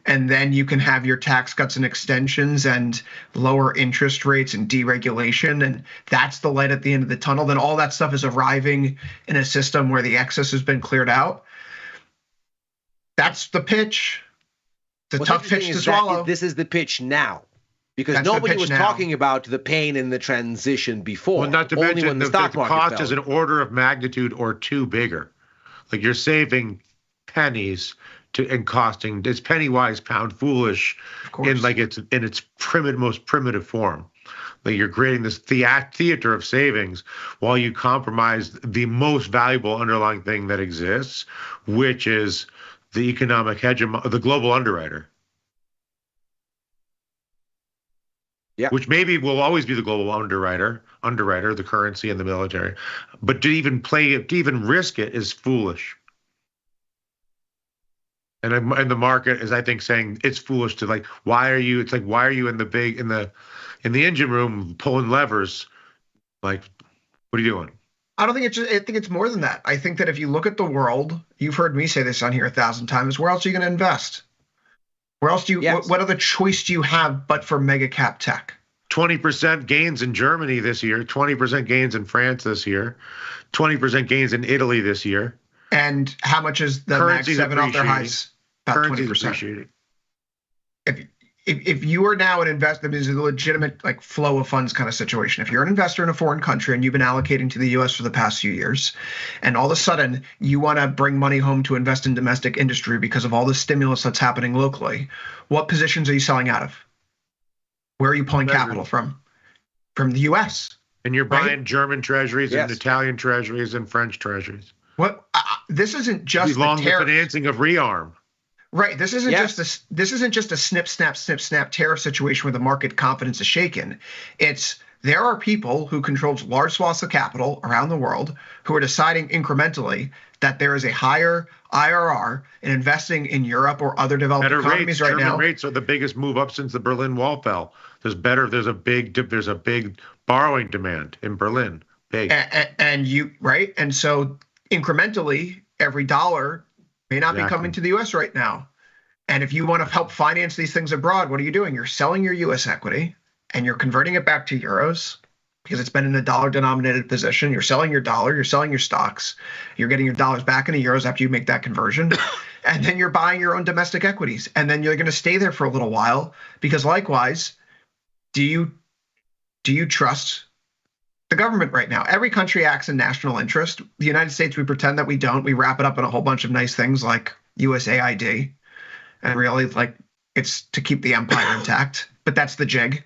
And then you can have your tax cuts and extensions and lower interest rates and deregulation. And that's the light at the end of the tunnel. Then all that stuff is arriving in a system where the excess has been cleared out. That's the pitch. The tough pitch to swallow. This is the pitch now. Because nobody was talking about the pain in the transition before. Well, not to mention the cost is an order of magnitude or two bigger. Like you're saving pennies and costing. It's penny wise, pound foolish in its most primitive form. Like you're creating this theater of savings while you compromise the most valuable underlying thing that exists, which is the economic the global underwriter. Yeah. Which maybe will always be the global underwriter, the currency and the military. But to even risk it is foolish. And the market is, I think, saying it's foolish to like, why are you in the engine room pulling levers? Like, what are you doing? I don't think I think it's more than that. I think that if you look at the world, you've heard me say this on here 1,000 times, where else are you going to invest? Where else what other choice do you have but for mega cap tech? 20% gains in Germany this year, 20% gains in France this year, 20% gains in Italy this year. And how much is the Mag 7 off their highs? About 20%. If you are now an investor, there's a legitimate like flow of funds kind of situation. If you're an investor in a foreign country and you've been allocating to the U.S. for the past few years, and all of a sudden you want to bring money home to invest in domestic industry because of all the stimulus that's happening locally, what positions are you selling out of? Where are you pulling capital from? From the U.S. And you're buying German treasuries and Italian treasuries and French treasuries. What? This isn't just the financing of rearm. Right. This isn't just a snip, snap tariff situation where the market confidence is shaken. There are people who control large swaths of capital around the world who are deciding incrementally that there is a higher IRR in investing in Europe or other developed economies right now. German rates are the biggest move up since the Berlin Wall fell. There's a big borrowing demand in Berlin. Big. And so incrementally, every dollar may not be coming to the U.S. right now. And if you want to help finance these things abroad, what are you doing? You're selling your U.S. equity and you're converting it back to euros because it's been in a dollar-denominated position. You're selling your dollar, you're selling your stocks, you're getting your dollars back into euros after you make that conversion, and then you're buying your own domestic equities. And then you're going to stay there for a little while because likewise, do you trust the government right now? Every country acts in national interest. The United States, we pretend that we don't. We wrap it up in a whole bunch of nice things like USAID. And really, like, it's to keep the empire intact. But that's the jig.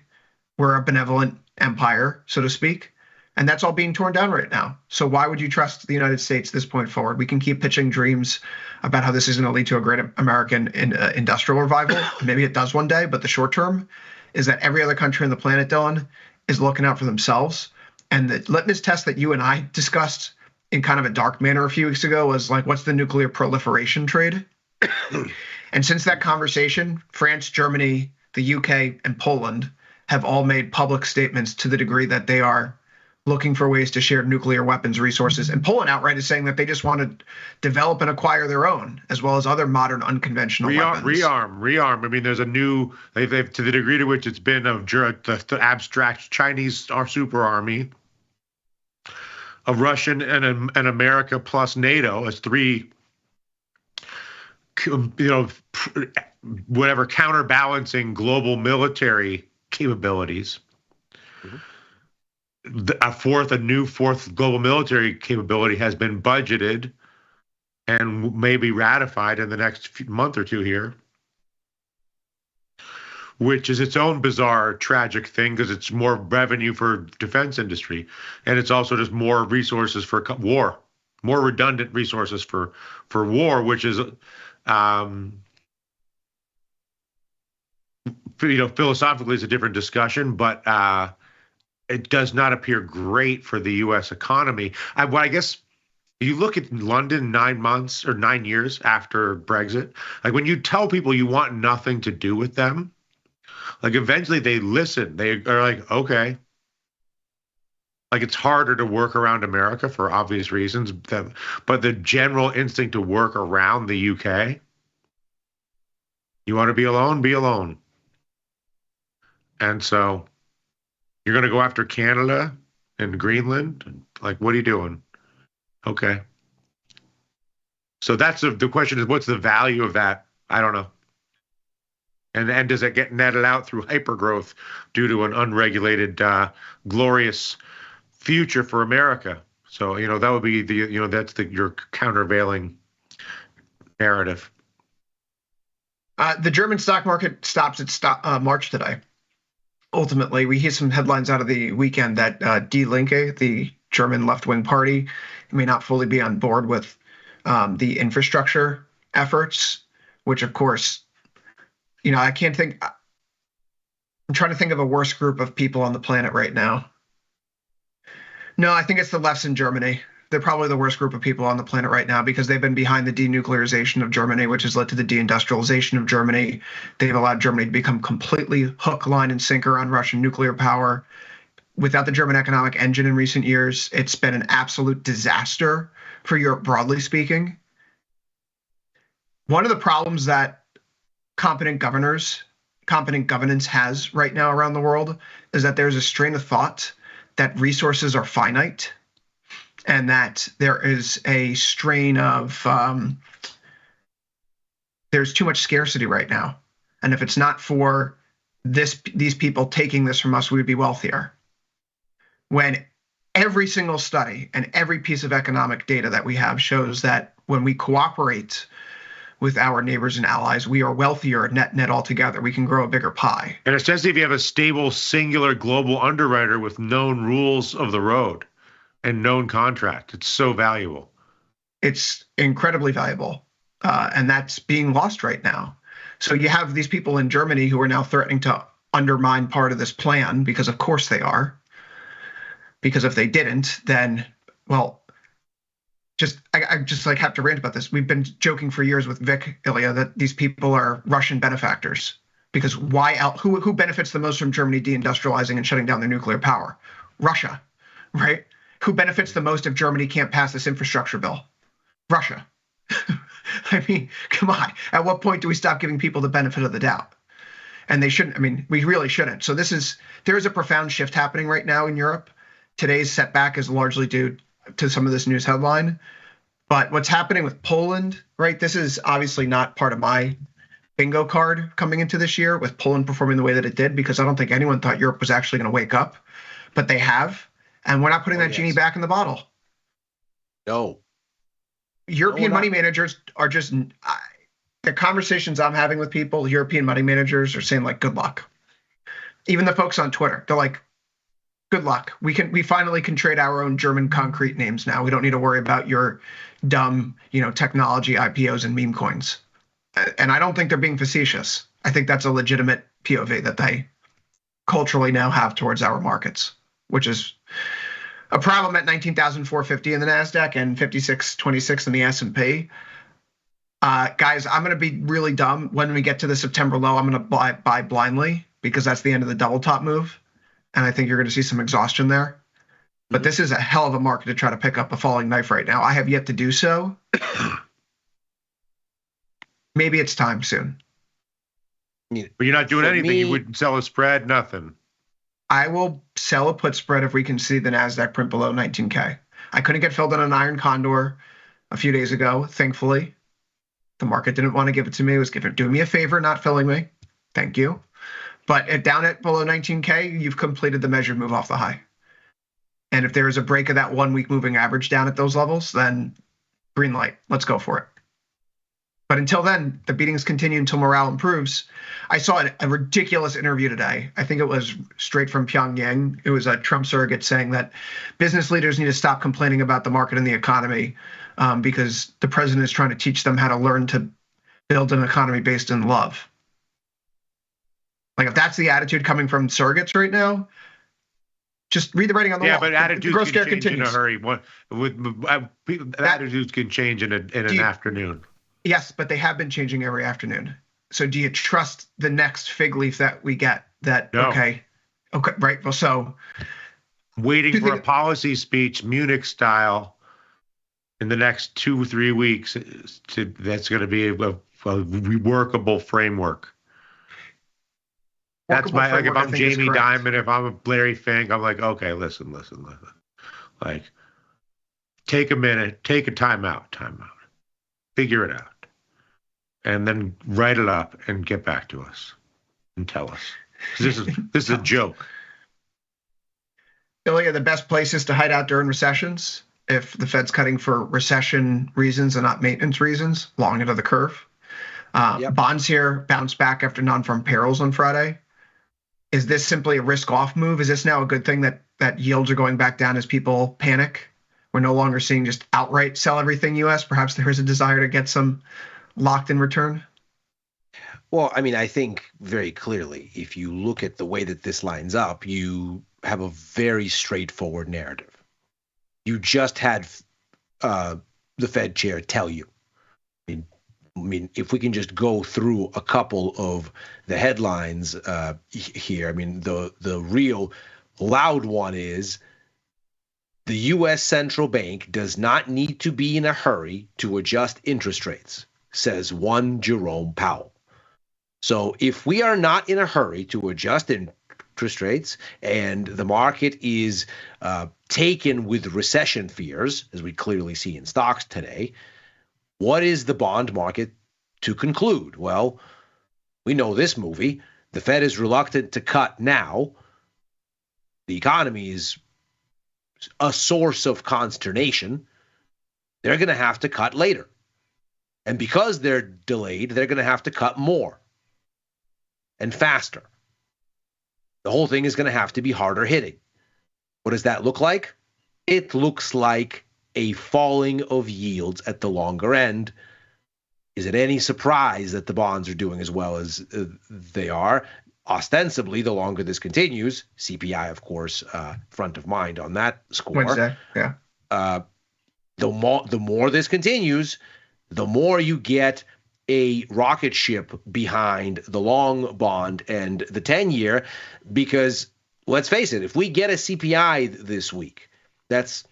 We're a benevolent empire, so to speak. And that's all being torn down right now. So why would you trust the United States this point forward? We can keep pitching dreams about how this is going to lead to a great American industrial revival. Maybe it does one day. But the short term is that every other country on the planet, Dylan, is looking out for themselves. And the litmus test that you and I discussed in kind of a dark manner a few weeks ago was like, what's the nuclear proliferation trade? And since that conversation, France, Germany, the UK, and Poland have all made public statements to the degree that they are looking for ways to share nuclear weapons resources. And Poland outright is saying that they just want to develop and acquire their own, as well as other modern unconventional weapons. Rearm. I mean, there's a new, they've to the degree to which it's been the abstract Chinese super army, a Russian and America plus NATO as three, whatever counterbalancing global military capabilities. A new fourth global military capability has been budgeted and may be ratified in the next month or two here, which is its own bizarre, tragic thing because it's more revenue for defense industry, and it's also just more resources for war, more redundant resources for war, which is philosophically it's a different discussion, but it does not appear great for the U.S. economy. I guess you look at London 9 years after Brexit, like when you tell people you want nothing to do with them, like eventually they listen. They are like, okay. Like it's harder to work around America for obvious reasons, but the general instinct to work around the UK, you want to be alone, be alone. And so you're going to go after Canada and Greenland? Like, what are you doing? Okay. So that's the question is, what's the value of that? I don't know. And does it get netted out through hypergrowth due to an unregulated, glorious future for America? So, that would be that's your countervailing narrative. The German stock market stops its March today. ultimately, we hear some headlines out of the weekend that Die Linke, the German left-wing party, may not fully be on board with the infrastructure efforts, which, of course, I can't think. I'm trying to think of a worse group of people on the planet right now. No, I think it's the lefts in Germany. They're probably the worst group of people on the planet right now because they've been behind the denuclearization of Germany, which has led to the deindustrialization of Germany. They've allowed Germany to become completely hook, line, and sinker on Russian nuclear power. Without the German economic engine in recent years, it's been an absolute disaster for Europe, broadly speaking. One of the problems that competent governance has right now around the world is that there's a strain of thought that resources are finite and that there is a strain of there's too much scarcity right now. And if it's not for these people taking this from us, we would be wealthier. When every single study and every piece of economic data that we have shows that when we cooperate with our neighbors and allies, we are wealthier net altogether. We can grow a bigger pie. And especially if you have a stable, singular global underwriter with known rules of the road and known contract, it's so valuable. It's incredibly valuable, and that's being lost right now. So you have these people in Germany who are now threatening to undermine part of this plan because, of course, they are. Because if they didn't, then, well, I just have to rant about this. We've been joking for years with Vic, Ilya, that these people are Russian benefactors. Because who benefits the most from Germany deindustrializing and shutting down their nuclear power? Russia, right? Who benefits the most if Germany can't pass this infrastructure bill? Russia. I mean, come on. At what point do we stop giving people the benefit of the doubt? And they shouldn't. I mean, we really shouldn't. So there is a profound shift happening right now in Europe. Today's setback is largely due to some of this news headline. But what's happening with Poland, right? This is obviously not part of my bingo card coming into this year with Poland performing the way that it did, because I don't think anyone thought Europe was actually going to wake up. But they have. And we're not putting that genie back in the bottle. No. European money managers are just, the conversations I'm having with people, European money managers are saying, like, good luck. Even the folks on Twitter, they're like, good luck. We finally can trade our own German concrete names now. We don't need to worry about your dumb, technology IPOs and meme coins. And I don't think they're being facetious. I think that's a legitimate POV that they culturally now have towards our markets, which is a problem at 19,450 in the NASDAQ and 5626 in the S&P. Guys, I'm going to be really dumb. When we get to the September low, I'm going to buy blindly because that's the end of the double top move. And I think you're going to see some exhaustion there. But this is a hell of a market to try to pick up a falling knife right now. I have yet to do so. Maybe it's time soon. But you're not doing anything. You wouldn't sell a spread, nothing. I will sell a put spread if we can see the NASDAQ print below 19K. I couldn't get filled on an iron condor a few days ago, thankfully. The market didn't want to give it to me. It was doing me a favor, not filling me. Thank you. But down at below 19K, you've completed the measured move off the high. And if there is a break of that 1 week moving average down at those levels, then green light. Let's go for it. But until then, the beatings continue until morale improves. I saw a ridiculous interview today. I think it was straight from Pyongyang. It was a Trump surrogate saying that business leaders need to stop complaining about the market and the economy because the president is trying to teach them how to learn to build an economy based in love. Like, if that's the attitude coming from surrogates right now, just read the writing on the wall. Yeah, but attitudes can change in a hurry. Attitudes can change in an afternoon. Yes, but they have been changing every afternoon. So do you trust the next fig leaf that we get? That no. Okay, right. Well, so waiting for a policy speech, Munich style, in the next 2-3 weeks. That's going to be a workable framework. That's my, like, if I'm Jamie Dimon, if I'm a Larry Fink, I'm like, okay, listen. Like, take a minute, take a time out, figure it out, and then write it up and get back to us and tell us. This is a joke. Ilya, the best places to hide out during recessions, if the Fed's cutting for recession reasons and not maintenance reasons, long into the curve. Bonds here bounced back after non-farm payrolls on Friday. Is this simply a risk-off move? Is this now a good thing that yields are going back down as people panic? We're no longer seeing just outright sell everything U.S. Perhaps there is a desire to get some locked-in return. Well, I mean, I think very clearly, if you look at the way that this lines up, you have a very straightforward narrative. You just had the Fed chair tell you. I mean, if we can just go through a couple of the headlines here, I mean, the real loud one is the U.S. central bank does not need to be in a hurry to adjust interest rates, says one Jerome Powell. So if we are not in a hurry to adjust interest rates and the market is taken with recession fears, as we clearly see in stocks today, what is the bond market to conclude? Well, we know this movie. The Fed is reluctant to cut now. The economy is a source of consternation. They're going to have to cut later. And because they're delayed, they're going to have to cut more and faster. The whole thing is going to have to be harder hitting. What does that look like? It looks like a falling of yields at the longer end. Is it any surprise that the bonds are doing as well as they are? Ostensibly, the longer this continues, CPI, of course, front of mind on that score. Wednesday, yeah. The more this continues, the more you get a rocket ship behind the long bond and the 10-year, because let's face it, if we get a CPI this week that's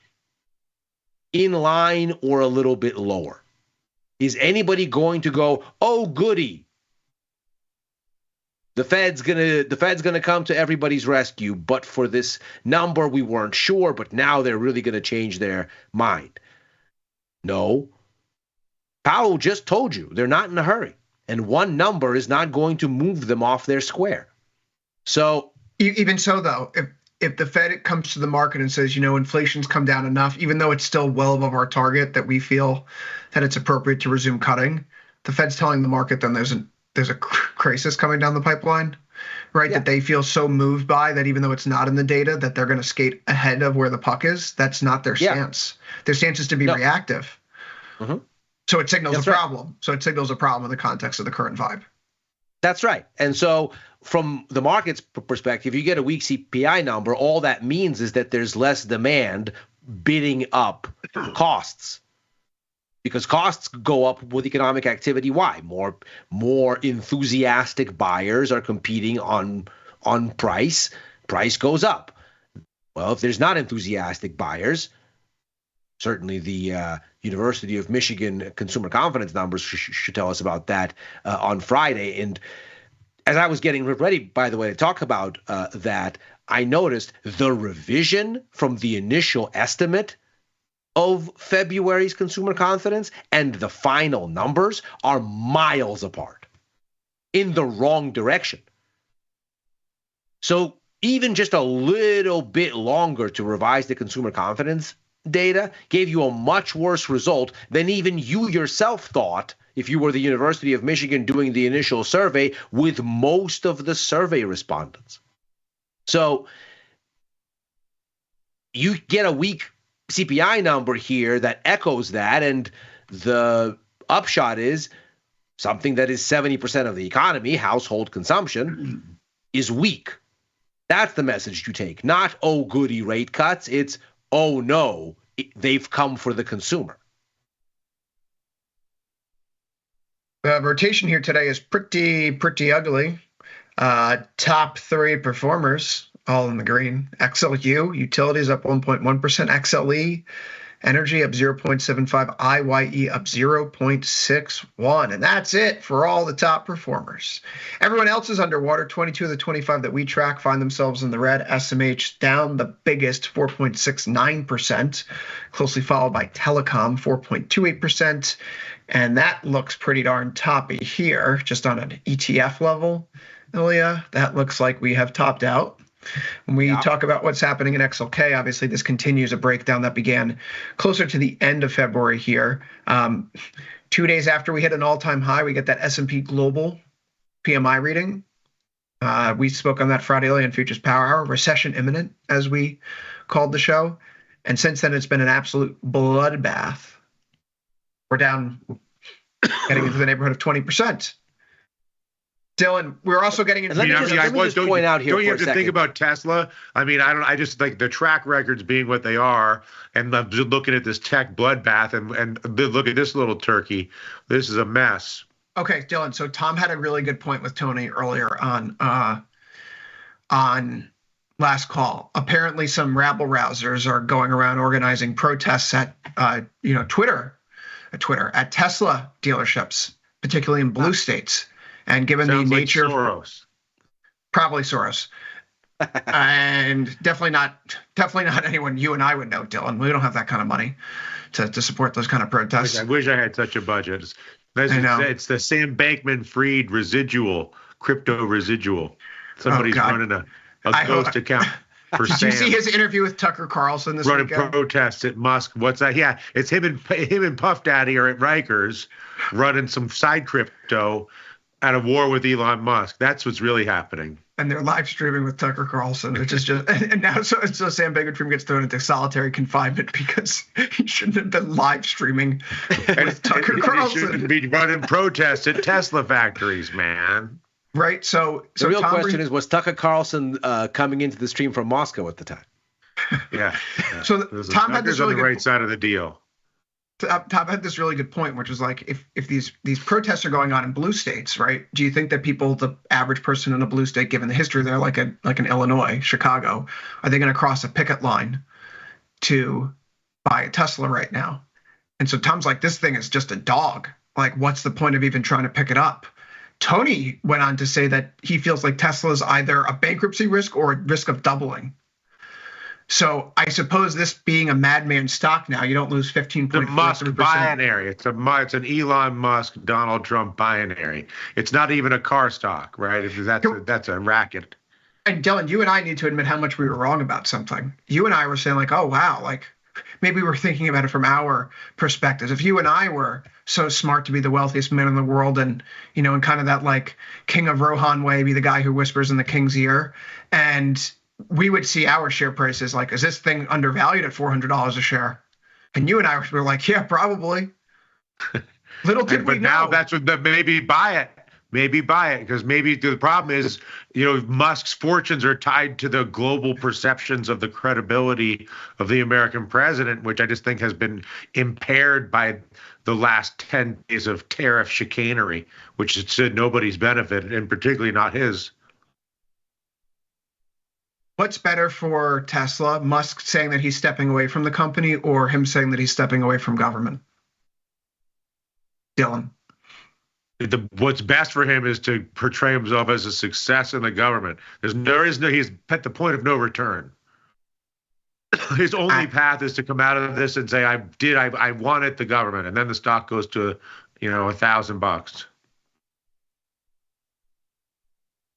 in line or a little bit lower, is anybody going to go, oh goody, the Fed's gonna come to everybody's rescue, but for this number we weren't sure, but now they're really gonna change their mind? No. Powell just told you they're not in a hurry, and one number is not going to move them off their square. So even so, though, if the Fed comes to the market and says, inflation's come down enough, even though it's still well above our target, that we feel that it's appropriate to resume cutting, the Fed's telling the market then there's a crisis coming down the pipeline, right? Yeah. That they feel so moved by that even though it's not in the data, that they're going to skate ahead of where the puck is. That's not their stance. Their stance is to be reactive. Mm-hmm. So it signals a problem. Right. So it signals a problem in the context of the current vibe. That's right. And so from the market's perspective, you get a weak CPI number, all that means is that there's less demand bidding up costs. Because costs go up with economic activity. Why? More enthusiastic buyers are competing on price. Price goes up. Well, if there's not enthusiastic buyers, certainly the University of Michigan consumer confidence numbers should tell us about that on Friday. And as I was getting ready, by the way, to talk about that, I noticed the revision from the initial estimate of February's consumer confidence and the final numbers are miles apart in the wrong direction. So even just a little bit longer to revise the consumer confidence data gave you a much worse result than even you yourself thought if you were the University of Michigan doing the initial survey with most of the survey respondents. So you get a weak CPI number here that echoes that, and the upshot is something that is 70% of the economy, household consumption, is weak. That's the message you take. Not, oh, goody rate cuts. It's, oh, no, they've come for the consumer. The rotation here today is pretty ugly. Top three performers, all in the green. XLU, utilities up 1.1%. XLE, energy up 0.75. IYE up 0.61. And that's it for all the top performers. Everyone else is underwater. 22 of the 25 that we track find themselves in the red. SMH down the biggest, 4.69%. Closely followed by telecom, 4.28%. And that looks pretty darn toppy here, just on an ETF level. Ilya, that looks like we have topped out. When we talk about what's happening in XLK, obviously this continues a breakdown that began closer to the end of February here. 2 days after we hit an all-time high, we get that S&P Global PMI reading. We spoke on that Friday on Futures Power Hour. Recession imminent, as we called the show. And since then, it's been an absolute bloodbath. We're down, getting into the neighborhood of 20%. Dylan, we're also getting into. Don't you have to think about Tesla? I mean, I just like the track records being what they are, and I'm just looking at this tech bloodbath, and look at this little turkey. This is a mess. Okay, Dylan. So Tom had a really good point with Tony earlier on last call. Apparently, some rabble rousers are going around organizing protests at Twitter at Tesla dealerships, particularly in blue states. And given the nature, Soros. Probably Soros, and definitely not anyone you and I would know, Dylan. We don't have that kind of money to support those kind of protests. I wish I had such a budget. It's the Sam Bankman-Fried crypto residual. Somebody's running a ghost account for Did Sam. you see his interview with Tucker Carlson this running weekend? protests at Musk? What's that? Yeah, it's him and Puff Daddy are at Rikers running some side crypto at a war with Elon Musk. That's what's really happening. And they're live streaming with Tucker Carlson, which is just, and now so Sam Bankman-Fried gets thrown into solitary confinement because he shouldn't have been live streaming with Tucker Carlson. He shouldn't be running protests at Tesla factories, man. Right. So the real question is, was Tucker Carlson coming into the stream from Moscow at the time? Yeah. So Tom had this really on the right side of the deal. Tom had this really good point, which was like, if these protests are going on in blue states, right? Do you think that the average person in a blue state, given the history there, like an Illinois, Chicago, are they going to cross a picket line to buy a Tesla right now? And so Tom's like, this thing is just a dog. Like, what's the point of even trying to pick it up? Tony went on to say that he feels like Tesla is either a bankruptcy risk or a risk of doubling. So I suppose this being a madman stock now, you don't lose 15.43%. The Musk binary. It's an Elon Musk, Donald Trump binary. It's not even a car stock, right? That's a racket. And Dylan, you and I need to admit how much we were wrong about something. You and I were saying like, oh, wow, like maybe we're thinking about it from our perspectives. If you and I were so smart to be the wealthiest man in the world and, in kind of that like King of Rohan way, be the guy who whispers in the king's ear, and we would see our share prices like, is this thing undervalued at $400 a share? And you and I were like, yeah, probably. Little did we know. But now that's what maybe buy it. Maybe buy it, because maybe the problem is, Musk's fortunes are tied to the global perceptions of the credibility of the American president, which I just think has been impaired by the last 10 days of tariff chicanery, which is to nobody's benefit, and particularly not his. What's better for Tesla, Musk saying that he's stepping away from the company or him saying that he's stepping away from government? Dylan. What's best for him is to portray himself as a success in the government. He's at the point of no return. His only path is to come out of this and say, I wanted the government. And then the stock goes to, $1,000.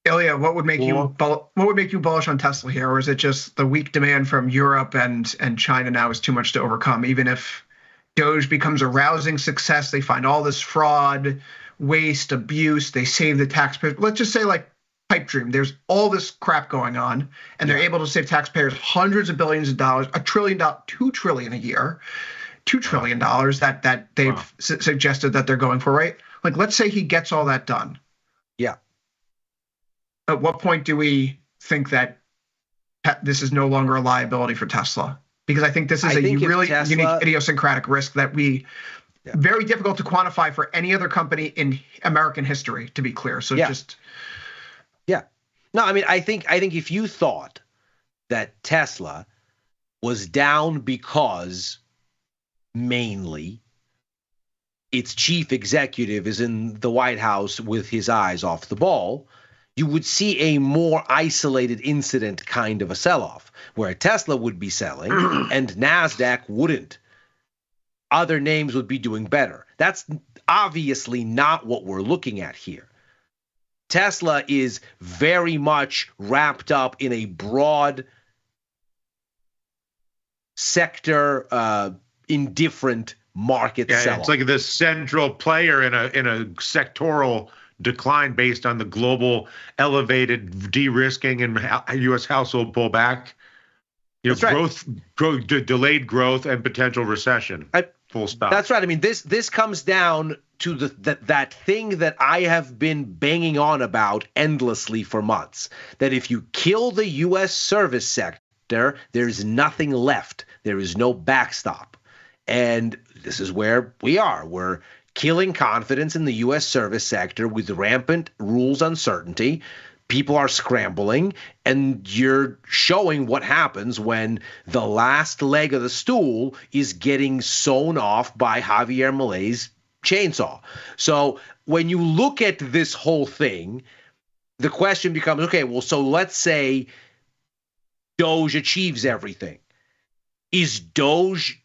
Ilya, what would make you bullish on Tesla here, or is it just the weak demand from Europe and China now is too much to overcome? Even if Doge becomes a rousing success, they find all this fraud, waste, abuse, they save the taxpayers. Let's just say like pipe dream. There's all this crap going on, and they're able to save taxpayers hundreds of billions of dollars, $1 trillion, $2 trillion a year, $2 trillion that they've suggested that they're going for, right? Like, let's say he gets all that done. Yeah. At what point do we think that this is no longer a liability for Tesla? Because I think this is a really unique idiosyncratic risk that very difficult to quantify for any other company in American history, to be clear. So no, I mean, I think if you thought that Tesla was down because mainly its chief executive is in the White House with his eyes off the ball, you would see a more isolated incident kind of a sell-off, where Tesla would be selling and NASDAQ wouldn't. Other names would be doing better. That's obviously not what we're looking at here. Tesla is very much wrapped up in a broad sector, indifferent market sell-off. It's like the central player in a sectoral decline based on the global elevated de-risking and U.S. household pullback. That's right. Delayed growth, and potential recession. Full stop. That's right. I mean, this comes down to that thing that I have been banging on about endlessly for months. That if you kill the U.S. service sector, there's nothing left. There is no backstop. And this is where we are. We're killing confidence in the U.S. service sector with rampant rules uncertainty. People are scrambling, and you're showing what happens when the last leg of the stool is getting sewn off by Javier Milei's chainsaw. So when you look at this whole thing, the question becomes, okay, well, so let's say Doge achieves everything. Is Doge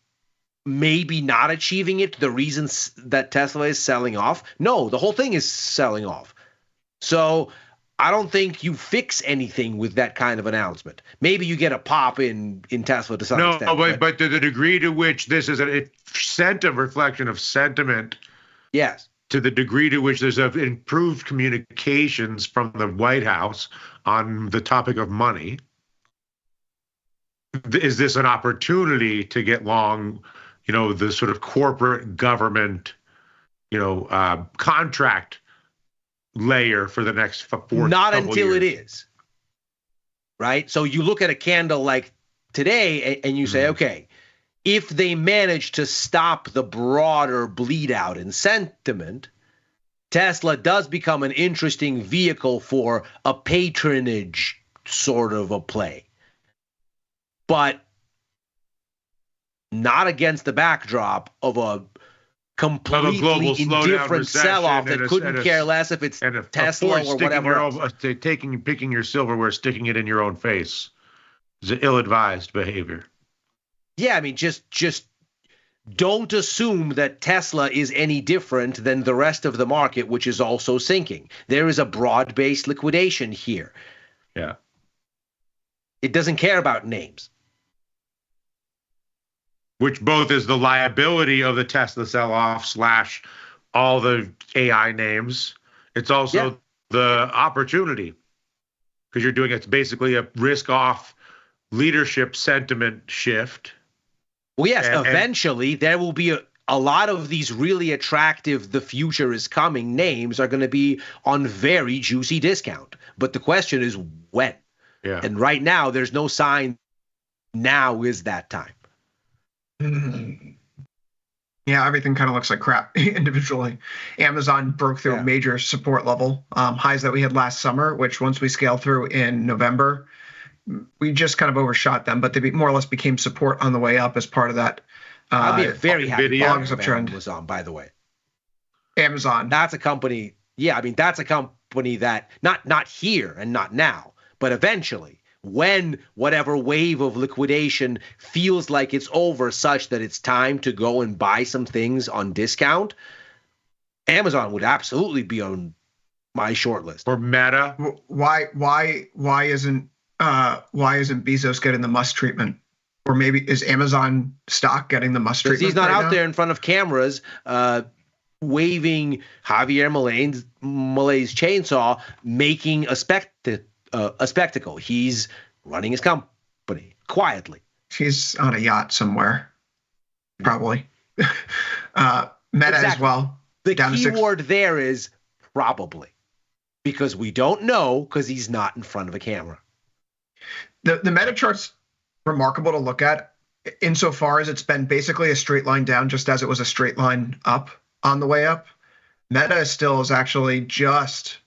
maybe not achieving it the reasons that Tesla is selling off? No, the whole thing is selling off. So I don't think you fix anything with that kind of announcement. Maybe you get a pop in Tesla to some extent. No, but to the degree to which this is a reflection of sentiment. Yes. To the degree to which there's improved communications from the White House on the topic of money, is this an opportunity to get long, the sort of corporate government, contract layer for the next 4 Not until years. It is. Right? So you look at a candle like today and you say, okay, if they manage to stop the broader bleed out in sentiment, Tesla does become an interesting vehicle for a patronage sort of a play. But not against the backdrop of a completely indifferent sell-off that couldn't care less if it's Tesla or whatever. Picking your silverware, sticking it in your own face is ill-advised behavior. Yeah, I mean, just don't assume that Tesla is any different than the rest of the market, which is also sinking. There is a broad-based liquidation here. Yeah. It doesn't care about names. Which both is the liability of the Tesla sell-off / all the AI names. It's also the opportunity, because you're doing it's basically a risk-off leadership sentiment shift. Well, yes, eventually there will be a lot of these really attractive "the future is coming" names are going to be on very juicy discount. But the question is when. Yeah. And right now, there's no sign now is that time. Yeah, everything kind of looks like crap individually. Amazon broke through a major support level, highs that we had last summer, which once we scaled through in November, we just kind of overshot them, but they more or less became support on the way up as part of that. I'd be very happy August uptrend. Amazon, by the way. Amazon. That's a company. Yeah, I mean, that's a company that not here and not now, but eventually, when whatever wave of liquidation feels like it's over such that it's time to go and buy some things on discount, Amazon would absolutely be on my short list. Or Meta. Why isn't Bezos getting the Musk treatment? Or maybe is Amazon stock getting the Musk treatment? He's not right out now? there in front of cameras waving Javier Milei's chainsaw, making a spectacle. He's running his company quietly. He's on a yacht somewhere, probably. Meta as well. The key word there is probably, because we don't know, because he's not in front of a camera. The Meta chart's remarkable to look at insofar as it's been basically a straight line down, just as it was a straight line up on the way up. Meta still is actually just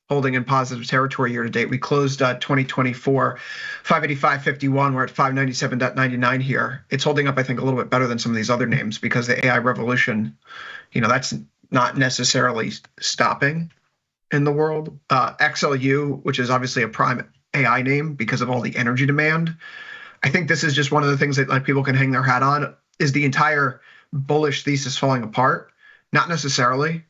holding in positive territory year to date. We closed 2024 585.51. We're at 597.99 here. It's holding up, I think, a little bit better than some of these other names because the AI revolution, that's not necessarily stopping in the world. XLU, which is obviously a prime AI name because of all the energy demand. I think this is just one of the things that people can hang their hat on. Is the entire bullish thesis falling apart? Not necessarily.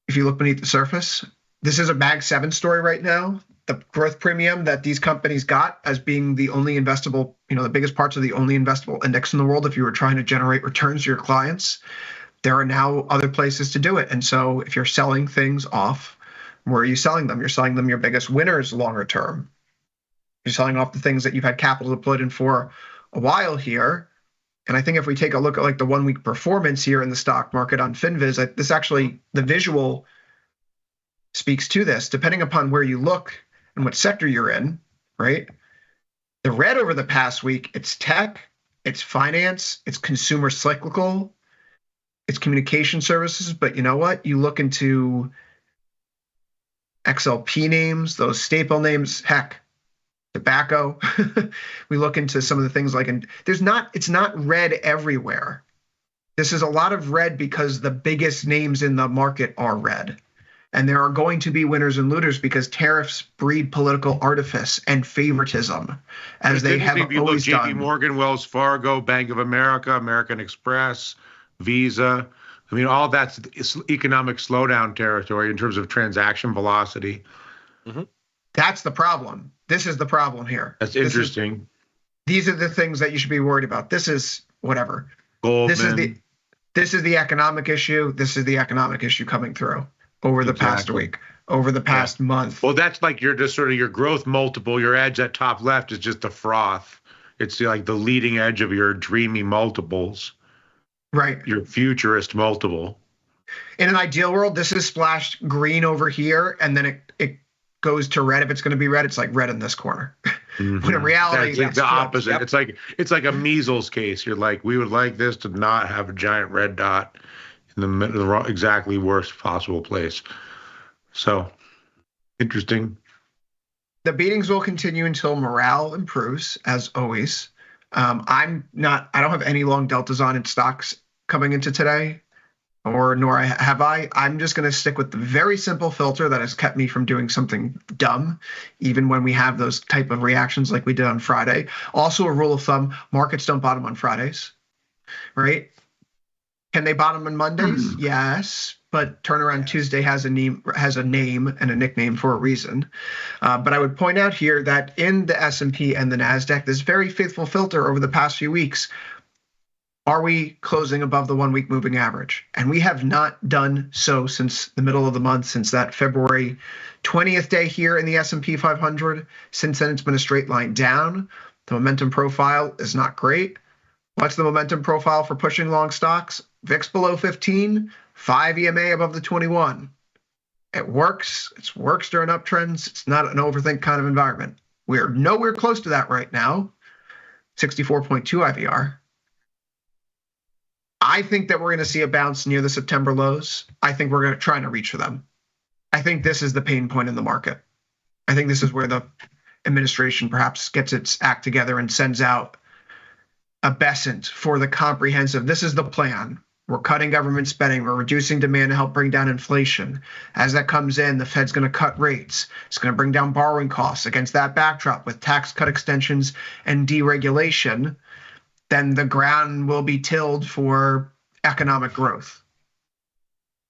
If you look beneath the surface, this is a Mag 7 story right now. The growth premium that these companies got as being the only investable, the biggest parts of the only investable index in the world, if you were trying to generate returns to your clients, there are now other places to do it. And so if you're selling things off, where are you selling them? You're selling them your biggest winners longer term. You're selling off the things that you've had capital deployed in for a while here. And I think if we take a look at like the 1 week performance here in the stock market on FinViz, this actually, the visual speaks to this. Depending upon where you look and what sector you're in, right? The red over the past week, it's tech, it's finance, it's consumer cyclical, it's communication services. But you know what? You look into XLP names, those staple names, heck, tobacco. We look into some of the things like, and it's not red everywhere. This is a lot of red because the biggest names in the market are red. And there are going to be winners and looters because tariffs breed political artifice and favoritism, as they have always done. JP Morgan, Wells Fargo, Bank of America, American Express, Visa. I mean, all that's economic slowdown territory in terms of transaction velocity. Mm-hmm. That's the problem. This is the problem here. That's interesting. These are the things that you should be worried about. This is whatever. Goldman. This is the economic issue. This is the economic issue coming through over the past week, over the past month. Well, that's like your growth multiple. Your edge at top left is just the froth. It's like the leading edge of your dreamy multiples. Right. Your futurist multiple. In an ideal world, this is splashed green over here, and then it goes to red. If it's going to be red, it's like red in this corner. Mm-hmm. When in reality, that's the opposite. Yep. It's like a measles case. You're like, we would like this to not have a giant red dot in the exactly worst possible place. So interesting. The beatings will continue until morale improves, as always. I don't have any long deltas on in stocks coming into today, nor have I. I'm just going to stick with the very simple filter that has kept me from doing something dumb, even when we have those type of reactions like we did on Friday. Also, a rule of thumb: markets don't bottom on Fridays, right? Can they bottom on Mondays? Yes, but Turnaround Tuesday has a name and a nickname for a reason. But I would point out here that in the S&P and the NASDAQ, this very faithful filter over the past few weeks, are we closing above the 1 week moving average? And we have not done so since the middle of the month, since that February 20th day here in the S&P 500. Since then, it's been a straight line down. The momentum profile is not great. What's the momentum profile for pushing long stocks? VIX below 15, 5 EMA above the 21. It works. It works during uptrends. It's not an overthink kind of environment. We're nowhere close to that right now. 64.2 IVR. I think that we're going to see a bounce near the September lows. I think we're going to try to reach for them. I think this is the pain point in the market. I think this is where the administration perhaps gets its act together and sends out a BESANT for the comprehensive. This is the plan. We're cutting government spending. We're reducing demand to help bring down inflation. As that comes in, the Fed's going to cut rates. It's going to bring down borrowing costs. Against that backdrop, with tax cut extensions and deregulation, then the ground will be tilled for economic growth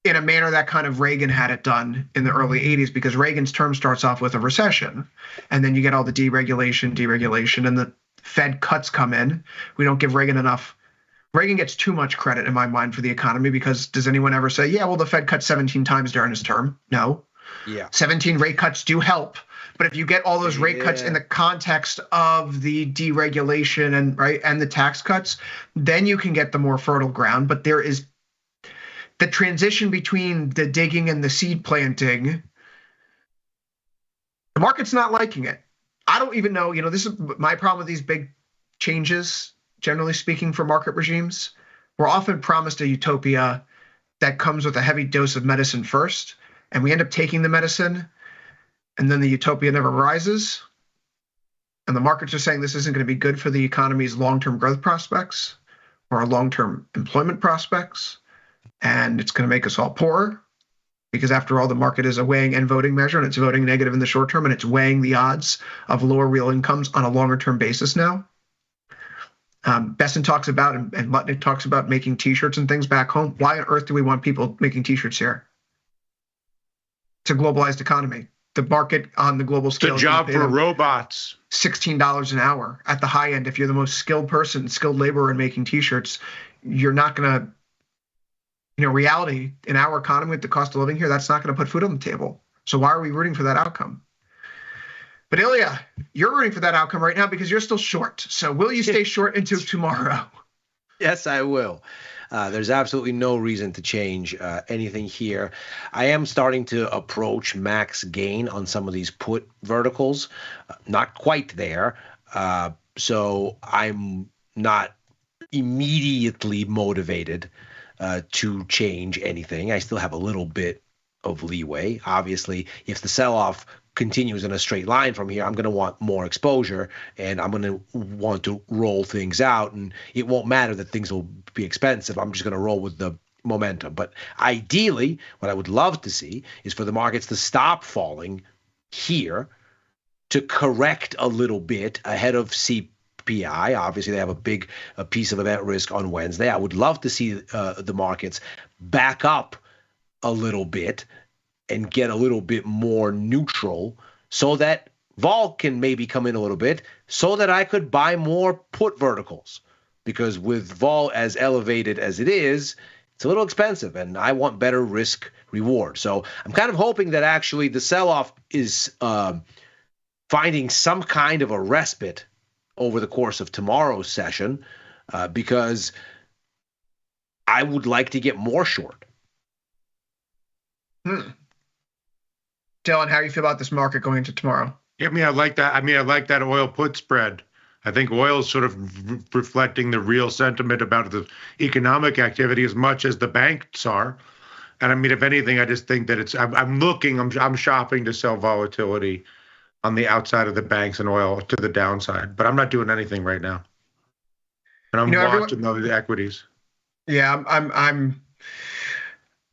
in a manner that kind of Reagan had it done in the early 80s, because Reagan's term starts off with a recession, and then you get all the deregulation, and the Fed cuts come in. We don't give Reagan enough. Reagan gets too much credit in my mind for the economy, because does anyone ever say, yeah, well, the Fed cut 17 times during his term? No. Yeah. 17 rate cuts do help. But if you get all those rate cuts in the context of the deregulation and the tax cuts, then you can get the more fertile ground. But there is the transition between the digging and the seed planting. The market's not liking it. I don't even know, this is my problem with these big changes, generally speaking, for market regimes. We're often promised a utopia that comes with a heavy dose of medicine first, and we end up taking the medicine, and then the utopia never rises. And the markets are saying this isn't going to be good for the economy's long-term growth prospects or our long-term employment prospects, and it's going to make us all poorer. Because after all, the market is a weighing and voting measure, and it's voting negative in the short term, and it's weighing the odds of lower real incomes on a longer term basis now. Besson talks about, and Lutnick talks about making T-shirts and things back home. Why on earth do we want people making T-shirts here? It's a globalized economy. The market on the global scale. The job for robots. $16 an hour at the high end. If you're the most skilled person, skilled laborer in making T-shirts, you're not going to reality in our economy with the cost of living here, that's not going to put food on the table. So why are we rooting for that outcome? But Ilya, you're rooting for that outcome right now because you're still short. So will you stay short into tomorrow? Yes, I will. There's absolutely no reason to change anything here. I am starting to approach max gain on some of these put verticals. Not quite there. So I'm not immediately motivated to change anything. I still have a little bit of leeway. Obviously, if the sell-off continues in a straight line from here, I'm going to want more exposure, and I'm going to want to roll things out, and it won't matter that things will be expensive. I'm just going to roll with the momentum. But ideally, what I would love to see is for the markets to stop falling here, to correct a little bit ahead of CPI. Obviously, they have a piece of event risk on Wednesday. I would love to see the markets back up a little bit and get a little bit more neutral so that vol can maybe come in a little bit so that I could buy more put verticals. Because with vol as elevated as it is, it's a little expensive, and I want better risk reward. So I'm kind of hoping that actually the sell-off is finding some kind of a respite over the course of tomorrow's session, because I would like to get more short. Dylan, how do you feel about this market going into tomorrow? Yeah, I like that. I like that oil put spread. I think oil is sort of reflecting the real sentiment about the economic activity as much as the banks are. And if anything, I just think that I'm shopping to sell volatility on the outside of the banks and oil to the downside, but I'm not doing anything right now. And I'm watching the equities. Yeah, I'm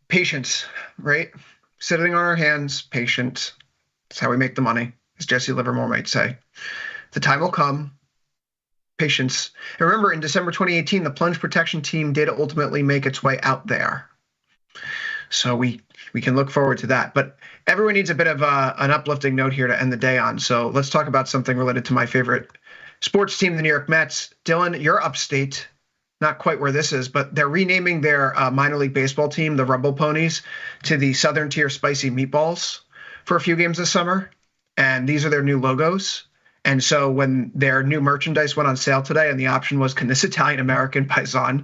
patience, right? Sitting on our hands, patient. That's how we make the money, as Jesse Livermore might say. The time will come. Patience. And remember, in December 2018, the plunge protection team did ultimately make its way out there. So we can look forward to that. But everyone needs a bit of an uplifting note here to end the day on. So let's talk about something related to my favorite sports team, the New York Mets. Dylan, you're upstate. Not quite where this is, but they're renaming their minor league baseball team, the Rumble Ponies, to the Southern Tier Spicy Meatballs for a few games this summer. And these are their new logos. And so when their new merchandise went on sale today and the option was, can this Italian-American paisan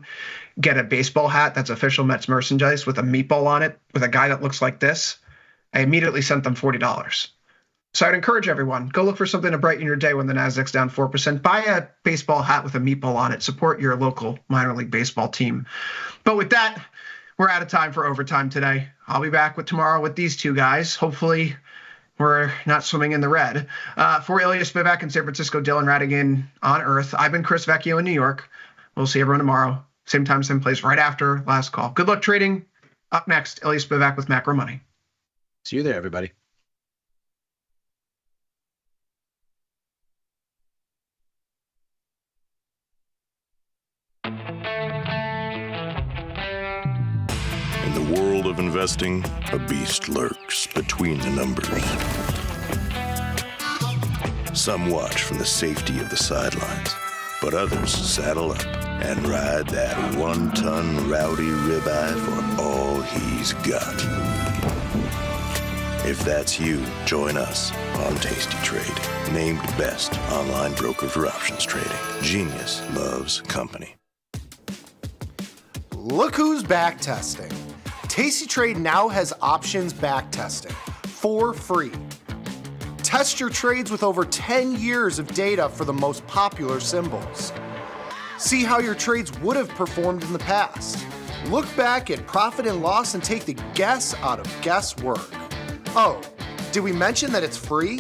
get a baseball hat that's official Mets merchandise with a meatball on it with a guy that looks like this, I immediately sent them $40. So I'd encourage everyone, go look for something to brighten your day when the Nasdaq's down 4%. Buy a baseball hat with a meatball on it. Support your local minor league baseball team. But with that, we're out of time for overtime today. I'll be back tomorrow with these two guys. Hopefully we're not swimming in the red. For Ilya Spivak in San Francisco, Dylan Radigan on Earth, I've been Chris Vecchio in New York. We'll see everyone tomorrow. Same time, same place, right after last call. Good luck trading. Up next, Ilya Spivak with Macro Money. See you there, everybody. In the world of investing, a beast lurks between the numbers. Some watch from the safety of the sidelines, but others saddle up and ride that 1-ton rowdy ribeye for all he's got. If that's you, join us on Tasty Trade, named best online broker for options trading. Genius loves company. Look who's back testing. Tasty Trade now has options back testing for free. Test your trades with over 10 years of data for the most popular symbols. See how your trades would have performed in the past. Look back at profit and loss and take the guess out of guesswork. Oh, did we mention that it's free?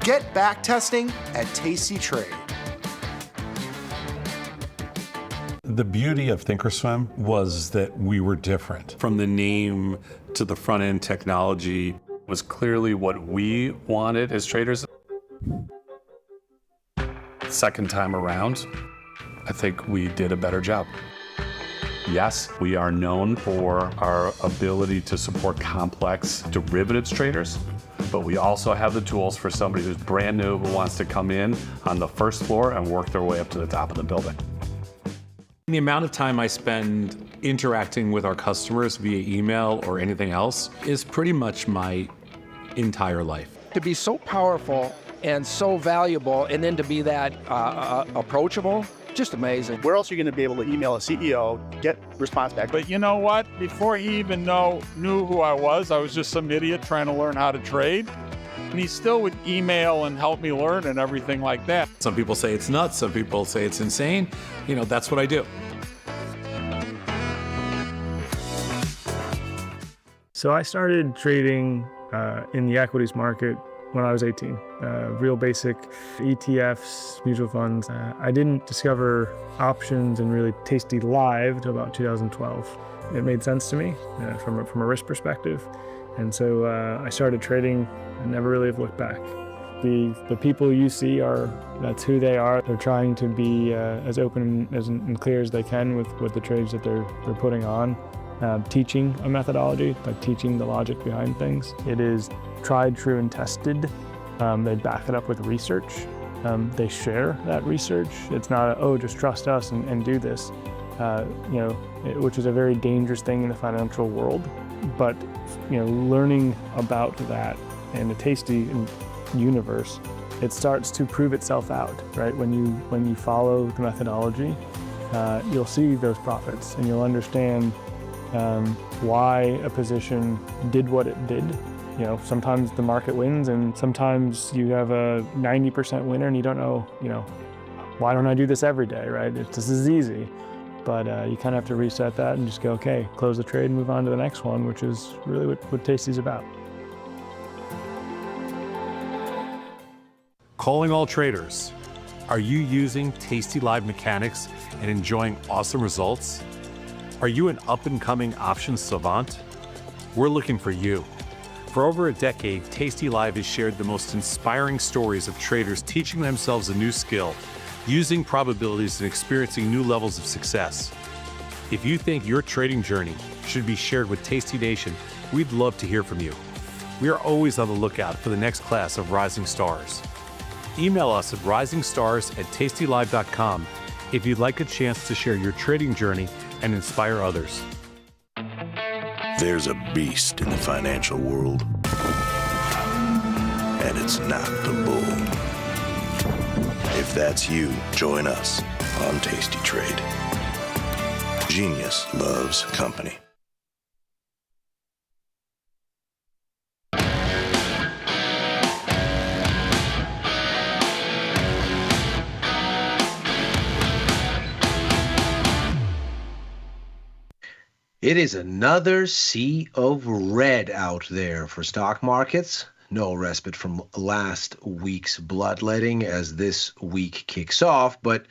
Get back testing at Tasty Trade. The beauty of Thinkorswim was that we were different. From the name to the front end technology was clearly what we wanted as traders. Second time around, I think we did a better job. Yes, we are known for our ability to support complex derivatives traders, but we also have the tools for somebody who's brand new who wants to come in on the first floor and work their way up to the top of the building. The amount of time I spend interacting with our customers via email or anything else is pretty much my entire life. To be so powerful and so valuable, and then to be that approachable, just amazing. Where else are you going to be able to email a CEO, get response back? But you know what? Before he even knew who I was just some idiot trying to learn how to trade. And he still would email and help me learn and everything like that. Some people say it's nuts. Some people say it's insane. You know, that's what I do. So I started trading in the equities market when I was 18. Real basic ETFs, mutual funds. I didn't discover options and really tastylive until about 2012. It made sense to me from a risk perspective. And so I started trading and never really have looked back. The people you see that's who they are. They're trying to be as open and clear as they can with the trades that they're putting on. Teaching a methodology, like teaching the logic behind things. It is tried, true, and tested. They back it up with research. They share that research. It's not just trust us and do this, which is a very dangerous thing in the financial world. But learning about that in the Tasty universe, it starts to prove itself out, right? When you follow the methodology, you'll see those profits and you'll understand why a position did what it did. Sometimes the market wins and sometimes you have a 90% winner and you don't know, why don't I do this every day, right? This is easy. But you kind of have to reset that and just go, okay, close the trade and move on to the next one, which is really what Tasty's about. Calling all traders. Are you using tastylive mechanics and enjoying awesome results? Are you an up-and-coming options savant? We're looking for you. For over a decade, tastylive has shared the most inspiring stories of traders teaching themselves a new skill, using probabilities and experiencing new levels of success. If you think your trading journey should be shared with Tasty Nation, we'd love to hear from you. We are always on the lookout for the next class of rising stars. Email us at risingstars@tastylive.com if you'd like a chance to share your trading journey and inspire others. There's a beast in the financial world, and it's not the bull. If that's you, join us on Tasty Trade. Genius loves company. It is another sea of red out there for stock markets. No respite from last week's bloodletting as this week kicks off, but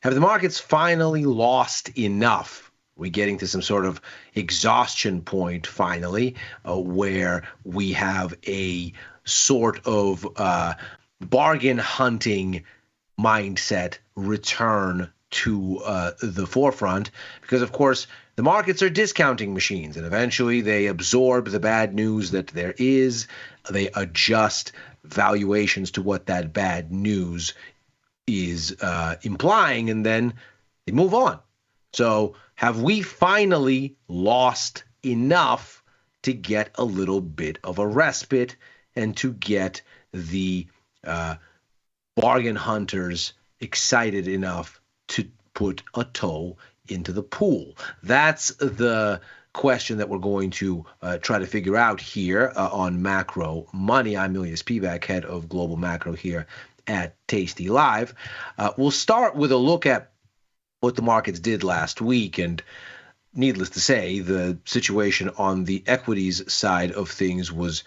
have the markets finally lost enough? We're getting to some sort of exhaustion point finally, where we have a sort of bargain hunting mindset return to the forefront, because of course the markets are discounting machines, and eventually they absorb the bad news that there is. They adjust valuations to what that bad news is implying, and then they move on. So have we finally lost enough to get a little bit of a respite and to get the bargain hunters excited enough to put a toe into the pool? That's the question that we're going to try to figure out here on Macro Money. I'm Milius Pivac, head of Global Macro here at Tasty Live. We'll start with a look at what the markets did last week, and needless to say, the situation on the equities side of things was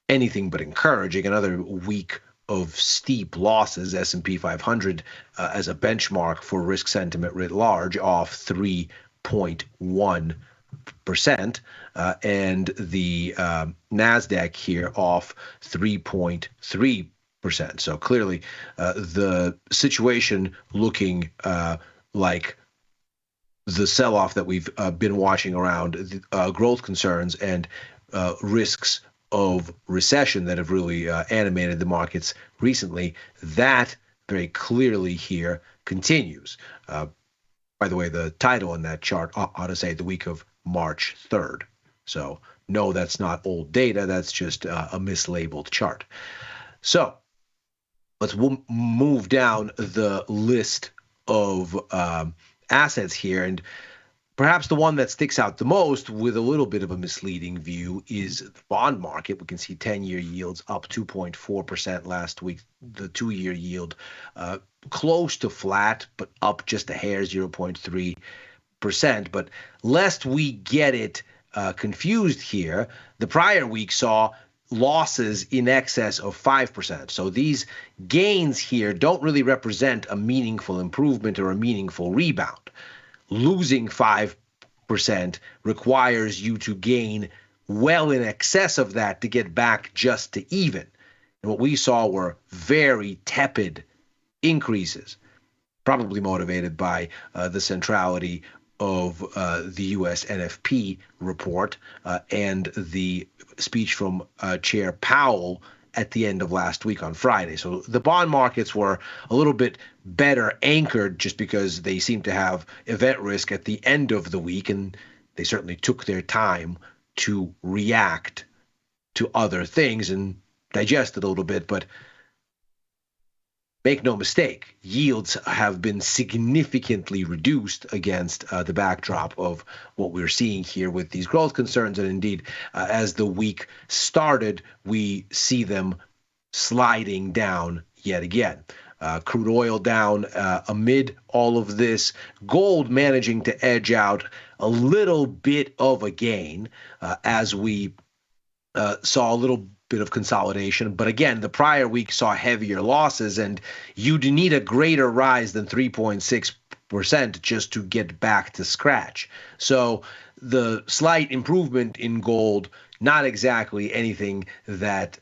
anything but encouraging. Another week of steep losses. S&P 500 as a benchmark for risk sentiment writ large off 3.1%, and the NASDAQ here off 3.3%. So clearly the situation looking like the sell-off that we've been watching around growth concerns and risks of recession that have really animated the markets recently, that very clearly here continues. By the way, the title in that chart ought to say the week of March 3rd. So no, that's not old data. That's just a mislabeled chart. So let's move down the list of assets here. And perhaps the one that sticks out the most with a little bit of a misleading view is the bond market. We can see 10-year yields up 2.4% last week. The 2-year yield close to flat, but up just a hair, 0.3%. But lest we get it confused here, the prior week saw losses in excess of 5%. So these gains here don't really represent a meaningful improvement or a meaningful rebound. Losing 5% requires you to gain well in excess of that to get back just to even. And what we saw were very tepid increases, probably motivated by the centrality of the U.S. NFP report and the speech from Chair Powell at the end of last week on Friday. So the bond markets were a little bit better anchored just because they seem to have event risk at the end of the week, and they certainly took their time to react to other things and digest it a little bit. But make no mistake, yields have been significantly reduced against the backdrop of what we're seeing here with these growth concerns. And indeed, as the week started, we see them sliding down yet again. Crude oil down amid all of this. Gold managing to edge out a little bit of a gain as we saw a little bit of consolidation. But again, the prior week saw heavier losses, and you'd need a greater rise than 3.6% just to get back to scratch. So the slight improvement in gold, not exactly anything that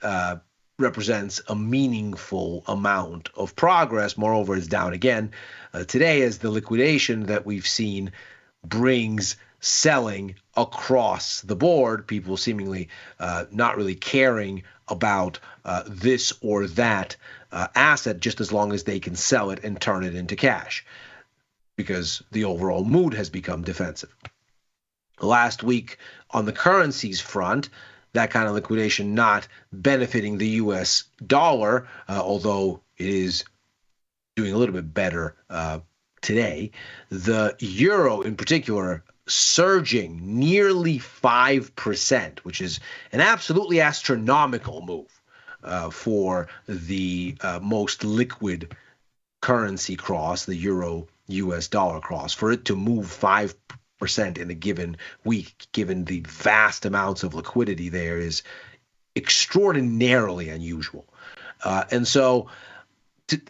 represents a meaningful amount of progress. Moreover, it's down again today as the liquidation that we've seen brings selling across the board, people seemingly not really caring about this or that asset just as long as they can sell it and turn it into cash, because the overall mood has become defensive. Last week on the currencies front, that kind of liquidation not benefiting the U.S. dollar, although it is doing a little bit better today. The euro in particular surging nearly 5%, which is an absolutely astronomical move for the most liquid currency cross, the euro-US dollar cross. For it to move 5% in a given week, given the vast amounts of liquidity there, is extraordinarily unusual. And so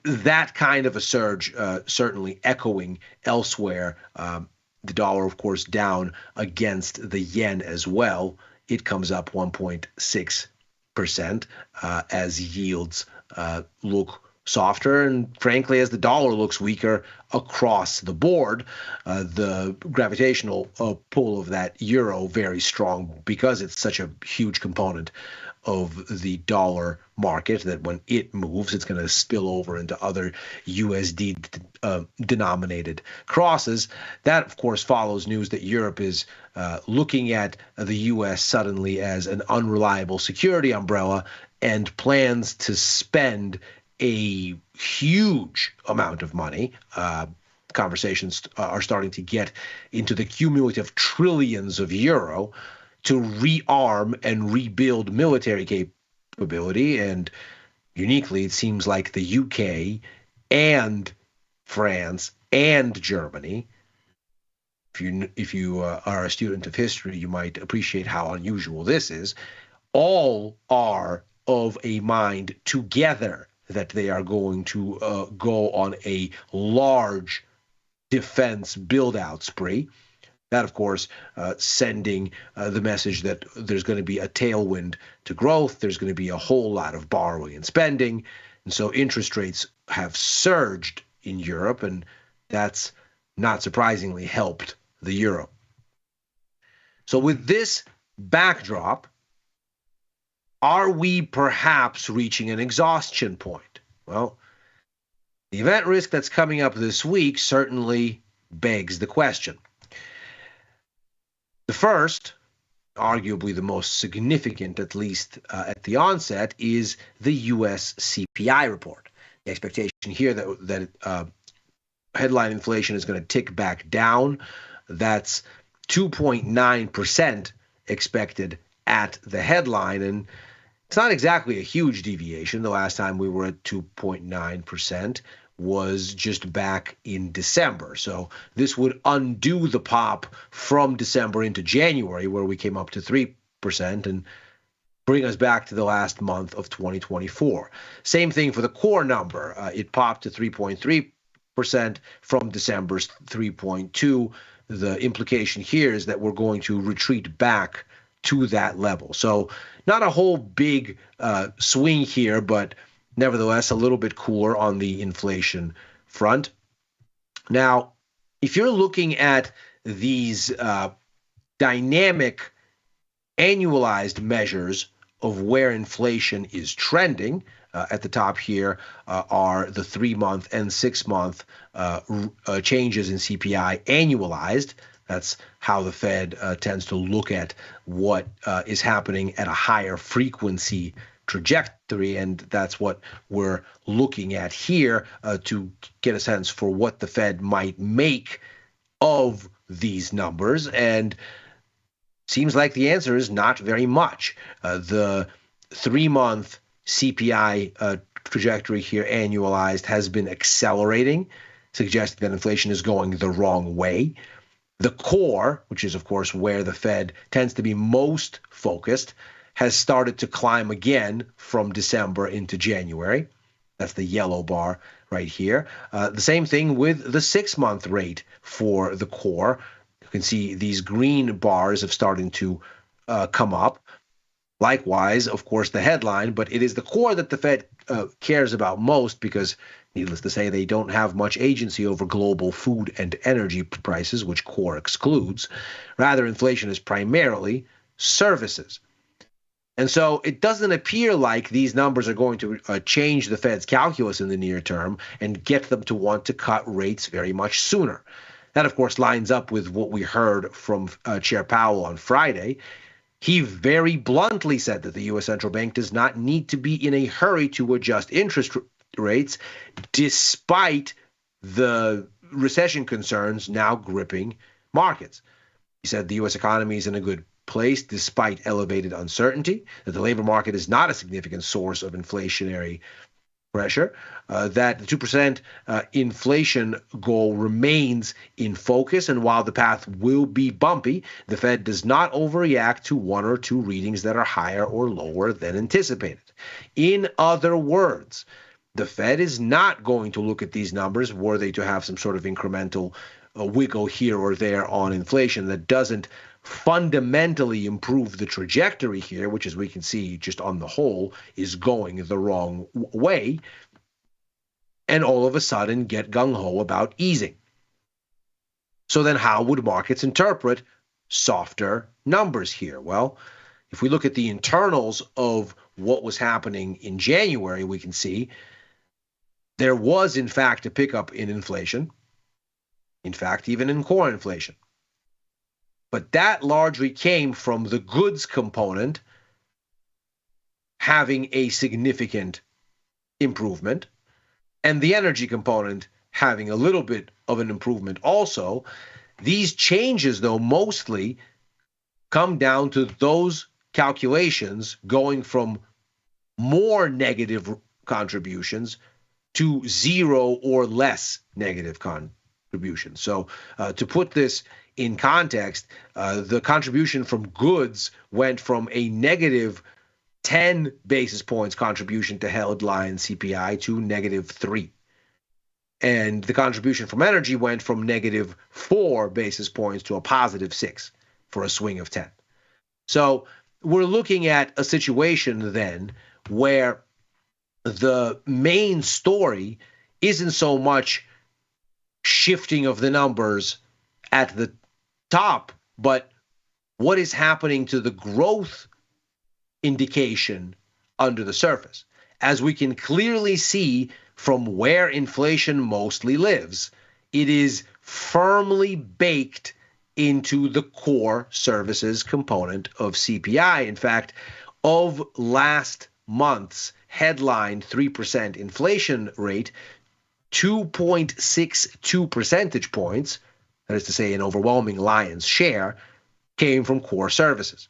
that kind of a surge certainly echoing elsewhere. The dollar, of course, down against the yen as well. It comes up 1.6% as yields look softer. And frankly, as the dollar looks weaker across the board, the gravitational pull of that euro very strong because it's such a huge component of the dollar market that when it moves, it's going to spill over into other USD denominated crosses. That, of course, follows news that Europe is looking at the US suddenly as an unreliable security umbrella and plans to spend a huge amount of money. Conversations are starting to get into the cumulative trillions of euro to rearm and rebuild military capability. And uniquely, it seems like the UK and France and Germany, if you are a student of history, you might appreciate how unusual this is, all are of a mind together that they are going to go on a large defense build-out spree. That, of course, sending the message that there's going to be a tailwind to growth. There's going to be a whole lot of borrowing and spending. And so interest rates have surged in Europe, and that's not surprisingly helped the euro. So with this backdrop, are we perhaps reaching an exhaustion point? Well, the event risk that's coming up this week certainly begs the question. The first, arguably the most significant, at least at the onset, is the U.S. CPI report. The expectation here that headline inflation is going to tick back down. That's 2.9% expected at the headline, and it's not exactly a huge deviation. The last time we were at 2.9% was just back in December. So this would undo the pop from December into January, where we came up to 3%, and bring us back to the last month of 2024. Same thing for the core number. It popped to 3.3% from December's 3.2%. The implication here is that we're going to retreat back to that level. So not a whole big swing here, but nevertheless a little bit cooler on the inflation front. Now, if you're looking at these dynamic annualized measures of where inflation is trending, at the top here are the 3-month and 6-month changes in CPI annualized. That's how the Fed tends to look at what is happening at a higher frequency trajectory, and that's what we're looking at here to get a sense for what the Fed might make of these numbers. And seems like the answer is not very much. The 3-month CPI trajectory here annualized has been accelerating, suggesting that inflation is going the wrong way. The core, which is, of course, where the Fed tends to be most focused, has started to climb again from December into January. That's the yellow bar right here. The same thing with the 6-month rate for the core. You can see these green bars have started to come up. Likewise, of course, the headline, but it is the core that the Fed cares about most because, needless to say, they don't have much agency over global food and energy prices, which core excludes. Rather, inflation is primarily services. And so it doesn't appear like these numbers are going to change the Fed's calculus in the near term and get them to want to cut rates very much sooner. That, of course, lines up with what we heard from Chair Powell on Friday. He very bluntly said that the U.S. Central Bank does not need to be in a hurry to adjust interest rates, despite the recession concerns now gripping markets. He said the U.S. economy is in a good place despite elevated uncertainty, that the labor market is not a significant source of inflationary pressure, that the 2% inflation goal remains in focus, and while the path will be bumpy, the Fed does not overreact to 1 or 2 readings that are higher or lower than anticipated. In other words, the Fed is not going to look at these numbers were they to have some sort of incremental wiggle here or there on inflation that doesn't fundamentally improve the trajectory here, which, as we can see just on the whole, is going the wrong way, and all of a sudden get gung-ho about easing. So then how would markets interpret softer numbers here? Well, if we look at the internals of what was happening in January, we can see there was, in fact, a pickup in inflation, in fact, even in core inflation. But that largely came from the goods component having a significant improvement, and the energy component having a little bit of an improvement also. These changes, though, mostly come down to those calculations going from more negative contributions to 0 or less negative contributions. So to put this in context, the contribution from goods went from a negative 10 basis points contribution to headline CPI to negative 3. And the contribution from energy went from negative 4 basis points to a positive 6 for a swing of 10. So we're looking at a situation then where the main story isn't so much shifting of the numbers at the top, but what is happening to the growth indication under the surface. As we can clearly see from where inflation mostly lives, it is firmly baked into the core services component of CPI. In fact, of last month's headline 3% inflation rate, 2.62 percentage points, that is to say an overwhelming lion's share, came from core services.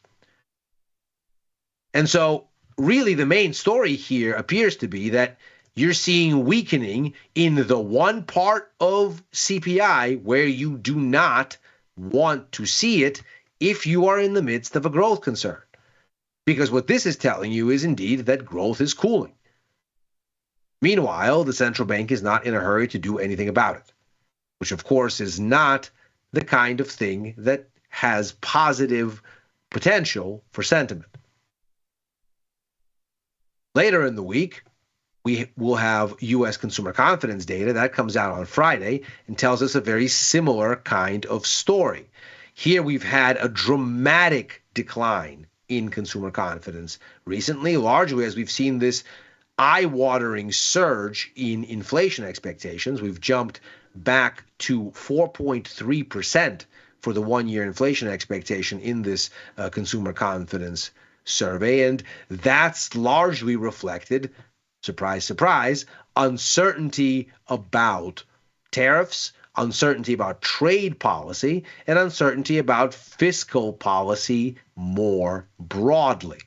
And so really the main story here appears to be that you're seeing weakening in the one part of CPI where you do not want to see it if you are in the midst of a growth concern. Because what this is telling you is indeed that growth is cooling. Meanwhile, the central bank is not in a hurry to do anything about it, which of course is not the kind of thing that has positive potential for sentiment. Later in the week, we will have U.S. consumer confidence data that comes out on Friday and tells us a very similar kind of story. Here we've had a dramatic decline in consumer confidence recently, largely as we've seen this eye-watering surge in inflation expectations. We've jumped back to 4.3% for the one-year inflation expectation in this consumer confidence survey, and that's largely reflected, surprise, surprise, uncertainty about tariffs, uncertainty about trade policy, and uncertainty about fiscal policy more broadly.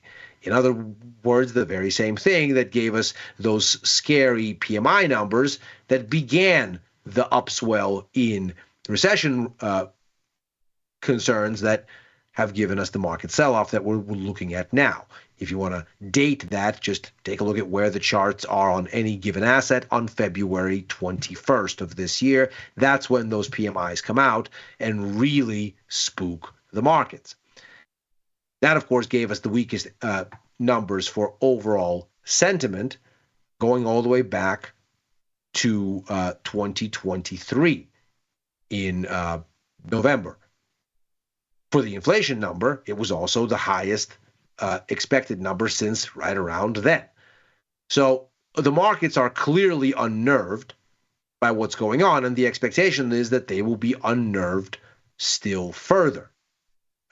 In other words, the very same thing that gave us those scary PMI numbers that began the upswell in recession concerns that have given us the market sell-off that we're looking at now. If you want to date that, just take a look at where the charts are on any given asset on February 21st of this year. That's when those PMIs come out and really spook the markets. That, of course, gave us the weakest numbers for overall sentiment going all the way back to 2023 in November. For the inflation number, it was also the highest expected number since right around then. So the markets are clearly unnerved by what's going on, and the expectation is that they will be unnerved still further.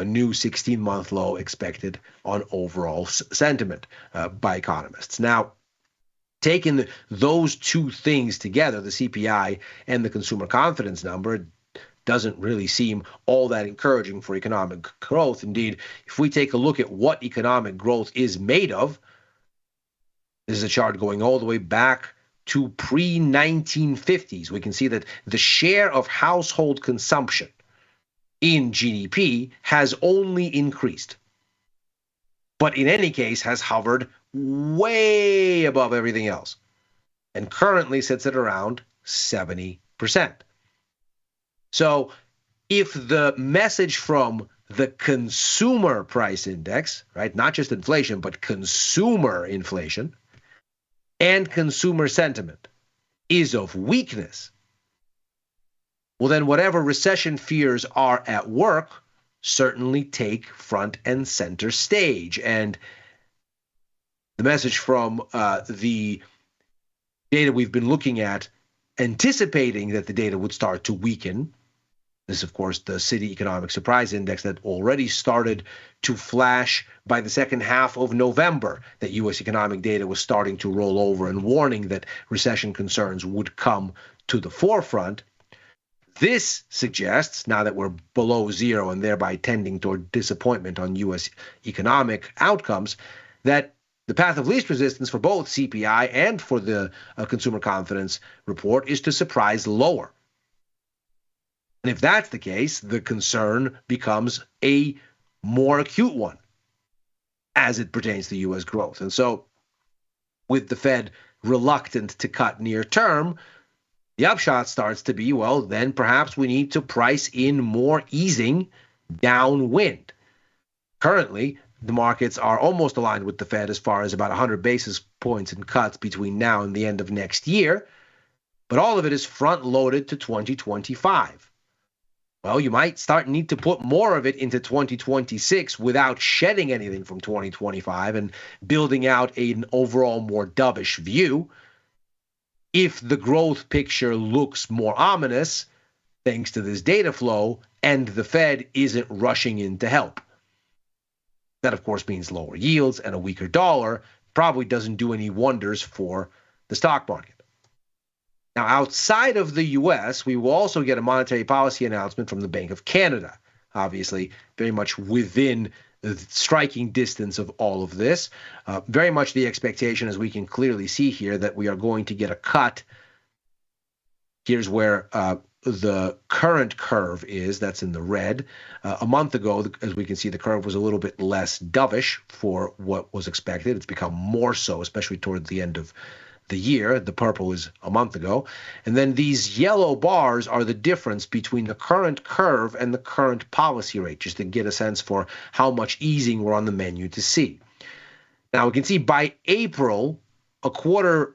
A new 16-month low expected on overall sentiment by economists. Now, taking those two things together, the CPI and the consumer confidence number, doesn't really seem all that encouraging for economic growth. Indeed, if we take a look at what economic growth is made of, this is a chart going all the way back to pre-1950s. We can see that the share of household consumption in GDP has only increased, but in any case has hovered way above everything else and currently sits at around 70%. So if the message from the consumer price index, right, not just inflation, but consumer inflation and consumer sentiment is of weakness, well, then whatever recession fears are at work certainly take front and center stage. And the message from the data we've been looking at, anticipating that the data would start to weaken. This is, of course, the City Economic Surprise Index that already started to flash by the second half of November, that U.S. economic data was starting to roll over and warning that recession concerns would come to the forefront. This suggests, now that we're below zero and thereby tending toward disappointment on U.S. economic outcomes, that the path of least resistance for both CPI and for the consumer confidence report is to surprise lower. And if that's the case, the concern becomes a more acute one as it pertains to U.S. growth. And so with the Fed reluctant to cut near term, the upshot starts to be, well, then perhaps we need to price in more easing downwind. Currently, the markets are almost aligned with the Fed as far as about 100 basis points in cuts between now and the end of next year, but all of it is front-loaded to 2025. Well, you might need to put more of it into 2026 without shedding anything from 2025 and building out an overall more dovish view. If the growth picture looks more ominous, thanks to this data flow, and the Fed isn't rushing in to help. That, of course, means lower yields, and a weaker dollar probably doesn't do any wonders for the stock market. Now, outside of the U.S., we will also get a monetary policy announcement from the Bank of Canada, obviously very much within the striking distance of all of this. Very much the expectation, as we can clearly see here, that we are going to get a cut. Here's where the current curve is. That's in the red. A month ago, as we can see, the curve was a little bit less dovish for what was expected. It's become more so, especially toward the end of the year. The purple is a month ago. And then these yellow bars are the difference between the current curve and the current policy rate, just to get a sense for how much easing we're on the menu to see. Now, we can see by April, a quarter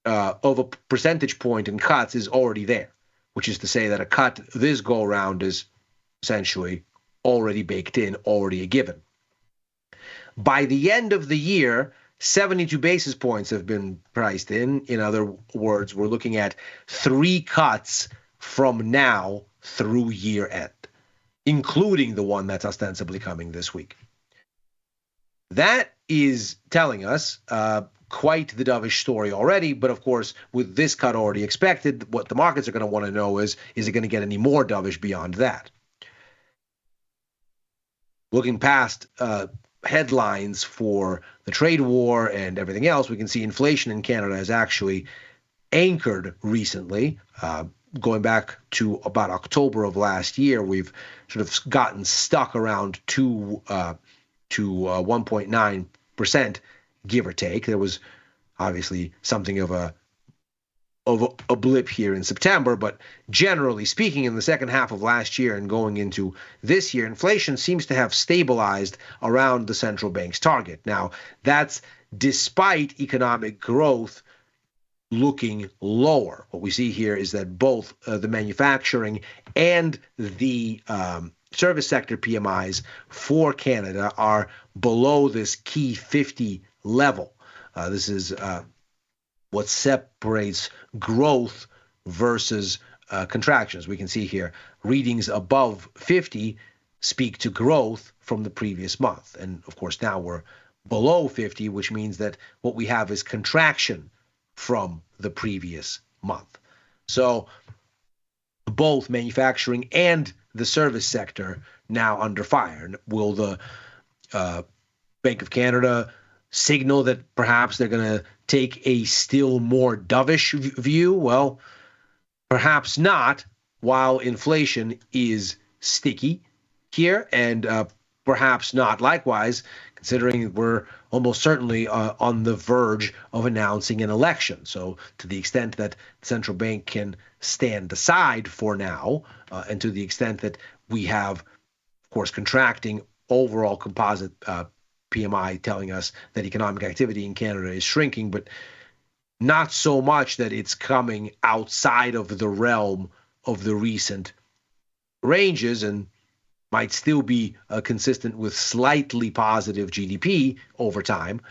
of a percentage point in cuts is already there, which is to say that a cut this go around is essentially already baked in, already a given. By the end of the year, 72 basis points have been priced in. In other words, we're looking at 3 cuts from now through year end, including the one that's ostensibly coming this week. That is telling us quite the dovish story already, but of course, with this cut already expected, what the markets are going to want to know is it going to get any more dovish beyond that? Looking past headlines for the trade war and everything else, we can see inflation in Canada has actually anchored recently. Going back to about October of last year, we've sort of gotten stuck around 2 to 1.9%, give or take. There was obviously something of a blip here in September, but generally speaking, in the second half of last year and going into this year, inflation seems to have stabilized around the central bank's target. Now, that's despite economic growth looking lower. What we see here is that both the manufacturing and the service sector PMIs for Canada are below this key 50 level. This is what separates growth versus contractions. We can see here readings above 50 speak to growth from the previous month. And of course, now we're below 50, which means that what we have is contraction from the previous month. So both manufacturing and the service sector now under fire. Will the Bank of Canada signal that perhaps they're going to take a still more dovish view? Well, perhaps not, while inflation is sticky here, and perhaps not likewise, considering we're almost certainly on the verge of announcing an election. So to the extent that the central bank can stand aside for now, and to the extent that we have, of course, contracting overall composite PMI telling us that economic activity in Canada is shrinking, but not so much that it's coming outside of the realm of the recent ranges, and might still be consistent with slightly positive GDP over time,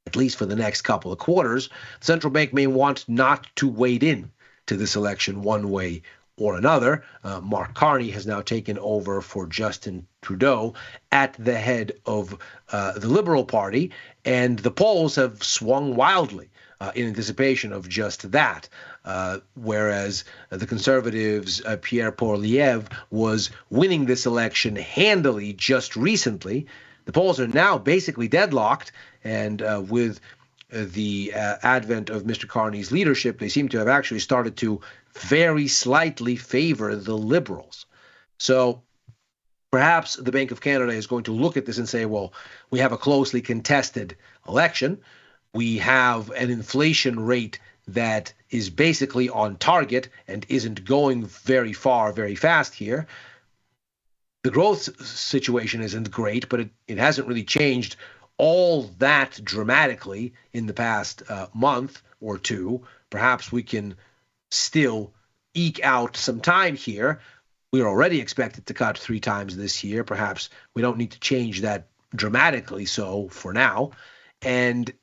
at least for the next couple of quarters. The central bank may want not to wade in to this election one way or another. Mark Carney has now taken over for Justin Trudeau at the head of the Liberal Party, and the polls have swung wildly in anticipation of just that. Whereas the Conservatives' Pierre Poilievre was winning this election handily just recently, the polls are now basically deadlocked, and with the advent of Mr. Carney's leadership, they seem to have actually started to very slightly favor the Liberals. So perhaps the Bank of Canada is going to look at this and say, well, we have a closely contested election. We have an inflation rate that is basically on target and isn't going very far, very fast here. The growth situation isn't great, but it hasn't really changed all that dramatically in the past month or two. Perhaps we can still eke out some time here. We're already expected to cut 3 times this year. Perhaps we don't need to change that dramatically so for now. And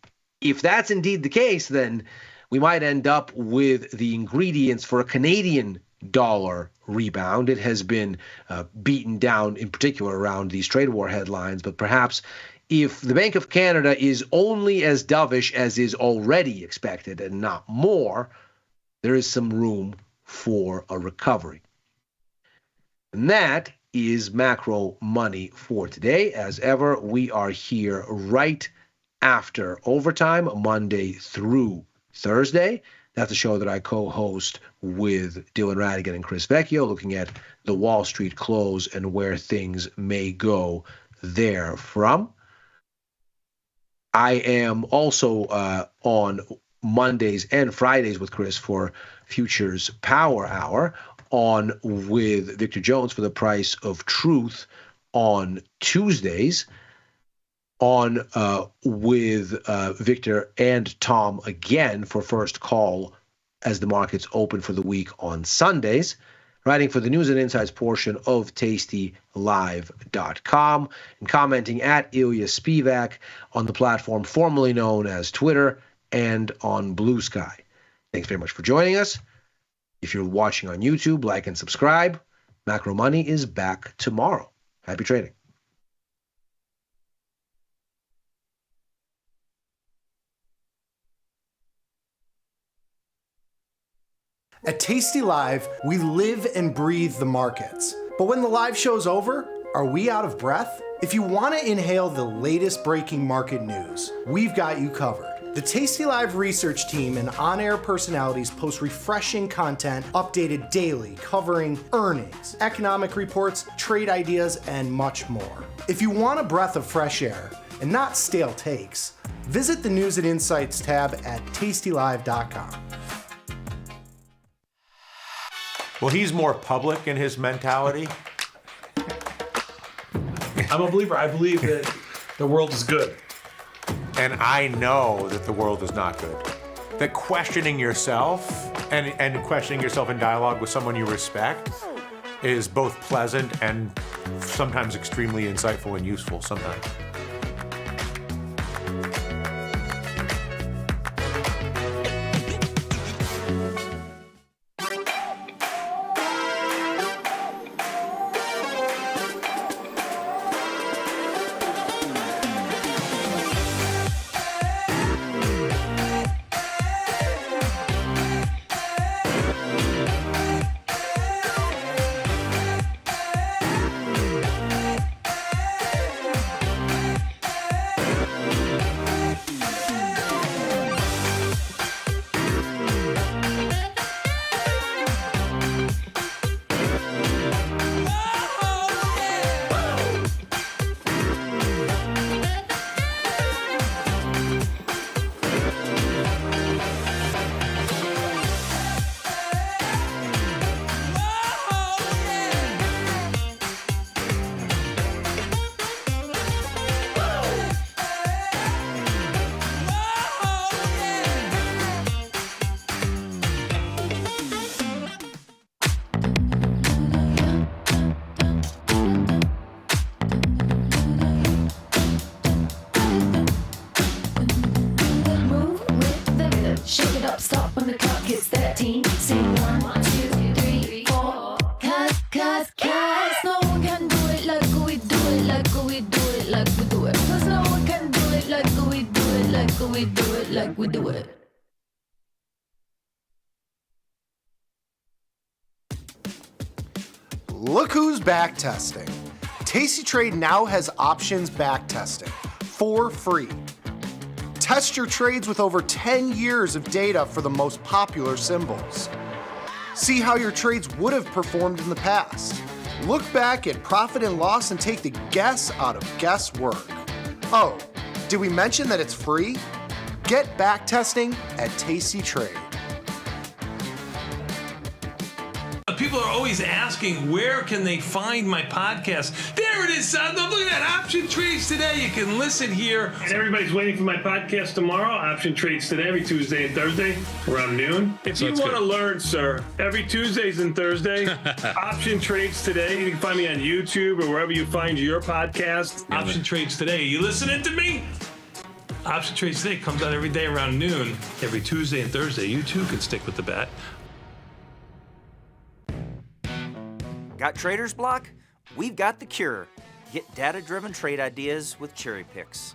if that's indeed the case, then we might end up with the ingredients for a Canadian dollar rebound. It has been beaten down in particular around these trade war headlines, but perhaps if the Bank of Canada is only as dovish as is already expected and not more, there is some room for a recovery. And that is macro money for today. As ever, we are here right after overtime, Monday through Thursday. That's a show that I co-host with Dylan Radigan and Chris Vecchio, looking at the Wall Street close and where things may go therefrom. I am also on Mondays and Fridays with Chris for Futures Power Hour, on with Victor Jones for The Price of Truth on Tuesdays, on with Victor and Tom again for First Call as the markets open for the week on Sundays, writing for the News and Insights portion of tastylive.com, and commenting at Ilya Spivak on the platform formerly known as Twitter and on Blue Sky. Thanks very much for joining us. If you're watching on YouTube, like and subscribe. Macro Money is back tomorrow. Happy trading. At Tasty Live, we live and breathe the markets. But when the live show's over, are we out of breath? If you want to inhale the latest breaking market news, we've got you covered. The Tasty Live research team and on-air personalities post refreshing content updated daily covering earnings, economic reports, trade ideas, and much more. If you want a breath of fresh air and not stale takes, visit the News and Insights tab at tastylive.com. Well, he's more public in his mentality. I'm a believer. I believe that the world is good. And I know that the world is not good. That questioning yourself and questioning yourself in dialogue with someone you respect is both pleasant and sometimes extremely insightful and useful sometimes. Look who's back testing. Tasty Trade now has options back testing for free. Test your trades with over 10 years of data for the most popular symbols. See how your trades would have performed in the past. Look back at profit and loss and take the guess out of guesswork. Oh, did we mention that it's free? Get back testing at Tasty Trade. People are always asking, where can they find my podcast? There it is, son. Look at that. Option Trades Today. You can listen here. And everybody's waiting for my podcast tomorrow. Option Trades Today, every Tuesday and Thursday around noon. If you want to learn, sir, every Tuesdays and Thursday, Option Trades Today. You can find me on YouTube or wherever you find your podcast. Option Trades Today. You listening to me? Option Trades Today comes out every day around noon, every Tuesday and Thursday. You too can stick with the bat. Got trader's block? We've got the cure. Get data-driven trade ideas with Cherry Picks,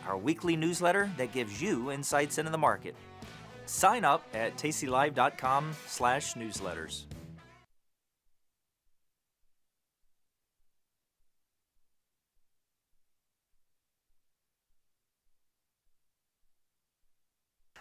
our weekly newsletter that gives you insights into the market. Sign up at tastylive.com/newsletters.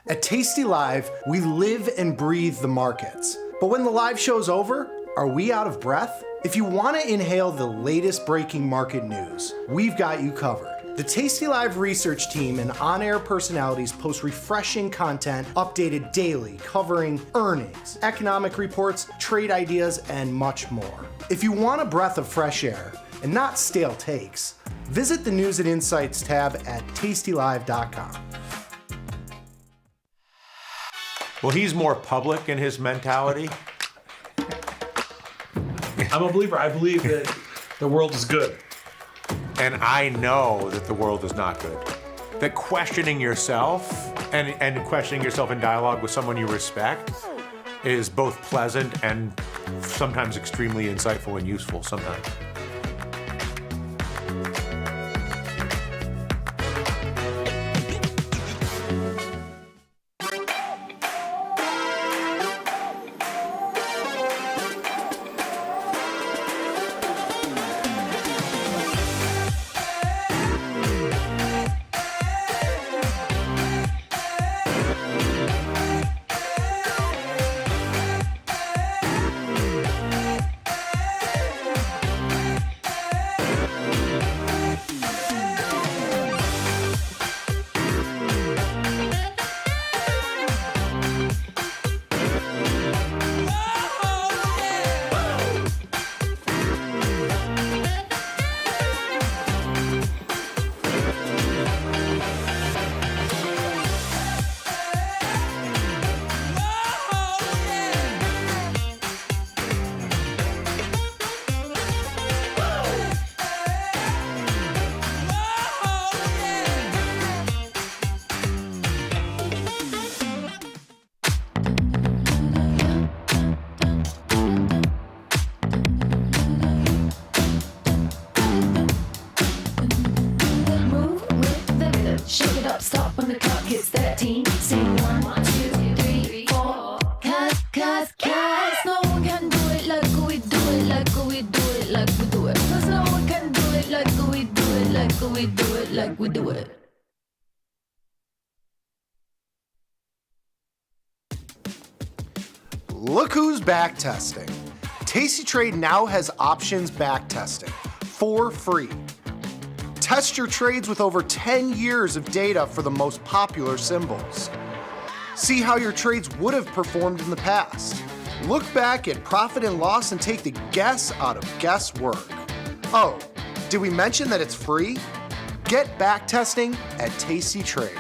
At Tasty Live, we live and breathe the markets. But when the live show's over, are we out of breath? If you want to inhale the latest breaking market news, we've got you covered. The Tasty Live research team and on-air personalities post refreshing content updated daily covering earnings, economic reports, trade ideas, and much more. If you want a breath of fresh air and not stale takes, visit the News and Insights tab at tastylive.com. Well, he's more public in his mentality. I'm a believer. I believe that the world is good. And I know that the world is not good. That questioning yourself and questioning yourself in dialogue with someone you respect is both pleasant and sometimes extremely insightful and useful sometimes. Look who's back testing. Tasty Trade now has options back testing for free. Test your trades with over 10 years of data for the most popular symbols. See how your trades would have performed in the past. Look back at profit and loss and take the guess out of guesswork. Oh, did we mention that it's free? Get back testing at Tasty Trade.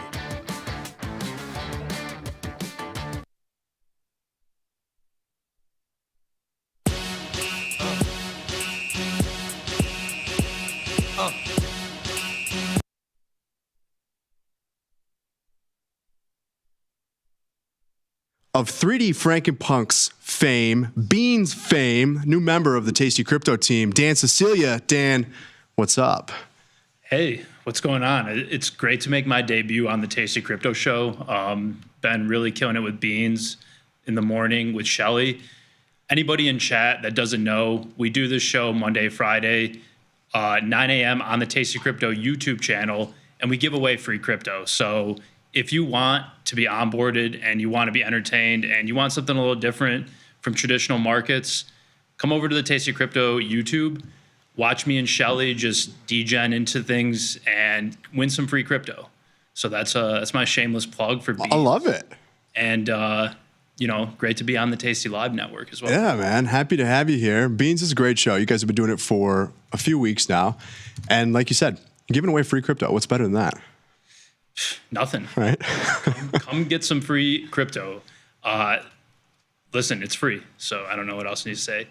Of 3D Frankenpunk's fame, Beans fame, new member of the Tasty Crypto team, Dan Cecilia. Dan, what's up? Hey, what's going on? It's great to make my debut on the Tasty Crypto show. Been really killing it with Beans in the morning with Shelly. Anybody in chat that doesn't know, we do this show Monday, Friday, 9 a.m. on the Tasty Crypto YouTube channel, and we give away free crypto. So if you want to be onboarded and you want to be entertained and you want something a little different from traditional markets, come over to the Tasty Crypto YouTube, watch me and Shelly just degen into things and win some free crypto. So that's my shameless plug for Beans. I love it. And, great to be on the Tasty Live network as well. Yeah, man. Happy to have you here. Beans is a great show. You guys have been doing it for a few weeks now. And like you said, giving away free crypto. What's better than that? Nothing. Right. Come get some free crypto. Listen, it's free. So I don't know what else I need to say.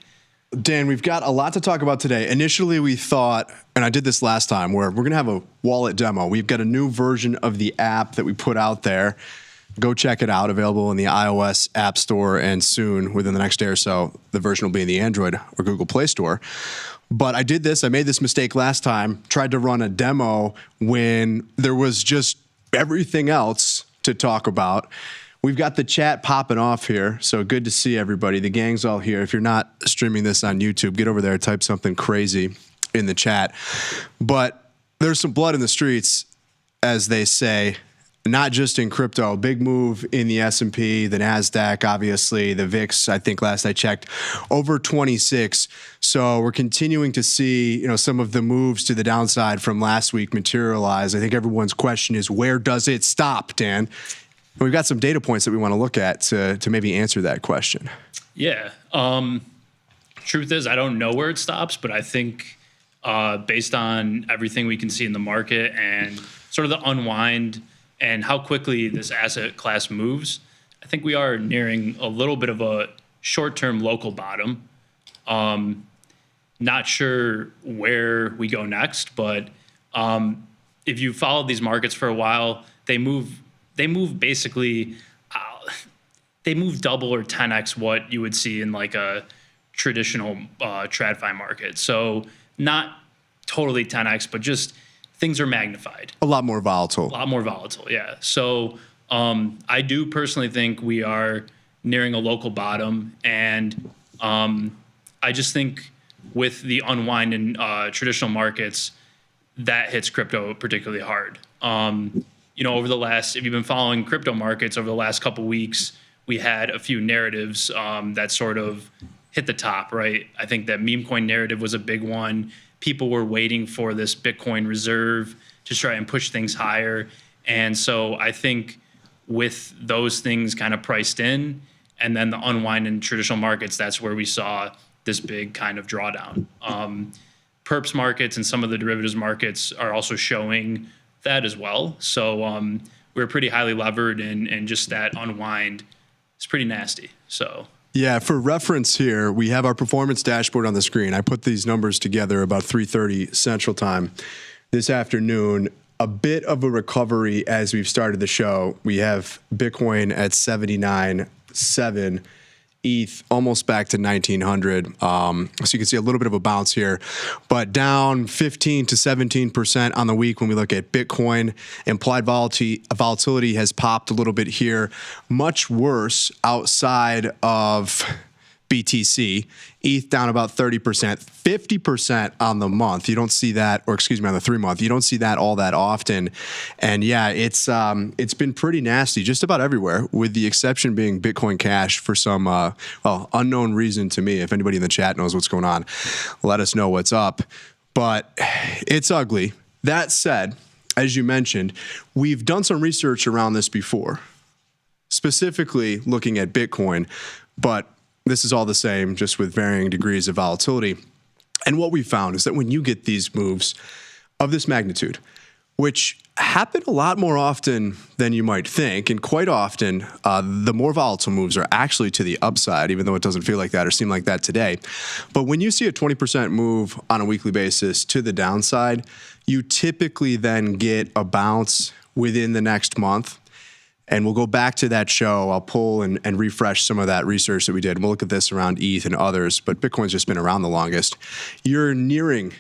Dan, we've got a lot to talk about today. Initially, we thought, and I did this last time, where we're going to have a wallet demo. We've got a new version of the app that we put out there Go check it out. Available in the iOS App Store, and soon, within the next day or so, the version will be in the Android or Google Play Store. But I made this mistake last time, tried to run a demo when there was just everything else to talk about. We've got the chat popping off here, so good to see everybody. The gang's all here. If you're not streaming this on YouTube, get over there, type something crazy in the chat. But there's some blood in the streets, as they say, not just in crypto. Big move in the S&P, the NASDAQ, obviously, the VIX, I think last I checked, over 26. So we're continuing to see, some of the moves to the downside from last week materialize. I think everyone's question is, where does it stop, Dan? And we've got some data points that we want to look at to maybe answer that question. Yeah. Truth is, I don't know where it stops, but I think based on everything we can see in the market and sort of the unwind and how quickly this asset class moves, I think we are nearing a little bit of a short-term local bottom. Not sure where we go next, but if you followed these markets for a while, they move basically, they move double or 10x what you would see in like a traditional TradFi market. So not totally 10x, but just things are magnified. A lot more volatile. Yeah. So I do personally think we are nearing a local bottom, and I just think with the unwind in traditional markets, that hits crypto particularly hard. Over the last, if you've been following crypto markets over the last couple of weeks, we had a few narratives that sort of hit the top, right? I think that meme coin narrative was a big one. People were waiting for this Bitcoin reserve to try and push things higher. And so I think with those things kind of priced in, and then the unwind in traditional markets, that's where we saw this big kind of drawdown. Perps markets and some of the derivatives markets are also showing that as well. So we're pretty highly levered, and just that unwind is pretty nasty. So yeah, for reference here, we have our performance dashboard on the screen. I put these numbers together about 3:30 Central Time this afternoon. A bit of a recovery as we've started the show. We have Bitcoin at 79.7, ETH almost back to 1900. So you can see a little bit of a bounce here, but down 15 to 17% on the week when we look at Bitcoin. Implied volatility has popped a little bit here. Much worse outside of BTC. ETH down about 30%, 50% on the month. You don't see that, or excuse me, on the 3 month. You don't see that all that often. And yeah, it's been pretty nasty just about everywhere, with the exception being Bitcoin Cash for some unknown reason to me. If anybody in the chat knows what's going on, let us know what's up. But it's ugly. That said, as you mentioned, we've done some research around this before, specifically looking at Bitcoin, but this is all the same, just with varying degrees of volatility. And what we found is that when you get these moves of this magnitude, which happen a lot more often than you might think, and quite often, the more volatile moves are actually to the upside, even though it doesn't feel like that or seem like that today. But when you see a 20% move on a weekly basis to the downside, you typically then get a bounce within the next month. And we'll go back to that show. I'll pull and refresh some of that research that we did. We'll look at this around ETH and others, but Bitcoin's just been around the longest. You're nearing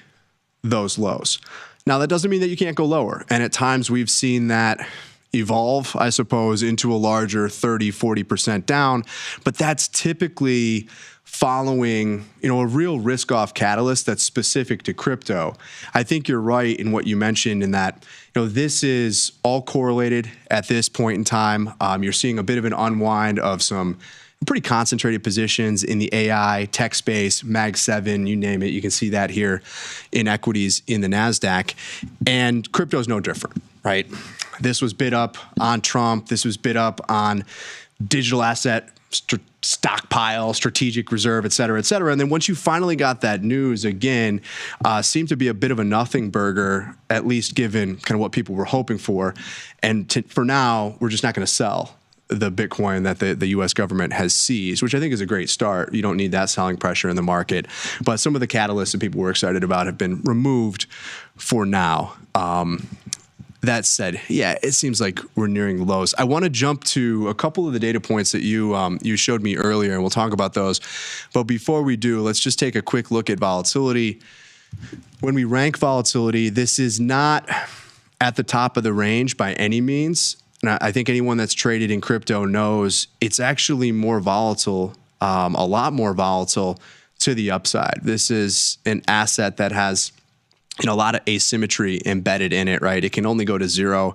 those lows. Now, that doesn't mean that you can't go lower. And at times we've seen that evolve, I suppose, into a larger 30, 40% down. But that's typically following, a real risk-off catalyst that's specific to crypto. I think you're right in what you mentioned in that, this is all correlated at this point in time. You're seeing a bit of an unwind of some pretty concentrated positions in the AI, tech space, Mag 7, you name it. You can see that here in equities in the NASDAQ. And crypto is no different, right? This was bid up on Trump. This was bid up on digital asset stockpile, strategic reserve, et cetera, et cetera. And then once you finally got that news, again, seemed to be a bit of a nothing burger, at least given kind of what people were hoping for. And for now, we're just not going to sell the Bitcoin that the U.S. government has seized, which I think is a great start. You don't need that selling pressure in the market. But some of the catalysts that people were excited about have been removed for now. That said, yeah, it seems like we're nearing lows. I want to jump to a couple of the data points that you showed me earlier, and we'll talk about those. But before we do, let's just take a quick look at volatility. When we rank volatility, this is not at the top of the range by any means. And I think anyone that's traded in crypto knows it's actually more volatile, a lot more volatile to the upside. This is an asset that has a lot of asymmetry embedded in it, right? It can only go to zero.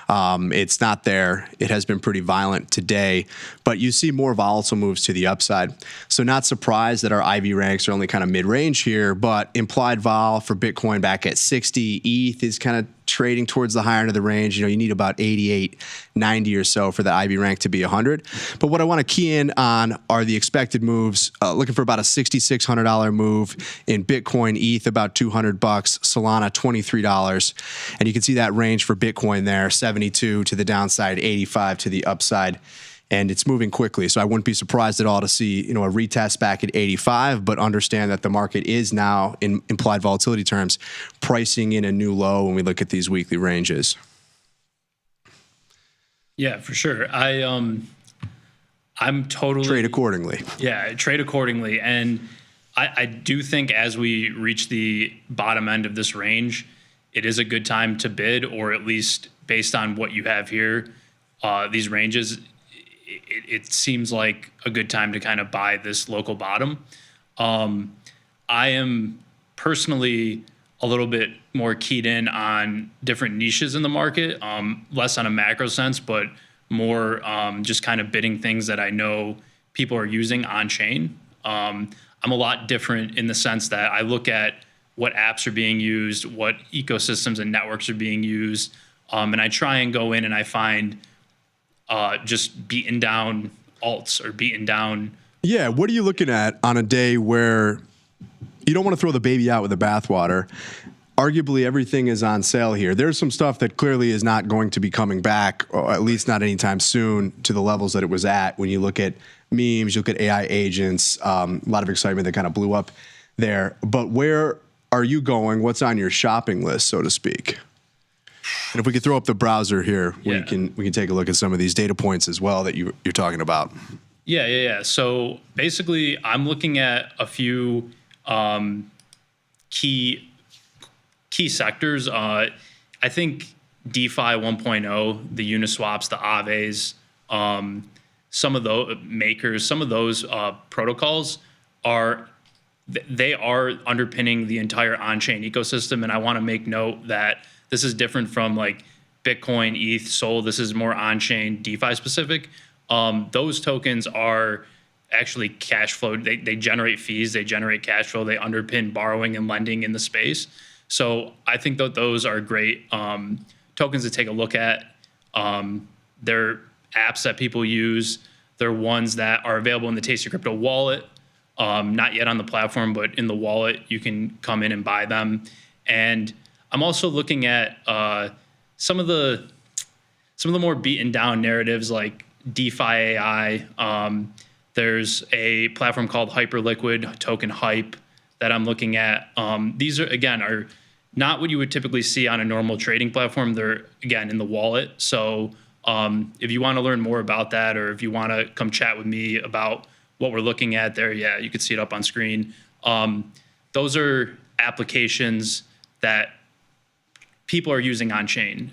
It's not there. It has been pretty violent today, but you see more volatile moves to the upside. So not surprised that our IV ranks are only kind of mid-range here, but implied vol for Bitcoin back at 60. ETH is kind of trading towards the higher end of the range. You need about 88, 90 or so for the IV rank to be 100. But what I want to key in on are the expected moves. Looking for about a $6,600 move in Bitcoin, ETH about $200, Solana $23, and you can see that range for Bitcoin there, 72 to the downside, 85 to the upside. And it's moving quickly. So I wouldn't be surprised at all to see, a retest back at 85, but understand that the market is now, in implied volatility terms, pricing in a new low when we look at these weekly ranges. Yeah, for sure. I'm totally trade accordingly. Yeah, trade accordingly. And I do think as we reach the bottom end of this range, it is a good time to bid, or at least based on what you have here, these ranges, it seems like a good time to kind of buy this local bottom. I am personally a little bit more keyed in on different niches in the market, less on a macro sense, but more just kind of bidding things that I know people are using on chain. I'm a lot different in the sense that I look at what apps are being used, what ecosystems and networks are being used, and I try and go in and I find just beaten down alts or beaten down. Yeah, what are you looking at on a day where you don't want to throw the baby out with the bathwater? Arguably, everything is on sale here. There's some stuff that clearly is not going to be coming back, or at least not anytime soon, to the levels that it was at. When you look at memes, you look at AI agents, a lot of excitement that kind of blew up there. But where are you going? What's on your shopping list, so to speak? And if we could throw up the browser here, we can take a look at some of these data points as well that you're talking about. Yeah. So basically, I'm looking at a few key sectors. I think DeFi 1.0, the Uniswaps, the Aves, some of those makers, some of those protocols are underpinning the entire on-chain ecosystem. And I want to make note that this is different from like Bitcoin, ETH, Sol. This is more on-chain DeFi specific. Those tokens are actually cash flow. They generate fees. They generate cash flow. They underpin borrowing and lending in the space. So I think that those are great tokens to take a look at. They're apps that people use. They're ones that are available in the Tasty Crypto wallet. Not yet on the platform, but in the wallet, you can come in and buy them. And I'm also looking at some of the more beaten down narratives like DeFi AI. There's a platform called Hyperliquid, token Hype, that I'm looking at. These are not what you would typically see on a normal trading platform. They're, again, in the wallet. So if you want to learn more about that, or if you want to come chat with me about what we're looking at there, yeah, you can see it up on screen. Those are applications that people are using on chain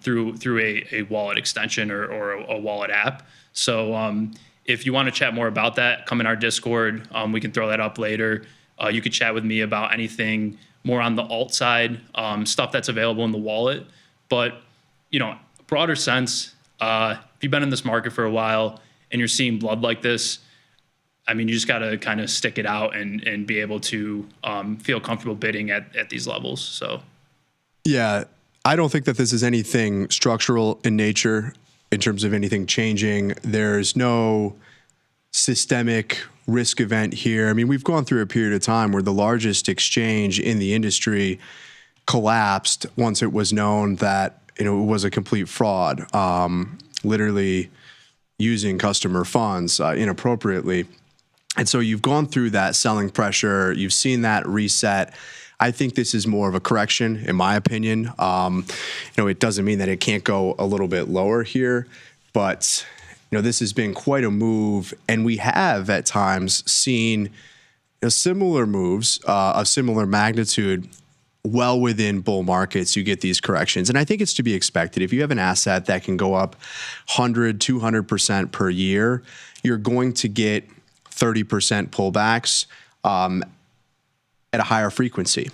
through a wallet extension or a wallet app. So if you want to chat more about that, come in our Discord. We can throw that up later. You could chat with me about anything more on the alt side, stuff that's available in the wallet. But, broader sense, if you've been in this market for a while and you're seeing blood like this, I mean, you just got to kind of stick it out and be able to feel comfortable bidding at these levels. So. Yeah, I don't think that this is anything structural in nature in terms of anything changing. There's no systemic risk event here. I mean, we've gone through a period of time where the largest exchange in the industry collapsed once it was known that it was a complete fraud, literally using customer funds inappropriately. And so you've gone through that selling pressure. You've seen that reset. I think this is more of a correction, in my opinion. It doesn't mean that it can't go a little bit lower here, but this has been quite a move, and we have at times seen similar moves of similar magnitude. Well within bull markets, you get these corrections. And I think it's to be expected. If you have an asset that can go up 100, 200% per year, you're going to get 30% pullbacks at a higher frequency.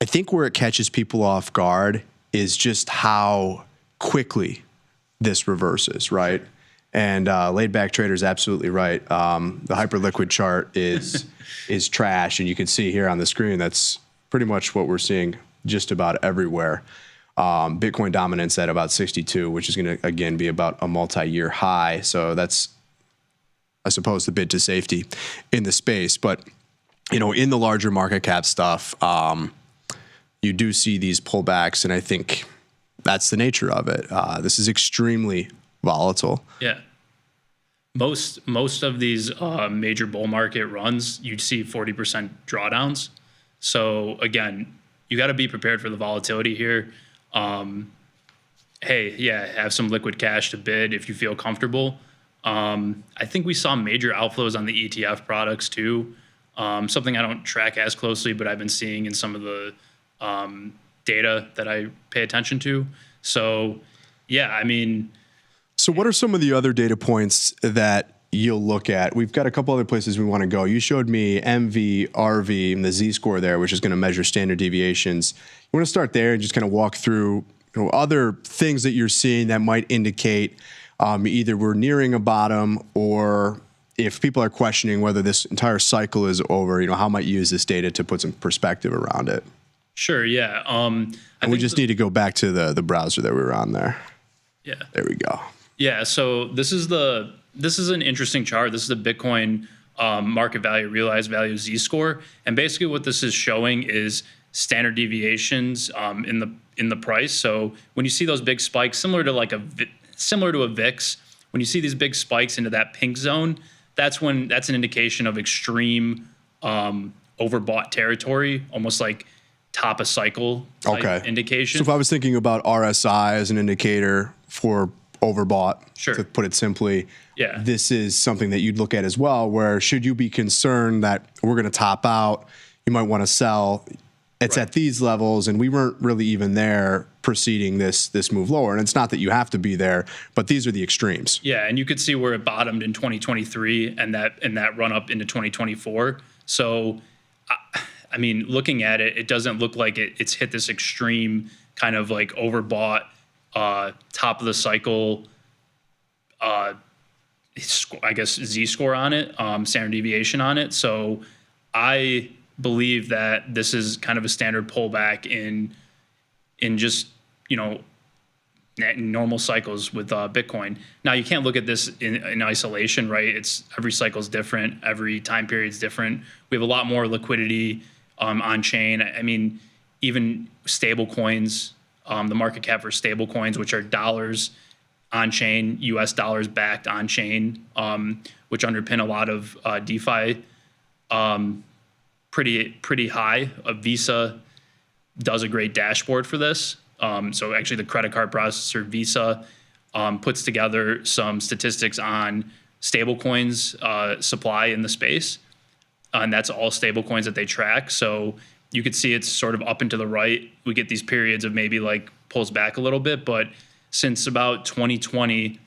I think where it catches people off guard is just how quickly this reverses, right? And laid back trader is absolutely right. The hyperliquid chart is trash, and you can see here on the screen that's pretty much what we're seeing just about everywhere. Bitcoin dominance at about 62, which is going to, again, be about a multi-year high. So that's, I suppose, the bid to safety in the space. But, in the larger market cap stuff, you do see these pullbacks, and I think that's the nature of it. This is extremely volatile. Yeah. Most of these major bull market runs, you'd see 40% drawdowns. So again, you got to be prepared for the volatility here. Have some liquid cash to bid if you feel comfortable. I think we saw major outflows on the ETF products too. Something I don't track as closely, but I've been seeing in some of the data that I pay attention to. So, So what are some of the other data points that you'll look at? We've got a couple other places we want to go. You showed me MV, RV, and the Z-score there, which is going to measure standard deviations. You want to start there and just kind of walk through other things that you're seeing that might indicate either we're nearing a bottom, or if people are questioning whether this entire cycle is over, how might you use this data to put some perspective around it? Sure, yeah. And we just need to go back to the browser that we were on there. Yeah. There we go. Yeah, so this is an interesting chart. This is the Bitcoin market value, realized value Z-score, and basically what this is showing is standard deviations in the price. So when you see those big spikes, similar to a VIX, when you see these big spikes into that pink zone, that's an indication of extreme overbought territory, almost like top of cycle type indication. So if I was thinking about RSI as an indicator for overbought, to put it simply, this is something that you'd look at as well, where should you be concerned that we're going to top out, you might want to sell. It's at these levels, and we weren't really even there preceding this move lower. And it's not that you have to be there, but these are the extremes. Yeah, and you could see where it bottomed in 2023 and that run up into 2024. So, looking at it, it doesn't look like it's hit this extreme kind of like overbought top of the cycle, I guess Z-score on it, standard deviation on it. So I believe that this is kind of a standard pullback in just normal cycles with Bitcoin. Now you can't look at this in isolation, right? It's every cycle is different, every time period is different. We have a lot more liquidity on chain. Even stable coins. The market cap for stable coins, which are dollars on chain, US dollars backed on chain, which underpin a lot of DeFi, pretty high. Visa does a great dashboard for this. So actually the credit card processor Visa puts together some statistics on stable coins supply in the space. And that's all stable coins that they track. So you could see it's sort of up and to the right. We get these periods of maybe like pulls back a little bit, but since about 2020,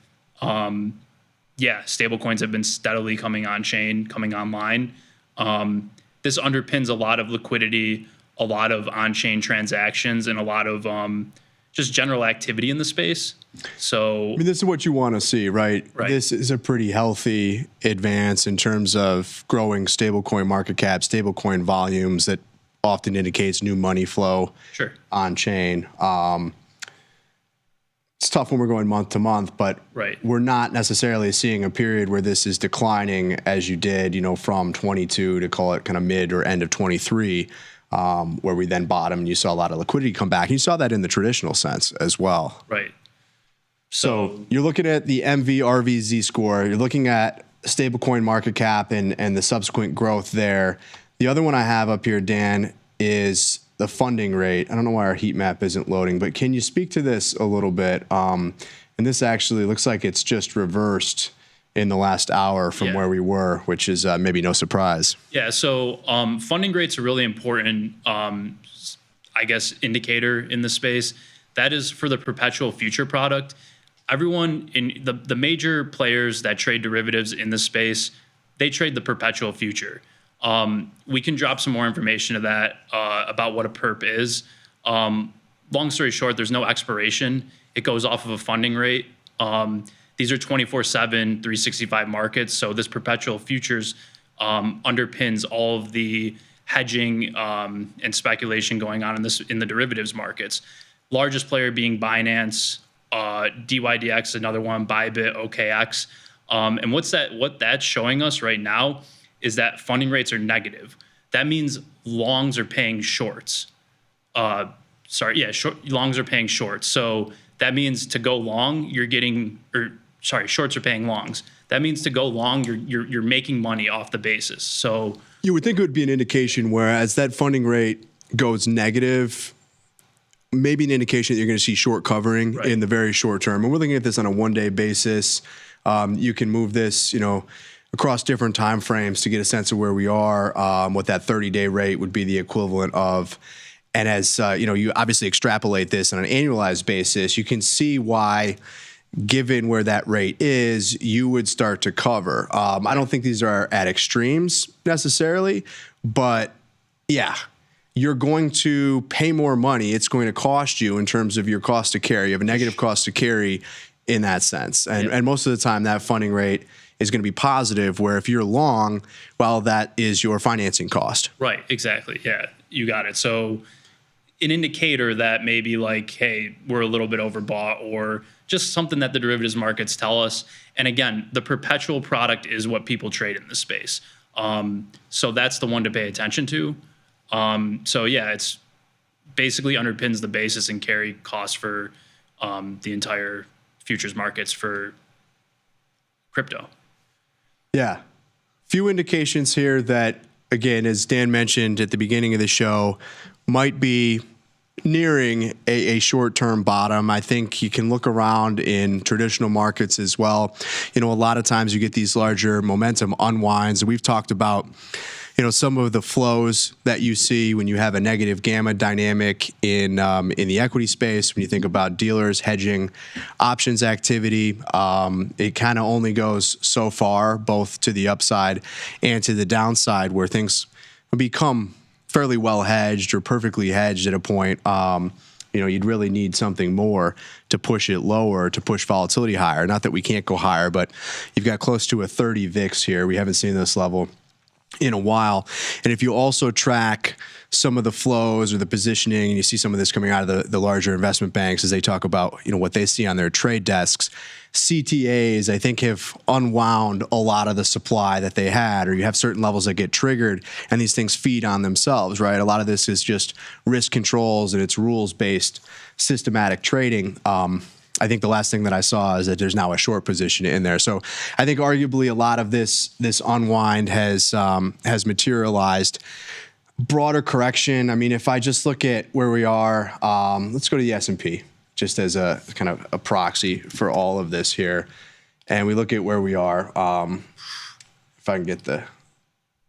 stable coins have been steadily coming on chain, coming online. This underpins a lot of liquidity, a lot of on-chain transactions, and a lot of just general activity in the space. So this is what you want to see, right? This is a pretty healthy advance in terms of growing stablecoin market cap, stablecoin volumes that often indicates new money flow on chain. It's tough when we're going month to month, but we're not necessarily seeing a period where this is declining as you did, from 22 to call it kind of mid or end of 23, where we then bottomed and you saw a lot of liquidity come back. And you saw that in the traditional sense as well. Right. So you're looking at the MV/RV Z-score. You're looking at stablecoin market cap and the subsequent growth there. The other one I have up here, Dan, is the funding rate. I don't know why our heat map isn't loading, but can you speak to this a little bit? And this actually looks like it's just reversed in the last hour from where we were, which is maybe no surprise. Yeah, so funding rate's a really important, I guess, indicator in the space. That is for the perpetual future product. Everyone in the major players that trade derivatives in the space, they trade the perpetual future. We can drop some more information to that about what a perp is. Long story short, there's no expiration. It goes off of a funding rate. These are 24/7, 365 markets. So this perpetual futures underpins all of the hedging and speculation going on in the derivatives markets. Largest player being Binance, DYDX, another one, Bybit, OKX. And what that's showing us right now is that funding rates are negative. That means longs are paying shorts. Longs are paying shorts. So that means to go long, shorts are paying longs. That means to go long, you're making money off the basis. So you would think it would be an indication where as that funding rate goes negative, maybe an indication that you're going to see short covering in the very short term. And we're looking at this on a one-day basis. You can move this, across different time frames to get a sense of where we are, what that 30-day rate would be the equivalent of. And as you obviously extrapolate this on an annualized basis, you can see why, given where that rate is, you would start to cover. I don't think these are at extremes necessarily, but yeah, you're going to pay more money. It's going to cost you in terms of your cost to carry. You have a negative cost to carry in that sense. And most of the time that funding rate is going to be positive, where if you're long, well, that is your financing cost. Right, exactly. Yeah, you got it. So an indicator that maybe like, hey, we're a little bit overbought, or just something that the derivatives markets tell us. And again, the perpetual product is what people trade in this space. So that's the one to pay attention to. It's basically underpins the basis and carry costs for the entire futures markets for crypto. Yeah. Few indications here that, again, as Dan mentioned at the beginning of the show, might be nearing a short-term bottom. I think you can look around in traditional markets as well. A lot of times you get these larger momentum unwinds. We've talked about some of the flows that you see when you have a negative gamma dynamic in the equity space. When you think about dealers hedging options activity, it kind of only goes so far, both to the upside and to the downside, where things become fairly well hedged or perfectly hedged at a point. You'd really need something more to push it lower, to push volatility higher. Not that we can't go higher, but you've got close to a 30 VIX here. We haven't seen this level in a while. And if you also track some of the flows or the positioning, and you see some of this coming out of the larger investment banks as they talk about, what they see on their trade desks, CTAs, I think, have unwound a lot of the supply that they had, or you have certain levels that get triggered and these things feed on themselves, right? A lot of this is just risk controls and it's rules-based systematic trading. I think the last thing that I saw is that there's now a short position in there. So I think arguably a lot of this unwind has materialized. Broader correction, I mean, if I just look at where we are, let's go to the S&P just as a kind of a proxy for all of this here. And we look at where we are. If I can get I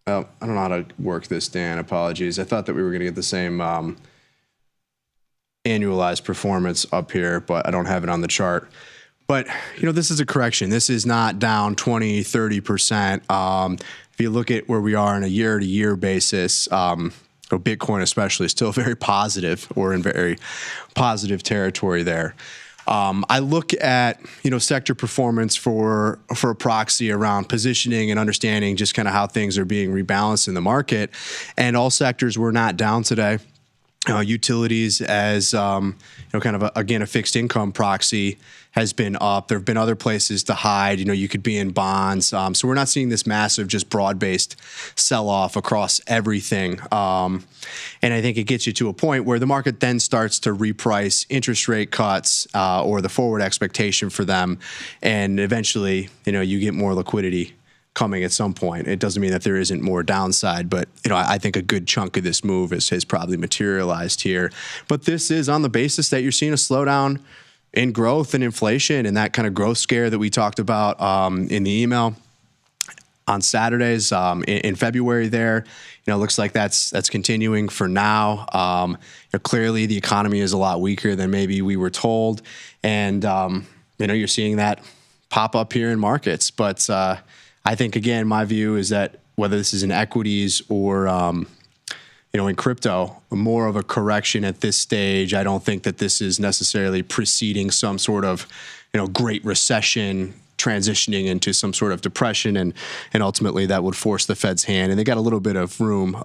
don't know how to work this, Dan. Apologies. I thought that we were going to get the same annualized performance up here, but I don't have it on the chart. But, this is a correction. This is not down 20, 30%. If you look at where we are on a year-to-year basis, Bitcoin especially is still very positive, or in very positive territory there. I look at, sector performance for a proxy around positioning and understanding just kind of how things are being rebalanced in the market. And all sectors were not down today. Utilities as, kind of, a fixed income proxy has been up. There have been other places to hide. You could be in bonds. So we're not seeing this massive, just broad-based sell-off across everything. And I think it gets you to a point where the market then starts to reprice interest rate cuts or the forward expectation for them. And eventually, you get more liquidity coming at some point. It doesn't mean that there isn't more downside, but I think a good chunk of this move has probably materialized here. But this is on the basis that you're seeing a slowdown in growth and inflation and that kind of growth scare that we talked about in the email on Saturdays in February there. Looks like that's continuing for now. Clearly the economy is a lot weaker than maybe we were told. And, you're seeing that pop up here in markets. But I think, again, my view is that whether this is in equities or, in crypto, more of a correction at this stage. I don't think that this is necessarily preceding some sort of, great recession transitioning into some sort of depression, and ultimately that would force the Fed's hand. And they got a little bit of room,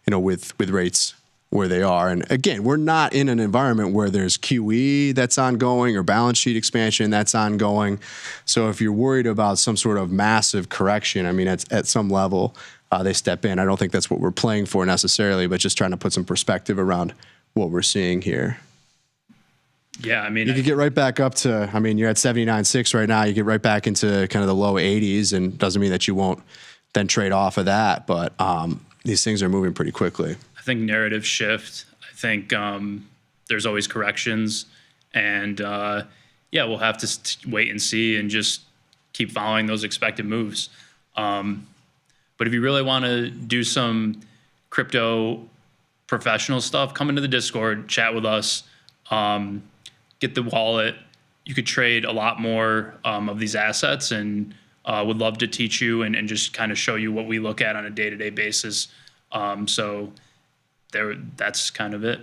with rates where they are. And again, we're not in an environment where there's QE that's ongoing or balance sheet expansion that's ongoing. So if you're worried about some sort of massive correction, at some level, they step in. I don't think that's what we're playing for necessarily, but just trying to put some perspective around what we're seeing here. Yeah, you could get right back up to, you're at 79.6 right now. You get right back into kind of the low 80s, and doesn't mean that you won't then trade off of that. But these things are moving pretty quickly. I think narrative shift. I think there's always corrections, and we'll have to wait and see and just keep following those expected moves. But if you really want to do some crypto professional stuff, come into the Discord, chat with us, get the wallet. You could trade a lot more of these assets, and would love to teach you and just kind of show you what we look at on a day-to-day basis. That's kind of it.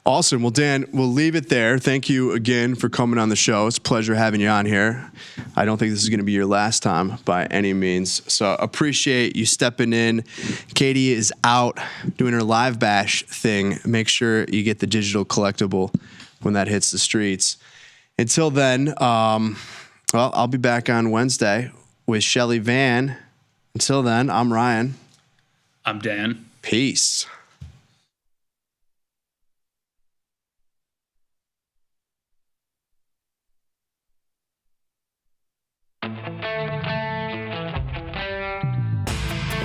Awesome. Well, Dan, we'll leave it there. Thank you again for coming on the show. It's a pleasure having you on here. I don't think this is going to be your last time by any means. So appreciate you stepping in. Katie is out doing her live bash thing. Make sure you get the digital collectible when that hits the streets. Until then, I'll be back on Wednesday with Shelly Van. Until then, I'm Ryan. I'm Dan. Peace. In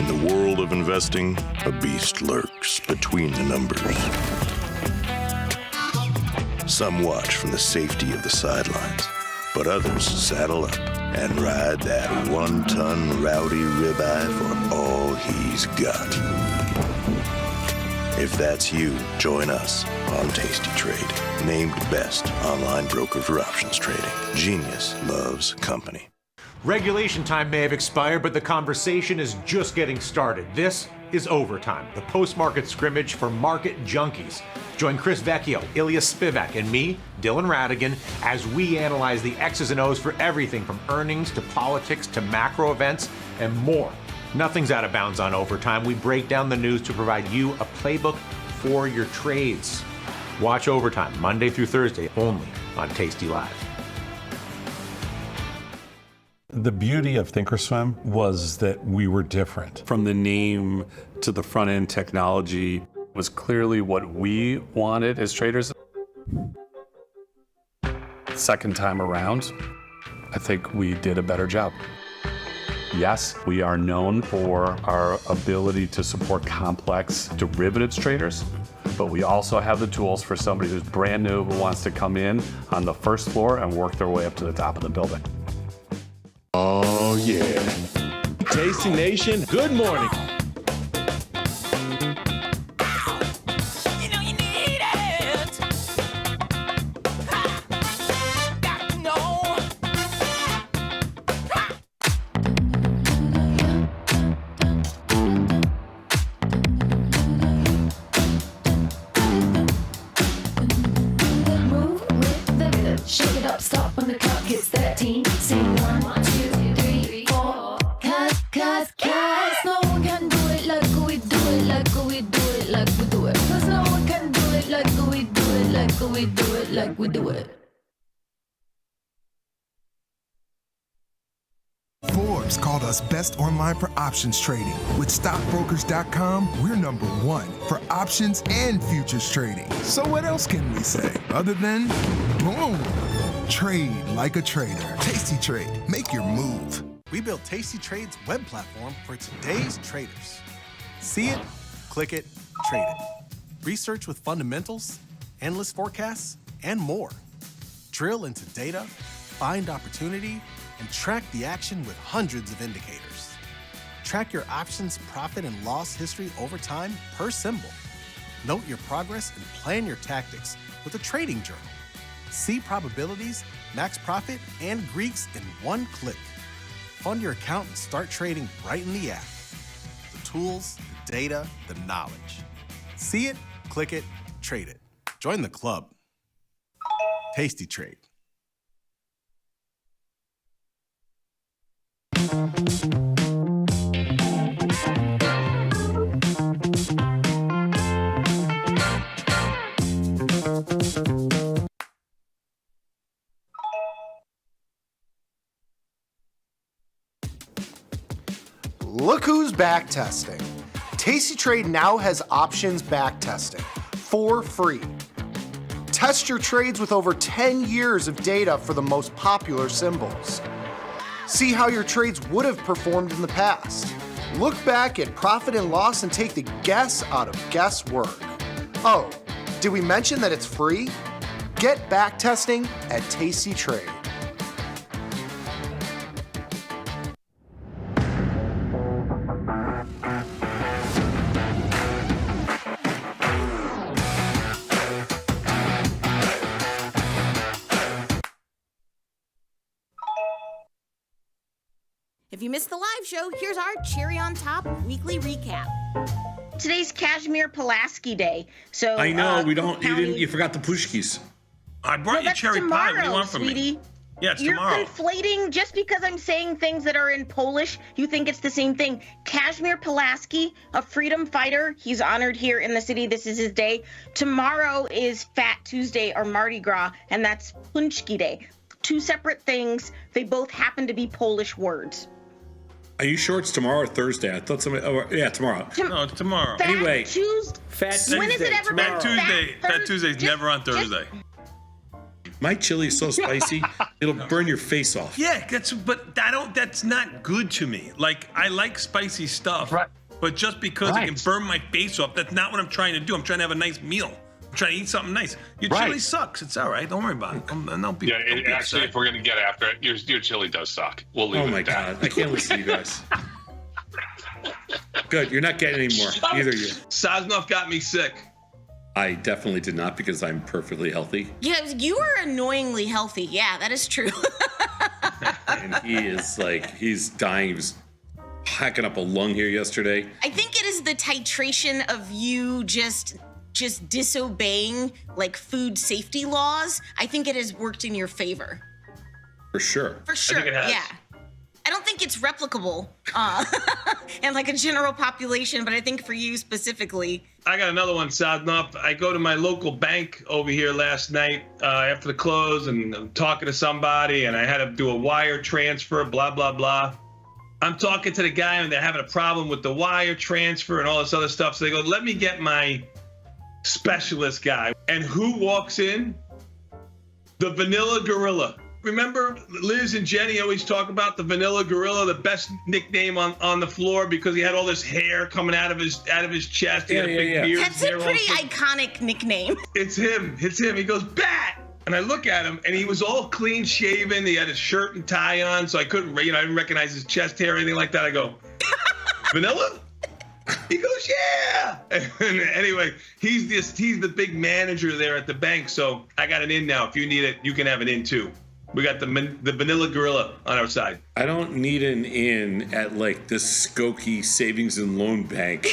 the world of investing, a beast lurks between the numbers. Some watch from the safety of the sidelines, but others saddle up and ride that one-ton rowdy ribeye for all he's got. If that's you, join us on Tasty Trade, named best online broker for options trading. Genius loves company. Regulation time may have expired, but the conversation is just getting started. This is Overtime, the post-market scrimmage for market junkies. Join Chris Vecchio, Ilya Spivak, and me, Dylan Radigan, as we analyze the X's and O's for everything from earnings to politics to macro events and more. Nothing's out of bounds on Overtime. We break down the news to provide you a playbook for your trades. Watch Overtime Monday through Thursday only on tastylive. The beauty of Thinkorswim was that we were different. From the name to the front end technology was clearly what we wanted as traders. Second time around, I think we did a better job. Yes, we are known for our ability to support complex derivatives traders, but we also have the tools for somebody who's brand new who wants to come in on the first floor and work their way up to the top of the building. Oh, yeah. Tasty Nation, good morning. Shake it up, stop when the clock hits 13. Sing 1, 2, 3, 4. Cause no one can do it like we do it, like we do it, like we do it. Cause no one can do it like we do it, like we do it, like we do it. Forbes called us best online for options trading. With stockbrokers.com, we're number one for options and futures trading. So what else can we say other than boom? Trade like a trader. Tasty Trade. Make your move. We built Tasty Trade's web platform for today's traders. See it, click it, trade it. Research with fundamentals, endless forecasts, and more. Drill into data, find opportunity, and track the action with hundreds of indicators. Track your options profit and loss history over time per symbol. Note your progress and plan your tactics with a trading journal. See probabilities, max profit, and Greeks in one click. Fund your account and start trading right in the app. The tools, the data, the knowledge. See it, click it, trade it. Join the club. Tasty Trade. Look who's back testing. Tasty Trade now has options back testing for free. Test your trades with over 10 years of data for the most popular symbols. See how your trades would have performed in the past. Look back at profit and loss and take the guess out of guesswork. Oh, did we mention that it's free? Get back testing at Tasty Trade. If you missed the live show, here's our cherry on top weekly recap. Today's Kashmir Pulaski Day. So I know we don't. County... You forgot the pushkis. I brought you that's cherry tomorrow, pie. What do you want from sweetie. me? Yeah, it's You're tomorrow. conflating just because I'm saying things that are in Polish. You think it's the same thing. Kashmir Pulaski, a freedom fighter. He's honored here in the city. This is his day. Tomorrow is Fat Tuesday or Mardi Gras, and that's Punchki Day. Two separate things. They both happen to be Polish words. Are you sure it's tomorrow or Thursday? I thought somebody. Oh, yeah, tomorrow. No, it's tomorrow. Fat Anyway. Tuesday. When is it ever been Fat Tuesday's never on Thursday. My chili is so spicy, it'll burn your face off. Yeah, that's not good to me. Like, I like spicy stuff, but just because it can burn my face off, that's not what I'm trying to do. I'm trying to have a nice meal. I'm trying to eat something nice. Your chili sucks. It's all right. Don't worry about it. Don't be actually, upset. if we're gonna get after it, your chili does suck. We'll leave it Oh my at that. God, I can't listen to you guys. Good, you're not getting any more. Either you. Sosnoff got me sick. I definitely did not because I'm perfectly healthy. Yeah, you are annoyingly healthy. Yeah, that is true. And he is like, he's dying. He was hacking up a lung here yesterday. I think it is the titration of you just disobeying like food safety laws. I think it has worked in your favor. For sure. For sure, I think it has. yeah. I don't think it's replicable in like a general population, but I think for you specifically. I got another one, Sosnoff. I go to my local bank over here last night after the close, and I'm talking to somebody, and I had to do a wire transfer, blah, blah, blah. I'm talking to the guy, and they're having a problem with the wire transfer and all this other stuff. So they go, let me get my specialist guy. And who walks in? The Vanilla Gorilla. Remember Liz and Jenny always talk about the Vanilla Gorilla, the best nickname on the floor because he had all this hair coming out of his chest. He had a big beard. That's a pretty iconic nickname. It's him. He goes, Bat! And I look at him, and he was all clean shaven. He had his shirt and tie on, so I couldn't, I didn't recognize his chest hair or anything like that. I go, Vanilla? He goes, yeah. And anyway, he's the big manager there at the bank. So I got an in now. If you need it, you can have an in too. We got the Vanilla Gorilla on our side. I don't need an in at like the Skokie Savings and Loan Bank.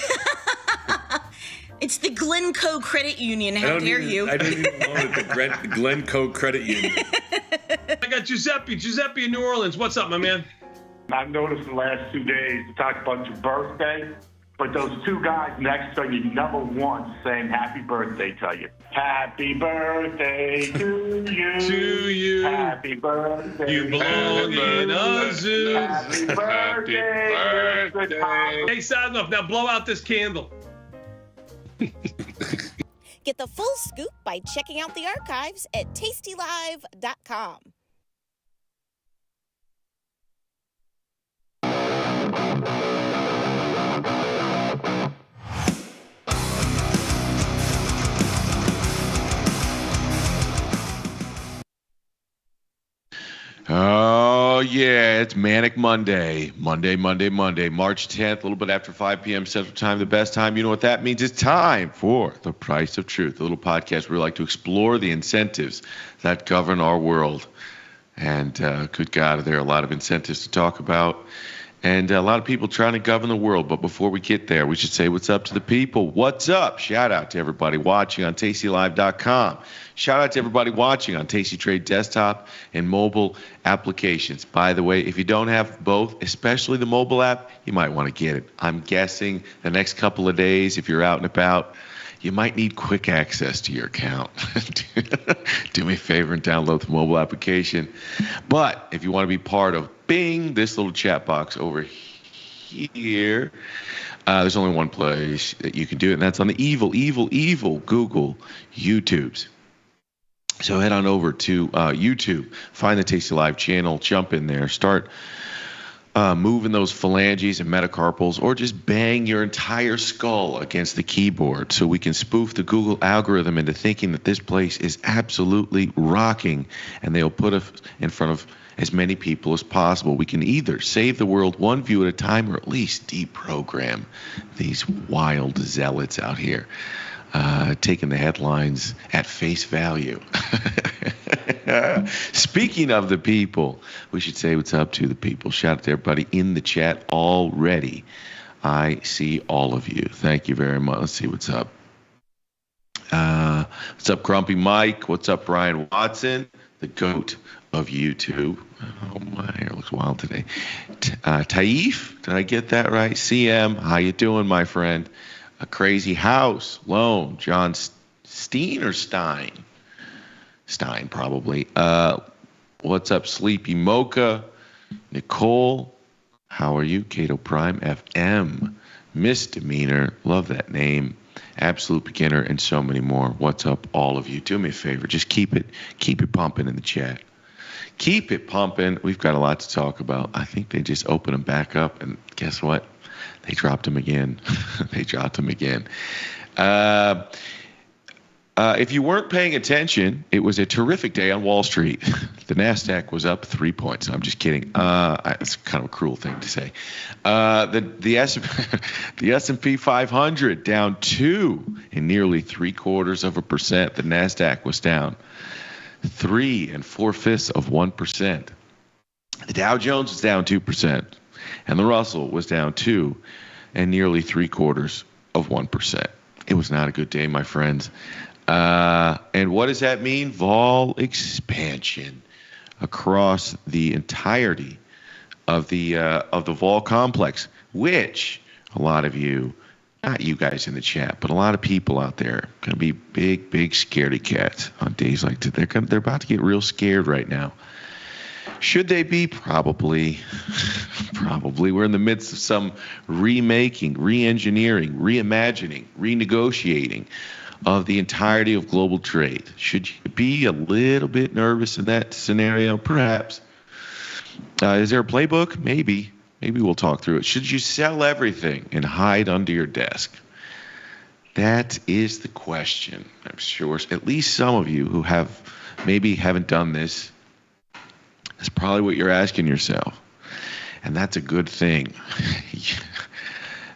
It's the Glencoe Credit Union. How dare you? I didn't even loan at the Glencoe Credit Union. I got Giuseppe in New Orleans. What's up, my man? I've noticed the last 2 days you talk about your birthday, but those two guys next to you never once saying happy birthday to you. Happy birthday to you. To you. Happy birthday. You belong in a zoo. Happy birthday. Hey, Sosnoff, now blow out this candle. Get the full scoop by checking out the archives at tastylive.com. Oh, yeah, it's Manic Monday. Monday, March 10th, a little bit after 5 p.m. Central Time, the best time. You know what that means? It's time for The Price of Truth, a little podcast where we like to explore the incentives that govern our world. And good God, there are a lot of incentives to talk about. And a lot of people trying to govern the world. But before we get there, we should say what's up to the people. What's up? Shout out to everybody watching on tastylive.com. Shout out to everybody watching on Tasty Trade desktop and mobile applications. By the way, if you don't have both, especially the mobile app, you might want to get it. I'm guessing the next couple of days, if you're out and about, you might need quick access to your account. Do me a favor and download the mobile application. But if you want to be part of Bing, this little chat box over here, there's only one place that you can do it, and that's on the evil Google YouTubes. So head on over to YouTube, find the Tasty Live channel, jump in there, start moving those phalanges and metacarpals, or just bang your entire skull against the keyboard so we can spoof the Google algorithm into thinking that this place is absolutely rocking, and they'll put us in front of as many people as possible. We can either save the world one view at a time, or at least deprogram these wild zealots out here, taking the headlines at face value. Speaking of the people, we should say what's up to the people. Shout out to everybody in the chat already. I see all of you. Thank you very much. Let's see what's up. What's up, Grumpy Mike? What's up, Brian Watson, the GOAT of YouTube? Oh, my hair looks wild today. Taif, did I get that right? CM, how you doing, my friend? A Crazy House, Lone, John Steen or Stein? Stein, probably. What's up, Sleepy Mocha? Nicole, how are you? Cato Prime FM, Misdemeanor, love that name. Absolute Beginner, and so many more. What's up, all of you? Do me a favor, just keep it pumping in the chat. Keep it pumping. We've got a lot to talk about. I think they just opened them back up, and guess what? They dropped them again. If you weren't paying attention, it was a terrific day on Wall Street. The NASDAQ was up 3 points. I'm just kidding. It's kind of a cruel thing to say. The S&P 500 down 2 and nearly 0.75%. The NASDAQ was down 3 4/5%. The Dow Jones was down 2%, and the Russell was down 2 and nearly 0.75%. It was not a good day, my friends. And what does that mean? Vol expansion across the entirety of the vol complex, which a lot of you, not you guys in the chat, but a lot of people out there are going to be big scaredy cats on days like today. They're about to get real scared right now. Should they be? Probably. We're in the midst of some remaking, re-engineering, reimagining, renegotiating of the entirety of global trade. Should you be a little bit nervous in that scenario? Perhaps. Is there a playbook? Maybe. Maybe we'll talk through it. Should you sell everything and hide under your desk? That is the question. I'm sure at least some of you who haven't done this, that's probably what you're asking yourself. And that's a good thing.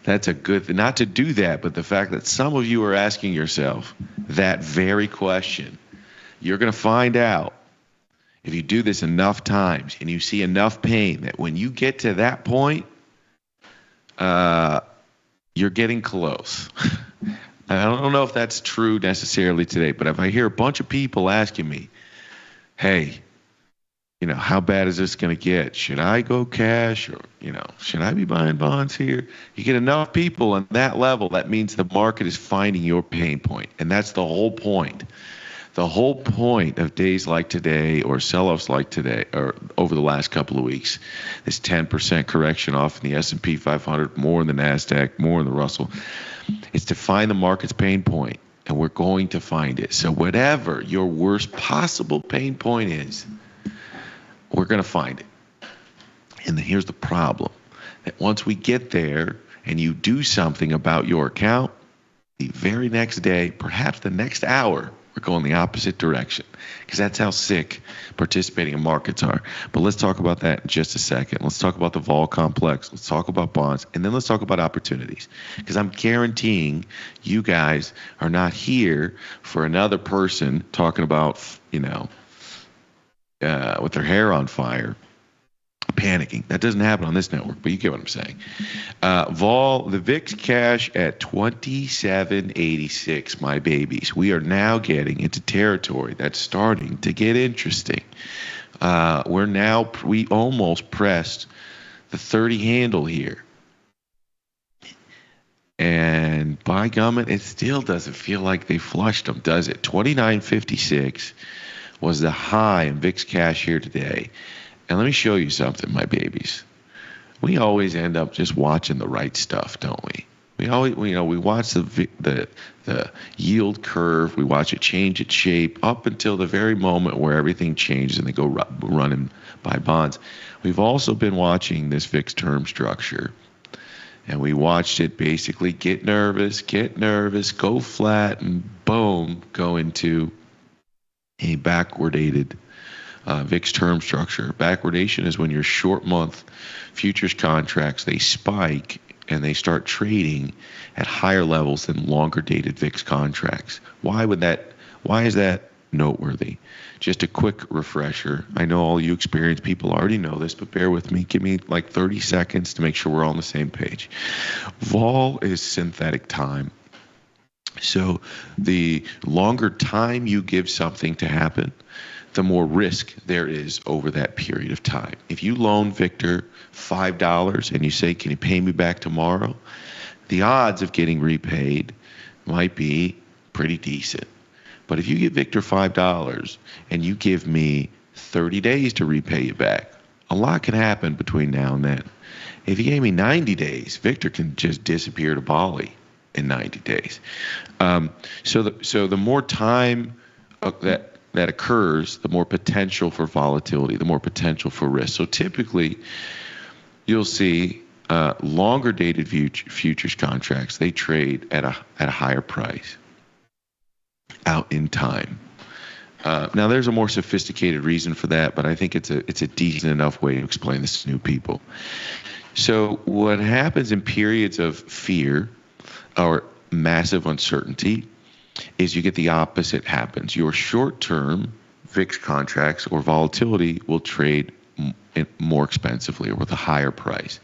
That's a good thing. Not to do that, but the fact that some of you are asking yourself that very question. You're going to find out if you do this enough times and you see enough pain that when you get to that point, you're getting close. I don't know if that's true necessarily today, but if I hear a bunch of people asking me, hey, how bad is this going to get? Should I go cash, or, should I be buying bonds here? You get enough people on that level, that means the market is finding your pain point. And that's the whole point. The whole point of days like today, or sell-offs like today, or over the last couple of weeks, this 10% correction off in the S&P 500, more in the NASDAQ, more in the Russell, is to find the market's pain point. And we're going to find it. So whatever your worst possible pain point is, we're going to find it. And then here's the problem. that once we get there and you do something about your account, the very next day, perhaps the next hour, we're going the opposite direction, because that's how sick participating in markets are. But let's talk about that in just a second. Let's talk about the vol complex. Let's talk about bonds, and then let's talk about opportunities, because I'm guaranteeing you guys are not here for another person talking about, with their hair on fire, panicking. That doesn't happen on this network, but you get what I'm saying. Vol, the VIX cash at 27.86, my babies. We are now getting into territory that's starting to get interesting. We almost pressed the 30 handle here. And by gummit, it still doesn't feel like they flushed them, does it? 29.56 was the high in VIX cash here today. And let me show you something, my babies. We always end up just watching the right stuff, don't we? We watch the yield curve. We watch it change its shape up until the very moment where everything changes and they go running by bonds. We've also been watching this VIX term structure, and we watched it basically get nervous, go flat, and boom, go into a backwardated VIX term structure. Backwardation is when your short month futures contracts, they spike and they start trading at higher levels than longer dated VIX contracts. Why is that noteworthy? Just a quick refresher. I know all you experienced people already know this, but bear with me. Give me like 30 seconds to make sure we're all on the same page. Vol is synthetic time. So the longer time you give something to happen, the more risk there is over that period of time. If you loan Victor $5 and you say, can you pay me back tomorrow? The odds of getting repaid might be pretty decent. But if you give Victor $5 and you give me 30 days to repay you back, a lot can happen between now and then. If you gave me 90 days, Victor can just disappear to Bali in 90 days. So the more time that occurs, the more potential for volatility, the more potential for risk. So typically, you'll see longer dated futures contracts, they trade at a higher price out in time. Now, there's a more sophisticated reason for that, but I think it's a decent enough way to explain this to new people. So what happens in periods of fear or massive uncertainty is you get the opposite happens. Your short-term VIX contracts or volatility will trade more expensively or with a higher price.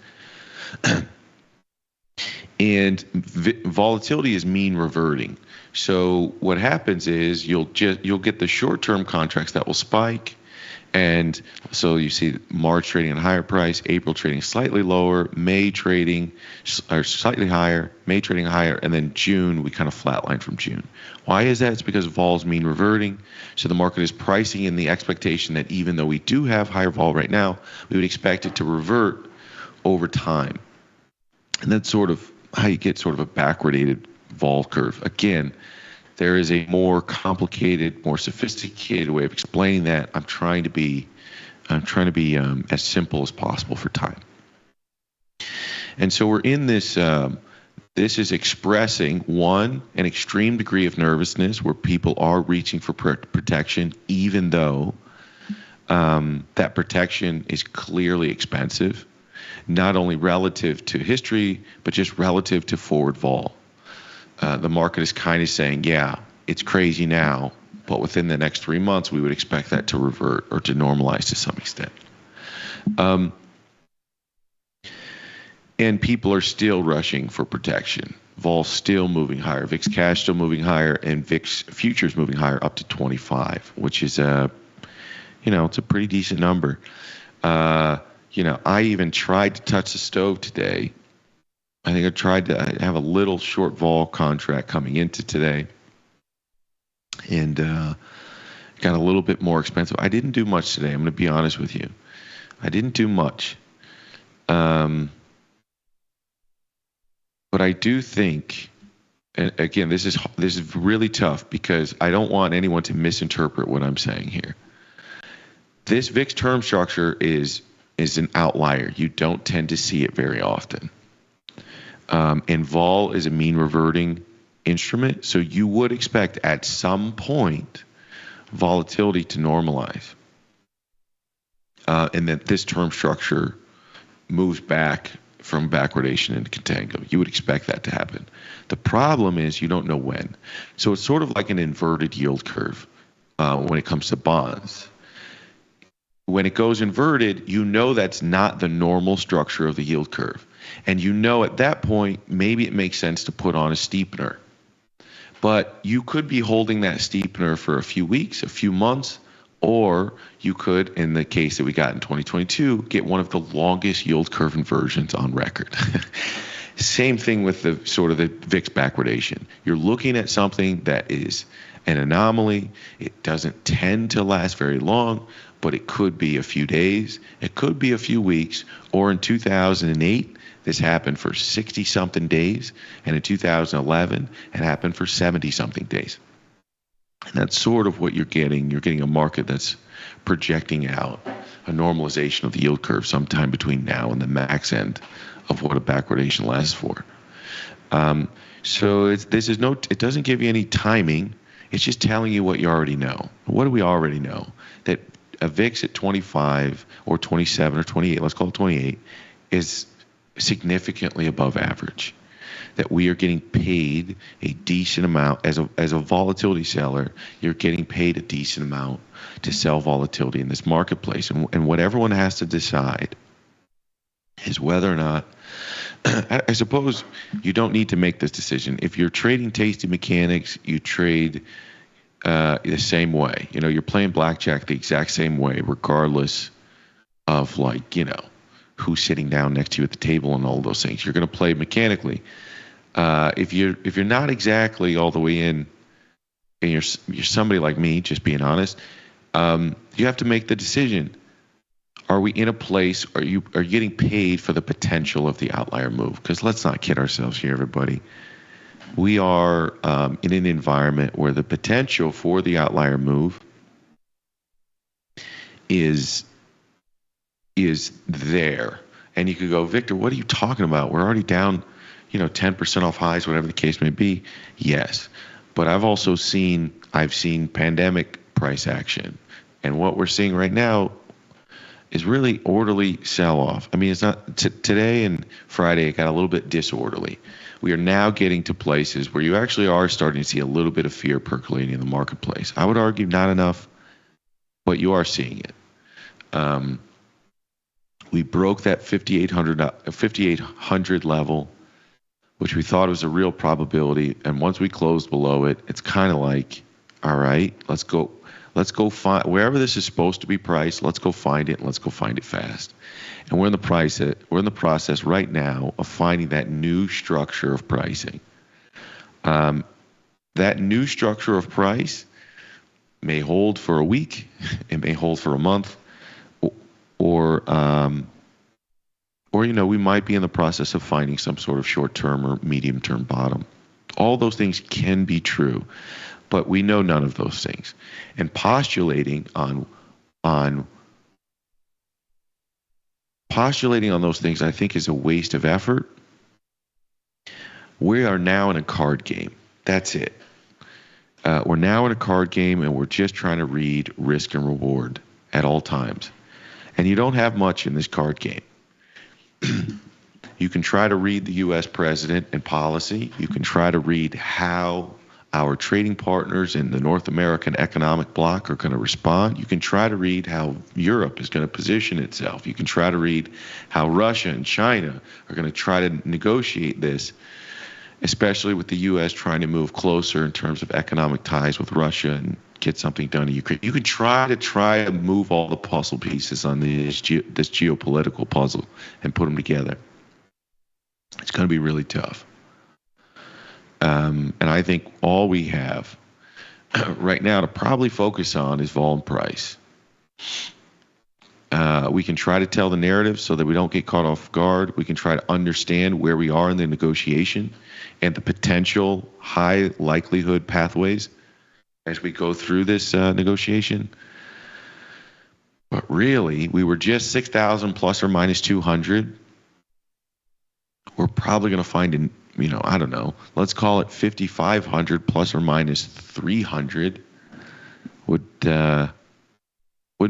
And volatility is mean reverting. So what happens is you'll get the short-term contracts that will spike, and so you see March trading at a higher price, April trading slightly lower, May trading or slightly higher, May trading higher, and then June we kind of flatline from June. Why is that? It's because vols mean reverting. So the market is pricing in the expectation that even though we do have higher vol right now, we would expect it to revert over time. And that's sort of how you get sort of a backwardated vol curve. Again, there is a more complicated, more sophisticated way of explaining that. I'm trying to be as simple as possible for time. And so we're in this. This is expressing an extreme degree of nervousness where people are reaching for protection, even though that protection is clearly expensive, not only relative to history, but just relative to forward vol. The market is kind of saying, yeah, it's crazy now, but within the next 3 months, we would expect that to revert or to normalize to some extent. And people are still rushing for protection. Vol still moving higher, VIX cash still moving higher, and VIX futures moving higher up to 25, which is it's a pretty decent number. I even tried to touch the stove today. I think I tried to have a little short vol contract coming into today, and got a little bit more expensive. I didn't do much today. I'm going to be honest with you. I didn't do much. But I do think, and again, this is really tough because I don't want anyone to misinterpret what I'm saying here. This VIX term structure is is an outlier. You don't tend to see it very often. And vol is a mean reverting instrument, so you would expect at some point volatility to normalize. And that this term structure moves back from backwardation into contango. You would expect that to happen. The problem is you don't know when. So it's sort of like an inverted yield curve when it comes to bonds. When it goes inverted, you know that's not the normal structure of the yield curve. And you know at that point, maybe it makes sense to put on a steepener. But you could be holding that steepener for a few weeks, a few months, or you could, in the case that we got in 2022, get one of the longest yield curve inversions on record. Same thing with the sort of the VIX backwardation. You're looking at something that is an anomaly. It doesn't tend to last very long, but it could be a few days. It could be a few weeks. Or in 2008, this happened for 60-something days. And in 2011, it happened for 70-something days. And that's sort of what you're getting. You're getting a market that's projecting out a normalization of the yield curve sometime between now and the max end of what a backwardation lasts for. So it doesn't give you any timing. It's just telling you what you already know. What do we already know? That a VIX at 25 or 27 or 28, let's call it 28, is significantly above average. That we are getting paid a decent amount as a volatility seller. You're getting paid a decent amount to sell volatility in this marketplace, and what everyone has to decide is whether or not. I suppose you don't need to make this decision. If you're trading tasty mechanics, you trade the same way. You're playing blackjack the exact same way, regardless of who's sitting down next to you at the table and all those things. You're going to play mechanically. If you're not exactly all the way in, and you're somebody like me, just being honest, you have to make the decision. Are we in a place? Are you getting paid for the potential of the outlier move? Because let's not kid ourselves here, everybody. We are in an environment where the potential for the outlier move is there. And you could go, Victor, what are you talking about? We're already down 10% off highs, whatever the case may be. Yes. But I've seen pandemic price action. And what we're seeing right now is really orderly sell-off. I mean, it's not today and Friday, it got a little bit disorderly. We are now getting to places where you actually are starting to see a little bit of fear percolating in the marketplace. I would argue not enough, but you are seeing it. We broke that 5,800 level, which we thought was a real probability. And once we closed below it, it's kind of like, all right, let's go find wherever this is supposed to be priced. Let's go find it. And let's go find it fast. And we're in the process right now of finding that new structure of pricing. That new structure of price may hold for a week. It may hold for a month, or we might be in the process of finding some sort of short-term or medium-term bottom. All those things can be true, but we know none of those things. And postulating on those things, I think, is a waste of effort. We are now in a card game. That's it. We're now in a card game, and we're just trying to read risk and reward at all times. And you don't have much in this card game. You can try to read the U.S. president and policy. You can try to read how our trading partners in the North American economic bloc are going to respond. You can try to read how Europe is going to position itself. You can try to read how Russia and China are going to try to negotiate this, especially with the U.S. trying to move closer in terms of economic ties with Russia and get something done in Ukraine. You could try to move all the puzzle pieces on this geopolitical puzzle and put them together. It's going to be really tough. And I think all we have right now to probably focus on is vol and price. We can try to tell the narrative so that we don't get caught off guard. We can try to understand where we are in the negotiation and the potential high likelihood pathways as we go through this negotiation. But really, we were just 6,000 plus or minus 200. We're probably going to find, I don't know, let's call it 5,500 plus or minus 300 wouldn't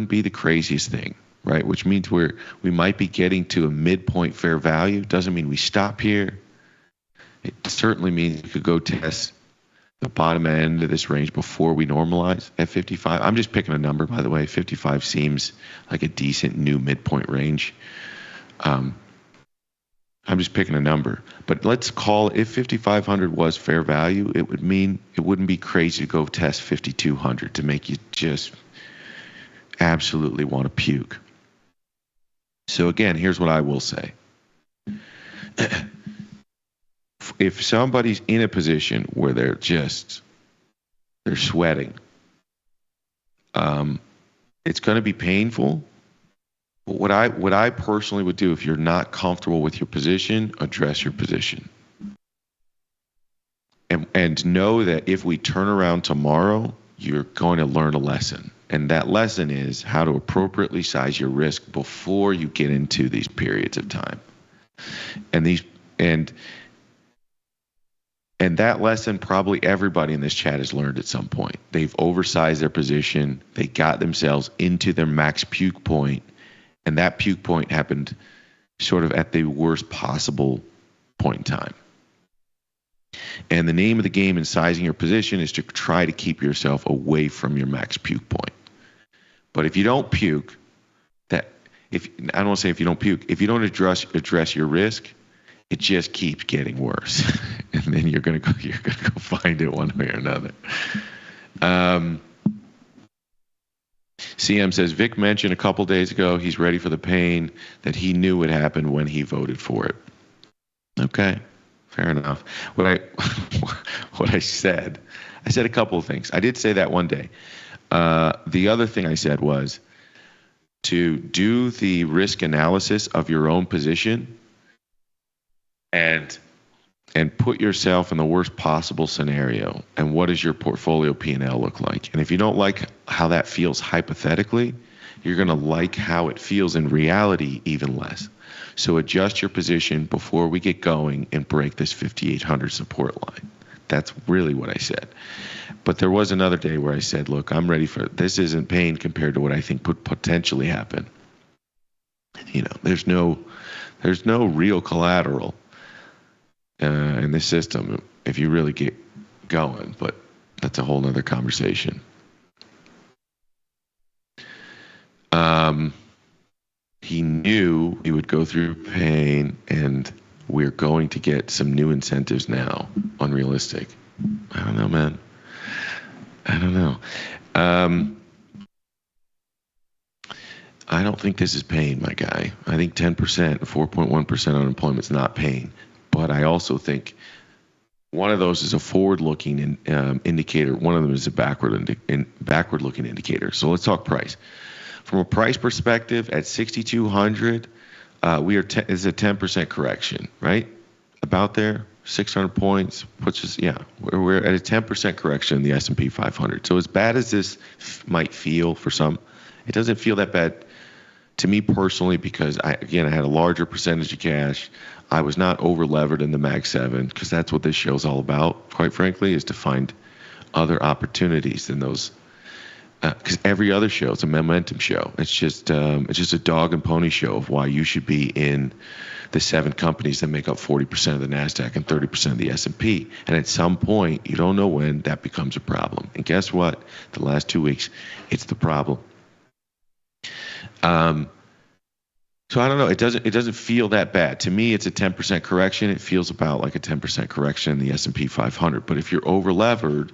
be the craziest thing, right? Which means we might be getting to a midpoint fair value. Doesn't mean we stop here. It certainly means we could go test the bottom end of this range before we normalize at 55. I'm just picking a number, by the way. 55 seems like a decent new midpoint range. I'm just picking a number. But let's call it, if 5,500 was fair value, it would mean it wouldn't be crazy to go test 5,200 to make you just absolutely want to puke. So again, here's what I will say. If somebody's in a position where they're sweating, it's going to be painful. But what I personally would do, if you're not comfortable with your position, address your position. And know that if we turn around tomorrow, you're going to learn a lesson. And that lesson is how to appropriately size your risk before you get into these periods of time. And that lesson probably everybody in this chat has learned at some point. They've oversized their position. They got themselves into their max puke point. And that puke point happened sort of at the worst possible point in time. And the name of the game in sizing your position is to try to keep yourself away from your max puke point. But if you don't puke, I don't want to say if you don't puke, if you don't address your risk, it just keeps getting worse. And then you're gonna go find it one way or another. CM says, Vic mentioned a couple days ago he's ready for the pain that he knew would happen when he voted for it. Okay, fair enough. What I said a couple of things. I did say that one day. The other thing I said was to do the risk analysis of your own position and put yourself in the worst possible scenario. And what does your portfolio P&L look like? And if you don't like how that feels hypothetically, you're going to like how it feels in reality even less. So adjust your position before we get going and break this 5,800 support line. That's really what I said. But there was another day where I said, look, I'm ready for it. This isn't pain compared to what I think could potentially happen. There's no real collateral in this system if you really get going, but that's a whole nother conversation. He knew he would go through pain, and we're going to get some new incentives now. Unrealistic. I don't know, man. I don't know. I don't think this is pain, my guy. I think 10%, 4.1% unemployment is not pain. But I also think one of those is a forward-looking indicator. One of them is a backward-looking indicator. So let's talk price. From a price perspective, at 6,200, is a 10% correction, right? About there, 600 points puts us. Yeah, we're at a 10% correction in the S&P 500. So as bad as this might feel for some, it doesn't feel that bad to me personally because I had a larger percentage of cash. I was not over-levered in the Mag 7 because that's what this show's all about, quite frankly, is to find other opportunities than those. Because every other show, it's a momentum show. It's just a dog and pony show of why you should be in the 7 companies that make up 40% of the NASDAQ and 30% of the S&P. And at some point, you don't know when, that becomes a problem. And guess what? The last 2 weeks, it's the problem. So I don't know. It doesn't feel that bad. To me, it's a 10% correction. It feels about like a 10% correction in the S&P 500. But if you're over-levered,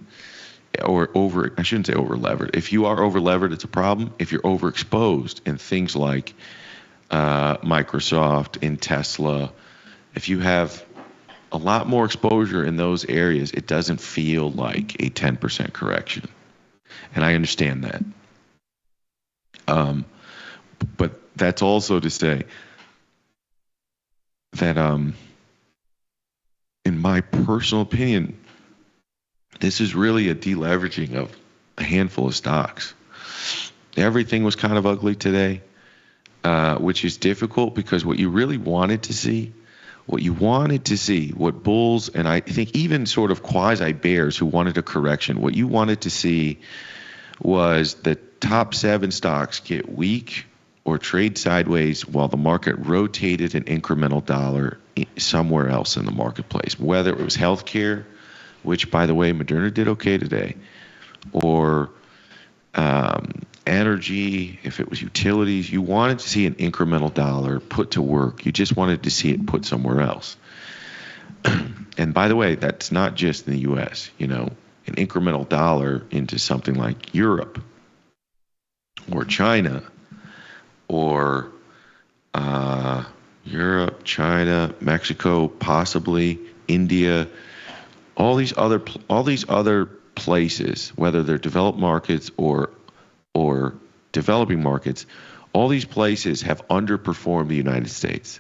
I shouldn't say over-levered. If you are over-levered, it's a problem. If you're overexposed in things like Microsoft, in Tesla, if you have a lot more exposure in those areas, it doesn't feel like a 10% correction. And I understand that. But that's also to say that, in my personal opinion, this is really a deleveraging of a handful of stocks. Everything was kind of ugly today, which is difficult because what you really wanted to see, what bulls and I think even sort of quasi-bears who wanted a correction, what you wanted to see was the top 7 stocks get weak or trade sideways while the market rotated an incremental dollar somewhere else in the marketplace, whether it was healthcare, which, by the way, Moderna did okay today, or energy, if it was utilities. You wanted to see an incremental dollar put to work. You just wanted to see it put somewhere else. And by the way, that's not just in the U.S., an incremental dollar into something like Europe or China or Europe, China, Mexico, possibly India, all these other places, whether they're developed markets or developing markets, all these places have underperformed the United States.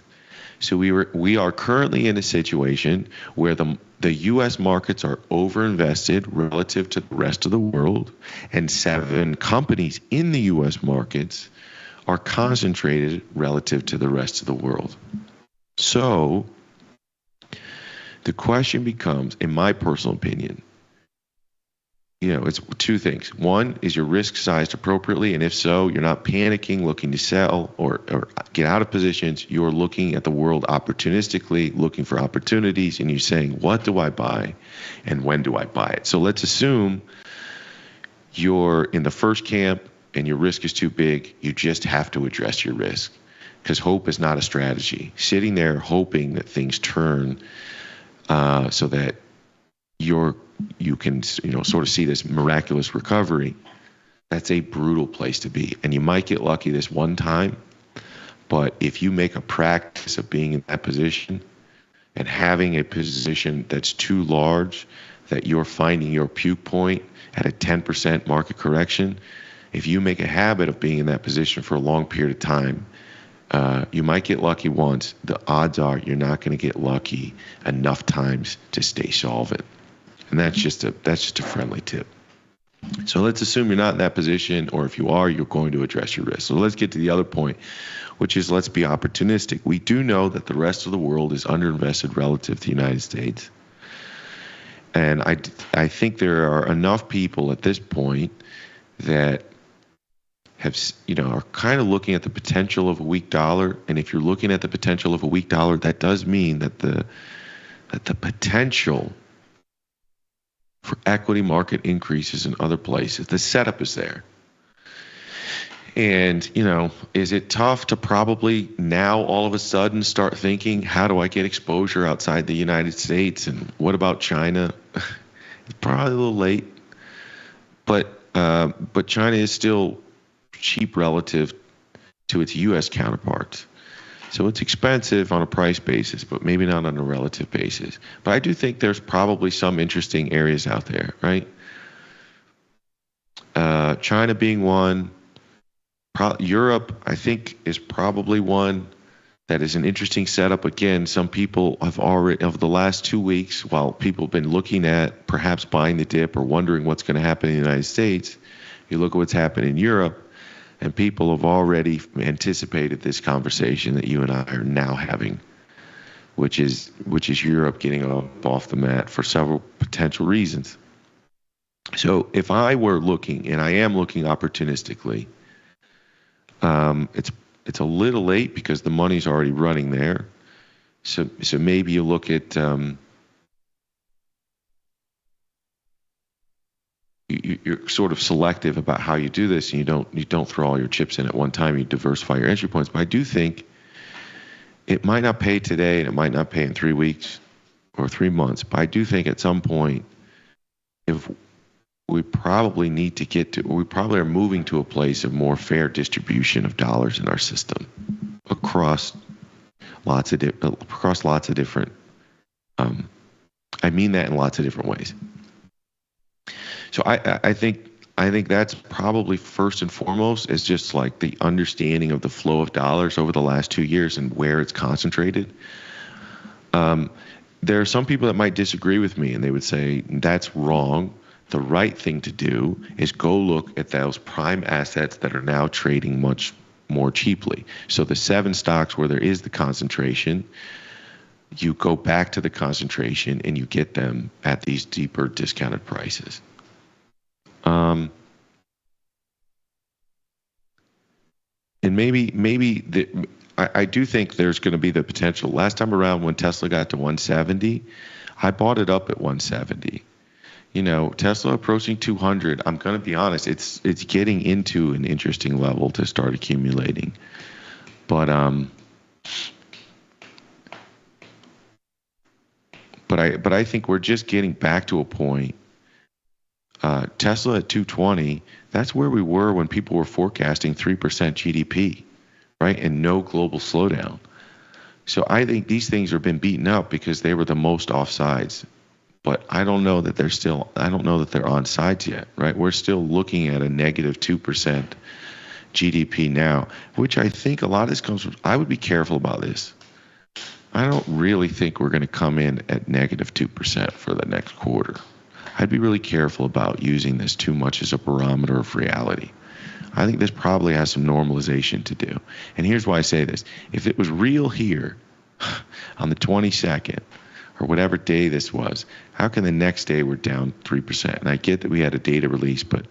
So we are currently in a situation where the U.S. markets are overinvested relative to the rest of the world, and 7 companies in the U.S. markets are concentrated relative to the rest of the world. So the question becomes, in my personal opinion, it's 2 things. One, is your risk sized appropriately? And if so, you're not panicking, looking to sell or get out of positions. You're looking at the world opportunistically, looking for opportunities, and you're saying, what do I buy and when do I buy it? So let's assume you're in the first camp and your risk is too big. You just have to address your risk because hope is not a strategy. Sitting there hoping that things turn so that you can sort of see this miraculous recovery, that's a brutal place to be. And you might get lucky this one time, but if you make a practice of being in that position and having a position that's too large, that you're finding your puke point at a 10% market correction, if you make a habit of being in that position for a long period of time, you might get lucky once. The odds are you're not going to get lucky enough times to stay solvent. And that's just a friendly tip. So let's assume you're not in that position, or if you are, you're going to address your risk. So let's get to the other point, which is let's be opportunistic. We do know that the rest of the world is underinvested relative to the United States. And I think there are enough people at this point that are kind of looking at the potential of a weak dollar. And if you're looking at the potential of a weak dollar, that does mean that the potential for equity market increases in other places, the setup is there. And, is it tough to probably now all of a sudden start thinking, how do I get exposure outside the United States? And what about China? It's probably a little late, but China is still cheap relative to its U.S. counterparts. So it's expensive on a price basis, but maybe not on a relative basis. But I do think there's probably some interesting areas out there, right? China being one. Europe, I think, is probably one that is an interesting setup. Again, some people have already, over the last 2 weeks, while people have been looking at perhaps buying the dip or wondering what's going to happen in the United States, you look at what's happened in Europe, and people have already anticipated this conversation that you and I are now having, which is Europe getting off the mat for several potential reasons. So if I were looking, and I am looking opportunistically, it's a little late because the money's already running there. So maybe you look at you're sort of selective about how you do this, and you don't throw all your chips in at one time. You diversify your entry points. But I do think it might not pay today, and it might not pay in 3 weeks or 3 months. But I do think at some point, if we probably need to we probably are moving to a place of more fair distribution of dollars in our system across lots of different. I mean that in lots of different ways. So I think that's probably first and foremost is just like the understanding of the flow of dollars over the last 2 years and where it's concentrated. There are some people that might disagree with me, and they would say that's wrong The right thing to do is go look at those prime assets that are now trading much more cheaply. So the 7 stocks where there is the concentration, you go back to the concentration and you get them at these deeper discounted prices. And I do think there's going to be the potential. Last time around when Tesla got to 170, I bought it up at 170. Tesla approaching 200, I'm going to be honest, it's getting into an interesting level to start accumulating. But I think we're just getting back to a point. Tesla at 220, that's where we were when people were forecasting 3% GDP, right? And no global slowdown. So I think these things have been beaten up because they were the most offsides. But I don't know that they're on sides yet, right? We're still looking at a negative 2% GDP now, which I think a lot of this comes from, I would be careful about this. I don't really think we're going to come in at negative 2% for the next quarter. I'd be really careful about using this too much as a barometer of reality. I think this probably has some normalization to do. And here's why I say this. If it was real here on the 22nd or whatever day this was, how can the next day we're down 3%? And I get that we had a data release, but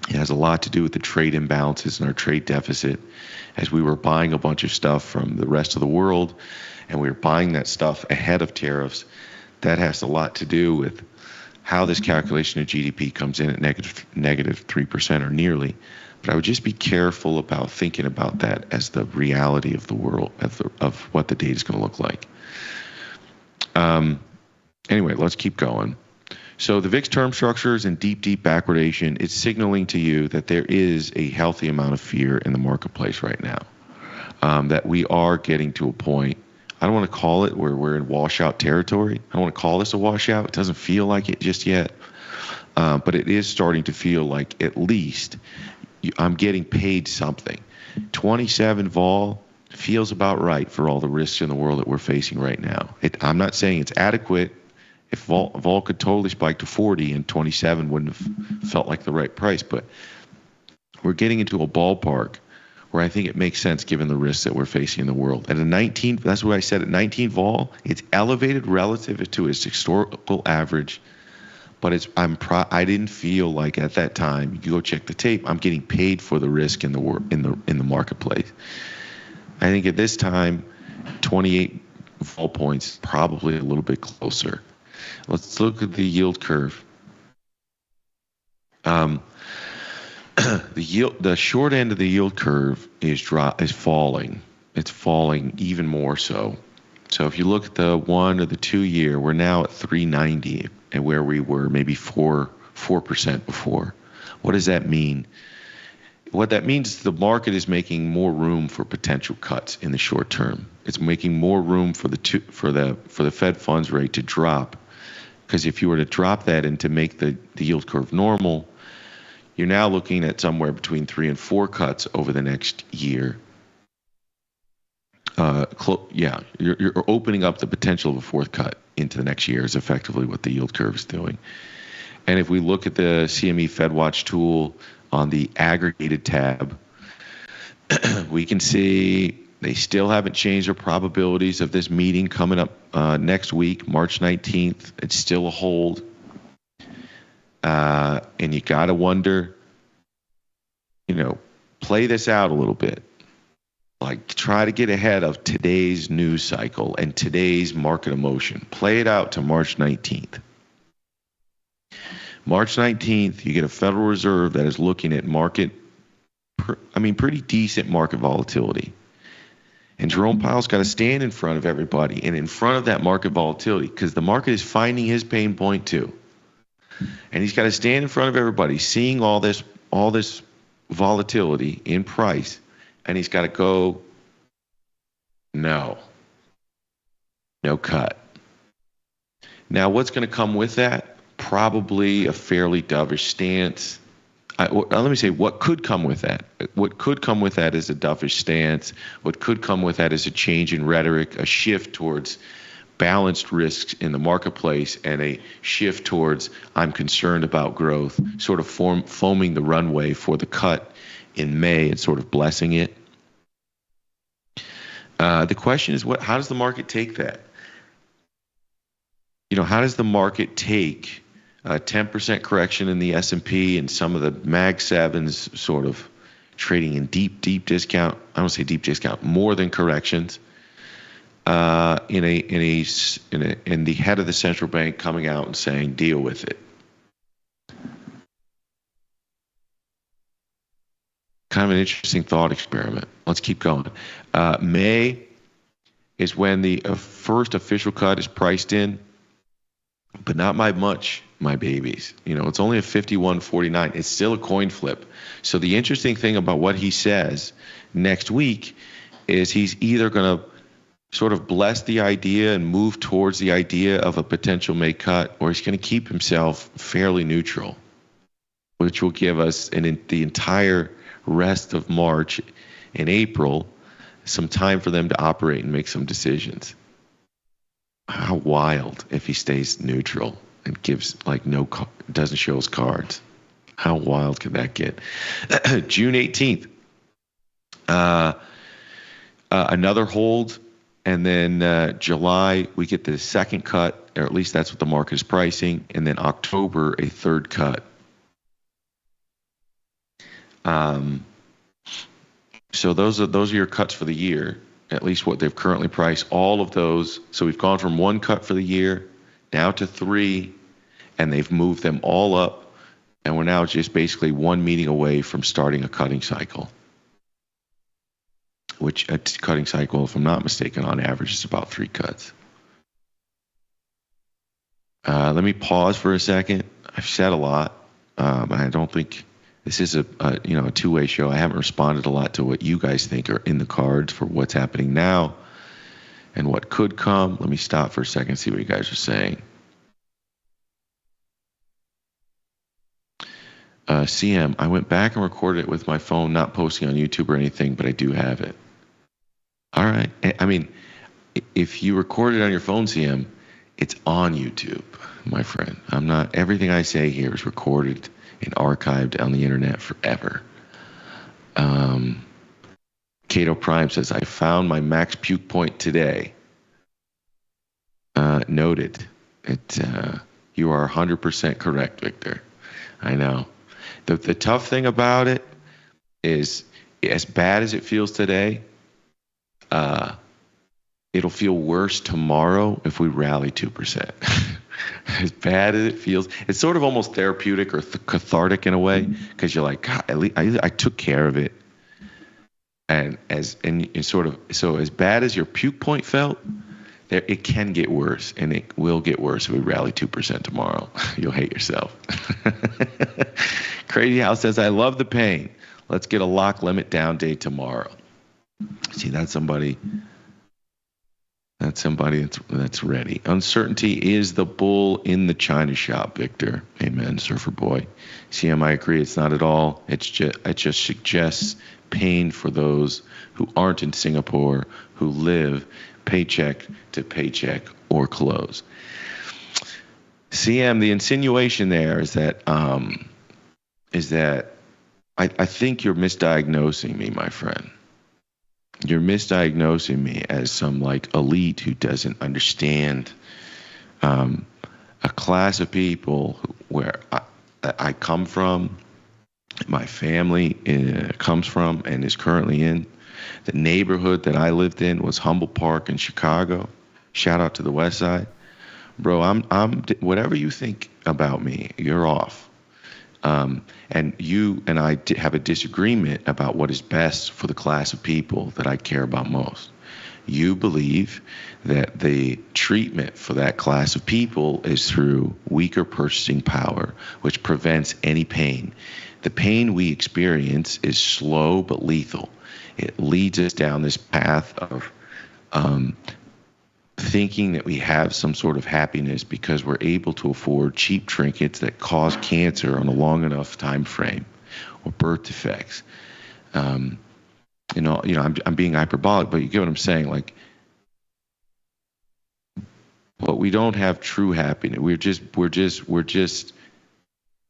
it has a lot to do with the trade imbalances and our trade deficit as we were buying a bunch of stuff from the rest of the world and we were buying that stuff ahead of tariffs. That has a lot to do with how this calculation of GDP comes in at negative 3% or nearly. But I would just be careful about thinking about that as the reality of the world, of what the data is going to look like. Anyway, let's keep going. So the VIX term structure is in deep backwardation. It's signaling to you that there is a healthy amount of fear in the marketplace right now, that we are getting to a point. I don't want to call it where we're in washout territory. I don't want to call this a washout. It doesn't feel like it just yet. But it is starting to feel like at least I'm getting paid something. 27 vol feels about right for all the risks in the world that we're facing right now. I'm not saying it's adequate. If vol could totally spike to 40 and 27 wouldn't have felt like the right price. But we're getting into a ballpark where I think it makes sense given the risks that we're facing in the world. At a 19, that's what I said, at 19 vol, it's elevated relative to its historical average, but I didn't feel like at that time, you go check the tape, I'm getting paid for the risk in the marketplace. I think at this time, 28 vol points, probably a little bit closer. Let's look at the yield curve. The short end of the yield curve is falling. It's falling even more so. So if you look at the 1 or the 2 year, we're now at 390, and where we were maybe 4% before. What does that mean? What that means is the market is making more room for potential cuts in the short term. It's making more room for the Fed funds rate to drop, because if you were to drop that and to make the yield curve normal, you're now looking at somewhere between 3 and 4 cuts over the next year. You're opening up the potential of a 4th cut into the next year is effectively what the yield curve is doing. And if we look at the CME FedWatch tool on the aggregated tab, we can see they still haven't changed their probabilities of this meeting coming up next week, March 19th. It's still a hold. And you got to wonder, play this out a little bit. Like, try to get ahead of today's news cycle and today's market emotion. Play it out to March 19th. March 19th, you get a Federal Reserve that is looking at pretty decent market volatility. And Jerome Powell's got to stand in front of everybody and in front of that market volatility, because the market is finding his pain point too. And he's got to stand in front of everybody, seeing all this volatility in price, and he's got to go, no cut. Now, what's going to come with that? Probably a fairly dovish stance. Let me say what could come with that. What could come with that is a dovish stance. What could come with that is a change in rhetoric, a shift towards balanced risks in the marketplace and a shift towards I'm concerned about growth, sort of foaming the runway for the cut in May and sort of blessing it. The question is, how does the market take that? How does the market take a 10% correction in the S&P and some of the Mag 7s sort of trading in deep discount? I don't say deep discount, more than corrections. And the head of the central bank coming out and saying, deal with it. Kind of an interesting thought experiment. Let's keep going. May is when the first official cut is priced in, but not by much, my babies. It's only a 51.49. It's still a coin flip. So the interesting thing about what he says next week is he's either going to sort of bless the idea and move towards the idea of a potential May cut, or he's going to keep himself fairly neutral, which will give us the entire rest of March and April some time for them to operate and make some decisions. How wild if he stays neutral and gives doesn't show his cards. How wild could that get? June 18th, another hold. And then July, we get the second cut, or at least that's what the market is pricing. And then October, a third cut. So those are your cuts for the year, at least what they've currently priced. All of those. So we've gone from one cut for the year now to three, and they've moved them all up. And we're now just basically one meeting away from starting a cutting cycle. Which a cutting cycle, if I'm not mistaken, on average is about 3 cuts. Let me pause for a second. I've said a lot. I don't think this is a two-way show. I haven't responded a lot to what you guys think are in the cards for what's happening now and what could come. Let me stop for a second and see what you guys are saying. CM, I went back and recorded it with my phone, not posting on YouTube or anything, but I do have it. All right. I mean, if you record it on your phone, CM, it's on YouTube, my friend. Everything I say here is recorded and archived on the internet forever. Cato Prime says, I found my max puke point today. Noted. You are 100% correct, Victor. I know. The tough thing about it is, as bad as it feels today, it'll feel worse tomorrow if we rally 2%. As bad as it feels, it's sort of almost therapeutic or cathartic in a way, because you're like, God, at least I took care of it. And as bad as your puke point felt, it can get worse, and it will get worse if we rally 2% tomorrow. You'll hate yourself. Crazy House says, I love the pain. Let's get a lock limit down day tomorrow. See, that's somebody that's ready. Uncertainty is the bull in the China shop, Victor. Amen, surfer boy. CM, I agree. It's not at all. It just suggests pain for those who aren't in Singapore, who live paycheck to paycheck or close. CM, the insinuation there is that I think you're misdiagnosing me, my friend. You're misdiagnosing me as some elite who doesn't understand a class of people where I come from, my family comes from and is currently in. The neighborhood that I lived in was Humboldt Park in Chicago. Shout out to the West Side. Bro, I'm whatever you think about me, you're off. And you and I have a disagreement about what is best for the class of people that I care about most. You believe that the treatment for that class of people is through weaker purchasing power, which prevents any pain. The pain we experience is slow but lethal. It leads us down this path of thinking that we have some sort of happiness because we're able to afford cheap trinkets that cause cancer on a long enough time frame, or birth defects. I'm being hyperbolic, but you get what I'm saying. but we don't have true happiness. We're just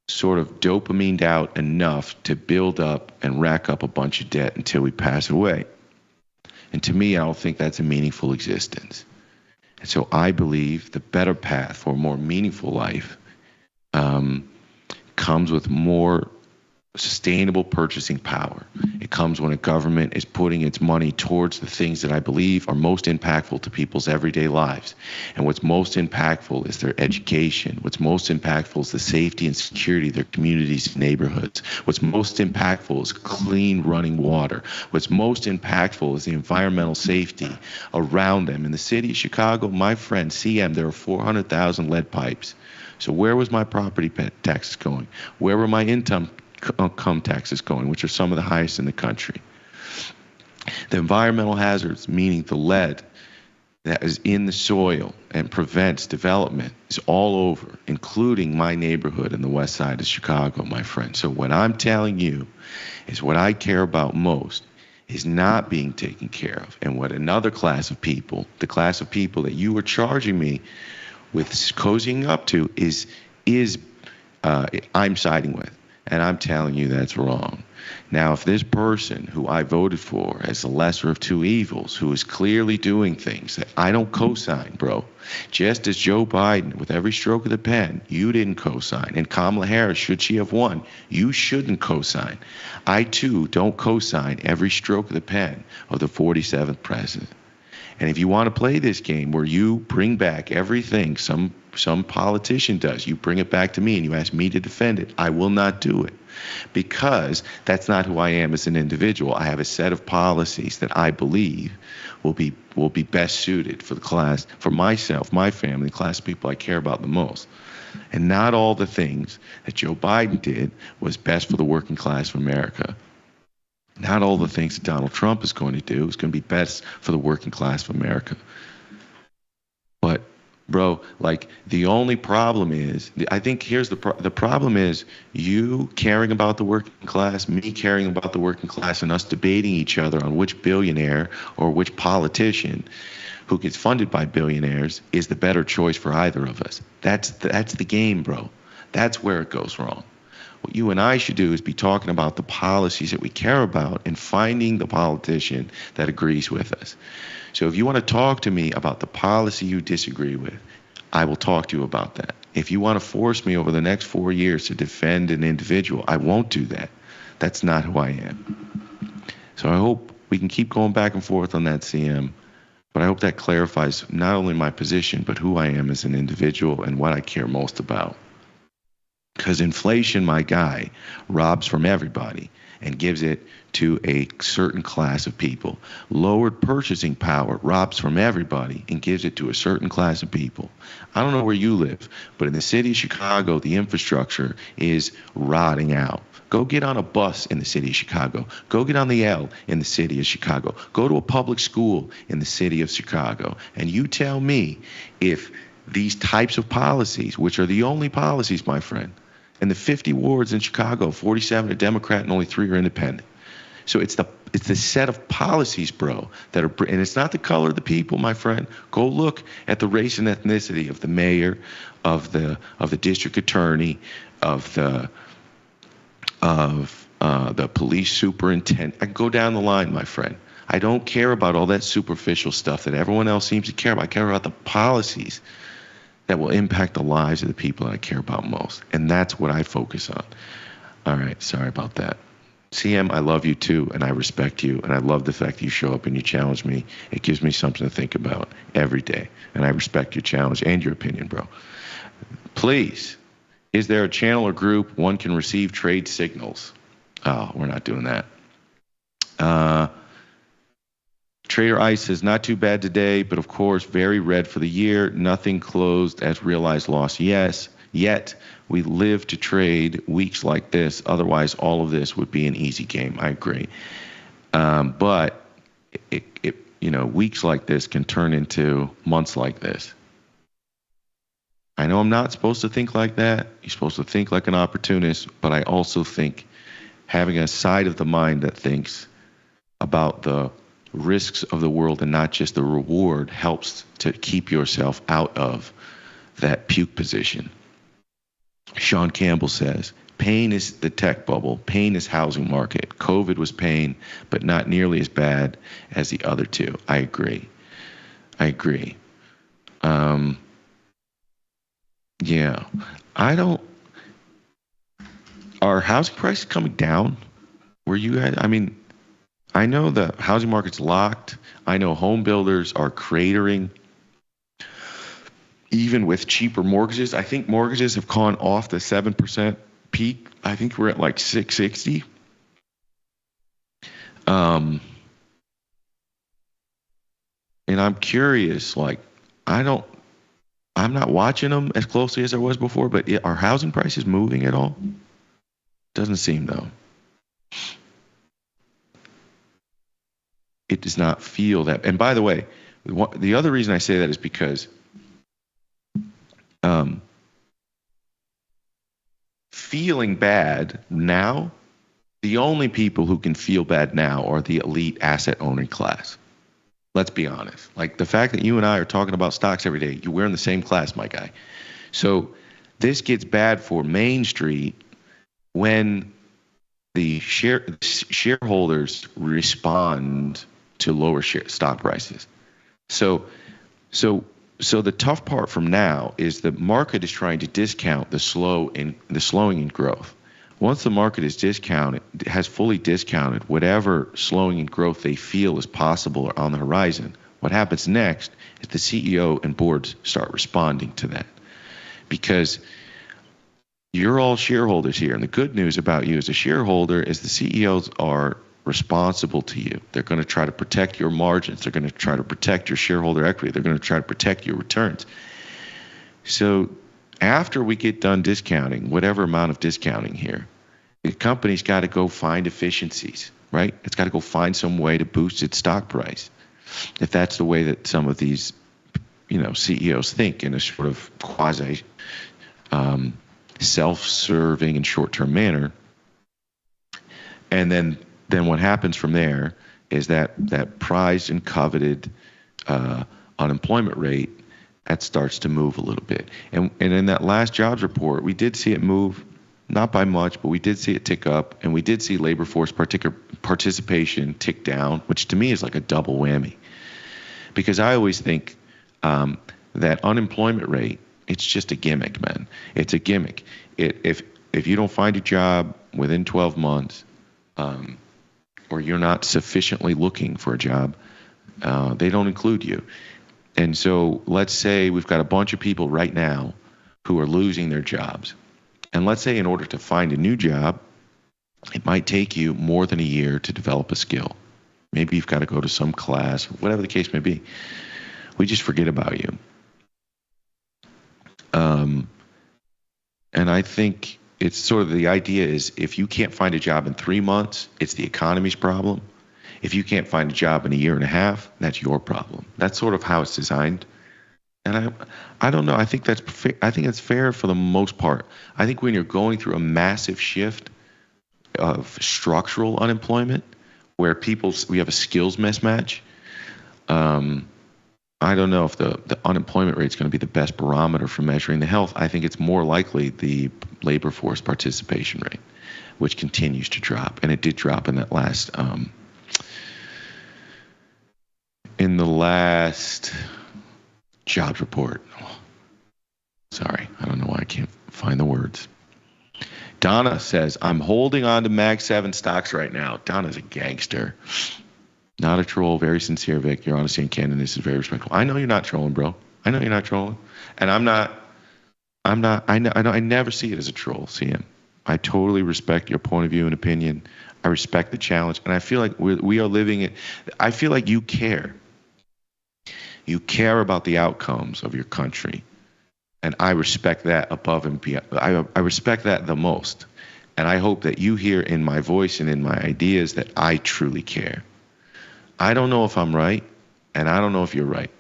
sort of dopamined out enough to build up and rack up a bunch of debt until we pass away. And to me, I don't think that's a meaningful existence. And so I believe the better path for a more meaningful life comes with more sustainable purchasing power. It comes when a government is putting its money towards the things that I believe are most impactful to people's everyday lives. And what's most impactful is their education. What's most impactful is the safety and security of their communities and neighborhoods. What's most impactful is clean running water. What's most impactful is the environmental safety around them. In the city of Chicago, my friend, CM, there are 400,000 lead pipes. So where was my property taxes going? Where were my income taxes going, which are some of the highest in the country? The environmental hazards, meaning the lead that is in the soil and prevents development, is all over, including my neighborhood in the west side of Chicago, my friend. So what I'm telling you is what I care about most is not being taken care of. And what another class of people, the class of people that you are charging me with cozying up to, is I'm siding with. And I'm telling you that's wrong. Now, if this person who I voted for as the lesser of two evils, who is clearly doing things that I don't co-sign, bro, just as Joe Biden, with every stroke of the pen, you didn't co-sign, and Kamala Harris, should she have won, you shouldn't co-sign. I, too, don't co-sign every stroke of the pen of the 47th president. And if you want to play this game where you bring back everything some politician does, you bring it back to me and you ask me to defend it, I will not do it, because that's not who I am as an individual. I have a set of policies that I believe will be best suited for the class, for myself, my family, the class of people I care about the most. And not all the things that Joe Biden did was best for the working class of America. Not all the things that Donald Trump is going to do is going to be best for the working class of America. But, bro, like, the only problem is, I think here's the problem is you caring about the working class, me caring about the working class, and us debating each other on which billionaire or which politician who gets funded by billionaires is the better choice for either of us. That's the game, bro. That's where it goes wrong. What you and I should do is be talking about the policies that we care about and finding the politician that agrees with us. So if you want to talk to me about the policy you disagree with, I will talk to you about that. If you want to force me over the next 4 years to defend an individual, I won't do that. That's not who I am. So I hope we can keep going back and forth on that, CM. But I hope that clarifies not only my position, but who I am as an individual and what I care most about. Because inflation, my guy, robs from everybody and gives it to a certain class of people. Lowered purchasing power robs from everybody and gives it to a certain class of people. I don't know where you live, but in the city of Chicago, the infrastructure is rotting out. Go get on a bus in the city of Chicago. Go get on the L in the city of Chicago. Go to a public school in the city of Chicago. And you tell me if these types of policies, which are the only policies, my friend, and the 50 wards in Chicago, 47 are Democrat and only 3 are independent. So it's the set of policies, bro, that are, and it's not the color of the people, my friend. Go look at the race and ethnicity of the mayor, of the district attorney, of the police superintendent. I can go down the line, my friend. I don't care about all that superficial stuff that everyone else seems to care about. I care about the policies that will impact the lives of the people that I care about most. And that's what I focus on. All right, sorry about that. CM, I love you too, and I respect you, and I love the fact that you show up and you challenge me. It gives me something to think about every day, and I respect your challenge and your opinion, bro. Please, is there a channel or group one can receive trade signals? Oh, we're not doing that. Trader Ice says, not too bad today, but of course, very red for the year. Nothing closed as realized loss. Yes, yet we live to trade weeks like this. Otherwise, all of this would be an easy game. I agree. But weeks like this can turn into months like this. I know I'm not supposed to think like that. You're supposed to think like an opportunist, but I also think having a side of the mind that thinks about the risks of the world and not just the reward helps to keep yourself out of that puke position. Sean Campbell says, pain is the tech bubble. Pain is housing market. COVID was pain, but not nearly as bad as the other two. I agree. Yeah. Are housing prices coming down? Were you guys, I know the housing market's locked. I know home builders are cratering. Even with cheaper mortgages, I think mortgages have gone off the 7% peak. I think we're at like 660. And I'm curious, like, I'm not watching them as closely as I was before, but are housing prices moving at all? Doesn't seem though. It does not feel that. And by the way, the other reason I say that is because feeling bad now, the only people who can feel bad now are the elite asset owning class. Let's be honest. Like the fact that you and I are talking about stocks every day, we're in the same class, my guy. So this gets bad for Main Street when the shareholders respond to lower stock prices. So the tough part from now is the market is trying to discount the slowing in growth. Once the market is discounted, has fully discounted whatever slowing in growth they feel is possible or on the horizon, what happens next is the CEO and boards start responding to that. Because you're all shareholders here. And the good news about you as a shareholder is the CEOs are responsible to you. They're going to try to protect your margins. They're going to try to protect your shareholder equity. They're going to try to protect your returns. So after we get done discounting, whatever amount of discounting here, the company's got to go find efficiencies, right? It's got to go find some way to boost its stock price. If that's the way that some of these, CEOs think in a sort of quasi self-serving and short-term manner. And then what happens from there is that prized and coveted unemployment rate, that starts to move a little bit. And in that last jobs report, we did see it move, not by much, but we did see it tick up, and we did see labor force participation tick down, which to me is like a double whammy. Because I always think that unemployment rate, it's just a gimmick, man. It's a gimmick. If you don't find a job within 12 months, or you're not sufficiently looking for a job, they don't include you. And so let's say we've got a bunch of people right now who are losing their jobs. And let's say in order to find a new job, it might take you more than a year to develop a skill. Maybe you've got to go to some class, whatever the case may be. We just forget about you. And I think it's sort of the idea is if you can't find a job in 3 months, it's the economy's problem. If you can't find a job in a year and a half, that's your problem. That's sort of how it's designed. And I don't know. I think that's fair for the most part. I think when you're going through a massive shift of structural unemployment, where we have a skills mismatch, I don't know if the unemployment rate is going to be the best barometer for measuring the health. I think it's more likely the labor force participation rate, which continues to drop. And it did drop in that last jobs report. Sorry, I don't know why I can't find the words. Donna says, I'm holding on to Mag 7 stocks right now. Donna's a gangster. Not a troll, very sincere, Vic. Your honesty and candidness is very respectful. I know you're not trolling, bro. I know you're not trolling. And I never see it as a troll, CM. I totally respect your point of view and opinion. I respect the challenge. And I feel like we are living it. I feel like you care. You care about the outcomes of your country. And I respect that above and beyond. I respect that the most. And I hope that you hear in my voice and in my ideas that I truly care. I don't know if I'm right, and I don't know if you're right.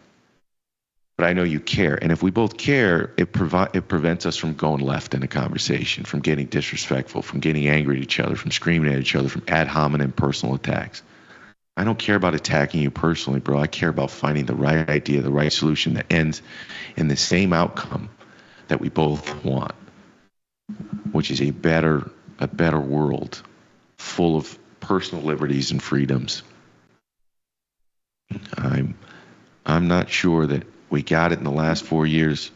But I know you care. And if we both care, it prevents us from going left in a conversation, from getting disrespectful, from getting angry at each other, from screaming at each other, from ad hominem personal attacks. I don't care about attacking you personally, bro. I care about finding the right idea, the right solution that ends in the same outcome that we both want, which is a better world full of personal liberties and freedoms. I'm not sure that we got it in the last 4 years,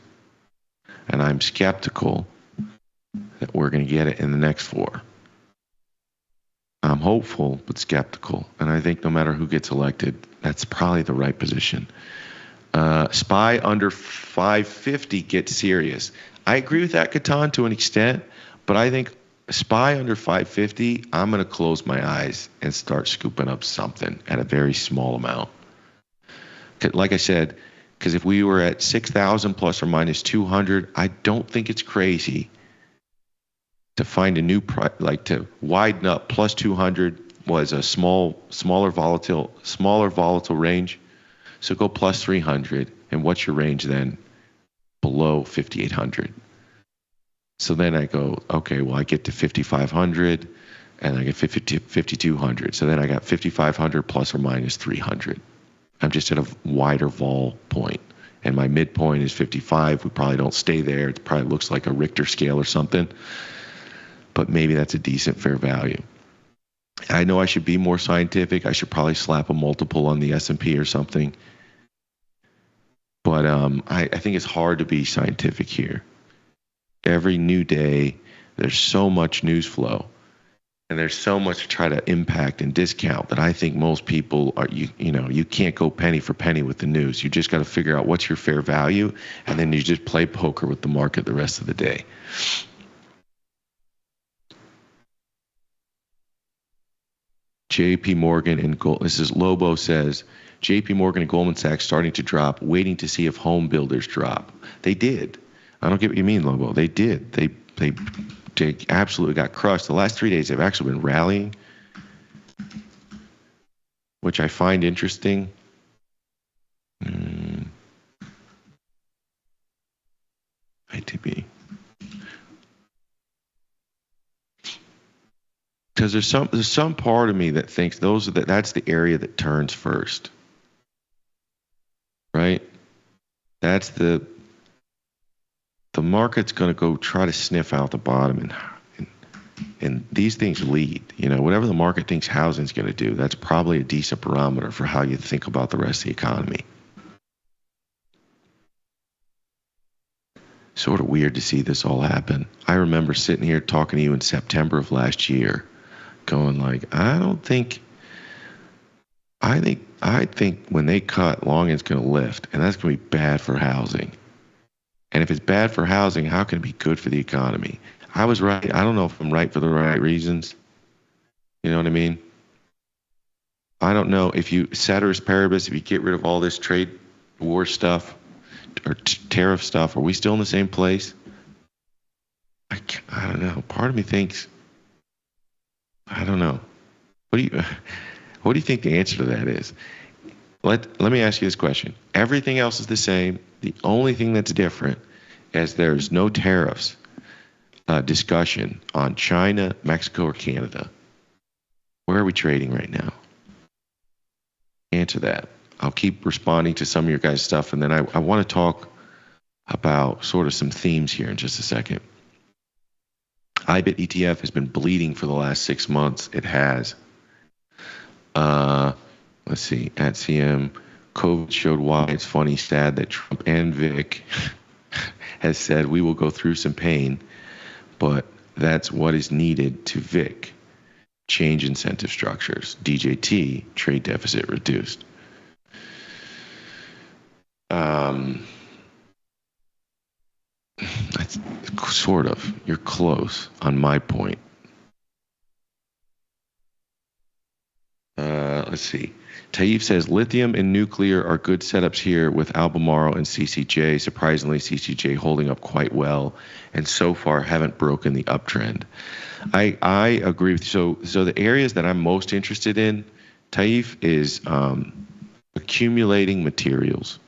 and I'm skeptical that we're going to get it in the next 4. I'm hopeful but skeptical, and I think no matter who gets elected, that's probably the right position. SPY under 550 gets serious. I agree with that, Catan, to an extent, but I think SPY under 550, I'm going to close my eyes and start scooping up something at a very small amount. Like I said, because if we were at 6,000 plus or minus 200, I don't think it's crazy to find a new price, like to widen up. Plus 200 was a smaller volatile range. So go plus 300, and what's your range then? Below 5,800. So then I go, okay, well, I get to 5,500, and I get 5,200. So then I got 5,500 plus or minus 300. I'm just at a wider vol point, and my midpoint is 55. We probably don't stay there. It probably looks like a Richter scale or something, but maybe that's a decent fair value. I know I should be more scientific. I should probably slap a multiple on the S&P or something, but I think it's hard to be scientific here. Every new day, there's so much news flow, and there's so much to try to impact and discount that I think most people are, you can't go penny for penny with the news. You just got to figure out what's your fair value, and then you just play poker with the market the rest of the day. JP Morgan and this is Lobo says, JP Morgan and Goldman Sachs starting to drop, waiting to see if home builders drop. They did. I don't get what you mean, Lobo. They did. They absolutely got crushed. The last 3 days they've actually been rallying, which I find interesting. ITB. Because there's some part of me that thinks that's the area that turns first, right? That's the market's going to go try to sniff out the bottom, and these things lead. Whatever the market thinks housing's going to do, that's probably a decent barometer for how you think about the rest of the economy. Sort of weird to see this all happen. I remember sitting here talking to you in September of last year, going like, I think when they cut, long it's going to lift, and that's going to be bad for housing. And if it's bad for housing, how can it be good for the economy? I was right. I don't know if I'm right for the right reasons. You know what I mean? I don't know if ceteris paribus, if you get rid of all this trade war stuff or tariff stuff, are we still in the same place? I don't know. Part of me thinks, I don't know. What do you think the answer to that is? Let me ask you this question. Everything else is the same. The only thing that's different is there's no tariffs discussion on China, Mexico, or Canada. Where are we trading right now? Answer that. I'll keep responding to some of your guys' stuff, and then I want to talk about sort of some themes here in just a second. IBIT ETF has been bleeding for the last 6 months. It has. Let's see. At CM, COVID showed why it's funny, sad that Trump and Vic has said we will go through some pain, but that's what is needed to Vic. Change incentive structures. DJT, trade deficit reduced. That's sort of. You're close on my point. Let's see. Taif says lithium and nuclear are good setups here with Albemarle and CCJ. Surprisingly, CCJ holding up quite well, and so far haven't broken the uptrend. I agree with you. So the areas that I'm most interested in, Taif, is accumulating materials.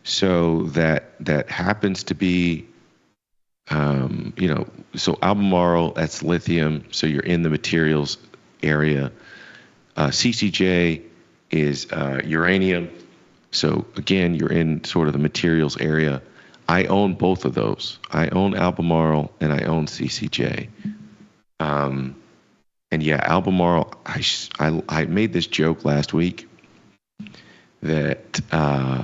So that happens to be, so Albemarle, that's lithium, so you're in the materials area. CCJ is uranium, so again, you're in sort of the materials area. I own both of those. I own Albemarle and I own CCJ. And yeah, Albemarle, I made this joke last week that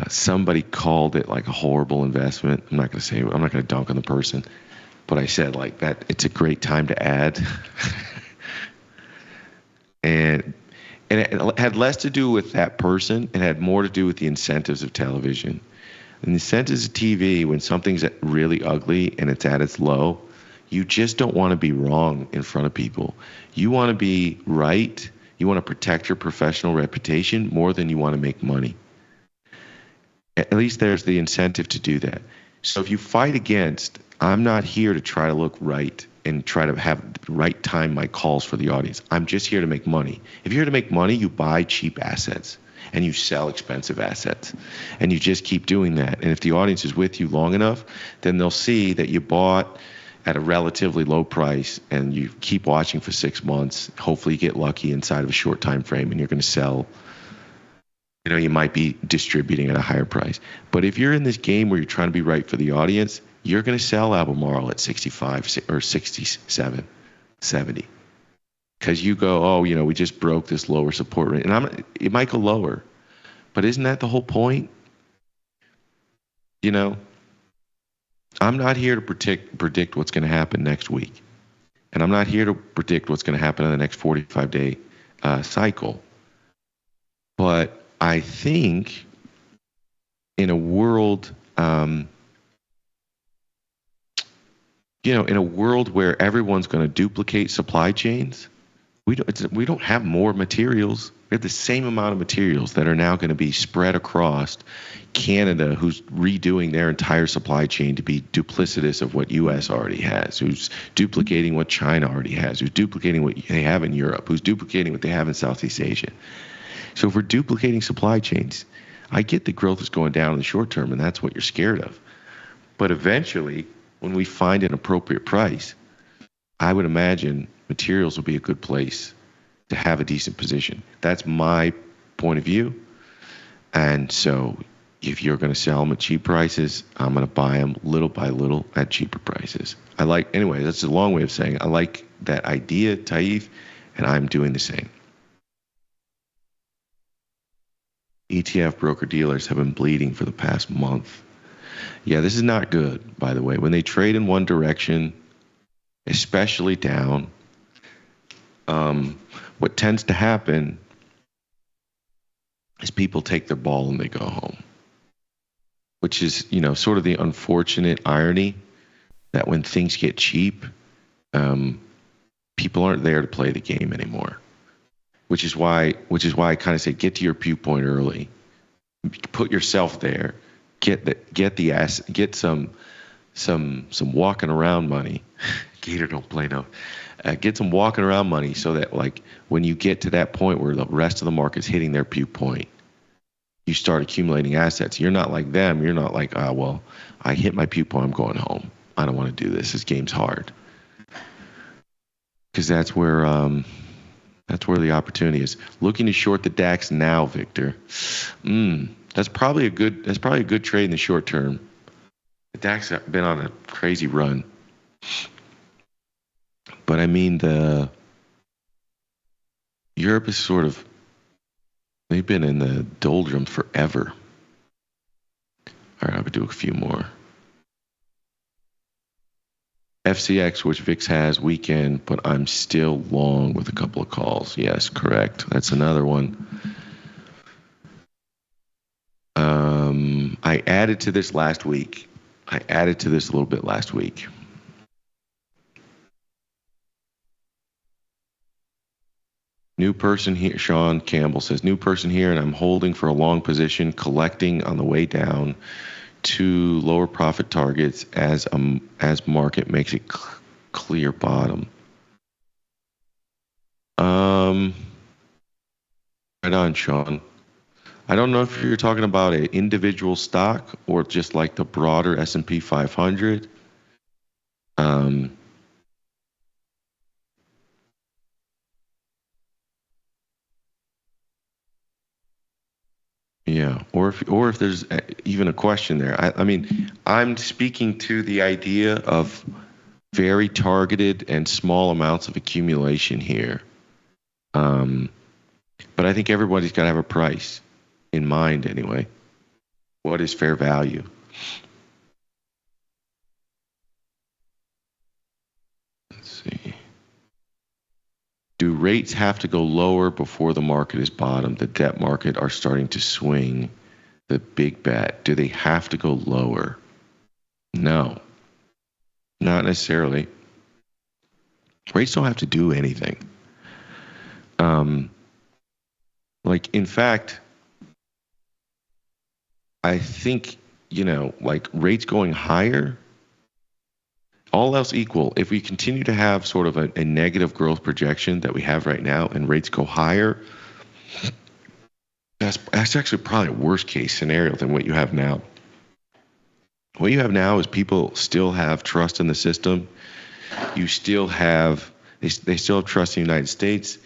somebody called it like a horrible investment. I'm not going to dunk on the person, but I said like that it's a great time to add. and it had less to do with that person. It had more to do with the incentives of television. And the incentives of TV, when something's really ugly and it's at its low, you just don't want to be wrong in front of people. You want to be right. You want to protect your professional reputation more than you want to make money. At least there's the incentive to do that. So if you fight against, I'm not here to try to look right and try to have the right time my calls for the audience. I'm just here to make money. If you're here to make money, you buy cheap assets and you sell expensive assets. And you just keep doing that. And if the audience is with you long enough, then they'll see that you bought at a relatively low price and you keep watching for 6 months. Hopefully you get lucky inside of a short time frame and you're going to sell. You know, you might be distributing at a higher price. But if you're in this game where you're trying to be right for the audience, you're going to sell Albemarle at 65 or 67, 70. Because you go, oh, you know, we just broke this lower support rate. And it might go lower. But isn't that the whole point? You know, I'm not here to predict what's going to happen next week. And I'm not here to predict what's going to happen in the next 45-day cycle. But I think in a world, in a world where everyone's going to duplicate supply chains, we don't have more materials. We have the same amount of materials that are now going to be spread across Canada, who's redoing their entire supply chain to be duplicitous of what U.S. already has, who's duplicating what China already has, who's duplicating what they have in Europe, who's duplicating what they have in Southeast Asia. So if we're duplicating supply chains, I get the growth is going down in the short term, and that's what you're scared of. But eventually, when we find an appropriate price, I would imagine materials will be a good place to have a decent position. That's my point of view. And so if you're going to sell them at cheap prices, I'm going to buy them little by little at cheaper prices. Anyway, that's a long way of saying I like that idea, Taif, and I'm doing the same. ETF broker-dealers have been bleeding for the past month. Yeah, this is not good, by the way. When they trade in one direction, especially down, what tends to happen is people take their ball and they go home, which is, sort of the unfortunate irony that when things get cheap, people aren't there to play the game anymore. Which is why I kind of say get to your viewpoint early, put yourself there, get some walking around money. Gator don't play no. Get some walking around money so that like when you get to that point where the rest of the market's hitting their viewpoint, you start accumulating assets. You're not like them. You're not like, well, I hit my viewpoint, I'm going home. I don't want to do this. This game's hard. Because that's where the opportunity is. Looking to short the DAX now, Victor. That's probably a good trade in the short term. The DAX has been on a crazy run. But I mean, Europe is they've been in the doldrums forever. All right, I would do a few more. FCX, which VIX has weekend, but I'm still long with a couple of calls. Yes, correct. That's another one. I added to this last week. I added to this a little bit last week. New person here, Sean Campbell says, new person here, and I'm holding for a long position, collecting on the way down to lower profit targets as market makes it clear bottom. Right on, Sean. I don't know if you're talking about an individual stock or just like the broader S&P 500. Yeah, or if there's even a question there. I mean, I'm speaking to the idea of very targeted and small amounts of accumulation here. But I think everybody's got to have a price in mind anyway. What is fair value? Let's see. Do rates have to go lower before the market is bottomed? The debt market are starting to swing. The big bet. Do they have to go lower? No, not necessarily. Rates don't have to do anything. Like, in fact, I think, like rates going higher, all else equal, if we continue to have sort of a negative growth projection that we have right now and rates go higher, that's actually probably a worst case scenario than what you have now. What you have now is people still have trust in the system. You still have, they still have trust in the United States.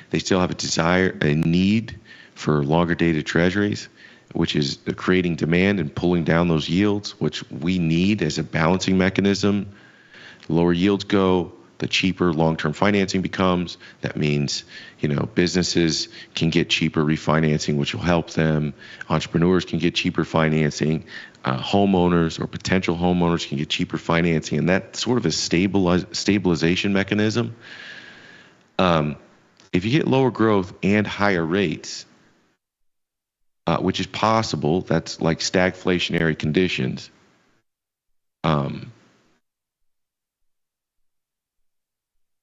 They still have a need for longer dated treasuries, which is creating demand and pulling down those yields, which we need as a balancing mechanism. Lower yields go, the cheaper long-term financing becomes. That means, businesses can get cheaper refinancing, which will help them. Entrepreneurs can get cheaper financing. Homeowners or potential homeowners can get cheaper financing, and that sort of a stabilization mechanism. If you get lower growth and higher rates, which is possible, that's like stagflationary conditions.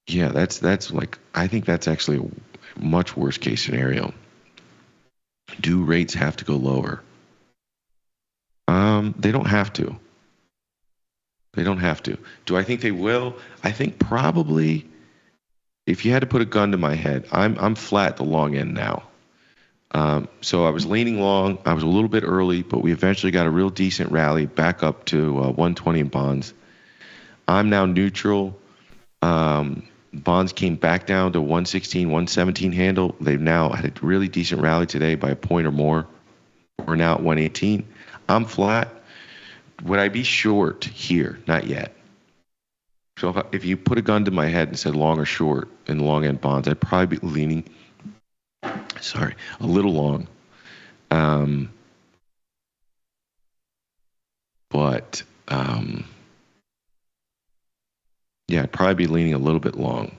Yeah, that's like, I think that's actually a much worse case scenario. Do rates have to go lower? They don't have to. They don't have to. Do I think they will? I think probably, if you had to put a gun to my head, I'm flat at the long end now. So I was leaning long. I was a little bit early, but we eventually got a real decent rally back up to 120 in bonds. I'm now neutral. Bonds came back down to 116, 117 handle. They've now had a really decent rally today by a point or more. We're now at 118. I'm flat. Would I be short here? Not yet. So if you put a gun to my head and said long or short in long end bonds, I'd probably be leaning, a little long. Yeah, I'd probably be leaning a little bit long.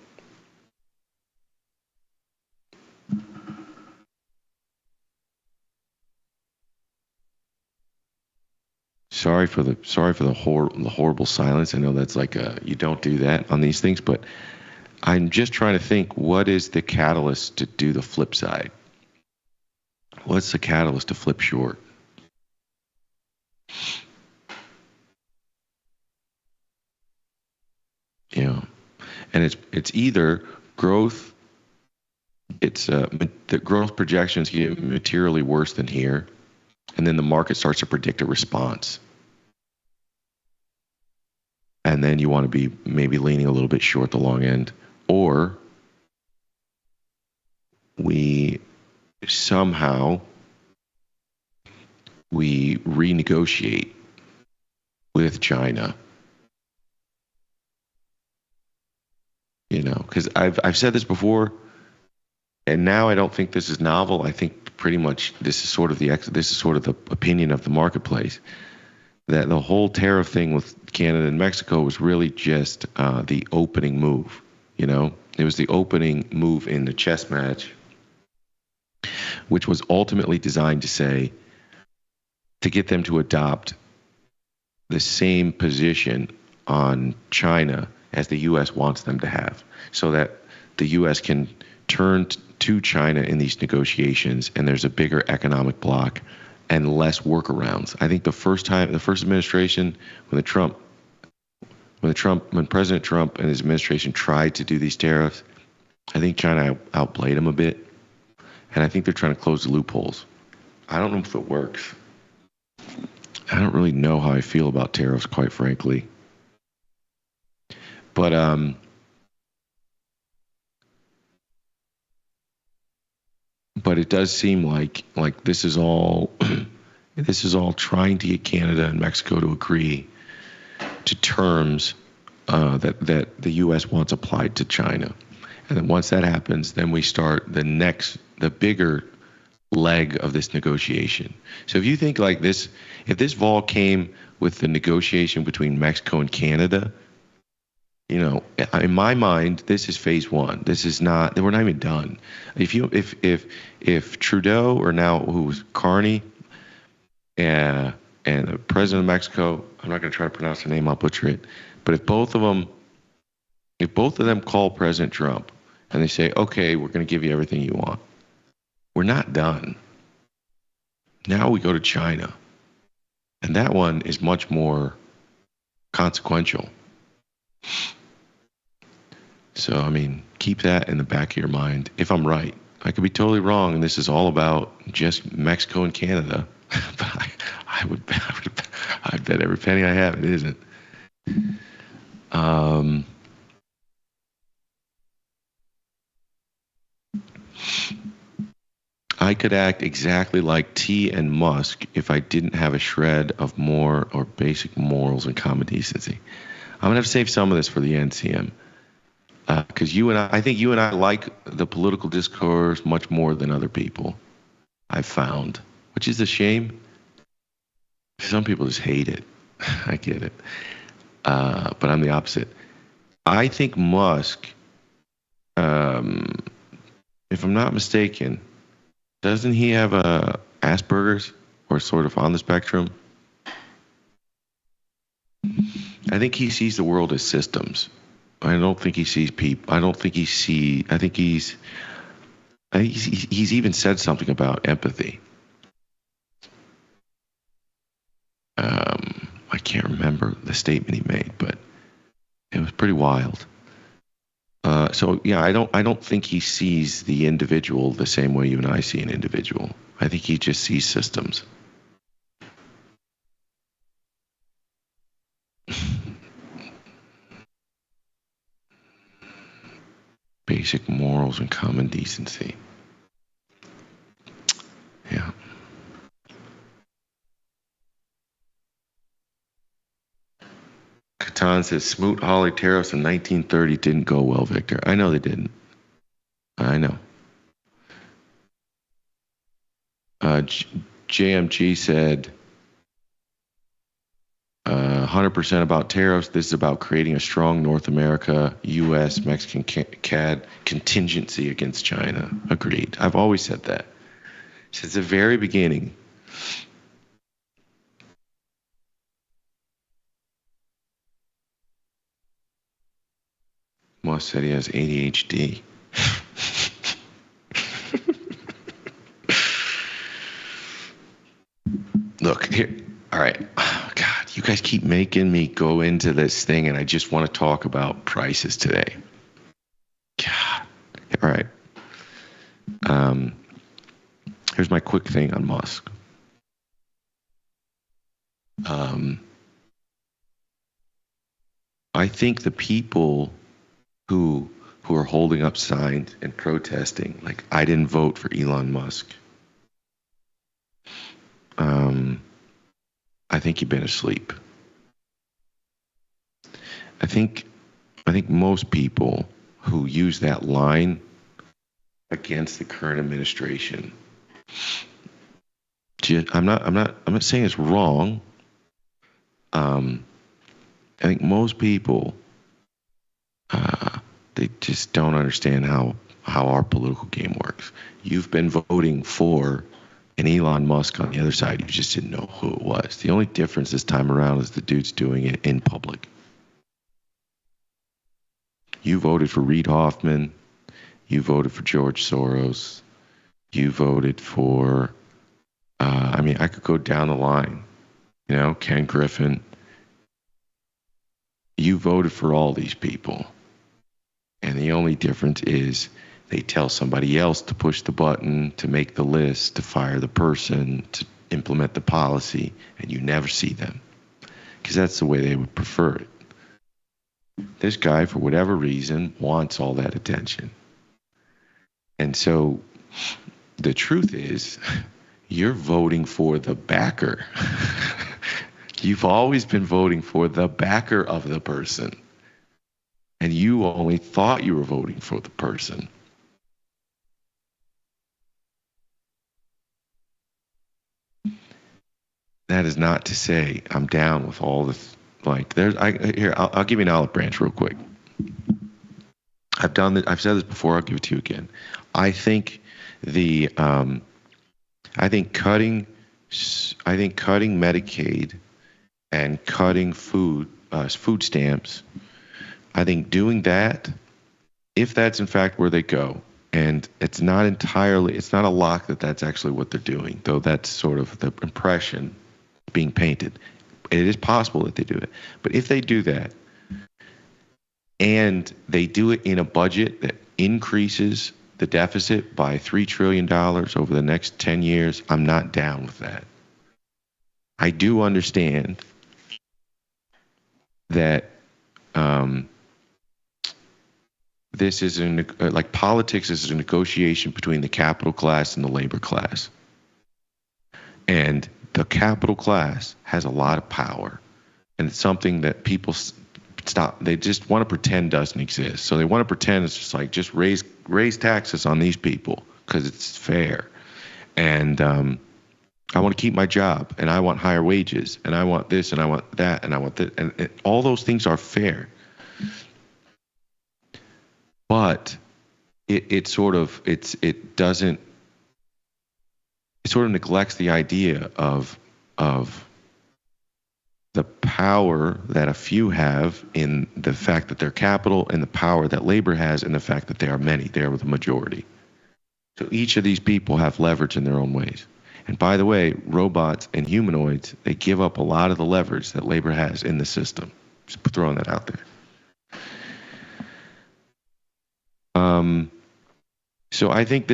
Sorry for the horrible silence. I know that's like you don't do that on these things, but I'm just trying to think, what is the catalyst to do the flip side? What's the catalyst to flip short? Yeah, and it's either growth. It's the growth projections get materially worse than here, and then the market starts to predict a response. And then you want to be maybe leaning a little bit short the long end, or we renegotiate with China. Because I've said this before, and now I don't think this is novel. I think pretty much this is sort of the opinion of the marketplace, that the whole tariff thing with Canada and Mexico was really just the opening move. It was the opening move in the chess match, which was ultimately designed to get them to adopt the same position on China as the U.S. wants them to have, so that the U.S. can turn to China in these negotiations, and there's a bigger economic bloc and less workarounds. I think the first administration, when President Trump and his administration tried to do these tariffs, I think China outplayed them a bit, and I think they're trying to close the loopholes. I don't know if it works. I don't really know how I feel about tariffs, quite frankly. but it does seem like this is all this is all trying to get Canada and Mexico to agree to terms that the U.S. wants applied to China. And then once that happens, then we start the bigger leg of this negotiation. So if you think like this, if this vol came with the negotiation between Mexico and Canada, you know, in my mind, this is phase one. This is not, we're not even done. If Trudeau, or now who's Carney, and the president of Mexico, I'm not going to try to pronounce the name, I'll butcher it, but if both of them call President Trump and they say, okay, we're going to give you everything you want, we're not done. Now we go to China. And that one is much more consequential. So, I mean, keep that in the back of your mind. If I'm right, I could be totally wrong, and this is all about just Mexico and Canada. But I'd bet every penny I have it isn't. I could act exactly like T and Musk if I didn't have a shred of more or basic morals and common decency. I'm gonna have to save some of this for the NCM, because I think you and I like the political discourse much more than other people, I've found, which is a shame. Some people just hate it. I get it, but I'm the opposite. I think Musk, if I'm not mistaken, doesn't he have Asperger's, or sort of on the spectrum? I think he sees the world as systems. I don't think he sees people. I think he's even said something about empathy. I can't remember the statement he made, but it was pretty wild. So yeah, I don't think he sees the individual the same way you and I see an individual. I think he just sees systems. Basic morals and common decency. Yeah. Catan says Smoot-Hawley tariffs in 1930 didn't go well, Victor. I know they didn't. I know. JMG said 100% about tariffs. This is about creating a strong North America, U.S., Mexican CAD contingency against China. Agreed. I've always said that. Since the very beginning. Moss said he has ADHD. Look, here. All right. Oh, God, you guys keep making me go into this thing, and I just want to talk about prices today. God. All right. Here's my quick thing on Musk. I think the people who are holding up signs and protesting, like, I didn't vote for Elon Musk. I think you've been asleep. I think most people who use that line against the current administration, I'm not saying it's wrong. I think most people they just don't understand how our political game works. You've been voting for an Elon Musk on the other side. You just didn't know who it was. The only difference this time around is the dude's doing it in public. You voted for Reid Hoffman. You voted for George Soros. You voted for, I could go down the line. You know, Ken Griffin. You voted for all these people. And the only difference is they tell somebody else to push the button, to make the list, to fire the person, to implement the policy, and you never see them. Because that's the way they would prefer it. This guy, for whatever reason, wants all that attention. And so the truth is, you're voting for the backer. You've always been voting for the backer of the person. And you only thought you were voting for the person. That is not to say I'm down with all this. Like, I'll give you an olive branch real quick. I've said this before. I'll give it to you again. I think cutting Medicaid and cutting food stamps. I think doing that, if that's in fact where they go, and it's not a lock that that's actually what they're doing, though that's sort of the impression being painted. It is possible that they do it. But if they do that, and they do it in a budget that increases the deficit by $3 trillion over the next 10 years, I'm not down with that. I do understand that this is like politics is a negotiation between the capital class and the labor class. And the capital class has a lot of power. And it's something that people they just want to pretend doesn't exist. So they want to pretend it's just like, just raise taxes on these people because it's fair. And I want to keep my job, and I want higher wages, and I want this, and I want that, and I want that. And all those things are fair. But it sort of neglects the idea of the power that a few have in the fact that they're capital, and the power that labor has in the fact that they are many. They are the majority. So each of these people have leverage in their own ways. And by the way, robots and humanoids, they give up a lot of the leverage that labor has in the system. Just throwing that out there. So I think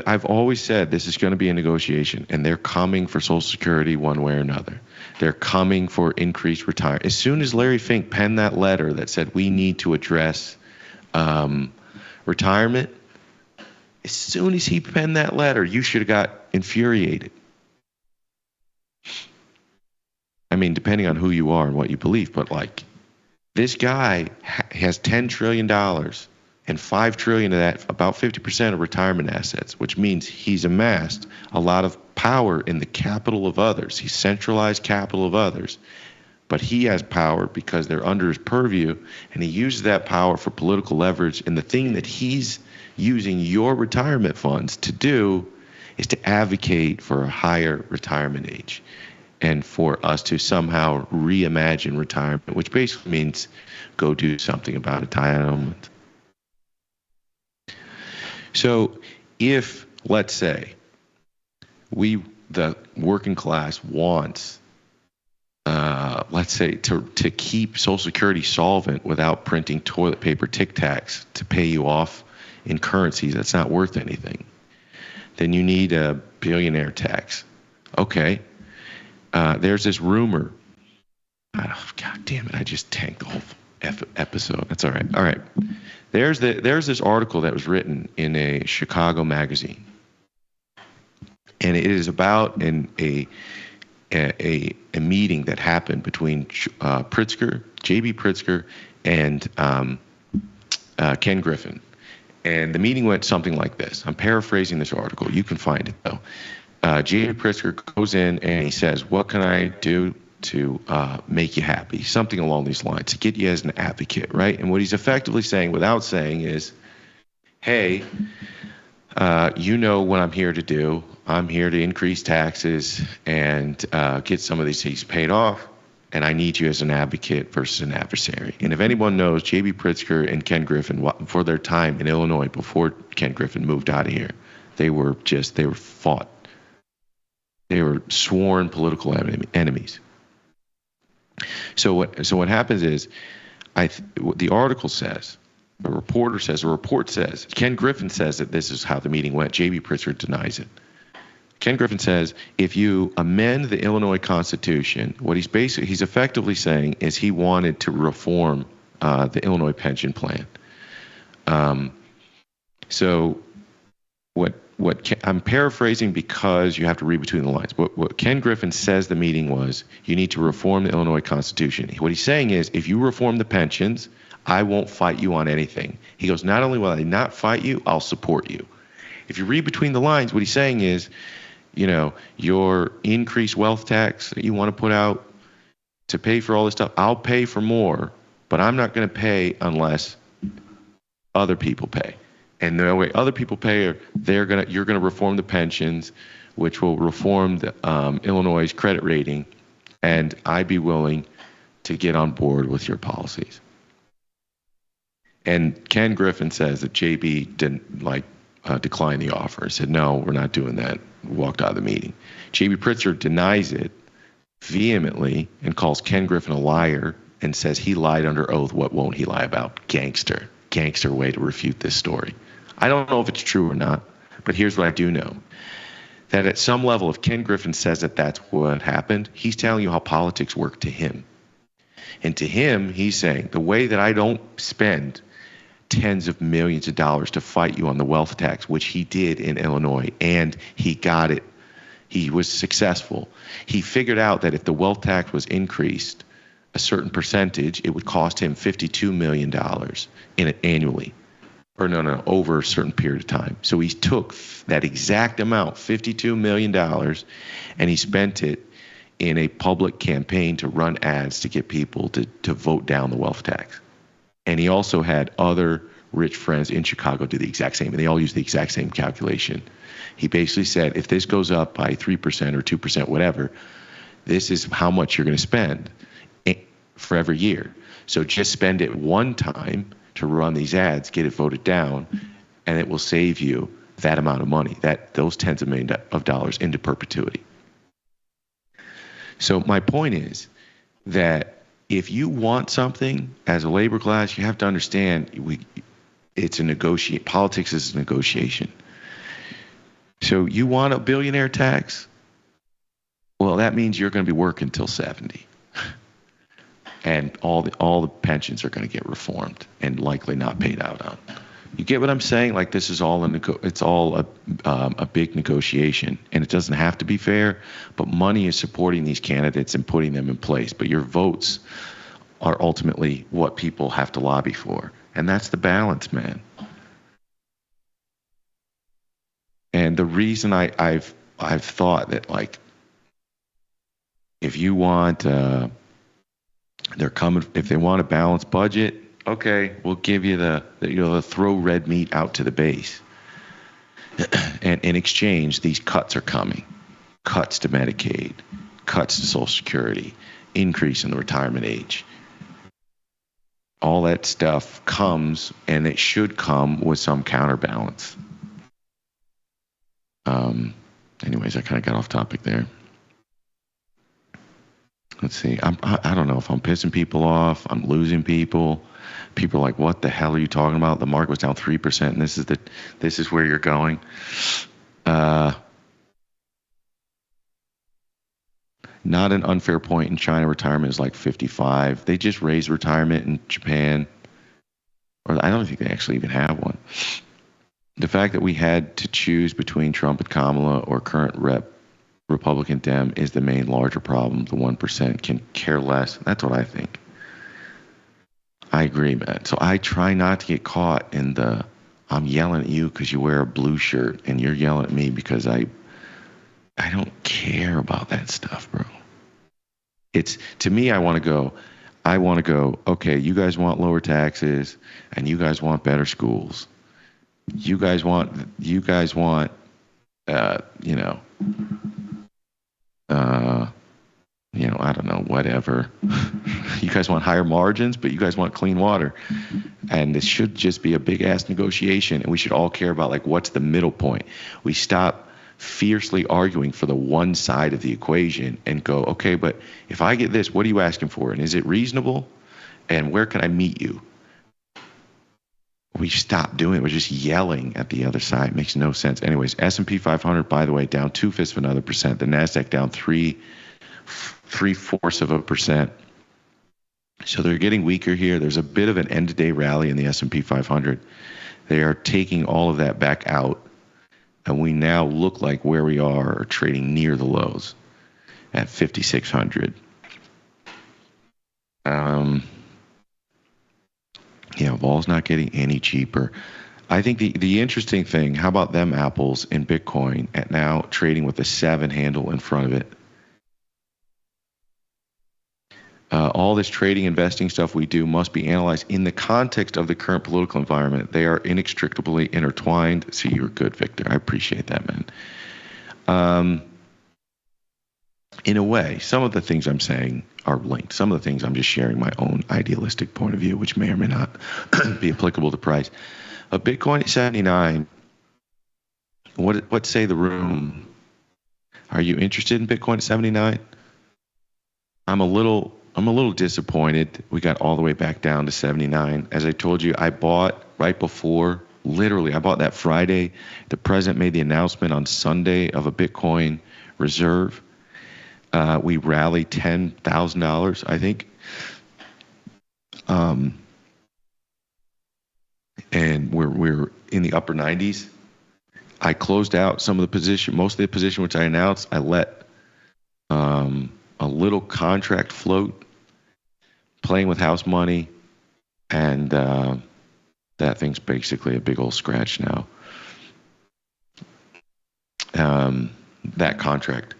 I've always said this is going to be a negotiation, and they're coming for Social Security one way or another. They're coming for increased retirement. As soon as Larry Fink penned that letter that said we need to address retirement, as soon as he penned that letter, you should have got infuriated. I mean, depending on who you are and what you believe, but like, this guy has $10 trillion. And $5 trillion of that, about 50% of retirement assets, which means he's amassed a lot of power in the capital of others. He's centralized capital of others. But he has power because they're under his purview, and he uses that power for political leverage. And the thing that he's using your retirement funds to do is to advocate for a higher retirement age and for us to somehow reimagine retirement, which basically means go do something about entitlement. So if, let's say, the working class wants, let's say, to keep Social Security solvent without printing toilet paper Tic Tacs to pay you off in currencies that's not worth anything, then you need a billionaire tax. Okay. There's this rumor. Oh, God damn it. I just tanked the whole episode. That's all right. All right. There's this article that was written in a Chicago magazine, and it is about a meeting that happened between J.B. Pritzker, and Ken Griffin. And the meeting went something like this. I'm paraphrasing this article. You can find it, though. J.B. Pritzker goes in and he says, "What can I do to make you happy?" Something along these lines, to get you as an advocate, right? And what he's effectively saying, without saying, is, hey, you know what I'm here to do. I'm here to increase taxes and get some of these things paid off, and I need you as an advocate versus an adversary. And if anyone knows J.B. Pritzker and Ken Griffin, for their time in Illinois before Ken Griffin moved out of here, they were fought. They were sworn political enemies. So what happens is, the article says, the report says, Ken Griffin says that this is how the meeting went. J.B. Pritzker denies it. Ken Griffin says, if you amend the Illinois Constitution, what he's effectively saying is he wanted to reform the Illinois pension plan. So what I'm paraphrasing because you have to read between the lines. What Ken Griffin says the meeting was, you need to reform the Illinois Constitution. What he's saying is, if you reform the pensions, I won't fight you on anything. He goes, not only will I not fight you, I'll support you. If you read between the lines, what he's saying is, your increased wealth tax that you want to put out to pay for all this stuff, I'll pay for more, but I'm not going to pay unless other people pay. And the way other people pay, you're going to reform the pensions, which will reform the Illinois' credit rating, and I'd be willing to get on board with your policies. And Ken Griffin says that JB didn't decline the offer. He said, no, we're not doing that. Walked out of the meeting. JB Pritzker denies it vehemently and calls Ken Griffin a liar and says he lied under oath. What won't he lie about? Gangster way to refute this story. I don't know if it's true or not, but here's what I do know. That at some level, if Ken Griffin says that that's what happened, he's telling you how politics work to him. And to him, he's saying, the way that I don't spend tens of millions of dollars to fight you on the wealth tax, which he did in Illinois, and he got it. He was successful. He figured out that if the wealth tax was increased a certain percentage, it would cost him $52 million annually. Or no, over a certain period of time. So he took that exact amount, $52 million, and he spent it in a public campaign to run ads to get people to vote down the wealth tax. And he also had other rich friends in Chicago do the exact same, and they all use the exact same calculation. He basically said, if this goes up by 3% or 2%, whatever, this is how much you're going to spend for every year. So just spend it one time to run these ads, get it voted down, and it will save you that amount of money, those tens of millions of dollars into perpetuity. So my point is that if you want something as a labor class, you have to understand it's a negotiate. Politics is a negotiation. So you want a billionaire tax? Well, that means you're going to be working till 70. And all the pensions are going to get reformed and likely not paid out on. You get what I'm saying? Like, this is all a big negotiation, and it doesn't have to be fair. But money is supporting these candidates and putting them in place. But your votes are ultimately what people have to lobby for, and that's the balance, man. And the reason I've thought that, like, if you want if they want a balanced budget, okay, we'll give you the throw red meat out to the base. And in exchange, these cuts are coming. Cuts to Medicaid, cuts to Social Security, increase in the retirement age. All that stuff comes, and it should come with some counterbalance. Anyways, I kind of got off topic there. Let's see. I don't know if I'm pissing people off. I'm losing people. People are like, "What the hell are you talking about? The market was down 3%, and this is where you're going." Not an unfair point in China. Retirement is like 55. They just raised retirement in Japan, or I don't think they actually even have one. The fact that we had to choose between Trump and Kamala or current Republican Dem is the main larger problem. The 1% can care less. That's what I think. I agree, man. So I try not to get caught in I'm yelling at you because you wear a blue shirt, and you're yelling at me because I don't care about that stuff, bro. To me, I want to go, okay, you guys want lower taxes, and you guys want better schools. You guys want, I don't know, whatever. You guys want higher margins, but you guys want clean water. And this should just be a big ass negotiation, and we should all care about, like, what's the middle point. We stop fiercely arguing for the one side of the equation and go, okay, but if I get this, what are you asking for? And is it reasonable? And where can I meet you? We stop doing it. We're just yelling at the other side. It makes no sense. Anyways, S&P 500, by the way, down 0.2%. The NASDAQ down 0.75%. So they're getting weaker here. There's a bit of an end-of-day rally in the S&P 500. They are taking all of that back out. and we now look like where we are trading near the lows at 5,600. Vol's not getting any cheaper. I think the interesting thing, how about them apples in Bitcoin at now trading with a 7 handle in front of it? All this trading, investing stuff we do must be analyzed in the context of the current political environment. They are inextricably intertwined. See, you're good, Victor. I appreciate that, man. In a way, some of the things I'm saying are linked. Some of the things I'm just sharing my own idealistic point of view, which may or may not be applicable to price. A Bitcoin at 79, what say the room? Are you interested in Bitcoin at 79? I'm a little disappointed. We got all the way back down to 79. As I told you, I bought right before, literally, I bought that Friday. The president made the announcement on Sunday of a Bitcoin reserve. We rallied $10,000, I think. And we're in the upper 90s. I closed out some of the position, most of the position which I announced. I let a little contract float, playing with house money, and that thing's basically a big old scratch now. That contract.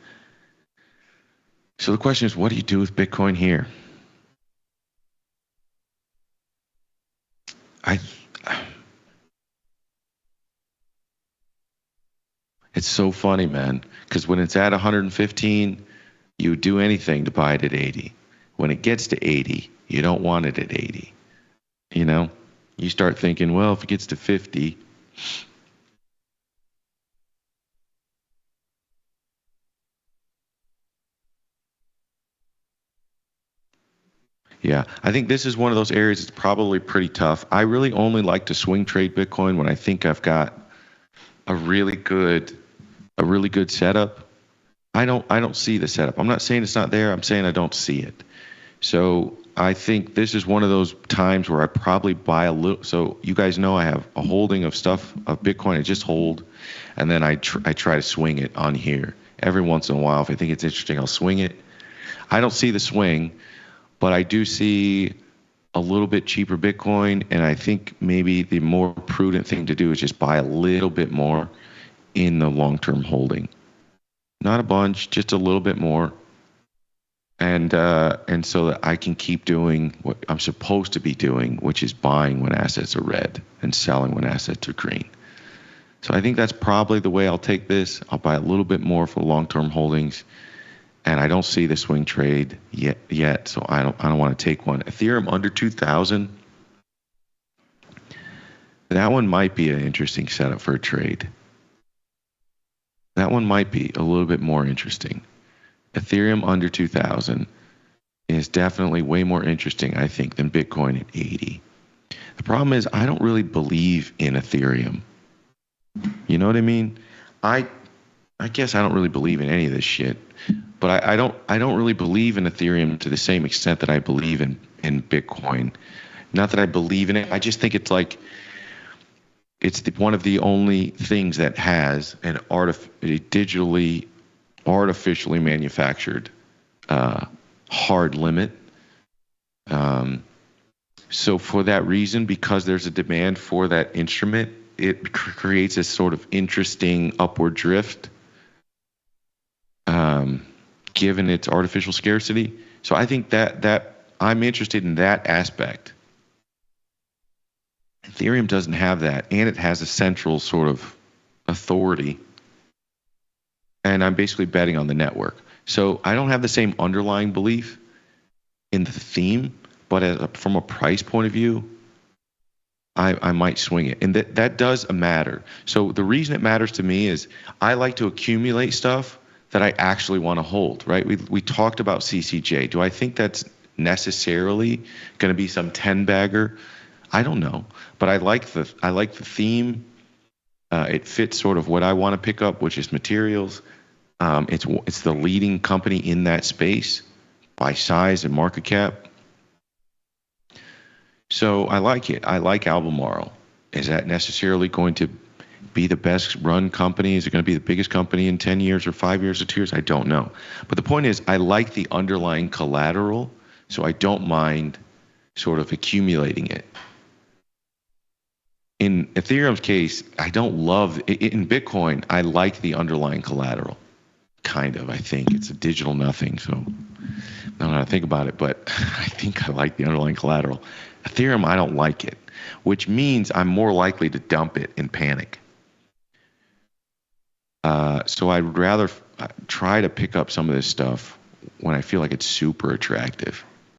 So the question is, what do you do with Bitcoin here? It's so funny, man, because when it's at 115, you would do anything to buy it at 80. When it gets to 80, you don't want it at 80. You know, you start thinking, well, if it gets to 50, yeah, I think this is one of those areas that's probably pretty tough. I really only like to swing trade Bitcoin when I think I've got a really good setup. I don't see the setup. I'm not saying it's not there. I'm saying I don't see it. So I think this is one of those times where I probably buy a little. So you guys know I have a holding of stuff of Bitcoin. I just hold, and then I try to swing it on here every once in a while. If I think it's interesting, I'll swing it. I don't see the swing, but I do see a little bit cheaper Bitcoin, and I think maybe the more prudent thing to do is just buy a little bit more in the long-term holding. Not a bunch, just a little bit more. And so that I can keep doing what I'm supposed to be doing, which is buying when assets are red and selling when assets are green. So I think that's probably the way I'll take this. I'll buy a little bit more for long-term holdings, and I don't see the swing trade yet. So I don't want to take one. Ethereum under 2,000. That one might be an interesting setup for a trade. That one might be a little bit more interesting. Ethereum under 2,000 is definitely way more interesting, I think, than Bitcoin at 80. The problem is I don't really believe in Ethereum. You know what I mean? I guess I don't really believe in any of this shit, but I don't really believe in Ethereum to the same extent that I believe in Bitcoin. Not that I believe in it. I just think it's like it's one of the only things that has a digitally, artificially manufactured hard limit. So for that reason, because there's a demand for that instrument, it creates a sort of interesting upward drift, given its artificial scarcity. So I think that I'm interested in that aspect. Ethereum doesn't have that, and it has a central sort of authority. And I'm basically betting on the network. So I don't have the same underlying belief in the theme, but from a price point of view, I might swing it. And that does matter. So the reason it matters to me is I like to accumulate stuff that I actually want to hold, right? We talked about CCJ. Do I think that's necessarily going to be some 10-bagger? I don't know. But I like the theme. It fits sort of what I want to pick up, which is materials. It's the leading company in that space by size and market cap. So I like it. I like Albemarle. Is that necessarily going to be the best run company? Is it going to be the biggest company in 10 years or 5 years or 2 years? I don't know. But the point is, I like the underlying collateral, so I don't mind sort of accumulating it. In Ethereum's case, I don't love, in Bitcoin, I like the underlying collateral. Kind of, I think. It's a digital nothing, so I don't know how to think about it, but I think I like the underlying collateral. Ethereum, I don't like it, which means I'm more likely to dump it in panic. So I'd rather try to pick up some of this stuff when I feel like it's super attractive.